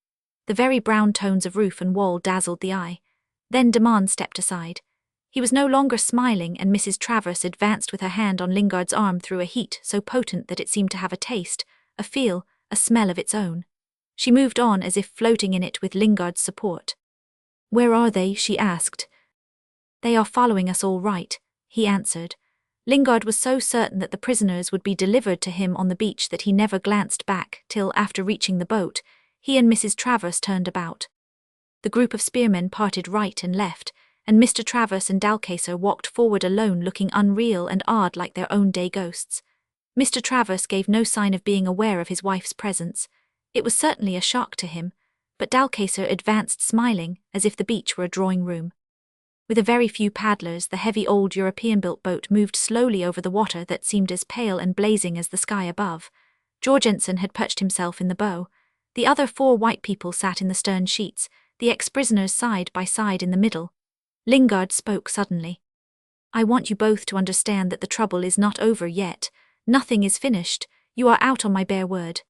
The very brown tones of roof and wall dazzled the eye. Then Daman stepped aside. He was no longer smiling, and Mrs. Travers advanced with her hand on Lingard's arm through a heat so potent that it seemed to have a taste, a feel, a smell of its own. She moved on as if floating in it with Lingard's support. "Where are they?" she asked. "They are following us all right," he answered. Lingard was so certain that the prisoners would be delivered to him on the beach that he never glanced back till, after reaching the boat, he and Mrs. Travers turned about. The group of spearmen parted right and left, and Mr. Travers and Dalcacer walked forward alone, looking unreal and odd like their own day ghosts. Mr. Travers gave no sign of being aware of his wife's presence. It was certainly a shock to him, but Dalcacer advanced smiling, as if the beach were a drawing room. With a very few paddlers, the heavy old European-built boat moved slowly over the water that seemed as pale and blazing as the sky above. Jorgensen had perched himself in the bow. The other 4 white people sat in the stern sheets, the ex-prisoners side by side in the middle. Lingard spoke suddenly. "I want you both to understand that the trouble is not over yet. Nothing is finished. You are out on my bare word."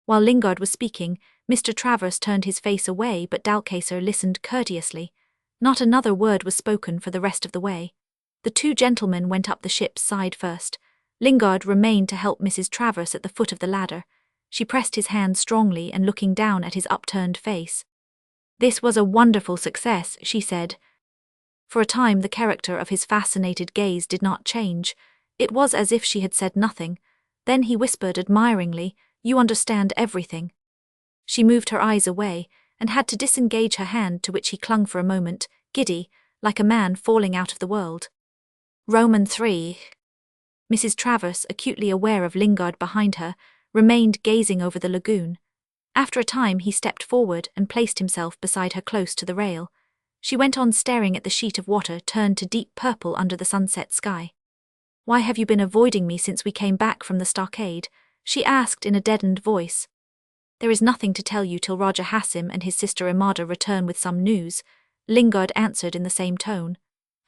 While Lingard was speaking, Mr. Travers turned his face away, but Dalcacer listened courteously. Not another word was spoken for the rest of the way. The 2 gentlemen went up the ship's side first. Lingard remained to help Mrs. Travers at the foot of the ladder. She pressed his hand strongly and looking down at his upturned face. "This was a wonderful success," she said. For a time the character of his fascinated gaze did not change. It was as if she had said nothing. Then he whispered admiringly, "You understand everything." She moved her eyes away, and had to disengage her hand, to which he clung for a moment, giddy, like a man falling out of the world. Roman 3. Mrs. Travers, acutely aware of Lingard behind her, remained gazing over the lagoon. After a time he stepped forward and placed himself beside her close to the rail. She went on staring at the sheet of water turned to deep purple under the sunset sky. "Why have you been avoiding me since we came back from the stockade?" she asked in a deadened voice. "There is nothing to tell you till Roger Hassim and his sister Imada return with some news," Lingard answered in the same tone.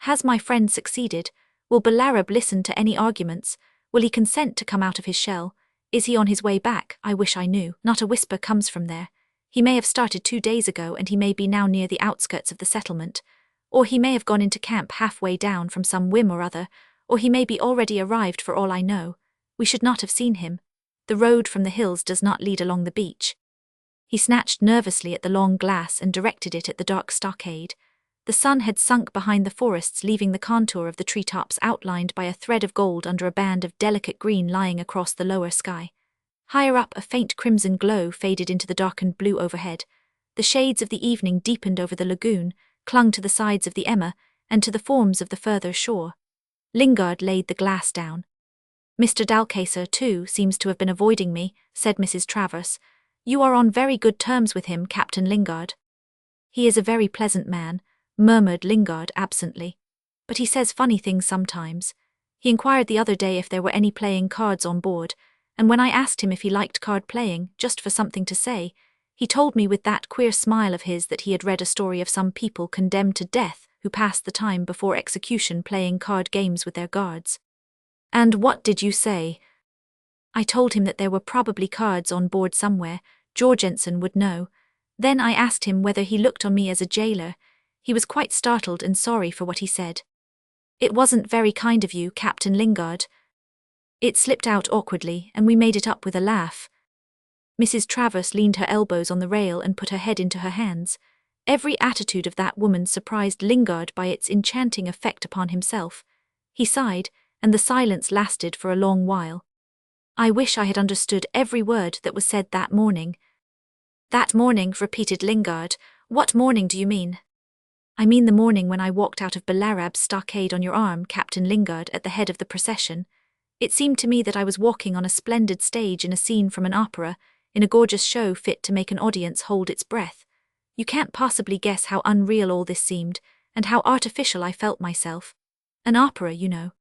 "Has my friend succeeded? Will Balarab listen to any arguments? Will he consent to come out of his shell? Is he on his way back? I wish I knew. Not a whisper comes from there. He may have started 2 days ago, and he may be now near the outskirts of the settlement. Or he may have gone into camp halfway down from some whim or other, or he may be already arrived for all I know. We should not have seen him. The road from the hills does not lead along the beach." He snatched nervously at the long glass and directed it at the dark stockade. The sun had sunk behind the forests, leaving the contour of the treetops outlined by a thread of gold under a band of delicate green lying across the lower sky. Higher up, a faint crimson glow faded into the darkened blue overhead. The shades of the evening deepened over the lagoon, clung to the sides of the Emma, and to the forms of the further shore. Lingard laid the glass down. "Mr. Dalcacer, too, seems to have been avoiding me," said Mrs. Travers. "You are on very good terms with him, Captain Lingard." "He is a very pleasant man," murmured Lingard absently. "But he says funny things sometimes. He inquired the other day if there were any playing cards on board, and when I asked him if he liked card playing, just for something to say, he told me with that queer smile of his that he had read a story of some people condemned to death who passed the time before execution playing card games with their guards." "And what did you say?" "I told him that there were probably cards on board somewhere. Jorgensen would know. Then I asked him whether he looked on me as a jailer. He was quite startled and sorry for what he said." "It wasn't very kind of you, Captain Lingard." It slipped out awkwardly, and we made it up with a laugh. Mrs. Travers leaned her elbows on the rail and put her head into her hands. Every attitude of that woman surprised Lingard by its enchanting effect upon himself. He sighed, and the silence lasted for a long while. "I wish I had understood every word that was said that morning." "That morning," repeated Lingard. "What morning do you mean?" "I mean the morning when I walked out of Balarab's stockade on your arm, Captain Lingard, at the head of the procession. It seemed to me that I was walking on a splendid stage in a scene from an opera, in a gorgeous show fit to make an audience hold its breath. You can't possibly guess how unreal all this seemed, and how artificial I felt myself. An opera, you know."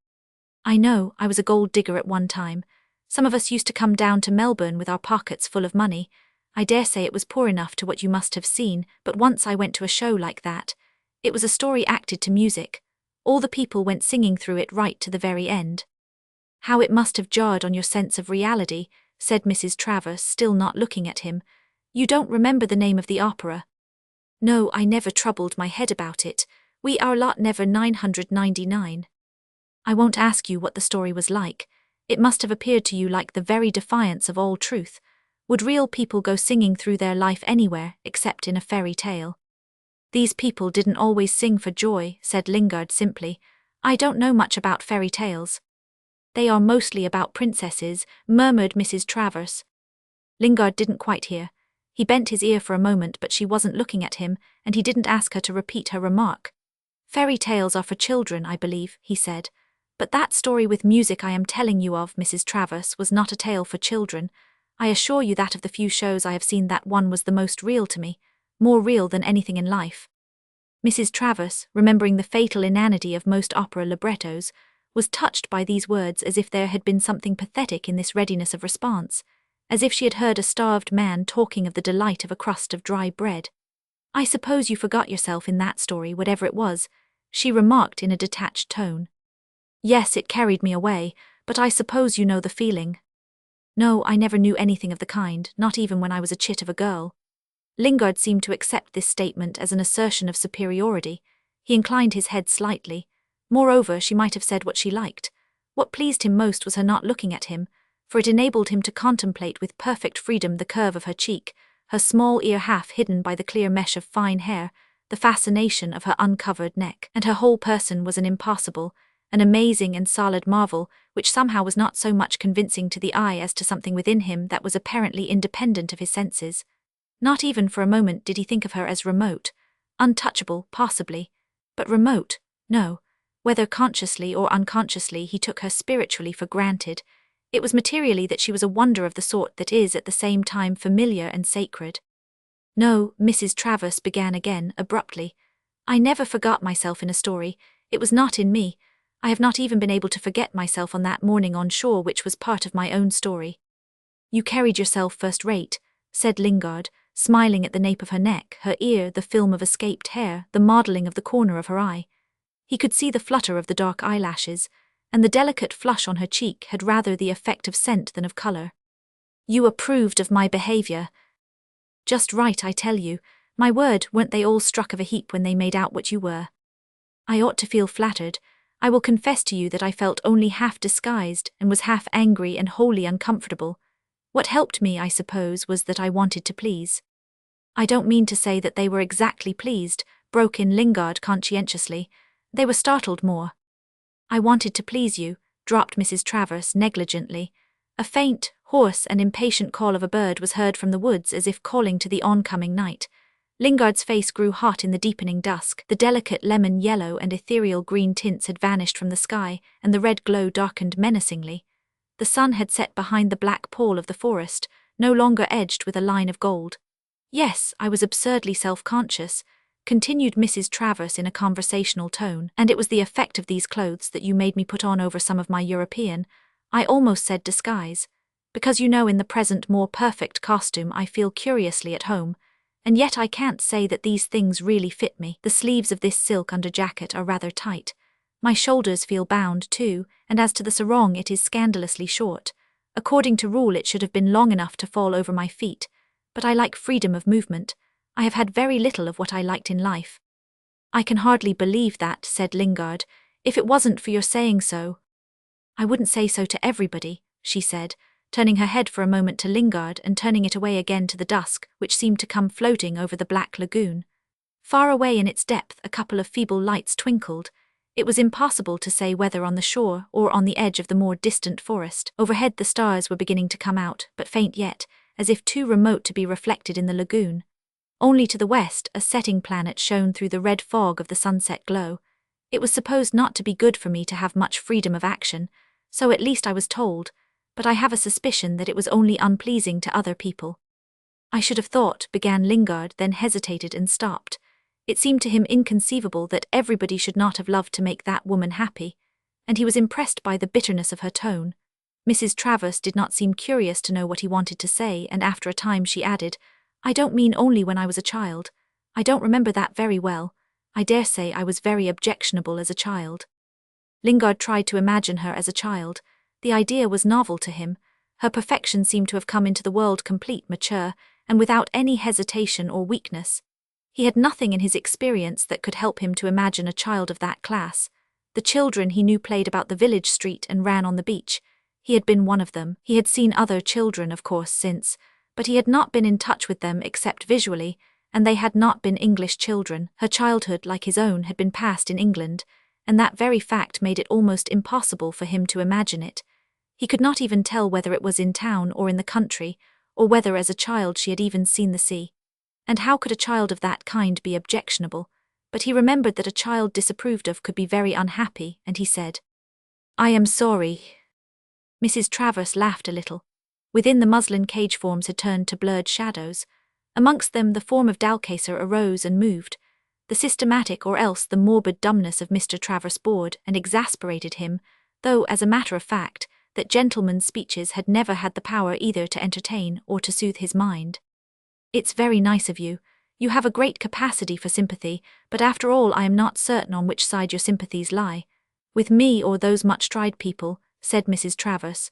"I know, I was a gold digger at one time. Some of us used to come down to Melbourne with our pockets full of money. I dare say it was poor enough to what you must have seen, but once I went to a show like that. It was a story acted to music. All the people went singing through it right to the very end." "How it must have jarred on your sense of reality," said Mrs. Travers, still not looking at him. "You don't remember the name of the opera?" "No, I never troubled my head about it. We are lot never 999. I won't ask you what the story was like. It must have appeared to you like the very defiance of all truth. Would real people go singing through their life anywhere except in a fairy tale? These people didn't always sing for joy, said Lingard simply. I don't know much about fairy tales. They are mostly about princesses, murmured Mrs. Travers. Lingard didn't quite hear. He bent his ear for a moment, but she wasn't looking at him, and he didn't ask her to repeat her remark. Fairy tales are for children, I believe, he said. But that story with music I am telling you of, Mrs. Travers, was not a tale for children. I assure you that of the few shows I have seen, that one was the most real to me, more real than anything in life. Mrs. Travers, remembering the fatal inanity of most opera librettos, was touched by these words as if there had been something pathetic in this readiness of response, as if she had heard a starved man talking of the delight of a crust of dry bread. I suppose you forgot yourself in that story, whatever it was, she remarked in a detached tone. Yes, it carried me away, but I suppose you know the feeling. No, I never knew anything of the kind, not even when I was a chit of a girl. Lingard seemed to accept this statement as an assertion of superiority. He inclined his head slightly. Moreover, she might have said what she liked. What pleased him most was her not looking at him, for it enabled him to contemplate with perfect freedom the curve of her cheek, her small ear half hidden by the clear mesh of fine hair, the fascination of her uncovered neck, and her whole person was an impossible, an amazing and solid marvel, which somehow was not so much convincing to the eye as to something within him that was apparently independent of his senses. Not even for a moment did he think of her as remote, untouchable, possibly, but remote, no. Whether consciously or unconsciously, he took her spiritually for granted. It was materially that she was a wonder of the sort that is at the same time familiar and sacred. No, Mrs. Travers began again, abruptly. I never forgot myself in a story. It was not in me. I have not even been able to forget myself on that morning on shore, which was part of my own story. You carried yourself first-rate, said Lingard, smiling at the nape of her neck, her ear, the film of escaped hair, the modelling of the corner of her eye. He could see the flutter of the dark eyelashes, and the delicate flush on her cheek had rather the effect of scent than of colour. You approved of my behaviour. Just right, I tell you. My word, weren't they all struck of a heap when they made out what you were? I ought to feel flattered. I will confess to you that I felt only half disguised and was half angry and wholly uncomfortable. What helped me, I suppose, was that I wanted to please. I don't mean to say that they were exactly pleased, broke in Lingard conscientiously. They were startled more. I wanted to please you, dropped Mrs. Travers negligently. A faint, hoarse and impatient call of a bird was heard from the woods as if calling to the oncoming night. Lingard's face grew hot in the deepening dusk. The delicate lemon yellow and ethereal green tints had vanished from the sky, and the red glow darkened menacingly. The sun had set behind the black pall of the forest, no longer edged with a line of gold. Yes, I was absurdly self-conscious, continued Mrs. Travers in a conversational tone, and it was the effect of these clothes that you made me put on over some of my European, I almost said disguise, because you know in the present more perfect costume I feel curiously at home, and yet I can't say that these things really fit me. The sleeves of this silk under jacket are rather tight. My shoulders feel bound too, and as to the sarong it is scandalously short. According to rule it should have been long enough to fall over my feet, but I like freedom of movement. I have had very little of what I liked in life. I can hardly believe that, said Lingard. If it wasn't for your saying so. I wouldn't say so to everybody, she said, turning her head for a moment to Lingard and turning it away again to the dusk, which seemed to come floating over the black lagoon. Far away in its depth a couple of feeble lights twinkled. It was impossible to say whether on the shore or on the edge of the more distant forest. Overhead the stars were beginning to come out, but faint yet, as if too remote to be reflected in the lagoon. Only to the west a setting planet shone through the red fog of the sunset glow. It was supposed not to be good for me to have much freedom of action, so at least I was told, but I have a suspicion that it was only unpleasing to other people. I should have thought, began Lingard, then hesitated and stopped. It seemed to him inconceivable that everybody should not have loved to make that woman happy, and he was impressed by the bitterness of her tone. Mrs. Travers did not seem curious to know what he wanted to say, and after a time she added, I don't mean only when I was a child. I don't remember that very well. I dare say I was very objectionable as a child. Lingard tried to imagine her as a child. The idea was novel to him. Her perfection seemed to have come into the world complete, mature, and without any hesitation or weakness. He had nothing in his experience that could help him to imagine a child of that class. The children he knew played about the village street and ran on the beach. He had been one of them. He had seen other children, of course, since, but he had not been in touch with them except visually, and they had not been English children. Her childhood, like his own, had been passed in England, and that very fact made it almost impossible for him to imagine it. He could not even tell whether it was in town or in the country, or whether as a child she had even seen the sea. And how could a child of that kind be objectionable? But he remembered that a child disapproved of could be very unhappy, and he said, "I am sorry." Mrs. Travers laughed a little. Within, the muslin cage forms had turned to blurred shadows. Amongst them the form of Dalcacer arose and moved. The systematic or else the morbid dumbness of Mr. Travers bored and exasperated him, though, as a matter of fact, that gentleman's speeches had never had the power either to entertain or to soothe his mind. "It's very nice of you. You have a great capacity for sympathy, but after all I am not certain on which side your sympathies lie. With me or those much-tried people," said Mrs. Travers.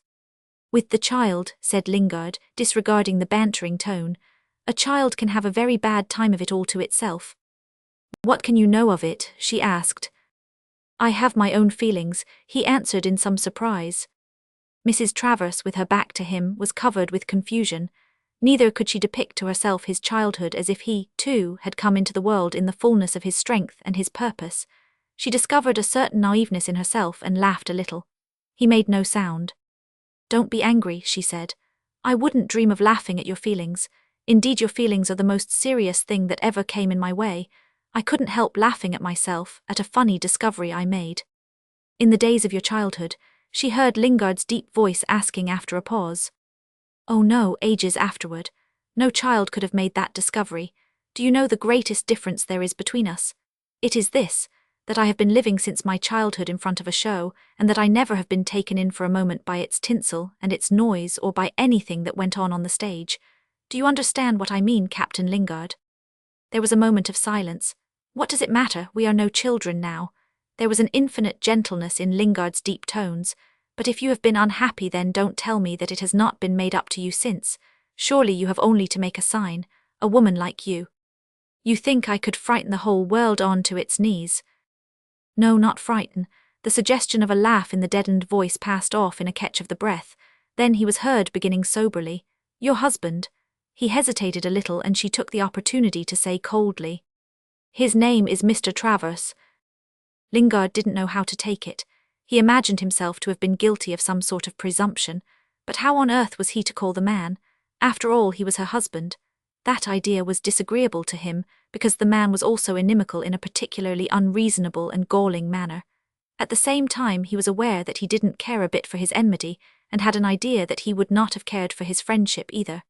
"With the child," said Lingard, disregarding the bantering tone. "A child can have a very bad time of it all to itself." "What can you know of it?" she asked. "I have my own feelings," he answered in some surprise. Mrs. Travers, with her back to him, was covered with confusion. Neither could she depict to herself his childhood as if he, too, had come into the world in the fullness of his strength and his purpose. She discovered a certain naiveness in herself and laughed a little. He made no sound. "Don't be angry," she said. "I wouldn't dream of laughing at your feelings. Indeed, your feelings are the most serious thing that ever came in my way. I couldn't help laughing at myself, at a funny discovery I made." "In the days of your childhood," she heard Lingard's deep voice asking after a pause. "Oh no, ages afterward. No child could have made that discovery. Do you know the greatest difference there is between us? It is this, that I have been living since my childhood in front of a show, and that I never have been taken in for a moment by its tinsel and its noise or by anything that went on the stage. Do you understand what I mean, Captain Lingard?" There was a moment of silence. "What does it matter? We are no children now." There was an infinite gentleness in Lingard's deep tones. "But if you have been unhappy, then don't tell me that it has not been made up to you since. Surely you have only to make a sign, a woman like you. You think I could frighten the whole world on to its knees?" "No, not frighten." The suggestion of a laugh in the deadened voice passed off in a catch of the breath. Then he was heard beginning soberly, "Your husband." He hesitated a little, and she took the opportunity to say coldly, "His name is Mr. Travers." Lingard didn't know how to take it. He imagined himself to have been guilty of some sort of presumption, but how on earth was he to call the man? After all, he was her husband. That idea was disagreeable to him, because the man was also inimical in a particularly unreasonable and galling manner. At the same time, he was aware that he didn't care a bit for his enmity, and had an idea that he would not have cared for his friendship either.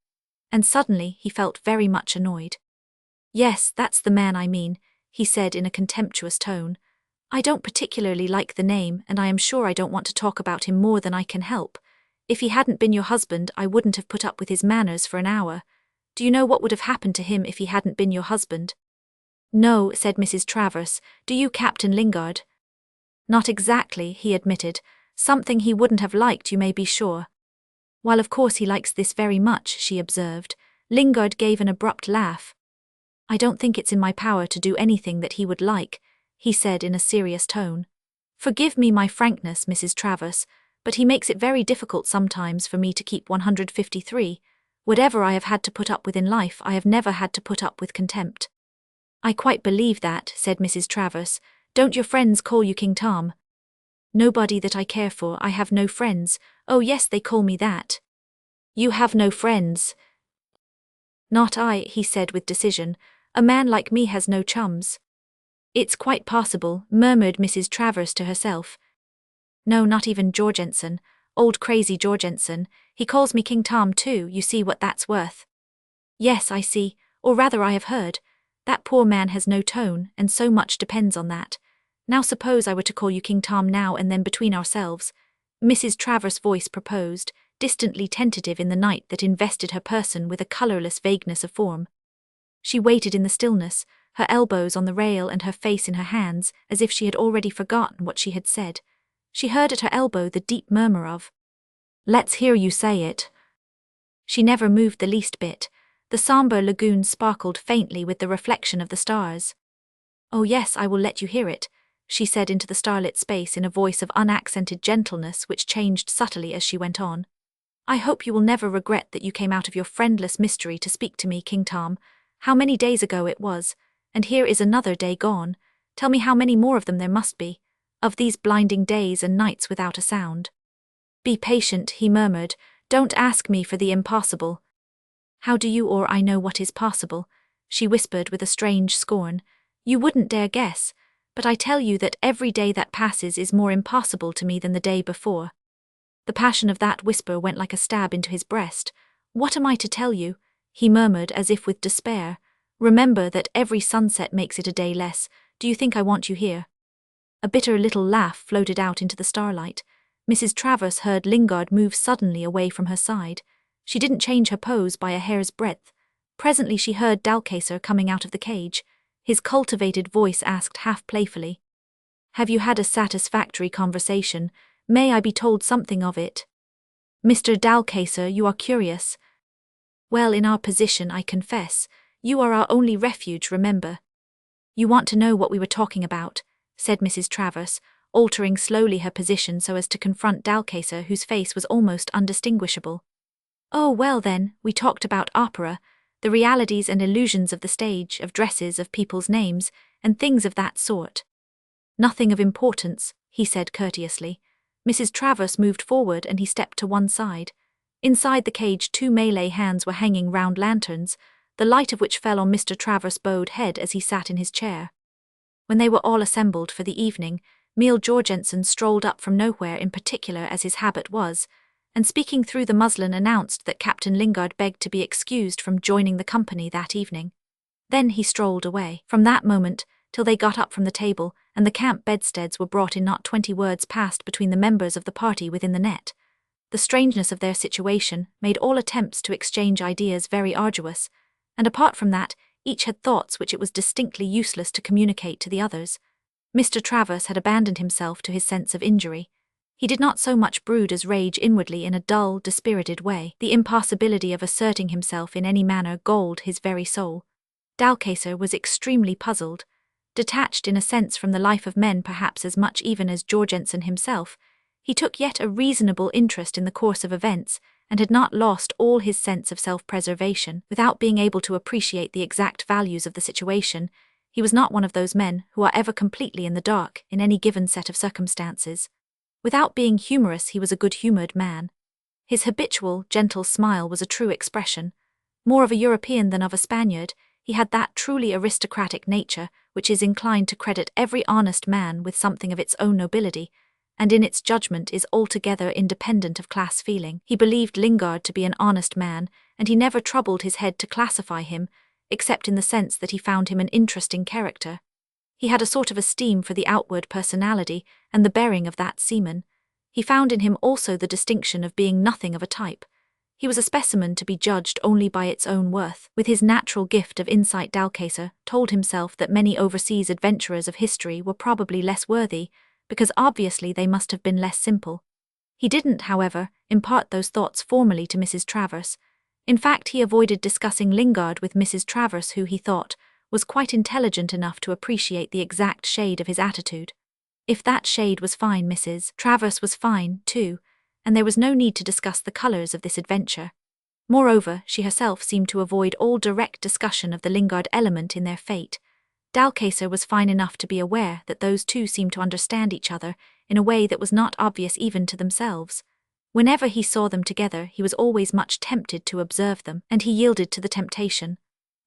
And suddenly he felt very much annoyed. "Yes, that's the man I mean," he said in a contemptuous tone. "I don't particularly like the name, and I am sure I don't want to talk about him more than I can help. If he hadn't been your husband, I wouldn't have put up with his manners for an hour. Do you know what would have happened to him if he hadn't been your husband?" "No," said Mrs. Travers. "Do you, Captain Lingard?" "Not exactly," he admitted. "Something he wouldn't have liked, you may be sure." "While of course he likes this very much," she observed. Lingard gave an abrupt laugh. "I don't think it's in my power to do anything that he would like," he said in a serious tone. "Forgive me my frankness, Mrs. Travers, but he makes it very difficult sometimes for me to keep 153. Whatever I have had to put up with in life, I have never had to put up with contempt." "I quite believe that," said Mrs. Travers. "Don't your friends call you King Tom?" "Nobody that I care for. I have no friends. Oh yes, they call me that." "You have no friends." "Not I," he said with decision. "A man like me has no chums." "It's quite possible," murmured Mrs. Travers to herself. "No, not even Jorgensen. Old crazy Jorgensen. He calls me King Tom too, you see what that's worth." "Yes, I see, or rather I have heard. That poor man has no tone, and so much depends on that. Now suppose I were to call you King Tom now and then between ourselves," Mrs. Travers' voice proposed, distantly tentative in the night that invested her person with a colourless vagueness of form. She waited in the stillness, her elbows on the rail and her face in her hands, as if she had already forgotten what she had said. She heard at her elbow the deep murmur of, "Let's hear you say it." She never moved the least bit. The sombre lagoon sparkled faintly with the reflection of the stars. "Oh yes, I will let you hear it," she said into the starlit space in a voice of unaccented gentleness which changed subtly as she went on. "I hope you will never regret that you came out of your friendless mystery to speak to me, King Tom. How many days ago it was, and here is another day gone. Tell me how many more of them there must be, of these blinding days and nights without a sound." "Be patient," he murmured. "Don't ask me for the impossible." "How do you or I know what is possible?" she whispered with a strange scorn. "You wouldn't dare guess, but I tell you that every day that passes is more impossible to me than the day before." The passion of that whisper went like a stab into his breast. "What am I to tell you?" he murmured as if with despair. "Remember that every sunset makes it a day less. Do you think I want you here?" A bitter little laugh floated out into the starlight. Mrs. Travers heard Lingard move suddenly away from her side. She didn't change her pose by a hair's breadth. Presently she heard Dalcacer coming out of the cage. His cultivated voice asked half playfully, "Have you had a satisfactory conversation? May I be told something of it?" "Mr. Dalcacer, you are curious. Well, in our position, I confess, you are our only refuge, remember." "You want to know what we were talking about," said Mrs. Travers, altering slowly her position so as to confront Dalcacer, whose face was almost undistinguishable. "Oh, well then, we talked about opera, the realities and illusions of the stage, of dresses, of people's names, and things of that sort." "Nothing of importance," he said courteously. Mrs. Travers moved forward and he stepped to one side. Inside the cage 2 Malay hands were hanging round lanterns, the light of which fell on Mr. Travers' bowed head as he sat in his chair. When they were all assembled for the evening, Emil Jorgensen strolled up from nowhere in particular as his habit was, and speaking through the muslin announced that Captain Lingard begged to be excused from joining the company that evening. Then he strolled away. From that moment, till they got up from the table, and the camp bedsteads were brought in, not 20 words passed between the members of the party within the net. The strangeness of their situation made all attempts to exchange ideas very arduous, and apart from that, each had thoughts which it was distinctly useless to communicate to the others. Mr. Travers had abandoned himself to his sense of injury. He did not so much brood as rage inwardly in a dull, dispirited way. The impossibility of asserting himself in any manner galled his very soul. Dalcacer was extremely puzzled. Detached in a sense from the life of men perhaps as much even as Jorgensen himself, he took yet a reasonable interest in the course of events, and had not lost all his sense of self-preservation. Without being able to appreciate the exact values of the situation, he was not one of those men who are ever completely in the dark in any given set of circumstances. Without being humorous, he was a good-humoured man. His habitual, gentle smile was a true expression. More of a European than of a Spaniard, he had that truly aristocratic nature which is inclined to credit every honest man with something of its own nobility, and in its judgment is altogether independent of class feeling. He believed Lingard to be an honest man, and he never troubled his head to classify him, except in the sense that he found him an interesting character. He had a sort of esteem for the outward personality and the bearing of that seaman. He found in him also the distinction of being nothing of a type. He was a specimen to be judged only by its own worth. With his natural gift of insight, Dalcacer told himself that many overseas adventurers of history were probably less worthy, because obviously they must have been less simple. He didn't, however, impart those thoughts formally to Mrs. Travers. In fact, he avoided discussing Lingard with Mrs. Travers, who, he thought, was quite intelligent enough to appreciate the exact shade of his attitude. If that shade was fine, Mrs. Travers was fine, too, and there was no need to discuss the colours of this adventure. Moreover, she herself seemed to avoid all direct discussion of the Lingard element in their fate. Dalcacer was fine enough to be aware that those two seemed to understand each other in a way that was not obvious even to themselves. Whenever he saw them together, he was always much tempted to observe them, and he yielded to the temptation.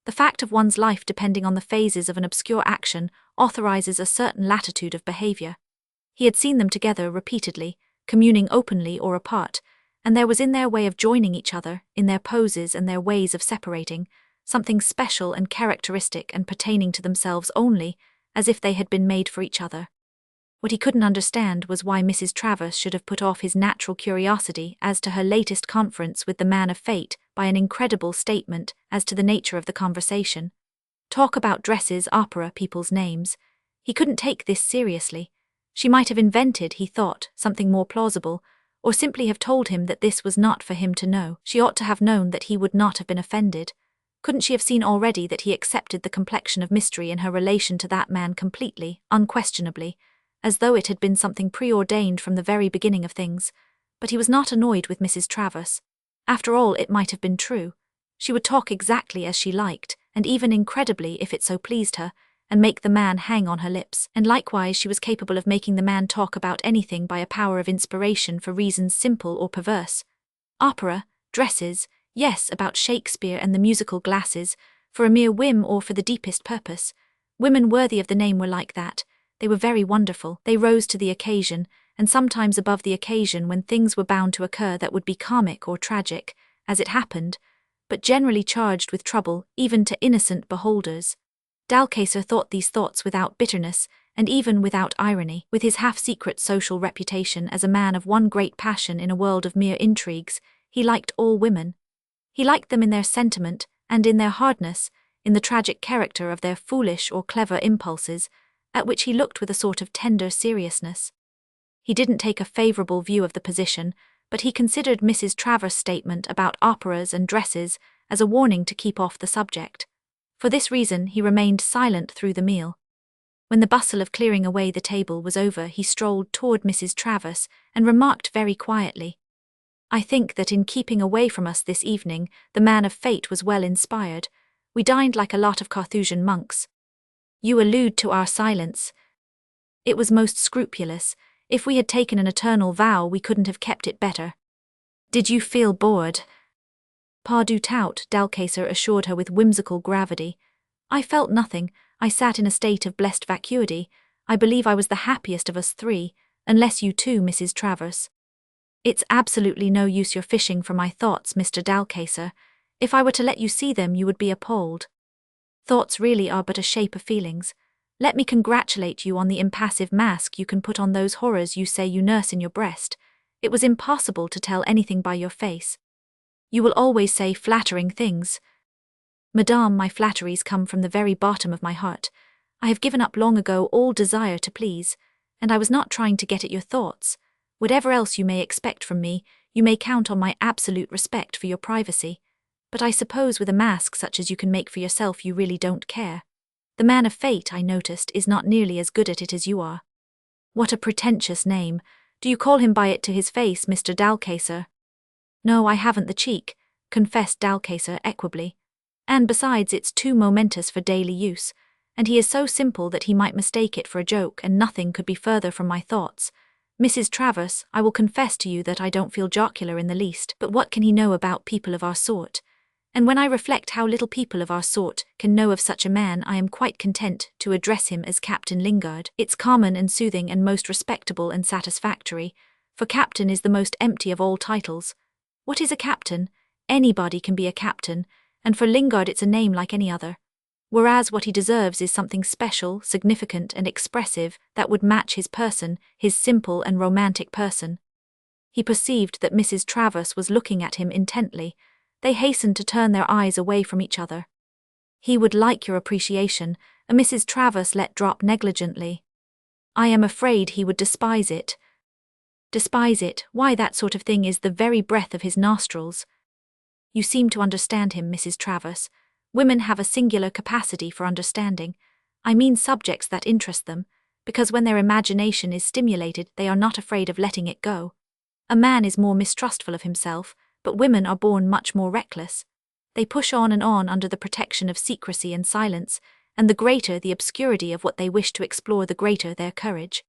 The fact of one's life depending on the phases of an obscure action authorizes a certain latitude of behavior. He had seen them together repeatedly, communing openly or apart, and there was in their way of joining each other, in their poses and their ways of separating, something special and characteristic and pertaining to themselves only, as if they had been made for each other. What he couldn't understand was why Mrs. Travers should have put off his natural curiosity as to her latest conference with the man of fate by an incredible statement as to the nature of the conversation. Talk about dresses, opera, people's names. He couldn't take this seriously. She might have invented, he thought, something more plausible, or simply have told him that this was not for him to know. She ought to have known that he would not have been offended. Couldn't she have seen already that he accepted the complexion of mystery in her relation to that man completely, unquestionably, as though it had been something preordained from the very beginning of things? But he was not annoyed with Mrs. Travers. After all, it might have been true. She would talk exactly as she liked, and even incredibly if it so pleased her, and make the man hang on her lips, and likewise she was capable of making the man talk about anything by a power of inspiration for reasons simple or perverse. Opera, dresses, yes, about Shakespeare and the musical glasses, for a mere whim or for the deepest purpose. Women worthy of the name were like that. They were very wonderful. They rose to the occasion, and sometimes above the occasion when things were bound to occur that would be comic or tragic, as it happened, but generally charged with trouble, even to innocent beholders. Dalcaser thought these thoughts without bitterness, and even without irony. With his half-secret social reputation as a man of one great passion in a world of mere intrigues, he liked all women. He liked them in their sentiment, and in their hardness, in the tragic character of their foolish or clever impulses, at which he looked with a sort of tender seriousness. He didn't take a favourable view of the position, but he considered Mrs. Travers' statement about operas and dresses as a warning to keep off the subject. For this reason he remained silent through the meal. When the bustle of clearing away the table was over, he strolled toward Mrs. Travers and remarked very quietly, "I think that in keeping away from us this evening, the man of fate was well inspired. We dined like a lot of Carthusian monks. You allude to our silence. It was most scrupulous. If we had taken an eternal vow, we couldn't have kept it better. Did you feel bored?" "Pas du tout," Dalcaser assured her with whimsical gravity. "I felt nothing. I sat in a state of blessed vacuity. I believe I was the happiest of us three, unless you too, Mrs. Travers." "It's absolutely no use your fishing for my thoughts, Mr. Dalcaser. If I were to let you see them, you would be appalled. Thoughts really are but a shape of feelings. Let me congratulate you on the impassive mask you can put on those horrors you say you nurse in your breast. It was impossible to tell anything by your face. You will always say flattering things." "Madame, my flatteries come from the very bottom of my heart. I have given up long ago all desire to please, and I was not trying to get at your thoughts. Whatever else you may expect from me, you may count on my absolute respect for your privacy. But I suppose with a mask such as you can make for yourself you really don't care. The man of fate, I noticed, is not nearly as good at it as you are." "What a pretentious name. Do you call him by it to his face, Mr. Dalcaser?" "No, I haven't the cheek," confessed Dalcaser equably. "And besides, it's too momentous for daily use, and he is so simple that he might mistake it for a joke, and nothing could be further from my thoughts. Mrs. Travers, I will confess to you that I don't feel jocular in the least, but what can he know about people of our sort? And when I reflect how little people of our sort can know of such a man, I am quite content to address him as Captain Lingard. It's common and soothing and most respectable and satisfactory, for captain is the most empty of all titles. What is a captain? Anybody can be a captain, and for Lingard it's a name like any other. Whereas what he deserves is something special, significant and expressive that would match his person, his simple and romantic person." He perceived that Mrs. Travers was looking at him intently. They hastened to turn their eyes away from each other. "He would like your appreciation," Mrs. Travers let drop negligently. "I am afraid he would despise it." "Despise it? Why, that sort of thing is the very breath of his nostrils." "You seem to understand him, Mrs. Travers. Women have a singular capacity for understanding. I mean subjects that interest them, because when their imagination is stimulated they are not afraid of letting it go. A man is more mistrustful of himself, but women are born much more reckless. They push on and on under the protection of secrecy and silence, and the greater the obscurity of what they wish to explore, the greater their courage."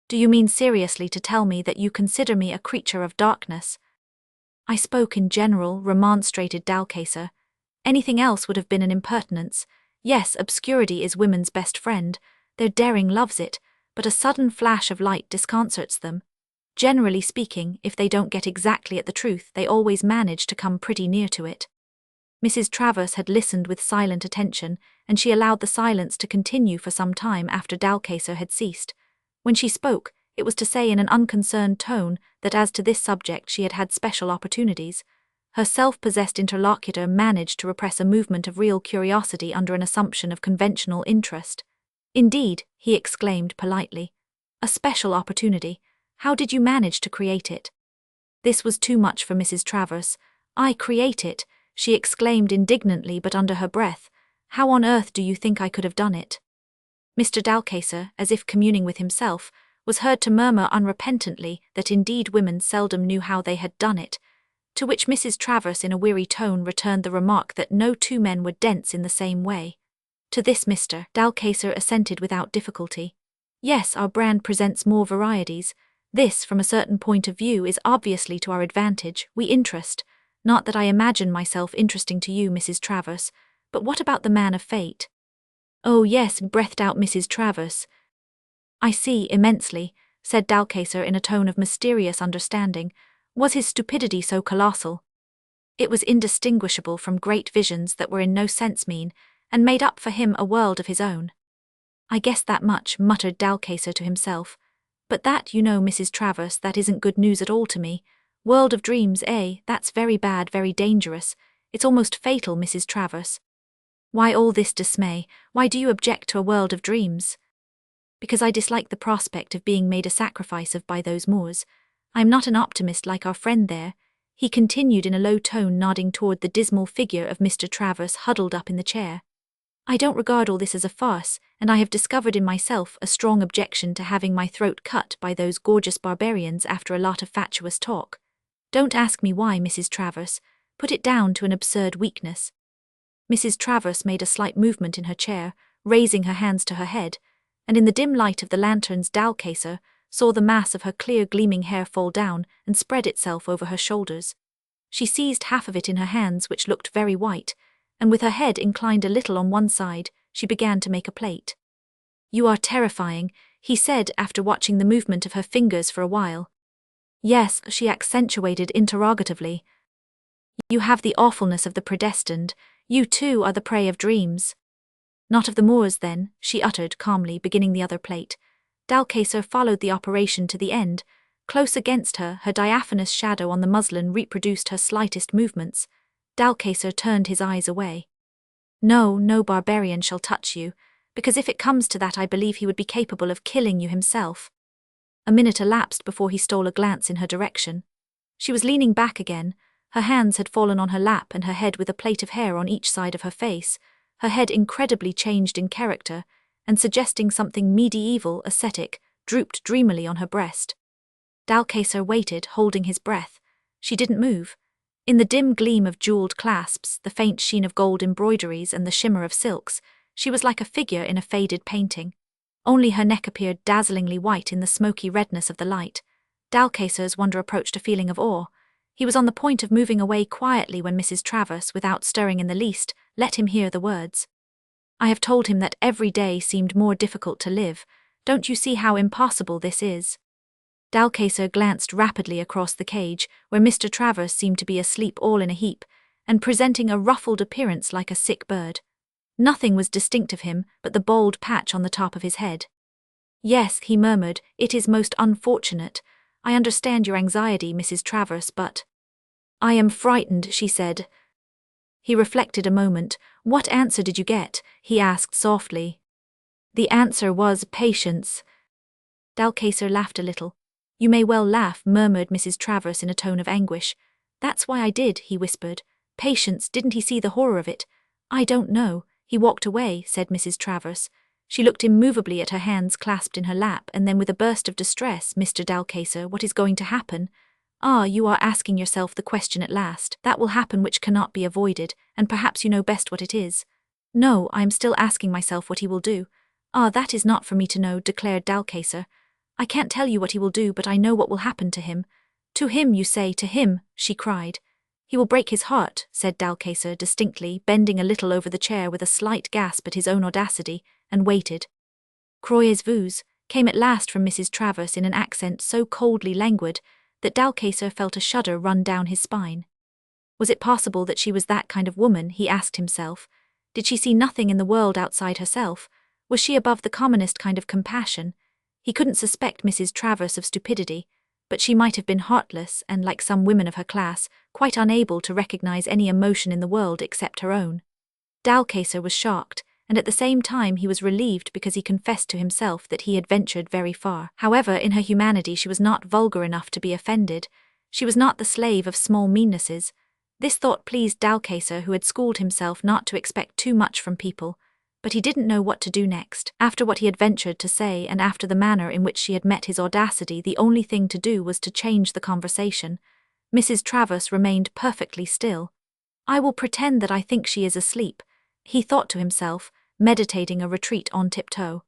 "Do you mean seriously to tell me that you consider me a creature of darkness?" "I spoke in general," remonstrated Dalcaser. "Anything else would have been an impertinence. Yes, obscurity is women's best friend. Their daring loves it, but a sudden flash of light disconcerts them. Generally speaking, if they don't get exactly at the truth, they always manage to come pretty near to it." Mrs. Travers had listened with silent attention, and she allowed the silence to continue for some time after Dalcaser had ceased. When she spoke, it was to say in an unconcerned tone that as to this subject she had had special opportunities. Her self-possessed interlocutor managed to repress a movement of real curiosity under an assumption of conventional interest. "Indeed," he exclaimed politely. "A special opportunity. How did you manage to create it?" This was too much for Mrs. Travers. "I create it," she exclaimed indignantly but under her breath. How on earth do you think I could have done it? Mr. Dalcaster, as if communing with himself, was heard to murmur unrepentantly that indeed women seldom knew how they had done it, to which Mrs. Travers in a weary tone returned the remark that no two men were dense in the same way. To this Mr. Dalcaster assented without difficulty. Yes, our brand presents more varieties. This, from a certain point of view, is obviously to our advantage. We interest. Not that I imagine myself interesting to you, Mrs. Travers, but what about the man of fate? Oh yes, breathed out Mrs. Travers. I see, immensely, said Dalcaster in a tone of mysterious understanding. Was his stupidity so colossal? It was indistinguishable from great visions that were in no sense mean, and made up for him a world of his own. I guess that much, muttered Dalcaster to himself. But that, you know, Mrs. Travers, that isn't good news at all to me. World of dreams, eh? That's very bad, very dangerous. It's almost fatal, Mrs. Travers. Why all this dismay? Why do you object to a world of dreams? Because I dislike the prospect of being made a sacrifice of by those Moors. I am not an optimist like our friend there, he continued in a low tone, nodding toward the dismal figure of Mr. Travers huddled up in the chair. I don't regard all this as a farce, and I have discovered in myself a strong objection to having my throat cut by those gorgeous barbarians after a lot of fatuous talk. Don't ask me why, Mrs. Travers. Put it down to an absurd weakness. Mrs. Travers made a slight movement in her chair, raising her hands to her head, and in the dim light of the lanterns Dalcaster saw the mass of her clear gleaming hair fall down and spread itself over her shoulders. She seized half of it in her hands, which looked very white, and with her head inclined a little on one side, she began to make a plait. You are terrifying, he said after watching the movement of her fingers for a while. Yes, she accentuated interrogatively. You have the awfulness of the predestined. You too are the prey of dreams. Not of the Moors then, she uttered calmly, beginning the other plate. Dalcaster followed the operation to the end. Close against her, her diaphanous shadow on the muslin reproduced her slightest movements. Dalcaster turned his eyes away. No, no barbarian shall touch you, because if it comes to that I believe he would be capable of killing you himself. A minute elapsed before he stole a glance in her direction. She was leaning back again. Her hands had fallen on her lap and her head with a plait of hair on each side of her face, her head incredibly changed in character, and suggesting something medieval, ascetic, drooped dreamily on her breast. Dalcaster waited, holding his breath. She didn't move. In the dim gleam of jeweled clasps, the faint sheen of gold embroideries and the shimmer of silks, she was like a figure in a faded painting. Only her neck appeared dazzlingly white in the smoky redness of the light. Dalcaster's wonder approached a feeling of awe. He was on the point of moving away quietly when Mrs. Travers, without stirring in the least, let him hear the words. I have told him that every day seemed more difficult to live. Don't you see how impossible this is? Dalcaster glanced rapidly across the cage, where Mr. Travers seemed to be asleep all in a heap, and presenting a ruffled appearance like a sick bird. Nothing was distinct of him but the bald patch on the top of his head. Yes, he murmured, it is most unfortunate. I understand your anxiety, Mrs. Travers, but... I am frightened, she said. He reflected a moment. What answer did you get? He asked softly. The answer was patience. Dalcaster laughed a little. You may well laugh, murmured Mrs. Travers in a tone of anguish. That's why I did, he whispered. Patience, didn't he see the horror of it? I don't know. He walked away, said Mrs. Travers. She looked immovably at her hands clasped in her lap, and then with a burst of distress, Mr. Dalcaster, what is going to happen? Ah, you are asking yourself the question at last. That will happen which cannot be avoided, and perhaps you know best what it is. No, I am still asking myself what he will do. Ah, that is not for me to know, declared Dalcaster. I can't tell you what he will do, but I know what will happen to him. To him, you say, to him, she cried. He will break his heart, said Dalcaster distinctly, bending a little over the chair with a slight gasp at his own audacity, and waited. Croyez-vous came at last from Mrs. Travers in an accent so coldly languid that Dalcaster felt a shudder run down his spine. Was it possible that she was that kind of woman, he asked himself? Did she see nothing in the world outside herself? Was she above the commonest kind of compassion? He couldn't suspect Mrs. Travers of stupidity, but she might have been heartless and, like some women of her class, quite unable to recognize any emotion in the world except her own. Dalcaster was shocked, and at the same time he was relieved because he confessed to himself that he had ventured very far. However, in her humanity she was not vulgar enough to be offended. She was not the slave of small meannesses. This thought pleased Dalcacer, who had schooled himself not to expect too much from people, but he didn't know what to do next. After what he had ventured to say and after the manner in which she had met his audacity, the only thing to do was to change the conversation. Mrs. Travers remained perfectly still. "I will pretend that I think she is asleep," he thought to himself, meditating a retreat on tiptoe.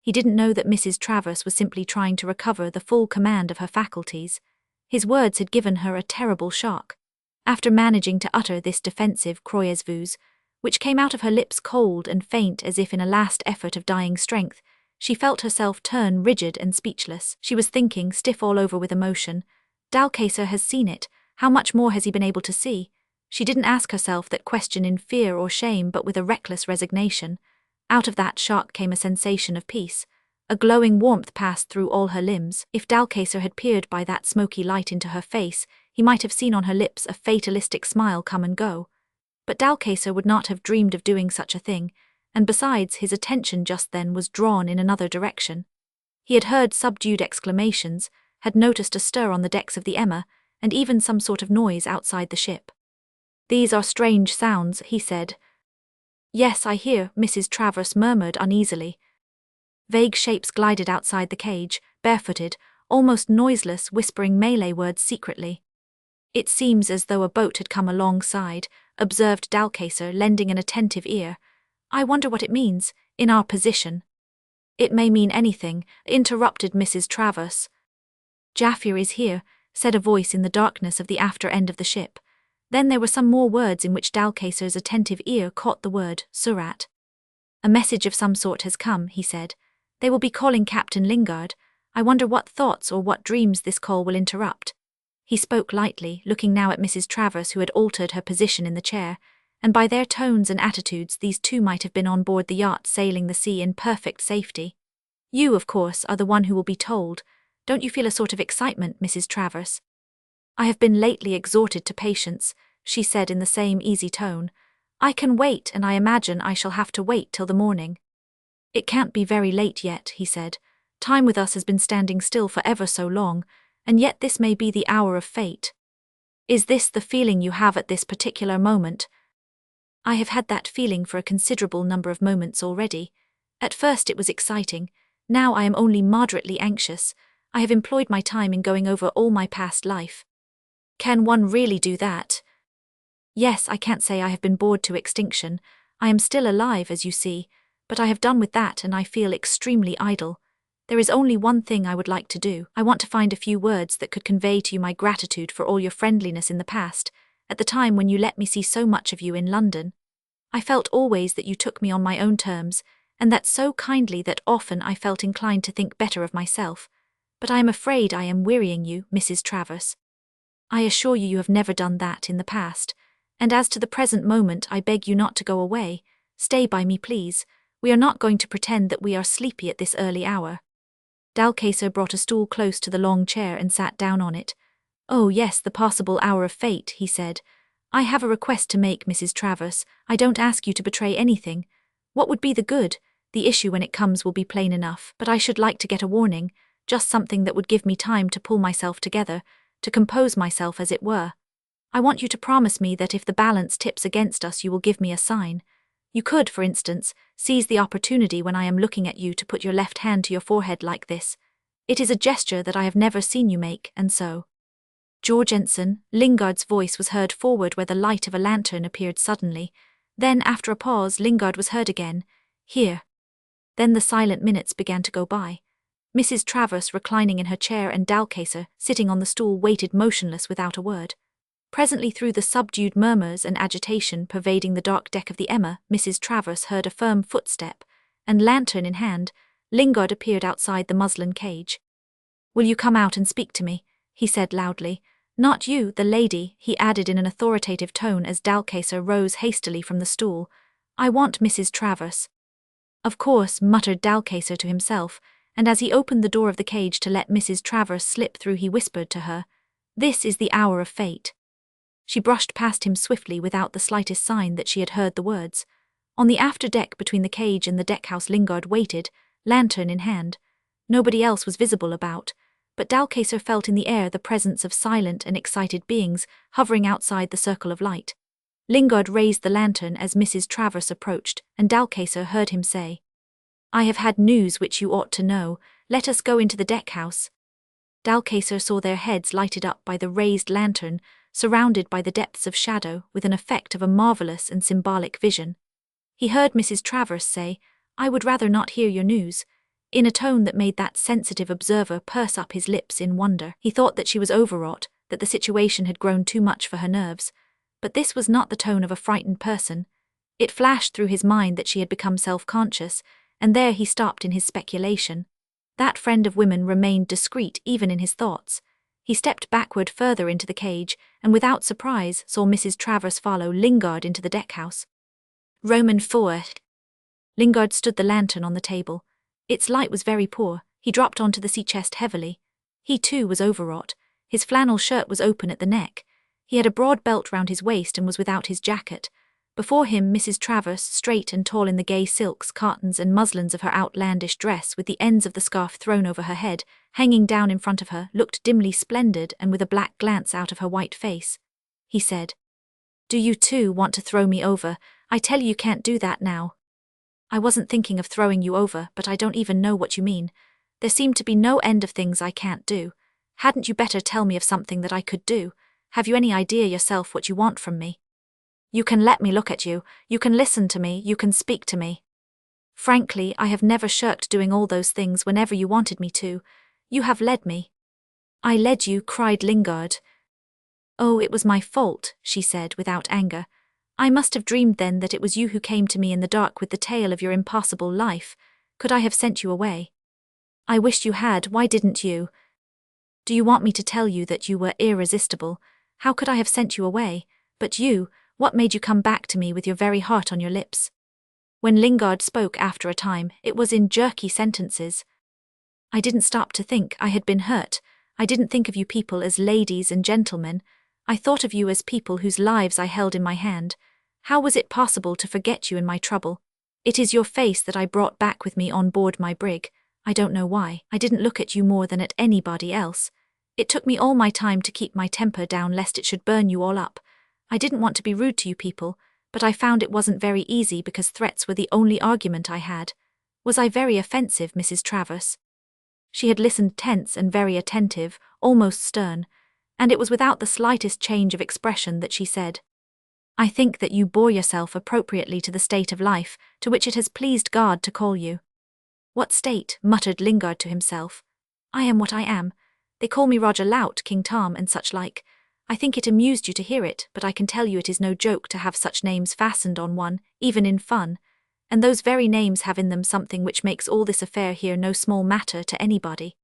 He didn't know that Mrs. Travers was simply trying to recover the full command of her faculties. His words had given her a terrible shock. After managing to utter this defensive croix-voix, which came out of her lips cold and faint as if in a last effort of dying strength, she felt herself turn rigid and speechless. She was thinking, stiff all over with emotion, Dalcacer has seen it, how much more has he been able to see? She didn't ask herself that question in fear or shame, but with a reckless resignation. Out of that shock came a sensation of peace. A glowing warmth passed through all her limbs. If Dalcacer had peered by that smoky light into her face, he might have seen on her lips a fatalistic smile come and go. But Dalcacer would not have dreamed of doing such a thing, and besides, his attention just then was drawn in another direction. He had heard subdued exclamations, had noticed a stir on the decks of the Emma, and even some sort of noise outside the ship. "These are strange sounds," he said. "Yes, I hear," Mrs. Travers murmured uneasily. Vague shapes glided outside the cage, barefooted, almost noiseless, whispering Malay words secretly. "It seems as though a boat had come alongside," observed Dalcacer, lending an attentive ear. "I wonder what it means, in our position." "It may mean anything," interrupted Mrs. Travers. "Jaffir is here," said a voice in the darkness of the after end of the ship. Then there were some more words in which Dalcacer's attentive ear caught the word Surat. "A message of some sort has come," he said. "They will be calling Captain Lingard. I wonder what thoughts or what dreams this call will interrupt." He spoke lightly, looking now at Mrs. Travers, who had altered her position in the chair, and by their tones and attitudes these two might have been on board the yacht sailing the sea in perfect safety. "You, of course, are the one who will be told. Don't you feel a sort of excitement, Mrs. Travers?" "I have been lately exhorted to patience," she said in the same easy tone. "I can wait, and I imagine I shall have to wait till the morning." "It can't be very late yet," he said. "Time with us has been standing still for ever so long, and yet this may be the hour of fate. Is this the feeling you have at this particular moment?" "I have had that feeling for a considerable number of moments already. At first it was exciting, now I am only moderately anxious. I have employed my time in going over all my past life." "Can one really do that?" "Yes, I can't say I have been bored to extinction. I am still alive, as you see, but I have done with that and I feel extremely idle. There is only one thing I would like to do. I want to find a few words that could convey to you my gratitude for all your friendliness in the past, at the time when you let me see so much of you in London. I felt always that you took me on my own terms, and that so kindly that often I felt inclined to think better of myself. But I am afraid I am wearying you, Mrs. Travers. I assure you you have never done that in the past, and as to the present moment I beg you not to go away. Stay by me, please. We are not going to pretend that we are sleepy at this early hour." Dalcacer brought a stool close to the long chair and sat down on it. "Oh yes, the possible hour of fate," he said. "I have a request to make, Mrs. Travers. I don't ask you to betray anything. What would be the good? The issue when it comes will be plain enough, but I should like to get a warning, just something that would give me time to pull myself together, to compose myself as it were. I want you to promise me that if the balance tips against us you will give me a sign. You could, for instance, seize the opportunity when I am looking at you to put your left hand to your forehead like this. It is a gesture that I have never seen you make, and so." "Jorgensen," Lingard's voice was heard forward where the light of a lantern appeared suddenly. Then, after a pause, Lingard was heard again. "Here." Then the silent minutes began to go by. Mrs. Travers, reclining in her chair, and Dalcacer, sitting on the stool, waited motionless without a word. Presently, through the subdued murmurs and agitation pervading the dark deck of the Emma, Mrs. Travers heard a firm footstep, and, lantern in hand, Lingard appeared outside the muslin cage. "Will you come out and speak to me?" he said loudly. "Not you, the lady," he added in an authoritative tone as Dalcacer rose hastily from the stool. "I want Mrs. Travers." "Of course," muttered Dalcacer to himself, and as he opened the door of the cage to let Mrs. Travers slip through he whispered to her, "This is the hour of fate." She brushed past him swiftly without the slightest sign that she had heard the words. On the after deck between the cage and the deckhouse Lingard waited, lantern in hand. Nobody else was visible about. but Dalcacer felt in the air the presence of silent and excited beings hovering outside the circle of light. Lingard raised the lantern as Mrs. Travers approached, and Dalcacer heard him say, "I have had news which you ought to know. Let us go into the deck-house." Dalcacer saw their heads lighted up by the raised lantern, surrounded by the depths of shadow with an effect of a marvelous and symbolic vision. He heard Mrs. Travers say, "I would rather not hear your news," in a tone that made that sensitive observer purse up his lips in wonder. He thought that she was overwrought, that the situation had grown too much for her nerves. But this was not the tone of a frightened person. It flashed through his mind that she had become self-conscious, and there he stopped in his speculation. That friend of women remained discreet even in his thoughts. He stepped backward further into the cage, and without surprise saw Mrs. Travers follow Lingard into the deck-house. Roman 4. Lingard stood the lantern on the table. Its light was very poor. He dropped onto the sea chest heavily. He too was overwrought. His flannel shirt was open at the neck. He had a broad belt round his waist and was without his jacket. Before him, Mrs. Travers, straight and tall in the gay silks, cottons and muslins of her outlandish dress, with the ends of the scarf thrown over her head, hanging down in front of her, looked dimly splendid and with a black glance out of her white face. He said, "Do you too want to throw me over? I tell you can't do that now." "I wasn't thinking of throwing you over, but I don't even know what you mean. There seem to be no end of things I can't do. Hadn't you better tell me of something that I could do? Have you any idea yourself what you want from me? You can let me look at you, you can listen to me, you can speak to me. Frankly, I have never shirked doing all those things whenever you wanted me to. You have led me." "I led you," cried Lingard. "Oh, it was my fault," she said without anger. "I must have dreamed then that it was you who came to me in the dark with the tale of your impossible life. Could I have sent you away?" "I wished you had. Why didn't you? Do you want me to tell you that you were irresistible? How could I have sent you away? But you, what made you come back to me with your very heart on your lips?" When Lingard spoke after a time, it was in jerky sentences. "I didn't stop to think I had been hurt. I didn't think of you people as ladies and gentlemen. I thought of you as people whose lives I held in my hand. How was it possible to forget you in my trouble? It is your face that I brought back with me on board my brig. I don't know why. I didn't look at you more than at anybody else. It took me all my time to keep my temper down lest it should burn you all up. I didn't want to be rude to you people, but I found it wasn't very easy because threats were the only argument I had. Was I very offensive, Mrs. Travers?" She had listened tense and very attentive, almost stern, and it was without the slightest change of expression that she said, "I think that you bore yourself appropriately to the state of life to which it has pleased God to call you." "What state?" muttered Lingard to himself. "I am what I am. They call me Roger Lout, King Tom, and such like. I think it amused you to hear it, but I can tell you it is no joke to have such names fastened on one, even in fun. And those very names have in them something which makes all this affair here no small matter to anybody."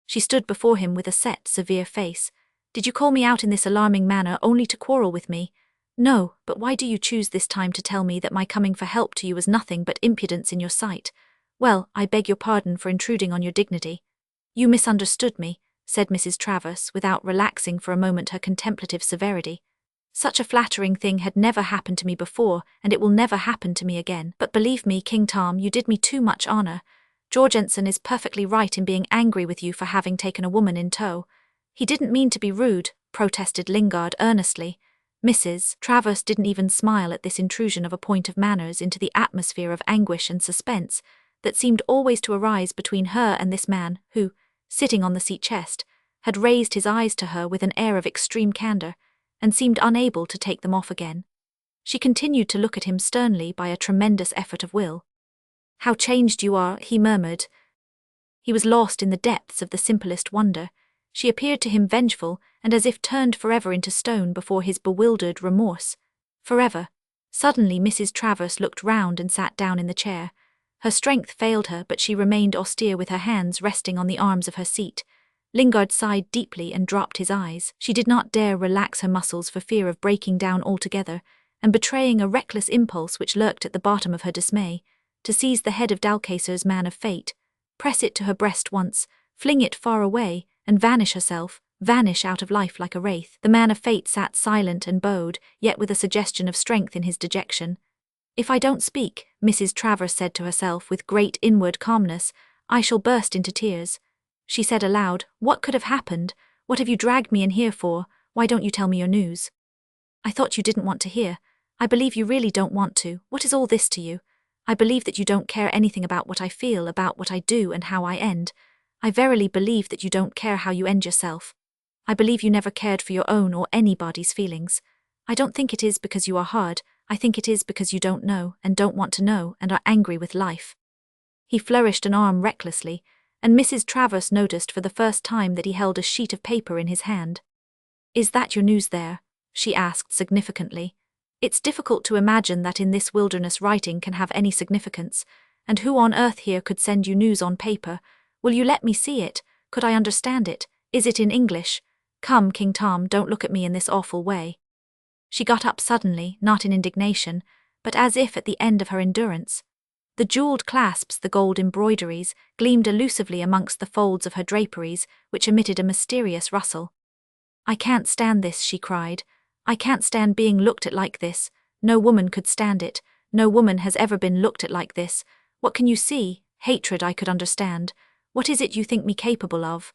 She stood before him with a set, severe face. "Did you call me out in this alarming manner only to quarrel with me?" "No, but why do you choose this time to tell me that my coming for help to you was nothing but impudence in your sight? Well, I beg your pardon for intruding on your dignity." "You misunderstood me," said Mrs. Travers, without relaxing for a moment her contemplative severity. "Such a flattering thing had never happened to me before, and it will never happen to me again. But believe me, King Tom, you did me too much honor. Jorgensen is perfectly right in being angry with you for having taken a woman in tow." "He didn't mean to be rude," protested Lingard earnestly. Mrs. Travers didn't even smile at this intrusion of a point of manners into the atmosphere of anguish and suspense that seemed always to arise between her and this man who, sitting on the sea chest, had raised his eyes to her with an air of extreme candor, and seemed unable to take them off again. She continued to look at him sternly by a tremendous effort of will. "How changed you are," he murmured. He was lost in the depths of the simplest wonder. She appeared to him vengeful, and as if turned forever into stone before his bewildered remorse. Forever. Suddenly Mrs. Travers looked round and sat down in the chair. Her strength failed her, but she remained austere with her hands resting on the arms of her seat. Lingard sighed deeply and dropped his eyes. She did not dare relax her muscles for fear of breaking down altogether, and betraying a reckless impulse which lurked at the bottom of her dismay, to seize the head of Dalcacer's man of fate, press it to her breast once, fling it far away, and vanish herself, vanish out of life like a wraith. The man of fate sat silent and bowed, yet with a suggestion of strength in his dejection. "If I don't speak," Mrs. Travers said to herself with great inward calmness, "I shall burst into tears. She said aloud, "What could have happened? What have you dragged me in here for? Why don't you tell me your news?" "I thought you didn't want to hear. I believe you really don't want to. What is all this to you? I believe that you don't care anything about what I feel, about what I do and how I end. I verily believe that you don't care how you end yourself. I believe you never cared for your own or anybody's feelings. I don't think it is because you are hard, I think it is because you don't know, and don't want to know, and are angry with life." He flourished an arm recklessly, and Mrs. Travers noticed for the first time that he held a sheet of paper in his hand. "Is that your news there?" she asked significantly. "It's difficult to imagine that in this wilderness writing can have any significance, and who on earth here could send you news on paper? Will you let me see it? Could I understand it? Is it in English? Come, King Tom, don't look at me in this awful way." She got up suddenly, not in indignation, but as if at the end of her endurance. The jeweled clasps, the gold embroideries, gleamed elusively amongst the folds of her draperies, which emitted a mysterious rustle. "I can't stand this," she cried. "I can't stand being looked at like this. No woman could stand it. No woman has ever been looked at like this. What can you see? Hatred I could understand. What is it you think me capable of?"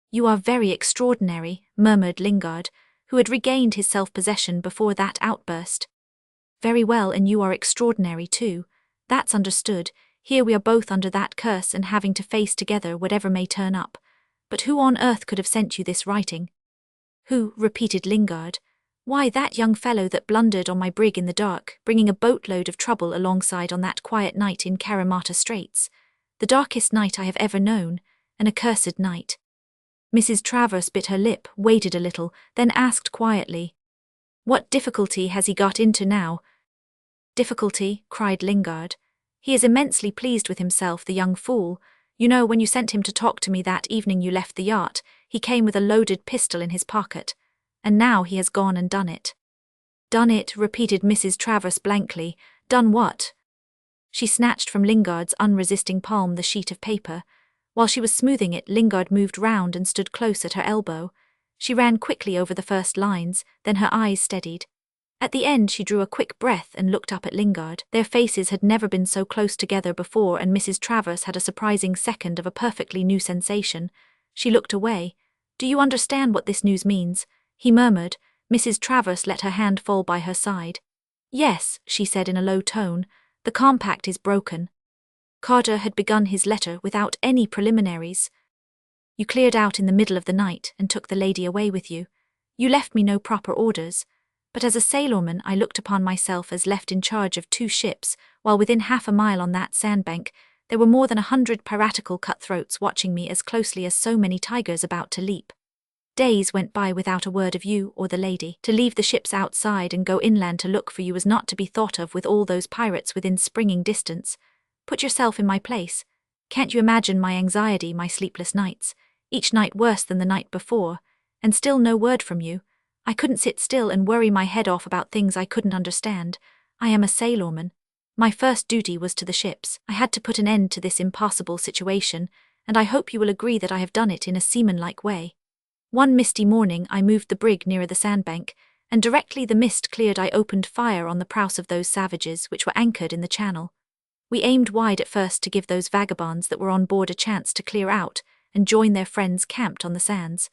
"You are very extraordinary," murmured Lingard, who had regained his self-possession before that outburst. "Very well, and you are extraordinary too. That's understood. Here we are both under that curse and having to face together whatever may turn up. But who on earth could have sent you this writing?" "Who?" repeated Lingard. "Why, that young fellow that blundered on my brig in the dark, bringing a boatload of trouble alongside on that quiet night in Karamata Straits. The darkest night I have ever known, an accursed night." Mrs. Travers bit her lip, waited a little, then asked quietly, "What difficulty has he got into now?" "Difficulty?" cried Lingard. "He is immensely pleased with himself, the young fool. You know, when you sent him to talk to me that evening you left the yacht, he came with a loaded pistol in his pocket. And now he has gone and done it." "Done it?" repeated Mrs. Travers blankly. "Done what?" She snatched from Lingard's unresisting palm the sheet of paper. While she was smoothing it, Lingard moved round and stood close at her elbow. She ran quickly over the first lines, then her eyes steadied. At the end she drew a quick breath and looked up at Lingard. Their faces had never been so close together before, and Mrs. Travers had a surprising second of a perfectly new sensation. She looked away. "Do you understand what this news means?" he murmured. Mrs. Travers let her hand fall by her side. "Yes," she said in a low tone, "the compact is broken." Carter had begun his letter without any preliminaries. "You cleared out in the middle of the night and took the lady away with you. You left me no proper orders. But as a sailorman I looked upon myself as left in charge of 2 ships, while within half a mile on that sandbank there were more than 100 piratical cutthroats watching me as closely as so many tigers about to leap. Days went by without a word of you or the lady. To leave the ships outside and go inland to look for you was not to be thought of with all those pirates within springing distance. Put yourself in my place. Can't you imagine my anxiety, my sleepless nights, each night worse than the night before, and still no word from you? I couldn't sit still and worry my head off about things I couldn't understand. I am a sailorman. My first duty was to the ships. I had to put an end to this impossible situation, and I hope you will agree that I have done it in a seaman-like way. One misty morning I moved the brig nearer the sandbank, and directly the mist cleared I opened fire on the prows of those savages which were anchored in the channel. We aimed wide at first to give those vagabonds that were on board a chance to clear out and join their friends camped on the sands.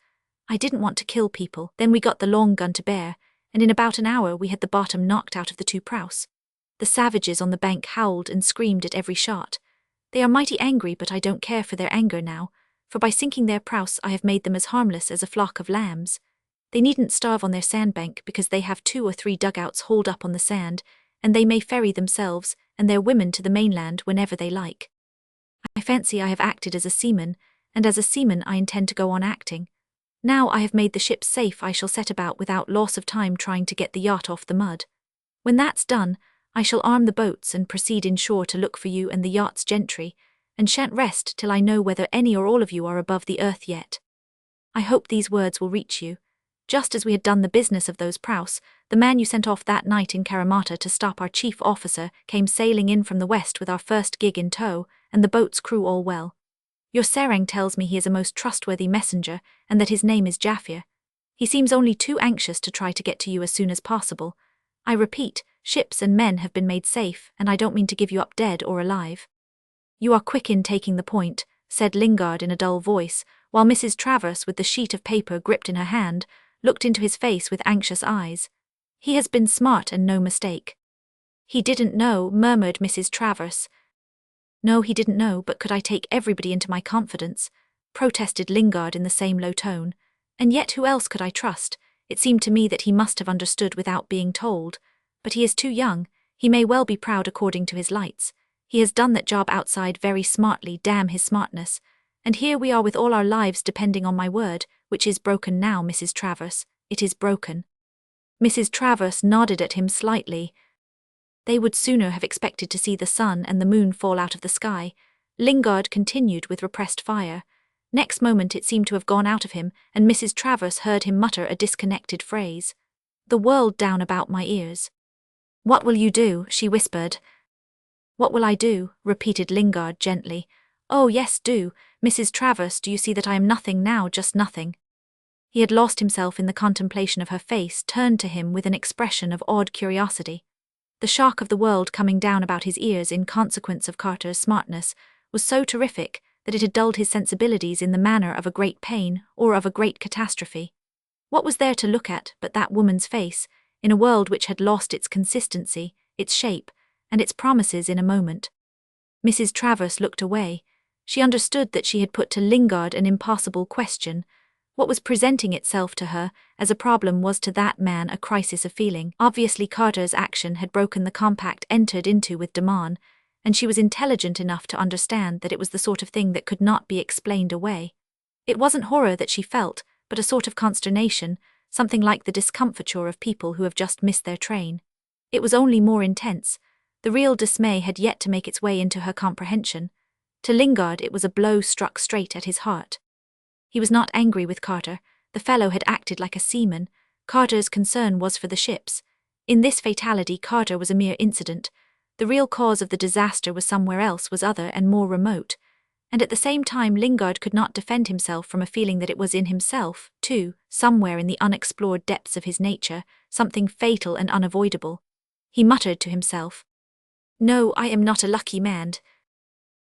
I didn't want to kill people. Then we got the long gun to bear, and in about an hour we had the bottom knocked out of the 2 prows. The savages on the bank howled and screamed at every shot. They are mighty angry, but I don't care for their anger now, for by sinking their prows I have made them as harmless as a flock of lambs. They needn't starve on their sandbank because they have 2 or 3 dugouts hauled up on the sand, and they may ferry themselves and their women to the mainland whenever they like. I fancy I have acted as a seaman, and as a seaman I intend to go on acting. Now I have made the ships safe, I shall set about without loss of time trying to get the yacht off the mud. When that's done, I shall arm the boats and proceed inshore to look for you and the yacht's gentry, and shan't rest till I know whether any or all of you are above the earth yet. I hope these words will reach you. Just as we had done the business of those prows, the man you sent off that night in Karamata to stop our chief officer came sailing in from the west with our first gig in tow, and the boat's crew all well. Your Sarang tells me he is a most trustworthy messenger, and that his name is Jaffir. He seems only too anxious to try to get to you as soon as possible. I repeat, ships and men have been made safe, and I don't mean to give you up dead or alive. You are quick in taking the point, said Lingard in a dull voice, while Mrs. Travers, with the sheet of paper gripped in her hand, looked into his face with anxious eyes. He has been smart and no mistake. He didn't know, murmured Mrs. Travers. No, he didn't know, but could I take everybody into my confidence? Protested Lingard in the same low tone. And yet who else could I trust? It seemed to me that he must have understood without being told. But he is too young, he may well be proud according to his lights. He has done that job outside very smartly, damn his smartness. And here we are with all our lives depending on my word, which is broken now, Mrs. Travers. It is broken. Mrs. Travers nodded at him slightly. They would sooner have expected to see the sun and the moon fall out of the sky. Lingard continued with repressed fire. Next moment it seemed to have gone out of him, and Mrs. Travers heard him mutter a disconnected phrase. The world down about my ears. What will you do? She whispered. What will I do? Repeated Lingard gently. Oh yes, do. Mrs. Travers, do you see that I am nothing now, just nothing? He had lost himself in the contemplation of her face, turned to him with an expression of awed curiosity. The shock of the world coming down about his ears in consequence of Carter's smartness was so terrific that it had dulled his sensibilities in the manner of a great pain or of a great catastrophe. What was there to look at but that woman's face, in a world which had lost its consistency, its shape, and its promises in a moment? Mrs. Travers looked away. She understood that she had put to Lingard an impossible question. What was presenting itself to her as a problem was to that man a crisis of feeling. Obviously Carter's action had broken the compact entered into with Damon, and she was intelligent enough to understand that it was the sort of thing that could not be explained away. It wasn't horror that she felt, but a sort of consternation, something like the discomfiture of people who have just missed their train. It was only more intense. The real dismay had yet to make its way into her comprehension. To Lingard it was a blow struck straight at his heart. He was not angry with Carter. The fellow had acted like a seaman. Carter's concern was for the ships. In this fatality Carter was a mere incident. The real cause of the disaster was somewhere else, was other and more remote. And at the same time Lingard could not defend himself from a feeling that it was in himself, too, somewhere in the unexplored depths of his nature, something fatal and unavoidable. He muttered to himself, "No, I am not a lucky man."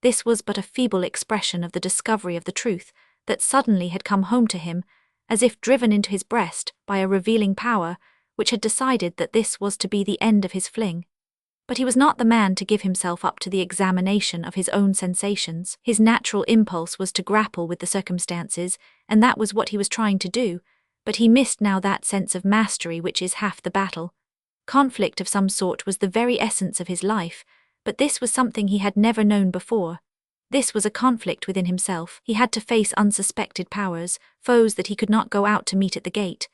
This was but a feeble expression of the discovery of the truth that suddenly had come home to him, as if driven into his breast by a revealing power which had decided that this was to be the end of his fling. But he was not the man to give himself up to the examination of his own sensations. His natural impulse was to grapple with the circumstances, and that was what he was trying to do, but he missed now that sense of mastery which is half the battle. Conflict of some sort was the very essence of his life, but this was something he had never known before. This was a conflict within himself. He had to face unsuspected powers, foes that he could not go out to meet at the gate.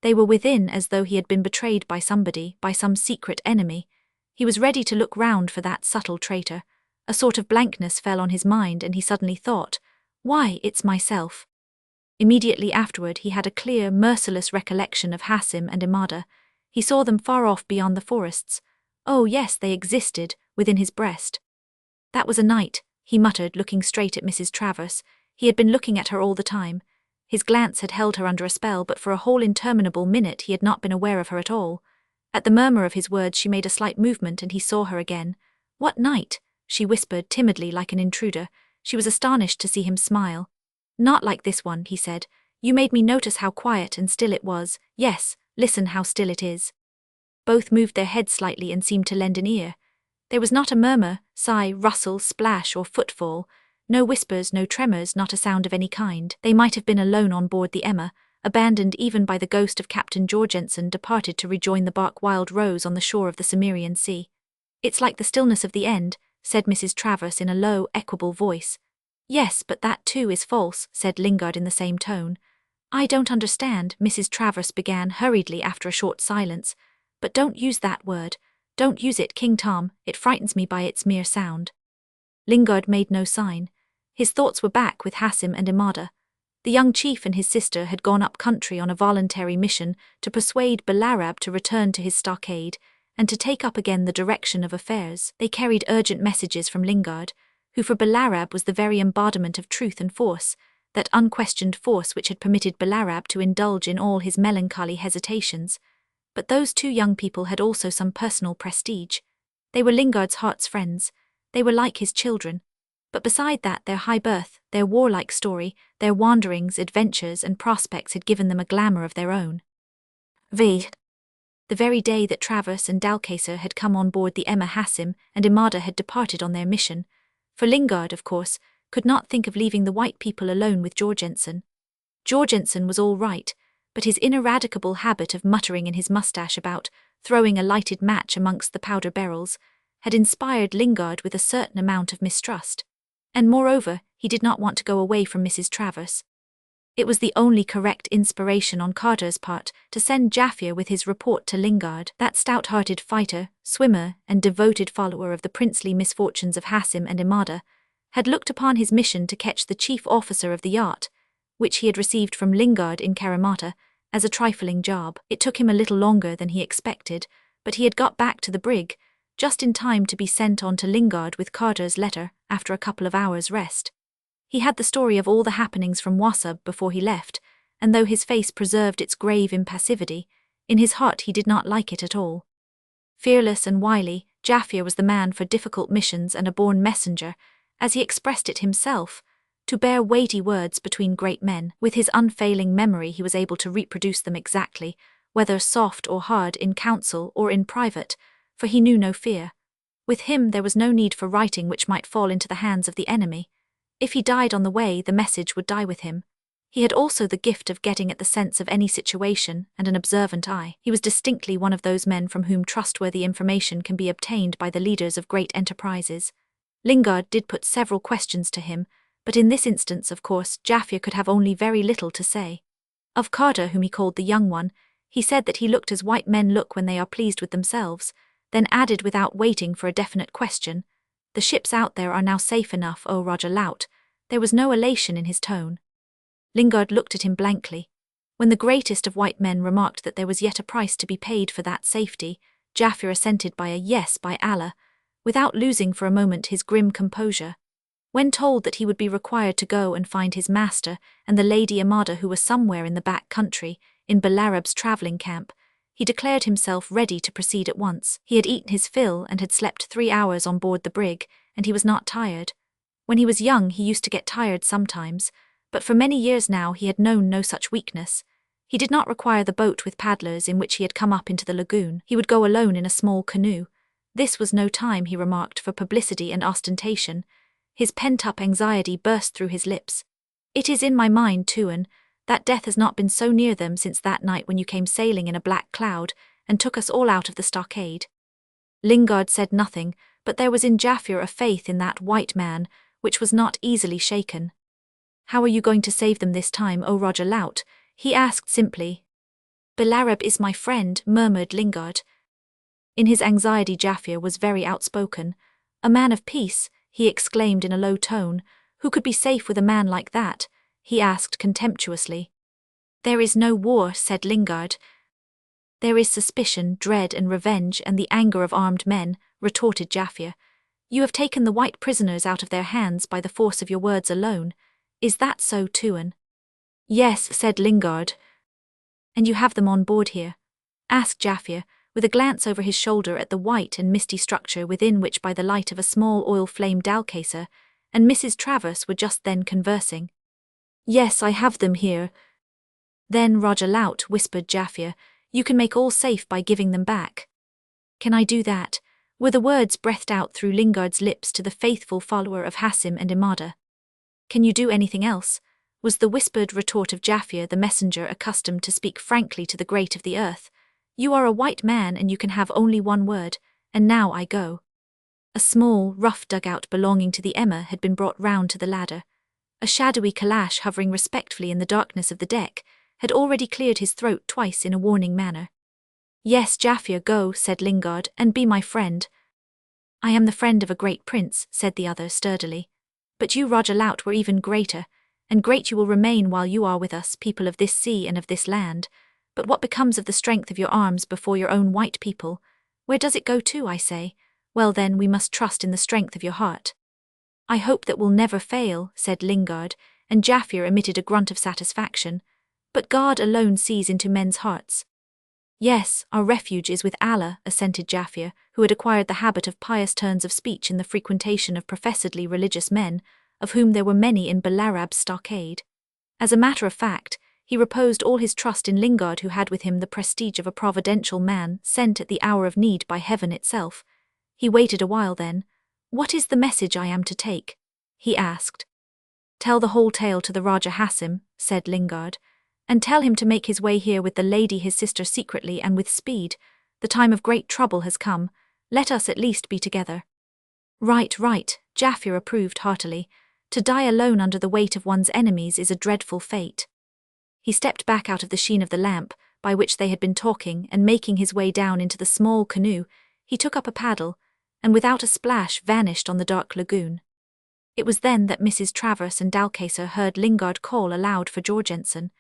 They were within, as though he had been betrayed by somebody, by some secret enemy. He was ready to look round for that subtle traitor. A sort of blankness fell on his mind, and he suddenly thought, "Why, it's myself." Immediately afterward he had a clear, merciless recollection of Hassim and Imada. He saw them far off beyond the forests. Oh yes, they existed, within his breast. That was a night, he muttered, looking straight at Mrs. Travers. He had been looking at her all the time. His glance had held her under a spell, but for a whole interminable minute he had not been aware of her at all. At the murmur of his words she made a slight movement, and he saw her again. "What night?" she whispered timidly like an intruder. She was astonished to see him smile. "Not like this one," he said. "You made me notice how quiet and still it was. Yes, listen how still it is." Both moved their heads slightly and seemed to lend an ear. There was not a murmur, sigh, rustle, splash, or footfall. No whispers, no tremors, not a sound of any kind. They might have been alone on board the Emma, abandoned even by the ghost of Captain Jorgensen, departed to rejoin the bark Wild Rose on the shore of the Cimmerian Sea. "It's like the stillness of the end," said Mrs. Travers in a low, equable voice. "Yes, but that too is false," said Lingard in the same tone. "I don't understand," Mrs. Travers began hurriedly after a short silence. "But don't use that word. Don't use it, King Tom, it frightens me by its mere sound." Lingard made no sign. His thoughts were back with Hassim and Imada. The young chief and his sister had gone up country on a voluntary mission to persuade Balarab to return to his stockade and to take up again the direction of affairs. They carried urgent messages from Lingard, who for Balarab was the very embodiment of truth and force, that unquestioned force which had permitted Balarab to indulge in all his melancholy hesitations. But those two young people had also some personal prestige. They were Lingard's heart's friends. They were like his children. But beside that, their high birth, their warlike story, their wanderings, adventures, and prospects had given them a glamour of their own. The very day that Travers and Dalcacer had come on board the Emma Hassim and Imada had departed on their mission, for Lingard, of course, could not think of leaving the white people alone with Jorgensen. Jorgensen was all right, but his ineradicable habit of muttering in his moustache about throwing a lighted match amongst the powder barrels had inspired Lingard with a certain amount of mistrust. And moreover, he did not want to go away from Mrs. Travers. It was the only correct inspiration on Carter's part to send Jaffir with his report to Lingard. That stout-hearted fighter, swimmer, and devoted follower of the princely misfortunes of Hassim and Imada had looked upon his mission to catch the chief officer of the yacht, which he had received from Lingard in Karamata, as a trifling job. It took him a little longer than he expected, but he had got back to the brig, just in time to be sent on to Lingard with Carter's letter after a couple of hours' rest. He had the story of all the happenings from Wasab before he left, and though his face preserved its grave impassivity, in his heart he did not like it at all. Fearless and wily, Jaffir was the man for difficult missions and a born messenger, as he expressed it himself, to bear weighty words between great men. With his unfailing memory he was able to reproduce them exactly, whether soft or hard in council or in private, for he knew no fear. With him there was no need for writing which might fall into the hands of the enemy. If he died on the way, the message would die with him. He had also the gift of getting at the sense of any situation and an observant eye. He was distinctly one of those men from whom trustworthy information can be obtained by the leaders of great enterprises. Lingard did put several questions to him, but in this instance, of course, Jaffir could have only very little to say. Of Carter, whom he called the young one, he said that he looked as white men look when they are pleased with themselves, then added without waiting for a definite question, "The ships out there are now safe enough, oh Roger Lout." There was no elation in his tone. Lingard looked at him blankly. When the greatest of white men remarked that there was yet a price to be paid for that safety, Jaffir assented by a "yes, by Allah," without losing for a moment his grim composure. When told that he would be required to go and find his master and the Lady Amada, who were somewhere in the back country, in Belarab's travelling camp, he declared himself ready to proceed at once. He had eaten his fill and had slept 3 hours on board the brig, and he was not tired. When he was young he used to get tired sometimes, but for many years now he had known no such weakness. He did not require the boat with paddlers in which he had come up into the lagoon. He would go alone in a small canoe. This was no time, he remarked, for publicity and ostentation. His pent-up anxiety burst through his lips. "It is in my mind, Tuan, that death has not been so near them since that night when you came sailing in a black cloud and took us all out of the stockade." Lingard said nothing, but there was in Jaffir a faith in that white man which was not easily shaken. "How are you going to save them this time, O Roger Lout?" he asked simply. "Belarab is my friend," murmured Lingard. In his anxiety Jaffir was very outspoken. "A man of peace," he exclaimed in a low tone. "Who could be safe with a man like that?" he asked contemptuously. "There is no war," said Lingard. "There is suspicion, dread and revenge and the anger of armed men," retorted Jaffir. "You have taken the white prisoners out of their hands by the force of your words alone. Is that so, Tuan?" "Yes," said Lingard. "And you have them on board here?" asked Jaffir, with a glance over his shoulder at the white and misty structure within which, by the light of a small oil-flamed Dalcacer and Mrs. Travers were just then conversing. "Yes, I have them here." "Then, Roger Lout," whispered Jaffir, "you can make all safe by giving them back." "Can I do that?" were the words breathed out through Lingard's lips to the faithful follower of Hassim and Imada. "Can you do anything else?" was the whispered retort of Jaffir, the messenger accustomed to speak frankly to the great of the earth. "You are a white man and you can have only one word, and now I go." A small, rough dugout belonging to the Emma had been brought round to the ladder. A shadowy calash hovering respectfully in the darkness of the deck had already cleared his throat twice in a warning manner. "Yes, Jaffir, go," said Lingard, "and be my friend." "I am the friend of a great prince," said the other sturdily. "But you, Roger Lout, were even greater, and great you will remain while you are with us, people of this sea and of this land. But what becomes of the strength of your arms before your own white people? Where does it go to, I say? Well then, we must trust in the strength of your heart." "I hope that will never fail," said Lingard, and Jaffir emitted a grunt of satisfaction. "But God alone sees into men's hearts." Yes, our refuge is with Allah, assented Jaffir, who had acquired the habit of pious turns of speech in the frequentation of professedly religious men, of whom there were many in Balarab's stockade. As a matter of fact, he reposed all his trust in Lingard, who had with him the prestige of a providential man sent at the hour of need by heaven itself. He waited a while then. "What is the message I am to take?" he asked. "Tell the whole tale to the Raja Hassim," said Lingard, "and tell him to make his way here with the lady his sister secretly and with speed. The time of great trouble has come. Let us at least be together." Right, Jaffir approved heartily. To die alone under the weight of one's enemies is a dreadful fate. He stepped back out of the sheen of the lamp, by which they had been talking, and making his way down into the small canoe, he took up a paddle, and without a splash vanished on the dark lagoon. It was then that Mrs. Travers and Dalcacer heard Lingard call aloud for Jorgensen.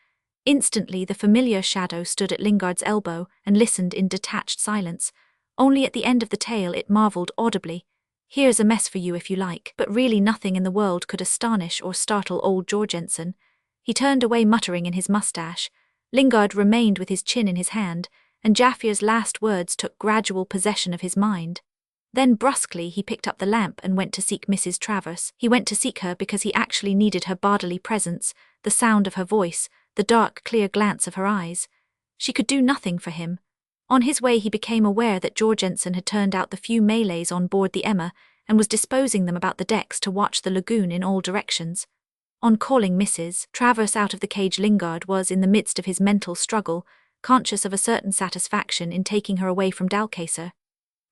Instantly the familiar shadow stood at Lingard's elbow and listened in detached silence. Only at the end of the tale it marvelled audibly, "Here's a mess for you if you like." But really nothing in the world could astonish or startle old Jorgensen. He turned away muttering in his moustache. Lingard remained with his chin in his hand, and Jaffir's last words took gradual possession of his mind. Then brusquely he picked up the lamp and went to seek Mrs. Travers. He went to seek her because he actually needed her bodily presence, the sound of her voice, the dark, clear glance of her eyes. She could do nothing for him. On his way he became aware that Jorgensen had turned out the few Malays on board the Emma and was disposing them about the decks to watch the lagoon in all directions. On calling Mrs. Travers out of the cage, Lingard was in the midst of his mental struggle, conscious of a certain satisfaction in taking her away from Dalcacer.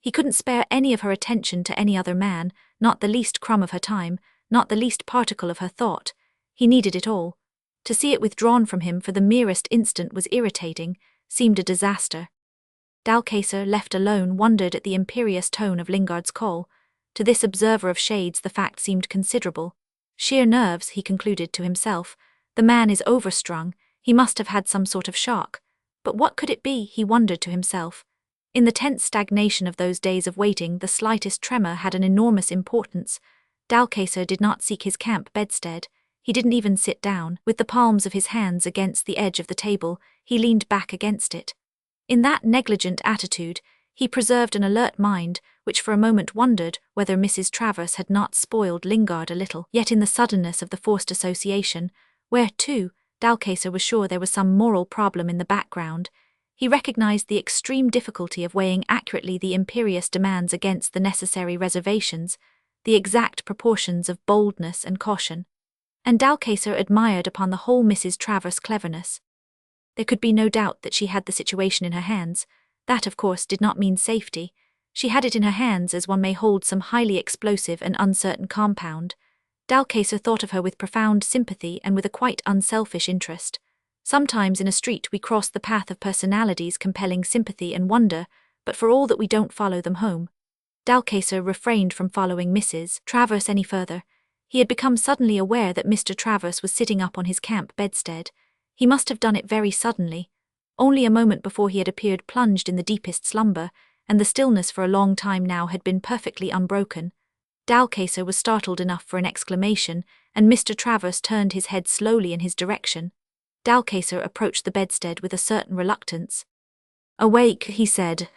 He couldn't spare any of her attention to any other man, not the least crumb of her time, not the least particle of her thought. He needed it all. To see it withdrawn from him for the merest instant was irritating, seemed a disaster. Dalcacer, left alone, wondered at the imperious tone of Lingard's call. To this observer of shades the fact seemed considerable. Sheer nerves, he concluded to himself. The man is overstrung, he must have had some sort of shock. But what could it be, he wondered to himself. In the tense stagnation of those days of waiting, the slightest tremor had an enormous importance. Dalcacer did not seek his camp bedstead. He didn't even sit down. With the palms of his hands against the edge of the table, he leaned back against it. In that negligent attitude, he preserved an alert mind, which for a moment wondered whether Mrs. Travers had not spoiled Lingard a little. Yet in the suddenness of the forced association, where, too, Dalcacer was sure there was some moral problem in the background, he recognized the extreme difficulty of weighing accurately the imperious demands against the necessary reservations, the exact proportions of boldness and caution. And Dalcacer admired upon the whole Mrs. Travers' cleverness. There could be no doubt that she had the situation in her hands. That, of course, did not mean safety. She had it in her hands as one may hold some highly explosive and uncertain compound. Dalcacer thought of her with profound sympathy and with a quite unselfish interest. Sometimes in a street we cross the path of personalities compelling sympathy and wonder, but for all that we don't follow them home. Dalcacer refrained from following Mrs. Travers any further. He had become suddenly aware that Mr. Travers was sitting up on his camp bedstead. He must have done it very suddenly. Only a moment before he had appeared plunged in the deepest slumber, and the stillness for a long time now had been perfectly unbroken. Dalcacer was startled enough for an exclamation, and Mr. Travers turned his head slowly in his direction. Dalcacer approached the bedstead with a certain reluctance. "Awake," he said.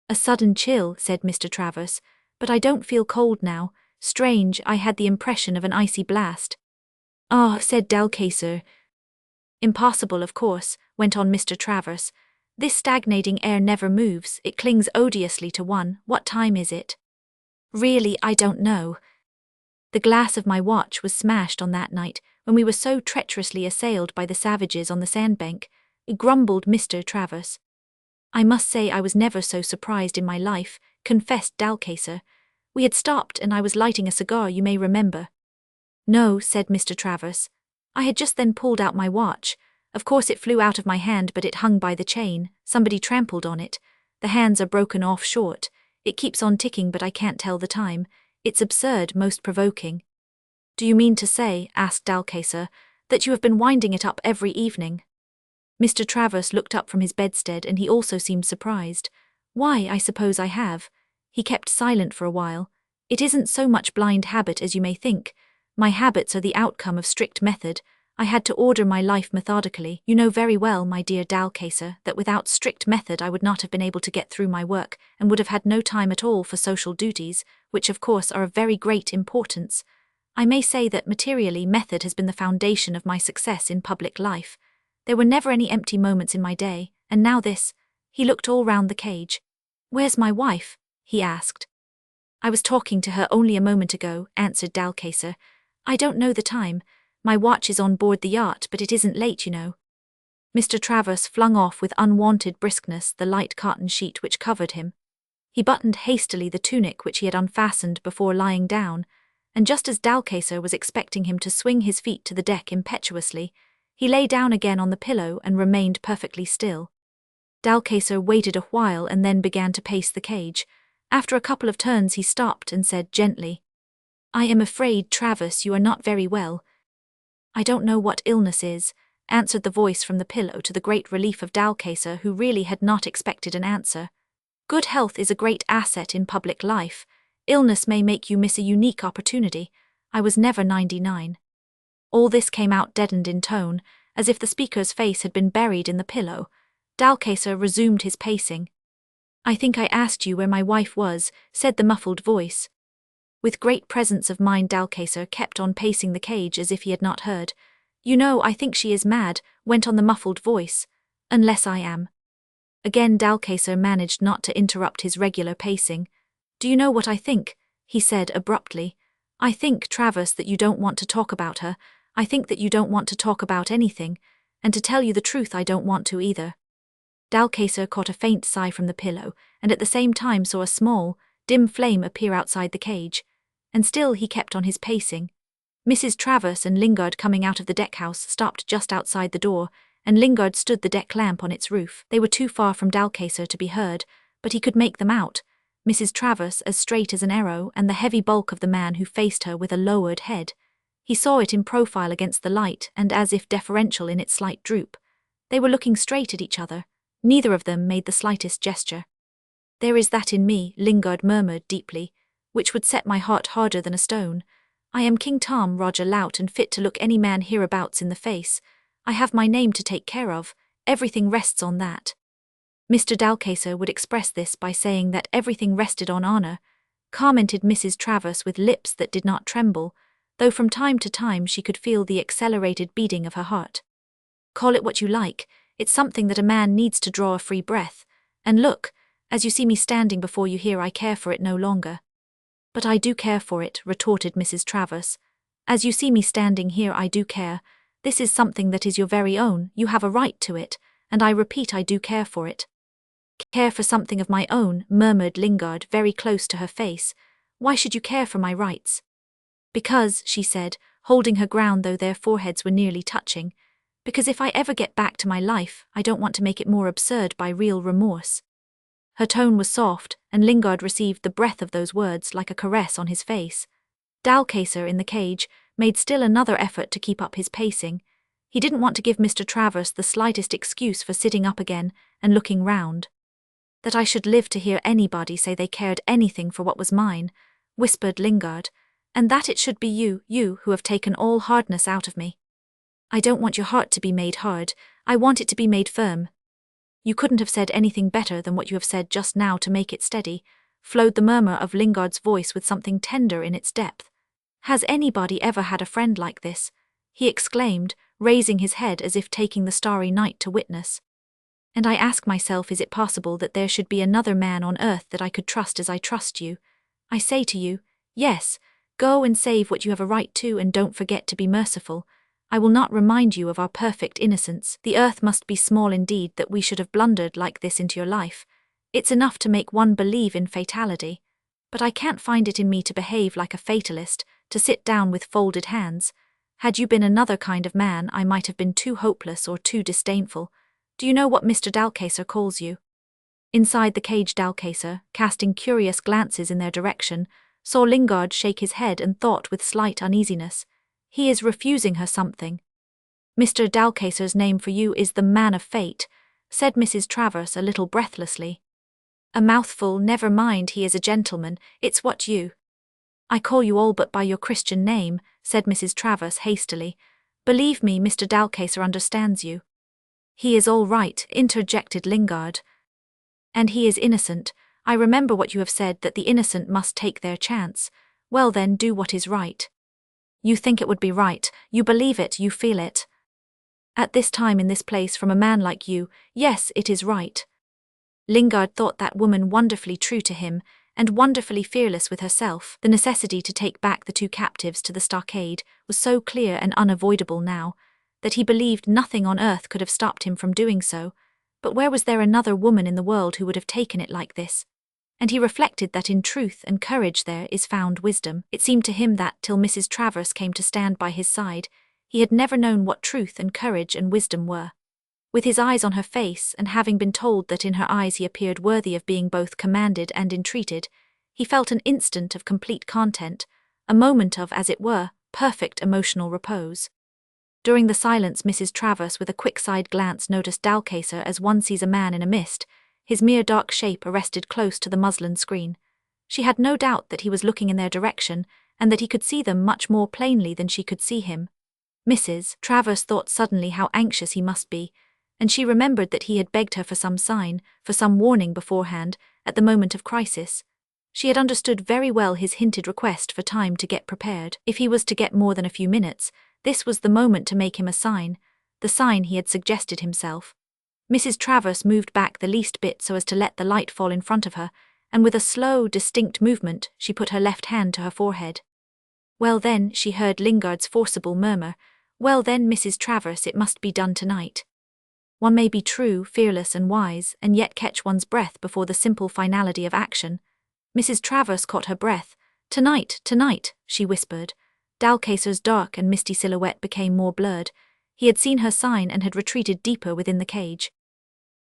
"A sudden chill," said Mr. Travers, "but I don't feel cold now. Strange, I had the impression of an icy blast." "Ah," said Dalcacer. "Impossible, of course," went on Mr. Travers. "This stagnating air never moves, it clings odiously to one. What time is it?" "Really, I don't know. The glass of my watch was smashed on that night, when we were so treacherously assailed by the savages on the sandbank," grumbled Mr. Travers. "I must say I was never so surprised in my life," confessed Dalcacer. "We had stopped and I was lighting a cigar, you may remember." "No," said Mr. Travers. "I had just then pulled out my watch. Of course it flew out of my hand, but it hung by the chain. Somebody trampled on it. The hands are broken off short. It keeps on ticking, but I can't tell the time. It's absurd, most provoking." "Do you mean to say," asked Dalcacer, "that you have been winding it up every evening?" Mr. Travers looked up from his bedstead and he also seemed surprised. "Why, I suppose I have." He kept silent for a while. "It isn't so much blind habit as you may think. My habits are the outcome of strict method. I had to order my life methodically. You know very well, my dear Dalcacer, that without strict method I would not have been able to get through my work, and would have had no time at all for social duties, which of course are of very great importance. I may say that materially method has been the foundation of my success in public life. There were never any empty moments in my day, and now this. He looked all round the cage. Where's my wife? He asked. I was talking to her only a moment ago, answered Dalcacer. I don't know the time. My watch is on board the yacht, but it isn't late, you know. Mr. Travers flung off with unwonted briskness the light cotton sheet which covered him. He buttoned hastily the tunic which he had unfastened before lying down, and just as Dalcacer was expecting him to swing his feet to the deck impetuously, he lay down again on the pillow and remained perfectly still. Dalcacer waited a while and then began to pace the cage. After a couple of turns he stopped and said gently, I am afraid, Travers, you are not very well. I don't know what illness is, answered the voice from the pillow to the great relief of Dalcacer, who really had not expected an answer. Good health is a great asset in public life. Illness may make you miss a unique opportunity. I was never 99. All this came out deadened in tone, as if the speaker's face had been buried in the pillow. Dalcacer resumed his pacing. I think I asked you where my wife was, said the muffled voice. With great presence of mind Dalcacer kept on pacing the cage as if he had not heard. You know, I think she is mad, went on the muffled voice. Unless I am. Again Dalcacer managed not to interrupt his regular pacing. Do you know what I think? He said abruptly. I think, Travers, that you don't want to talk about her. I think that you don't want to talk about anything, and to tell you the truth I don't want to either. Dalcacer caught a faint sigh from the pillow, and at the same time saw a small, dim flame appear outside the cage, and still he kept on his pacing. Mrs. Travers and Lingard, coming out of the deckhouse, stopped just outside the door, and Lingard stood the deck lamp on its roof. They were too far from Dalcacer to be heard, but he could make them out. Mrs. Travers as straight as an arrow, and the heavy bulk of the man who faced her with a lowered head. He saw it in profile against the light, and as if deferential in its slight droop. They were looking straight at each other. Neither of them made the slightest gesture. There is that in me, Lingard murmured deeply, which would set my heart harder than a stone. I am King Tom Roger Lout, and fit to look any man hereabouts in the face. I have my name to take care of. Everything rests on that. Mr. Dalcacer would express this by saying that everything rested on honor, commented Mrs. Travers with lips that did not tremble, though from time to time she could feel the accelerated beating of her heart. Call it what you like, it's something that a man needs to draw a free breath, and look, as you see me standing before you here, I care for it no longer. But I do care for it, retorted Mrs. Travers. As you see me standing here, I do care. This is something that is your very own, you have a right to it, and I repeat I do care for it. Care for something of my own, murmured Lingard very close to her face. Why should you care for my rights? Because, she said, holding her ground though their foreheads were nearly touching, because if I ever get back to my life, I don't want to make it more absurd by real remorse. Her tone was soft, and Lingard received the breath of those words like a caress on his face. Dalcacer, in the cage, made still another effort to keep up his pacing. He didn't want to give Mr. Travers the slightest excuse for sitting up again and looking round. That I should live to hear anybody say they cared anything for what was mine, whispered Lingard, and that it should be you who have taken all hardness out of me. I don't want your heart to be made hard, I want it to be made firm. You couldn't have said anything better than what you have said just now to make it steady, flowed the murmur of Lingard's voice with something tender in its depth. Has anybody ever had a friend like this? He exclaimed, raising his head as if taking the starry night to witness. And I ask myself, is it possible that there should be another man on earth that I could trust as I trust you? I say to you, yes, go and save what you have a right to, and don't forget to be merciful. I will not remind you of our perfect innocence. The earth must be small indeed that we should have blundered like this into your life. It's enough to make one believe in fatality. But I can't find it in me to behave like a fatalist, to sit down with folded hands. Had you been another kind of man, I might have been too hopeless or too disdainful. Do you know what Mr. Dalcacer calls you? Inside the cage Dalcacer, casting curious glances in their direction, saw Lingard shake his head and thought with slight uneasiness. He is refusing her something. Mr. Dalcacer's name for you is the Man of Fate, said Mrs. Travers a little breathlessly. A mouthful, never mind, he is a gentleman, it's what you. I call you all but by your Christian name, said Mrs. Travers hastily. Believe me, Mr. Dalcaster understands you. He is all right, interjected Lingard. And he is innocent. I remember what you have said, that the innocent must take their chance. Well then, do what is right. You think it would be right, you believe it, you feel it. At this time in this place, from a man like you, yes, it is right. Lingard thought that woman wonderfully true to him, and wonderfully fearless with herself. The necessity to take back the two captives to the stockade was so clear and unavoidable now, that he believed nothing on earth could have stopped him from doing so. But where was there another woman in the world who would have taken it like this? And he reflected that in truth and courage there is found wisdom. It seemed to him that, till Mrs. Travers came to stand by his side, he had never known what truth and courage and wisdom were. With his eyes on her face, and having been told that in her eyes he appeared worthy of being both commanded and entreated, he felt an instant of complete content, a moment of, as it were, perfect emotional repose. During the silence, Mrs. Travers, with a quick side glance, noticed Dalcaster as one sees a man in a mist, his mere dark shape arrested close to the muslin screen. She had no doubt that he was looking in their direction, and that he could see them much more plainly than she could see him. Mrs. Travers thought suddenly how anxious he must be, and she remembered that he had begged her for some sign, for some warning beforehand, at the moment of crisis. She had understood very well his hinted request for time to get prepared. If he was to get more than a few minutes, this was the moment to make him a sign, the sign he had suggested himself. Mrs. Travers moved back the least bit so as to let the light fall in front of her, and with a slow, distinct movement, she put her left hand to her forehead. Well then, she heard Lingard's forcible murmur, well then, Mrs. Travers, it must be done tonight. One may be true, fearless and wise, and yet catch one's breath before the simple finality of action. Mrs. Travers caught her breath. Tonight, she whispered. Dalcaster's dark and misty silhouette became more blurred. He had seen her sign and had retreated deeper within the cage.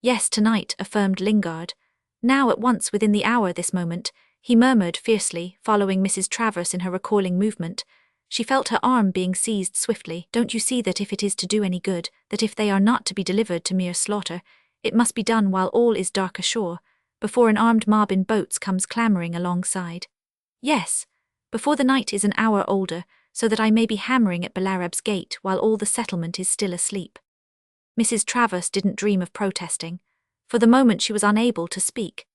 Yes, tonight, affirmed Lingard. Now, at once, within the hour, this moment, he murmured fiercely, following Mrs. Travers in her recoiling movement. She felt her arm being seized swiftly. Don't you see that if it is to do any good, that if they are not to be delivered to mere slaughter, it must be done while all is dark ashore, before an armed mob in boats comes clamouring alongside? Yes, before the night is an hour older, so that I may be hammering at Belarab's gate while all the settlement is still asleep. Mrs. Travers didn't dream of protesting. For the moment she was unable to speak.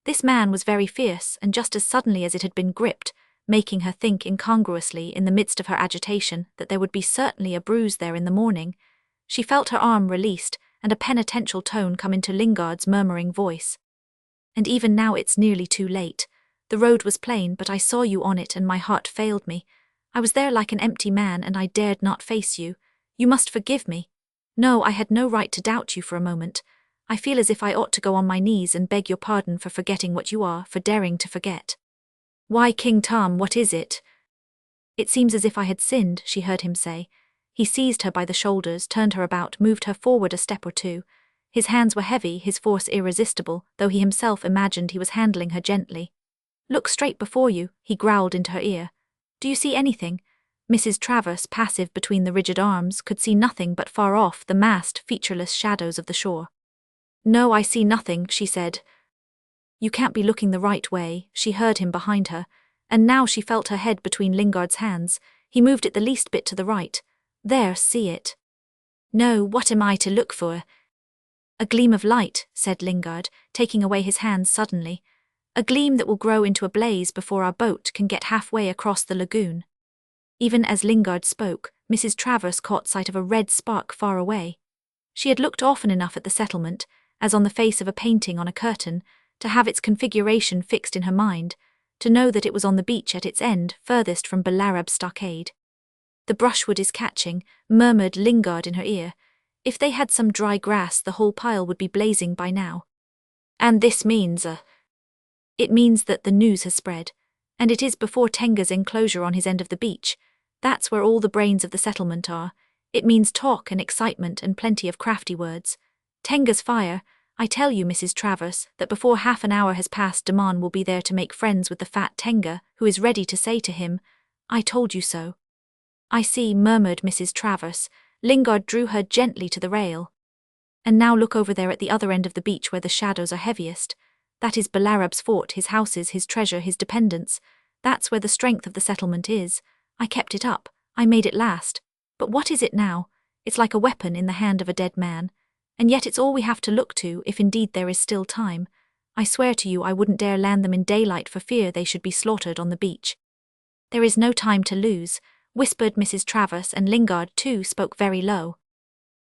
This man was very fierce, and just as suddenly as it had been gripped, making her think incongruously in the midst of her agitation that there would be certainly a bruise there in the morning, she felt her arm released and a penitential tone come into Lingard's murmuring voice. And even now it's nearly too late. The road was plain, but I saw you on it and my heart failed me. I was there like an empty man and I dared not face you. You must forgive me. No, I had no right to doubt you for a moment. I feel as if I ought to go on my knees and beg your pardon for forgetting what you are, for daring to forget. Why, King Tom, what is it? It seems as if I had sinned, she heard him say. He seized her by the shoulders, turned her about, moved her forward a step or two. His hands were heavy, his force irresistible, though he himself imagined he was handling her gently. Look straight before you, he growled into her ear. Do you see anything? Mrs. Travers, passive between the rigid arms, could see nothing but far off the massed, featureless shadows of the shore. No, I see nothing, she said. You can't be looking the right way, she heard him behind her, and now she felt her head between Lingard's hands. He moved it the least bit to the right. There, see it. No, what am I to look for? A gleam of light, said Lingard, taking away his hands suddenly. A gleam that will grow into a blaze before our boat can get halfway across the lagoon. Even as Lingard spoke, Mrs. Travers caught sight of a red spark far away. She had looked often enough at the settlement, as on the face of a painting on a curtain, to have its configuration fixed in her mind, to know that it was on the beach at its end, furthest from Belarab's stockade. The brushwood is catching, murmured Lingard in her ear. If they had some dry grass, the whole pile would be blazing by now. And this means It means that the news has spread, and it is before Tenga's enclosure on his end of the beach. That's where all the brains of the settlement are. It means talk and excitement and plenty of crafty words. Tenga's fire. I tell you, Mrs. Travers, that before half an hour has passed, Daman will be there to make friends with the fat Tenga, who is ready to say to him, I told you so. I see, murmured Mrs. Travers. Lingard drew her gently to the rail. And now look over there at the other end of the beach where the shadows are heaviest. That is Belarab's fort, his houses, his treasure, his dependents. That's where the strength of the settlement is. I kept it up. I made it last. But what is it now? It's like a weapon in the hand of a dead man. And yet it's all we have to look to, if indeed there is still time. I swear to you I wouldn't dare land them in daylight for fear they should be slaughtered on the beach. There is no time to lose, whispered Mrs. Travers, and Lingard too spoke very low.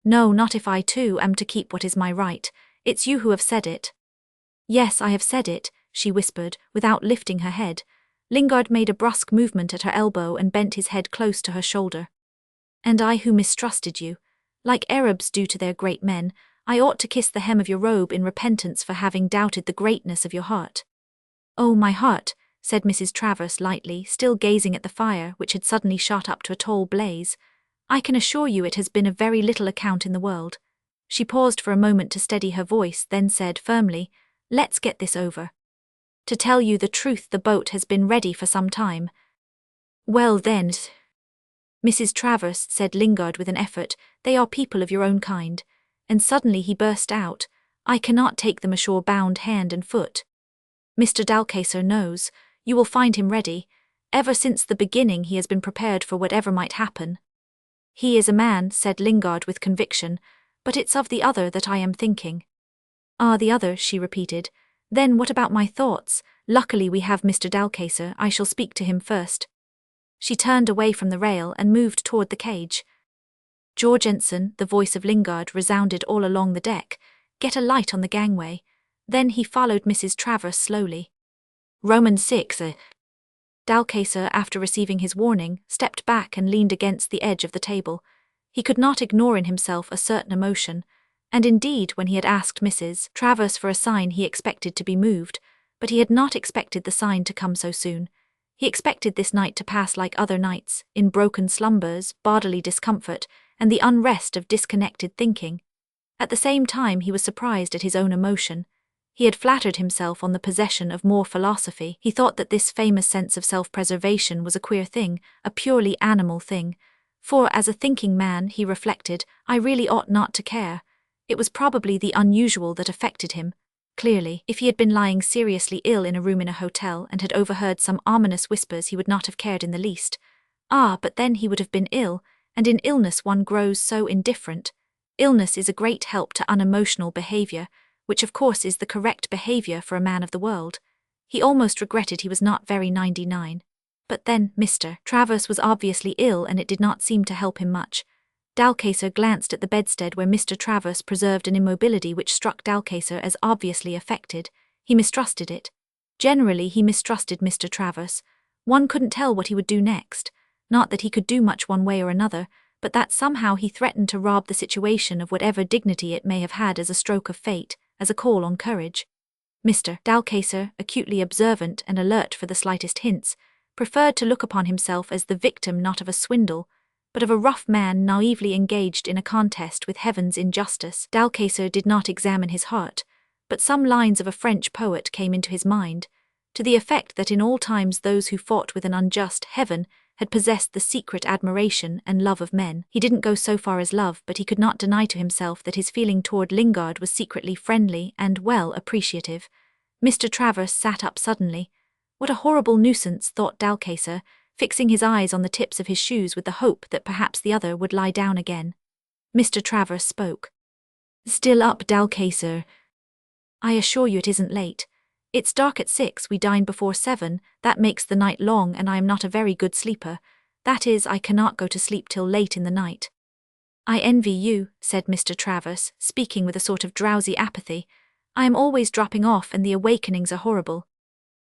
No, not if I too am to keep what is my right. It's you who have said it. Yes, I have said it, she whispered, without lifting her head. Lingard made a brusque movement at her elbow and bent his head close to her shoulder. And I who mistrusted you, like Arabs do to their great men, I ought to kiss the hem of your robe in repentance for having doubted the greatness of your heart. Oh, my heart, said Mrs. Travers lightly, still gazing at the fire which had suddenly shot up to a tall blaze. I can assure you it has been of very little account in the world. She paused for a moment to steady her voice, then said firmly, Let's get this over. To tell you the truth, the boat has been ready for some time. Well then, Mrs. Travers, said Lingard with an effort, they are people of your own kind. And suddenly he burst out, I cannot take them ashore bound hand and foot. Mr. Dalcaster knows. You will find him ready. Ever since the beginning he has been prepared for whatever might happen. He is a man, said Lingard with conviction, but it's of the other that I am thinking. Ah, the other, she repeated. Then what about my thoughts? Luckily we have Mr. Dalcaster, I shall speak to him first. She turned away from the rail and moved toward the cage. Jorgensen, the voice of Lingard resounded all along the deck. Get a light on the gangway. Then he followed Mrs. Travers slowly. Roman 6. Dalcaster, after receiving his warning, stepped back and leaned against the edge of the table. He could not ignore in himself a certain emotion, and indeed when he had asked Mrs. Travers for a sign he expected to be moved, but he had not expected the sign to come so soon. He expected this night to pass like other nights, in broken slumbers, bodily discomfort, and the unrest of disconnected thinking. At the same time he was surprised at his own emotion. He had flattered himself on the possession of more philosophy. He thought that this famous sense of self-preservation was a queer thing, a purely animal thing. For, as a thinking man, he reflected, I really ought not to care. It was probably the unusual that affected him. Clearly, if he had been lying seriously ill in a room in a hotel and had overheard some ominous whispers, he would not have cared in the least. Ah, but then he would have been ill, and in illness one grows so indifferent. Illness is a great help to unemotional behavior, which of course is the correct behavior for a man of the world. He almost regretted he was not very 99. But then, Mr. Travers was obviously ill and it did not seem to help him much. Dalcaster glanced at the bedstead where Mr. Travers preserved an immobility which struck Dalcaster as obviously affected. He mistrusted it. Generally he mistrusted Mr. Travers. One couldn't tell what he would do next. Not that he could do much one way or another, but that somehow he threatened to rob the situation of whatever dignity it may have had as a stroke of fate, as a call on courage. Mr. Dalcaster, acutely observant and alert for the slightest hints, preferred to look upon himself as the victim not of a swindle, but of a rough man naively engaged in a contest with heaven's injustice. Dalcaster did not examine his heart, but some lines of a French poet came into his mind, to the effect that in all times those who fought with an unjust heaven had possessed the secret admiration and love of men. He didn't go so far as love, but he could not deny to himself that his feeling toward Lingard was secretly friendly and, well, appreciative. Mr. Travers sat up suddenly. What a horrible nuisance, thought Dalcaster, fixing his eyes on the tips of his shoes with the hope that perhaps the other would lie down again. Mr. Travers spoke. Still up, Dalcaster? I assure you it isn't late. It's dark at 6, we dine before 7, that makes the night long and I am not a very good sleeper. That is, I cannot go to sleep till late in the night. I envy you, said Mr. Travers, speaking with a sort of drowsy apathy. I am always dropping off and the awakenings are horrible.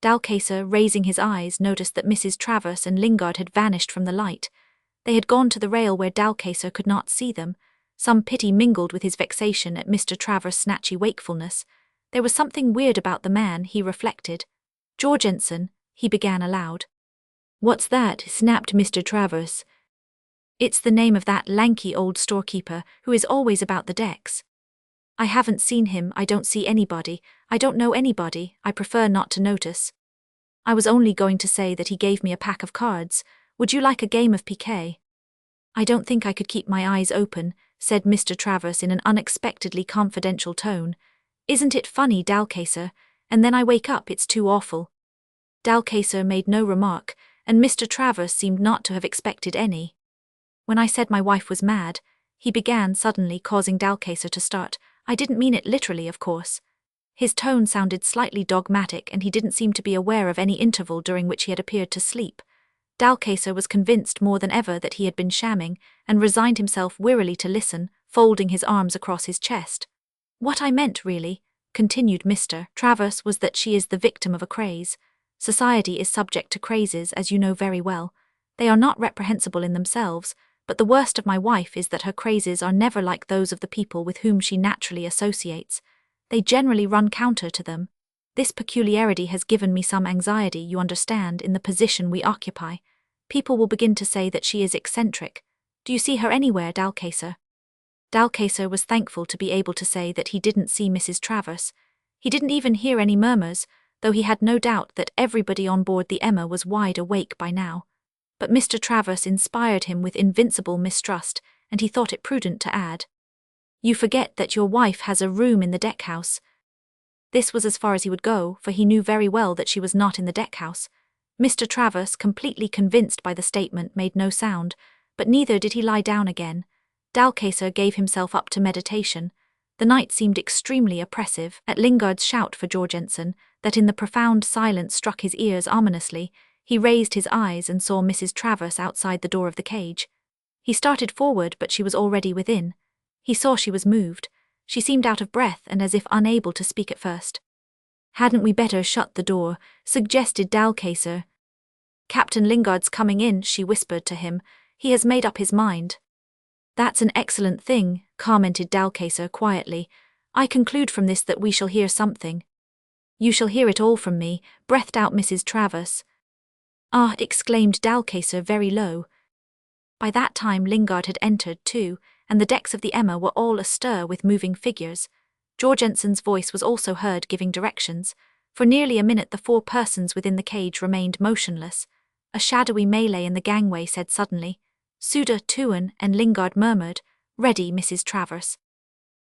Dalcaster, raising his eyes, noticed that Mrs. Travers and Lingard had vanished from the light. They had gone to the rail where Dalcaster could not see them. Some pity mingled with his vexation at Mr. Travers' snatchy wakefulness. There was something weird about the man, he reflected. Jorgensen, he began aloud. What's that? Snapped Mr. Travers. It's the name of that lanky old storekeeper who is always about the decks. I haven't seen him, I don't see anybody, I don't know anybody, I prefer not to notice. I was only going to say that he gave me a pack of cards. Would you like a game of piquet? I don't think I could keep my eyes open, said Mr. Travers in an unexpectedly confidential tone. Isn't it funny, Dalcaster? And then I wake up, it's too awful. Dalcaster made no remark, and Mr. Travers seemed not to have expected any. When I said my wife was mad, he began suddenly, causing Dalcacer to start. I didn't mean it literally, of course. His tone sounded slightly dogmatic, and he didn't seem to be aware of any interval during which he had appeared to sleep. Dalcacer was convinced more than ever that he had been shamming, and resigned himself wearily to listen, folding his arms across his chest. What I meant, really, continued Mr. Travers, was that she is the victim of a craze. Society is subject to crazes, as you know very well. They are not reprehensible in themselves, but the worst of my wife is that her crazes are never like those of the people with whom she naturally associates. They generally run counter to them. This peculiarity has given me some anxiety, you understand, in the position we occupy. People will begin to say that she is eccentric. Do you see her anywhere, Dalcacer? Dalcacer was thankful to be able to say that he didn't see Mrs. Travers. He didn't even hear any murmurs, though he had no doubt that everybody on board the Emma was wide awake by now. But Mr. Travers inspired him with invincible mistrust, and he thought it prudent to add, "You forget that your wife has a room in the deck-house." This was as far as he would go, for he knew very well that she was not in the deck-house. Mr. Travers, completely convinced by the statement, made no sound, but neither did he lie down again. Dalcacer gave himself up to meditation. The night seemed extremely oppressive. At Lingard's shout for Jorgensen, that in the profound silence struck his ears ominously, he raised his eyes and saw Mrs. Travers outside the door of the cage. He started forward, but she was already within. He saw she was moved. She seemed out of breath and as if unable to speak at first. "Hadn't we better shut the door?" suggested Dalcacer. "Captain Lingard's coming in," she whispered to him. "He has made up his mind." "That's an excellent thing," commented Dalcacer quietly. "I conclude from this that we shall hear something." "You shall hear it all from me," breathed out Mrs. Travers. "Ah!" exclaimed Dalcacer very low. By that time Lingard had entered too, and the decks of the Emma were all astir with moving figures. Jorgensen's voice was also heard giving directions. For nearly a minute the 4 persons within the cage remained motionless. A shadowy Malay in the gangway said suddenly, "Suda Tuan," and Lingard murmured, "Ready, Mrs. Travers."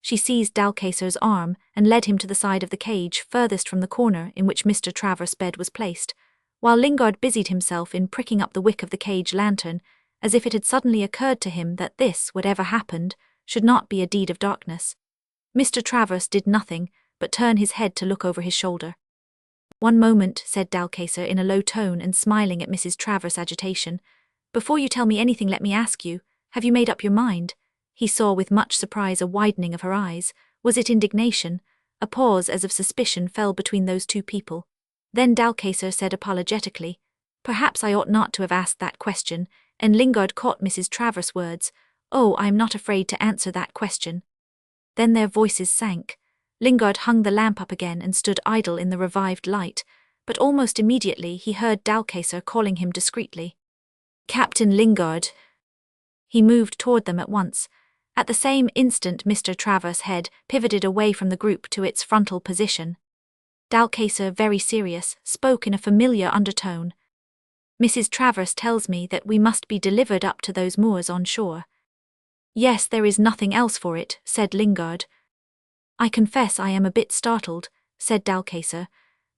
She seized Dalcacer's arm and led him to the side of the cage furthest from the corner in which Mr. Travers' bed was placed, while Lingard busied himself in pricking up the wick of the cage lantern, as if it had suddenly occurred to him that this, whatever happened, should not be a deed of darkness. Mr. Travers did nothing but turn his head to look over his shoulder. "One moment," said Dalcacer in a low tone and smiling at Mrs. Travers' agitation. "Before you tell me anything, let me ask you, have you made up your mind?" He saw with much surprise a widening of her eyes. Was it indignation? A pause as of suspicion fell between those two people. Then Dalcacer said apologetically, "Perhaps I ought not to have asked that question," and Lingard caught Mrs. Travers' words, "Oh, I am not afraid to answer that question." Then their voices sank. Lingard hung the lamp up again and stood idle in the revived light, but almost immediately he heard Dalcacer calling him discreetly. "Captain Lingard." He moved toward them at once. At the same instant Mr. Travers' head pivoted away from the group to its frontal position. Dalcacer, very serious, spoke in a familiar undertone. "Mrs. Travers tells me that we must be delivered up to those Moors on shore." "Yes, there is nothing else for it," said Lingard. "I confess I am a bit startled," said Dalcacer,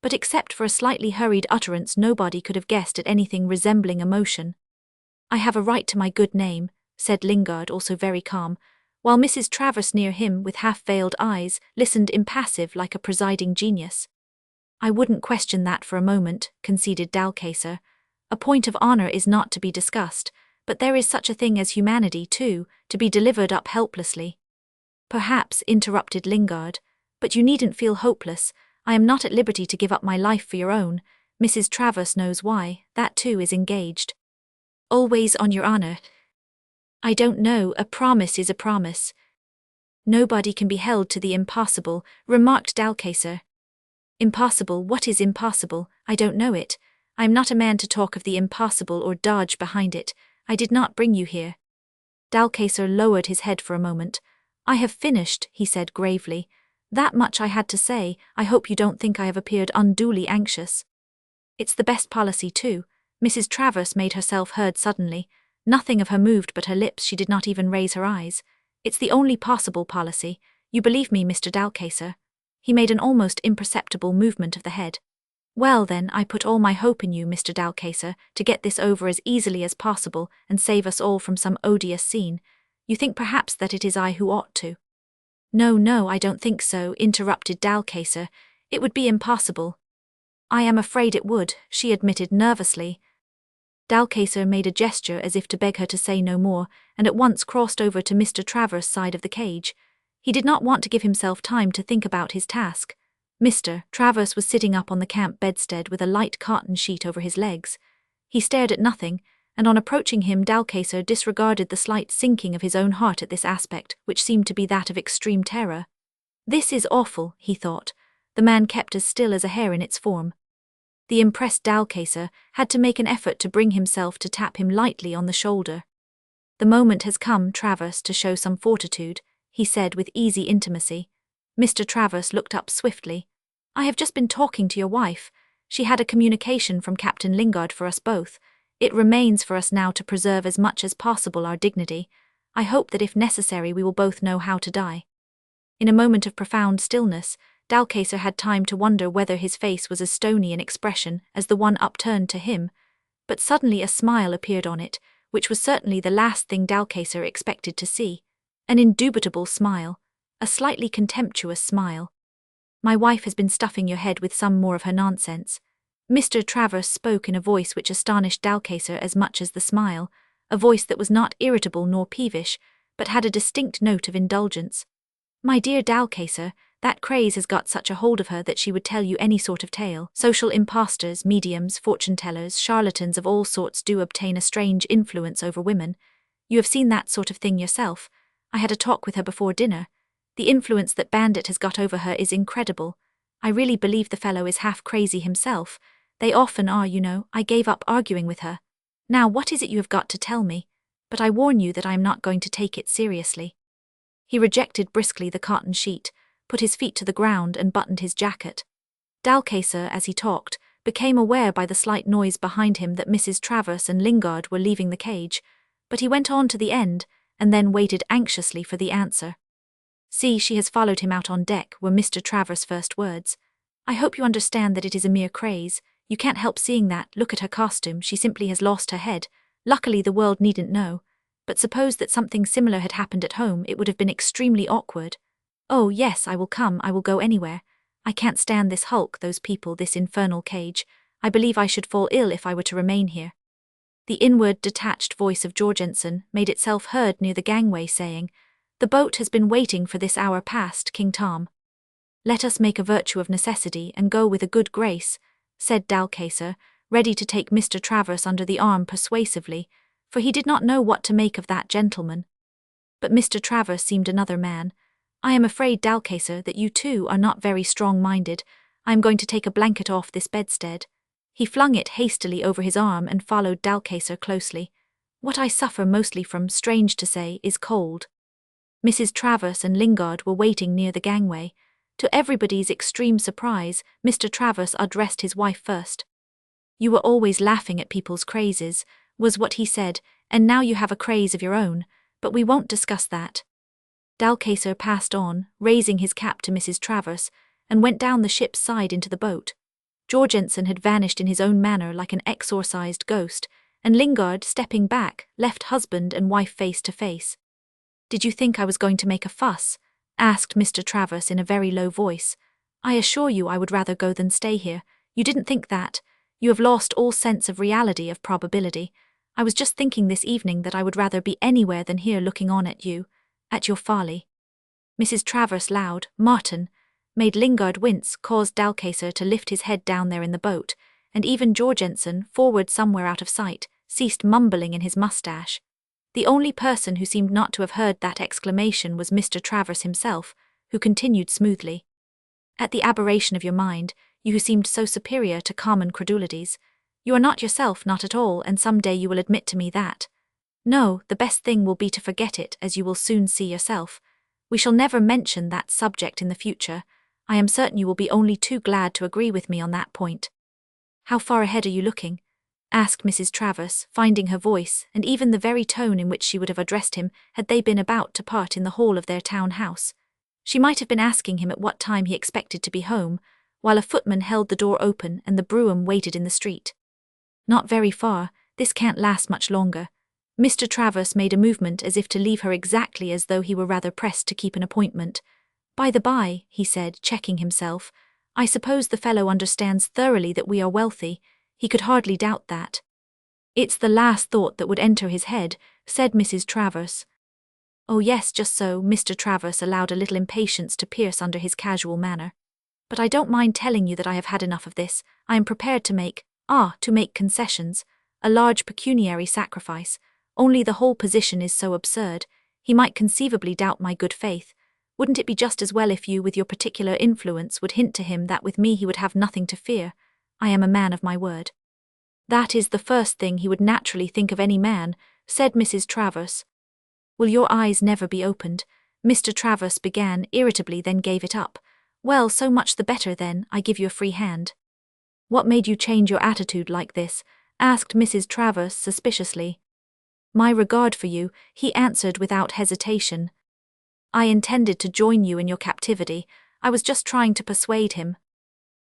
but except for a slightly hurried utterance nobody could have guessed at anything resembling emotion. "I have a right to my good name," said Lingard, also very calm, while Mrs. Travers near him, with half-veiled eyes, listened impassive like a presiding genius. "I wouldn't question that for a moment," conceded Dalcacer. "A point of honor is not to be discussed, but there is such a thing as humanity, too, to be delivered up helplessly." "Perhaps," interrupted Lingard, "but you needn't feel hopeless. I am not at liberty to give up my life for your own. Mrs. Travers knows why, that too is engaged." "Always on your honor?" "I don't know, a promise is a promise." "Nobody can be held to the impossible," remarked Dalcacer. "Impossible? What is impossible? I don't know it. I am not a man to talk of the impossible or dodge behind it. I did not bring you here." Dalcacer lowered his head for a moment. "I have finished," he said gravely. "That much I had to say. I hope you don't think I have appeared unduly anxious." "It's the best policy too." Mrs. Travers made herself heard suddenly. Nothing of her moved but her lips. She did not even raise her eyes. "It's the only possible policy. You believe me, Mr. Dalcacer?" He made an almost imperceptible movement of the head. Well then, I put all my hope in you, Mr. Dalcacer, to get this over as easily as possible and save us all from some odious scene. You think perhaps that it is I who ought to. No, no, I don't think so, interrupted Dalcacer. It would be impossible. I am afraid it would, she admitted nervously. Dalcacer made a gesture as if to beg her to say no more, and at once crossed over to Mr. Travers' side of the cage. He did not want to give himself time to think about his task. Mr. Travers was sitting up on the camp bedstead with a light cotton sheet over his legs. He stared at nothing, and on approaching him Dalcacer disregarded the slight sinking of his own heart at this aspect, which seemed to be that of extreme terror. This is awful, he thought. The man kept as still as a hair in its form. The impressed Dalcacer had to make an effort to bring himself to tap him lightly on the shoulder. The moment has come, Travers, to show some fortitude, he said with easy intimacy. Mr. Travers looked up swiftly. I have just been talking to your wife. She had a communication from Captain Lingard for us both. It remains for us now to preserve as much as possible our dignity. I hope that if necessary we will both know how to die. In a moment of profound stillness, Dalcacer had time to wonder whether his face was as stony in expression as the one upturned to him, but suddenly a smile appeared on it, which was certainly the last thing Dalcacer expected to see. An indubitable smile, a slightly contemptuous smile. My wife has been stuffing your head with some more of her nonsense. Mr. Travers spoke in a voice which astonished Dalcacer as much as the smile, a voice that was not irritable nor peevish, but had a distinct note of indulgence. My dear Dalcacer, that craze has got such a hold of her that she would tell you any sort of tale. Social impostors, mediums, fortune-tellers, charlatans of all sorts do obtain a strange influence over women. You have seen that sort of thing yourself. I had a talk with her before dinner. The influence that Bandit has got over her is incredible. I really believe the fellow is half crazy himself. They often are, you know. I gave up arguing with her. Now what is it you have got to tell me? But I warn you that I am not going to take it seriously. He rejected briskly the cotton sheet, put his feet to the ground and buttoned his jacket. Dalcacer, as he talked, became aware by the slight noise behind him that Mrs. Travers and Lingard were leaving the cage, but he went on to the end, and then waited anxiously for the answer. See, she has followed him out on deck, were Mr. Travers' first words. I hope you understand that it is a mere craze. You can't help seeing that. Look at her costume, she simply has lost her head. Luckily the world needn't know. But suppose that something similar had happened at home, it would have been extremely awkward. Oh yes, I will come, I will go anywhere. I can't stand this hulk, those people, this infernal cage. I believe I should fall ill if I were to remain here. The inward, detached voice of Jorgensen made itself heard near the gangway saying, The boat has been waiting for this hour past, King Tom. Let us make a virtue of necessity and go with a good grace, said Dalcacer, ready to take Mr. Travers under the arm persuasively, for he did not know what to make of that gentleman. But Mr. Travers seemed another man. I am afraid, Dalcacer, that you too are not very strong-minded. I am going to take a blanket off this bedstead. He flung it hastily over his arm and followed Dalcacer closely. What I suffer mostly from, strange to say, is cold. Mrs. Travers and Lingard were waiting near the gangway. To everybody's extreme surprise, Mr. Travers addressed his wife first. You were always laughing at people's crazes, was what he said, and now you have a craze of your own, but we won't discuss that. Dalcacer passed on, raising his cap to Mrs. Travers, and went down the ship's side into the boat. Jorgensen had vanished in his own manner like an exorcised ghost, and Lingard, stepping back, left husband and wife face to face. Did you think I was going to make a fuss? Asked Mr. Travers in a very low voice. I assure you I would rather go than stay here. You didn't think that. You have lost all sense of reality, of probability. I was just thinking this evening that I would rather be anywhere than here looking on at you, at your folly. Mrs. Travers' loud, Martin, made Lingard wince, caused Dalcacer to lift his head down there in the boat, and even Jorgensen, forward somewhere out of sight, ceased mumbling in his moustache. The only person who seemed not to have heard that exclamation was Mr. Travers himself, who continued smoothly. At the aberration of your mind, you who seemed so superior to common credulities, you are not yourself, not at all, and some day you will admit to me that. No, the best thing will be to forget it, as you will soon see yourself. We shall never mention that subject in the future. I am certain you will be only too glad to agree with me on that point. How far ahead are you looking? Asked Mrs. Travers, finding her voice, and even the very tone in which she would have addressed him had they been about to part in the hall of their town house. She might have been asking him at what time he expected to be home, while a footman held the door open and the brougham waited in the street. Not very far, this can't last much longer. Mr. Travers made a movement as if to leave her exactly as though he were rather pressed to keep an appointment. By the by, he said, checking himself, I suppose the fellow understands thoroughly that we are wealthy. He could hardly doubt that. It's the last thought that would enter his head, said Mrs. Travers. Oh yes, just so. Mr. Travers allowed a little impatience to pierce under his casual manner. But I don't mind telling you that I have had enough of this. I am prepared to make concessions, a large pecuniary sacrifice. Only the whole position is so absurd. He might conceivably doubt my good faith. Wouldn't it be just as well if you, with your particular influence, would hint to him that with me he would have nothing to fear? I am a man of my word. That is the first thing he would naturally think of any man, said Mrs. Travers. Will your eyes never be opened? Mr. Travers began irritably, then gave it up. Well, so much the better then, I give you a free hand. What made you change your attitude like this? Asked Mrs. Travers suspiciously. My regard for you, he answered without hesitation. I intended to join you in your captivity. I was just trying to persuade him.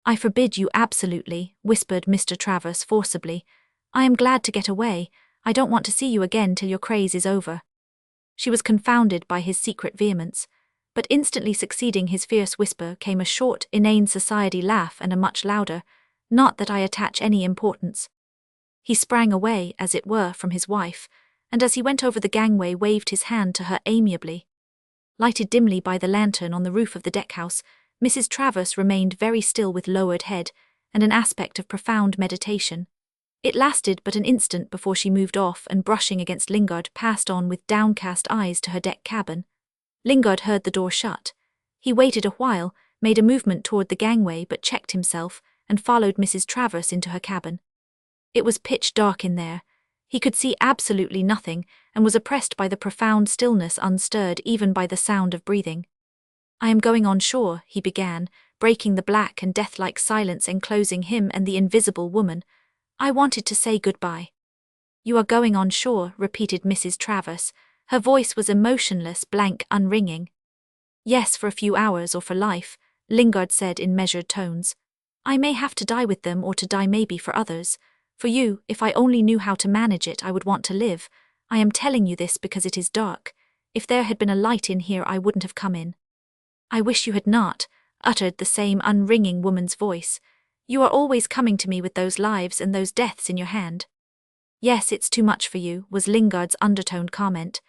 I forbid you absolutely, whispered Mr. Travers forcibly. I am glad to get away. I don't want to see you again till your craze is over. She was confounded by his secret vehemence, but instantly succeeding his fierce whisper came a short, inane society laugh and a much louder, not that I attach any importance. He sprang away, as it were, from his wife, and as he went over the gangway waved his hand to her amiably. Lighted dimly by the lantern on the roof of the deck-house, Mrs. Travers remained very still with lowered head and an aspect of profound meditation. It lasted but an instant before she moved off and, brushing against Lingard, passed on with downcast eyes to her deck cabin. Lingard heard the door shut. He waited a while, made a movement toward the gangway but checked himself, and followed Mrs. Travers into her cabin. It was pitch dark in there. He could see absolutely nothing, and was oppressed by the profound stillness unstirred even by the sound of breathing. I am going on shore, he began, breaking the black and death-like silence enclosing him and the invisible woman. I wanted to say goodbye. You are going on shore, repeated Mrs. Travers. Her voice was emotionless, blank, unringing. Yes, for a few hours or for life, Lingard said in measured tones. I may have to die with them or to die maybe for others. For you, if I only knew how to manage it, I would want to live. I am telling you this because it is dark. If there had been a light in here, I wouldn't have come in. I wish you had not, uttered the same unringing woman's voice. You are always coming to me with those lives and those deaths in your hand. Yes, it's too much for you, was Lingard's undertoned comment.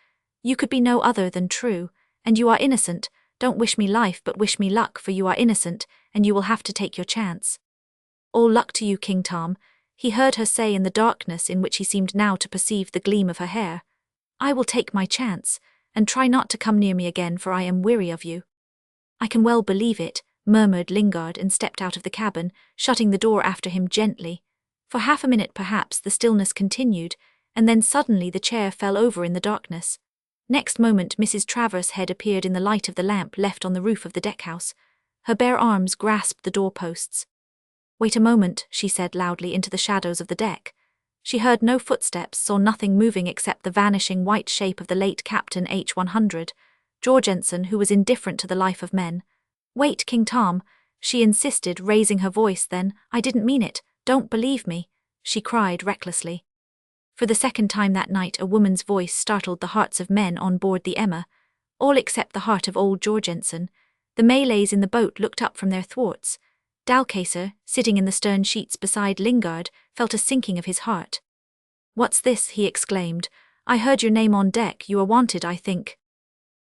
You could be no other than true, and you are innocent. Don't wish me life but wish me luck, for you are innocent, and you will have to take your chance. All luck to you, King Tom, he heard her say in the darkness in which he seemed now to perceive the gleam of her hair. I will take my chance, and try not to come near me again, for I am weary of you. I can well believe it, murmured Lingard, and stepped out of the cabin, shutting the door after him gently. For half a minute perhaps the stillness continued, and then suddenly the chair fell over in the darkness. Next moment Mrs. Travers' head appeared in the light of the lamp left on the roof of the deck-house. Her bare arms grasped the door-posts. Wait a moment, she said loudly into the shadows of the deck. She heard no footsteps, saw nothing moving except the vanishing white shape of the late Captain H-100, Jorgensen, who was indifferent to the life of men. Wait, King Tom, she insisted, raising her voice then. I didn't mean it, don't believe me, she cried recklessly. For the second time that night a woman's voice startled the hearts of men on board the Emma, all except the heart of old Jorgensen. The Malays in the boat looked up from their thwarts. Dalcaser, sitting in the stern sheets beside Lingard, felt a sinking of his heart. What's this? He exclaimed. I heard your name on deck. You are wanted, I think.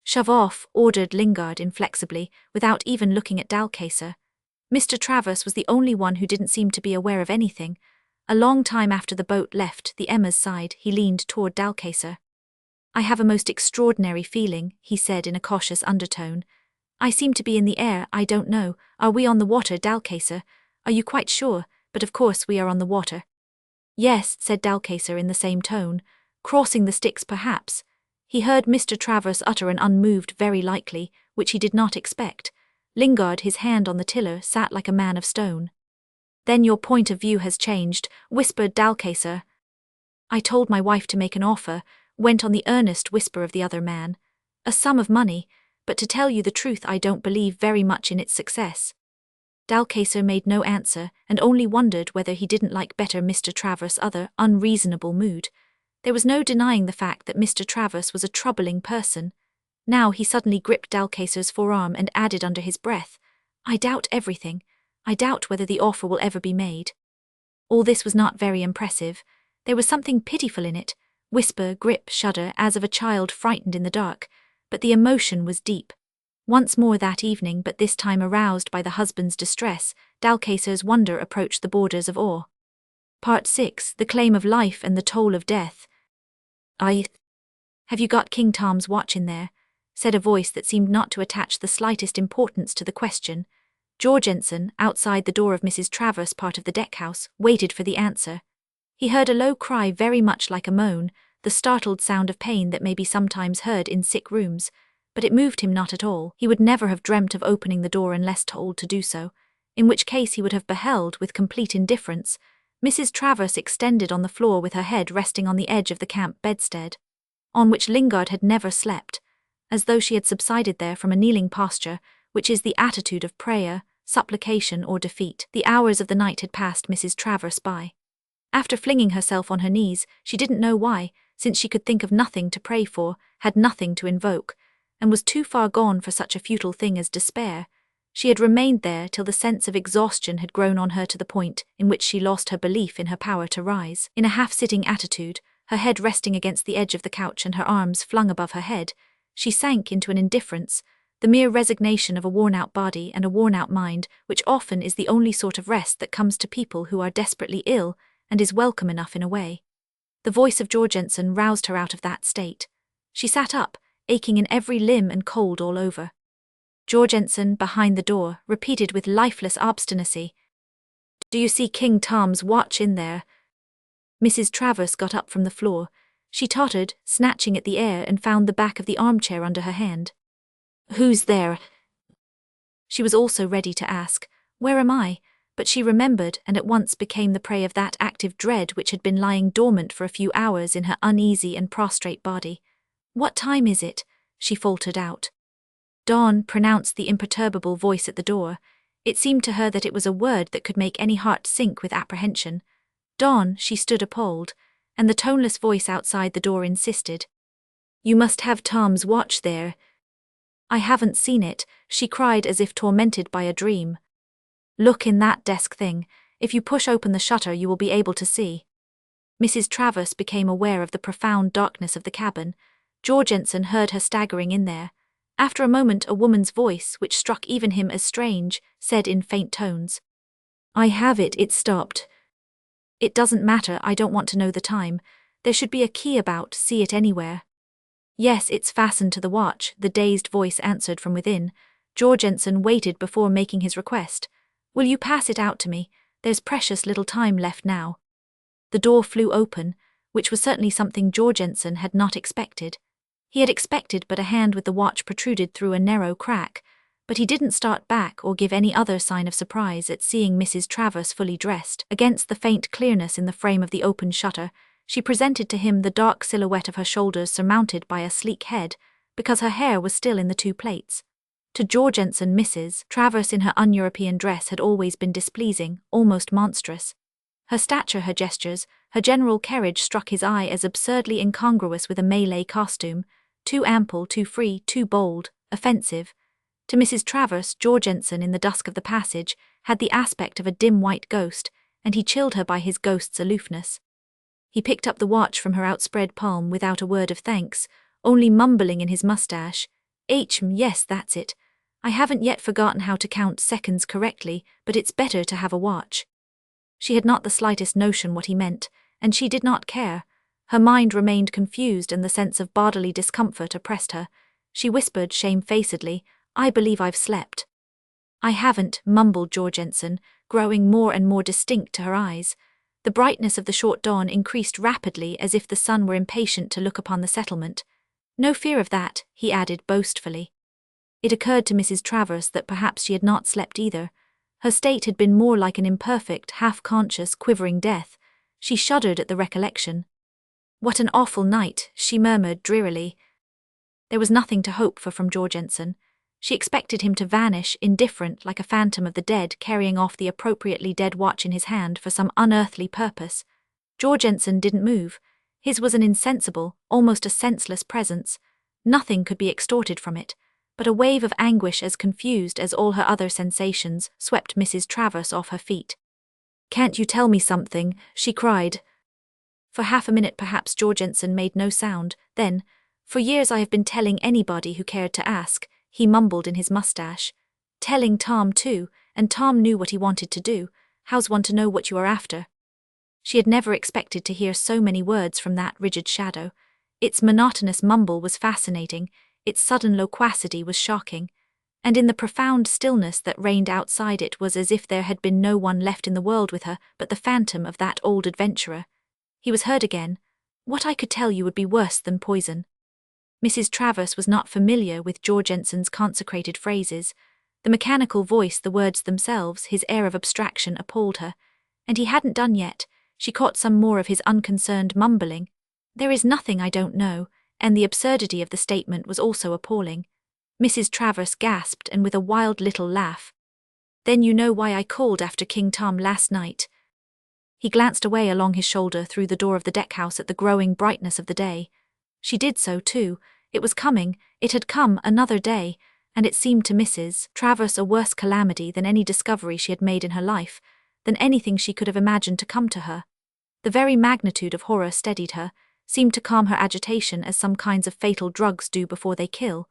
Shove off, ordered Lingard inflexibly, without even looking at Dalcaser. Mr. Travers was the only one who didn't seem to be aware of anything. A long time after the boat left the Emma's side, he leaned toward Dalcaser. I have a most extraordinary feeling, he said in a cautious undertone. I seem to be in the air, I don't know. Are we on the water, Dalcaser? Are you quite sure? But of course we are on the water. Yes, said Dalcaser in the same tone. Crossing the Styx perhaps. He heard Mr. Travers utter an unmoved very likely, which he did not expect. Lingard, his hand on the tiller, sat like a man of stone. Then your point of view has changed, whispered Dalcaser. I told my wife to make an offer, went on the earnest whisper of the other man. A sum of money, but to tell you the truth I don't believe very much in its success. Dalcaster made no answer and only wondered whether he didn't like better Mr. Travers' other unreasonable mood. There was no denying the fact that Mr. Travers was a troubling person. Now he suddenly gripped Dalcaster's forearm and added under his breath, "I doubt everything. I doubt whether the offer will ever be made." All this was not very impressive. There was something pitiful in it, whisper, grip, shudder, as of a child frightened in the dark, but the emotion was deep. Once more that evening, but this time aroused by the husband's distress, Dalcaster's wonder approached the borders of awe. Part 6, The Claim of Life and the Toll of Death. "Have you got King Tom's watch in there?" said a voice that seemed not to attach the slightest importance to the question. Jorgensen, outside the door of Mrs. Travers' part of the deck-house, waited for the answer. He heard a low cry very much like a moan, the startled sound of pain that may be sometimes heard in sick rooms, but it moved him not at all. He would never have dreamt of opening the door unless told to do so, in which case he would have beheld, with complete indifference, Mrs. Travers extended on the floor with her head resting on the edge of the camp bedstead, on which Lingard had never slept, as though she had subsided there from a kneeling posture, which is the attitude of prayer, supplication, or defeat. The hours of the night had passed Mrs. Travers by. After flinging herself on her knees, she didn't know why, since she could think of nothing to pray for, had nothing to invoke, and was too far gone for such a futile thing as despair. She had remained there till the sense of exhaustion had grown on her to the point in which she lost her belief in her power to rise. In a half-sitting attitude, her head resting against the edge of the couch and her arms flung above her head, she sank into an indifference, the mere resignation of a worn-out body and a worn-out mind, which often is the only sort of rest that comes to people who are desperately ill and is welcome enough in a way. The voice of Jorgensen roused her out of that state. She sat up, aching in every limb and cold all over. Jorgensen, behind the door, repeated with lifeless obstinacy, "Do you see King Tom's watch in there?" Mrs. Travers got up from the floor. She tottered, snatching at the air, and found the back of the armchair under her hand. "Who's there?" She was also ready to ask, "Where am I?" but she remembered and at once became the prey of that active dread which had been lying dormant for a few hours in her uneasy and prostrate body. "What time is it?" she faltered out. "Dawn," pronounced the imperturbable voice at the door. It seemed to her that it was a word that could make any heart sink with apprehension. "Dawn," she stood appalled, and the toneless voice outside the door insisted, "You must have Tom's watch there." "I haven't seen it," she cried as if tormented by a dream. "Look in that desk thing. If you push open the shutter you will be able to see." Mrs. Travers became aware of the profound darkness of the cabin. Jorgensen heard her staggering in there. After a moment a woman's voice, which struck even him as strange, said in faint tones, "I have it, it's stopped." "It doesn't matter, I don't want to know the time. There should be a key about, see it anywhere." "Yes, it's fastened to the watch," the dazed voice answered from within. Jorgensen waited before making his request. "Will you pass it out to me? There's precious little time left now." The door flew open, which was certainly something Jorgensen had not expected. He had expected but a hand with the watch protruded through a narrow crack, but he didn't start back or give any other sign of surprise at seeing Mrs. Travers fully dressed. Against the faint clearness in the frame of the open shutter, she presented to him the dark silhouette of her shoulders surmounted by a sleek head, because her hair was still in the two plaits. To Jorgensen, Mrs. Travers in her un-European dress had always been displeasing, almost monstrous. Her stature, her gestures, her general carriage struck his eye as absurdly incongruous with a Malay costume, too ample, too free, too bold, offensive. To Mrs. Travers, Jorgensen in the dusk of the passage had the aspect of a dim white ghost, and he chilled her by his ghost's aloofness. He picked up the watch from her outspread palm without a word of thanks, only mumbling in his moustache, "Yes, that's it. I haven't yet forgotten how to count seconds correctly, but it's better to have a watch." She had not the slightest notion what he meant, and she did not care. Her mind remained confused and the sense of bodily discomfort oppressed her. She whispered shamefacedly, "I believe I've slept." "I haven't," mumbled Jorgensen, growing more and more distinct to her eyes. The brightness of the short dawn increased rapidly as if the sun were impatient to look upon the settlement. "No fear of that," he added boastfully. It occurred to Mrs. Travers that perhaps she had not slept either. Her state had been more like an imperfect, half-conscious, quivering death. She shuddered at the recollection. "What an awful night," she murmured drearily. There was nothing to hope for from Jorgensen. She expected him to vanish, indifferent, like a phantom of the dead, carrying off the appropriately dead watch in his hand for some unearthly purpose. Jorgensen didn't move. His was an insensible, almost a senseless presence. Nothing could be extorted from it, but a wave of anguish as confused as all her other sensations swept Mrs. Travers off her feet. "Can't you tell me something?" she cried. For half a minute perhaps Jorgensen made no sound, then, "For years I have been telling anybody who cared to ask," he mumbled in his mustache. "Telling Tom too, and Tom knew what he wanted to do. How's one to know what you are after?" She had never expected to hear so many words from that rigid shadow. Its monotonous mumble was fascinating, its sudden loquacity was shocking, and in the profound stillness that reigned outside it was as if there had been no one left in the world with her but the phantom of that old adventurer. He was heard again. "What I could tell you would be worse than poison." Mrs. Travers was not familiar with Jorgensen's consecrated phrases. The mechanical voice, the words themselves, his air of abstraction appalled her. And he hadn't done yet. She caught some more of his unconcerned mumbling. "There is nothing I don't know," and the absurdity of the statement was also appalling. Mrs. Travers gasped, and with a wild little laugh. "Then you know why I called after King Tom last night." He glanced away along his shoulder through the door of the deckhouse at the growing brightness of the day. She did so too. It was coming, it had come, another day, and it seemed to Mrs. Travers a worse calamity than any discovery she had made in her life, than anything she could have imagined to come to her. The very magnitude of horror steadied her, seemed to calm her agitation as some kinds of fatal drugs do before they kill.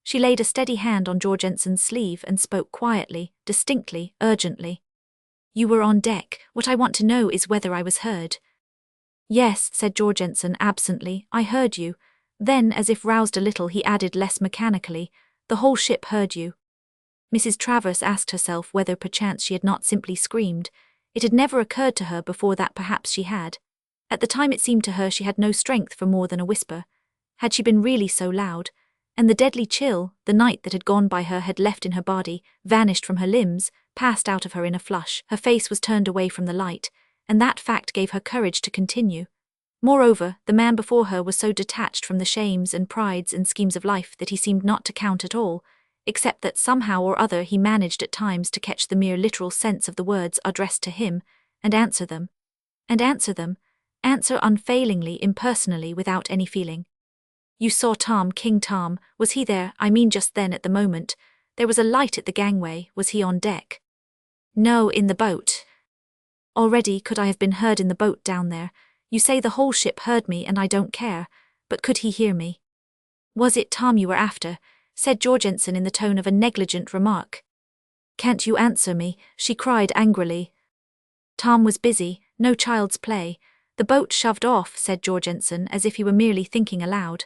She laid a steady hand on Jorgensen's sleeve and spoke quietly, distinctly, urgently. "You were on deck. What I want to know is whether I was heard." "Yes," said Jorgensen absently, "I heard you." Then, as if roused a little, he added less mechanically, "The whole ship heard you." Mrs. Travers asked herself whether perchance she had not simply screamed. It had never occurred to her before that perhaps she had. At the time it seemed to her she had no strength for more than a whisper. Had she been really so loud? And the deadly chill, the night that had gone by her had left in her body, vanished from her limbs, passed out of her in a flush. Her face was turned away from the light, and that fact gave her courage to continue. Moreover, the man before her was so detached from the shames and prides and schemes of life that he seemed not to count at all, except that somehow or other he managed at times to catch the mere literal sense of the words addressed to him, and answer them. And answer them. Answer unfailingly, impersonally, without any feeling. "You saw Tom, King Tom, was he there? I mean just then at the moment. There was a light at the gangway, was he on deck?" "No, in the boat." "Already could I have been heard in the boat down there? You say the whole ship heard me and I don't care, but could he hear me?" "Was it Tom you were after?" said Jorgensen in the tone of a negligent remark. "Can't you answer me?" she cried angrily. "Tom was busy, no child's play. The boat shoved off," said Jorgensen as if he were merely thinking aloud.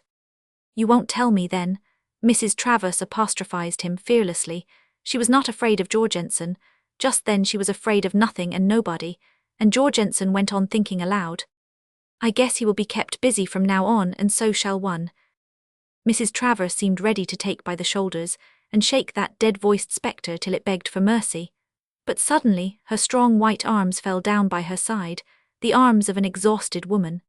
"You won't tell me then?" Mrs. Travers apostrophized him fearlessly. She was not afraid of Jorgensen. Just then she was afraid of nothing and nobody, and Jorgensen went on thinking aloud. "I guess he will be kept busy from now on, and so shall one." Mrs. Travers seemed ready to take by the shoulders and shake that dead-voiced spectre till it begged for mercy. But suddenly her strong white arms fell down by her side, the arms of an exhausted woman.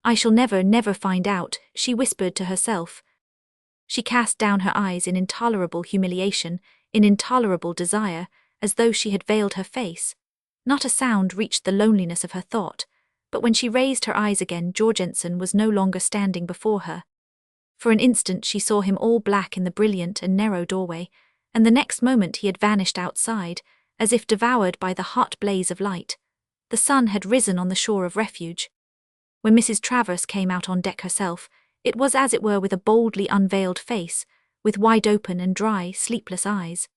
"I shall never find out," she whispered to herself. She cast down her eyes in intolerable humiliation, in intolerable desire, as though she had veiled her face. Not a sound reached the loneliness of her thought, but when she raised her eyes again Jorgensen was no longer standing before her. For an instant she saw him all black in the brilliant and narrow doorway, and the next moment he had vanished outside, as if devoured by the hot blaze of light. The sun had risen on the shore of refuge. When Mrs. Travers came out on deck herself, it was as it were with a boldly unveiled face, with wide-open and dry, sleepless eyes.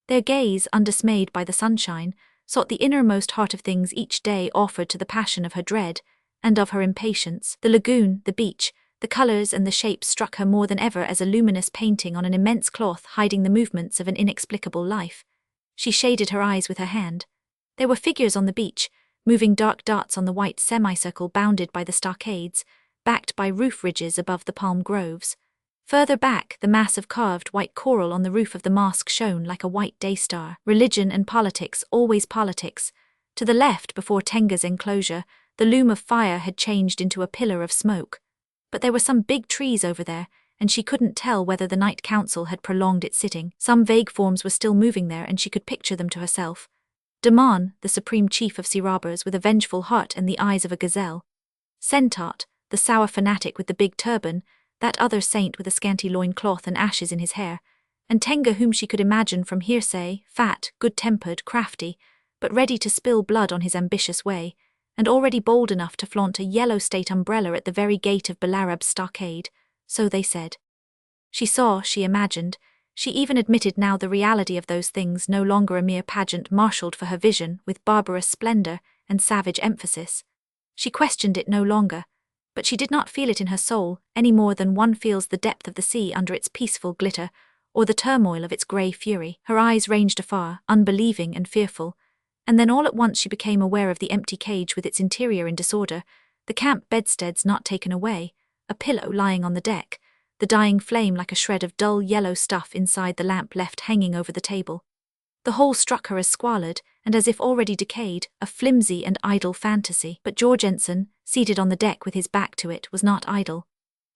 Their gaze, undismayed by the sunshine, sought the innermost heart of things each day offered to the passion of her dread, and of her impatience. The lagoon, the beach, the colours and the shapes struck her more than ever as a luminous painting on an immense cloth hiding the movements of an inexplicable life. She shaded her eyes with her hand. There were figures on the beach, moving dark dots on the white semicircle bounded by the stockades, backed by roof ridges above the palm groves. Further back, the mass of carved white coral on the roof of the mosque shone like a white day-star. Religion and politics, always politics. To the left, before Tenga's enclosure, the loom of fire had changed into a pillar of smoke. But there were some big trees over there, and she couldn't tell whether the night council had prolonged its sitting. Some vague forms were still moving there, and she could picture them to herself. Daman, the supreme chief of sea robbers with a vengeful heart and the eyes of a gazelle. Sentat, the sour fanatic with the big turban, that other saint with a scanty loincloth and ashes in his hair, and Tenga, whom she could imagine from hearsay, fat, good-tempered, crafty, but ready to spill blood on his ambitious way, and already bold enough to flaunt a yellow state umbrella at the very gate of Belarab's stockade, so they said. She saw, she imagined, she even admitted now the reality of those things, no longer a mere pageant marshalled for her vision with barbarous splendor and savage emphasis. She questioned it no longer, but she did not feel it in her soul any more than one feels the depth of the sea under its peaceful glitter, or the turmoil of its grey fury. Her eyes ranged afar, unbelieving and fearful, and then all at once she became aware of the empty cage with its interior in disorder, the camp bedsteads not taken away, a pillow lying on the deck, the dying flame like a shred of dull yellow stuff inside the lamp left hanging over the table. The whole struck her as squalid, and as if already decayed, a flimsy and idle fantasy. But Jorgensen, seated on the deck with his back to it, was not idle.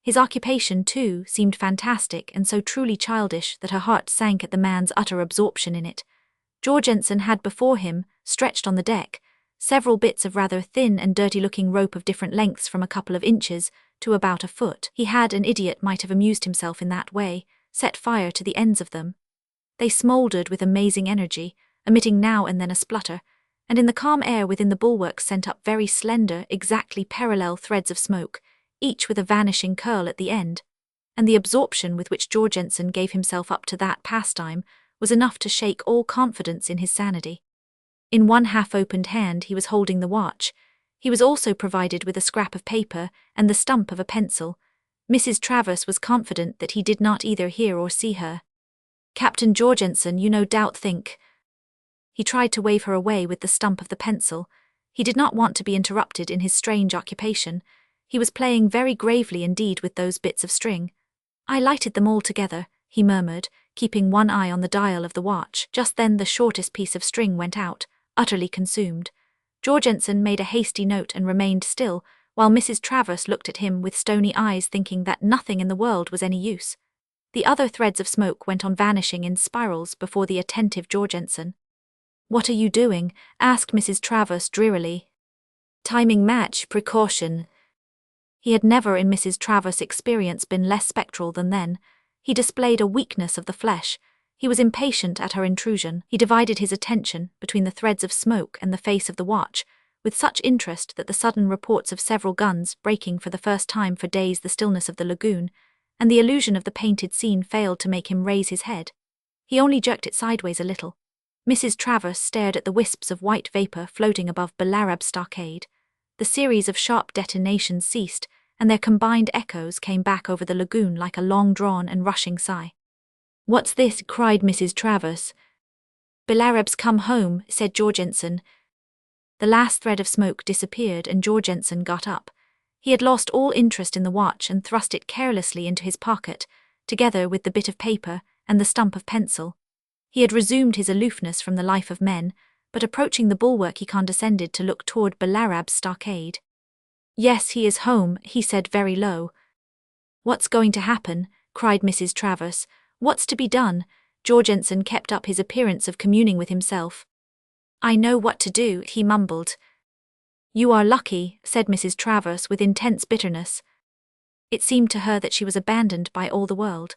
His occupation, too, seemed fantastic and so truly childish that her heart sank at the man's utter absorption in it. Jorgensen had before him, stretched on the deck, several bits of rather thin and dirty-looking rope of different lengths from a couple of inches to about a foot. He had, an idiot might have amused himself in that way, set fire to the ends of them. They smouldered with amazing energy, emitting now and then a splutter, and in the calm air within the bulwarks sent up very slender, exactly parallel threads of smoke, each with a vanishing curl at the end, and the absorption with which Jorgensen gave himself up to that pastime was enough to shake all confidence in his sanity. In one half-opened hand he was holding the watch. He was also provided with a scrap of paper and the stump of a pencil. Mrs. Travers was confident that he did not either hear or see her. "Captain Jorgensen, you no doubt think—" He tried to wave her away with the stump of the pencil. He did not want to be interrupted in his strange occupation. He was playing very gravely indeed with those bits of string. "I lighted them all together," he murmured, keeping one eye on the dial of the watch. Just then the shortest piece of string went out, utterly consumed. Jorgensen made a hasty note and remained still, while Mrs. Travers looked at him with stony eyes, thinking that nothing in the world was any use. The other threads of smoke went on vanishing in spirals before the attentive Jorgensen. "What are you doing?" asked Mrs. Travers drearily. "Timing match, precaution." He had never in Mrs. Travers' experience been less spectral than then. He displayed a weakness of the flesh. He was impatient at her intrusion. He divided his attention between the threads of smoke and the face of the watch, with such interest that the sudden reports of several guns, breaking for the first time for days the stillness of the lagoon, and the illusion of the painted scene failed to make him raise his head. He only jerked it sideways a little. Mrs. Travers stared at the wisps of white vapor floating above Belarab's stockade. The series of sharp detonations ceased, and their combined echoes came back over the lagoon like a long-drawn and rushing sigh. "What's this?" cried Mrs. Travers. "Belarab's come home," said Jorgensen. The last thread of smoke disappeared and Jorgensen got up. He had lost all interest in the watch and thrust it carelessly into his pocket, together with the bit of paper and the stump of pencil. He had resumed his aloofness from the life of men, but approaching the bulwark he condescended to look toward Belarab's stockade. "Yes, he is home," he said very low. "What's going to happen?" cried Mrs. Travers. "What's to be done?" Jorgensen kept up his appearance of communing with himself. "I know what to do," he mumbled. "You are lucky," said Mrs. Travers with intense bitterness. It seemed to her that she was abandoned by all the world.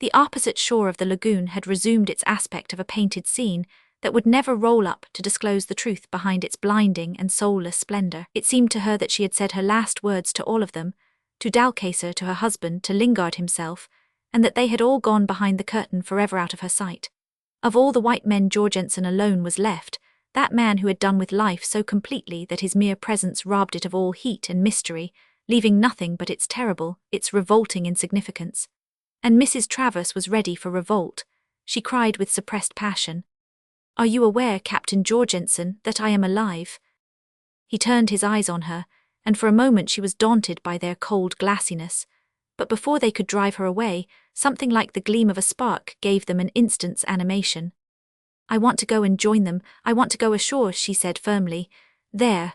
The opposite shore of the lagoon had resumed its aspect of a painted scene that would never roll up to disclose the truth behind its blinding and soulless splendor. It seemed to her that she had said her last words to all of them, to Dalcaser, to her husband, to Lingard himself, and that they had all gone behind the curtain forever out of her sight. Of all the white men Jorgensen alone was left, that man who had done with life so completely that his mere presence robbed it of all heat and mystery, leaving nothing but its terrible, its revolting insignificance. And Mrs. Travers was ready for revolt. She cried with suppressed passion, "Are you aware, Captain Jorgensen, that I am alive?" He turned his eyes on her, and for a moment she was daunted by their cold glassiness. But before they could drive her away, something like the gleam of a spark gave them an instant's animation. "I want to go and join them. I want to go ashore," she said firmly. "There."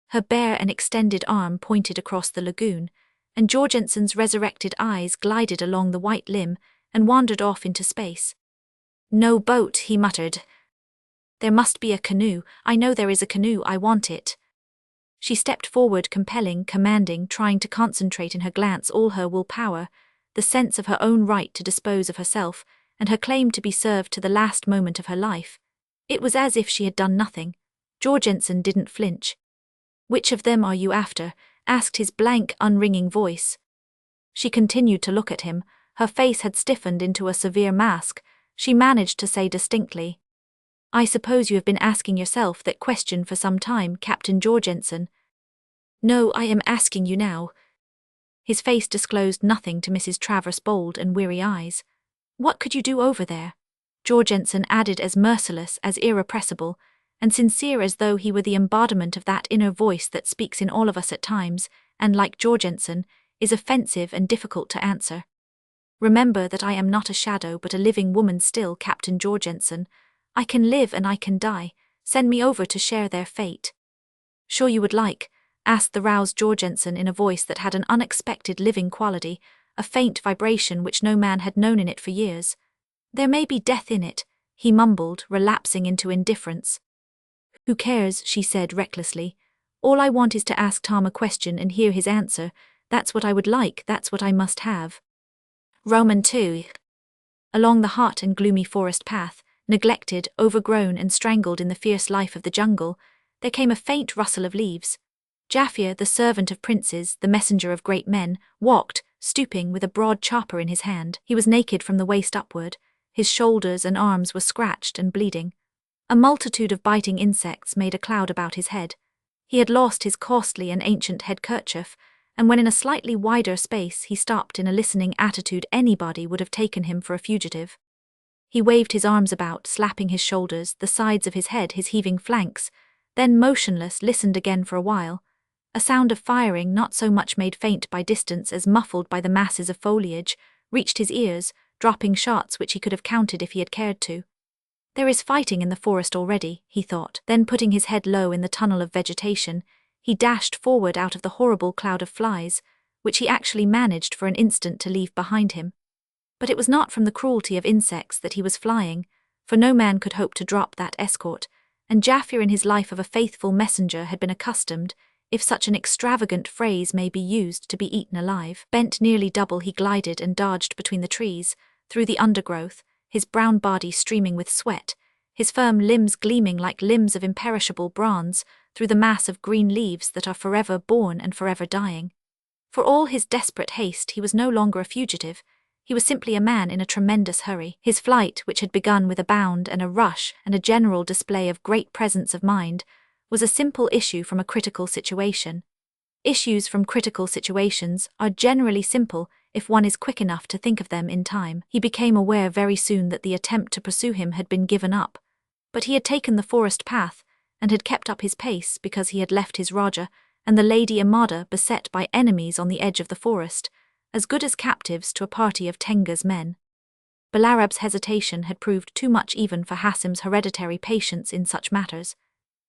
Her bare and extended arm pointed across the lagoon, and Jorgensen's resurrected eyes glided along the white limb and wandered off into space. "No boat," he muttered. "There must be a canoe. I know there is a canoe. I want it." She stepped forward, compelling, commanding, trying to concentrate in her glance all her willpower, the sense of her own right to dispose of herself, and her claim to be served to the last moment of her life. It was as if she had done nothing. Jorgensen didn't flinch. "Which of them are you after?" asked his blank, unringing voice. She continued to look at him. Her face had stiffened into a severe mask. She managed to say distinctly, "I suppose you have been asking yourself that question for some time, Captain Jorgensen." "No, I am asking you now." His face disclosed nothing to Mrs. Travers' bold and weary eyes. "What could you do over there?" Jorgensen added, as merciless, as irrepressible, and sincere as though he were the embodiment of that inner voice that speaks in all of us at times, and, like Jorgensen, is offensive and difficult to answer. "Remember that I am not a shadow but a living woman still, Captain Jorgensen. I can live and I can die. Send me over to share their fate." "Sure you would like?" asked the roused Jorgensen in a voice that had an unexpected living quality, a faint vibration which no man had known in it for years. "There may be death in it," he mumbled, relapsing into indifference. "Who cares?" she said recklessly. "All I want is to ask Tom a question and hear his answer. That's what I would like, that's what I must have." Roman 2. Along the hot and gloomy forest path, neglected, overgrown and strangled in the fierce life of the jungle, there came a faint rustle of leaves. Jaffir, the servant of princes, the messenger of great men, walked, stooping with a broad chopper in his hand. He was naked from the waist upward. His shoulders and arms were scratched and bleeding. A multitude of biting insects made a cloud about his head. He had lost his costly and ancient head kerchief, and when in a slightly wider space he stopped in a listening attitude, anybody would have taken him for a fugitive. He waved his arms about, slapping his shoulders, the sides of his head, his heaving flanks, then motionless listened again for a while. A sound of firing, not so much made faint by distance as muffled by the masses of foliage, reached his ears, dropping shots which he could have counted if he had cared to. "There is fighting in the forest already," he thought. Then putting his head low in the tunnel of vegetation, he dashed forward out of the horrible cloud of flies, which he actually managed for an instant to leave behind him. But it was not from the cruelty of insects that he was flying, for no man could hope to drop that escort, and Jaffir in his life of a faithful messenger had been accustomed, if such an extravagant phrase may be used, to be eaten alive. Bent nearly double he glided and dodged between the trees, through the undergrowth, his brown body streaming with sweat, his firm limbs gleaming like limbs of imperishable bronze, through the mass of green leaves that are forever born and forever dying. For all his desperate haste, he was no longer a fugitive. He was simply a man in a tremendous hurry. His flight, which had begun with a bound and a rush and a general display of great presence of mind, was a simple issue from a critical situation. Issues from critical situations are generally simple if one is quick enough to think of them in time. He became aware very soon that the attempt to pursue him had been given up. But he had taken the forest path, and had kept up his pace because he had left his Raja and the Lady Amada beset by enemies on the edge of the forest, as good as captives to a party of Tenga's men. Balarab's hesitation had proved too much even for Hassim's hereditary patience in such matters.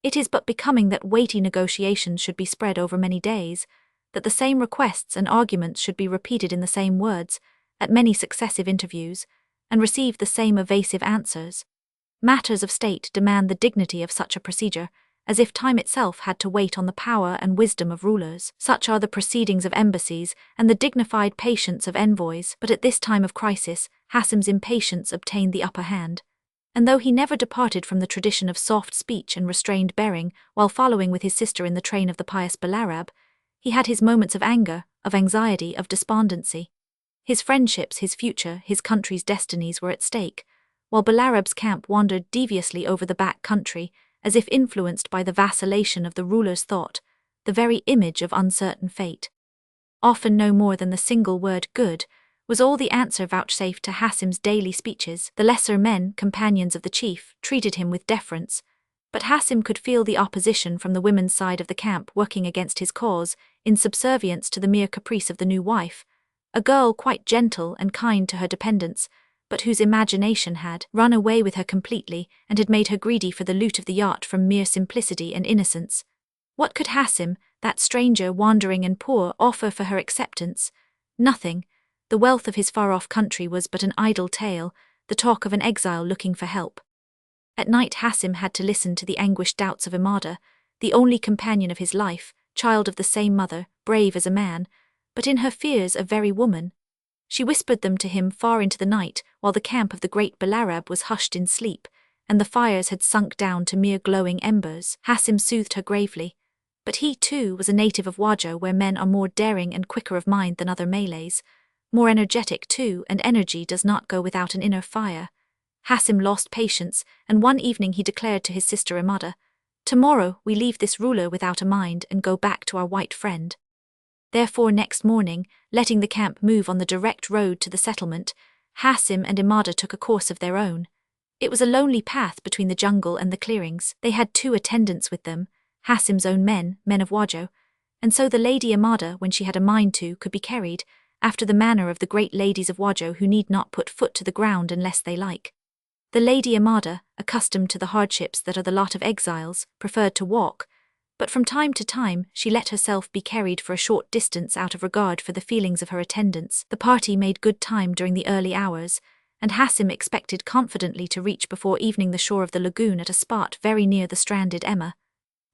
It is but becoming that weighty negotiations should be spread over many days, that the same requests and arguments should be repeated in the same words, at many successive interviews, and receive the same evasive answers. Matters of state demand the dignity of such a procedure, as if time itself had to wait on the power and wisdom of rulers. Such are the proceedings of embassies and the dignified patience of envoys, but at this time of crisis, Hassim's impatience obtained the upper hand. And though he never departed from the tradition of soft speech and restrained bearing while following with his sister in the train of the pious Balarab, he had his moments of anger, of anxiety, of despondency. His friendships, his future, his country's destinies were at stake, while Balarab's camp wandered deviously over the back country, as if influenced by the vacillation of the ruler's thought, the very image of uncertain fate. Often no more than the single word "good" was all the answer vouchsafed to Hassim's daily speeches. The lesser men, companions of the chief, treated him with deference, but Hassim could feel the opposition from the women's side of the camp working against his cause, in subservience to the mere caprice of the new wife, a girl quite gentle and kind to her dependents, but whose imagination had run away with her completely and had made her greedy for the loot of the yacht from mere simplicity and innocence. What could Hassim, that stranger, wandering and poor, offer for her acceptance? Nothing. The wealth of his far-off country was but an idle tale, the talk of an exile looking for help. At night Hassim had to listen to the anguished doubts of Imada, the only companion of his life, child of the same mother, brave as a man, but in her fears a very woman. She whispered them to him far into the night, while the camp of the great Balarab was hushed in sleep, and the fires had sunk down to mere glowing embers. Hassim soothed her gravely. But he, too, was a native of Wajo, where men are more daring and quicker of mind than other Malays. More energetic, too, and energy does not go without an inner fire. Hassim lost patience, and one evening he declared to his sister Imada, "Tomorrow we leave this ruler without a mind and go back to our white friend." Therefore next morning, letting the camp move on the direct road to the settlement, Hassim and Imada took a course of their own. It was a lonely path between the jungle and the clearings. They had 2 attendants with them, Hassim's own men of Wajo, and so the Lady Imada, when she had a mind to, could be carried, after the manner of the great ladies of Wajo who need not put foot to the ground unless they like. The Lady Imada, accustomed to the hardships that are the lot of exiles, preferred to walk, but from time to time she let herself be carried for a short distance out of regard for the feelings of her attendants. The party made good time during the early hours, and Hassim expected confidently to reach before evening the shore of the lagoon at a spot very near the stranded Emma.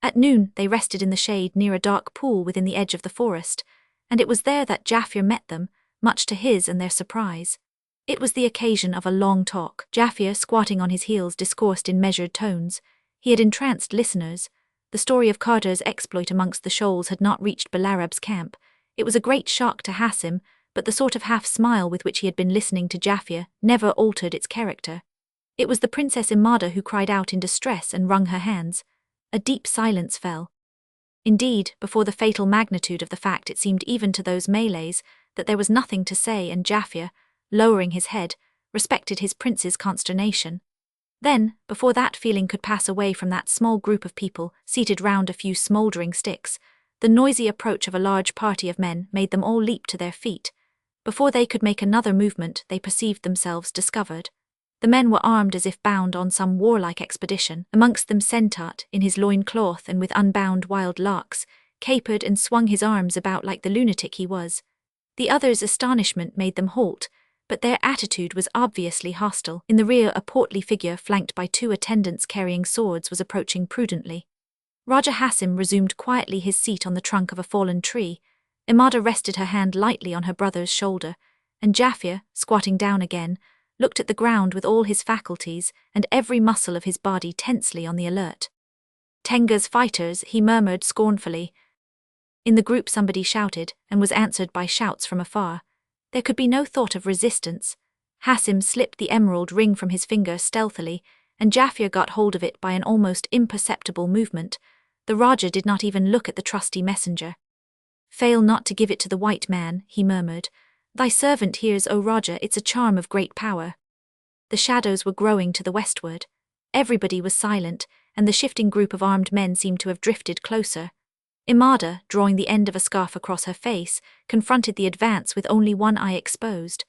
At noon they rested in the shade near a dark pool within the edge of the forest, and it was there that Jaffir met them, much to his and their surprise. It was the occasion of a long talk. Jaffir, squatting on his heels, discoursed in measured tones. He had entranced listeners. The story of Carter's exploit amongst the shoals had not reached Balarab's camp. It was a great shock to Hassim, but the sort of half-smile with which he had been listening to Jaffir never altered its character. It was the Princess Imada who cried out in distress and wrung her hands. A deep silence fell. Indeed, before the fatal magnitude of the fact, it seemed even to those Malays that there was nothing to say, and Jaffir, lowering his head, respected his prince's consternation. Then, before that feeling could pass away from that small group of people seated round a few smouldering sticks, the noisy approach of a large party of men made them all leap to their feet. Before they could make another movement, they perceived themselves discovered. The men were armed as if bound on some warlike expedition. Amongst them Sentat, in his loin-cloth and with unbound wild larks, capered and swung his arms about like the lunatic he was. The others' astonishment made them halt, but their attitude was obviously hostile. In the rear a portly figure flanked by 2 attendants carrying swords was approaching prudently. Raja Hassim resumed quietly his seat on the trunk of a fallen tree. Imada rested her hand lightly on her brother's shoulder, and Jaffir, squatting down again, looked at the ground with all his faculties and every muscle of his body tensely on the alert. "Tenga's fighters," he murmured scornfully. In the group somebody shouted, and was answered by shouts from afar. There could be no thought of resistance. Hassim slipped the emerald ring from his finger stealthily, and Jaffir got hold of it by an almost imperceptible movement. The Raja did not even look at the trusty messenger. "Fail not to give it to the white man," he murmured. "Thy servant hears, O Raja, it's a charm of great power." The shadows were growing to the westward. Everybody was silent, and the shifting group of armed men seemed to have drifted closer. Imada, drawing the end of a scarf across her face, confronted the advance with only one eye exposed.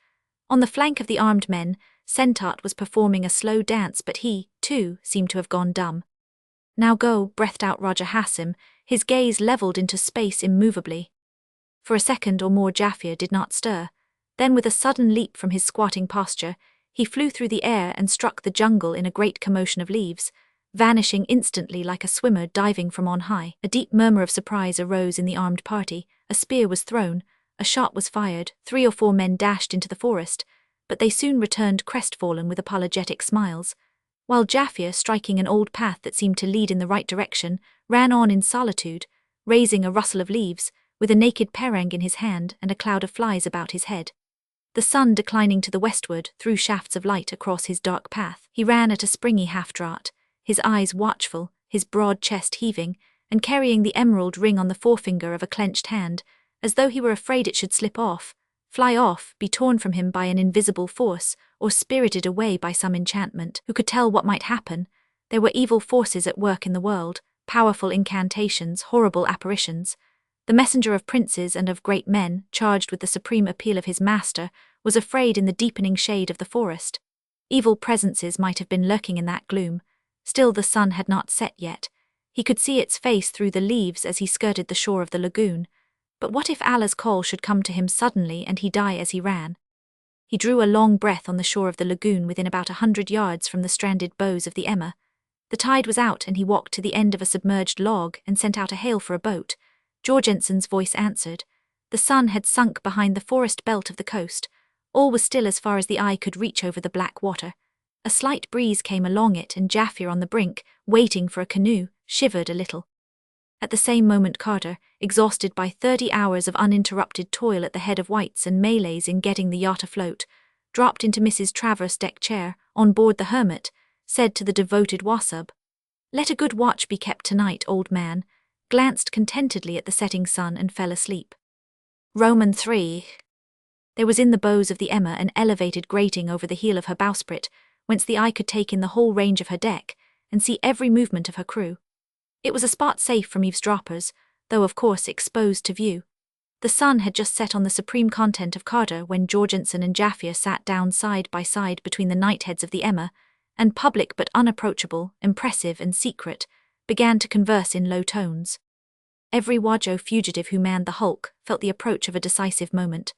On the flank of the armed men, Sentat was performing a slow dance, but he, too, seemed to have gone dumb. "Now go," breathed out Raja Hassim, his gaze levelled into space immovably. For a second or more Jaffir did not stir. Then with a sudden leap from his squatting posture, he flew through the air and struck the jungle in a great commotion of leaves, vanishing instantly like a swimmer diving from on high. A deep murmur of surprise arose in the armed party. A spear was thrown, a shot was fired, 3 or 4 men dashed into the forest, but they soon returned crestfallen with apologetic smiles, while Jaffir, striking an old path that seemed to lead in the right direction, ran on in solitude, raising a rustle of leaves, with a naked parang in his hand and a cloud of flies about his head. The sun declining to the westward threw shafts of light across his dark path. He ran at a springy half-draught, his eyes watchful, his broad chest heaving, and carrying the emerald ring on the forefinger of a clenched hand, as though he were afraid it should slip off, fly off, be torn from him by an invisible force, or spirited away by some enchantment. Who could tell what might happen? There were evil forces at work in the world, powerful incantations, horrible apparitions. The messenger of princes and of great men, charged with the supreme appeal of his master, was afraid in the deepening shade of the forest. Evil presences might have been lurking in that gloom. Still the sun had not set yet. He could see its face through the leaves as he skirted the shore of the lagoon. But what if Allah's call should come to him suddenly and he die as he ran? He drew a long breath on the shore of the lagoon within about 100 yards from the stranded bows of the Emma. The tide was out and he walked to the end of a submerged log and sent out a hail for a boat. Jorgensen's voice answered. The sun had sunk behind the forest belt of the coast. All was still as far as the eye could reach over the black water. A slight breeze came along it and Jaffir on the brink, waiting for a canoe, shivered a little. At the same moment Carter, exhausted by 30 hours of uninterrupted toil at the head of whites and Malays in getting the yacht afloat, dropped into Mrs. Travers' deck chair, on board the Hermit, said to the devoted Wasub, "Let a good watch be kept tonight, old man," glanced contentedly at the setting sun and fell asleep. Roman 3. There was in the bows of the Emma an elevated grating over the heel of her bowsprit, whence the eye could take in the whole range of her deck, and see every movement of her crew. It was a spot safe from eavesdroppers, though of course exposed to view. The sun had just set on the supreme content of Carter when Jorgensen and Jaffir sat down side by side between the knightheads of the Emma, and public but unapproachable, impressive and secret, began to converse in low tones. Every Wajo fugitive who manned the hulk felt the approach of a decisive moment.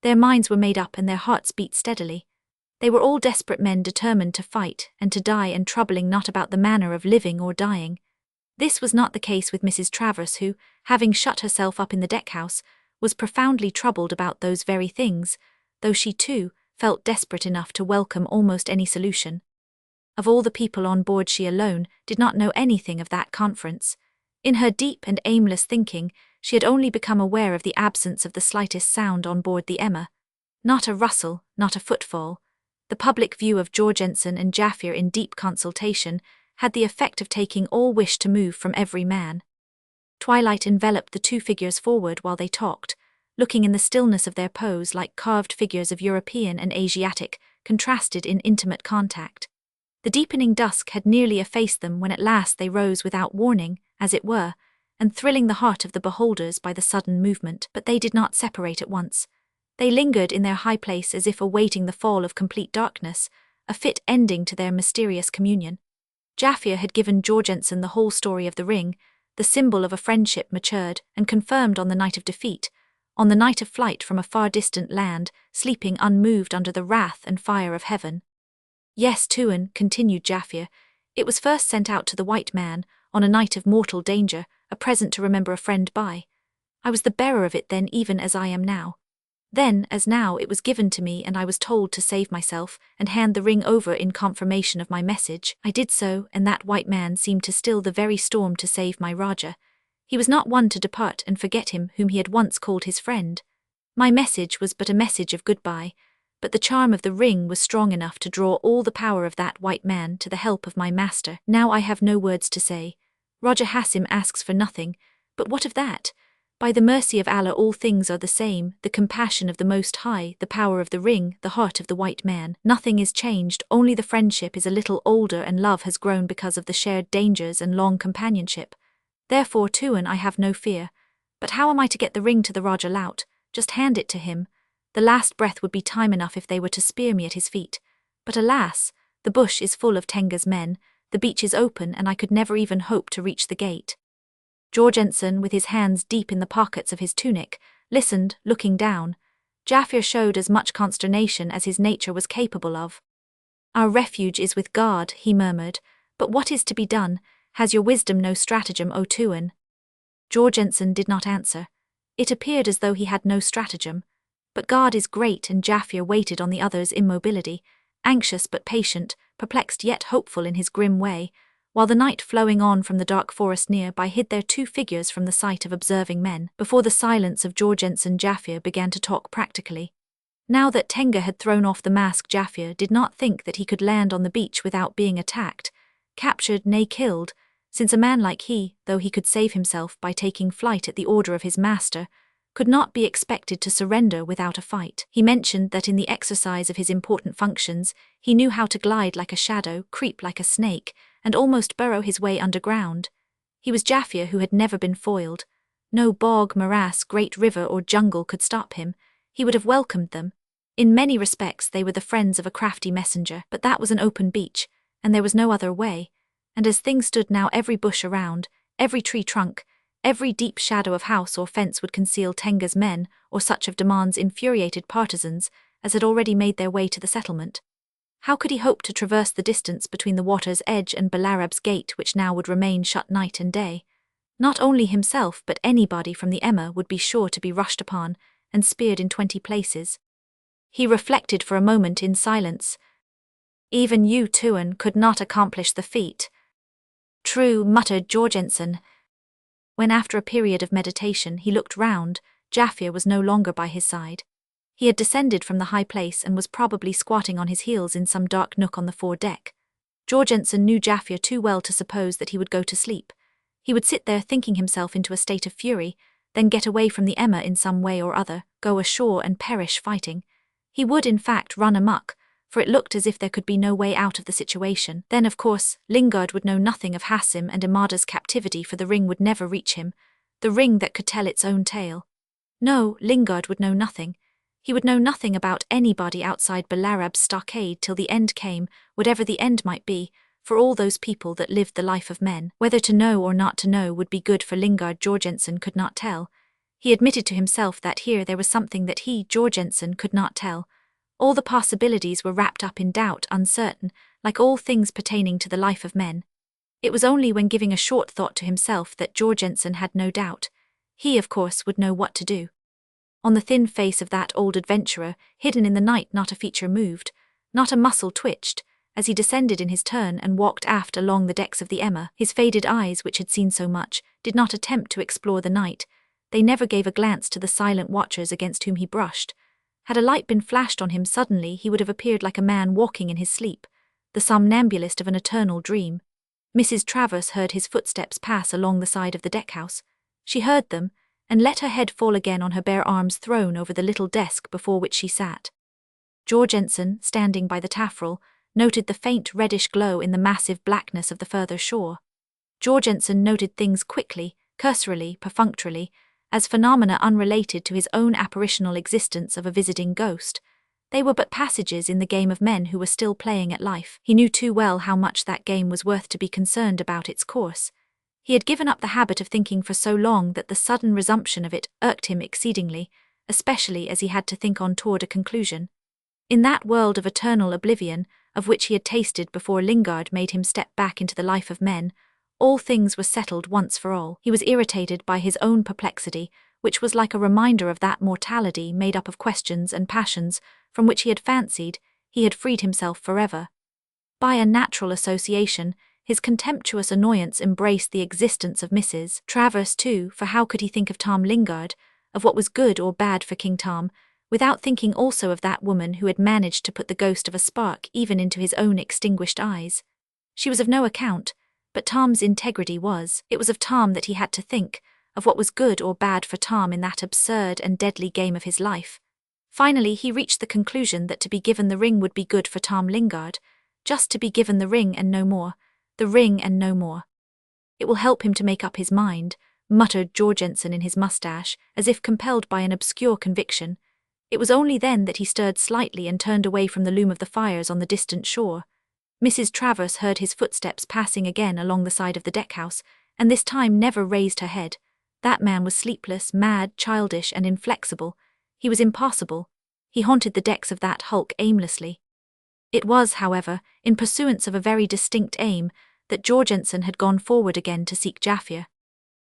Their minds were made up and their hearts beat steadily. They were all desperate men determined to fight and to die, and troubling not about the manner of living or dying. This was not the case with Mrs. Travers, who, having shut herself up in the deckhouse, was profoundly troubled about those very things, though she too felt desperate enough to welcome almost any solution. Of all the people on board, she alone did not know anything of that conference. In her deep and aimless thinking, she had only become aware of the absence of the slightest sound on board the Emma. Not a rustle, not a footfall. The public view of Jorgensen and Jaffir in deep consultation had the effect of taking all wish to move from every man. Twilight enveloped the two figures forward while they talked, looking in the stillness of their pose like carved figures of European and Asiatic, contrasted in intimate contact. The deepening dusk had nearly effaced them when at last they rose without warning, as it were, and thrilling the heart of the beholders by the sudden movement. But they did not separate at once. They lingered in their high place as if awaiting the fall of complete darkness, a fit ending to their mysterious communion. Jaffir had given Jorgensen the whole story of the ring, the symbol of a friendship matured and confirmed on the night of defeat, on the night of flight from a far distant land, sleeping unmoved under the wrath and fire of heaven. Yes, Tuan, continued Jaffir, it was first sent out to the white man, on a night of mortal danger, a present to remember a friend by. I was the bearer of it then, even as I am now. Then, as now, it was given to me and I was told to save myself and hand the ring over in confirmation of my message. I did so, and that white man seemed to still the very storm to save my Raja. He was not one to depart and forget him whom he had once called his friend. My message was but a message of goodbye, but the charm of the ring was strong enough to draw all the power of that white man to the help of my master. Now I have no words to say. Raja Hassim asks for nothing, but what of that? By the mercy of Allah all things are the same, the compassion of the Most High, the power of the ring, the heart of the white man. Nothing is changed, only the friendship is a little older and love has grown because of the shared dangers and long companionship. Therefore, Tuan, I have no fear. But how am I to get the ring to the Raja Laut? Just hand it to him. The last breath would be time enough if they were to spear me at his feet. But alas, the bush is full of Tenga's men, the beach is open and I could never even hope to reach the gate. Jorgensen, with his hands deep in the pockets of his tunic, listened, looking down. Jaffir showed as much consternation as his nature was capable of. Our refuge is with God, he murmured, but what is to be done? Has your wisdom no stratagem, O Tuan? Jorgensen did not answer. It appeared as though he had no stratagem. But God is great, and Jaffir waited on the other's immobility, anxious but patient, perplexed yet hopeful in his grim way, while the night flowing on from the dark forest near-by hid their two figures from the sight of observing men. Before the silence of Jorgensen, Jaffir began to talk practically. Now that Tenga had thrown off the mask, Jaffir did not think that he could land on the beach without being attacked, captured, nay killed, since a man like he, though he could save himself by taking flight at the order of his master, could not be expected to surrender without a fight. He mentioned that in the exercise of his important functions, he knew how to glide like a shadow, creep like a snake, and almost burrow his way underground. He was Jaffir who had never been foiled. No bog, morass, great river or jungle could stop him. He would have welcomed them. In many respects they were the friends of a crafty messenger, but that was an open beach, and there was no other way, and as things stood now every bush around, Every tree trunk, every deep shadow of house or fence would conceal Tenga's men or such of Daman's infuriated partisans as had already made their way to the settlement. How could he hope to traverse the distance between the water's edge and Balarab's gate, which now would remain shut night and day? Not only himself but anybody from the Emma would be sure to be rushed upon and speared in 20 places. He reflected for a moment in silence. Even you, Tuan, could not accomplish the feat. True, muttered Jorgensen. When after a period of meditation he looked round, Jaffir was no longer by his side. He had descended from the high place and was probably squatting on his heels in some dark nook on the foredeck. Jorgensen knew Jaffir too well to suppose that he would go to sleep. He would sit there thinking himself into a state of fury, then get away from the Emma in some way or other, go ashore and perish fighting. He would in fact run amok, for it looked as if there could be no way out of the situation. Then of course, Lingard would know nothing of Hassim and Imada's captivity, for the ring would never reach him, the ring that could tell its own tale. No, Lingard would know nothing. He would know nothing about anybody outside Balarab's stockade till the end came, whatever the end might be, for all those people that lived the life of men. Whether to know or not to know would be good for Lingard, Jorgensen could not tell. He admitted to himself that here there was something that he, Jorgensen, could not tell. All the possibilities were wrapped up in doubt, uncertain, like all things pertaining to the life of men. It was only when giving a short thought to himself that Jorgensen had no doubt. He, of course, would know what to do. On the thin face of that old adventurer, hidden in the night, not a feature moved, not a muscle twitched, as he descended in his turn and walked aft along the decks of the Emma. His faded eyes, which had seen so much, did not attempt to explore the night. They never gave a glance to the silent watchers against whom he brushed. Had a light been flashed on him suddenly, he would have appeared like a man walking in his sleep, the somnambulist of an eternal dream. Mrs. Travers heard his footsteps pass along the side of the deckhouse. She heard them, and let her head fall again on her bare arms thrown over the little desk before which she sat. Jorgensen, standing by the taffrail, noted the faint reddish glow in the massive blackness of the further shore. Jorgensen noted things quickly, cursorily, perfunctorily, as phenomena unrelated to his own apparitional existence of a visiting ghost. They were but passages in the game of men who were still playing at life. He knew too well how much that game was worth to be concerned about its course. He had given up the habit of thinking for so long that the sudden resumption of it irked him exceedingly, especially as he had to think on toward a conclusion. In that world of eternal oblivion, of which he had tasted before Lingard made him step back into the life of men, all things were settled once for all. He was irritated by his own perplexity, which was like a reminder of that mortality made up of questions and passions, from which he had fancied he had freed himself forever. By a natural association, his contemptuous annoyance embraced the existence of Mrs. Travers too, for how could he think of Tom Lingard, of what was good or bad for King Tom, without thinking also of that woman who had managed to put the ghost of a spark even into his own extinguished eyes? She was of no account, but Tom's integrity was. It was of Tom that he had to think, of what was good or bad for Tom in that absurd and deadly game of his life. Finally he reached the conclusion that to be given the ring would be good for Tom Lingard, just to be given the ring and no more, the ring and no more. It will help him to make up his mind, muttered Jorgensen in his moustache, as if compelled by an obscure conviction. It was only then that he stirred slightly and turned away from the loom of the fires on the distant shore. Mrs. Travers heard his footsteps passing again along the side of the deckhouse, and this time never raised her head. That man was sleepless, mad, childish, and inflexible. He was impossible. He haunted the decks of that hulk aimlessly. It was, however, in pursuance of a very distinct aim, that Jorgensen had gone forward again to seek Jaffir.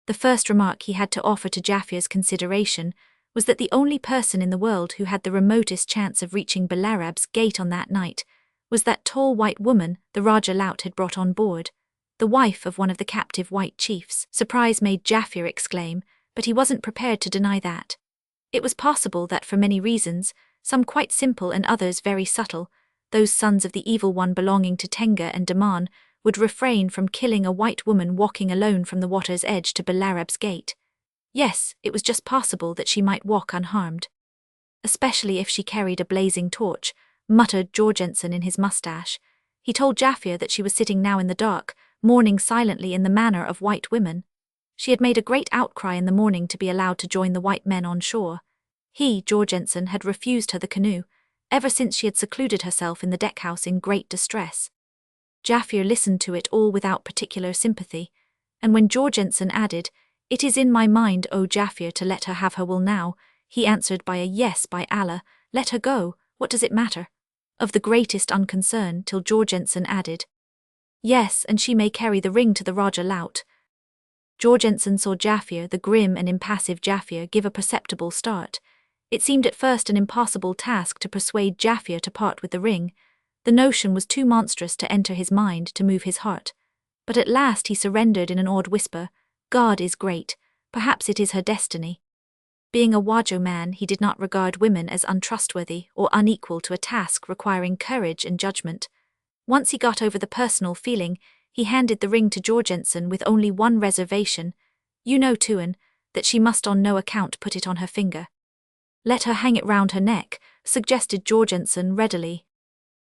The first remark he had to offer to Jaffir's consideration was that the only person in the world who had the remotest chance of reaching Balarab's gate on that night was that tall white woman the Rajah Laut had brought on board, the wife of one of the captive white chiefs. Surprise made Jaffir exclaim, but he wasn't prepared to deny that. It was possible that for many reasons, some quite simple and others very subtle, those sons of the evil one belonging to Tenga and Daman would refrain from killing a white woman walking alone from the water's edge to Balarab's gate. Yes, it was just possible that she might walk unharmed. Especially if she carried a blazing torch, muttered Jorgensen in his moustache. He told Jaffir that she was sitting now in the dark, mourning silently in the manner of white women. She had made a great outcry in the morning to be allowed to join the white men on shore. He, Jorgensen, had refused her the canoe, ever since she had secluded herself in the deckhouse in great distress. Jaffir listened to it all without particular sympathy, and when Jorgensen added, "It is in my mind, O Jaffir, to let her have her will now," he answered by a "Yes, by Allah, let her go, what does it matter?" of the greatest unconcern, till Jorgensen added, "Yes, and she may carry the ring to the Raja Lout." Jorgensen saw Jaffir, the grim and impassive Jaffir, give a perceptible start. It seemed at first an impossible task to persuade Jaffir to part with the ring. The notion was too monstrous to enter his mind, to move his heart. But at last he surrendered in an awed whisper, "God is great, perhaps it is her destiny." Being a Wajo man, he did not regard women as untrustworthy or unequal to a task requiring courage and judgment. Once he got over the personal feeling, he handed the ring to Jorgensen with only one reservation, "You know, Tuan, that she must on no account put it on her finger." "Let her hang it round her neck," suggested Jorgensen readily.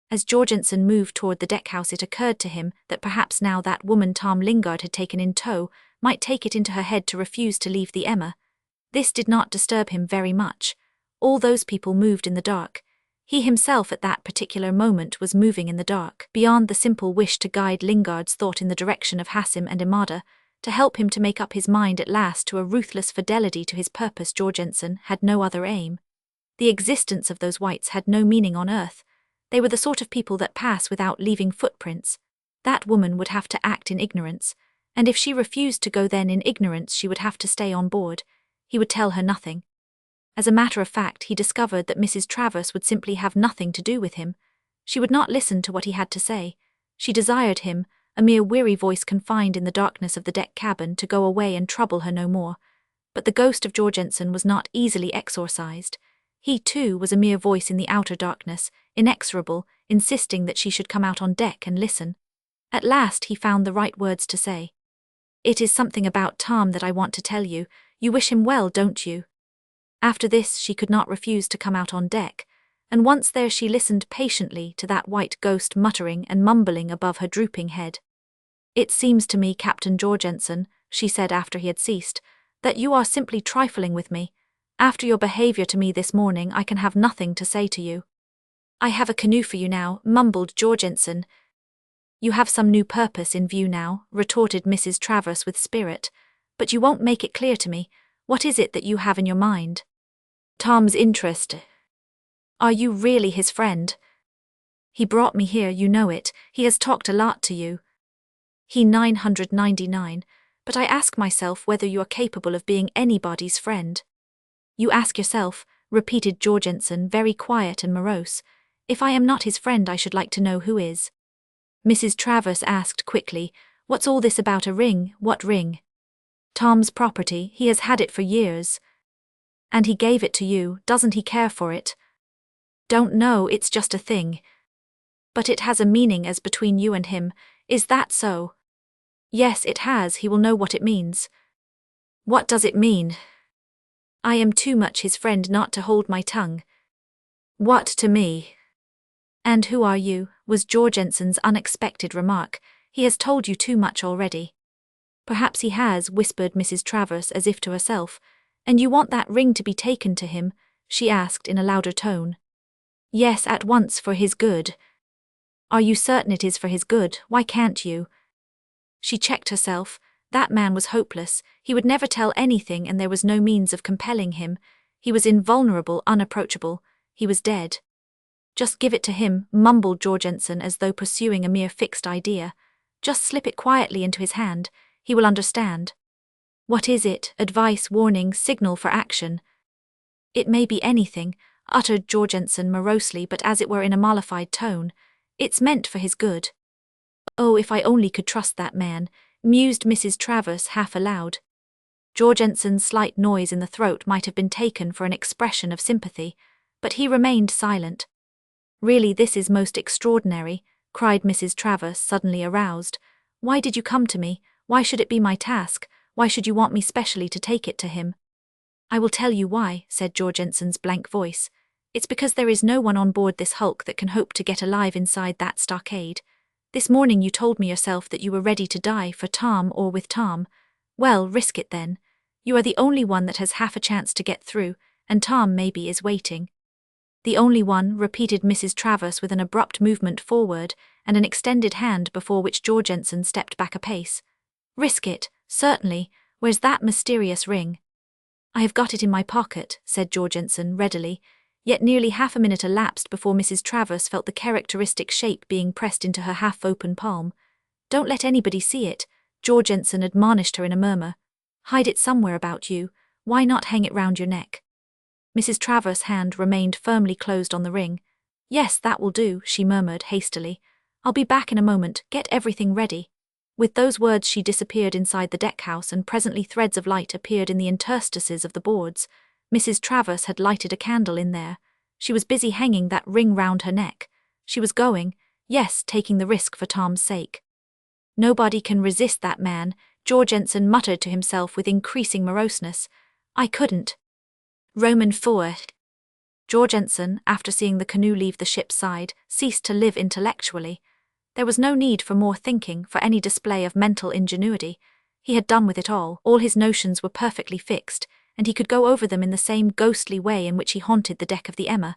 As Jorgensen moved toward the deckhouse, it occurred to him that perhaps now that woman Tom Lingard had taken in tow might take it into her head to refuse to leave the Emma. This did not disturb him very much. All those people moved in the dark. He himself at that particular moment was moving in the dark, beyond the simple wish to guide Lingard's thought in the direction of Hassim and Imada, to help him to make up his mind at last to a ruthless fidelity to his purpose. Jorgensen had no other aim. The existence of those whites had no meaning on earth. They were the sort of people that pass without leaving footprints. That woman would have to act in ignorance, and if she refused to go, then in ignorance she would have to stay on board. He would tell her nothing. As a matter of fact, he discovered that Mrs. Travers would simply have nothing to do with him. She would not listen to what he had to say. She desired him, a mere weary voice confined in the darkness of the deck cabin, to go away and trouble her no more. But the ghost of Jorgensen was not easily exorcised. He, too, was a mere voice in the outer darkness, inexorable, insisting that she should come out on deck and listen. At last he found the right words to say. "It is something about Tom that I want to tell you. You wish him well, don't you?" After this she could not refuse to come out on deck, and once there she listened patiently to that white ghost muttering and mumbling above her drooping head. "It seems to me, Captain Jorgensen," she said after he had ceased, "that you are simply trifling with me. After your behavior to me this morning, I can have nothing to say to you." "I have a canoe for you now," mumbled Jorgensen. "You have some new purpose in view now," retorted Mrs. Travers with spirit, "but you won't make it clear to me. What is it that you have in your mind?" "Tom's interest." "Are you really his friend?" "He brought me here, you know it. He has talked a lot to you." "He 999, but I ask myself whether you are capable of being anybody's friend." "You ask yourself," repeated Jorgensen, very quiet and morose. "If I am not his friend, I should like to know who is." Mrs. Travers asked quickly, "What's all this about a ring? What ring?" "Tom's property. He has had it for years." "And he gave it to you. Doesn't he care for it?" "Don't know, it's just a thing." "But it has a meaning as between you and him. Is that so?" "Yes, it has. He will know what it means." "What does it mean?" "I am too much his friend not to hold my tongue." "What to me?" "And who are you?" was Jorgensen's unexpected remark. "He has told you too much already." "Perhaps he has," whispered Mrs. Travers as if to herself. "And you want that ring to be taken to him?" she asked in a louder tone. "Yes, at once, for his good." "Are you certain it is for his good? Why can't you?" She checked herself. That man was hopeless. He would never tell anything, and there was no means of compelling him. He was invulnerable, unapproachable. He was dead. "Just give it to him," mumbled Jorgensen as though pursuing a mere fixed idea. "Just slip it quietly into his hand. He will understand." "What is it? Advice, warning, signal for action?" "It may be anything," uttered Jorgensen morosely, but as it were in a mollified tone. "It's meant for his good." "Oh, if I only could trust that man," mused Mrs. Travers half aloud. Jorgensen's slight noise in the throat might have been taken for an expression of sympathy, but he remained silent. "Really, this is most extraordinary," cried Mrs. Travers, suddenly aroused. "Why did you come to me? Why should it be my task? Why should you want me specially to take it to him?" "I will tell you why," said Jorgensen's blank voice. "It's because there is no one on board this hulk that can hope to get alive inside that stockade. This morning you told me yourself that you were ready to die for Tom or with Tom. Well, risk it then. You are the only one that has half a chance to get through, and Tom maybe is waiting." "The only one," repeated Mrs. Travers with an abrupt movement forward and an extended hand before which Jorgensen stepped back a pace. "Risk it," Certainly, where's that mysterious ring? I have got it in my pocket, said Jorgensen readily, yet nearly half a minute elapsed before Mrs. Travers felt the characteristic shape being pressed into her half-open palm. Don't let anybody see it, Jorgensen admonished her in a murmur. Hide it somewhere about you, why not hang it round your neck? Mrs. Travers' hand remained firmly closed on the ring. Yes, that will do, she murmured hastily. I'll be back in a moment, get everything ready. With those words she disappeared inside the deck-house, and presently threads of light appeared in the interstices of the boards. Mrs. Travers had lighted a candle in there. She was busy hanging that ring round her neck. She was going, yes, taking the risk for Tom's sake. Nobody can resist that man, Jorgensen muttered to himself with increasing moroseness. I couldn't. Roman 4. Jorgensen, after seeing the canoe leave the ship's side, ceased to live intellectually. There was no need for more thinking, for any display of mental ingenuity. He had done with it all his notions were perfectly fixed, and he could go over them in the same ghostly way in which he haunted the deck of the Emma.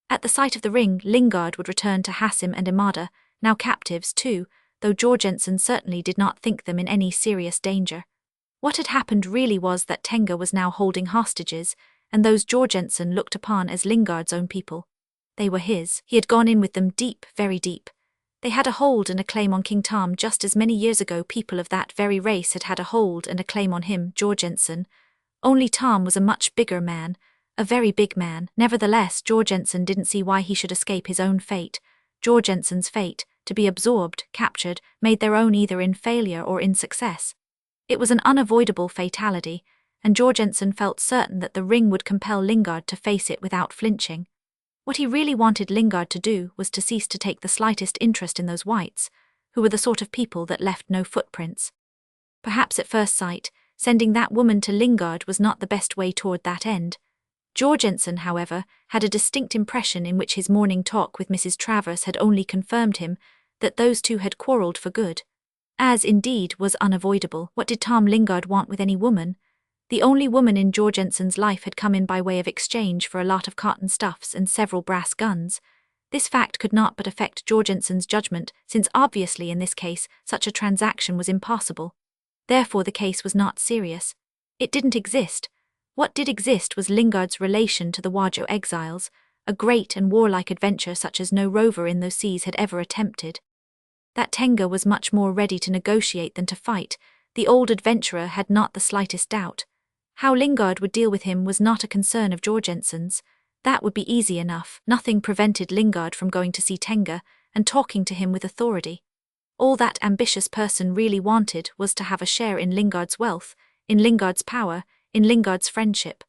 At the sight of the ring, Lingard would return to Hassim and Imada, now captives too, though Jorgensen certainly did not think them in any serious danger. What had happened really was that Tenga was now holding hostages, and those Jorgensen looked upon as Lingard's own people. They were his. He had gone in with them deep, very deep. They had a hold and a claim on King Tom just as many years ago people of that very race had had a hold and a claim on him, Jorgensen. Only Tom was a much bigger man, a very big man. Nevertheless, Jorgensen didn't see why he should escape his own fate. Jorgensen's fate, to be absorbed, captured, made their own either in failure or in success. It was an unavoidable fatality, and Jorgensen felt certain that the ring would compel Lingard to face it without flinching. What he really wanted Lingard to do was to cease to take the slightest interest in those whites, who were the sort of people that left no footprints. Perhaps at first sight, sending that woman to Lingard was not the best way toward that end. Jorgensen, however, had a distinct impression in which his morning talk with Mrs. Travers had only confirmed him, that those two had quarrelled for good. As, indeed, was unavoidable. What did Tom Lingard want with any woman? The only woman in Jorgensen's life had come in by way of exchange for a lot of cotton stuffs and several brass guns. This fact could not but affect Jorgensen's judgment, since obviously in this case such a transaction was impossible. Therefore the case was not serious. It didn't exist. What did exist was Lingard's relation to the Wajo exiles, a great and warlike adventure such as no rover in those seas had ever attempted. That Tenga was much more ready to negotiate than to fight. The old adventurer had not the slightest doubt. How Lingard would deal with him was not a concern of Jorgensen's. That would be easy enough. Nothing prevented Lingard from going to see Tenga and talking to him with authority. All that ambitious person really wanted was to have a share in Lingard's wealth, in Lingard's power, in Lingard's friendship.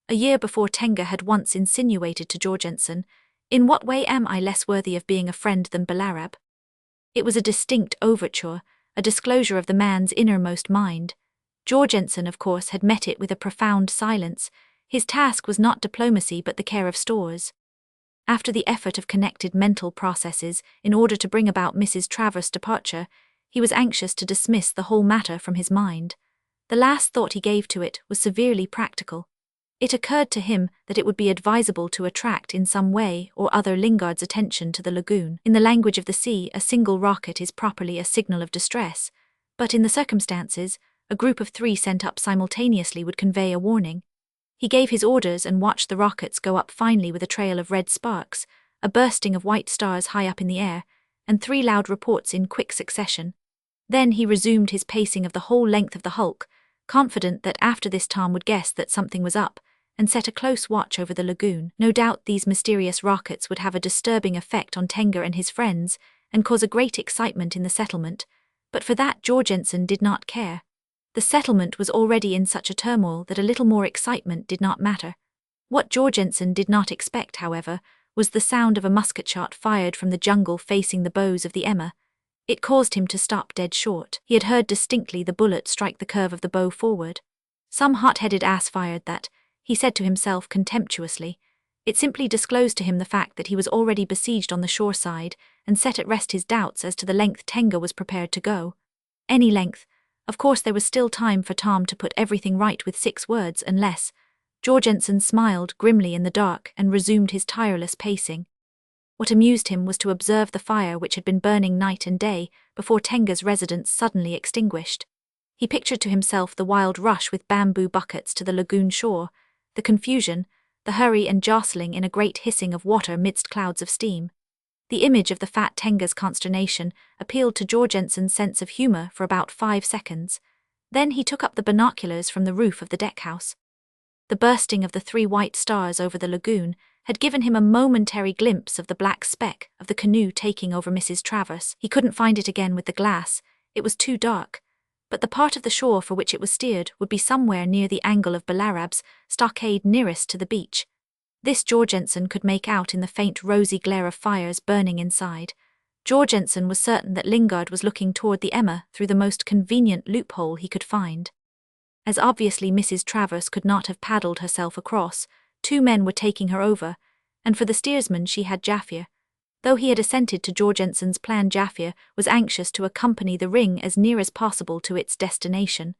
A year before Tenga had once insinuated to Jorgensen, "In what way am I less worthy of being a friend than Balarab?" It was a distinct overture, a disclosure of the man's innermost mind. Jorgensen, of course, had met it with a profound silence. His task was not diplomacy but the care of stores. After the effort of connected mental processes in order to bring about Mrs. Travers' departure, he was anxious to dismiss the whole matter from his mind. The last thought he gave to it was severely practical. It occurred to him that it would be advisable to attract in some way or other Lingard's attention to the lagoon. In the language of the sea, a single rocket is properly a signal of distress, but in the circumstances, a group of 3 sent up simultaneously would convey a warning. He gave his orders and watched the rockets go up finally with a trail of red sparks, a bursting of white stars high up in the air, and 3 loud reports in quick succession. Then he resumed his pacing of the whole length of the hulk, confident that after this Tom would guess that something was up, and set a close watch over the lagoon. No doubt these mysterious rockets would have a disturbing effect on Tenga and his friends, and cause a great excitement in the settlement, but for that Jorgensen did not care. The settlement was already in such a turmoil that a little more excitement did not matter. What Jorgensen did not expect, however, was the sound of a musket shot fired from the jungle facing the bows of the Emma. It caused him to stop dead short. He had heard distinctly the bullet strike the curve of the bow forward. Some hot-headed ass fired that, he said to himself contemptuously. It simply disclosed to him the fact that he was already besieged on the shore side and set at rest his doubts as to the length Tenga was prepared to go. Any length. Of course there was still time for Tom to put everything right with 6 words and less. Jorgensen smiled grimly in the dark and resumed his tireless pacing. What amused him was to observe the fire which had been burning night and day before Tenga's residence suddenly extinguished. He pictured to himself the wild rush with bamboo buckets to the lagoon shore, the confusion, the hurry and jostling in a great hissing of water midst clouds of steam. The image of the fat Tenga's consternation appealed to Jorgensen's sense of humor for about 5 seconds. Then he took up the binoculars from the roof of the deckhouse. The bursting of the 3 white stars over the lagoon had given him a momentary glimpse of the black speck of the canoe taking over Mrs. Travers. He couldn't find it again with the glass, it was too dark, but the part of the shore for which it was steered would be somewhere near the angle of Belarab's stockade nearest to the beach. This Jorgensen could make out in the faint rosy glare of fires burning inside. Jorgensen was certain that Lingard was looking toward the Emma through the most convenient loophole he could find. As obviously Mrs. Travers could not have paddled herself across, 2 men were taking her over, and for the steersman she had Jaffir. Though he had assented to Jorgensen's plan, Jaffir was anxious to accompany the ring as near as possible to its destination.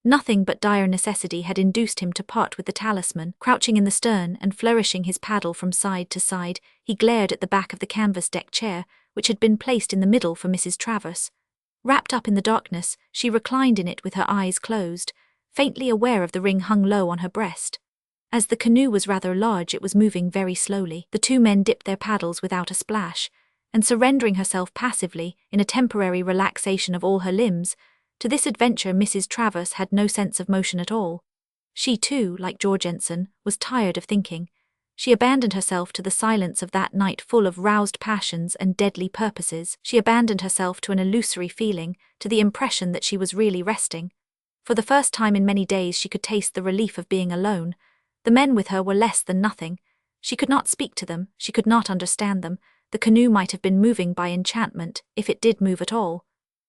Nothing but dire necessity had induced him to part with the talisman. Crouching in the stern and flourishing his paddle from side to side, he glared at the back of the canvas deck chair, which had been placed in the middle for Mrs. Travers. Wrapped up in the darkness, she reclined in it with her eyes closed, faintly aware of the ring hung low on her breast. As the canoe was rather large, it was moving very slowly. The 2 men dipped their paddles without a splash, and surrendering herself passively, in a temporary relaxation of all her limbs, to this adventure Mrs. Travers had no sense of motion at all. She too, like Jorgensen, was tired of thinking. She abandoned herself to the silence of that night full of roused passions and deadly purposes. She abandoned herself to an illusory feeling, to the impression that she was really resting. For the first time in many days she could taste the relief of being alone. The men with her were less than nothing. She could not speak to them, she could not understand them. The canoe might have been moving by enchantment, if it did move at all.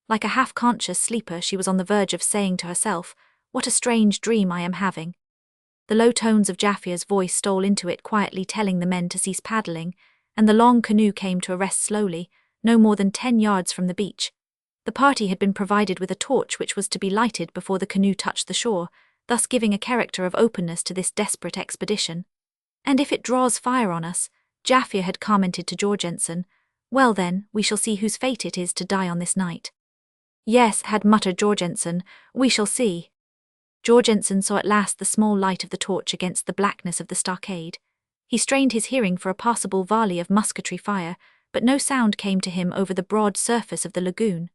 Like a half-conscious sleeper, she was on the verge of saying to herself, "What a strange dream I am having." The low tones of Jaffir's voice stole into it, quietly telling the men to cease paddling, and the long canoe came to a rest slowly, no more than 10 yards from the beach. The party had been provided with a torch which was to be lighted before the canoe touched the shore, thus giving a character of openness to this desperate expedition. "And if it draws fire on us," Jaffir had commented to Jorgensen, "well then, we shall see whose fate it is to die on this night." "Yes," had muttered Jorgensen, "we shall see." Jorgensen saw at last the small light of the torch against the blackness of the stockade. He strained his hearing for a possible volley of musketry fire, but no sound came to him over the broad surface of the lagoon.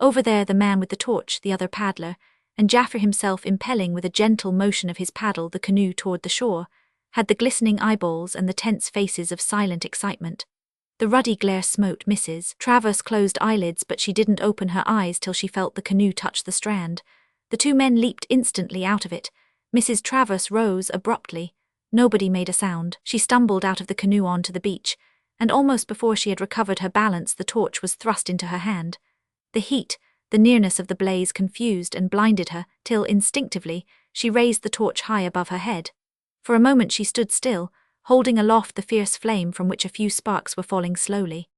Over there the man with the torch, the other paddler, and Jaffir himself impelling with a gentle motion of his paddle the canoe toward the shore, had the glistening eyeballs and the tense faces of silent excitement. The ruddy glare smote Mrs. Travers' closed eyelids, but she didn't open her eyes till she felt the canoe touch the strand. The 2 men leaped instantly out of it. Mrs. Travers rose abruptly. Nobody made a sound. She stumbled out of the canoe onto the beach, and almost before she had recovered her balance the torch was thrust into her hand. The heat, the nearness of the blaze confused and blinded her, till instinctively she raised the torch high above her head. For a moment she stood still, holding aloft the fierce flame from which a few sparks were falling slowly.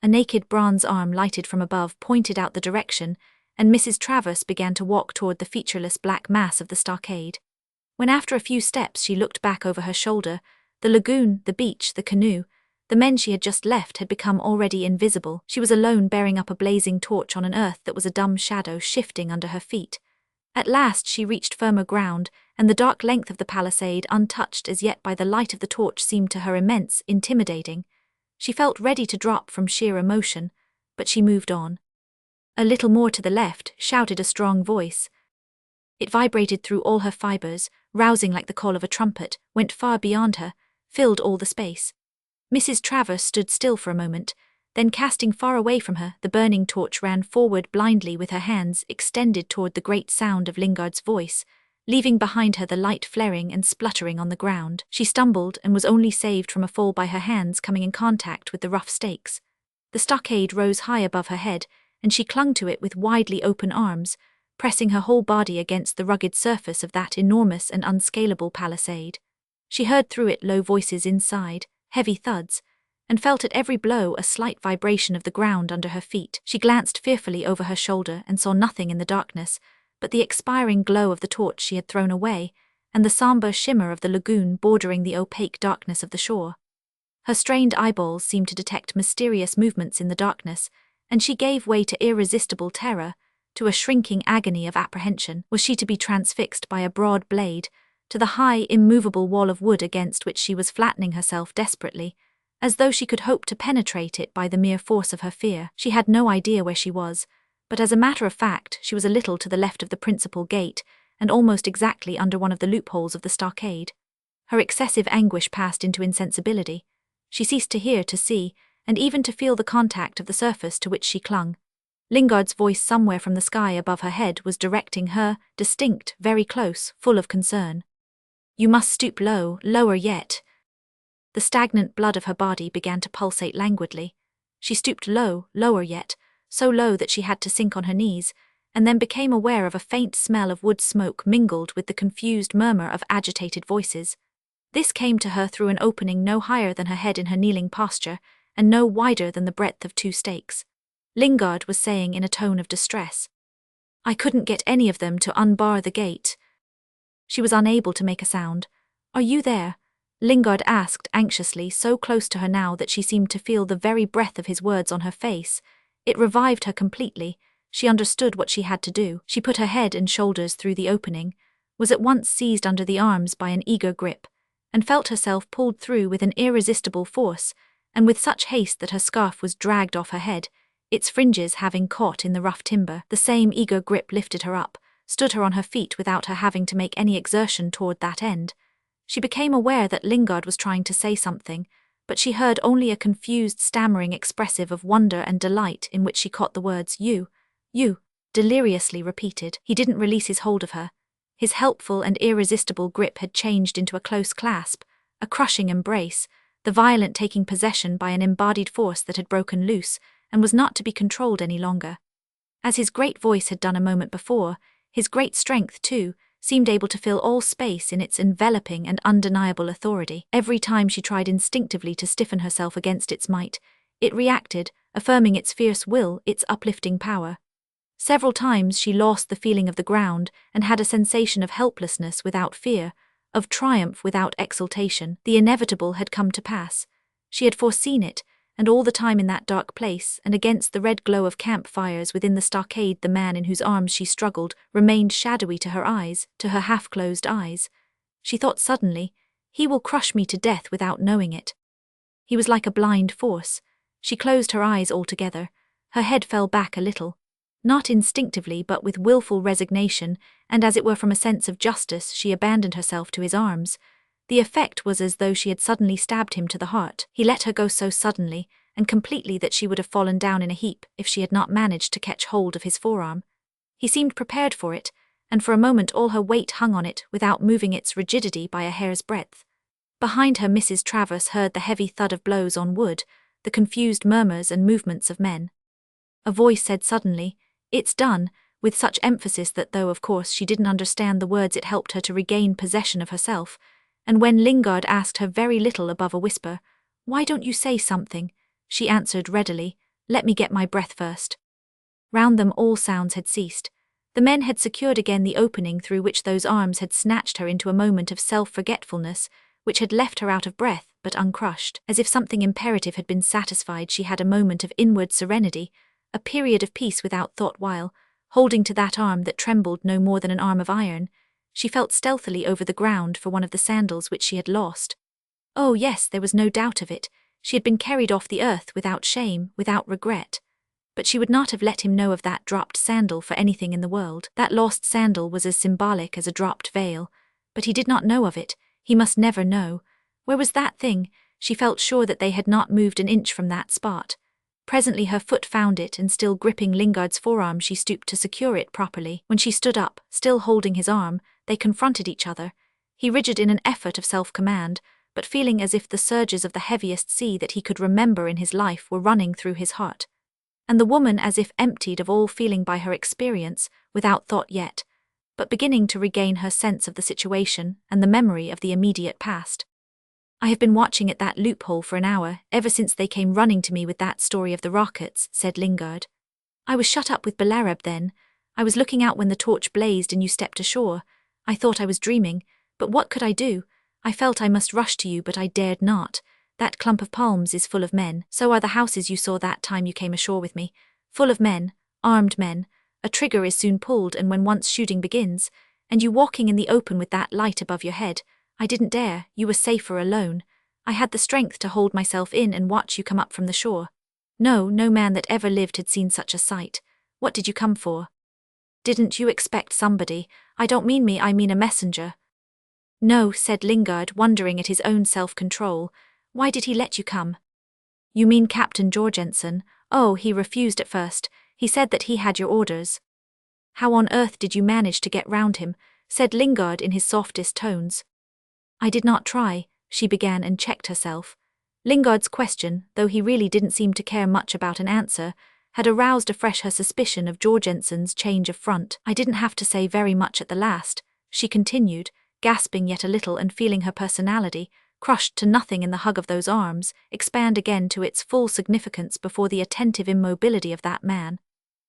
A naked bronze arm lighted from above pointed out the direction, and Mrs. Travers began to walk toward the featureless black mass of the stockade. When after a few steps she looked back over her shoulder, the lagoon, the beach, the canoe, the men she had just left had become already invisible. She was alone, bearing up a blazing torch on an earth that was a dumb shadow shifting under her feet. At last she reached firmer ground, and the dark length of the palisade, untouched as yet by the light of the torch, seemed to her immense, intimidating. She felt ready to drop from sheer emotion, but she moved on. A little more to the left, shouted a strong voice. It vibrated through all her fibers, rousing like the call of a trumpet, went far beyond her, filled all the space. Mrs. Travers stood still for a moment, then casting far away from her, the burning torch ran forward blindly with her hands extended toward the great sound of Lingard's voice, leaving behind her the light flaring and spluttering on the ground. She stumbled and was only saved from a fall by her hands coming in contact with the rough stakes. The stockade rose high above her head, and she clung to it with widely open arms, pressing her whole body against the rugged surface of that enormous and unscalable palisade. She heard through it low voices inside, heavy thuds, and felt at every blow a slight vibration of the ground under her feet. She glanced fearfully over her shoulder and saw nothing in the darkness but the expiring glow of the torch she had thrown away, and the sombre shimmer of the lagoon bordering the opaque darkness of the shore. Her strained eyeballs seemed to detect mysterious movements in the darkness, and she gave way to irresistible terror. to a shrinking agony of apprehension. Was she to be transfixed by a broad blade, to the high, immovable wall of wood against which she was flattening herself desperately, as though she could hope to penetrate it by the mere force of her fear? She had no idea where she was, but as a matter of fact she was a little to the left of the principal gate, and almost exactly under one of the loopholes of the stockade. Her excessive anguish passed into insensibility. She ceased to hear, to see, and even to feel the contact of the surface to which she clung. Lingard's voice somewhere from the sky above her head was directing her, distinct, very close, full of concern. "You must stoop low, lower yet." The stagnant blood of her body began to pulsate languidly. She stooped low, lower yet, so low that she had to sink on her knees, and then became aware of a faint smell of wood smoke mingled with the confused murmur of agitated voices. This came to her through an opening no higher than her head in her kneeling posture, and no wider than the breadth of 2 stakes. Lingard was saying in a tone of distress, "I couldn't get any of them to unbar the gate." She was unable to make a sound. "Are you there?" Lingard asked anxiously, so close to her now that she seemed to feel the very breath of his words on her face. It revived her completely. She understood what she had to do. She put her head and shoulders through the opening, was at once seized under the arms by an eager grip, and felt herself pulled through with an irresistible force, and with such haste that her scarf was dragged off her head, its fringes having caught in the rough timber. The same eager grip lifted her up, stood her on her feet without her having to make any exertion toward that end. She became aware that Lingard was trying to say something, but she heard only a confused stammering expressive of wonder and delight in which she caught the words you, deliriously repeated. He didn't release his hold of her. His helpful and irresistible grip had changed into a close clasp, a crushing embrace, the violent taking possession by an embodied force that had broken loose and was not to be controlled any longer. As his great voice had done a moment before, his great strength, too, seemed able to fill all space in its enveloping and undeniable authority. Every time she tried instinctively to stiffen herself against its might, it reacted, affirming its fierce will, its uplifting power. Several times she lost the feeling of the ground and had a sensation of helplessness without fear, of triumph without exultation. The inevitable had come to pass. She had foreseen it, and all the time in that dark place and against the red glow of campfires within the stockade the man in whose arms she struggled remained shadowy to her eyes, to her half-closed eyes. She thought suddenly, "He will crush me to death without knowing it." He was like a blind force. She closed her eyes altogether. Her head fell back a little. Not instinctively but with willful resignation, and as it were from a sense of justice, she abandoned herself to his arms. The effect was as though she had suddenly stabbed him to the heart. He let her go so suddenly and completely that she would have fallen down in a heap if she had not managed to catch hold of his forearm. He seemed prepared for it, and for a moment all her weight hung on it without moving its rigidity by a hair's breadth. Behind her Mrs. Travers heard the heavy thud of blows on wood, the confused murmurs and movements of men. A voice said suddenly, "It's done," with such emphasis that though of course she didn't understand the words it helped her to regain possession of herself, and when Lingard asked her very little above a whisper, "Why don't you say something?" she answered readily, "Let me get my breath first." Round them all sounds had ceased. The men had secured again the opening through which those arms had snatched her into a moment of self-forgetfulness, which had left her out of breath but uncrushed. As if something imperative had been satisfied, she had a moment of inward serenity, a period of peace without thought while, holding to that arm that trembled no more than an arm of iron, she felt stealthily over the ground for one of the sandals which she had lost. Oh yes, there was no doubt of it. She had been carried off the earth without shame, without regret. But she would not have let him know of that dropped sandal for anything in the world. That lost sandal was as symbolic as a dropped veil. But he did not know of it. He must never know. Where was that thing? She felt sure that they had not moved an inch from that spot. Presently her foot found it, and still gripping Lingard's forearm she stooped to secure it properly. When she stood up, still holding his arm, they confronted each other, he rigid in an effort of self-command, but feeling as if the surges of the heaviest sea that he could remember in his life were running through his heart. And the woman as if emptied of all feeling by her experience, without thought yet, but beginning to regain her sense of the situation and the memory of the immediate past. "I have been watching at that loophole for an hour, ever since they came running to me with that story of the rockets," said Lingard. "I was shut up with Belarab then. I was looking out when the torch blazed and you stepped ashore. I thought I was dreaming, but what could I do? I felt I must rush to you, but I dared not. That clump of palms is full of men. So are the houses you saw that time you came ashore with me. Full of men, armed men, A trigger is soon pulled, and when once shooting begins, and you walking in the open with that light above your head, I didn't dare. You were safer alone. I had the strength to hold myself in and watch you come up from the shore. No man that ever lived had seen such a sight. What did you come for? Didn't you expect somebody? I don't mean me, I mean a messenger. No, said Lingard, wondering at his own self-control. Why did he let you come? You mean Captain Jorgensen? Oh, he refused at first. He said that he had your orders. How on earth did you manage to get round him? Said Lingard in his softest tones. I did not try, she began and checked herself. Lingard's question, though he really didn't seem to care much about an answer, had aroused afresh her suspicion of Jorgensen's change of front. I didn't have to say very much at the last, she continued, gasping yet a little and feeling her personality, crushed to nothing in the hug of those arms, expand again to its full significance before the attentive immobility of that man.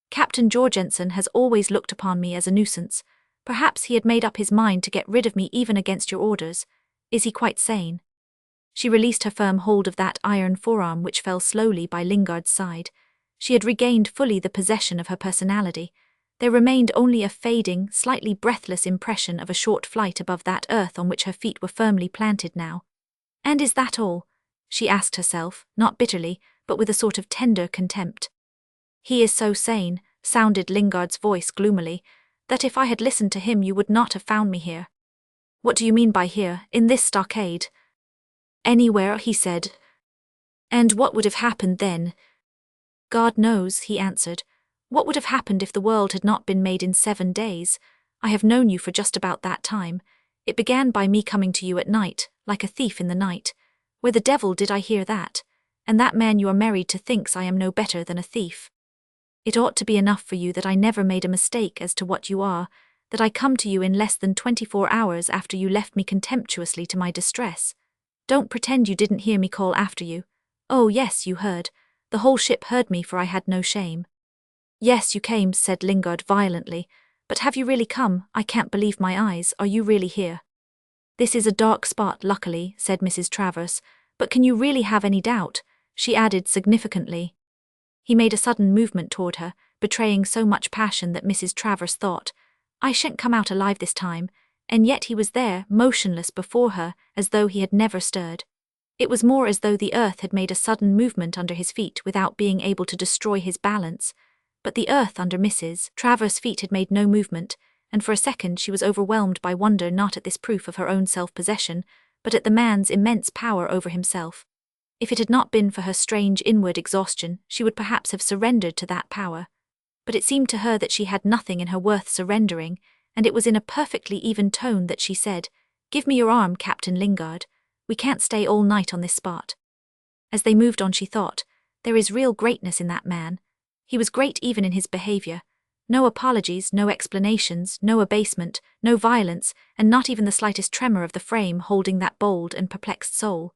Captain Jorgensen has always looked upon me as a nuisance. Perhaps he had made up his mind to get rid of me even against your orders. Is he quite sane? She released her firm hold of that iron forearm which fell slowly by Lingard's side. She had regained fully the possession of her personality. There remained only a fading, slightly breathless impression of a short flight above that earth on which her feet were firmly planted now. And is that all? She asked herself, not bitterly, but with a sort of tender contempt. He is so sane, sounded Lingard's voice gloomily, that if I had listened to him you would not have found me here. What do you mean by here, in this stockade? Anywhere, he said. And what would have happened then? God knows, he answered. What would have happened if the world had not been made in 7 days? I have known you for just about that time. It began by me coming to you at night, like a thief in the night. Where the devil did I hear that? And that man you are married to thinks I am no better than a thief. It ought to be enough for you that I never made a mistake as to what you are, that I come to you in less than 24 hours after you left me contemptuously to my distress. Don't pretend you didn't hear me call after you. Oh yes, you heard. The whole ship heard me, for I had no shame. Yes, you came, said Lingard violently. But have you really come? I can't believe my eyes. Are you really here? This is a dark spot, luckily, said Mrs. Travers. But can you really have any doubt? She added significantly. He made a sudden movement toward her, betraying so much passion that Mrs. Travers thought, I shan't come out alive this time, and yet he was there, motionless before her, as though he had never stirred. It was more as though the earth had made a sudden movement under his feet without being able to destroy his balance. But the earth under Mrs. Travers' feet had made no movement, and for a second she was overwhelmed by wonder not at this proof of her own self-possession, but at the man's immense power over himself. If it had not been for her strange inward exhaustion, she would perhaps have surrendered to that power. But it seemed to her that she had nothing in her worth surrendering, and it was in a perfectly even tone that she said, Give me your arm, Captain Lingard. We can't stay all night on this spot. As they moved on she thought, there is real greatness in that man. He was great even in his behavior. No apologies, no explanations, no abasement, no violence, and not even the slightest tremor of the frame holding that bold and perplexed soul.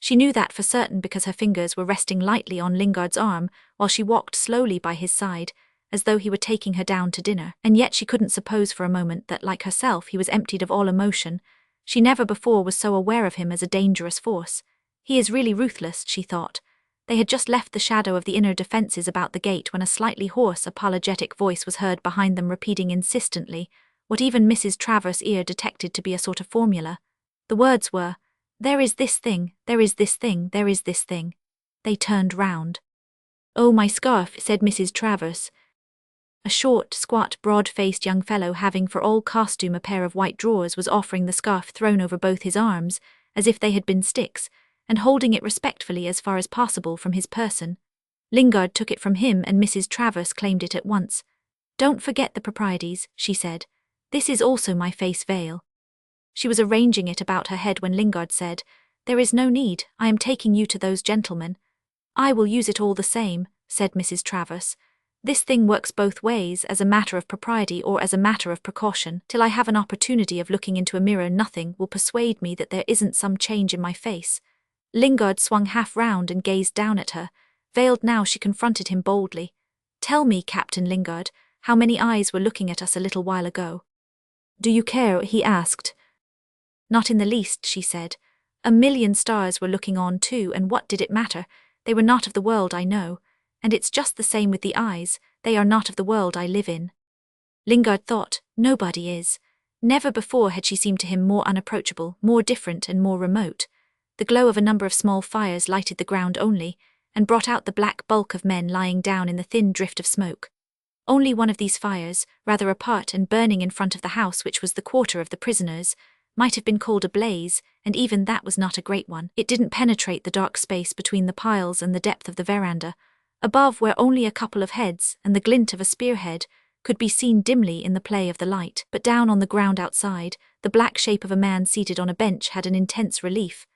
She knew that for certain because her fingers were resting lightly on Lingard's arm while she walked slowly by his side, as though he were taking her down to dinner, and yet she couldn't suppose for a moment that, like herself, he was emptied of all emotion. She never before was so aware of him as a dangerous force. He is really ruthless, she thought. They had just left the shadow of the inner defences about the gate when a slightly hoarse, apologetic voice was heard behind them repeating insistently, what even Mrs. Travers' ear detected to be a sort of formula. The words were, There is this thing, there is this thing, there is this thing. They turned round. Oh, my scarf, said Mrs. Travers. A short, squat, broad-faced young fellow having for all costume a pair of white drawers was offering the scarf thrown over both his arms, as if they had been sticks, and holding it respectfully as far as possible from his person. Lingard took it from him and Mrs. Travers claimed it at once. Don't forget the proprieties, she said. This is also my face veil. She was arranging it about her head when Lingard said, There is no need, I am taking you to those gentlemen. I will use it all the same, said Mrs. Travers. This thing works both ways, as a matter of propriety or as a matter of precaution. Till I have an opportunity of looking into a mirror, nothing will persuade me that there isn't some change in my face. Lingard swung half round and gazed down at her. Veiled now, she confronted him boldly. Tell me, Captain Lingard, how many eyes were looking at us a little while ago? Do you care? He asked. Not in the least, she said. 1,000,000 stars were looking on too, and what did it matter? They were not of the world I know. And it's just the same with the eyes, they are not of the world I live in. Lingard thought, nobody is. Never before had she seemed to him more unapproachable, more different and more remote. The glow of a number of small fires lighted the ground only, and brought out the black bulk of men lying down in the thin drift of smoke. Only one of these fires, rather apart and burning in front of the house which was the quarter of the prisoners, might have been called a blaze, and even that was not a great one. It didn't penetrate the dark space between the piles and the depth of the veranda, above where only a couple of heads and the glint of a spearhead could be seen dimly in the play of the light. But down on the ground outside, the black shape of a man seated on a bench had an intense relief.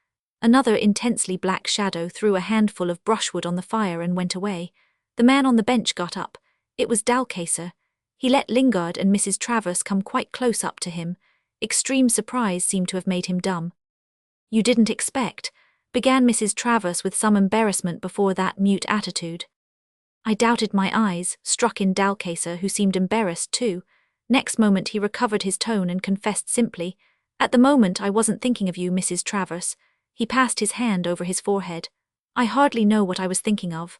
Another intensely black shadow threw a handful of brushwood on the fire and went away. The man on the bench got up. It was Dalcacer. He let Lingard and Mrs. Travers come quite close up to him. Extreme surprise seemed to have made him dumb. "You didn't expect," began Mrs. Travers with some embarrassment before that mute attitude. I doubted my eyes, struck in Dalcacer, who seemed embarrassed too. Next moment he recovered his tone and confessed simply, "At the moment I wasn't thinking of you, Mrs. Travers." He passed his hand over his forehead. "I hardly know what I was thinking of."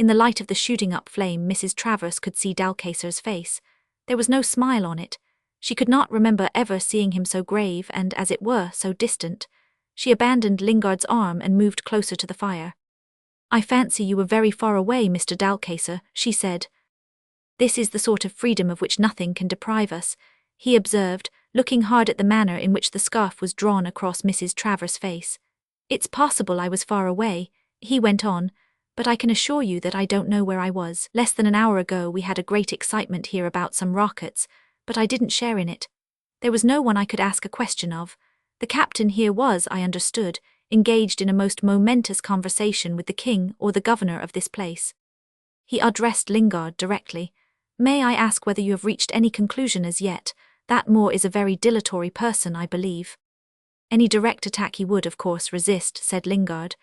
In the light of the shooting up flame, Mrs. Travers could see Dalcacer's face. There was no smile on it. She could not remember ever seeing him so grave and, as it were, so distant. She abandoned Lingard's arm and moved closer to the fire. "I fancy you were very far away, Mr. Dalcacer," she said. "This is the sort of freedom of which nothing can deprive us," he observed, looking hard at the manner in which the scarf was drawn across Mrs. Travers' face. "It's possible I was far away," he went on, "but I can assure you that I don't know where I was. Less than an hour ago we had a great excitement here about some rockets, but I didn't share in it. There was no one I could ask a question of. The captain here was, I understood, engaged in a most momentous conversation with the king or the governor of this place." He addressed Lingard directly. "May I ask whether you have reached any conclusion as yet? That Moore is a very dilatory person, I believe." "Any direct attack he would, of course, resist," said Lingard.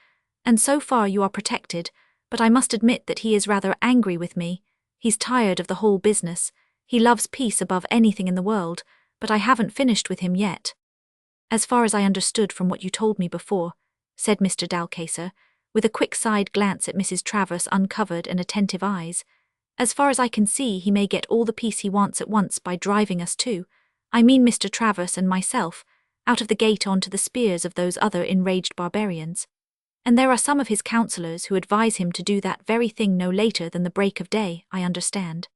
"And so far you are protected, but I must admit that he is rather angry with me. He's tired of the whole business. He loves peace above anything in the world, but I haven't finished with him yet." "As far as I understood from what you told me before," said Mr. Dalcacer, with a quick side glance at Mrs. Travers' uncovered and attentive eyes, "as far as I can see, he may get all the peace he wants at once by driving us two, I mean Mr. Travers and myself, out of the gate onto the spears of those other enraged barbarians. And there are some of his counsellors who advise him to do that very thing no later than the break of day, I understand."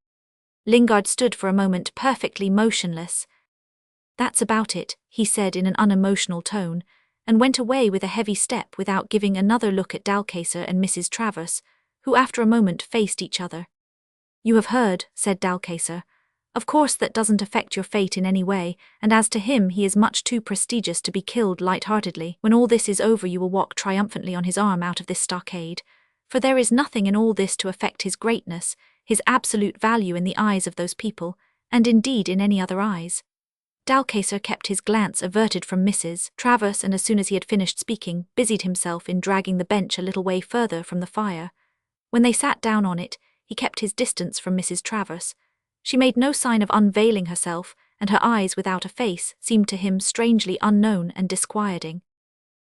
Lingard stood for a moment perfectly motionless. "That's about it," he said in an unemotional tone, and went away with a heavy step without giving another look at Dalcacer and Mrs. Travers, who after a moment faced each other. "You have heard," said Dalcacer. "Of course that doesn't affect your fate in any way, and as to him, he is much too prestigious to be killed light-heartedly. When all this is over you will walk triumphantly on his arm out of this stockade, for there is nothing in all this to affect his greatness, his absolute value in the eyes of those people, and indeed in any other eyes." Dalcacer kept his glance averted from Mrs. Travers, and as soon as he had finished speaking, busied himself in dragging the bench a little way further from the fire. When they sat down on it, he kept his distance from Mrs. Travers. She made no sign of unveiling herself, and her eyes without a face seemed to him strangely unknown and disquieting.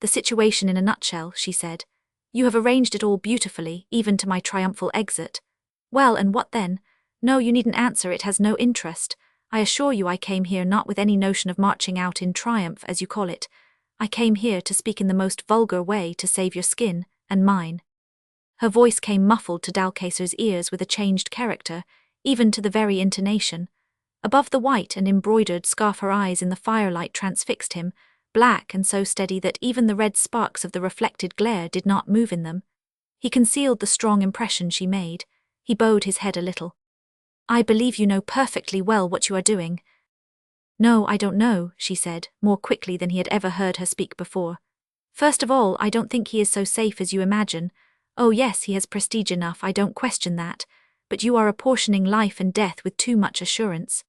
"The situation in a nutshell," she said. "You have arranged it all beautifully, even to my triumphal exit. Well, and what then? No, you needn't answer, it has no interest. I assure you I came here not with any notion of marching out in triumph, as you call it. I came here to speak in the most vulgar way to save your skin, and mine." Her voice came muffled to Dalcacer's ears with a changed character, even to the very intonation. Above the white and embroidered scarf her eyes in the firelight transfixed him, black and so steady that even the red sparks of the reflected glare did not move in them. He concealed the strong impression she made. He bowed his head a little. "I believe you know perfectly well what you are doing." "No, I don't know," she said, more quickly than he had ever heard her speak before. "First of all, I don't think he is so safe as you imagine. Oh yes, he has prestige enough, I don't question that, but you are apportioning life and death with too much assurance."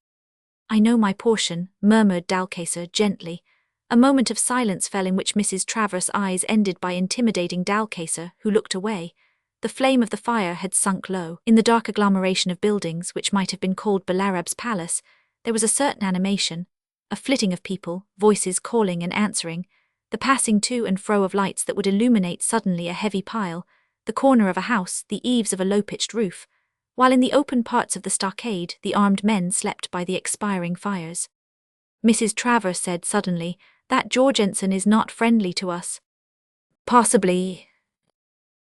"I know my portion," murmured Dalcacer gently. A moment of silence fell in which Mrs. Travers' eyes ended by intimidating Dalcacer, who looked away. The flame of the fire had sunk low. In the dark agglomeration of buildings, which might have been called Balarab's palace, there was a certain animation, a flitting of people, voices calling and answering, the passing to and fro of lights that would illuminate suddenly a heavy pile, the corner of a house, the eaves of a low-pitched roof. while in the open parts of the stockade the armed men slept by the expiring fires. Mrs. Travers said suddenly, "That Jorgensen is not friendly to us." "Possibly."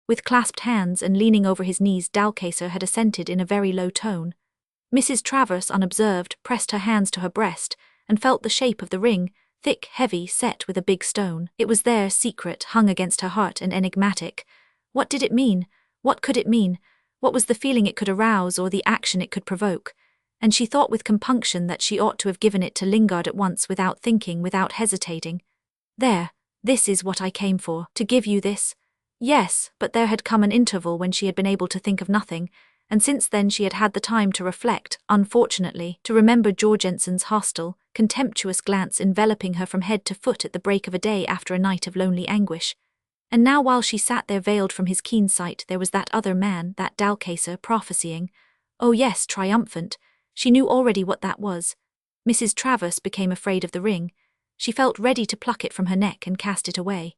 With clasped hands and leaning over his knees, Dalcaser had assented in a very low tone. Mrs. Travers, unobserved, pressed her hands to her breast and felt the shape of the ring, thick, heavy, set with a big stone. It was there, secret, hung against her heart and enigmatic. What did it mean? What could it mean? What was the feeling it could arouse or the action it could provoke? And she thought with compunction that she ought to have given it to Lingard at once, without thinking, without hesitating. "There, this is what I came for, to give you this." Yes, but there had come an interval when she had been able to think of nothing, and since then she had had the time to reflect, unfortunately, to remember Jorgensen's hostile, contemptuous glance enveloping her from head to foot at the break of a day after a night of lonely anguish. And now while she sat there veiled from his keen sight, there was that other man, that Dalcaser, prophesying. Oh yes, triumphant. She knew already what that was. Mrs. Travers became afraid of the ring. She felt ready to pluck it from her neck and cast it away.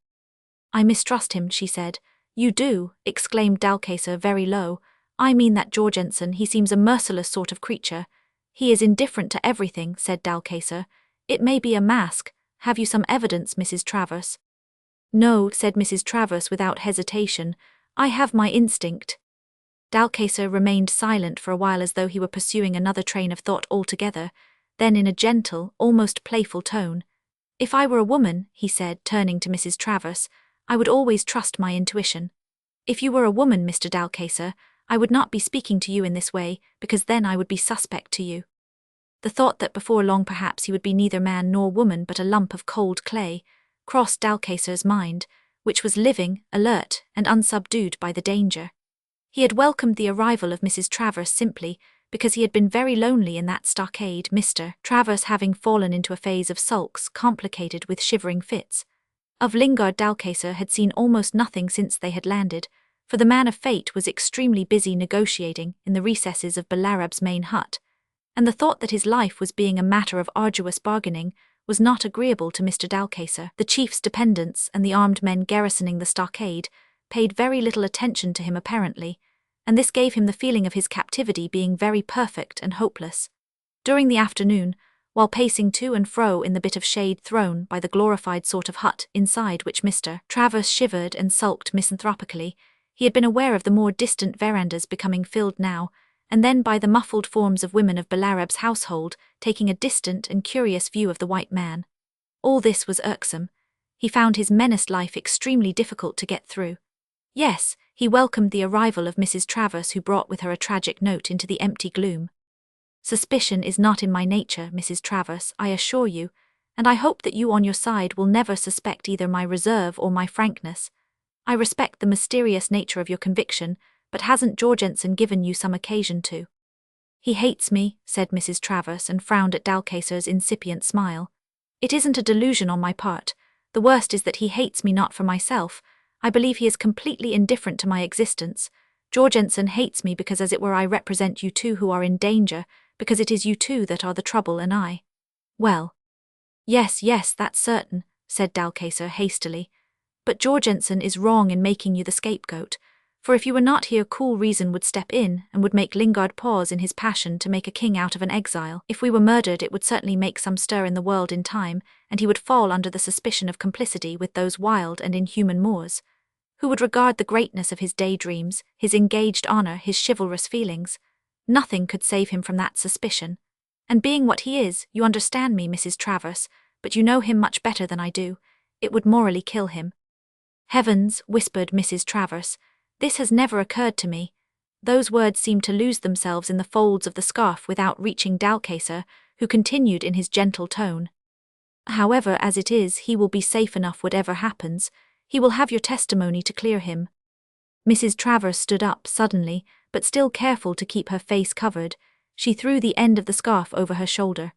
"I mistrust him," she said. "You do?" exclaimed Dalcaser very low. "I mean that Jorgensen, he seems a merciless sort of creature." "He is indifferent to everything," said Dalcaser. "It may be a mask. Have you some evidence, Mrs. Travers?" "No," said Mrs. Travers without hesitation. "I have my instinct." Dalcaser remained silent for a while as though he were pursuing another train of thought altogether. Then in a gentle, almost playful tone, "If I were a woman," he said, turning to Mrs. Travers, "I would always trust my intuition. If you were a woman, Mr. Dalcaser, I would not be speaking to you in this way, because then I would be suspect to you." The thought that before long perhaps he would be neither man nor woman but a lump of cold clay crossed Dalcaser's mind, which was living, alert, and unsubdued by the danger. He had welcomed the arrival of Mrs. Travers simply because he had been very lonely in that stockade, Mr. Travers having fallen into a phase of sulks complicated with shivering fits. Of Lingard, Dalcaser had seen almost nothing since they had landed, for the man of fate was extremely busy negotiating in the recesses of Balarab's main hut, and the thought that his life was being a matter of arduous bargaining was not agreeable to Mr. Dalcaser. The chief's dependents and the armed men garrisoning the stockade paid very little attention to him apparently, and this gave him the feeling of his captivity being very perfect and hopeless. During the afternoon, while pacing to and fro in the bit of shade thrown by the glorified sort of hut inside which Mr. Travers shivered and sulked misanthropically, he had been aware of the more distant verandas becoming filled now, and then by the muffled forms of women of Balarab's household taking a distant and curious view of the white man. All this was irksome. He found his menaced life extremely difficult to get through. Yes, he welcomed the arrival of Mrs. Travers, who brought with her a tragic note into the empty gloom. "Suspicion is not in my nature, Mrs. Travers, I assure you, and I hope that you on your side will never suspect either my reserve or my frankness. I respect the mysterious nature of your conviction, but hasn't Jorgensen given you some occasion to?" "He hates me," said Mrs. Travers, and frowned at Dalcaser's incipient smile. "It isn't a delusion on my part. The worst is that he hates me not for myself. I believe he is completely indifferent to my existence. Jorgensen hates me because as it were I represent you two who are in danger, because it is you two that are the trouble and I." "Well, yes, that's certain," said Dalcaser hastily. "But Jorgensen is wrong in making you the scapegoat. For if you were not here, cool reason would step in and would make Lingard pause in his passion to make a king out of an exile. If we were murdered, it would certainly make some stir in the world in time, and he would fall under the suspicion of complicity with those wild and inhuman Moors, who would regard the greatness of his daydreams, his engaged honor, his chivalrous feelings. Nothing could save him from that suspicion. And being what he is, you understand me, Mrs. Travers, but you know him much better than I do, it would morally kill him." "Heavens," whispered Mrs. Travers, "this has never occurred to me." Those words seemed to lose themselves in the folds of the scarf without reaching Dalcaser, who continued in his gentle tone. "However, as it is, he will be safe enough whatever happens. He will have your testimony to clear him." Mrs. Travers stood up suddenly, but still careful to keep her face covered. She threw the end of the scarf over her shoulder.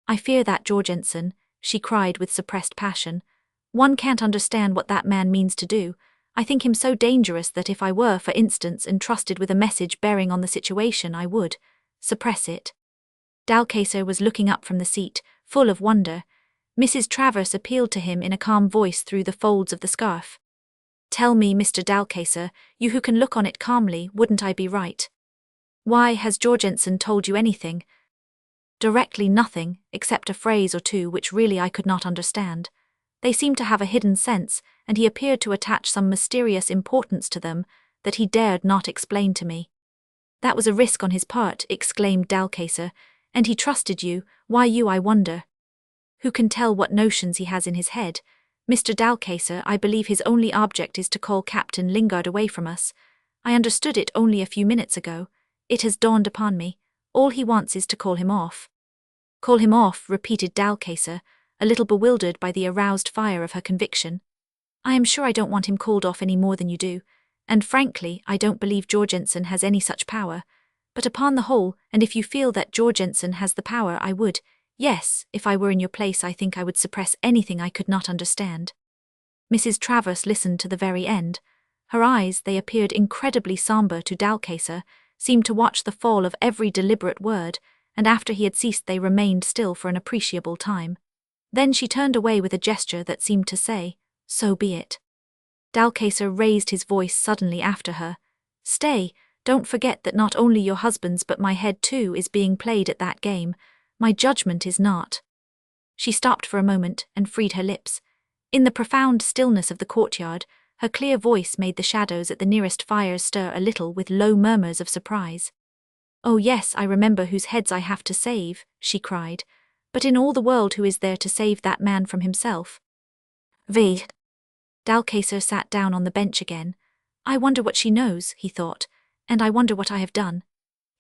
"I fear that Jorgensen," she cried with suppressed passion. "One can't understand what that man means to do. I think him so dangerous that if I were, for instance, entrusted with a message bearing on the situation, I would suppress it." Dalcaser was looking up from the seat, full of wonder. Mrs. Travers appealed to him in a calm voice through the folds of the scarf. "Tell me, Mr. Dalcaser, you who can look on it calmly, wouldn't I be right?" Why, has Jorgensen told you anything? Directly nothing, except a phrase or two which really I could not understand. They seemed to have a hidden sense, and he appeared to attach some mysterious importance to them that he dared not explain to me. That was a risk on his part, exclaimed Dalcacer, and he trusted you. Why you, I wonder? Who can tell what notions he has in his head? Mr. Dalcacer, I believe his only object is to call Captain Lingard away from us. I understood it only a few minutes ago. It has dawned upon me. All he wants is to call him off. Call him off, repeated Dalcacer, a little bewildered by the aroused fire of her conviction. I am sure I don't want him called off any more than you do, and frankly, I don't believe Jorgensen has any such power. But upon the whole, and if you feel that Jorgensen has the power, I would, yes, if I were in your place, I think I would suppress anything I could not understand. Mrs. Travers listened to the very end. Her eyes, they appeared incredibly sombre to Dalcacer, seemed to watch the fall of every deliberate word, and after he had ceased they remained still for an appreciable time. Then she turned away with a gesture that seemed to say, so be it. Dalcacer raised his voice suddenly after her. Stay, don't forget that not only your husband's but my head too is being played at that game. My judgment is not. She stopped for a moment and freed her lips. In the profound stillness of the courtyard, her clear voice made the shadows at the nearest fires stir a little with low murmurs of surprise. Oh yes, I remember whose heads I have to save, she cried. But in all the world who is there to save that man from himself? V. Dalcacer sat down on the bench again. I wonder what she knows, he thought, and I wonder what I have done.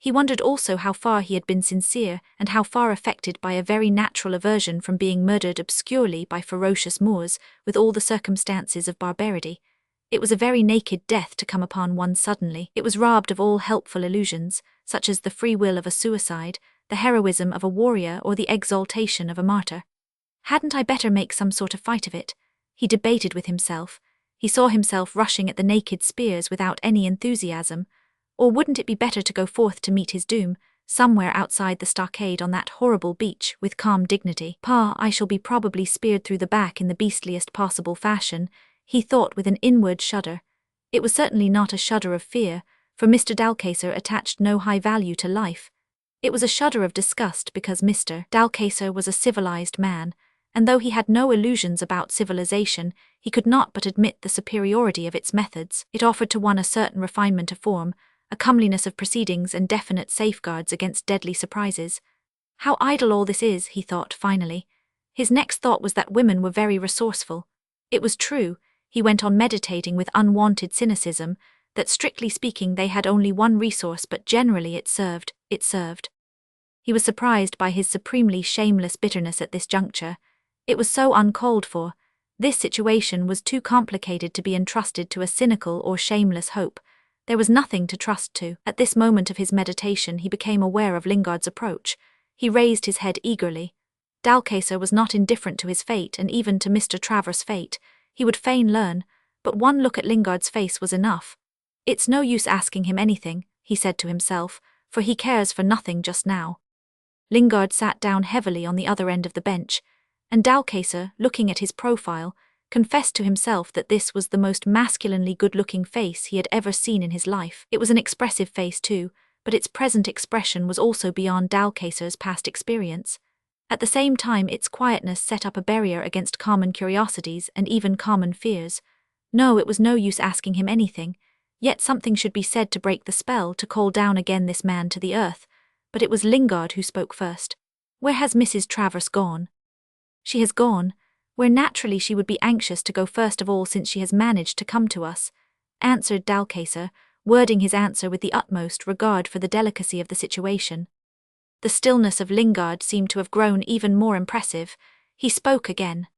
He wondered also how far he had been sincere and how far affected by a very natural aversion from being murdered obscurely by ferocious Moors with all the circumstances of barbarity. It was a very naked death to come upon one suddenly. It was robbed of all helpful illusions, such as the free will of a suicide, the heroism of a warrior, or the exaltation of a martyr. Hadn't I better make some sort of fight of it? He debated with himself. He saw himself rushing at the naked spears without any enthusiasm. Or wouldn't it be better to go forth to meet his doom, somewhere outside the stockade on that horrible beach, with calm dignity? Pa, I shall be probably speared through the back in the beastliest possible fashion, he thought with an inward shudder. It was certainly not a shudder of fear, for Mr. Dalcacer attached no high value to life. It was a shudder of disgust because Mr. Dalcacer was a civilized man, and though he had no illusions about civilization, he could not but admit the superiority of its methods. It offered to one a certain refinement of form, a comeliness of proceedings, and definite safeguards against deadly surprises. How idle all this is, he thought finally. His next thought was that women were very resourceful. It was true, he went on meditating with unwanted cynicism, that strictly speaking they had only one resource, but generally it served. He was surprised by his supremely shameless bitterness at this juncture. It was so uncalled for. This situation was too complicated to be entrusted to a cynical or shameless hope. There was nothing to trust to. At this moment of his meditation he became aware of Lingard's approach. He raised his head eagerly. Dalcacer was not indifferent to his fate, and even to Mr. Travers' fate. He would fain learn, but one look at Lingard's face was enough. It's no use asking him anything, he said to himself, for he cares for nothing just now. Lingard sat down heavily on the other end of the bench, and Dalcacer, looking at his profile, confessed to himself that this was the most masculinely good-looking face he had ever seen in his life. It was an expressive face too, but its present expression was also beyond Dalcacer's past experience. At the same time its quietness set up a barrier against common curiosities and even common fears. No, it was no use asking him anything, yet something should be said to break the spell, to call down again this man to the earth. But it was Lingard who spoke first. Where has Mrs. Travers gone? She has gone where naturally she would be anxious to go first of all, since she has managed to come to us, answered Dalcacer, wording his answer with the utmost regard for the delicacy of the situation. The stillness of Lingard seemed to have grown even more impressive. He spoke again.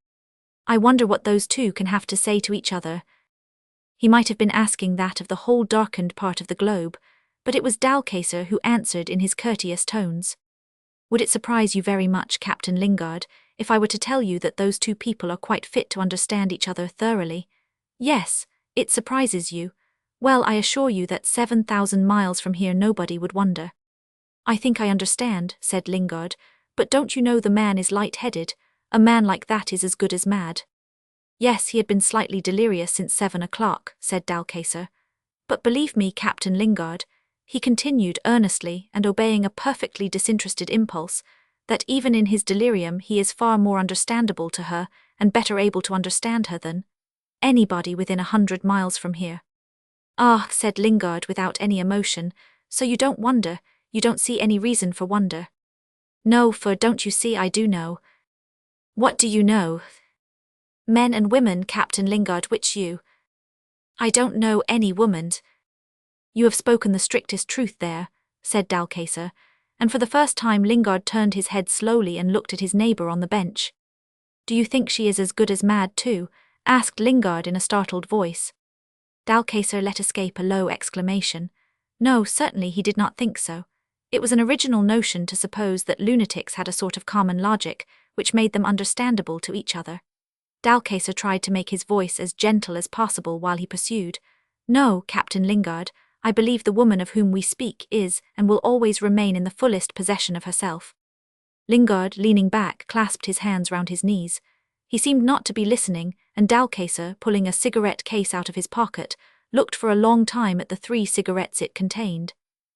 I wonder what those two can have to say to each other. He might have been asking that of the whole darkened part of the globe, but it was Dalcacer who answered in his courteous tones. Would it surprise you very much, Captain Lingard, if I were to tell you that those two people are quite fit to understand each other thoroughly? Yes, it surprises you. Well, I assure you that 7,000 miles from here nobody would wonder. I think I understand, said Lingard, but don't you know the man is light-headed? A man like that is as good as mad. Yes, he had been slightly delirious since 7 o'clock, said Dalcacer. But believe me, Captain Lingard, He continued earnestly and obeying a perfectly disinterested impulse, that even in his delirium he is far more understandable to her and better able to understand her than anybody within 100 miles from here. Ah, said Lingard without any emotion, so you don't wonder, you don't see any reason for wonder. No, for don't you see I do know. What do you know? Men and women, Captain Lingard, which you? I don't know any woman. You have spoken the strictest truth there, said Dalcacer, and for the first time Lingard turned his head slowly and looked at his neighbour on the bench. Do you think she is as good as mad too? Asked Lingard in a startled voice. Dalcacer let escape a low exclamation. No, certainly he did not think so. It was an original notion to suppose that lunatics had a sort of common logic, which made them understandable to each other. Dalcacer tried to make his voice as gentle as possible while he pursued. No, Captain Lingard, I believe the woman of whom we speak is and will always remain in the fullest possession of herself. Lingard, leaning back, clasped his hands round his knees. He seemed not to be listening, and Dalcacer, pulling a cigarette case out of his pocket, looked for a long time at the 3 cigarettes it contained.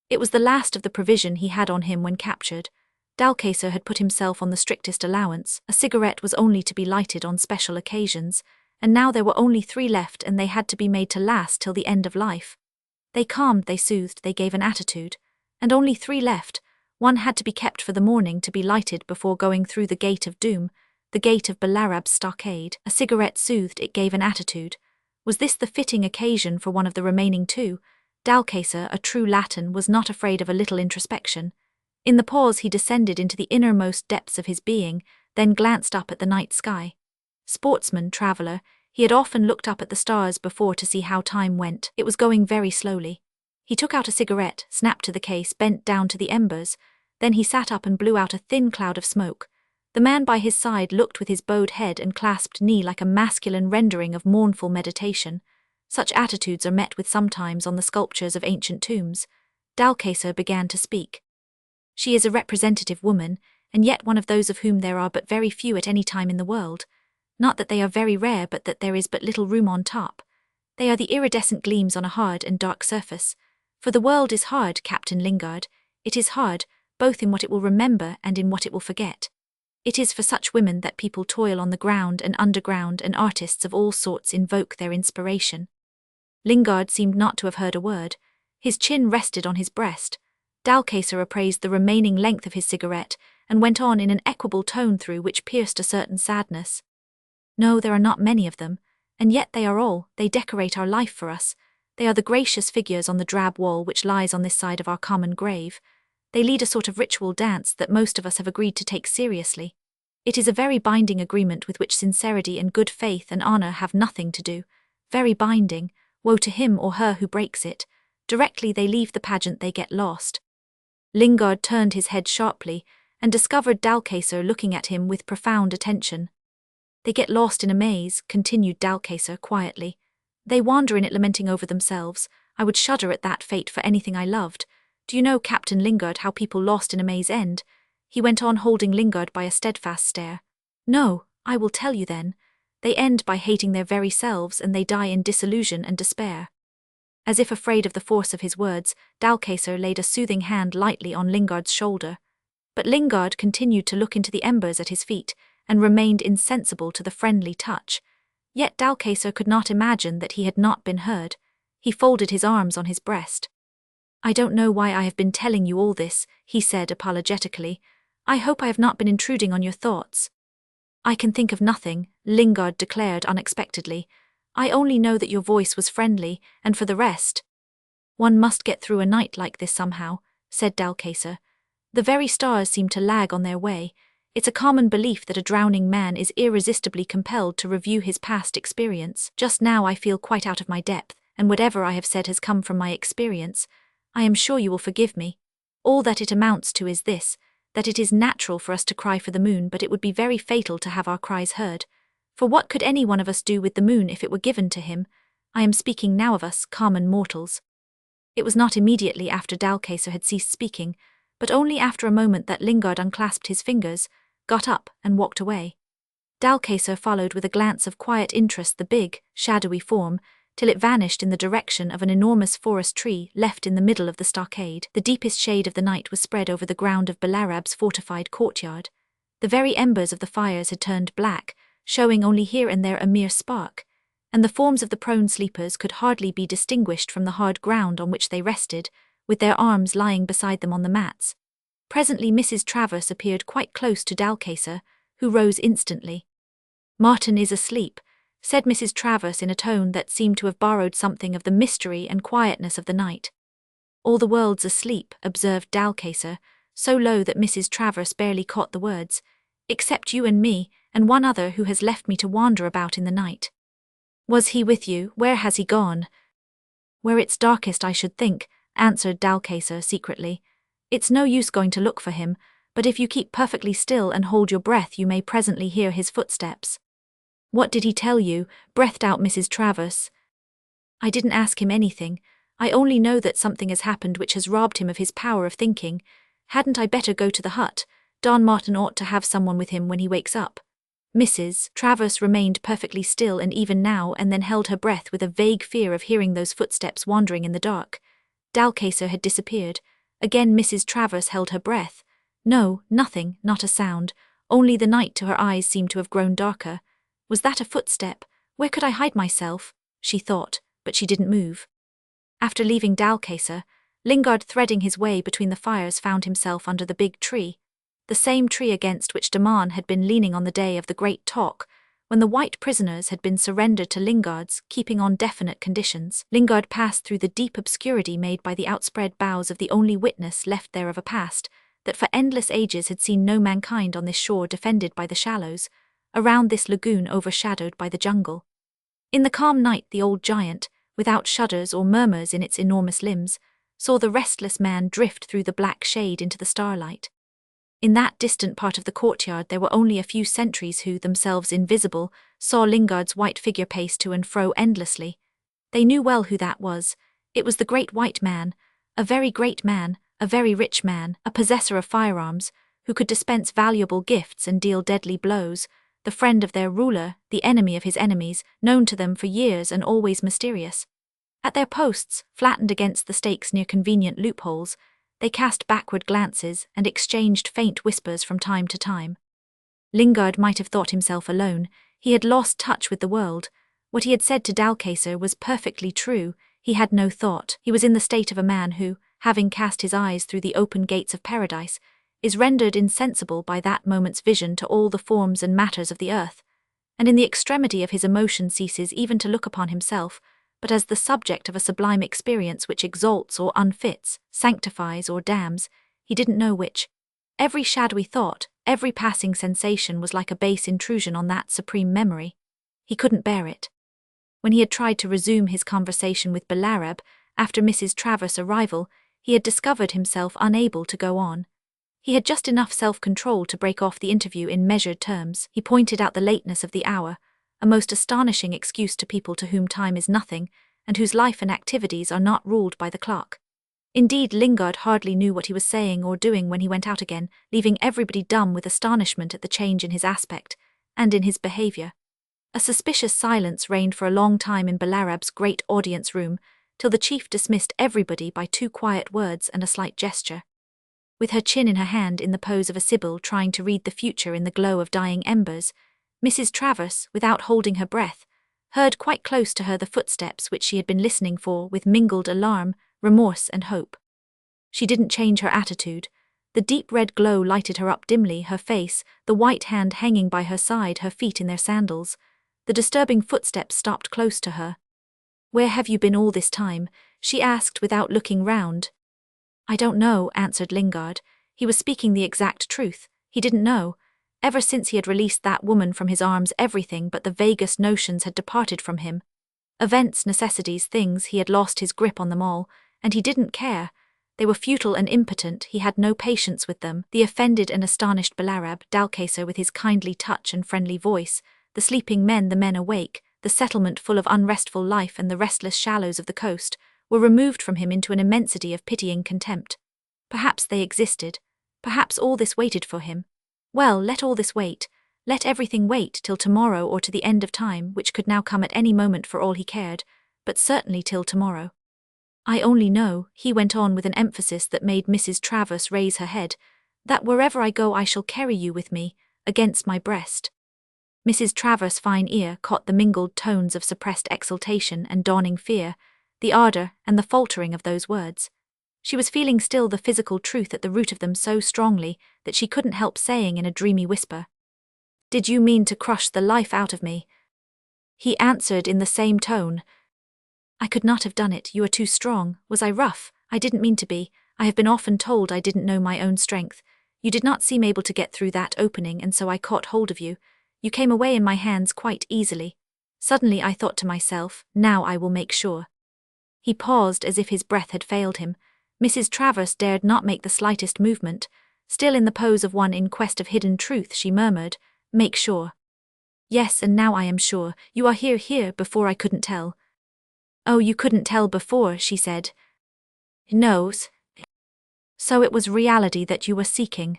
It was the last of the provision he had on him when captured. Dalcacer had put himself on the strictest allowance. A cigarette was only to be lighted on special occasions, and now there were only 3 left and they had to be made to last till the end of life. They calmed, they soothed, they gave an attitude. And only 3 left. One had to be kept for the morning to be lighted before going through the gate of doom, the gate of Balarab's stockade. A cigarette soothed, it gave an attitude. Was this the fitting occasion for one of the remaining 2? Dalcacer, a true Latin, was not afraid of a little introspection. In the pause he descended into the innermost depths of his being, then glanced up at the night sky. Sportsman, traveller, he had often looked up at the stars before to see how time went. It was going very slowly. He took out a cigarette, snapped to the case, bent down to the embers. Then he sat up and blew out a thin cloud of smoke. The man by his side looked with his bowed head and clasped knee like a masculine rendering of mournful meditation. Such attitudes are met with sometimes on the sculptures of ancient tombs. Dalcacer began to speak. She is a representative woman, and yet one of those of whom there are but very few at any time in the world. Not that they are very rare, but that there is but little room on top. They are the iridescent gleams on a hard and dark surface. For the world is hard, Captain Lingard. It is hard, both in what it will remember and in what it will forget. It is for such women that people toil on the ground and underground, and artists of all sorts invoke their inspiration. Lingard seemed not to have heard a word. His chin rested on his breast. Dalcacer appraised the remaining length of his cigarette, and went on in an equable tone through which pierced a certain sadness. No, there are not many of them, and yet they are all, they decorate our life for us. They are the gracious figures on the drab wall which lies on this side of our common grave. They lead a sort of ritual dance that most of us have agreed to take seriously. It is a very binding agreement with which sincerity and good faith and honour have nothing to do. Very binding, woe to him or her who breaks it. Directly they leave the pageant they get lost. Lingard turned his head sharply, and discovered Dalcacer looking at him with profound attention. They get lost in a maze, continued Dalcacer quietly. They wander in it lamenting over themselves. I would shudder at that fate for anything I loved. Do you know, Captain Lingard, how people lost in a maze end? He went on, holding Lingard by a steadfast stare. No, I will tell you then. They end by hating their very selves, and they die in disillusion and despair. As if afraid of the force of his words, Dalcacer laid a soothing hand lightly on Lingard's shoulder. But Lingard continued to look into the embers at his feet, and remained insensible to the friendly touch. Yet Dalcacer could not imagine that he had not been heard. He folded his arms on his breast. I don't know why I have been telling you all this, he said apologetically. I hope I have not been intruding on your thoughts. I can think of nothing, Lingard declared unexpectedly. I only know that your voice was friendly, and for the rest. One must get through a night like this somehow, said Dalcacer. The very stars seem to lag on their way. It's a common belief that a drowning man is irresistibly compelled to review his past experience. Just now I feel quite out of my depth, and whatever I have said has come from my experience. I am sure you will forgive me. All that it amounts to is this, that it is natural for us to cry for the moon, but it would be very fatal to have our cries heard. For what could any one of us do with the moon if it were given to him? I am speaking now of us, common mortals. It was not immediately after Dalcacer had ceased speaking, but only after a moment that Lingard unclasped his fingers, got up, and walked away. Dalcacer followed with a glance of quiet interest the big, shadowy form, till it vanished in the direction of an enormous forest tree left in the middle of the stockade. The deepest shade of the night was spread over the ground of Belarab's fortified courtyard. The very embers of the fires had turned black, showing only here and there a mere spark, and the forms of the prone sleepers could hardly be distinguished from the hard ground on which they rested, with their arms lying beside them on the mats. Presently Mrs. Travers appeared quite close to Dalcacer, who rose instantly. "Martin is asleep," said Mrs. Travers in a tone that seemed to have borrowed something of the mystery and quietness of the night. "All the world's asleep," observed Dalcacer, so low that Mrs. Travers barely caught the words, "except you and me, and one other who has left me to wander about in the night." "Was he with you? Where has he gone?" "Where it's darkest, I should think," answered Dalcacer secretly. "It's no use going to look for him, but if you keep perfectly still and hold your breath you may presently hear his footsteps." "What did he tell you?" breathed out Mrs. Travers. "I didn't ask him anything. I only know that something has happened which has robbed him of his power of thinking. Hadn't I better go to the hut? Don Martin ought to have someone with him when he wakes up." Mrs. Travers remained perfectly still and even now and then held her breath with a vague fear of hearing those footsteps wandering in the dark. Dalcacer had disappeared. Again Mrs. Travers held her breath. No, nothing, not a sound. Only the night to her eyes seemed to have grown darker. Was that a footstep? Where could I hide myself? She thought, but she didn't move. After leaving Dalcacer, Lingard, threading his way between the fires, found himself under the big tree. The same tree against which Daman had been leaning on the day of the great talk, when the white prisoners had been surrendered to Lingard's, keeping on definite conditions. Lingard passed through the deep obscurity made by the outspread boughs of the only witness left there of a past that for endless ages had seen no mankind on this shore defended by the shallows, around this lagoon overshadowed by the jungle. In the calm night the old giant, without shudders or murmurs in its enormous limbs, saw the restless man drift through the black shade into the starlight. In that distant part of the courtyard there were only a few sentries who, themselves invisible, saw Lingard's white figure pace to and fro endlessly. They knew well who that was. It was the great white man, a very great man, a very rich man, a possessor of firearms, who could dispense valuable gifts and deal deadly blows, the friend of their ruler, the enemy of his enemies, known to them for years and always mysterious. At their posts, flattened against the stakes near convenient loopholes, they cast backward glances and exchanged faint whispers from time to time. Lingard might have thought himself alone. He had lost touch with the world. What he had said to Dalcacer was perfectly true. He had no thought. He was in the state of a man who, having cast his eyes through the open gates of paradise, is rendered insensible by that moment's vision to all the forms and matters of the earth, and in the extremity of his emotion ceases even to look upon himself, but as the subject of a sublime experience which exalts or unfits, sanctifies or damns, he didn't know which. Every shadowy thought, every passing sensation was like a base intrusion on that supreme memory. He couldn't bear it. When he had tried to resume his conversation with Belarab, after Mrs. Travers' arrival, he had discovered himself unable to go on. He had just enough self-control to break off the interview in measured terms. He pointed out the lateness of the hour, a most astonishing excuse to people to whom time is nothing, and whose life and activities are not ruled by the clock. Indeed, Lingard hardly knew what he was saying or doing when he went out again, leaving everybody dumb with astonishment at the change in his aspect, and in his behaviour. A suspicious silence reigned for a long time in Belarab's great audience room, till the chief dismissed everybody by 2 quiet words and a slight gesture. With her chin in her hand in the pose of a sibyl trying to read the future in the glow of dying embers, Mrs. Travers, without holding her breath, heard quite close to her the footsteps which she had been listening for with mingled alarm, remorse and hope. She didn't change her attitude. The deep red glow lighted her up dimly, her face, the white hand hanging by her side, her feet in their sandals. The disturbing footsteps stopped close to her. "Where have you been all this time?" she asked without looking round. "I don't know," answered Lingard. He was speaking the exact truth. He didn't know. Ever since he had released that woman from his arms, everything but the vaguest notions had departed from him. Events, necessities, things, he had lost his grip on them all, and he didn't care. They were futile and impotent, he had no patience with them. The offended and astonished Belarab, Dalcacer with his kindly touch and friendly voice, the sleeping men, the men awake, the settlement full of unrestful life and the restless shallows of the coast, were removed from him into an immensity of pitying contempt. Perhaps they existed. Perhaps all this waited for him. Well, let all this wait. Let everything wait till tomorrow or to the end of time, which could now come at any moment for all he cared. but certainly till tomorrow. I only know, he went on with an emphasis that made Mrs. Travers raise her head, that wherever I go I shall carry you with me, against my breast. Mrs. Travers' fine ear caught the mingled tones of suppressed exultation and dawning fear, the ardour and the faltering of those words. She was feeling still the physical truth at the root of them so strongly that she couldn't help saying in a dreamy whisper, "Did you mean to crush the life out of me?" He answered in the same tone, "I could not have done it, you are too strong. Was I rough? I didn't mean to be. I have been often told I didn't know my own strength. You did not seem able to get through that opening, and so I caught hold of you. You came away in my hands quite easily. Suddenly I thought to myself, now I will make sure." He paused as if his breath had failed him. Mrs. Travers dared not make the slightest movement. Still in the pose of one in quest of hidden truth, she murmured, "Make sure." "Yes, and now I am sure. You are here, before I couldn't tell." "Oh, you couldn't tell before," she said. "No. So it was reality that you were seeking."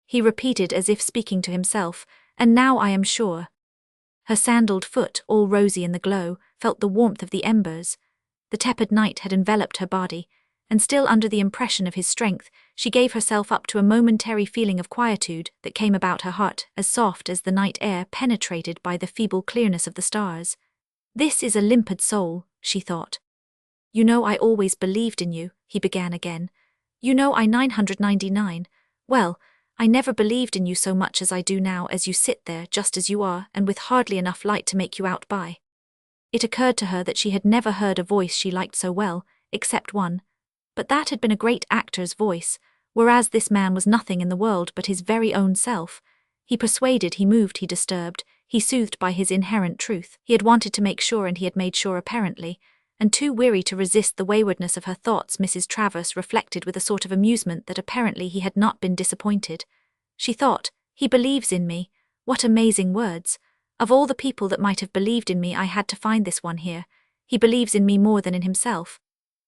He repeated as if speaking to himself, "And now I am sure." Her sandaled foot, all rosy in the glow, felt the warmth of the embers. The tepid night had enveloped her body, and still under the impression of his strength, she gave herself up to a momentary feeling of quietude that came about her heart, as soft as the night air penetrated by the feeble clearness of the stars. "This is a limpid soul," she thought. "You know I always believed in you," he began again. "You know I 999. Well, I never believed in you so much as I do now, as you sit there just as you are and with hardly enough light to make you out by." It occurred to her that she had never heard a voice she liked so well, except one. But that had been a great actor's voice, whereas this man was nothing in the world but his very own self. He persuaded, he moved, he disturbed, he soothed by his inherent truth. He had wanted to make sure, and he had made sure apparently. And too weary to resist the waywardness of her thoughts, Mrs. Travers reflected with a sort of amusement that apparently he had not been disappointed. She thought, "He believes in me. What amazing words. Of all the people that might have believed in me, I had to find this one here. He believes in me more than in himself."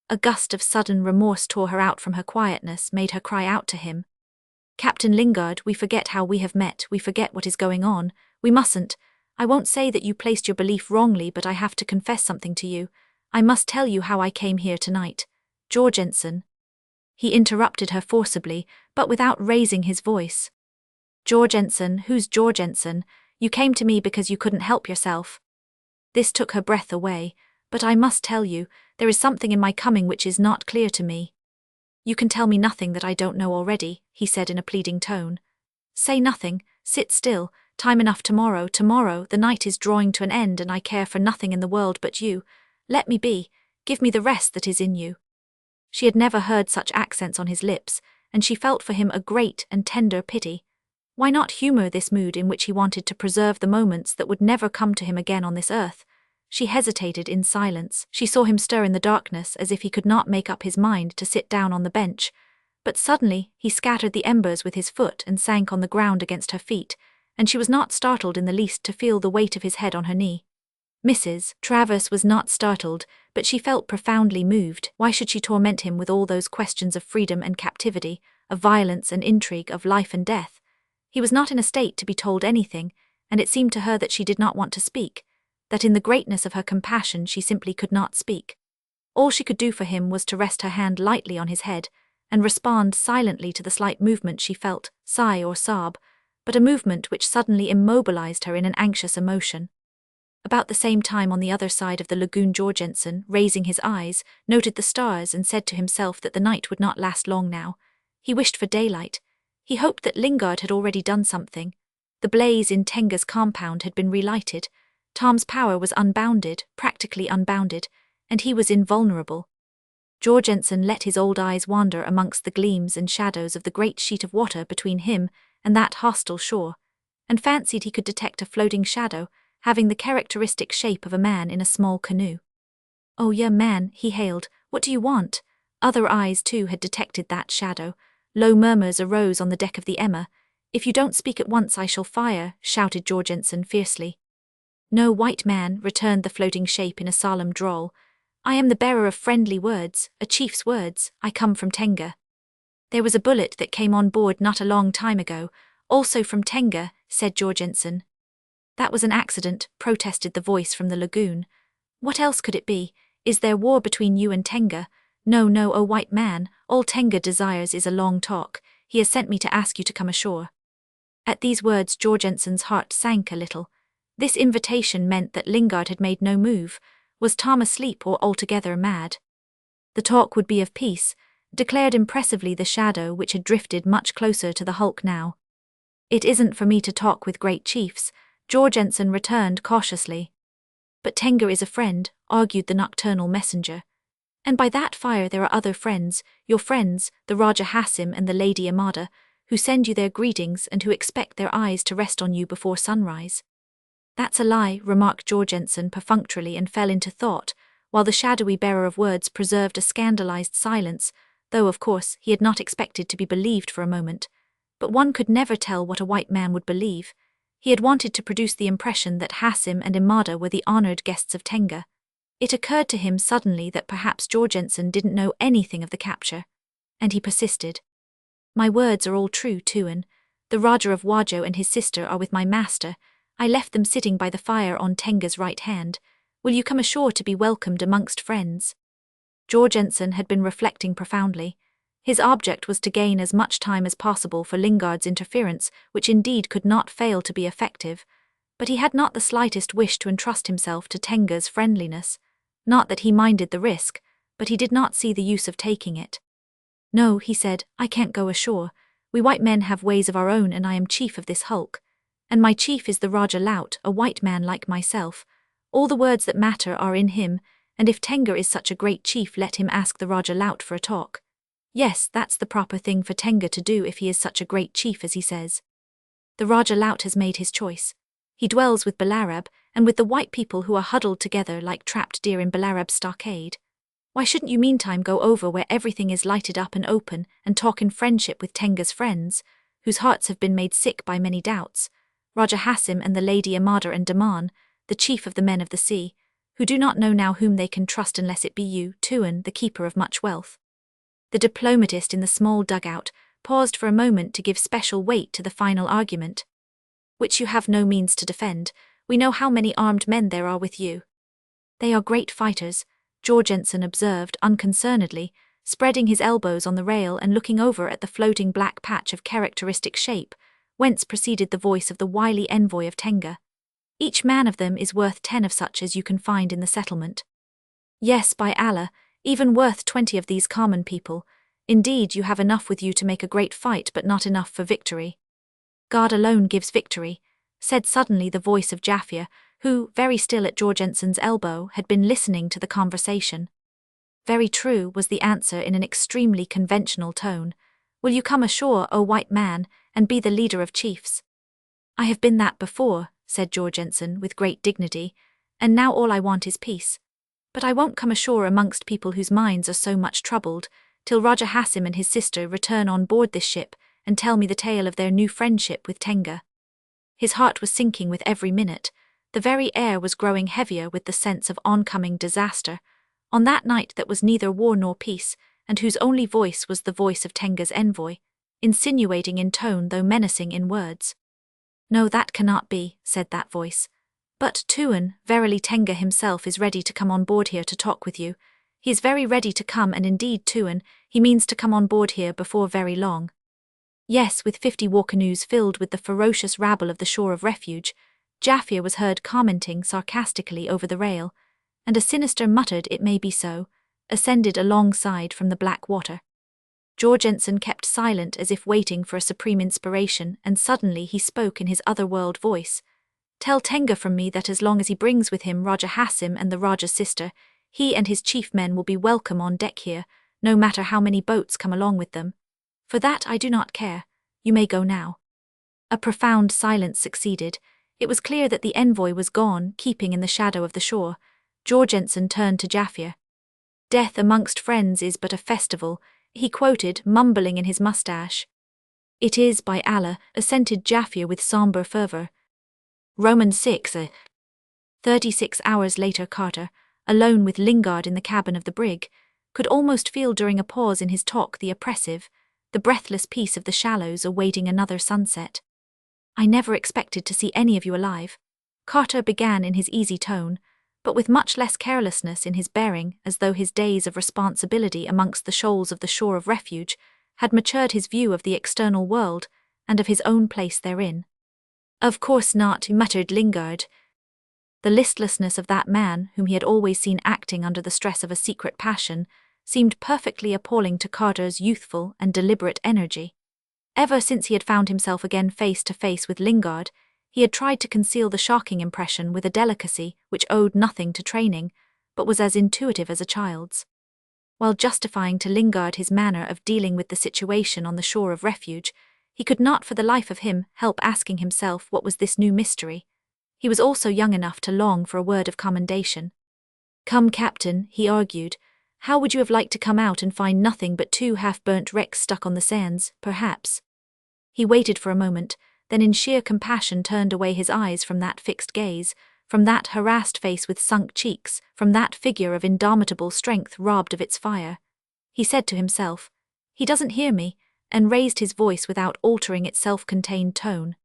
A gust of sudden remorse tore her out from her quietness, made her cry out to him. "Captain Lingard, we forget how we have met, we forget what is going on. We mustn't. I won't say that you placed your belief wrongly, but I have to confess something to you. I must tell you how I came here tonight. Jorgensen." He interrupted her forcibly, but without raising his voice. "Jorgensen? Who's Jorgensen? You came to me because you couldn't help yourself." This took her breath away. "But I must tell you, there is something in my coming which is not clear to me." "You can tell me nothing that I don't know already," he said in a pleading tone. "Say nothing, sit still, time enough tomorrow, the night is drawing to an end and I care for nothing in the world but you. Let me be, give me the rest that is in you." She had never heard such accents on his lips, and she felt for him a great and tender pity. Why not humour this mood in which he wanted to preserve the moments that would never come to him again on this earth? She hesitated in silence. She saw him stir in the darkness as if he could not make up his mind to sit down on the bench. But suddenly he scattered the embers with his foot and sank on the ground against her feet, and she was not startled in the least to feel the weight of his head on her knee. Mrs. Travers was not startled, but she felt profoundly moved. Why should she torment him with all those questions of freedom and captivity, of violence and intrigue, of life and death? He was not in a state to be told anything, and it seemed to her that she did not want to speak, that in the greatness of her compassion she simply could not speak. All she could do for him was to rest her hand lightly on his head, and respond silently to the slight movement she felt, sigh or sob, but a movement which suddenly immobilized her in an anxious emotion. About the same time, on the other side of the lagoon, Jorgensen, raising his eyes, noted the stars and said to himself that the night would not last long now. He wished for daylight. He hoped that Lingard had already done something. The blaze in Tenga's compound had been relighted. Tom's power was unbounded, practically unbounded, and he was invulnerable. Jorgensen let his old eyes wander amongst the gleams and shadows of the great sheet of water between him and that hostile shore, and fancied he could detect a floating shadow, having the characteristic shape of a man in a small canoe. "Oh, yeah, man," he hailed, "what do you want?" Other eyes, too, had detected that shadow. Low murmurs arose on the deck of the Emma. "If you don't speak at once, I shall fire," shouted Jorgensen fiercely. "No, white man," returned the floating shape in a solemn drawl. "I am the bearer of friendly words, a chief's words. I come from Tenga." "There was a bullet that came on board not a long time ago, also from Tenga," said Jorgensen. "That was an accident," protested the voice from the lagoon. What else could it be? Is there war between you and Tenga? No, no, O white man, all Tenga desires is a long talk. He has sent me to ask you to come ashore. At these words Jorgensen's heart sank a little. This invitation meant that Lingard had made no move. Was Tom asleep or altogether mad? The talk would be of peace, declared impressively the shadow which had drifted much closer to the hulk now. It isn't for me to talk with great chiefs, Jorgensen returned cautiously. But Tenga is a friend, argued the nocturnal messenger. And by that fire there are other friends, your friends, the Raja Hassim and the Lady Amada, who send you their greetings and who expect their eyes to rest on you before sunrise. That's a lie, remarked Jorgensen perfunctorily and fell into thought, while the shadowy bearer of words preserved a scandalized silence, though of course he had not expected to be believed for a moment. But one could never tell what a white man would believe. He had wanted to produce the impression that Hassim and Imada were the honored guests of Tenga. It occurred to him suddenly that perhaps Jorgensen didn't know anything of the capture. And he persisted. My words are all true, Tuan. The Raja of Wajo and his sister are with my master. I left them sitting by the fire on Tenga's right hand. Will you come ashore to be welcomed amongst friends? Jorgensen had been reflecting profoundly. His object was to gain as much time as possible for Lingard's interference, which indeed could not fail to be effective, but he had not the slightest wish to entrust himself to Tenga's friendliness. Not that he minded the risk, but he did not see the use of taking it. No, he said, I can't go ashore. We white men have ways of our own and I am chief of this hulk. And my chief is the Raja Laut, a white man like myself. All the words that matter are in him, and if Tenga is such a great chief let him ask the Raja Laut for a talk. Yes, that's the proper thing for Tenga to do if he is such a great chief as he says. The Raja Laut has made his choice. He dwells with Balarab, and with the white people who are huddled together like trapped deer in Balarab's stockade. Why shouldn't you meantime go over where everything is lighted up and open and talk in friendship with Tenga's friends, whose hearts have been made sick by many doubts, Raja Hassim and the Lady Amada and Daman, the chief of the men of the sea, who do not know now whom they can trust unless it be you, Tuan, the keeper of much wealth. The diplomatist in the small dugout paused for a moment to give special weight to the final argument. Which you have no means to defend. We know how many armed men there are with you. They are great fighters, Jorgensen observed unconcernedly, spreading his elbows on the rail and looking over at the floating black patch of characteristic shape, whence proceeded the voice of the wily envoy of Tenga. Each man of them is worth 10 of such as you can find in the settlement. Yes, by Allah, even worth 20 of these common people. Indeed, you have enough with you to make a great fight, but not enough for victory. God alone gives victory, said suddenly the voice of Jaffia, who, very still at Jorgensen's elbow, had been listening to the conversation. Very true, was the answer in an extremely conventional tone. Will you come ashore, O white man, and be the leader of chiefs? I have been that before, said Jorgensen with great dignity, and now all I want is peace. But I won't come ashore amongst people whose minds are so much troubled, till Raja Hassim and his sister return on board this ship and tell me the tale of their new friendship with Tenga. His heart was sinking with every minute. The very air was growing heavier with the sense of oncoming disaster, on that night that was neither war nor peace, and whose only voice was the voice of Tenga's envoy, insinuating in tone though menacing in words. No, that cannot be, said that voice. But, Tuan, verily Tenga himself is ready to come on board here to talk with you. He is very ready to come, and indeed, Tuan, he means to come on board here before very long. Yes, with 50 war canoes filled with the ferocious rabble of the shore of refuge, Jaffia was heard commenting sarcastically over the rail, and a sinister muttered "it may be so," ascended alongside from the black water. Jorgensen kept silent as if waiting for a supreme inspiration, and suddenly he spoke in his otherworld voice. Tell Tenga from me that as long as he brings with him Raja Hassim and the Raja's sister, he and his chief men will be welcome on deck here, no matter how many boats come along with them. For that I do not care. You may go now. A profound silence succeeded. It was clear that the envoy was gone, keeping in the shadow of the shore. Jorgensen turned to Jaffia. Death amongst friends is but a festival, he quoted, mumbling in his mustache. It is, by Allah, assented Jaffia with sombre fervor. Romans 6. 36 hours later Carter, alone with Lingard in the cabin of the brig, could almost feel during a pause in his talk the oppressive, the breathless peace of the shallows awaiting another sunset. I never expected to see any of you alive, Carter began in his easy tone, but with much less carelessness in his bearing, as though his days of responsibility amongst the shoals of the shore of refuge had matured his view of the external world and of his own place therein. "Of course not," muttered Lingard. The listlessness of that man, whom he had always seen acting under the stress of a secret passion, seemed perfectly appalling to Carter's youthful and deliberate energy. Ever since he had found himself again face to face with Lingard, he had tried to conceal the shocking impression with a delicacy which owed nothing to training, but was as intuitive as a child's. While justifying to Lingard his manner of dealing with the situation on the shore of refuge, he could not for the life of him help asking himself what was this new mystery. He was also young enough to long for a word of commendation. "Come, Captain," he argued, "how would you have liked to come out and find nothing but 2 half-burnt wrecks stuck on the sands, perhaps?" He waited for a moment, then in sheer compassion turned away his eyes from that fixed gaze, from that harassed face with sunk cheeks, from that figure of indomitable strength robbed of its fire. He said to himself, "He doesn't hear me," and raised his voice without altering its self-contained tone.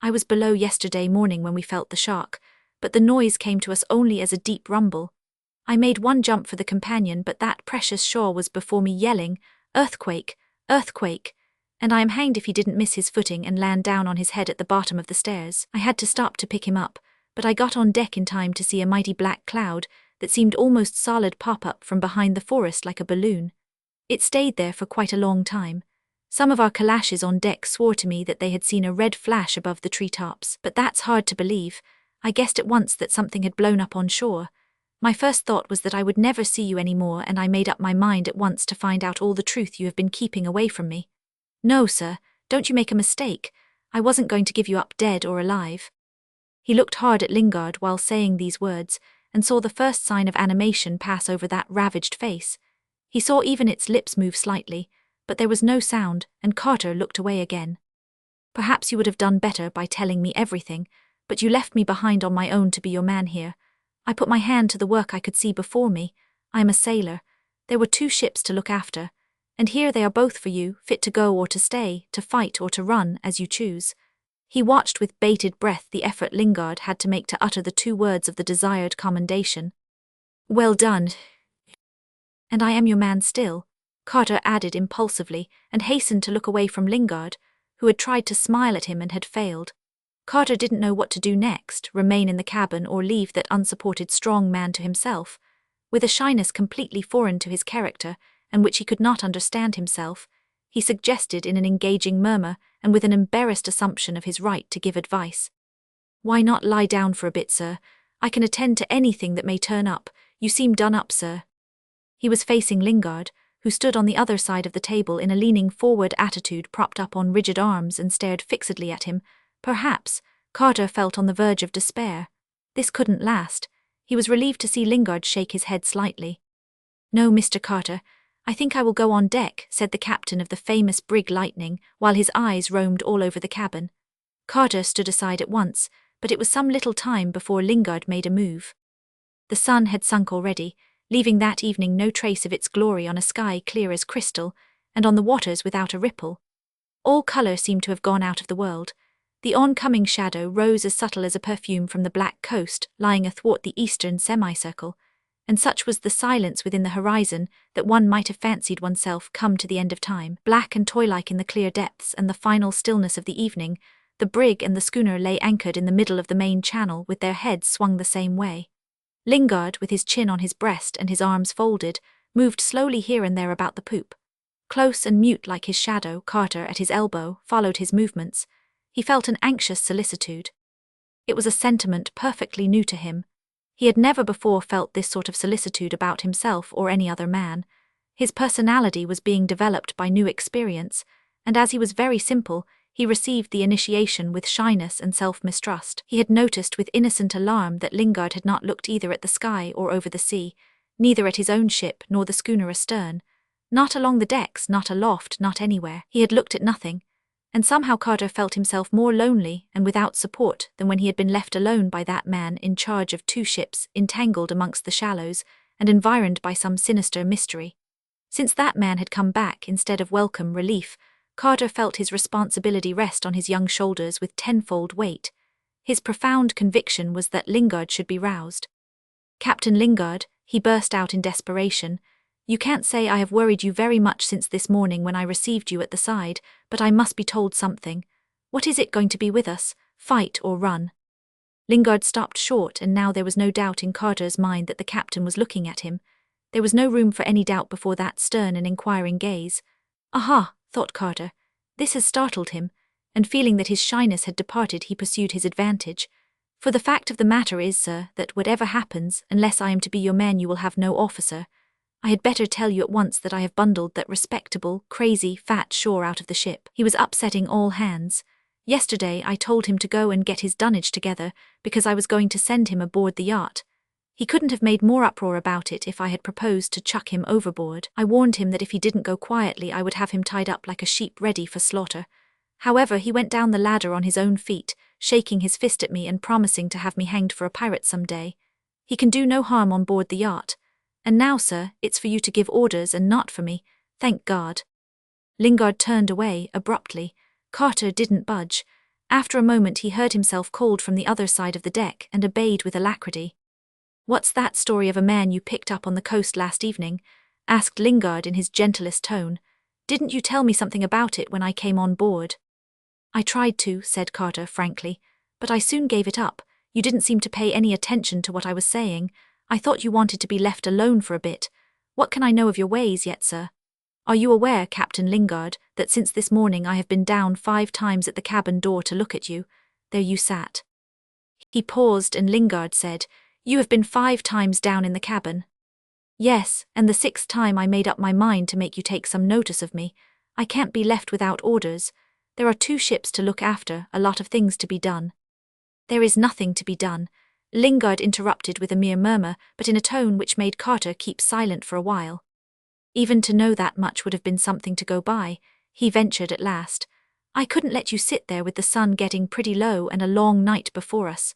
"I was below yesterday morning when we felt the shock, but the noise came to us only as a deep rumble. I made one jump for the companion, but that precious Shaw was before me yelling, 'Earthquake! Earthquake!' and I am hanged if he didn't miss his footing and land down on his head at the bottom of the stairs. I had to stop to pick him up, but I got on deck in time to see a mighty black cloud that seemed almost solid pop up from behind the forest like a balloon. It stayed there for quite a long time. Some of our calashes on deck swore to me that they had seen a red flash above the treetops, but that's hard to believe. I guessed at once that something had blown up on shore. My first thought was that I would never see you any more, and I made up my mind at once to find out all the truth you have been keeping away from me. No, sir, don't you make a mistake. I wasn't going to give you up dead or alive." He looked hard at Lingard while saying these words, and saw the first sign of animation pass over that ravaged face. He saw even its lips move slightly, but there was no sound, and Carter looked away again. "Perhaps you would have done better by telling me everything, but you left me behind on my own to be your man here. I put my hand to the work I could see before me. I am a sailor. There were 2 ships to look after, and here they are both for you, fit to go or to stay, to fight or to run, as you choose." He watched with bated breath the effort Lingard had to make to utter the 2 words of the desired commendation. "Well done. And I am your man still," Carter added impulsively, and hastened to look away from Lingard, who had tried to smile at him and had failed. Carter didn't know what to do next, remain in the cabin or leave that unsupported strong man to himself. With a shyness completely foreign to his character, and which he could not understand himself, he suggested in an engaging murmur and with an embarrassed assumption of his right to give advice. "Why not lie down for a bit, sir? I can attend to anything that may turn up. You seem done up, sir." He was facing Lingard, who stood on the other side of the table in a leaning forward attitude propped up on rigid arms and stared fixedly at him. Perhaps, Carter felt on the verge of despair. This couldn't last. He was relieved to see Lingard shake his head slightly. "No, Mr. Carter, I think I will go on deck," said the captain of the famous brig Lightning, while his eyes roamed all over the cabin. Carter stood aside at once, but it was some little time before Lingard made a move. The sun had sunk already, leaving that evening no trace of its glory on a sky clear as crystal, and on the waters without a ripple. All colour seemed to have gone out of the world. The oncoming shadow rose as subtle as a perfume from the black coast lying athwart the eastern semicircle, and such was the silence within the horizon that one might have fancied oneself come to the end of time. Black and toy-like in the clear depths and the final stillness of the evening, the brig and the schooner lay anchored in the middle of the main channel with their heads swung the same way. Lingard, with his chin on his breast and his arms folded, moved slowly here and there about the poop. Close and mute like his shadow, Carter at his elbow followed his movements. He felt an anxious solicitude. It was a sentiment perfectly new to him. He had never before felt this sort of solicitude about himself or any other man. His personality was being developed by new experience, and as he was very simple, he received the initiation with shyness and self-mistrust. He had noticed with innocent alarm that Lingard had not looked either at the sky or over the sea, neither at his own ship nor the schooner astern. Not along the decks, not aloft, not anywhere. He had looked at nothing, and somehow Carter felt himself more lonely and without support than when he had been left alone by that man in charge of 2 ships entangled amongst the shallows and environed by some sinister mystery. Since that man had come back instead of welcome relief, Carter felt his responsibility rest on his young shoulders with tenfold weight. His profound conviction was that Lingard should be roused. Captain Lingard, he burst out in desperation, you can't say I have worried you very much since this morning when I received you at the side, but I must be told something. What is it going to be with us, fight or run? Lingard stopped short, and now there was no doubt in Carter's mind that the captain was looking at him. There was no room for any doubt before that stern and inquiring gaze. Aha, thought Carter. This has startled him, and feeling that his shyness had departed, he pursued his advantage. For the fact of the matter is, sir, that whatever happens, unless I am to be your man, you will have no officer. I had better tell you at once that I have bundled that respectable, crazy, fat Shaw out of the ship. He was upsetting all hands. Yesterday I told him to go and get his dunnage together, because I was going to send him aboard the yacht. He couldn't have made more uproar about it if I had proposed to chuck him overboard. I warned him that if he didn't go quietly I would have him tied up like a sheep ready for slaughter. However, he went down the ladder on his own feet, shaking his fist at me and promising to have me hanged for a pirate some day. He can do no harm on board the yacht. And now, sir, it's for you to give orders and not for me, thank God. Lingard turned away, abruptly. Carter didn't budge. After a moment he heard himself called from the other side of the deck and obeyed with alacrity. What's that story of a man you picked up on the coast last evening? Asked Lingard in his gentlest tone. Didn't you tell me something about it when I came on board? I tried to, said Carter frankly, but I soon gave it up. You didn't seem to pay any attention to what I was saying. I thought you wanted to be left alone for a bit. What can I know of your ways yet, sir? Are you aware, Captain Lingard, that since this morning I have been down 5 times at the cabin door to look at you? There you sat. He paused, and Lingard said, You have been 5 times down in the cabin. Yes, and the 6th time I made up my mind to make you take some notice of me. I can't be left without orders. There are 2 ships to look after, a lot of things to be done. There is nothing to be done, Lingard interrupted with a mere murmur, but in a tone which made Carter keep silent for a while. Even to know that much would have been something to go by, he ventured at last. I couldn't let you sit there with the sun getting pretty low and a long night before us.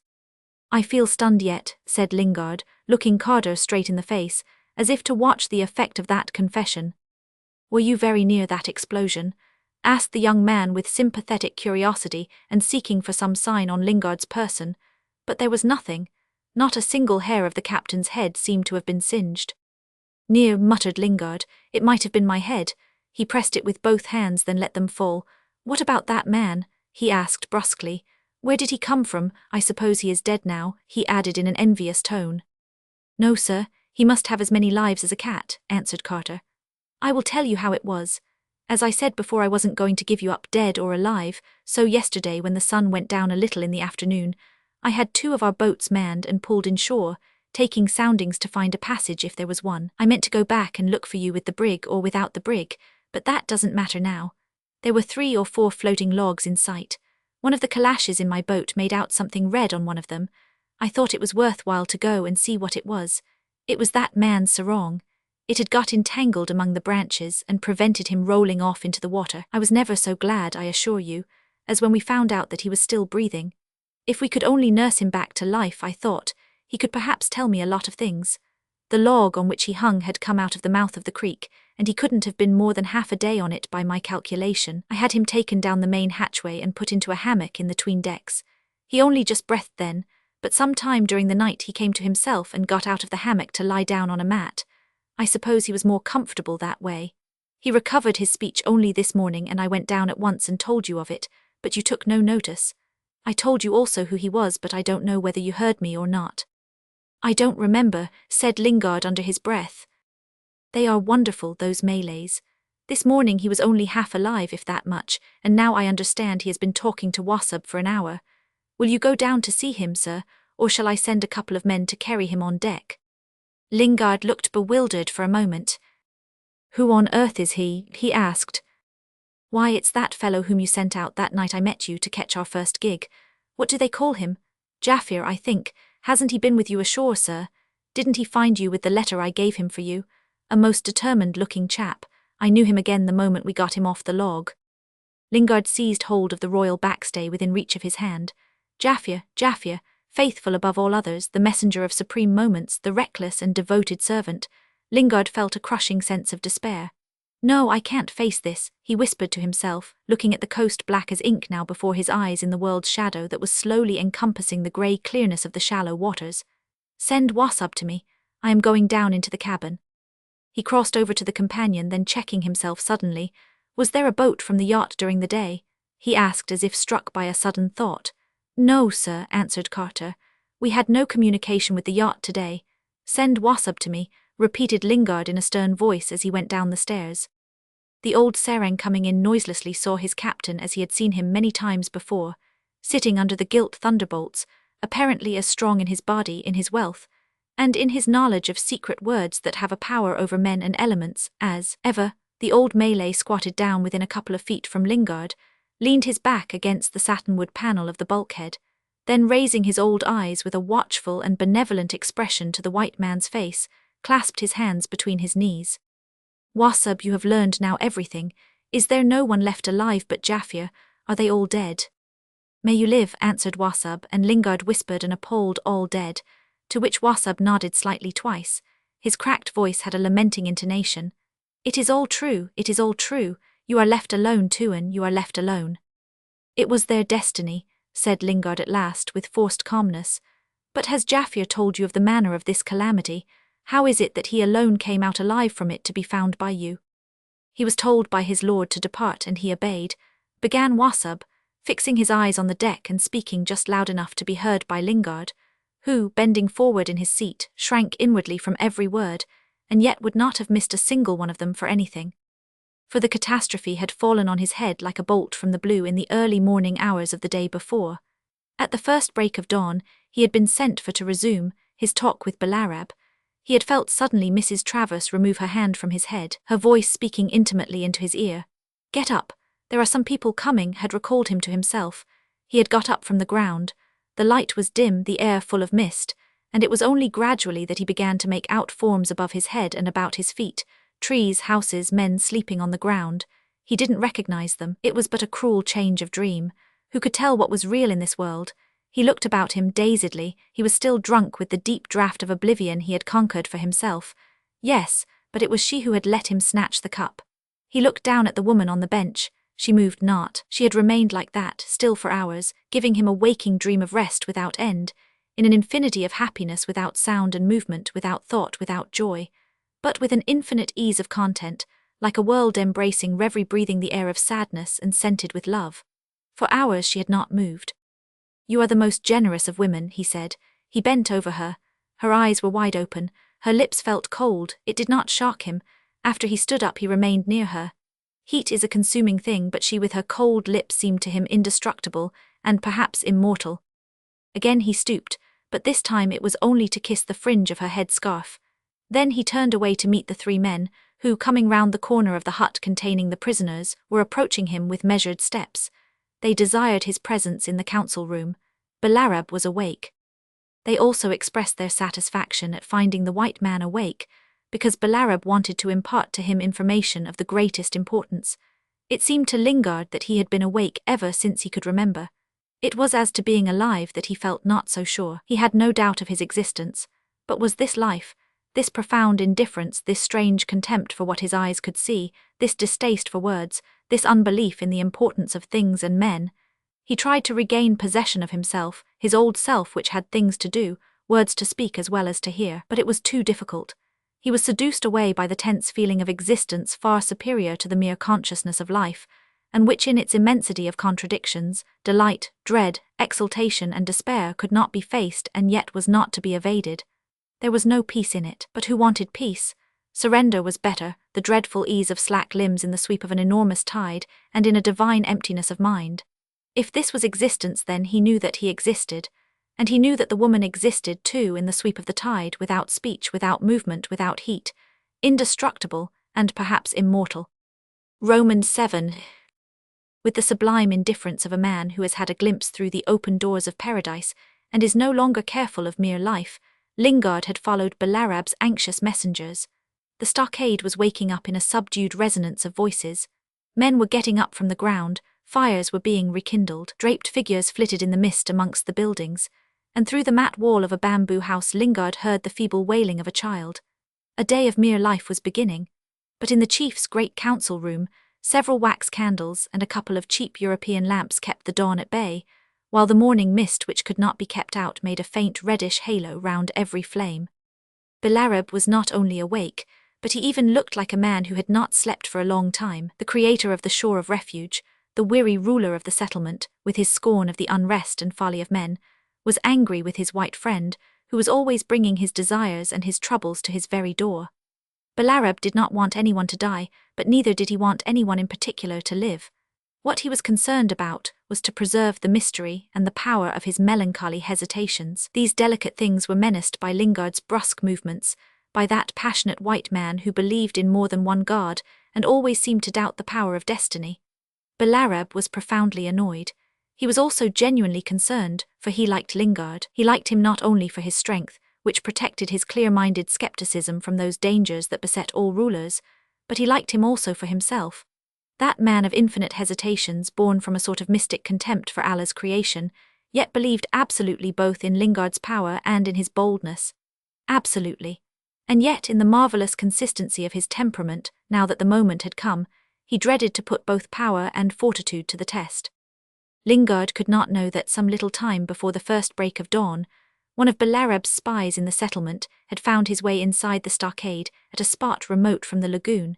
I feel stunned yet, said Lingard, looking Carter straight in the face, as if to watch the effect of that confession. Were you very near that explosion? Asked the young man with sympathetic curiosity and seeking for some sign on Lingard's person. But there was nothing. Not a single hair of the captain's head seemed to have been singed. Near, muttered Lingard, it might have been my head. He pressed it with both hands, then let them fall. What about that man? He asked brusquely. Where did he come from? I suppose he is dead now, he added in an envious tone. No, sir, he must have as many lives as a cat, answered Carter. I will tell you how it was. As I said before, I wasn't going to give you up dead or alive, so yesterday when the sun went down a little in the afternoon, I had 2 of our boats manned and pulled inshore, taking soundings to find a passage if there was one. I meant to go back and look for you with the brig or without the brig, but that doesn't matter now. There were 3 or 4 floating logs in sight. One of the calashes in my boat made out something red on one of them. I thought it was worthwhile to go and see what it was. It was that man's sarong. It had got entangled among the branches and prevented him rolling off into the water. I was never so glad, I assure you, as when we found out that he was still breathing. If we could only nurse him back to life, I thought, he could perhaps tell me a lot of things. The log on which he hung had come out of the mouth of the creek, and he couldn't have been more than half a day on it by my calculation. I had him taken down the main hatchway and put into a hammock in the 'tween decks. He only just breathed then, but some time during the night he came to himself and got out of the hammock to lie down on a mat. I suppose he was more comfortable that way. He recovered his speech only this morning, and I went down at once and told you of it, but you took no notice. I told you also who he was, but I don't know whether you heard me or not. I don't remember, said Lingard under his breath. They are wonderful, those Malays. This morning he was only half alive, if that much, and now I understand he has been talking to Wasub for an hour. Will you go down to see him, sir, or shall I send a couple of men to carry him on deck? Lingard looked bewildered for a moment. Who on earth is he? He asked. Why, it's that fellow whom you sent out that night I met you to catch our first gig. What do they call him? Jaffir, I think. Hasn't he been with you ashore, sir? Didn't he find you with the letter I gave him for you? A most determined-looking chap. I knew him again the moment we got him off the log. Lingard seized hold of the royal backstay within reach of his hand. Jaffir, Jaffir, faithful above all others, the messenger of supreme moments, the reckless and devoted servant. Lingard felt a crushing sense of despair. No, I can't face this, he whispered to himself, looking at the coast black as ink now before his eyes in the world's shadow that was slowly encompassing the grey clearness of the shallow waters. Send Wasub to me. I am going down into the cabin. He crossed over to the companion, then checking himself suddenly. Was there a boat from the yacht during the day? He asked as if struck by a sudden thought. No, sir, answered Carter. We had no communication with the yacht today. Send Wasub to me, repeated Lingard in a stern voice as he went down the stairs. The old serang coming in noiselessly saw his captain as he had seen him many times before, sitting under the gilt thunderbolts, apparently as strong in his body, in his wealth, and in his knowledge of secret words that have a power over men and elements, as ever. The old Malay squatted down within a couple of feet from Lingard, leaned his back against the satinwood panel of the bulkhead, then raising his old eyes with a watchful and benevolent expression to the white man's face, clasped his hands between his knees. Wasub, you have learned now everything. Is there no one left alive but Jaffir? Are they all dead? May you live, answered Wasub, and Lingard whispered an appalled all dead, to which Wasub nodded slightly twice. His cracked voice had a lamenting intonation. It is all true, it is all true. You are left alone, Tuan, you are left alone. It was their destiny, said Lingard at last with forced calmness. But has Jaffir told you of the manner of this calamity? How is it that he alone came out alive from it to be found by you? He was told by his lord to depart and he obeyed, began Wasub, fixing his eyes on the deck and speaking just loud enough to be heard by Lingard, who, bending forward in his seat, shrank inwardly from every word, and yet would not have missed a single one of them for anything. For the catastrophe had fallen on his head like a bolt from the blue in the early morning hours of the day before. At the first break of dawn, he had been sent for to resume his talk with Balarab. He had felt suddenly Mrs. Travers remove her hand from his head, her voice speaking intimately into his ear. Get up, there are some people coming, had recalled him to himself. He had got up from the ground. The light was dim, the air full of mist, and it was only gradually that he began to make out forms above his head and about his feet, trees, houses, men sleeping on the ground. He didn't recognize them. It was but a cruel change of dream. Who could tell what was real in this world? He looked about him dazedly. He was still drunk with the deep draught of oblivion he had conquered for himself. Yes, but it was she who had let him snatch the cup. He looked down at the woman on the bench. She moved not. She had remained like that, still for hours, giving him a waking dream of rest without end, in an infinity of happiness without sound and movement, without thought, without joy, but with an infinite ease of content, like a world embracing reverie, breathing the air of sadness and scented with love. For hours she had not moved. You are the most generous of women, he said. He bent over her. Her eyes were wide open. Her lips felt cold. It did not shock him. After he stood up he remained near her. Heat is a consuming thing, but she with her cold lips seemed to him indestructible, and perhaps immortal. Again he stooped, but this time it was only to kiss the fringe of her head scarf. Then he turned away to meet the three men, who, coming round the corner of the hut containing the prisoners, were approaching him with measured steps. They desired his presence in the council room. Balarab was awake. They also expressed their satisfaction at finding the white man awake, because Balarab wanted to impart to him information of the greatest importance. It seemed to Lingard that he had been awake ever since he could remember. It was as to being alive that he felt not so sure. He had no doubt of his existence. But was this life? This profound indifference, this strange contempt for what his eyes could see, this distaste for words, this unbelief in the importance of things and men? He tried to regain possession of himself, his old self which had things to do, words to speak as well as to hear, but it was too difficult. He was seduced away by the tense feeling of existence far superior to the mere consciousness of life, and which in its immensity of contradictions, delight, dread, exultation and despair could not be faced and yet was not to be evaded. There was no peace in it, but who wanted peace? Surrender was better, the dreadful ease of slack limbs in the sweep of an enormous tide, and in a divine emptiness of mind. If this was existence, then he knew that he existed, and he knew that the woman existed too in the sweep of the tide, without speech, without movement, without heat, indestructible, and perhaps immortal. Romans 7. With the sublime indifference of a man who has had a glimpse through the open doors of paradise, and is no longer careful of mere life, Lingard had followed Balarab's anxious messengers. The stockade was waking up in a subdued resonance of voices. Men were getting up from the ground, fires were being rekindled, draped figures flitted in the mist amongst the buildings, and through the mat wall of a bamboo house Lingard heard the feeble wailing of a child. A day of mere life was beginning. But in the chief's great council room, several wax candles and a couple of cheap European lamps kept the dawn at bay, while the morning mist which could not be kept out made a faint reddish halo round every flame. Belarab was not only awake, but he even looked like a man who had not slept for a long time, the creator of the shore of refuge, the weary ruler of the settlement, with his scorn of the unrest and folly of men, was angry with his white friend, who was always bringing his desires and his troubles to his very door. Belarab did not want anyone to die, but neither did he want anyone in particular to live. What he was concerned about was to preserve the mystery and the power of his melancholy hesitations. These delicate things were menaced by Lingard's brusque movements, by that passionate white man who believed in more than one god and always seemed to doubt the power of destiny. Belarab was profoundly annoyed. He was also genuinely concerned, for he liked Lingard. He liked him not only for his strength, which protected his clear-minded skepticism from those dangers that beset all rulers, but he liked him also for himself. That man of infinite hesitations, born from a sort of mystic contempt for Allah's creation, yet believed absolutely both in Lingard's power and in his boldness. Absolutely. And yet, in the marvelous consistency of his temperament, now that the moment had come, he dreaded to put both power and fortitude to the test. Lingard could not know that some little time before the first break of dawn, one of Belarab's spies in the settlement had found his way inside the stockade at a spot remote from the lagoon,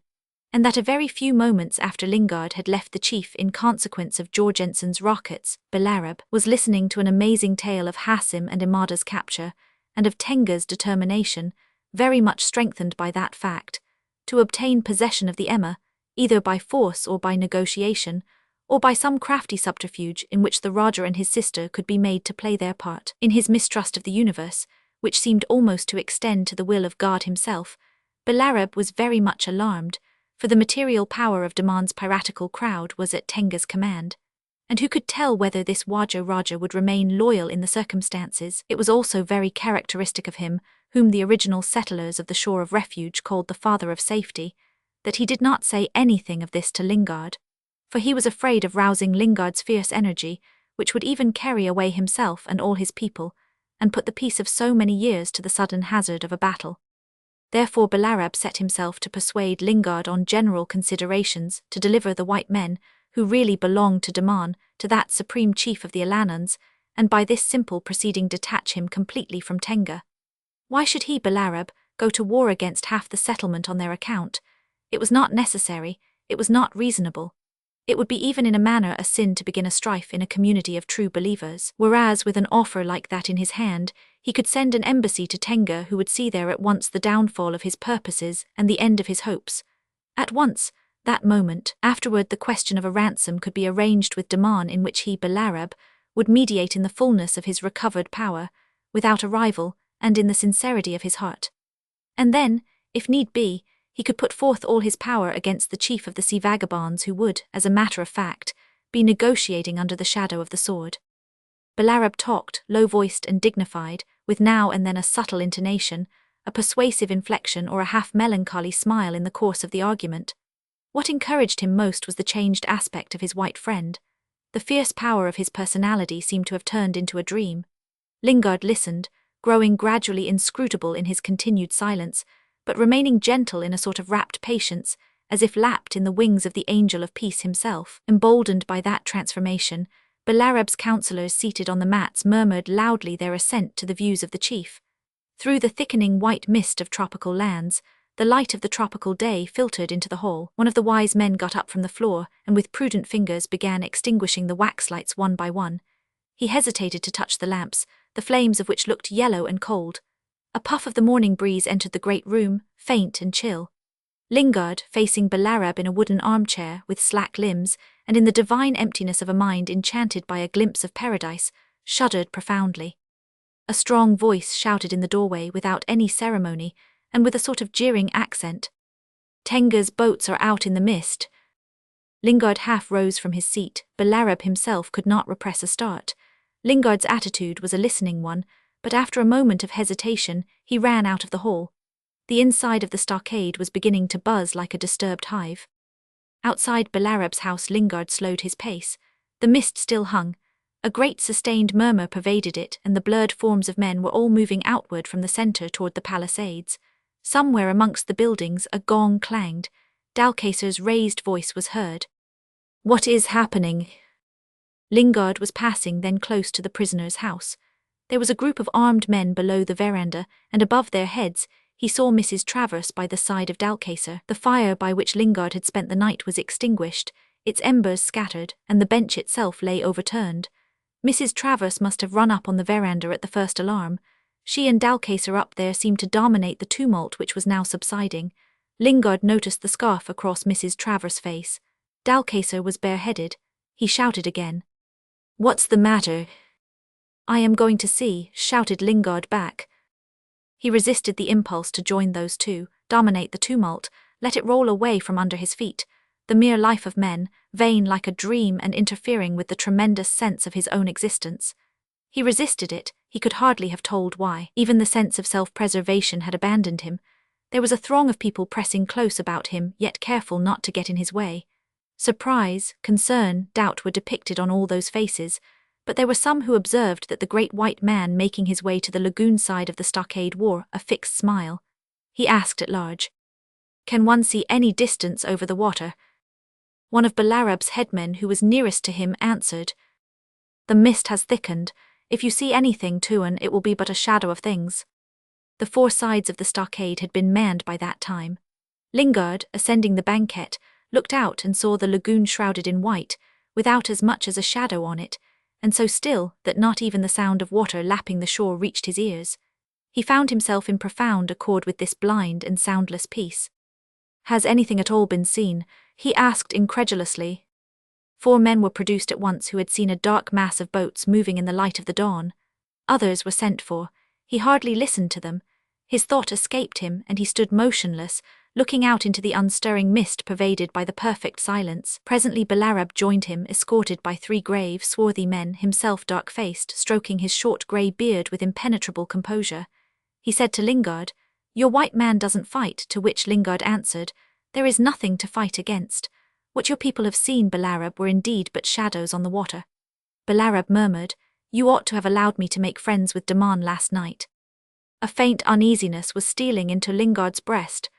and that a very few moments after Lingard had left the chief in consequence of Jorgensen's rockets, Belarab was listening to an amazing tale of Hassim and Imada's capture, and of Tenga's determination, very much strengthened by that fact, to obtain possession of the Emma, either by force or by negotiation, or by some crafty subterfuge in which the Raja and his sister could be made to play their part. In his mistrust of the universe, which seemed almost to extend to the will of God himself, Belarab was very much alarmed, for the material power of Daman's piratical crowd was at Tenga's command. And who could tell whether this Raja would remain loyal in the circumstances? It was also very characteristic of him, whom the original settlers of the shore of refuge called the father of safety, that he did not say anything of this to Lingard, for he was afraid of rousing Lingard's fierce energy, which would even carry away himself and all his people, and put the peace of so many years to the sudden hazard of a battle. Therefore Belarab set himself to persuade Lingard on general considerations to deliver the white men, who really belonged to Daman, to that supreme chief of the Alanans, and by this simple proceeding detach him completely from Tenga. Why should he, Belarab, go to war against half the settlement on their account? It was not necessary, it was not reasonable. It would be even in a manner a sin to begin a strife in a community of true believers, whereas with an offer like that in his hand, he could send an embassy to Tenga who would see there at once the downfall of his purposes and the end of his hopes. At once, that moment, afterward the question of a ransom could be arranged with Daman in which he, Belarab, would mediate in the fullness of his recovered power, without a rival, and in the sincerity of his heart. And then, if need be, he could put forth all his power against the chief of the sea vagabonds who would, as a matter of fact, be negotiating under the shadow of the sword. Belarab talked, low-voiced and dignified, with now and then a subtle intonation, a persuasive inflection or a half-melancholy smile in the course of the argument. What encouraged him most was the changed aspect of his white friend. The fierce power of his personality seemed to have turned into a dream. Lingard listened, growing gradually inscrutable in his continued silence, but remaining gentle in a sort of rapt patience, as if lapped in the wings of the angel of peace himself. Emboldened by that transformation, Belarab's counsellors seated on the mats murmured loudly their assent to the views of the chief. Through the thickening white mist of tropical lands, the light of the tropical day filtered into the hall. One of the wise men got up from the floor and with prudent fingers began extinguishing the wax lights one by one. He hesitated to touch the lamps, the flames of which looked yellow and cold. A puff of the morning breeze entered the great room, faint and chill. Lingard, facing Belarab in a wooden armchair with slack limbs, and in the divine emptiness of a mind enchanted by a glimpse of paradise, shuddered profoundly. A strong voice shouted in the doorway without any ceremony, and with a sort of jeering accent. "Tenga's boats are out in the mist." Lingard half rose from his seat. Belarab himself could not repress a start. Lingard's attitude was a listening one, but after a moment of hesitation, he ran out of the hall. The inside of the stockade was beginning to buzz like a disturbed hive. Outside Belarab's house Lingard slowed his pace. The mist still hung. A great sustained murmur pervaded it, and the blurred forms of men were all moving outward from the centre toward the palisades. Somewhere amongst the buildings a gong clanged. Dalcaser's raised voice was heard. "What is happening?" Lingard was passing then close to the prisoner's house. There was a group of armed men below the veranda, and above their heads, he saw Mrs. Travers by the side of Dalcacer. The fire by which Lingard had spent the night was extinguished, its embers scattered, and the bench itself lay overturned. Mrs. Travers must have run up on the veranda at the first alarm. She and Dalcacer up there seemed to dominate the tumult which was now subsiding. Lingard noticed the scarf across Mrs. Travers' face. Dalcacer was bareheaded. He shouted again. "What's the matter?" "I am going to see," shouted Lingard back. He resisted the impulse to join those two, dominate the tumult, let it roll away from under his feet. The mere life of men, vain like a dream and interfering with the tremendous sense of his own existence. He resisted it, he could hardly have told why. Even the sense of self-preservation had abandoned him. There was a throng of people pressing close about him, yet careful not to get in his way. Surprise, concern, doubt were depicted on all those faces, but there were some who observed that the great white man making his way to the lagoon side of the stockade wore a fixed smile. He asked at large, "Can one see any distance over the water?" One of Balarab's headmen who was nearest to him answered, "The mist has thickened. If you see anything, Tuan, it will be but a shadow of things." The four sides of the stockade had been manned by that time. Lingard, ascending the banquette, looked out and saw the lagoon shrouded in white, without as much as a shadow on it, and so still that not even the sound of water lapping the shore reached his ears. He found himself in profound accord with this blind and soundless peace. "Has anything at all been seen?" he asked incredulously. 4 men were produced at once who had seen a dark mass of boats moving in the light of the dawn. Others were sent for. He hardly listened to them. His thought escaped him, and he stood motionless, looking out into the unstirring mist pervaded by the perfect silence. Presently Balarab joined him, escorted by 3 grave, swarthy men, himself dark-faced, stroking his short grey beard with impenetrable composure. He said to Lingard, "Your white man doesn't fight," to which Lingard answered, "There is nothing to fight against. What your people have seen, Balarab, were indeed but shadows on the water." Balarab murmured, "You ought to have allowed me to make friends with Daman last night." A faint uneasiness was stealing into Lingard's breast.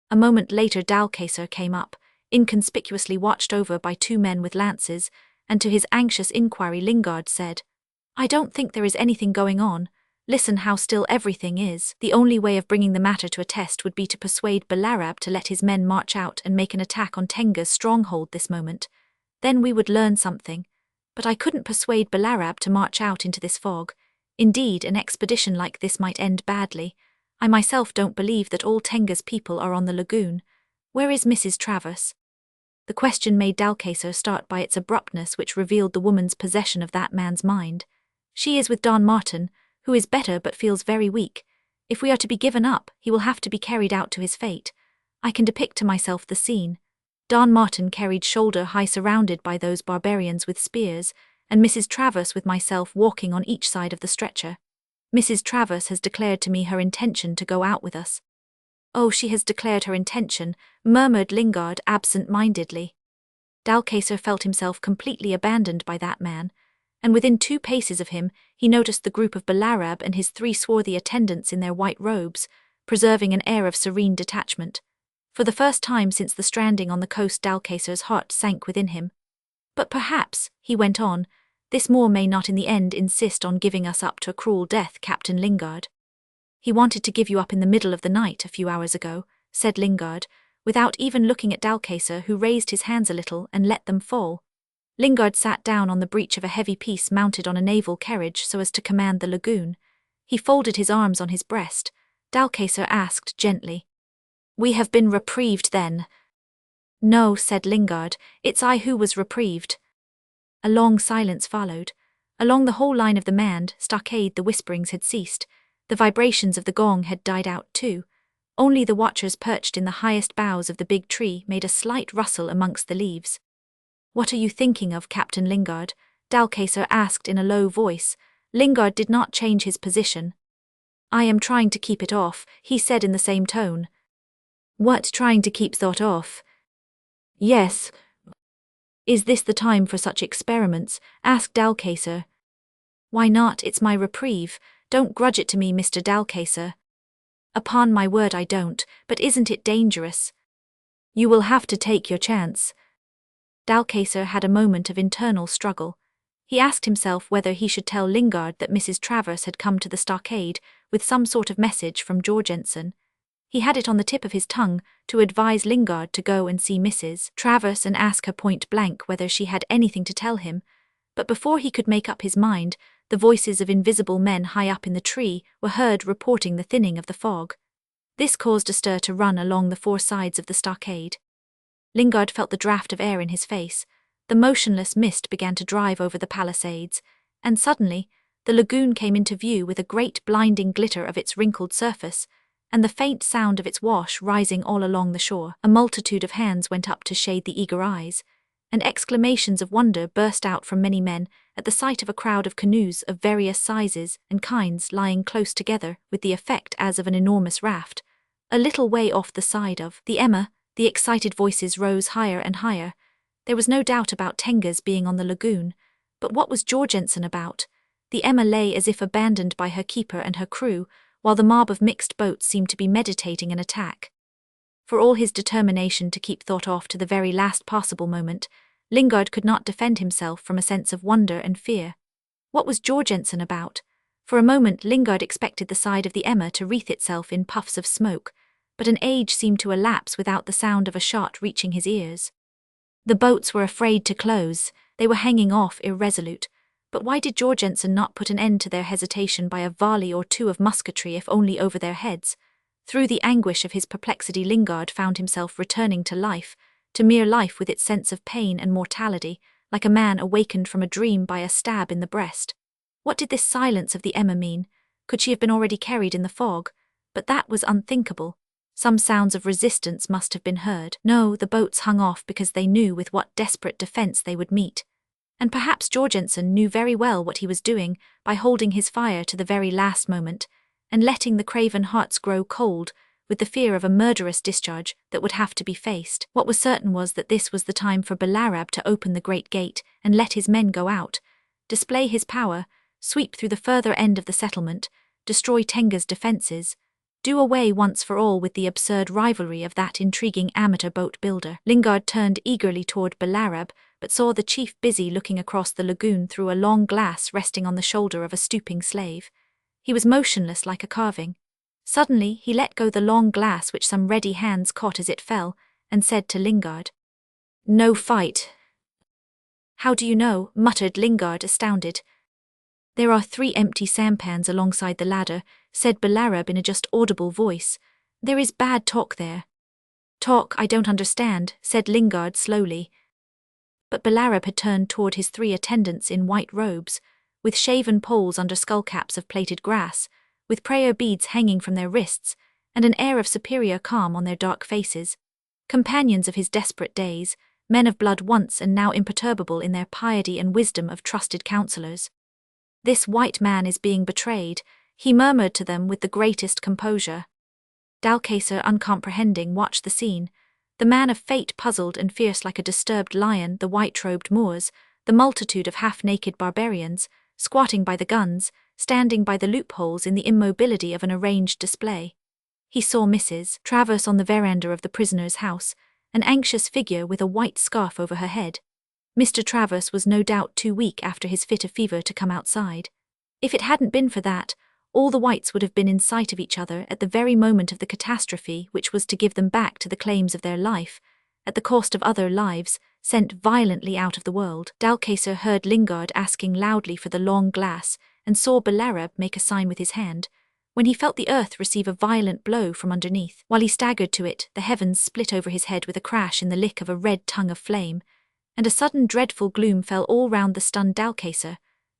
A moment later Dalcacer came up, inconspicuously watched over by 2 men with lances, and to his anxious inquiry Lingard said, "I don't think there is anything going on. Listen how still everything is." The only way of bringing the matter to a test would be to persuade Balarab to let his men march out and make an attack on Tenga's stronghold this moment. Then we would learn something. But I couldn't persuade Balarab to march out into this fog. Indeed, an expedition like this might end badly. I myself don't believe that all Tenga's people are on the lagoon. Where is Mrs. Travers? The question made Dalcacer start by its abruptness, which revealed the woman's possession of that man's mind. "She is with Don Martin, who is better but feels very weak. If we are to be given up, he will have to be carried out to his fate. I can depict to myself the scene. Don Martin carried shoulder-high surrounded by those barbarians with spears, and Mrs. Travers with myself walking on each side of the stretcher. Mrs. Travers has declared to me her intention to go out with us." "Oh, she has declared her intention," murmured Lingard absent-mindedly. Dalcacer felt himself completely abandoned by that man, and within 2 paces of him he noticed the group of Balarab and his 3 swarthy attendants in their white robes, preserving an air of serene detachment. For the first time since the stranding on the coast Dalcacer's heart sank within him. "But perhaps," he went on, "this Moor may not in the end insist on giving us up to a cruel death, Captain Lingard." "He wanted to give you up in the middle of the night a few hours ago," said Lingard, without even looking at Dalcacer, who raised his hands a little and let them fall. Lingard sat down on the breech of a heavy piece mounted on a naval carriage so as to command the lagoon. He folded his arms on his breast. Dalcacer asked gently, "We have been reprieved then?" "No," said Lingard, "it's I who was reprieved." A long silence followed. Along the whole line of the manned stockade the whisperings had ceased. The vibrations of the gong had died out too. Only the watchers perched in the highest boughs of the big tree made a slight rustle amongst the leaves. "What are you thinking of, Captain Lingard?" Dalcacer asked in a low voice. Lingard did not change his position. "I am trying to keep it off," he said in the same tone. "What, trying to keep thought off?" "Yes." "Is this the time for such experiments?" asked Dalcacer. "Why not? It's my reprieve. Don't grudge it to me, Mr. Dalcacer." "Upon my word I don't, but isn't it dangerous?" "You will have to take your chance." Dalcacer had a moment of internal struggle. He asked himself whether he should tell Lingard that Mrs. Travers had come to the stockade with some sort of message from Jorgensen. He had it on the tip of his tongue to advise Lingard to go and see Mrs. Travers and ask her point blank whether she had anything to tell him, but before he could make up his mind, the voices of invisible men high up in the tree were heard reporting the thinning of the fog. This caused a stir to run along the four sides of the stockade. Lingard felt the draft of air in his face. The motionless mist began to drive over the palisades, and suddenly, the lagoon came into view with a great blinding glitter of its wrinkled surface, and the faint sound of its wash rising all along the shore. A multitude of hands went up to shade the eager eyes, and exclamations of wonder burst out from many men at the sight of a crowd of canoes of various sizes and kinds lying close together with the effect as of an enormous raft. A little way off the side of the Emma, the excited voices rose higher and higher. There was no doubt about Tenga's being on the lagoon, but what was Jorgensen about? The Emma lay as if abandoned by her keeper and her crew, while the mob of mixed boats seemed to be meditating an attack. For all his determination to keep thought off to the very last possible moment, Lingard could not defend himself from a sense of wonder and fear. What was Jorgensen about? For a moment Lingard expected the side of the Emma to wreath itself in puffs of smoke, but an age seemed to elapse without the sound of a shot reaching his ears. The boats were afraid to close, they were hanging off irresolute, but why did Jorgensen not put an end to their hesitation by a volley or two of musketry if only over their heads? Through the anguish of his perplexity Lingard found himself returning to life, to mere life with its sense of pain and mortality, like a man awakened from a dream by a stab in the breast. What did this silence of the Emma mean? Could she have been already carried in the fog? But that was unthinkable. Some sounds of resistance must have been heard. No, the boats hung off because they knew with what desperate defense they would meet. And perhaps Jorgensen knew very well what he was doing by holding his fire to the very last moment, and letting the craven hearts grow cold with the fear of a murderous discharge that would have to be faced. What was certain was that this was the time for Belarab to open the great gate and let his men go out, display his power, sweep through the further end of the settlement, destroy Tenga's defences, do away once for all with the absurd rivalry of that intriguing amateur boat builder. Lingard turned eagerly toward Belarab, but saw the chief busy looking across the lagoon through a long glass resting on the shoulder of a stooping slave. He was motionless like a carving. Suddenly he let go the long glass which some ready hands caught as it fell, and said to Lingard, "No fight." "How do you know?" muttered Lingard, astounded. "There are 3 empty sampans alongside the ladder," said Belarab in a just audible voice. "There is bad talk there." "Talk I don't understand," said Lingard slowly. But Belarab had turned toward his 3 attendants in white robes, with shaven poles under skullcaps of plaited grass, with prayer beads hanging from their wrists, and an air of superior calm on their dark faces. Companions of his desperate days, men of blood once and now imperturbable in their piety and wisdom of trusted counsellors. "This white man is being betrayed," he murmured to them with the greatest composure. Dalcacer, uncomprehending, watched the scene. The man of fate puzzled and fierce like a disturbed lion, the white-robed Moors, the multitude of half-naked barbarians, squatting by the guns, standing by the loopholes in the immobility of an arranged display. He saw Mrs. Travers on the veranda of the prisoner's house, an anxious figure with a white scarf over her head. Mr. Travers was no doubt too weak after his fit of fever to come outside. If it hadn't been for that, all the whites would have been in sight of each other at the very moment of the catastrophe which was to give them back to the claims of their life, at the cost of other lives, sent violently out of the world. Dalcacer heard Lingard asking loudly for the long glass, and saw Belarab make a sign with his hand, when he felt the earth receive a violent blow from underneath. While he staggered to it, the heavens split over his head with a crash in the lick of a red tongue of flame, and a sudden dreadful gloom fell all round the stunned Dalcacer,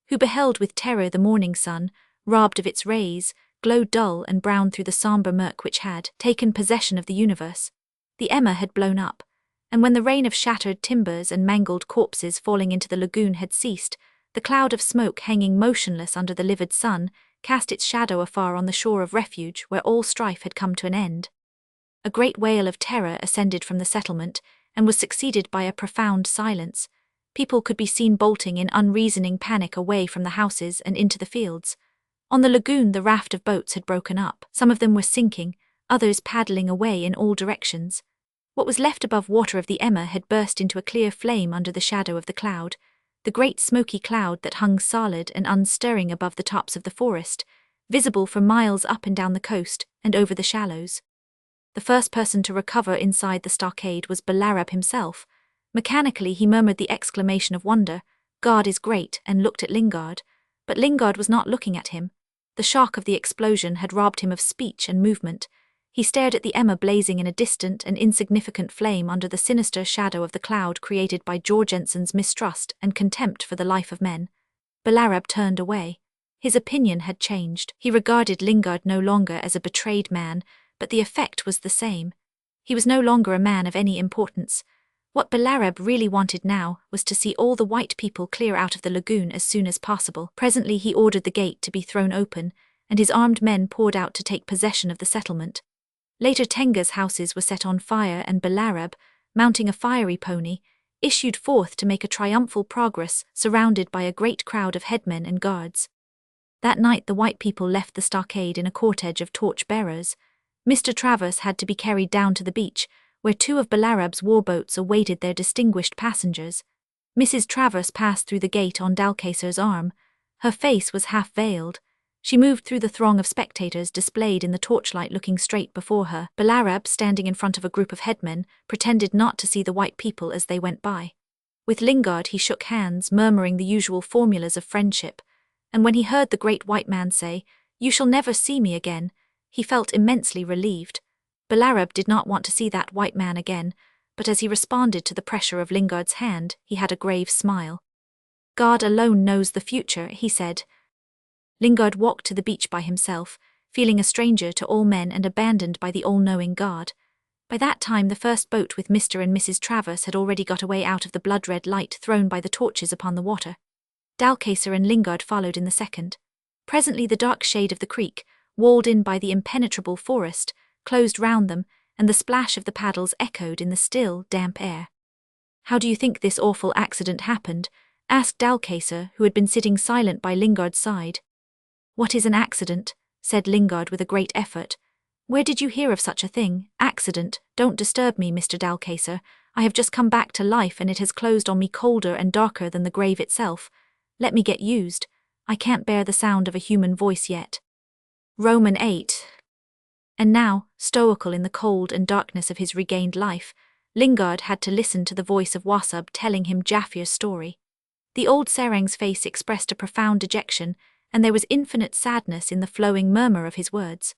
who beheld with terror the morning sun, robbed of its rays, glow dull and brown through the sombre murk which had taken possession of the universe. The Emma had blown up, and when the rain of shattered timbers and mangled corpses falling into the lagoon had ceased, the cloud of smoke hanging motionless under the livid sun cast its shadow afar on the shore of refuge where all strife had come to an end. A great wail of terror ascended from the settlement, and was succeeded by a profound silence. People could be seen bolting in unreasoning panic away from the houses and into the fields. On the lagoon the raft of boats had broken up. Some of them were sinking, others paddling away in all directions. What was left above water of the Emma had burst into a clear flame under the shadow of the cloud. the great smoky cloud that hung solid and unstirring above the tops of the forest, visible for miles up and down the coast and over the shallows. The first person to recover inside the stockade was Balarab himself. Mechanically he murmured the exclamation of wonder, "God is great," and looked at Lingard. But Lingard was not looking at him. The shock of the explosion had robbed him of speech and movement. He stared at the emma blazing in a distant and insignificant flame under the sinister shadow of the cloud created by Jorgensen's mistrust and contempt for the life of men. Balarab turned away. His opinion had changed. He regarded Lingard no longer as a betrayed man, but the effect was the same. He was no longer a man of any importance. What Balarab really wanted now was to see all the white people clear out of the lagoon as soon as possible. Presently he ordered the gate to be thrown open, and his armed men poured out to take possession of the settlement. Later Tenga's houses were set on fire, and Balarab, mounting a fiery pony, issued forth to make a triumphal progress, surrounded by a great crowd of headmen and guards. That night the white people left the stockade in a cortege of torch-bearers. Mr. Travers had to be carried down to the beach, where two of Balarab's warboats awaited their distinguished passengers. Mrs. Travers passed through the gate on Dalcacer's arm. Her face was half-veiled. She moved through the throng of spectators displayed in the torchlight looking straight before her. Balarab, standing in front of a group of headmen, pretended not to see the white people as they went by. With Lingard he shook hands, murmuring the usual formulas of friendship, and when he heard the great white man say, "You shall never see me again," he felt immensely relieved. Balarab did not want to see that white man again, but as he responded to the pressure of Lingard's hand, he had a grave smile. "God alone knows the future," he said. Lingard walked to the beach by himself, feeling a stranger to all men and abandoned by the all-knowing God. By that time the first boat with Mr. and Mrs. Travers had already got away out of the blood-red light thrown by the torches upon the water. Dalcacer and Lingard followed in the second. Presently the dark shade of the creek, walled in by the impenetrable forest, closed round them, and the splash of the paddles echoed in the still, damp air. "How do you think this awful accident happened?" asked Dalcacer, who had been sitting silent by Lingard's side. "What is an accident?" said Lingard with a great effort. "Where did you hear of such a thing? Accident? Don't disturb me, Mr. Dalcacer. I have just come back to life and it has closed on me colder and darker than the grave itself. Let me get used. I can't bear the sound of a human voice yet." Roman 8. And now, stoical in the cold and darkness of his regained life, Lingard had to listen to the voice of Wasab telling him Jafir's story. The old Serang's face expressed a profound dejection, and there was infinite sadness in the flowing murmur of his words.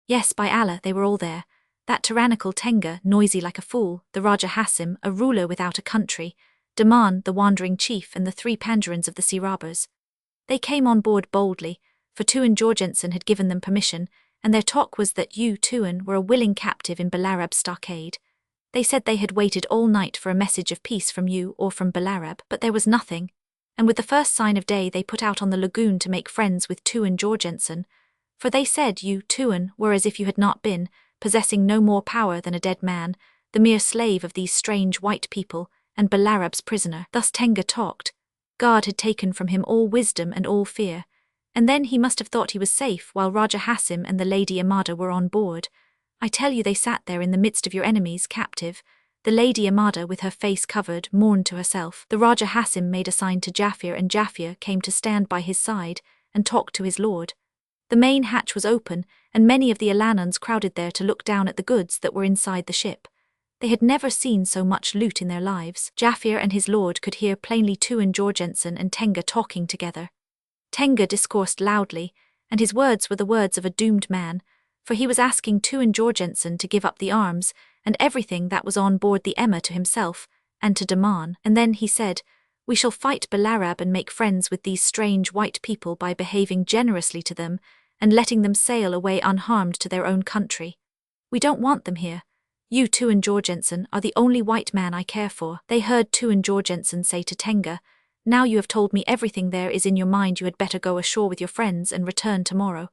Yes, by Allah, they were all there. That tyrannical Tenga, noisy like a fool, the Raja Hassim, a ruler without a country, Daman, the wandering chief, and the 3 Pandurans of the sea robbers. They came on board boldly, for Tuan Jorgensen had given them permission, and their talk was that you, Tuan, were a willing captive in Balarab's stockade. They said they had waited all night for a message of peace from you or from Balarab, but there was nothing, and with the first sign of day they put out on the lagoon to make friends with Tuan Jorgensen, for they said you, Tuan, were as if you had not been, possessing no more power than a dead man, the mere slave of these strange white people, and Balarab's prisoner. Thus Tenga talked. God had taken from him all wisdom and all fear, and then he must have thought he was safe while Raja Hassim and the Lady Amada were on board. I tell you they sat there in the midst of your enemies, captive. The Lady Amada, with her face covered, mourned to herself. The Raja Hassim made a sign to Jafir, and Jafir came to stand by his side and talked to his lord. The main hatch was open, and many of the Alanans crowded there to look down at the goods that were inside the ship. They had never seen so much loot in their lives. Jafir and his lord could hear plainly Tuan Jorgensen and Tenga talking together. Tenga discoursed loudly, and his words were the words of a doomed man, for he was asking Tuan Jorgensen to give up the arms and everything that was on board the Emma to himself and to Daman, and then he said, "We shall fight Balarab and make friends with these strange white people by behaving generously to them and letting them sail away unharmed to their own country. We don't want them here. You, Tuan Jorgensen, are the only white man I care for." They heard Tuan Jorgensen say to Tenga, "Now you have told me everything there is in your mind, you had better go ashore with your friends and return tomorrow."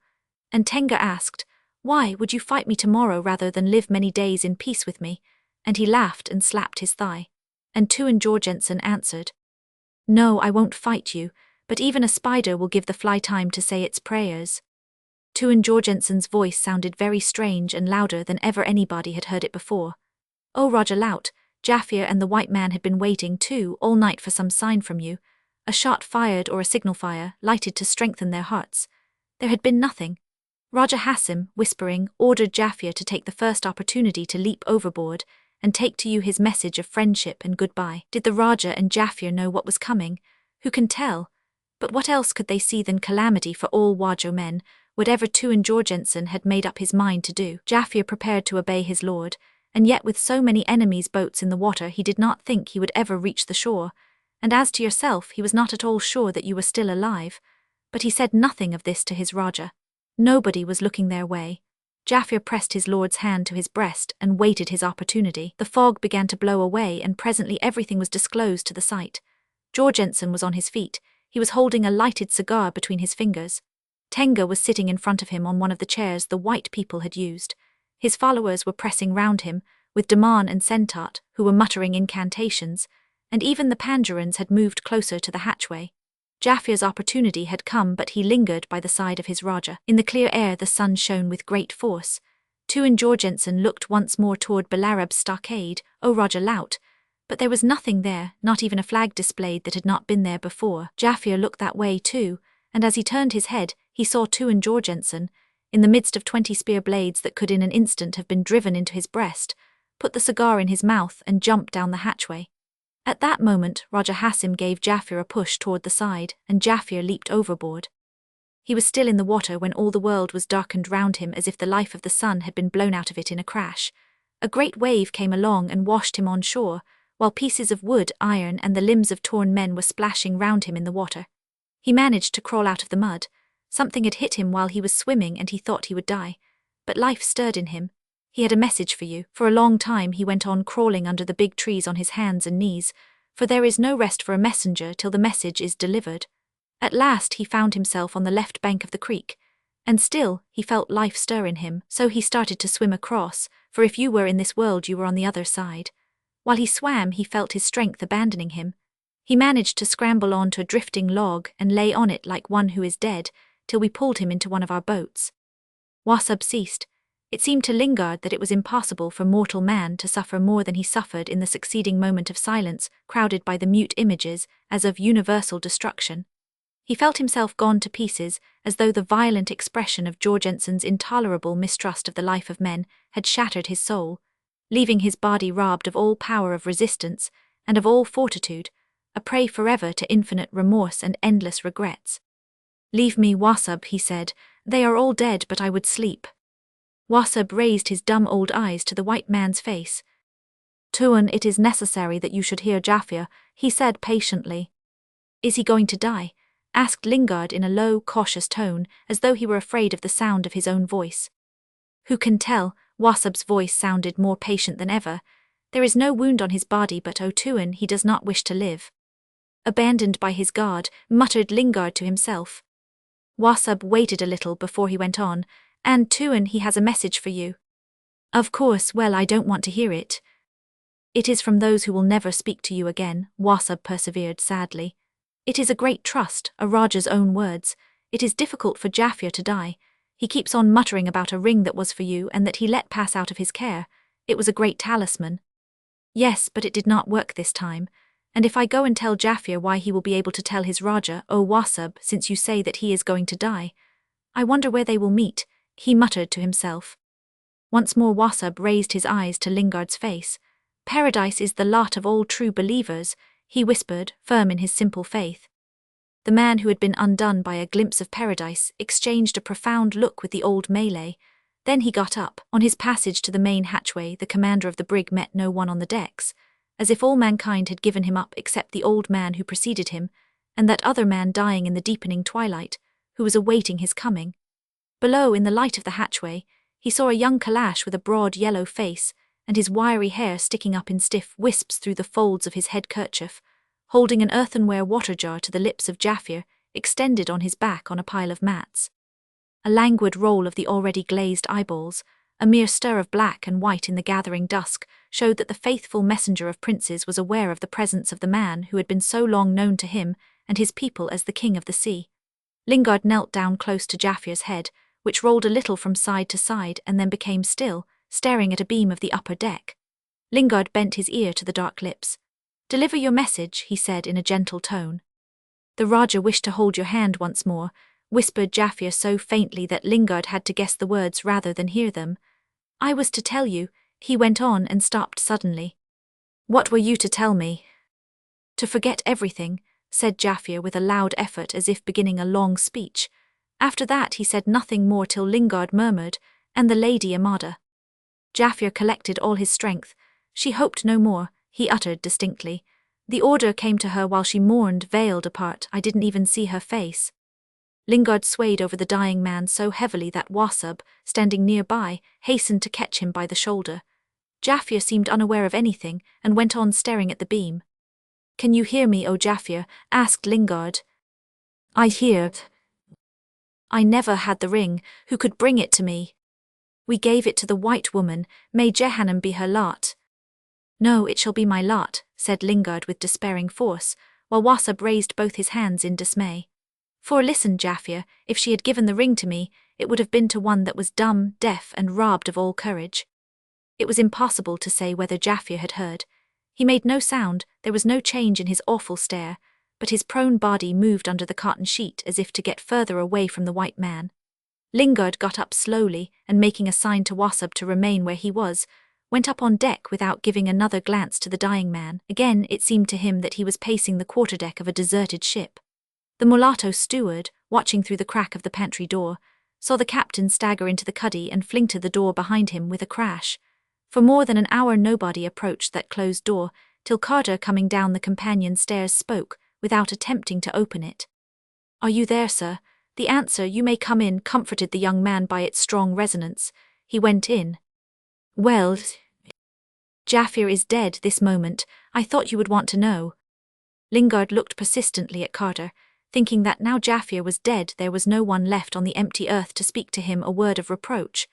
And Tenga asked, "Why would you fight me tomorrow rather than live many days in peace with me?" And he laughed and slapped his thigh. And Tuan Jorgensen answered, "No, I won't fight you, but even a spider will give the fly time to say its prayers." Tuan Jorgensen's voice sounded very strange and louder than ever anybody had heard it before. "Oh, Raja Laut, Jafir and the white man had been waiting too all night for some sign from you. a shot fired or a signal fire, lighted to strengthen their hearts. There had been nothing. Raja Hassim, whispering, ordered Jaffir to take the first opportunity to leap overboard and take to you his message of friendship and goodbye. Did the Raja and Jaffir know what was coming? Who can tell? But what else could they see than calamity for all Wajo men, whatever Tuan Jorgensen had made up his mind to do? Jaffir prepared to obey his lord, and yet with so many enemies' boats in the water he did not think he would ever reach the shore, and as to yourself he was not at all sure that you were still alive. But he said nothing of this to his Raja. Nobody was looking their way. Jaffir pressed his lord's hand to his breast and waited his opportunity. The fog began to blow away and presently everything was disclosed to the sight. Jorgensen was on his feet. He was holding a lighted cigar between his fingers. Tenga was sitting in front of him on one of the chairs the white people had used. His followers were pressing round him, with Daman and Sentat, who were muttering incantations, and even the Pandurans had moved closer to the hatchway. Jaffir's opportunity had come, but he lingered by the side of his Raja. In the clear air the sun shone with great force. Tuan Jorgensen looked once more toward Balarab's stockade, O Raja Laut, but there was nothing there, not even a flag displayed that had not been there before. Jaffir looked that way too, and as he turned his head, he saw Tuan Jorgensen, in the midst of 20 spear blades that could in an instant have been driven into his breast, put the cigar in his mouth and jump down the hatchway. At that moment, Raja Hassim gave Jaffir a push toward the side, and Jaffir leaped overboard. He was still in the water when all the world was darkened round him as if the life of the sun had been blown out of it in a crash. A great wave came along and washed him on shore, while pieces of wood, iron, and the limbs of torn men were splashing round him in the water. He managed to crawl out of the mud. Something had hit him while he was swimming and he thought he would die. But life stirred in him. He had a message for you. For a long time he went on crawling under the big trees on his hands and knees, for there is no rest for a messenger till the message is delivered. At last he found himself on the left bank of the creek, and still he felt life stir in him, so he started to swim across, for if you were in this world you were on the other side. While he swam he felt his strength abandoning him. He managed to scramble on to a drifting log and lay on it like one who is dead, till we pulled him into one of our boats. Wasab ceased. It seemed to Lingard that it was impossible for mortal man to suffer more than he suffered in the succeeding moment of silence, crowded by the mute images, as of universal destruction. He felt himself gone to pieces, as though the violent expression of Jorgensen's intolerable mistrust of the life of men had shattered his soul, leaving his body robbed of all power of resistance and of all fortitude, a prey forever to infinite remorse and endless regrets. "Leave me, Wasab," he said. "They are all dead, but I would sleep." Wasab raised his dumb old eyes to the white man's face. "Tuan, it is necessary that you should hear Jaffir," he said patiently. "Is he going to die?" asked Lingard in a low, cautious tone, as though he were afraid of the sound of his own voice. "Who can tell?" Wasab's voice sounded more patient than ever. "There is no wound on his body, but O Tuan, he does not wish to live." Abandoned by his guard, muttered Lingard to himself. Wasab waited a little before he went on, "And Tuan, he has a message for you." "Of course, well, I don't want to hear it." "It is from those who will never speak to you again," Wasab persevered sadly. "It is a great trust, a Raja's own words. It is difficult for Jaffir to die. He keeps on muttering about a ring that was for you and that he let pass out of his care. It was a great talisman." "Yes, but it did not work this time. And if I go and tell Jaffir, why he will be able to tell his Raja, O Wasab, since you say that he is going to die. I wonder where they will meet," he muttered to himself. Once more Wasab raised his eyes to Lingard's face. "Paradise is the lot of all true believers," he whispered, firm in his simple faith. The man who had been undone by a glimpse of paradise exchanged a profound look with the old Malay. Then he got up. On his passage to the main hatchway, the commander of the brig met no one on the decks, as if all mankind had given him up except the old man who preceded him, and that other man dying in the deepening twilight, who was awaiting his coming. Below, in the light of the hatchway, he saw a young Kalash with a broad yellow face, and his wiry hair sticking up in stiff wisps through the folds of his head kerchief, holding an earthenware water jar to the lips of Jaffir, extended on his back on a pile of mats. A languid roll of the already glazed eyeballs, a mere stir of black and white in the gathering dusk, showed that the faithful messenger of princes was aware of the presence of the man who had been so long known to him and his people as the king of the sea. Lingard knelt down close to Jaffir's head, which rolled a little from side to side and then became still, staring at a beam of the upper deck. Lingard bent his ear to the dark lips. "Deliver your message," he said in a gentle tone. The Rajah wished to hold your hand once more, whispered Jaffia so faintly that Lingard had to guess the words rather than hear them. I was to tell you, he went on and stopped suddenly. What were you to tell me? To forget everything, said Jaffia with a loud effort as if beginning a long speech. After that he said nothing more till Lingard murmured, and the Lady Amada. Jaffia collected all his strength. She hoped no more, he uttered distinctly. The order came to her while she mourned, veiled apart. I didn't even see her face. Lingard swayed over the dying man so heavily that Wasab, standing nearby, hastened to catch him by the shoulder. Jaffia seemed unaware of anything, and went on staring at the beam. Can you hear me, O Jaffia? Asked Lingard. I hear. I never had the ring. Who could bring it to me? We gave it to the white woman. May Jehannam be her lot. No, it shall be my lot, said Lingard with despairing force, while Wasab raised both his hands in dismay. For listen, Jaffia, if she had given the ring to me, it would have been to one that was dumb, deaf, and robbed of all courage. It was impossible to say whether Jaffia had heard. He made no sound, there was no change in his awful stare, but his prone body moved under the cotton sheet as if to get further away from the white man. Lingard got up slowly, and making a sign to Wasab to remain where he was, went up on deck without giving another glance to the dying man. Again it seemed to him that he was pacing the quarterdeck of a deserted ship. The mulatto steward, watching through the crack of the pantry door, saw the captain stagger into the cuddy and fling to the door behind him with a crash. For more than an hour nobody approached that closed door, till Carter coming down the companion stairs spoke, without attempting to open it. Are you there, sir? The answer, you may come in, comforted the young man by its strong resonance. He went in. Well, Jaffia is dead this moment. I thought you would want to know. Lingard looked persistently at Carter, thinking that now Jaffia was dead there was no one left on the empty earth to speak to him a word of reproach.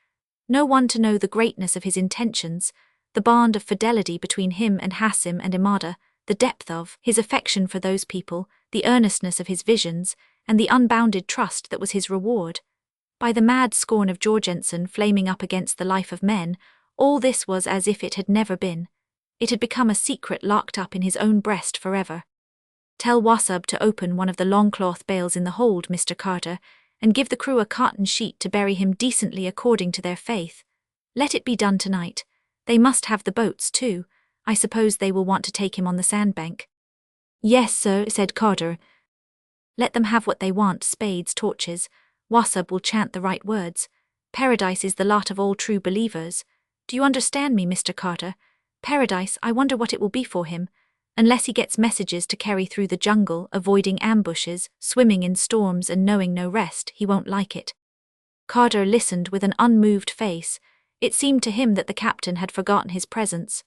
No one to know the greatness of his intentions, the bond of fidelity between him and Hassim and Imada, the depth of his affection for those people, the earnestness of his visions, and the unbounded trust that was his reward. By the mad scorn of Jorgensen flaming up against the life of men, all this was as if it had never been. It had become a secret locked up in his own breast forever. Tell Wasab to open one of the longcloth bales in the hold, Mr. Carter, and give the crew a cotton sheet to bury him decently according to their faith. Let it be done tonight. They must have the boats too. I suppose they will want to take him on the sandbank. Yes, sir, said Carter. Let them have what they want, spades, torches. Wasab will chant the right words. Paradise is the lot of all true believers. Do you understand me, Mr. Carter? Paradise, I wonder what it will be for him. Unless he gets messages to carry through the jungle, avoiding ambushes, swimming in storms and knowing no rest, he won't like it. Carter listened with an unmoved face. It seemed to him that the captain had forgotten his presence.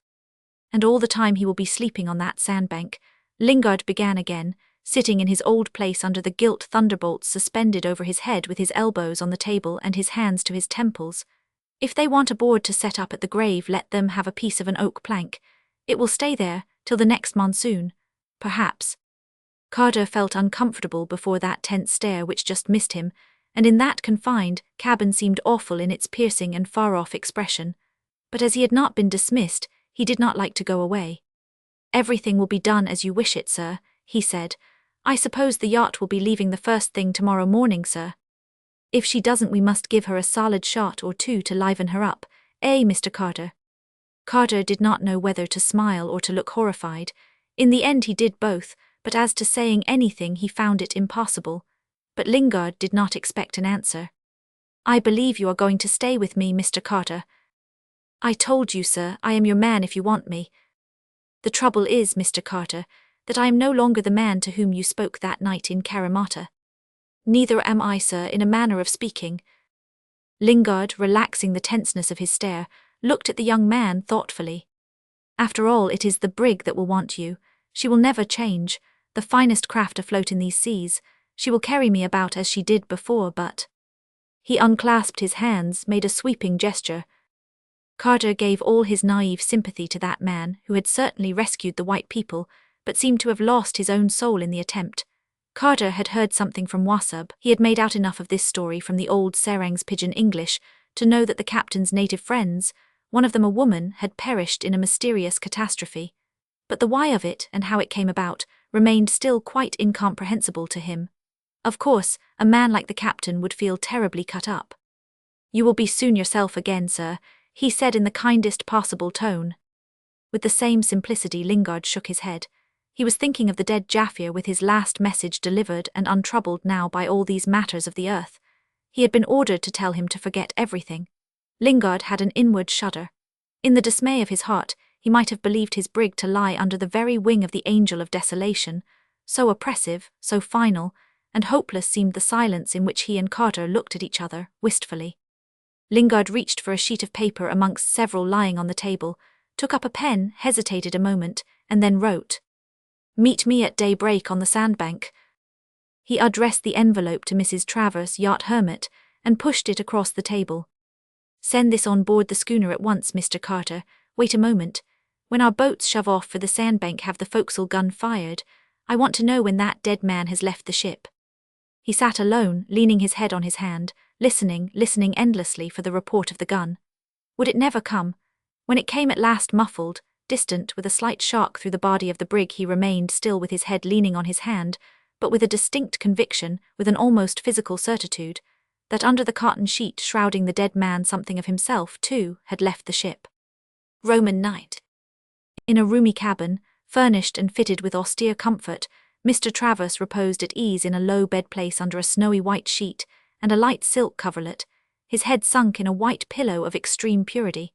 And all the time he will be sleeping on that sandbank. Lingard began again, sitting in his old place under the gilt thunderbolts suspended over his head with his elbows on the table and his hands to his temples. If they want a board to set up at the grave, let them have a piece of an oak plank. It will stay there till the next monsoon, perhaps. Carter felt uncomfortable before that tense stare which just missed him, and in that confined cabin seemed awful in its piercing and far-off expression. But as he had not been dismissed, he did not like to go away. Everything will be done as you wish it, sir, he said. I suppose the yacht will be leaving the first thing tomorrow morning, sir. If she doesn't, we must give her a solid shot or two to liven her up, Mr. Carter? Carter did not know whether to smile or to look horrified. In the end he did both, but as to saying anything he found it impossible. But Lingard did not expect an answer. I believe you are going to stay with me, Mr. Carter. I told you, sir, I am your man if you want me. The trouble is, Mr. Carter, that I am no longer the man to whom you spoke that night in Karamata. Neither am I, sir, in a manner of speaking. Lingard, relaxing the tenseness of his stare, looked at the young man thoughtfully. After all, it is the brig that will want you. She will never change, the finest craft afloat in these seas. She will carry me about as she did before, but... He unclasped his hands, made a sweeping gesture. Carter gave all his naive sympathy to that man, who had certainly rescued the white people, but seemed to have lost his own soul in the attempt. Carter had heard something from Wasab. He had made out enough of this story from the old Serang's pidgin English to know that the captain's native friends, one of them a woman, had perished in a mysterious catastrophe. But the why of it and how it came about remained still quite incomprehensible to him. Of course, a man like the captain would feel terribly cut up. "You will be soon yourself again, sir," he said in the kindest possible tone. With the same simplicity, Lingard shook his head. He was thinking of the dead Jaffir with his last message delivered and untroubled now by all these matters of the earth. He had been ordered to tell him to forget everything. Lingard had an inward shudder. In the dismay of his heart, he might have believed his brig to lie under the very wing of the angel of desolation. So oppressive, so final, and hopeless seemed the silence in which he and Carter looked at each other, wistfully. Lingard reached for a sheet of paper amongst several lying on the table, took up a pen, hesitated a moment, and then wrote, "Meet me at daybreak on the sandbank." He addressed the envelope to Mrs. Travers, yacht hermit, and pushed it across the table. "Send this on board the schooner at once, Mr. Carter. Wait a moment. When our boats shove off for the sandbank, have the forecastle gun fired. I want to know when that dead man has left the ship." He sat alone, leaning his head on his hand, listening endlessly for the report of the gun. Would it never come? When it came at last, muffled, distant, with a slight shock through the body of the brig, he remained still with his head leaning on his hand, but with a distinct conviction, with an almost physical certitude, that under the cotton sheet shrouding the dead man something of himself, too, had left the ship. Roman night. In a roomy cabin, furnished and fitted with austere comfort, Mr. Travers reposed at ease in a low bed-place under a snowy white sheet and a light silk coverlet, his head sunk in a white pillow of extreme purity.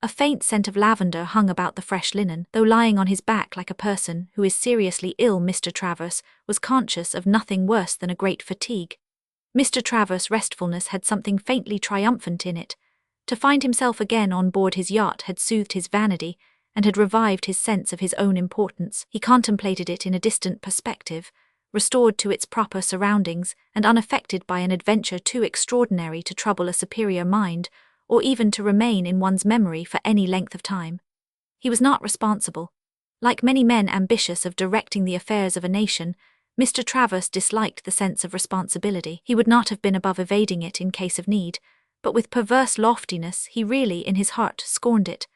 A faint scent of lavender hung about the fresh linen. Though lying on his back like a person who is seriously ill, Mr. Travers was conscious of nothing worse than a great fatigue. Mr. Travers' restfulness had something faintly triumphant in it. To find himself again on board his yacht had soothed his vanity and had revived his sense of his own importance. He contemplated it in a distant perspective, restored to its proper surroundings and unaffected by an adventure too extraordinary to trouble a superior mind, or even to remain in one's memory for any length of time. He was not responsible. Like many men ambitious of directing the affairs of a nation, Mr. Travers disliked the sense of responsibility. He would not have been above evading it in case of need, but with perverse loftiness he really in his heart scorned it.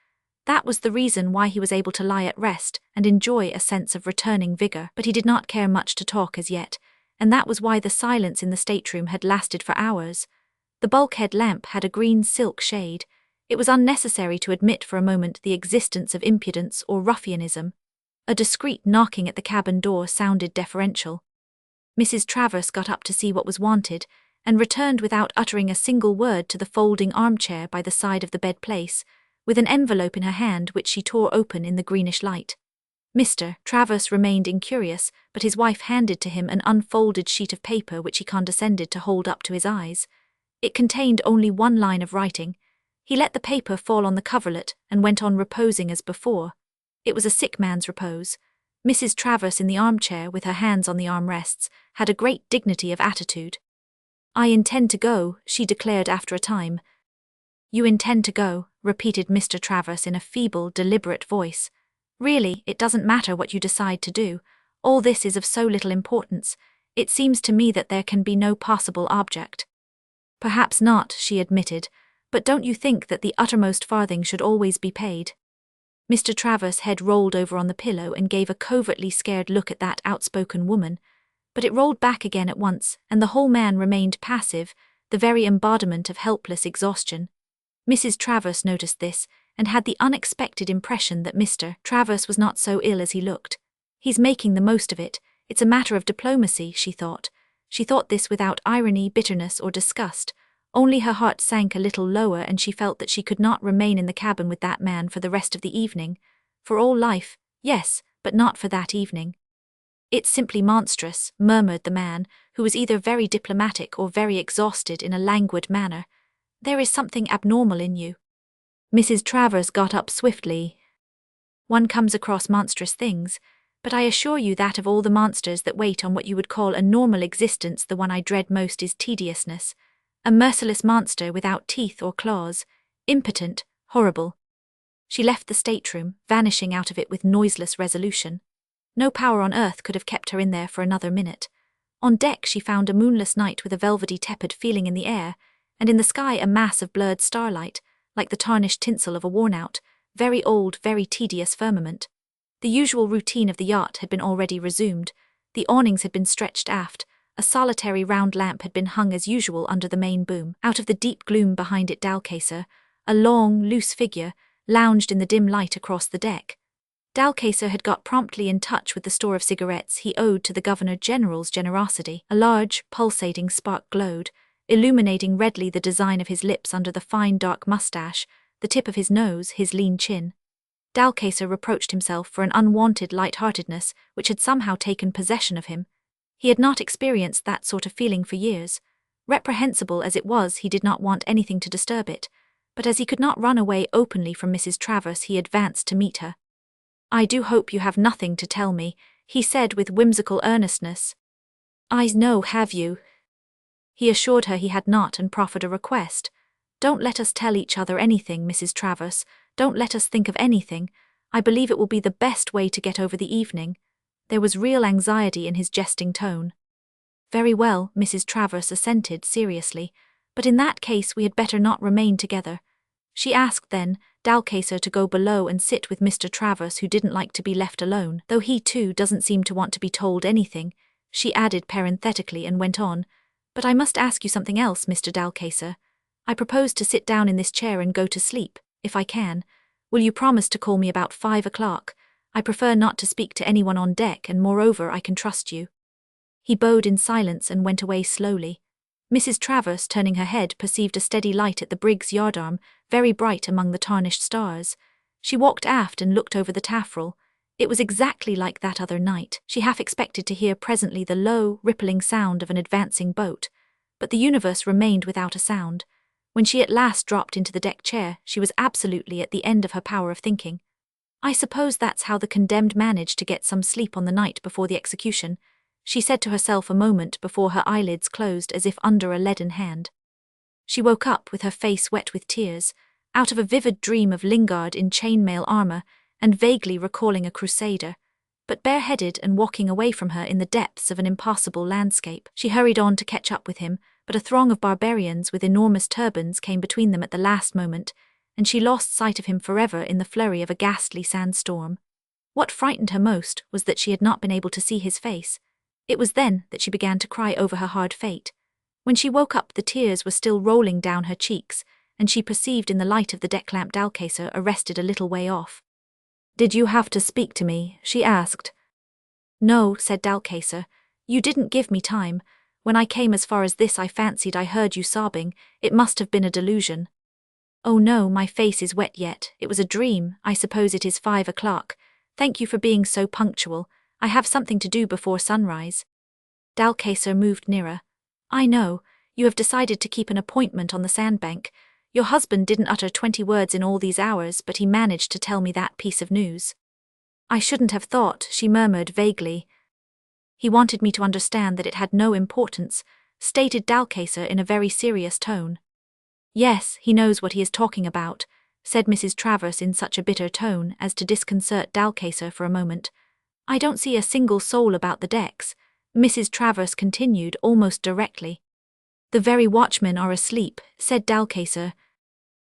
That was the reason why he was able to lie at rest and enjoy a sense of returning vigor. But he did not care much to talk as yet, and that was why the silence in the stateroom had lasted for hours. The bulkhead lamp had a green silk shade. It was unnecessary to admit for a moment the existence of impudence or ruffianism. A discreet knocking at the cabin door sounded deferential. Mrs. Travers got up to see what was wanted, and returned without uttering a single word to the folding armchair by the side of the bed-place, with an envelope in her hand which she tore open in the greenish light. Mr. Travers remained incurious, but his wife handed to him an unfolded sheet of paper which he condescended to hold up to his eyes. It contained only one line of writing. He let the paper fall on the coverlet and went on reposing as before. It was a sick man's repose. Mrs. Travers, in the armchair with her hands on the armrests, had a great dignity of attitude. "I intend to go," she declared after a time. "You intend to go," repeated Mr. Travers in a feeble, deliberate voice. "Really, it doesn't matter what you decide to do. All this is of so little importance. It seems to me that there can be no possible object." "Perhaps not," she admitted, "but don't you think that the uttermost farthing should always be paid?" Mr. Travers' head rolled over on the pillow and gave a covertly scared look at that outspoken woman, but it rolled back again at once, and the whole man remained passive, the very embodiment of helpless exhaustion. Mrs. Travers noticed this, and had the unexpected impression that Mr. Travers was not so ill as he looked. "He's making the most of it. It's a matter of diplomacy," she thought. She thought this without irony, bitterness, or disgust. Only her heart sank a little lower, and she felt that she could not remain in the cabin with that man for the rest of the evening. For all life, yes, but not for that evening. "It's simply monstrous," murmured the man, who was either very diplomatic or very exhausted, in a languid manner. "There is something abnormal in you." Mrs. Travers got up swiftly. "One comes across monstrous things, but I assure you that of all the monsters that wait on what you would call a normal existence, the one I dread most is tediousness. A merciless monster without teeth or claws, impotent, horrible." She left the stateroom, vanishing out of it with noiseless resolution. No power on earth could have kept her in there for another minute. On deck she found a moonless night with a velvety tepid feeling in the air, and in the sky a mass of blurred starlight, like the tarnished tinsel of a worn-out, very old, very tedious firmament. The usual routine of the yacht had been already resumed. The awnings had been stretched aft. A solitary round lamp had been hung as usual under the main boom. Out of the deep gloom behind it, Dalcacer, a long, loose figure, lounged in the dim light across the deck. Dalcacer had got promptly in touch with the store of cigarettes he owed to the Governor-General's generosity. A large, pulsating spark glowed, illuminating redly the design of his lips under the fine dark mustache, the tip of his nose, his lean chin. Dalcacer reproached himself for an unwanted light-heartedness which had somehow taken possession of him. He had not experienced that sort of feeling for years. Reprehensible as it was, he did not want anything to disturb it. But as he could not run away openly from Mrs. Travers, he advanced to meet her. "I do hope you have nothing to tell me," he said with whimsical earnestness. "I know, have you?" He assured her he had not and proffered a request. "Don't let us tell each other anything, Mrs. Travers. Don't let us think of anything. I believe it will be the best way to get over the evening." There was real anxiety in his jesting tone. "Very well," Mrs. Travers assented seriously, "but in that case we had better not remain together." She asked then Dalcacer to go below and sit with Mr. Travers, who didn't like to be left alone, though he too doesn't seem to want to be told anything, she added parenthetically and went on, "But I must ask you something else, Mr. Dalcacer. I propose to sit down in this chair and go to sleep, if I can. Will you promise to call me about 5 o'clock? I prefer not to speak to anyone on deck, and moreover I can trust you." He bowed in silence and went away slowly. Mrs. Travers, turning her head, perceived a steady light at the brig's yardarm, very bright among the tarnished stars. She walked aft and looked over the taffrail. It was exactly like that other night. She half expected to hear presently the low, rippling sound of an advancing boat. But the universe remained without a sound. When she at last dropped into the deck chair, she was absolutely at the end of her power of thinking. "I suppose that's how the condemned managed to get some sleep on the night before the execution," she said to herself a moment before her eyelids closed as if under a leaden hand. She woke up with her face wet with tears, out of a vivid dream of Lingard in chainmail armor and vaguely recalling a crusader, but bareheaded and walking away from her in the depths of an impassable landscape. She hurried on to catch up with him, but a throng of barbarians with enormous turbans came between them at the last moment, and she lost sight of him forever in the flurry of a ghastly sandstorm. What frightened her most was that she had not been able to see his face. It was then that she began to cry over her hard fate. When she woke up, the tears were still rolling down her cheeks, and she perceived in the light of the deck lamp Dalcacer arrested a little way off. "Did you have to speak to me?" she asked. "No," said Dalcacer. "You didn't give me time. When I came as far as this I fancied I heard you sobbing. It must have been a delusion." "Oh no, my face is wet yet. It was a dream. I suppose it is 5 o'clock. Thank you for being so punctual. I have something to do before sunrise." Dalcacer moved nearer. "I know. You have decided to keep an appointment on the sandbank. Your husband didn't utter 20 words in all these hours, but he managed to tell me that piece of news." "I shouldn't have thought," she murmured vaguely. "He wanted me to understand that it had no importance," stated Dalcacer in a very serious tone. "Yes, he knows what he is talking about," said Mrs. Travers in such a bitter tone as to disconcert Dalcacer for a moment. "I don't see a single soul about the decks," Mrs. Travers continued almost directly. "The very watchmen are asleep," said Dalcacer.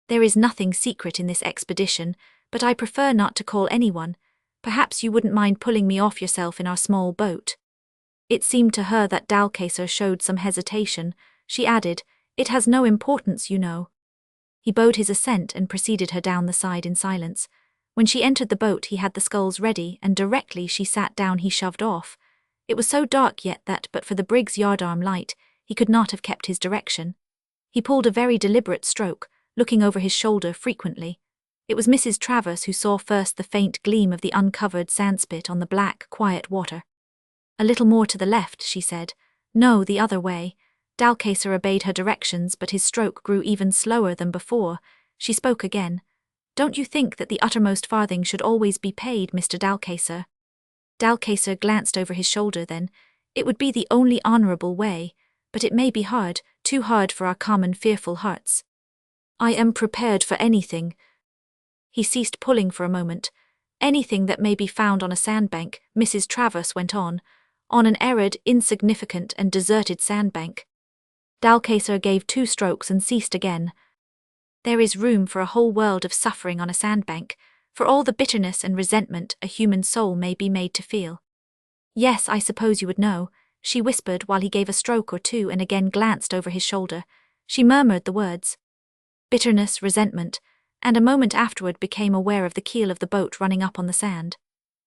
"There is nothing secret in this expedition, but I prefer not to call anyone. Perhaps you wouldn't mind pulling me off yourself in our small boat." It seemed to her that Dalcacer showed some hesitation. She added, "It has no importance, you know." He bowed his assent and preceded her down the side in silence. When she entered the boat he had the sculls ready, and directly she sat down he shoved off. It was so dark yet that but for the brig's yardarm light, he could not have kept his direction. He pulled a very deliberate stroke, looking over his shoulder frequently. It was Mrs. Travers who saw first the faint gleam of the uncovered sandspit on the black, quiet water. "A little more to the left," she said. "No, the other way." Dalcacer obeyed her directions, but his stroke grew even slower than before. She spoke again. "Don't you think that the uttermost farthing should always be paid, Mr. Dalcacer?" Dalcacer glanced over his shoulder then. "It would be the only honourable way, but it may be hard, too hard for our common fearful hearts." "I am prepared for anything." He ceased pulling for a moment. "Anything that may be found on a sandbank," Mrs. Travers went on, "on an arid, insignificant and deserted sandbank." Dalcacer gave 2 strokes and ceased again. "There is room for a whole world of suffering on a sandbank, for all the bitterness and resentment a human soul may be made to feel. Yes, I suppose you would know, she whispered while he gave a stroke or two and again glanced over his shoulder. She murmured the words, bitterness, resentment, and a moment afterward became aware of the keel of the boat running up on the sand.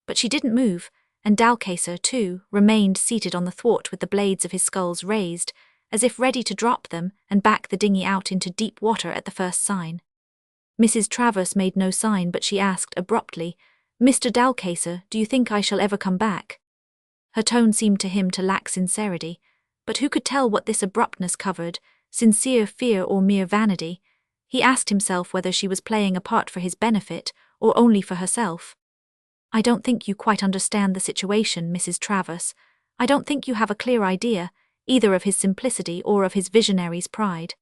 But she didn't move, and Dalcacer, too, remained seated on the thwart with the blades of his sculls raised, as if ready to drop them and back the dinghy out into deep water at the first sign. Mrs. Travers made no sign, but she asked abruptly, Mr. Dalcacer, do you think I shall ever come back? Her tone seemed to him to lack sincerity, but who could tell what this abruptness covered, sincere fear or mere vanity? He asked himself whether she was playing a part for his benefit or only for herself. I don't think you quite understand the situation, Mrs. Travers. I don't think you have a clear idea, either of his simplicity or of his visionary's pride.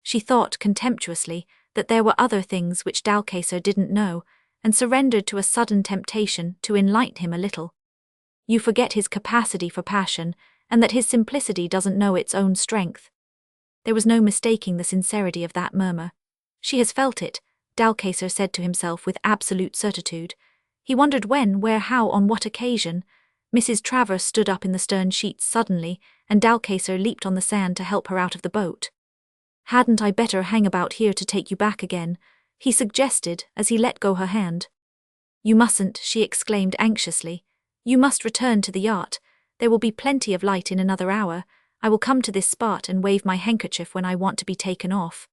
She thought contemptuously that there were other things which Dalcacer didn't know, and surrendered to a sudden temptation to enlighten him a little. You forget his capacity for passion, and that his simplicity doesn't know its own strength. There was no mistaking the sincerity of that murmur. She has felt it, Dalcacer said to himself with absolute certitude. He wondered when, where, how, on what occasion. Mrs. Travers stood up in the stern sheets suddenly, and Dalcacer leaped on the sand to help her out of the boat. Hadn't I better hang about here to take you back again? He suggested as he let go her hand. You mustn't, she exclaimed anxiously. You must return to the yacht. There will be plenty of light in another hour. I will come to this spot and wave my handkerchief when I want to be taken off.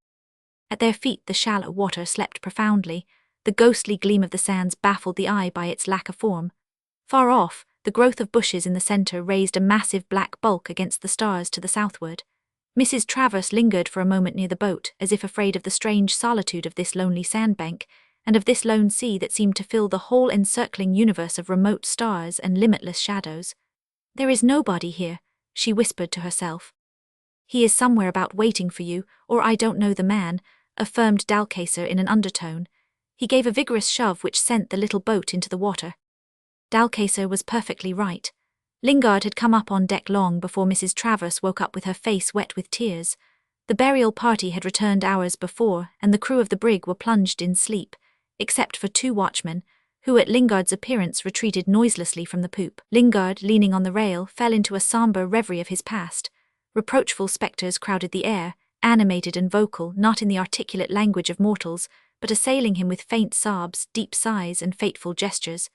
At their feet the shallow water slept profoundly. The ghostly gleam of the sands baffled the eye by its lack of form. Far off, the growth of bushes in the centre raised a massive black bulk against the stars to the southward. Mrs. Travers lingered for a moment near the boat, as if afraid of the strange solitude of this lonely sandbank, and of this lone sea that seemed to fill the whole encircling universe of remote stars and limitless shadows. There is nobody here, she whispered to herself. He is somewhere about waiting for you, or I don't know the man, affirmed Dalcacer in an undertone. He gave a vigorous shove which sent the little boat into the water. Dalcacer was perfectly right. Lingard had come up on deck long before Mrs. Travers woke up with her face wet with tears. The burial party had returned hours before, and the crew of the brig were plunged in sleep, except for 2 watchmen, who at Lingard's appearance retreated noiselessly from the poop. Lingard, leaning on the rail, fell into a sombre reverie of his past. Reproachful spectres crowded the air, animated and vocal, not in the articulate language of mortals, but assailing him with faint sobs, deep sighs, and fateful gestures.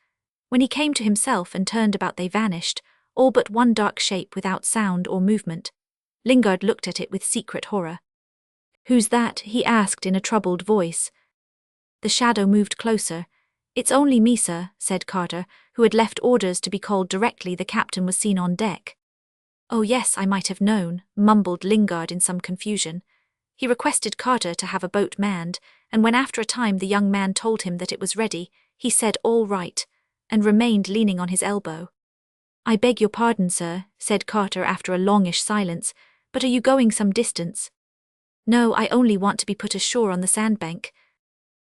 When he came to himself and turned about, they vanished, all but one dark shape without sound or movement. Lingard looked at it with secret horror. Who's that? He asked in a troubled voice. The shadow moved closer. It's only me, sir, said Carter, who had left orders to be called directly the captain was seen on deck. Oh yes, I might have known, mumbled Lingard in some confusion. He requested Carter to have a boat manned, and when after a time the young man told him that it was ready, he said all right, and remained leaning on his elbow. I beg your pardon, sir, said Carter after a longish silence, but are you going some distance? No, I only want to be put ashore on the sandbank.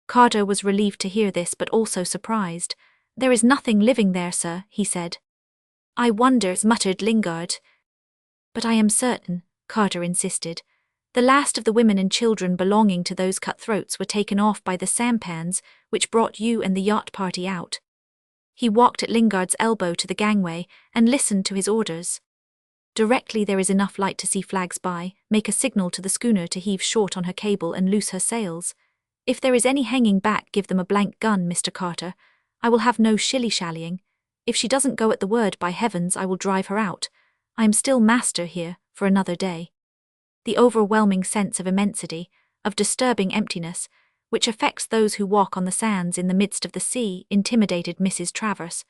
Carter was relieved to hear this, but also surprised. There is nothing living there, sir, he said. I wonder, muttered Lingard. But I am certain, Carter insisted. The last of the women and children belonging to those cutthroats were taken off by the sampans which brought you and the yacht party out. He walked at Lingard's elbow to the gangway and listened to his orders. Directly there is enough light to see flags by, make a signal to the schooner to heave short on her cable and loose her sails. If there is any hanging back, give them a blank gun, Mr. Carter. I will have no shilly-shallying. If she doesn't go at the word, by heavens, I will drive her out. I am still master here for another day. The overwhelming sense of immensity, of disturbing emptiness, which affects those who walk on the sands in the midst of the sea, intimidated Mrs. Travers.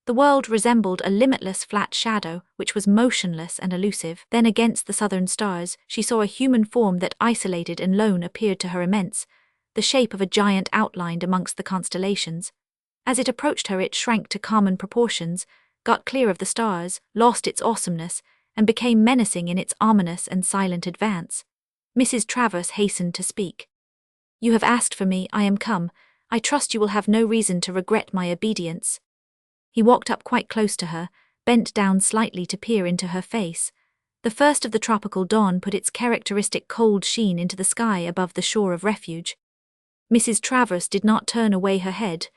The world resembled a limitless flat shadow which was motionless and elusive. Then against the southern stars she saw a human form that, isolated and lone, appeared to her immense, the shape of a giant outlined amongst the constellations. As it approached her it shrank to common proportions, got clear of the stars, lost its awesomeness, and became menacing in its ominous and silent advance. Mrs. Travers hastened to speak. You have asked for me, I am come. I trust you will have no reason to regret my obedience. He walked up quite close to her, bent down slightly to peer into her face. The first of the tropical dawn put its characteristic cold sheen into the sky above the shore of refuge. Mrs. Travers did not turn away her head,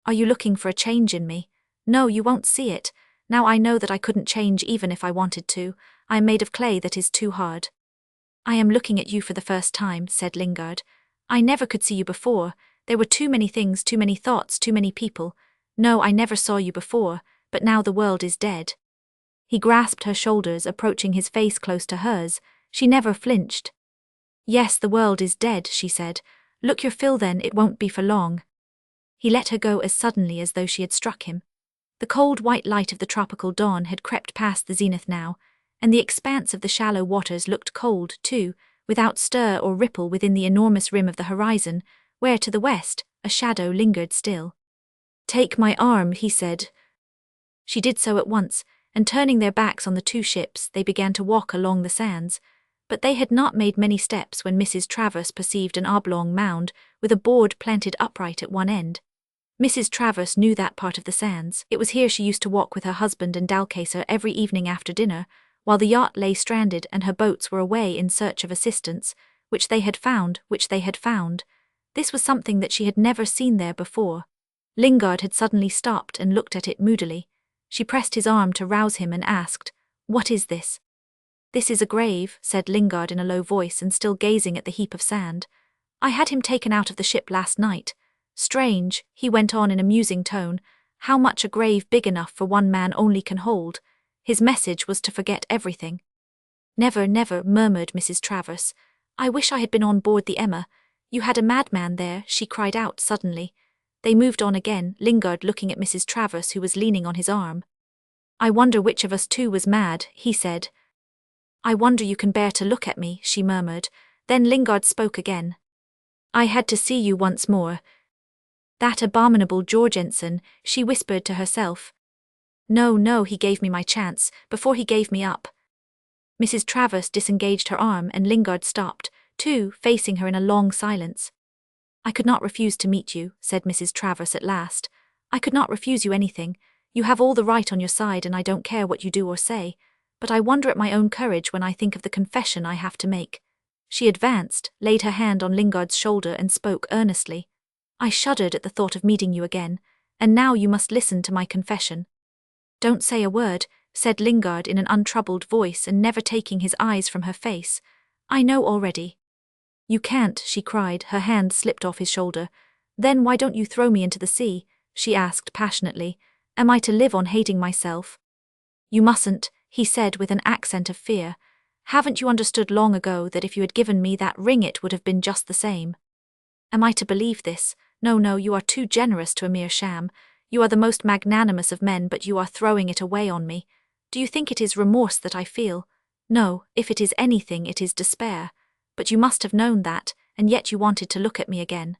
Are you looking for a change in me? No, you won't see it. Now I know that I couldn't change even if I wanted to. I am made of clay that is too hard. I am looking at you for the first time, said Lingard. I never could see you before. There were too many things, too many thoughts, too many people. No, I never saw you before, but now the world is dead. He grasped her shoulders, approaching his face close to hers. She never flinched. Yes, the world is dead, she said. Look your fill then, it won't be for long. He let her go as suddenly as though she had struck him. The cold white light of the tropical dawn had crept past the zenith now, and the expanse of the shallow waters looked cold, too, without stir or ripple within the enormous rim of the horizon, where to the west a shadow lingered still. Take my arm, he said. She did so at once, and turning their backs on the two ships, they began to walk along the sands. But they had not made many steps when Mrs. Travers perceived an oblong mound with a board planted upright at one end. Mrs. Travers knew that part of the sands. It was here she used to walk with her husband and Dalcacer every evening after dinner, while the yacht lay stranded and her boats were away in search of assistance, which they had found. This was something that she had never seen there before. Lingard had suddenly stopped and looked at it moodily. She pressed his arm to rouse him and asked, "What is this?" "This is a grave," said Lingard in a low voice and still gazing at the heap of sand. "I had him taken out of the ship last night. Strange," he went on in a musing tone, "how much a grave big enough for one man only can hold." His message was to forget everything. "Never, never," murmured Mrs. Travers. "I wish I had been on board the Emma. You had a madman there," she cried out suddenly. They moved on again, Lingard looking at Mrs. Travers, who was leaning on his arm. "I wonder which of us two was mad," he said. "I wonder you can bear to look at me," she murmured. Then Lingard spoke again. "I had to see you once more. That abominable Jorgensen," she whispered to herself. No, he gave me my chance, before he gave me up." Mrs. Travers disengaged her arm and Lingard stopped, too, facing her in a long silence. "I could not refuse to meet you," said Mrs. Travers at last. "I could not refuse you anything. You have all the right on your side and I don't care what you do or say. But I wonder at my own courage when I think of the confession I have to make." She advanced, laid her hand on Lingard's shoulder and spoke earnestly. "I shuddered at the thought of meeting you again, and now you must listen to my confession." "Don't say a word," said Lingard in an untroubled voice and never taking his eyes from her face. "I know already." "You can't," she cried, her hand slipped off his shoulder. "Then why don't you throw me into the sea?" she asked passionately. "Am I to live on hating myself?" "You mustn't," he said with an accent of fear. "Haven't you understood long ago that if you had given me that ring it would have been just the same?" "Am I to believe this? No, you are too generous to a mere sham. You are the most magnanimous of men, but you are throwing it away on me. Do you think it is remorse that I feel? No, if it is anything, it is despair. But you must have known that, and yet you wanted to look at me again."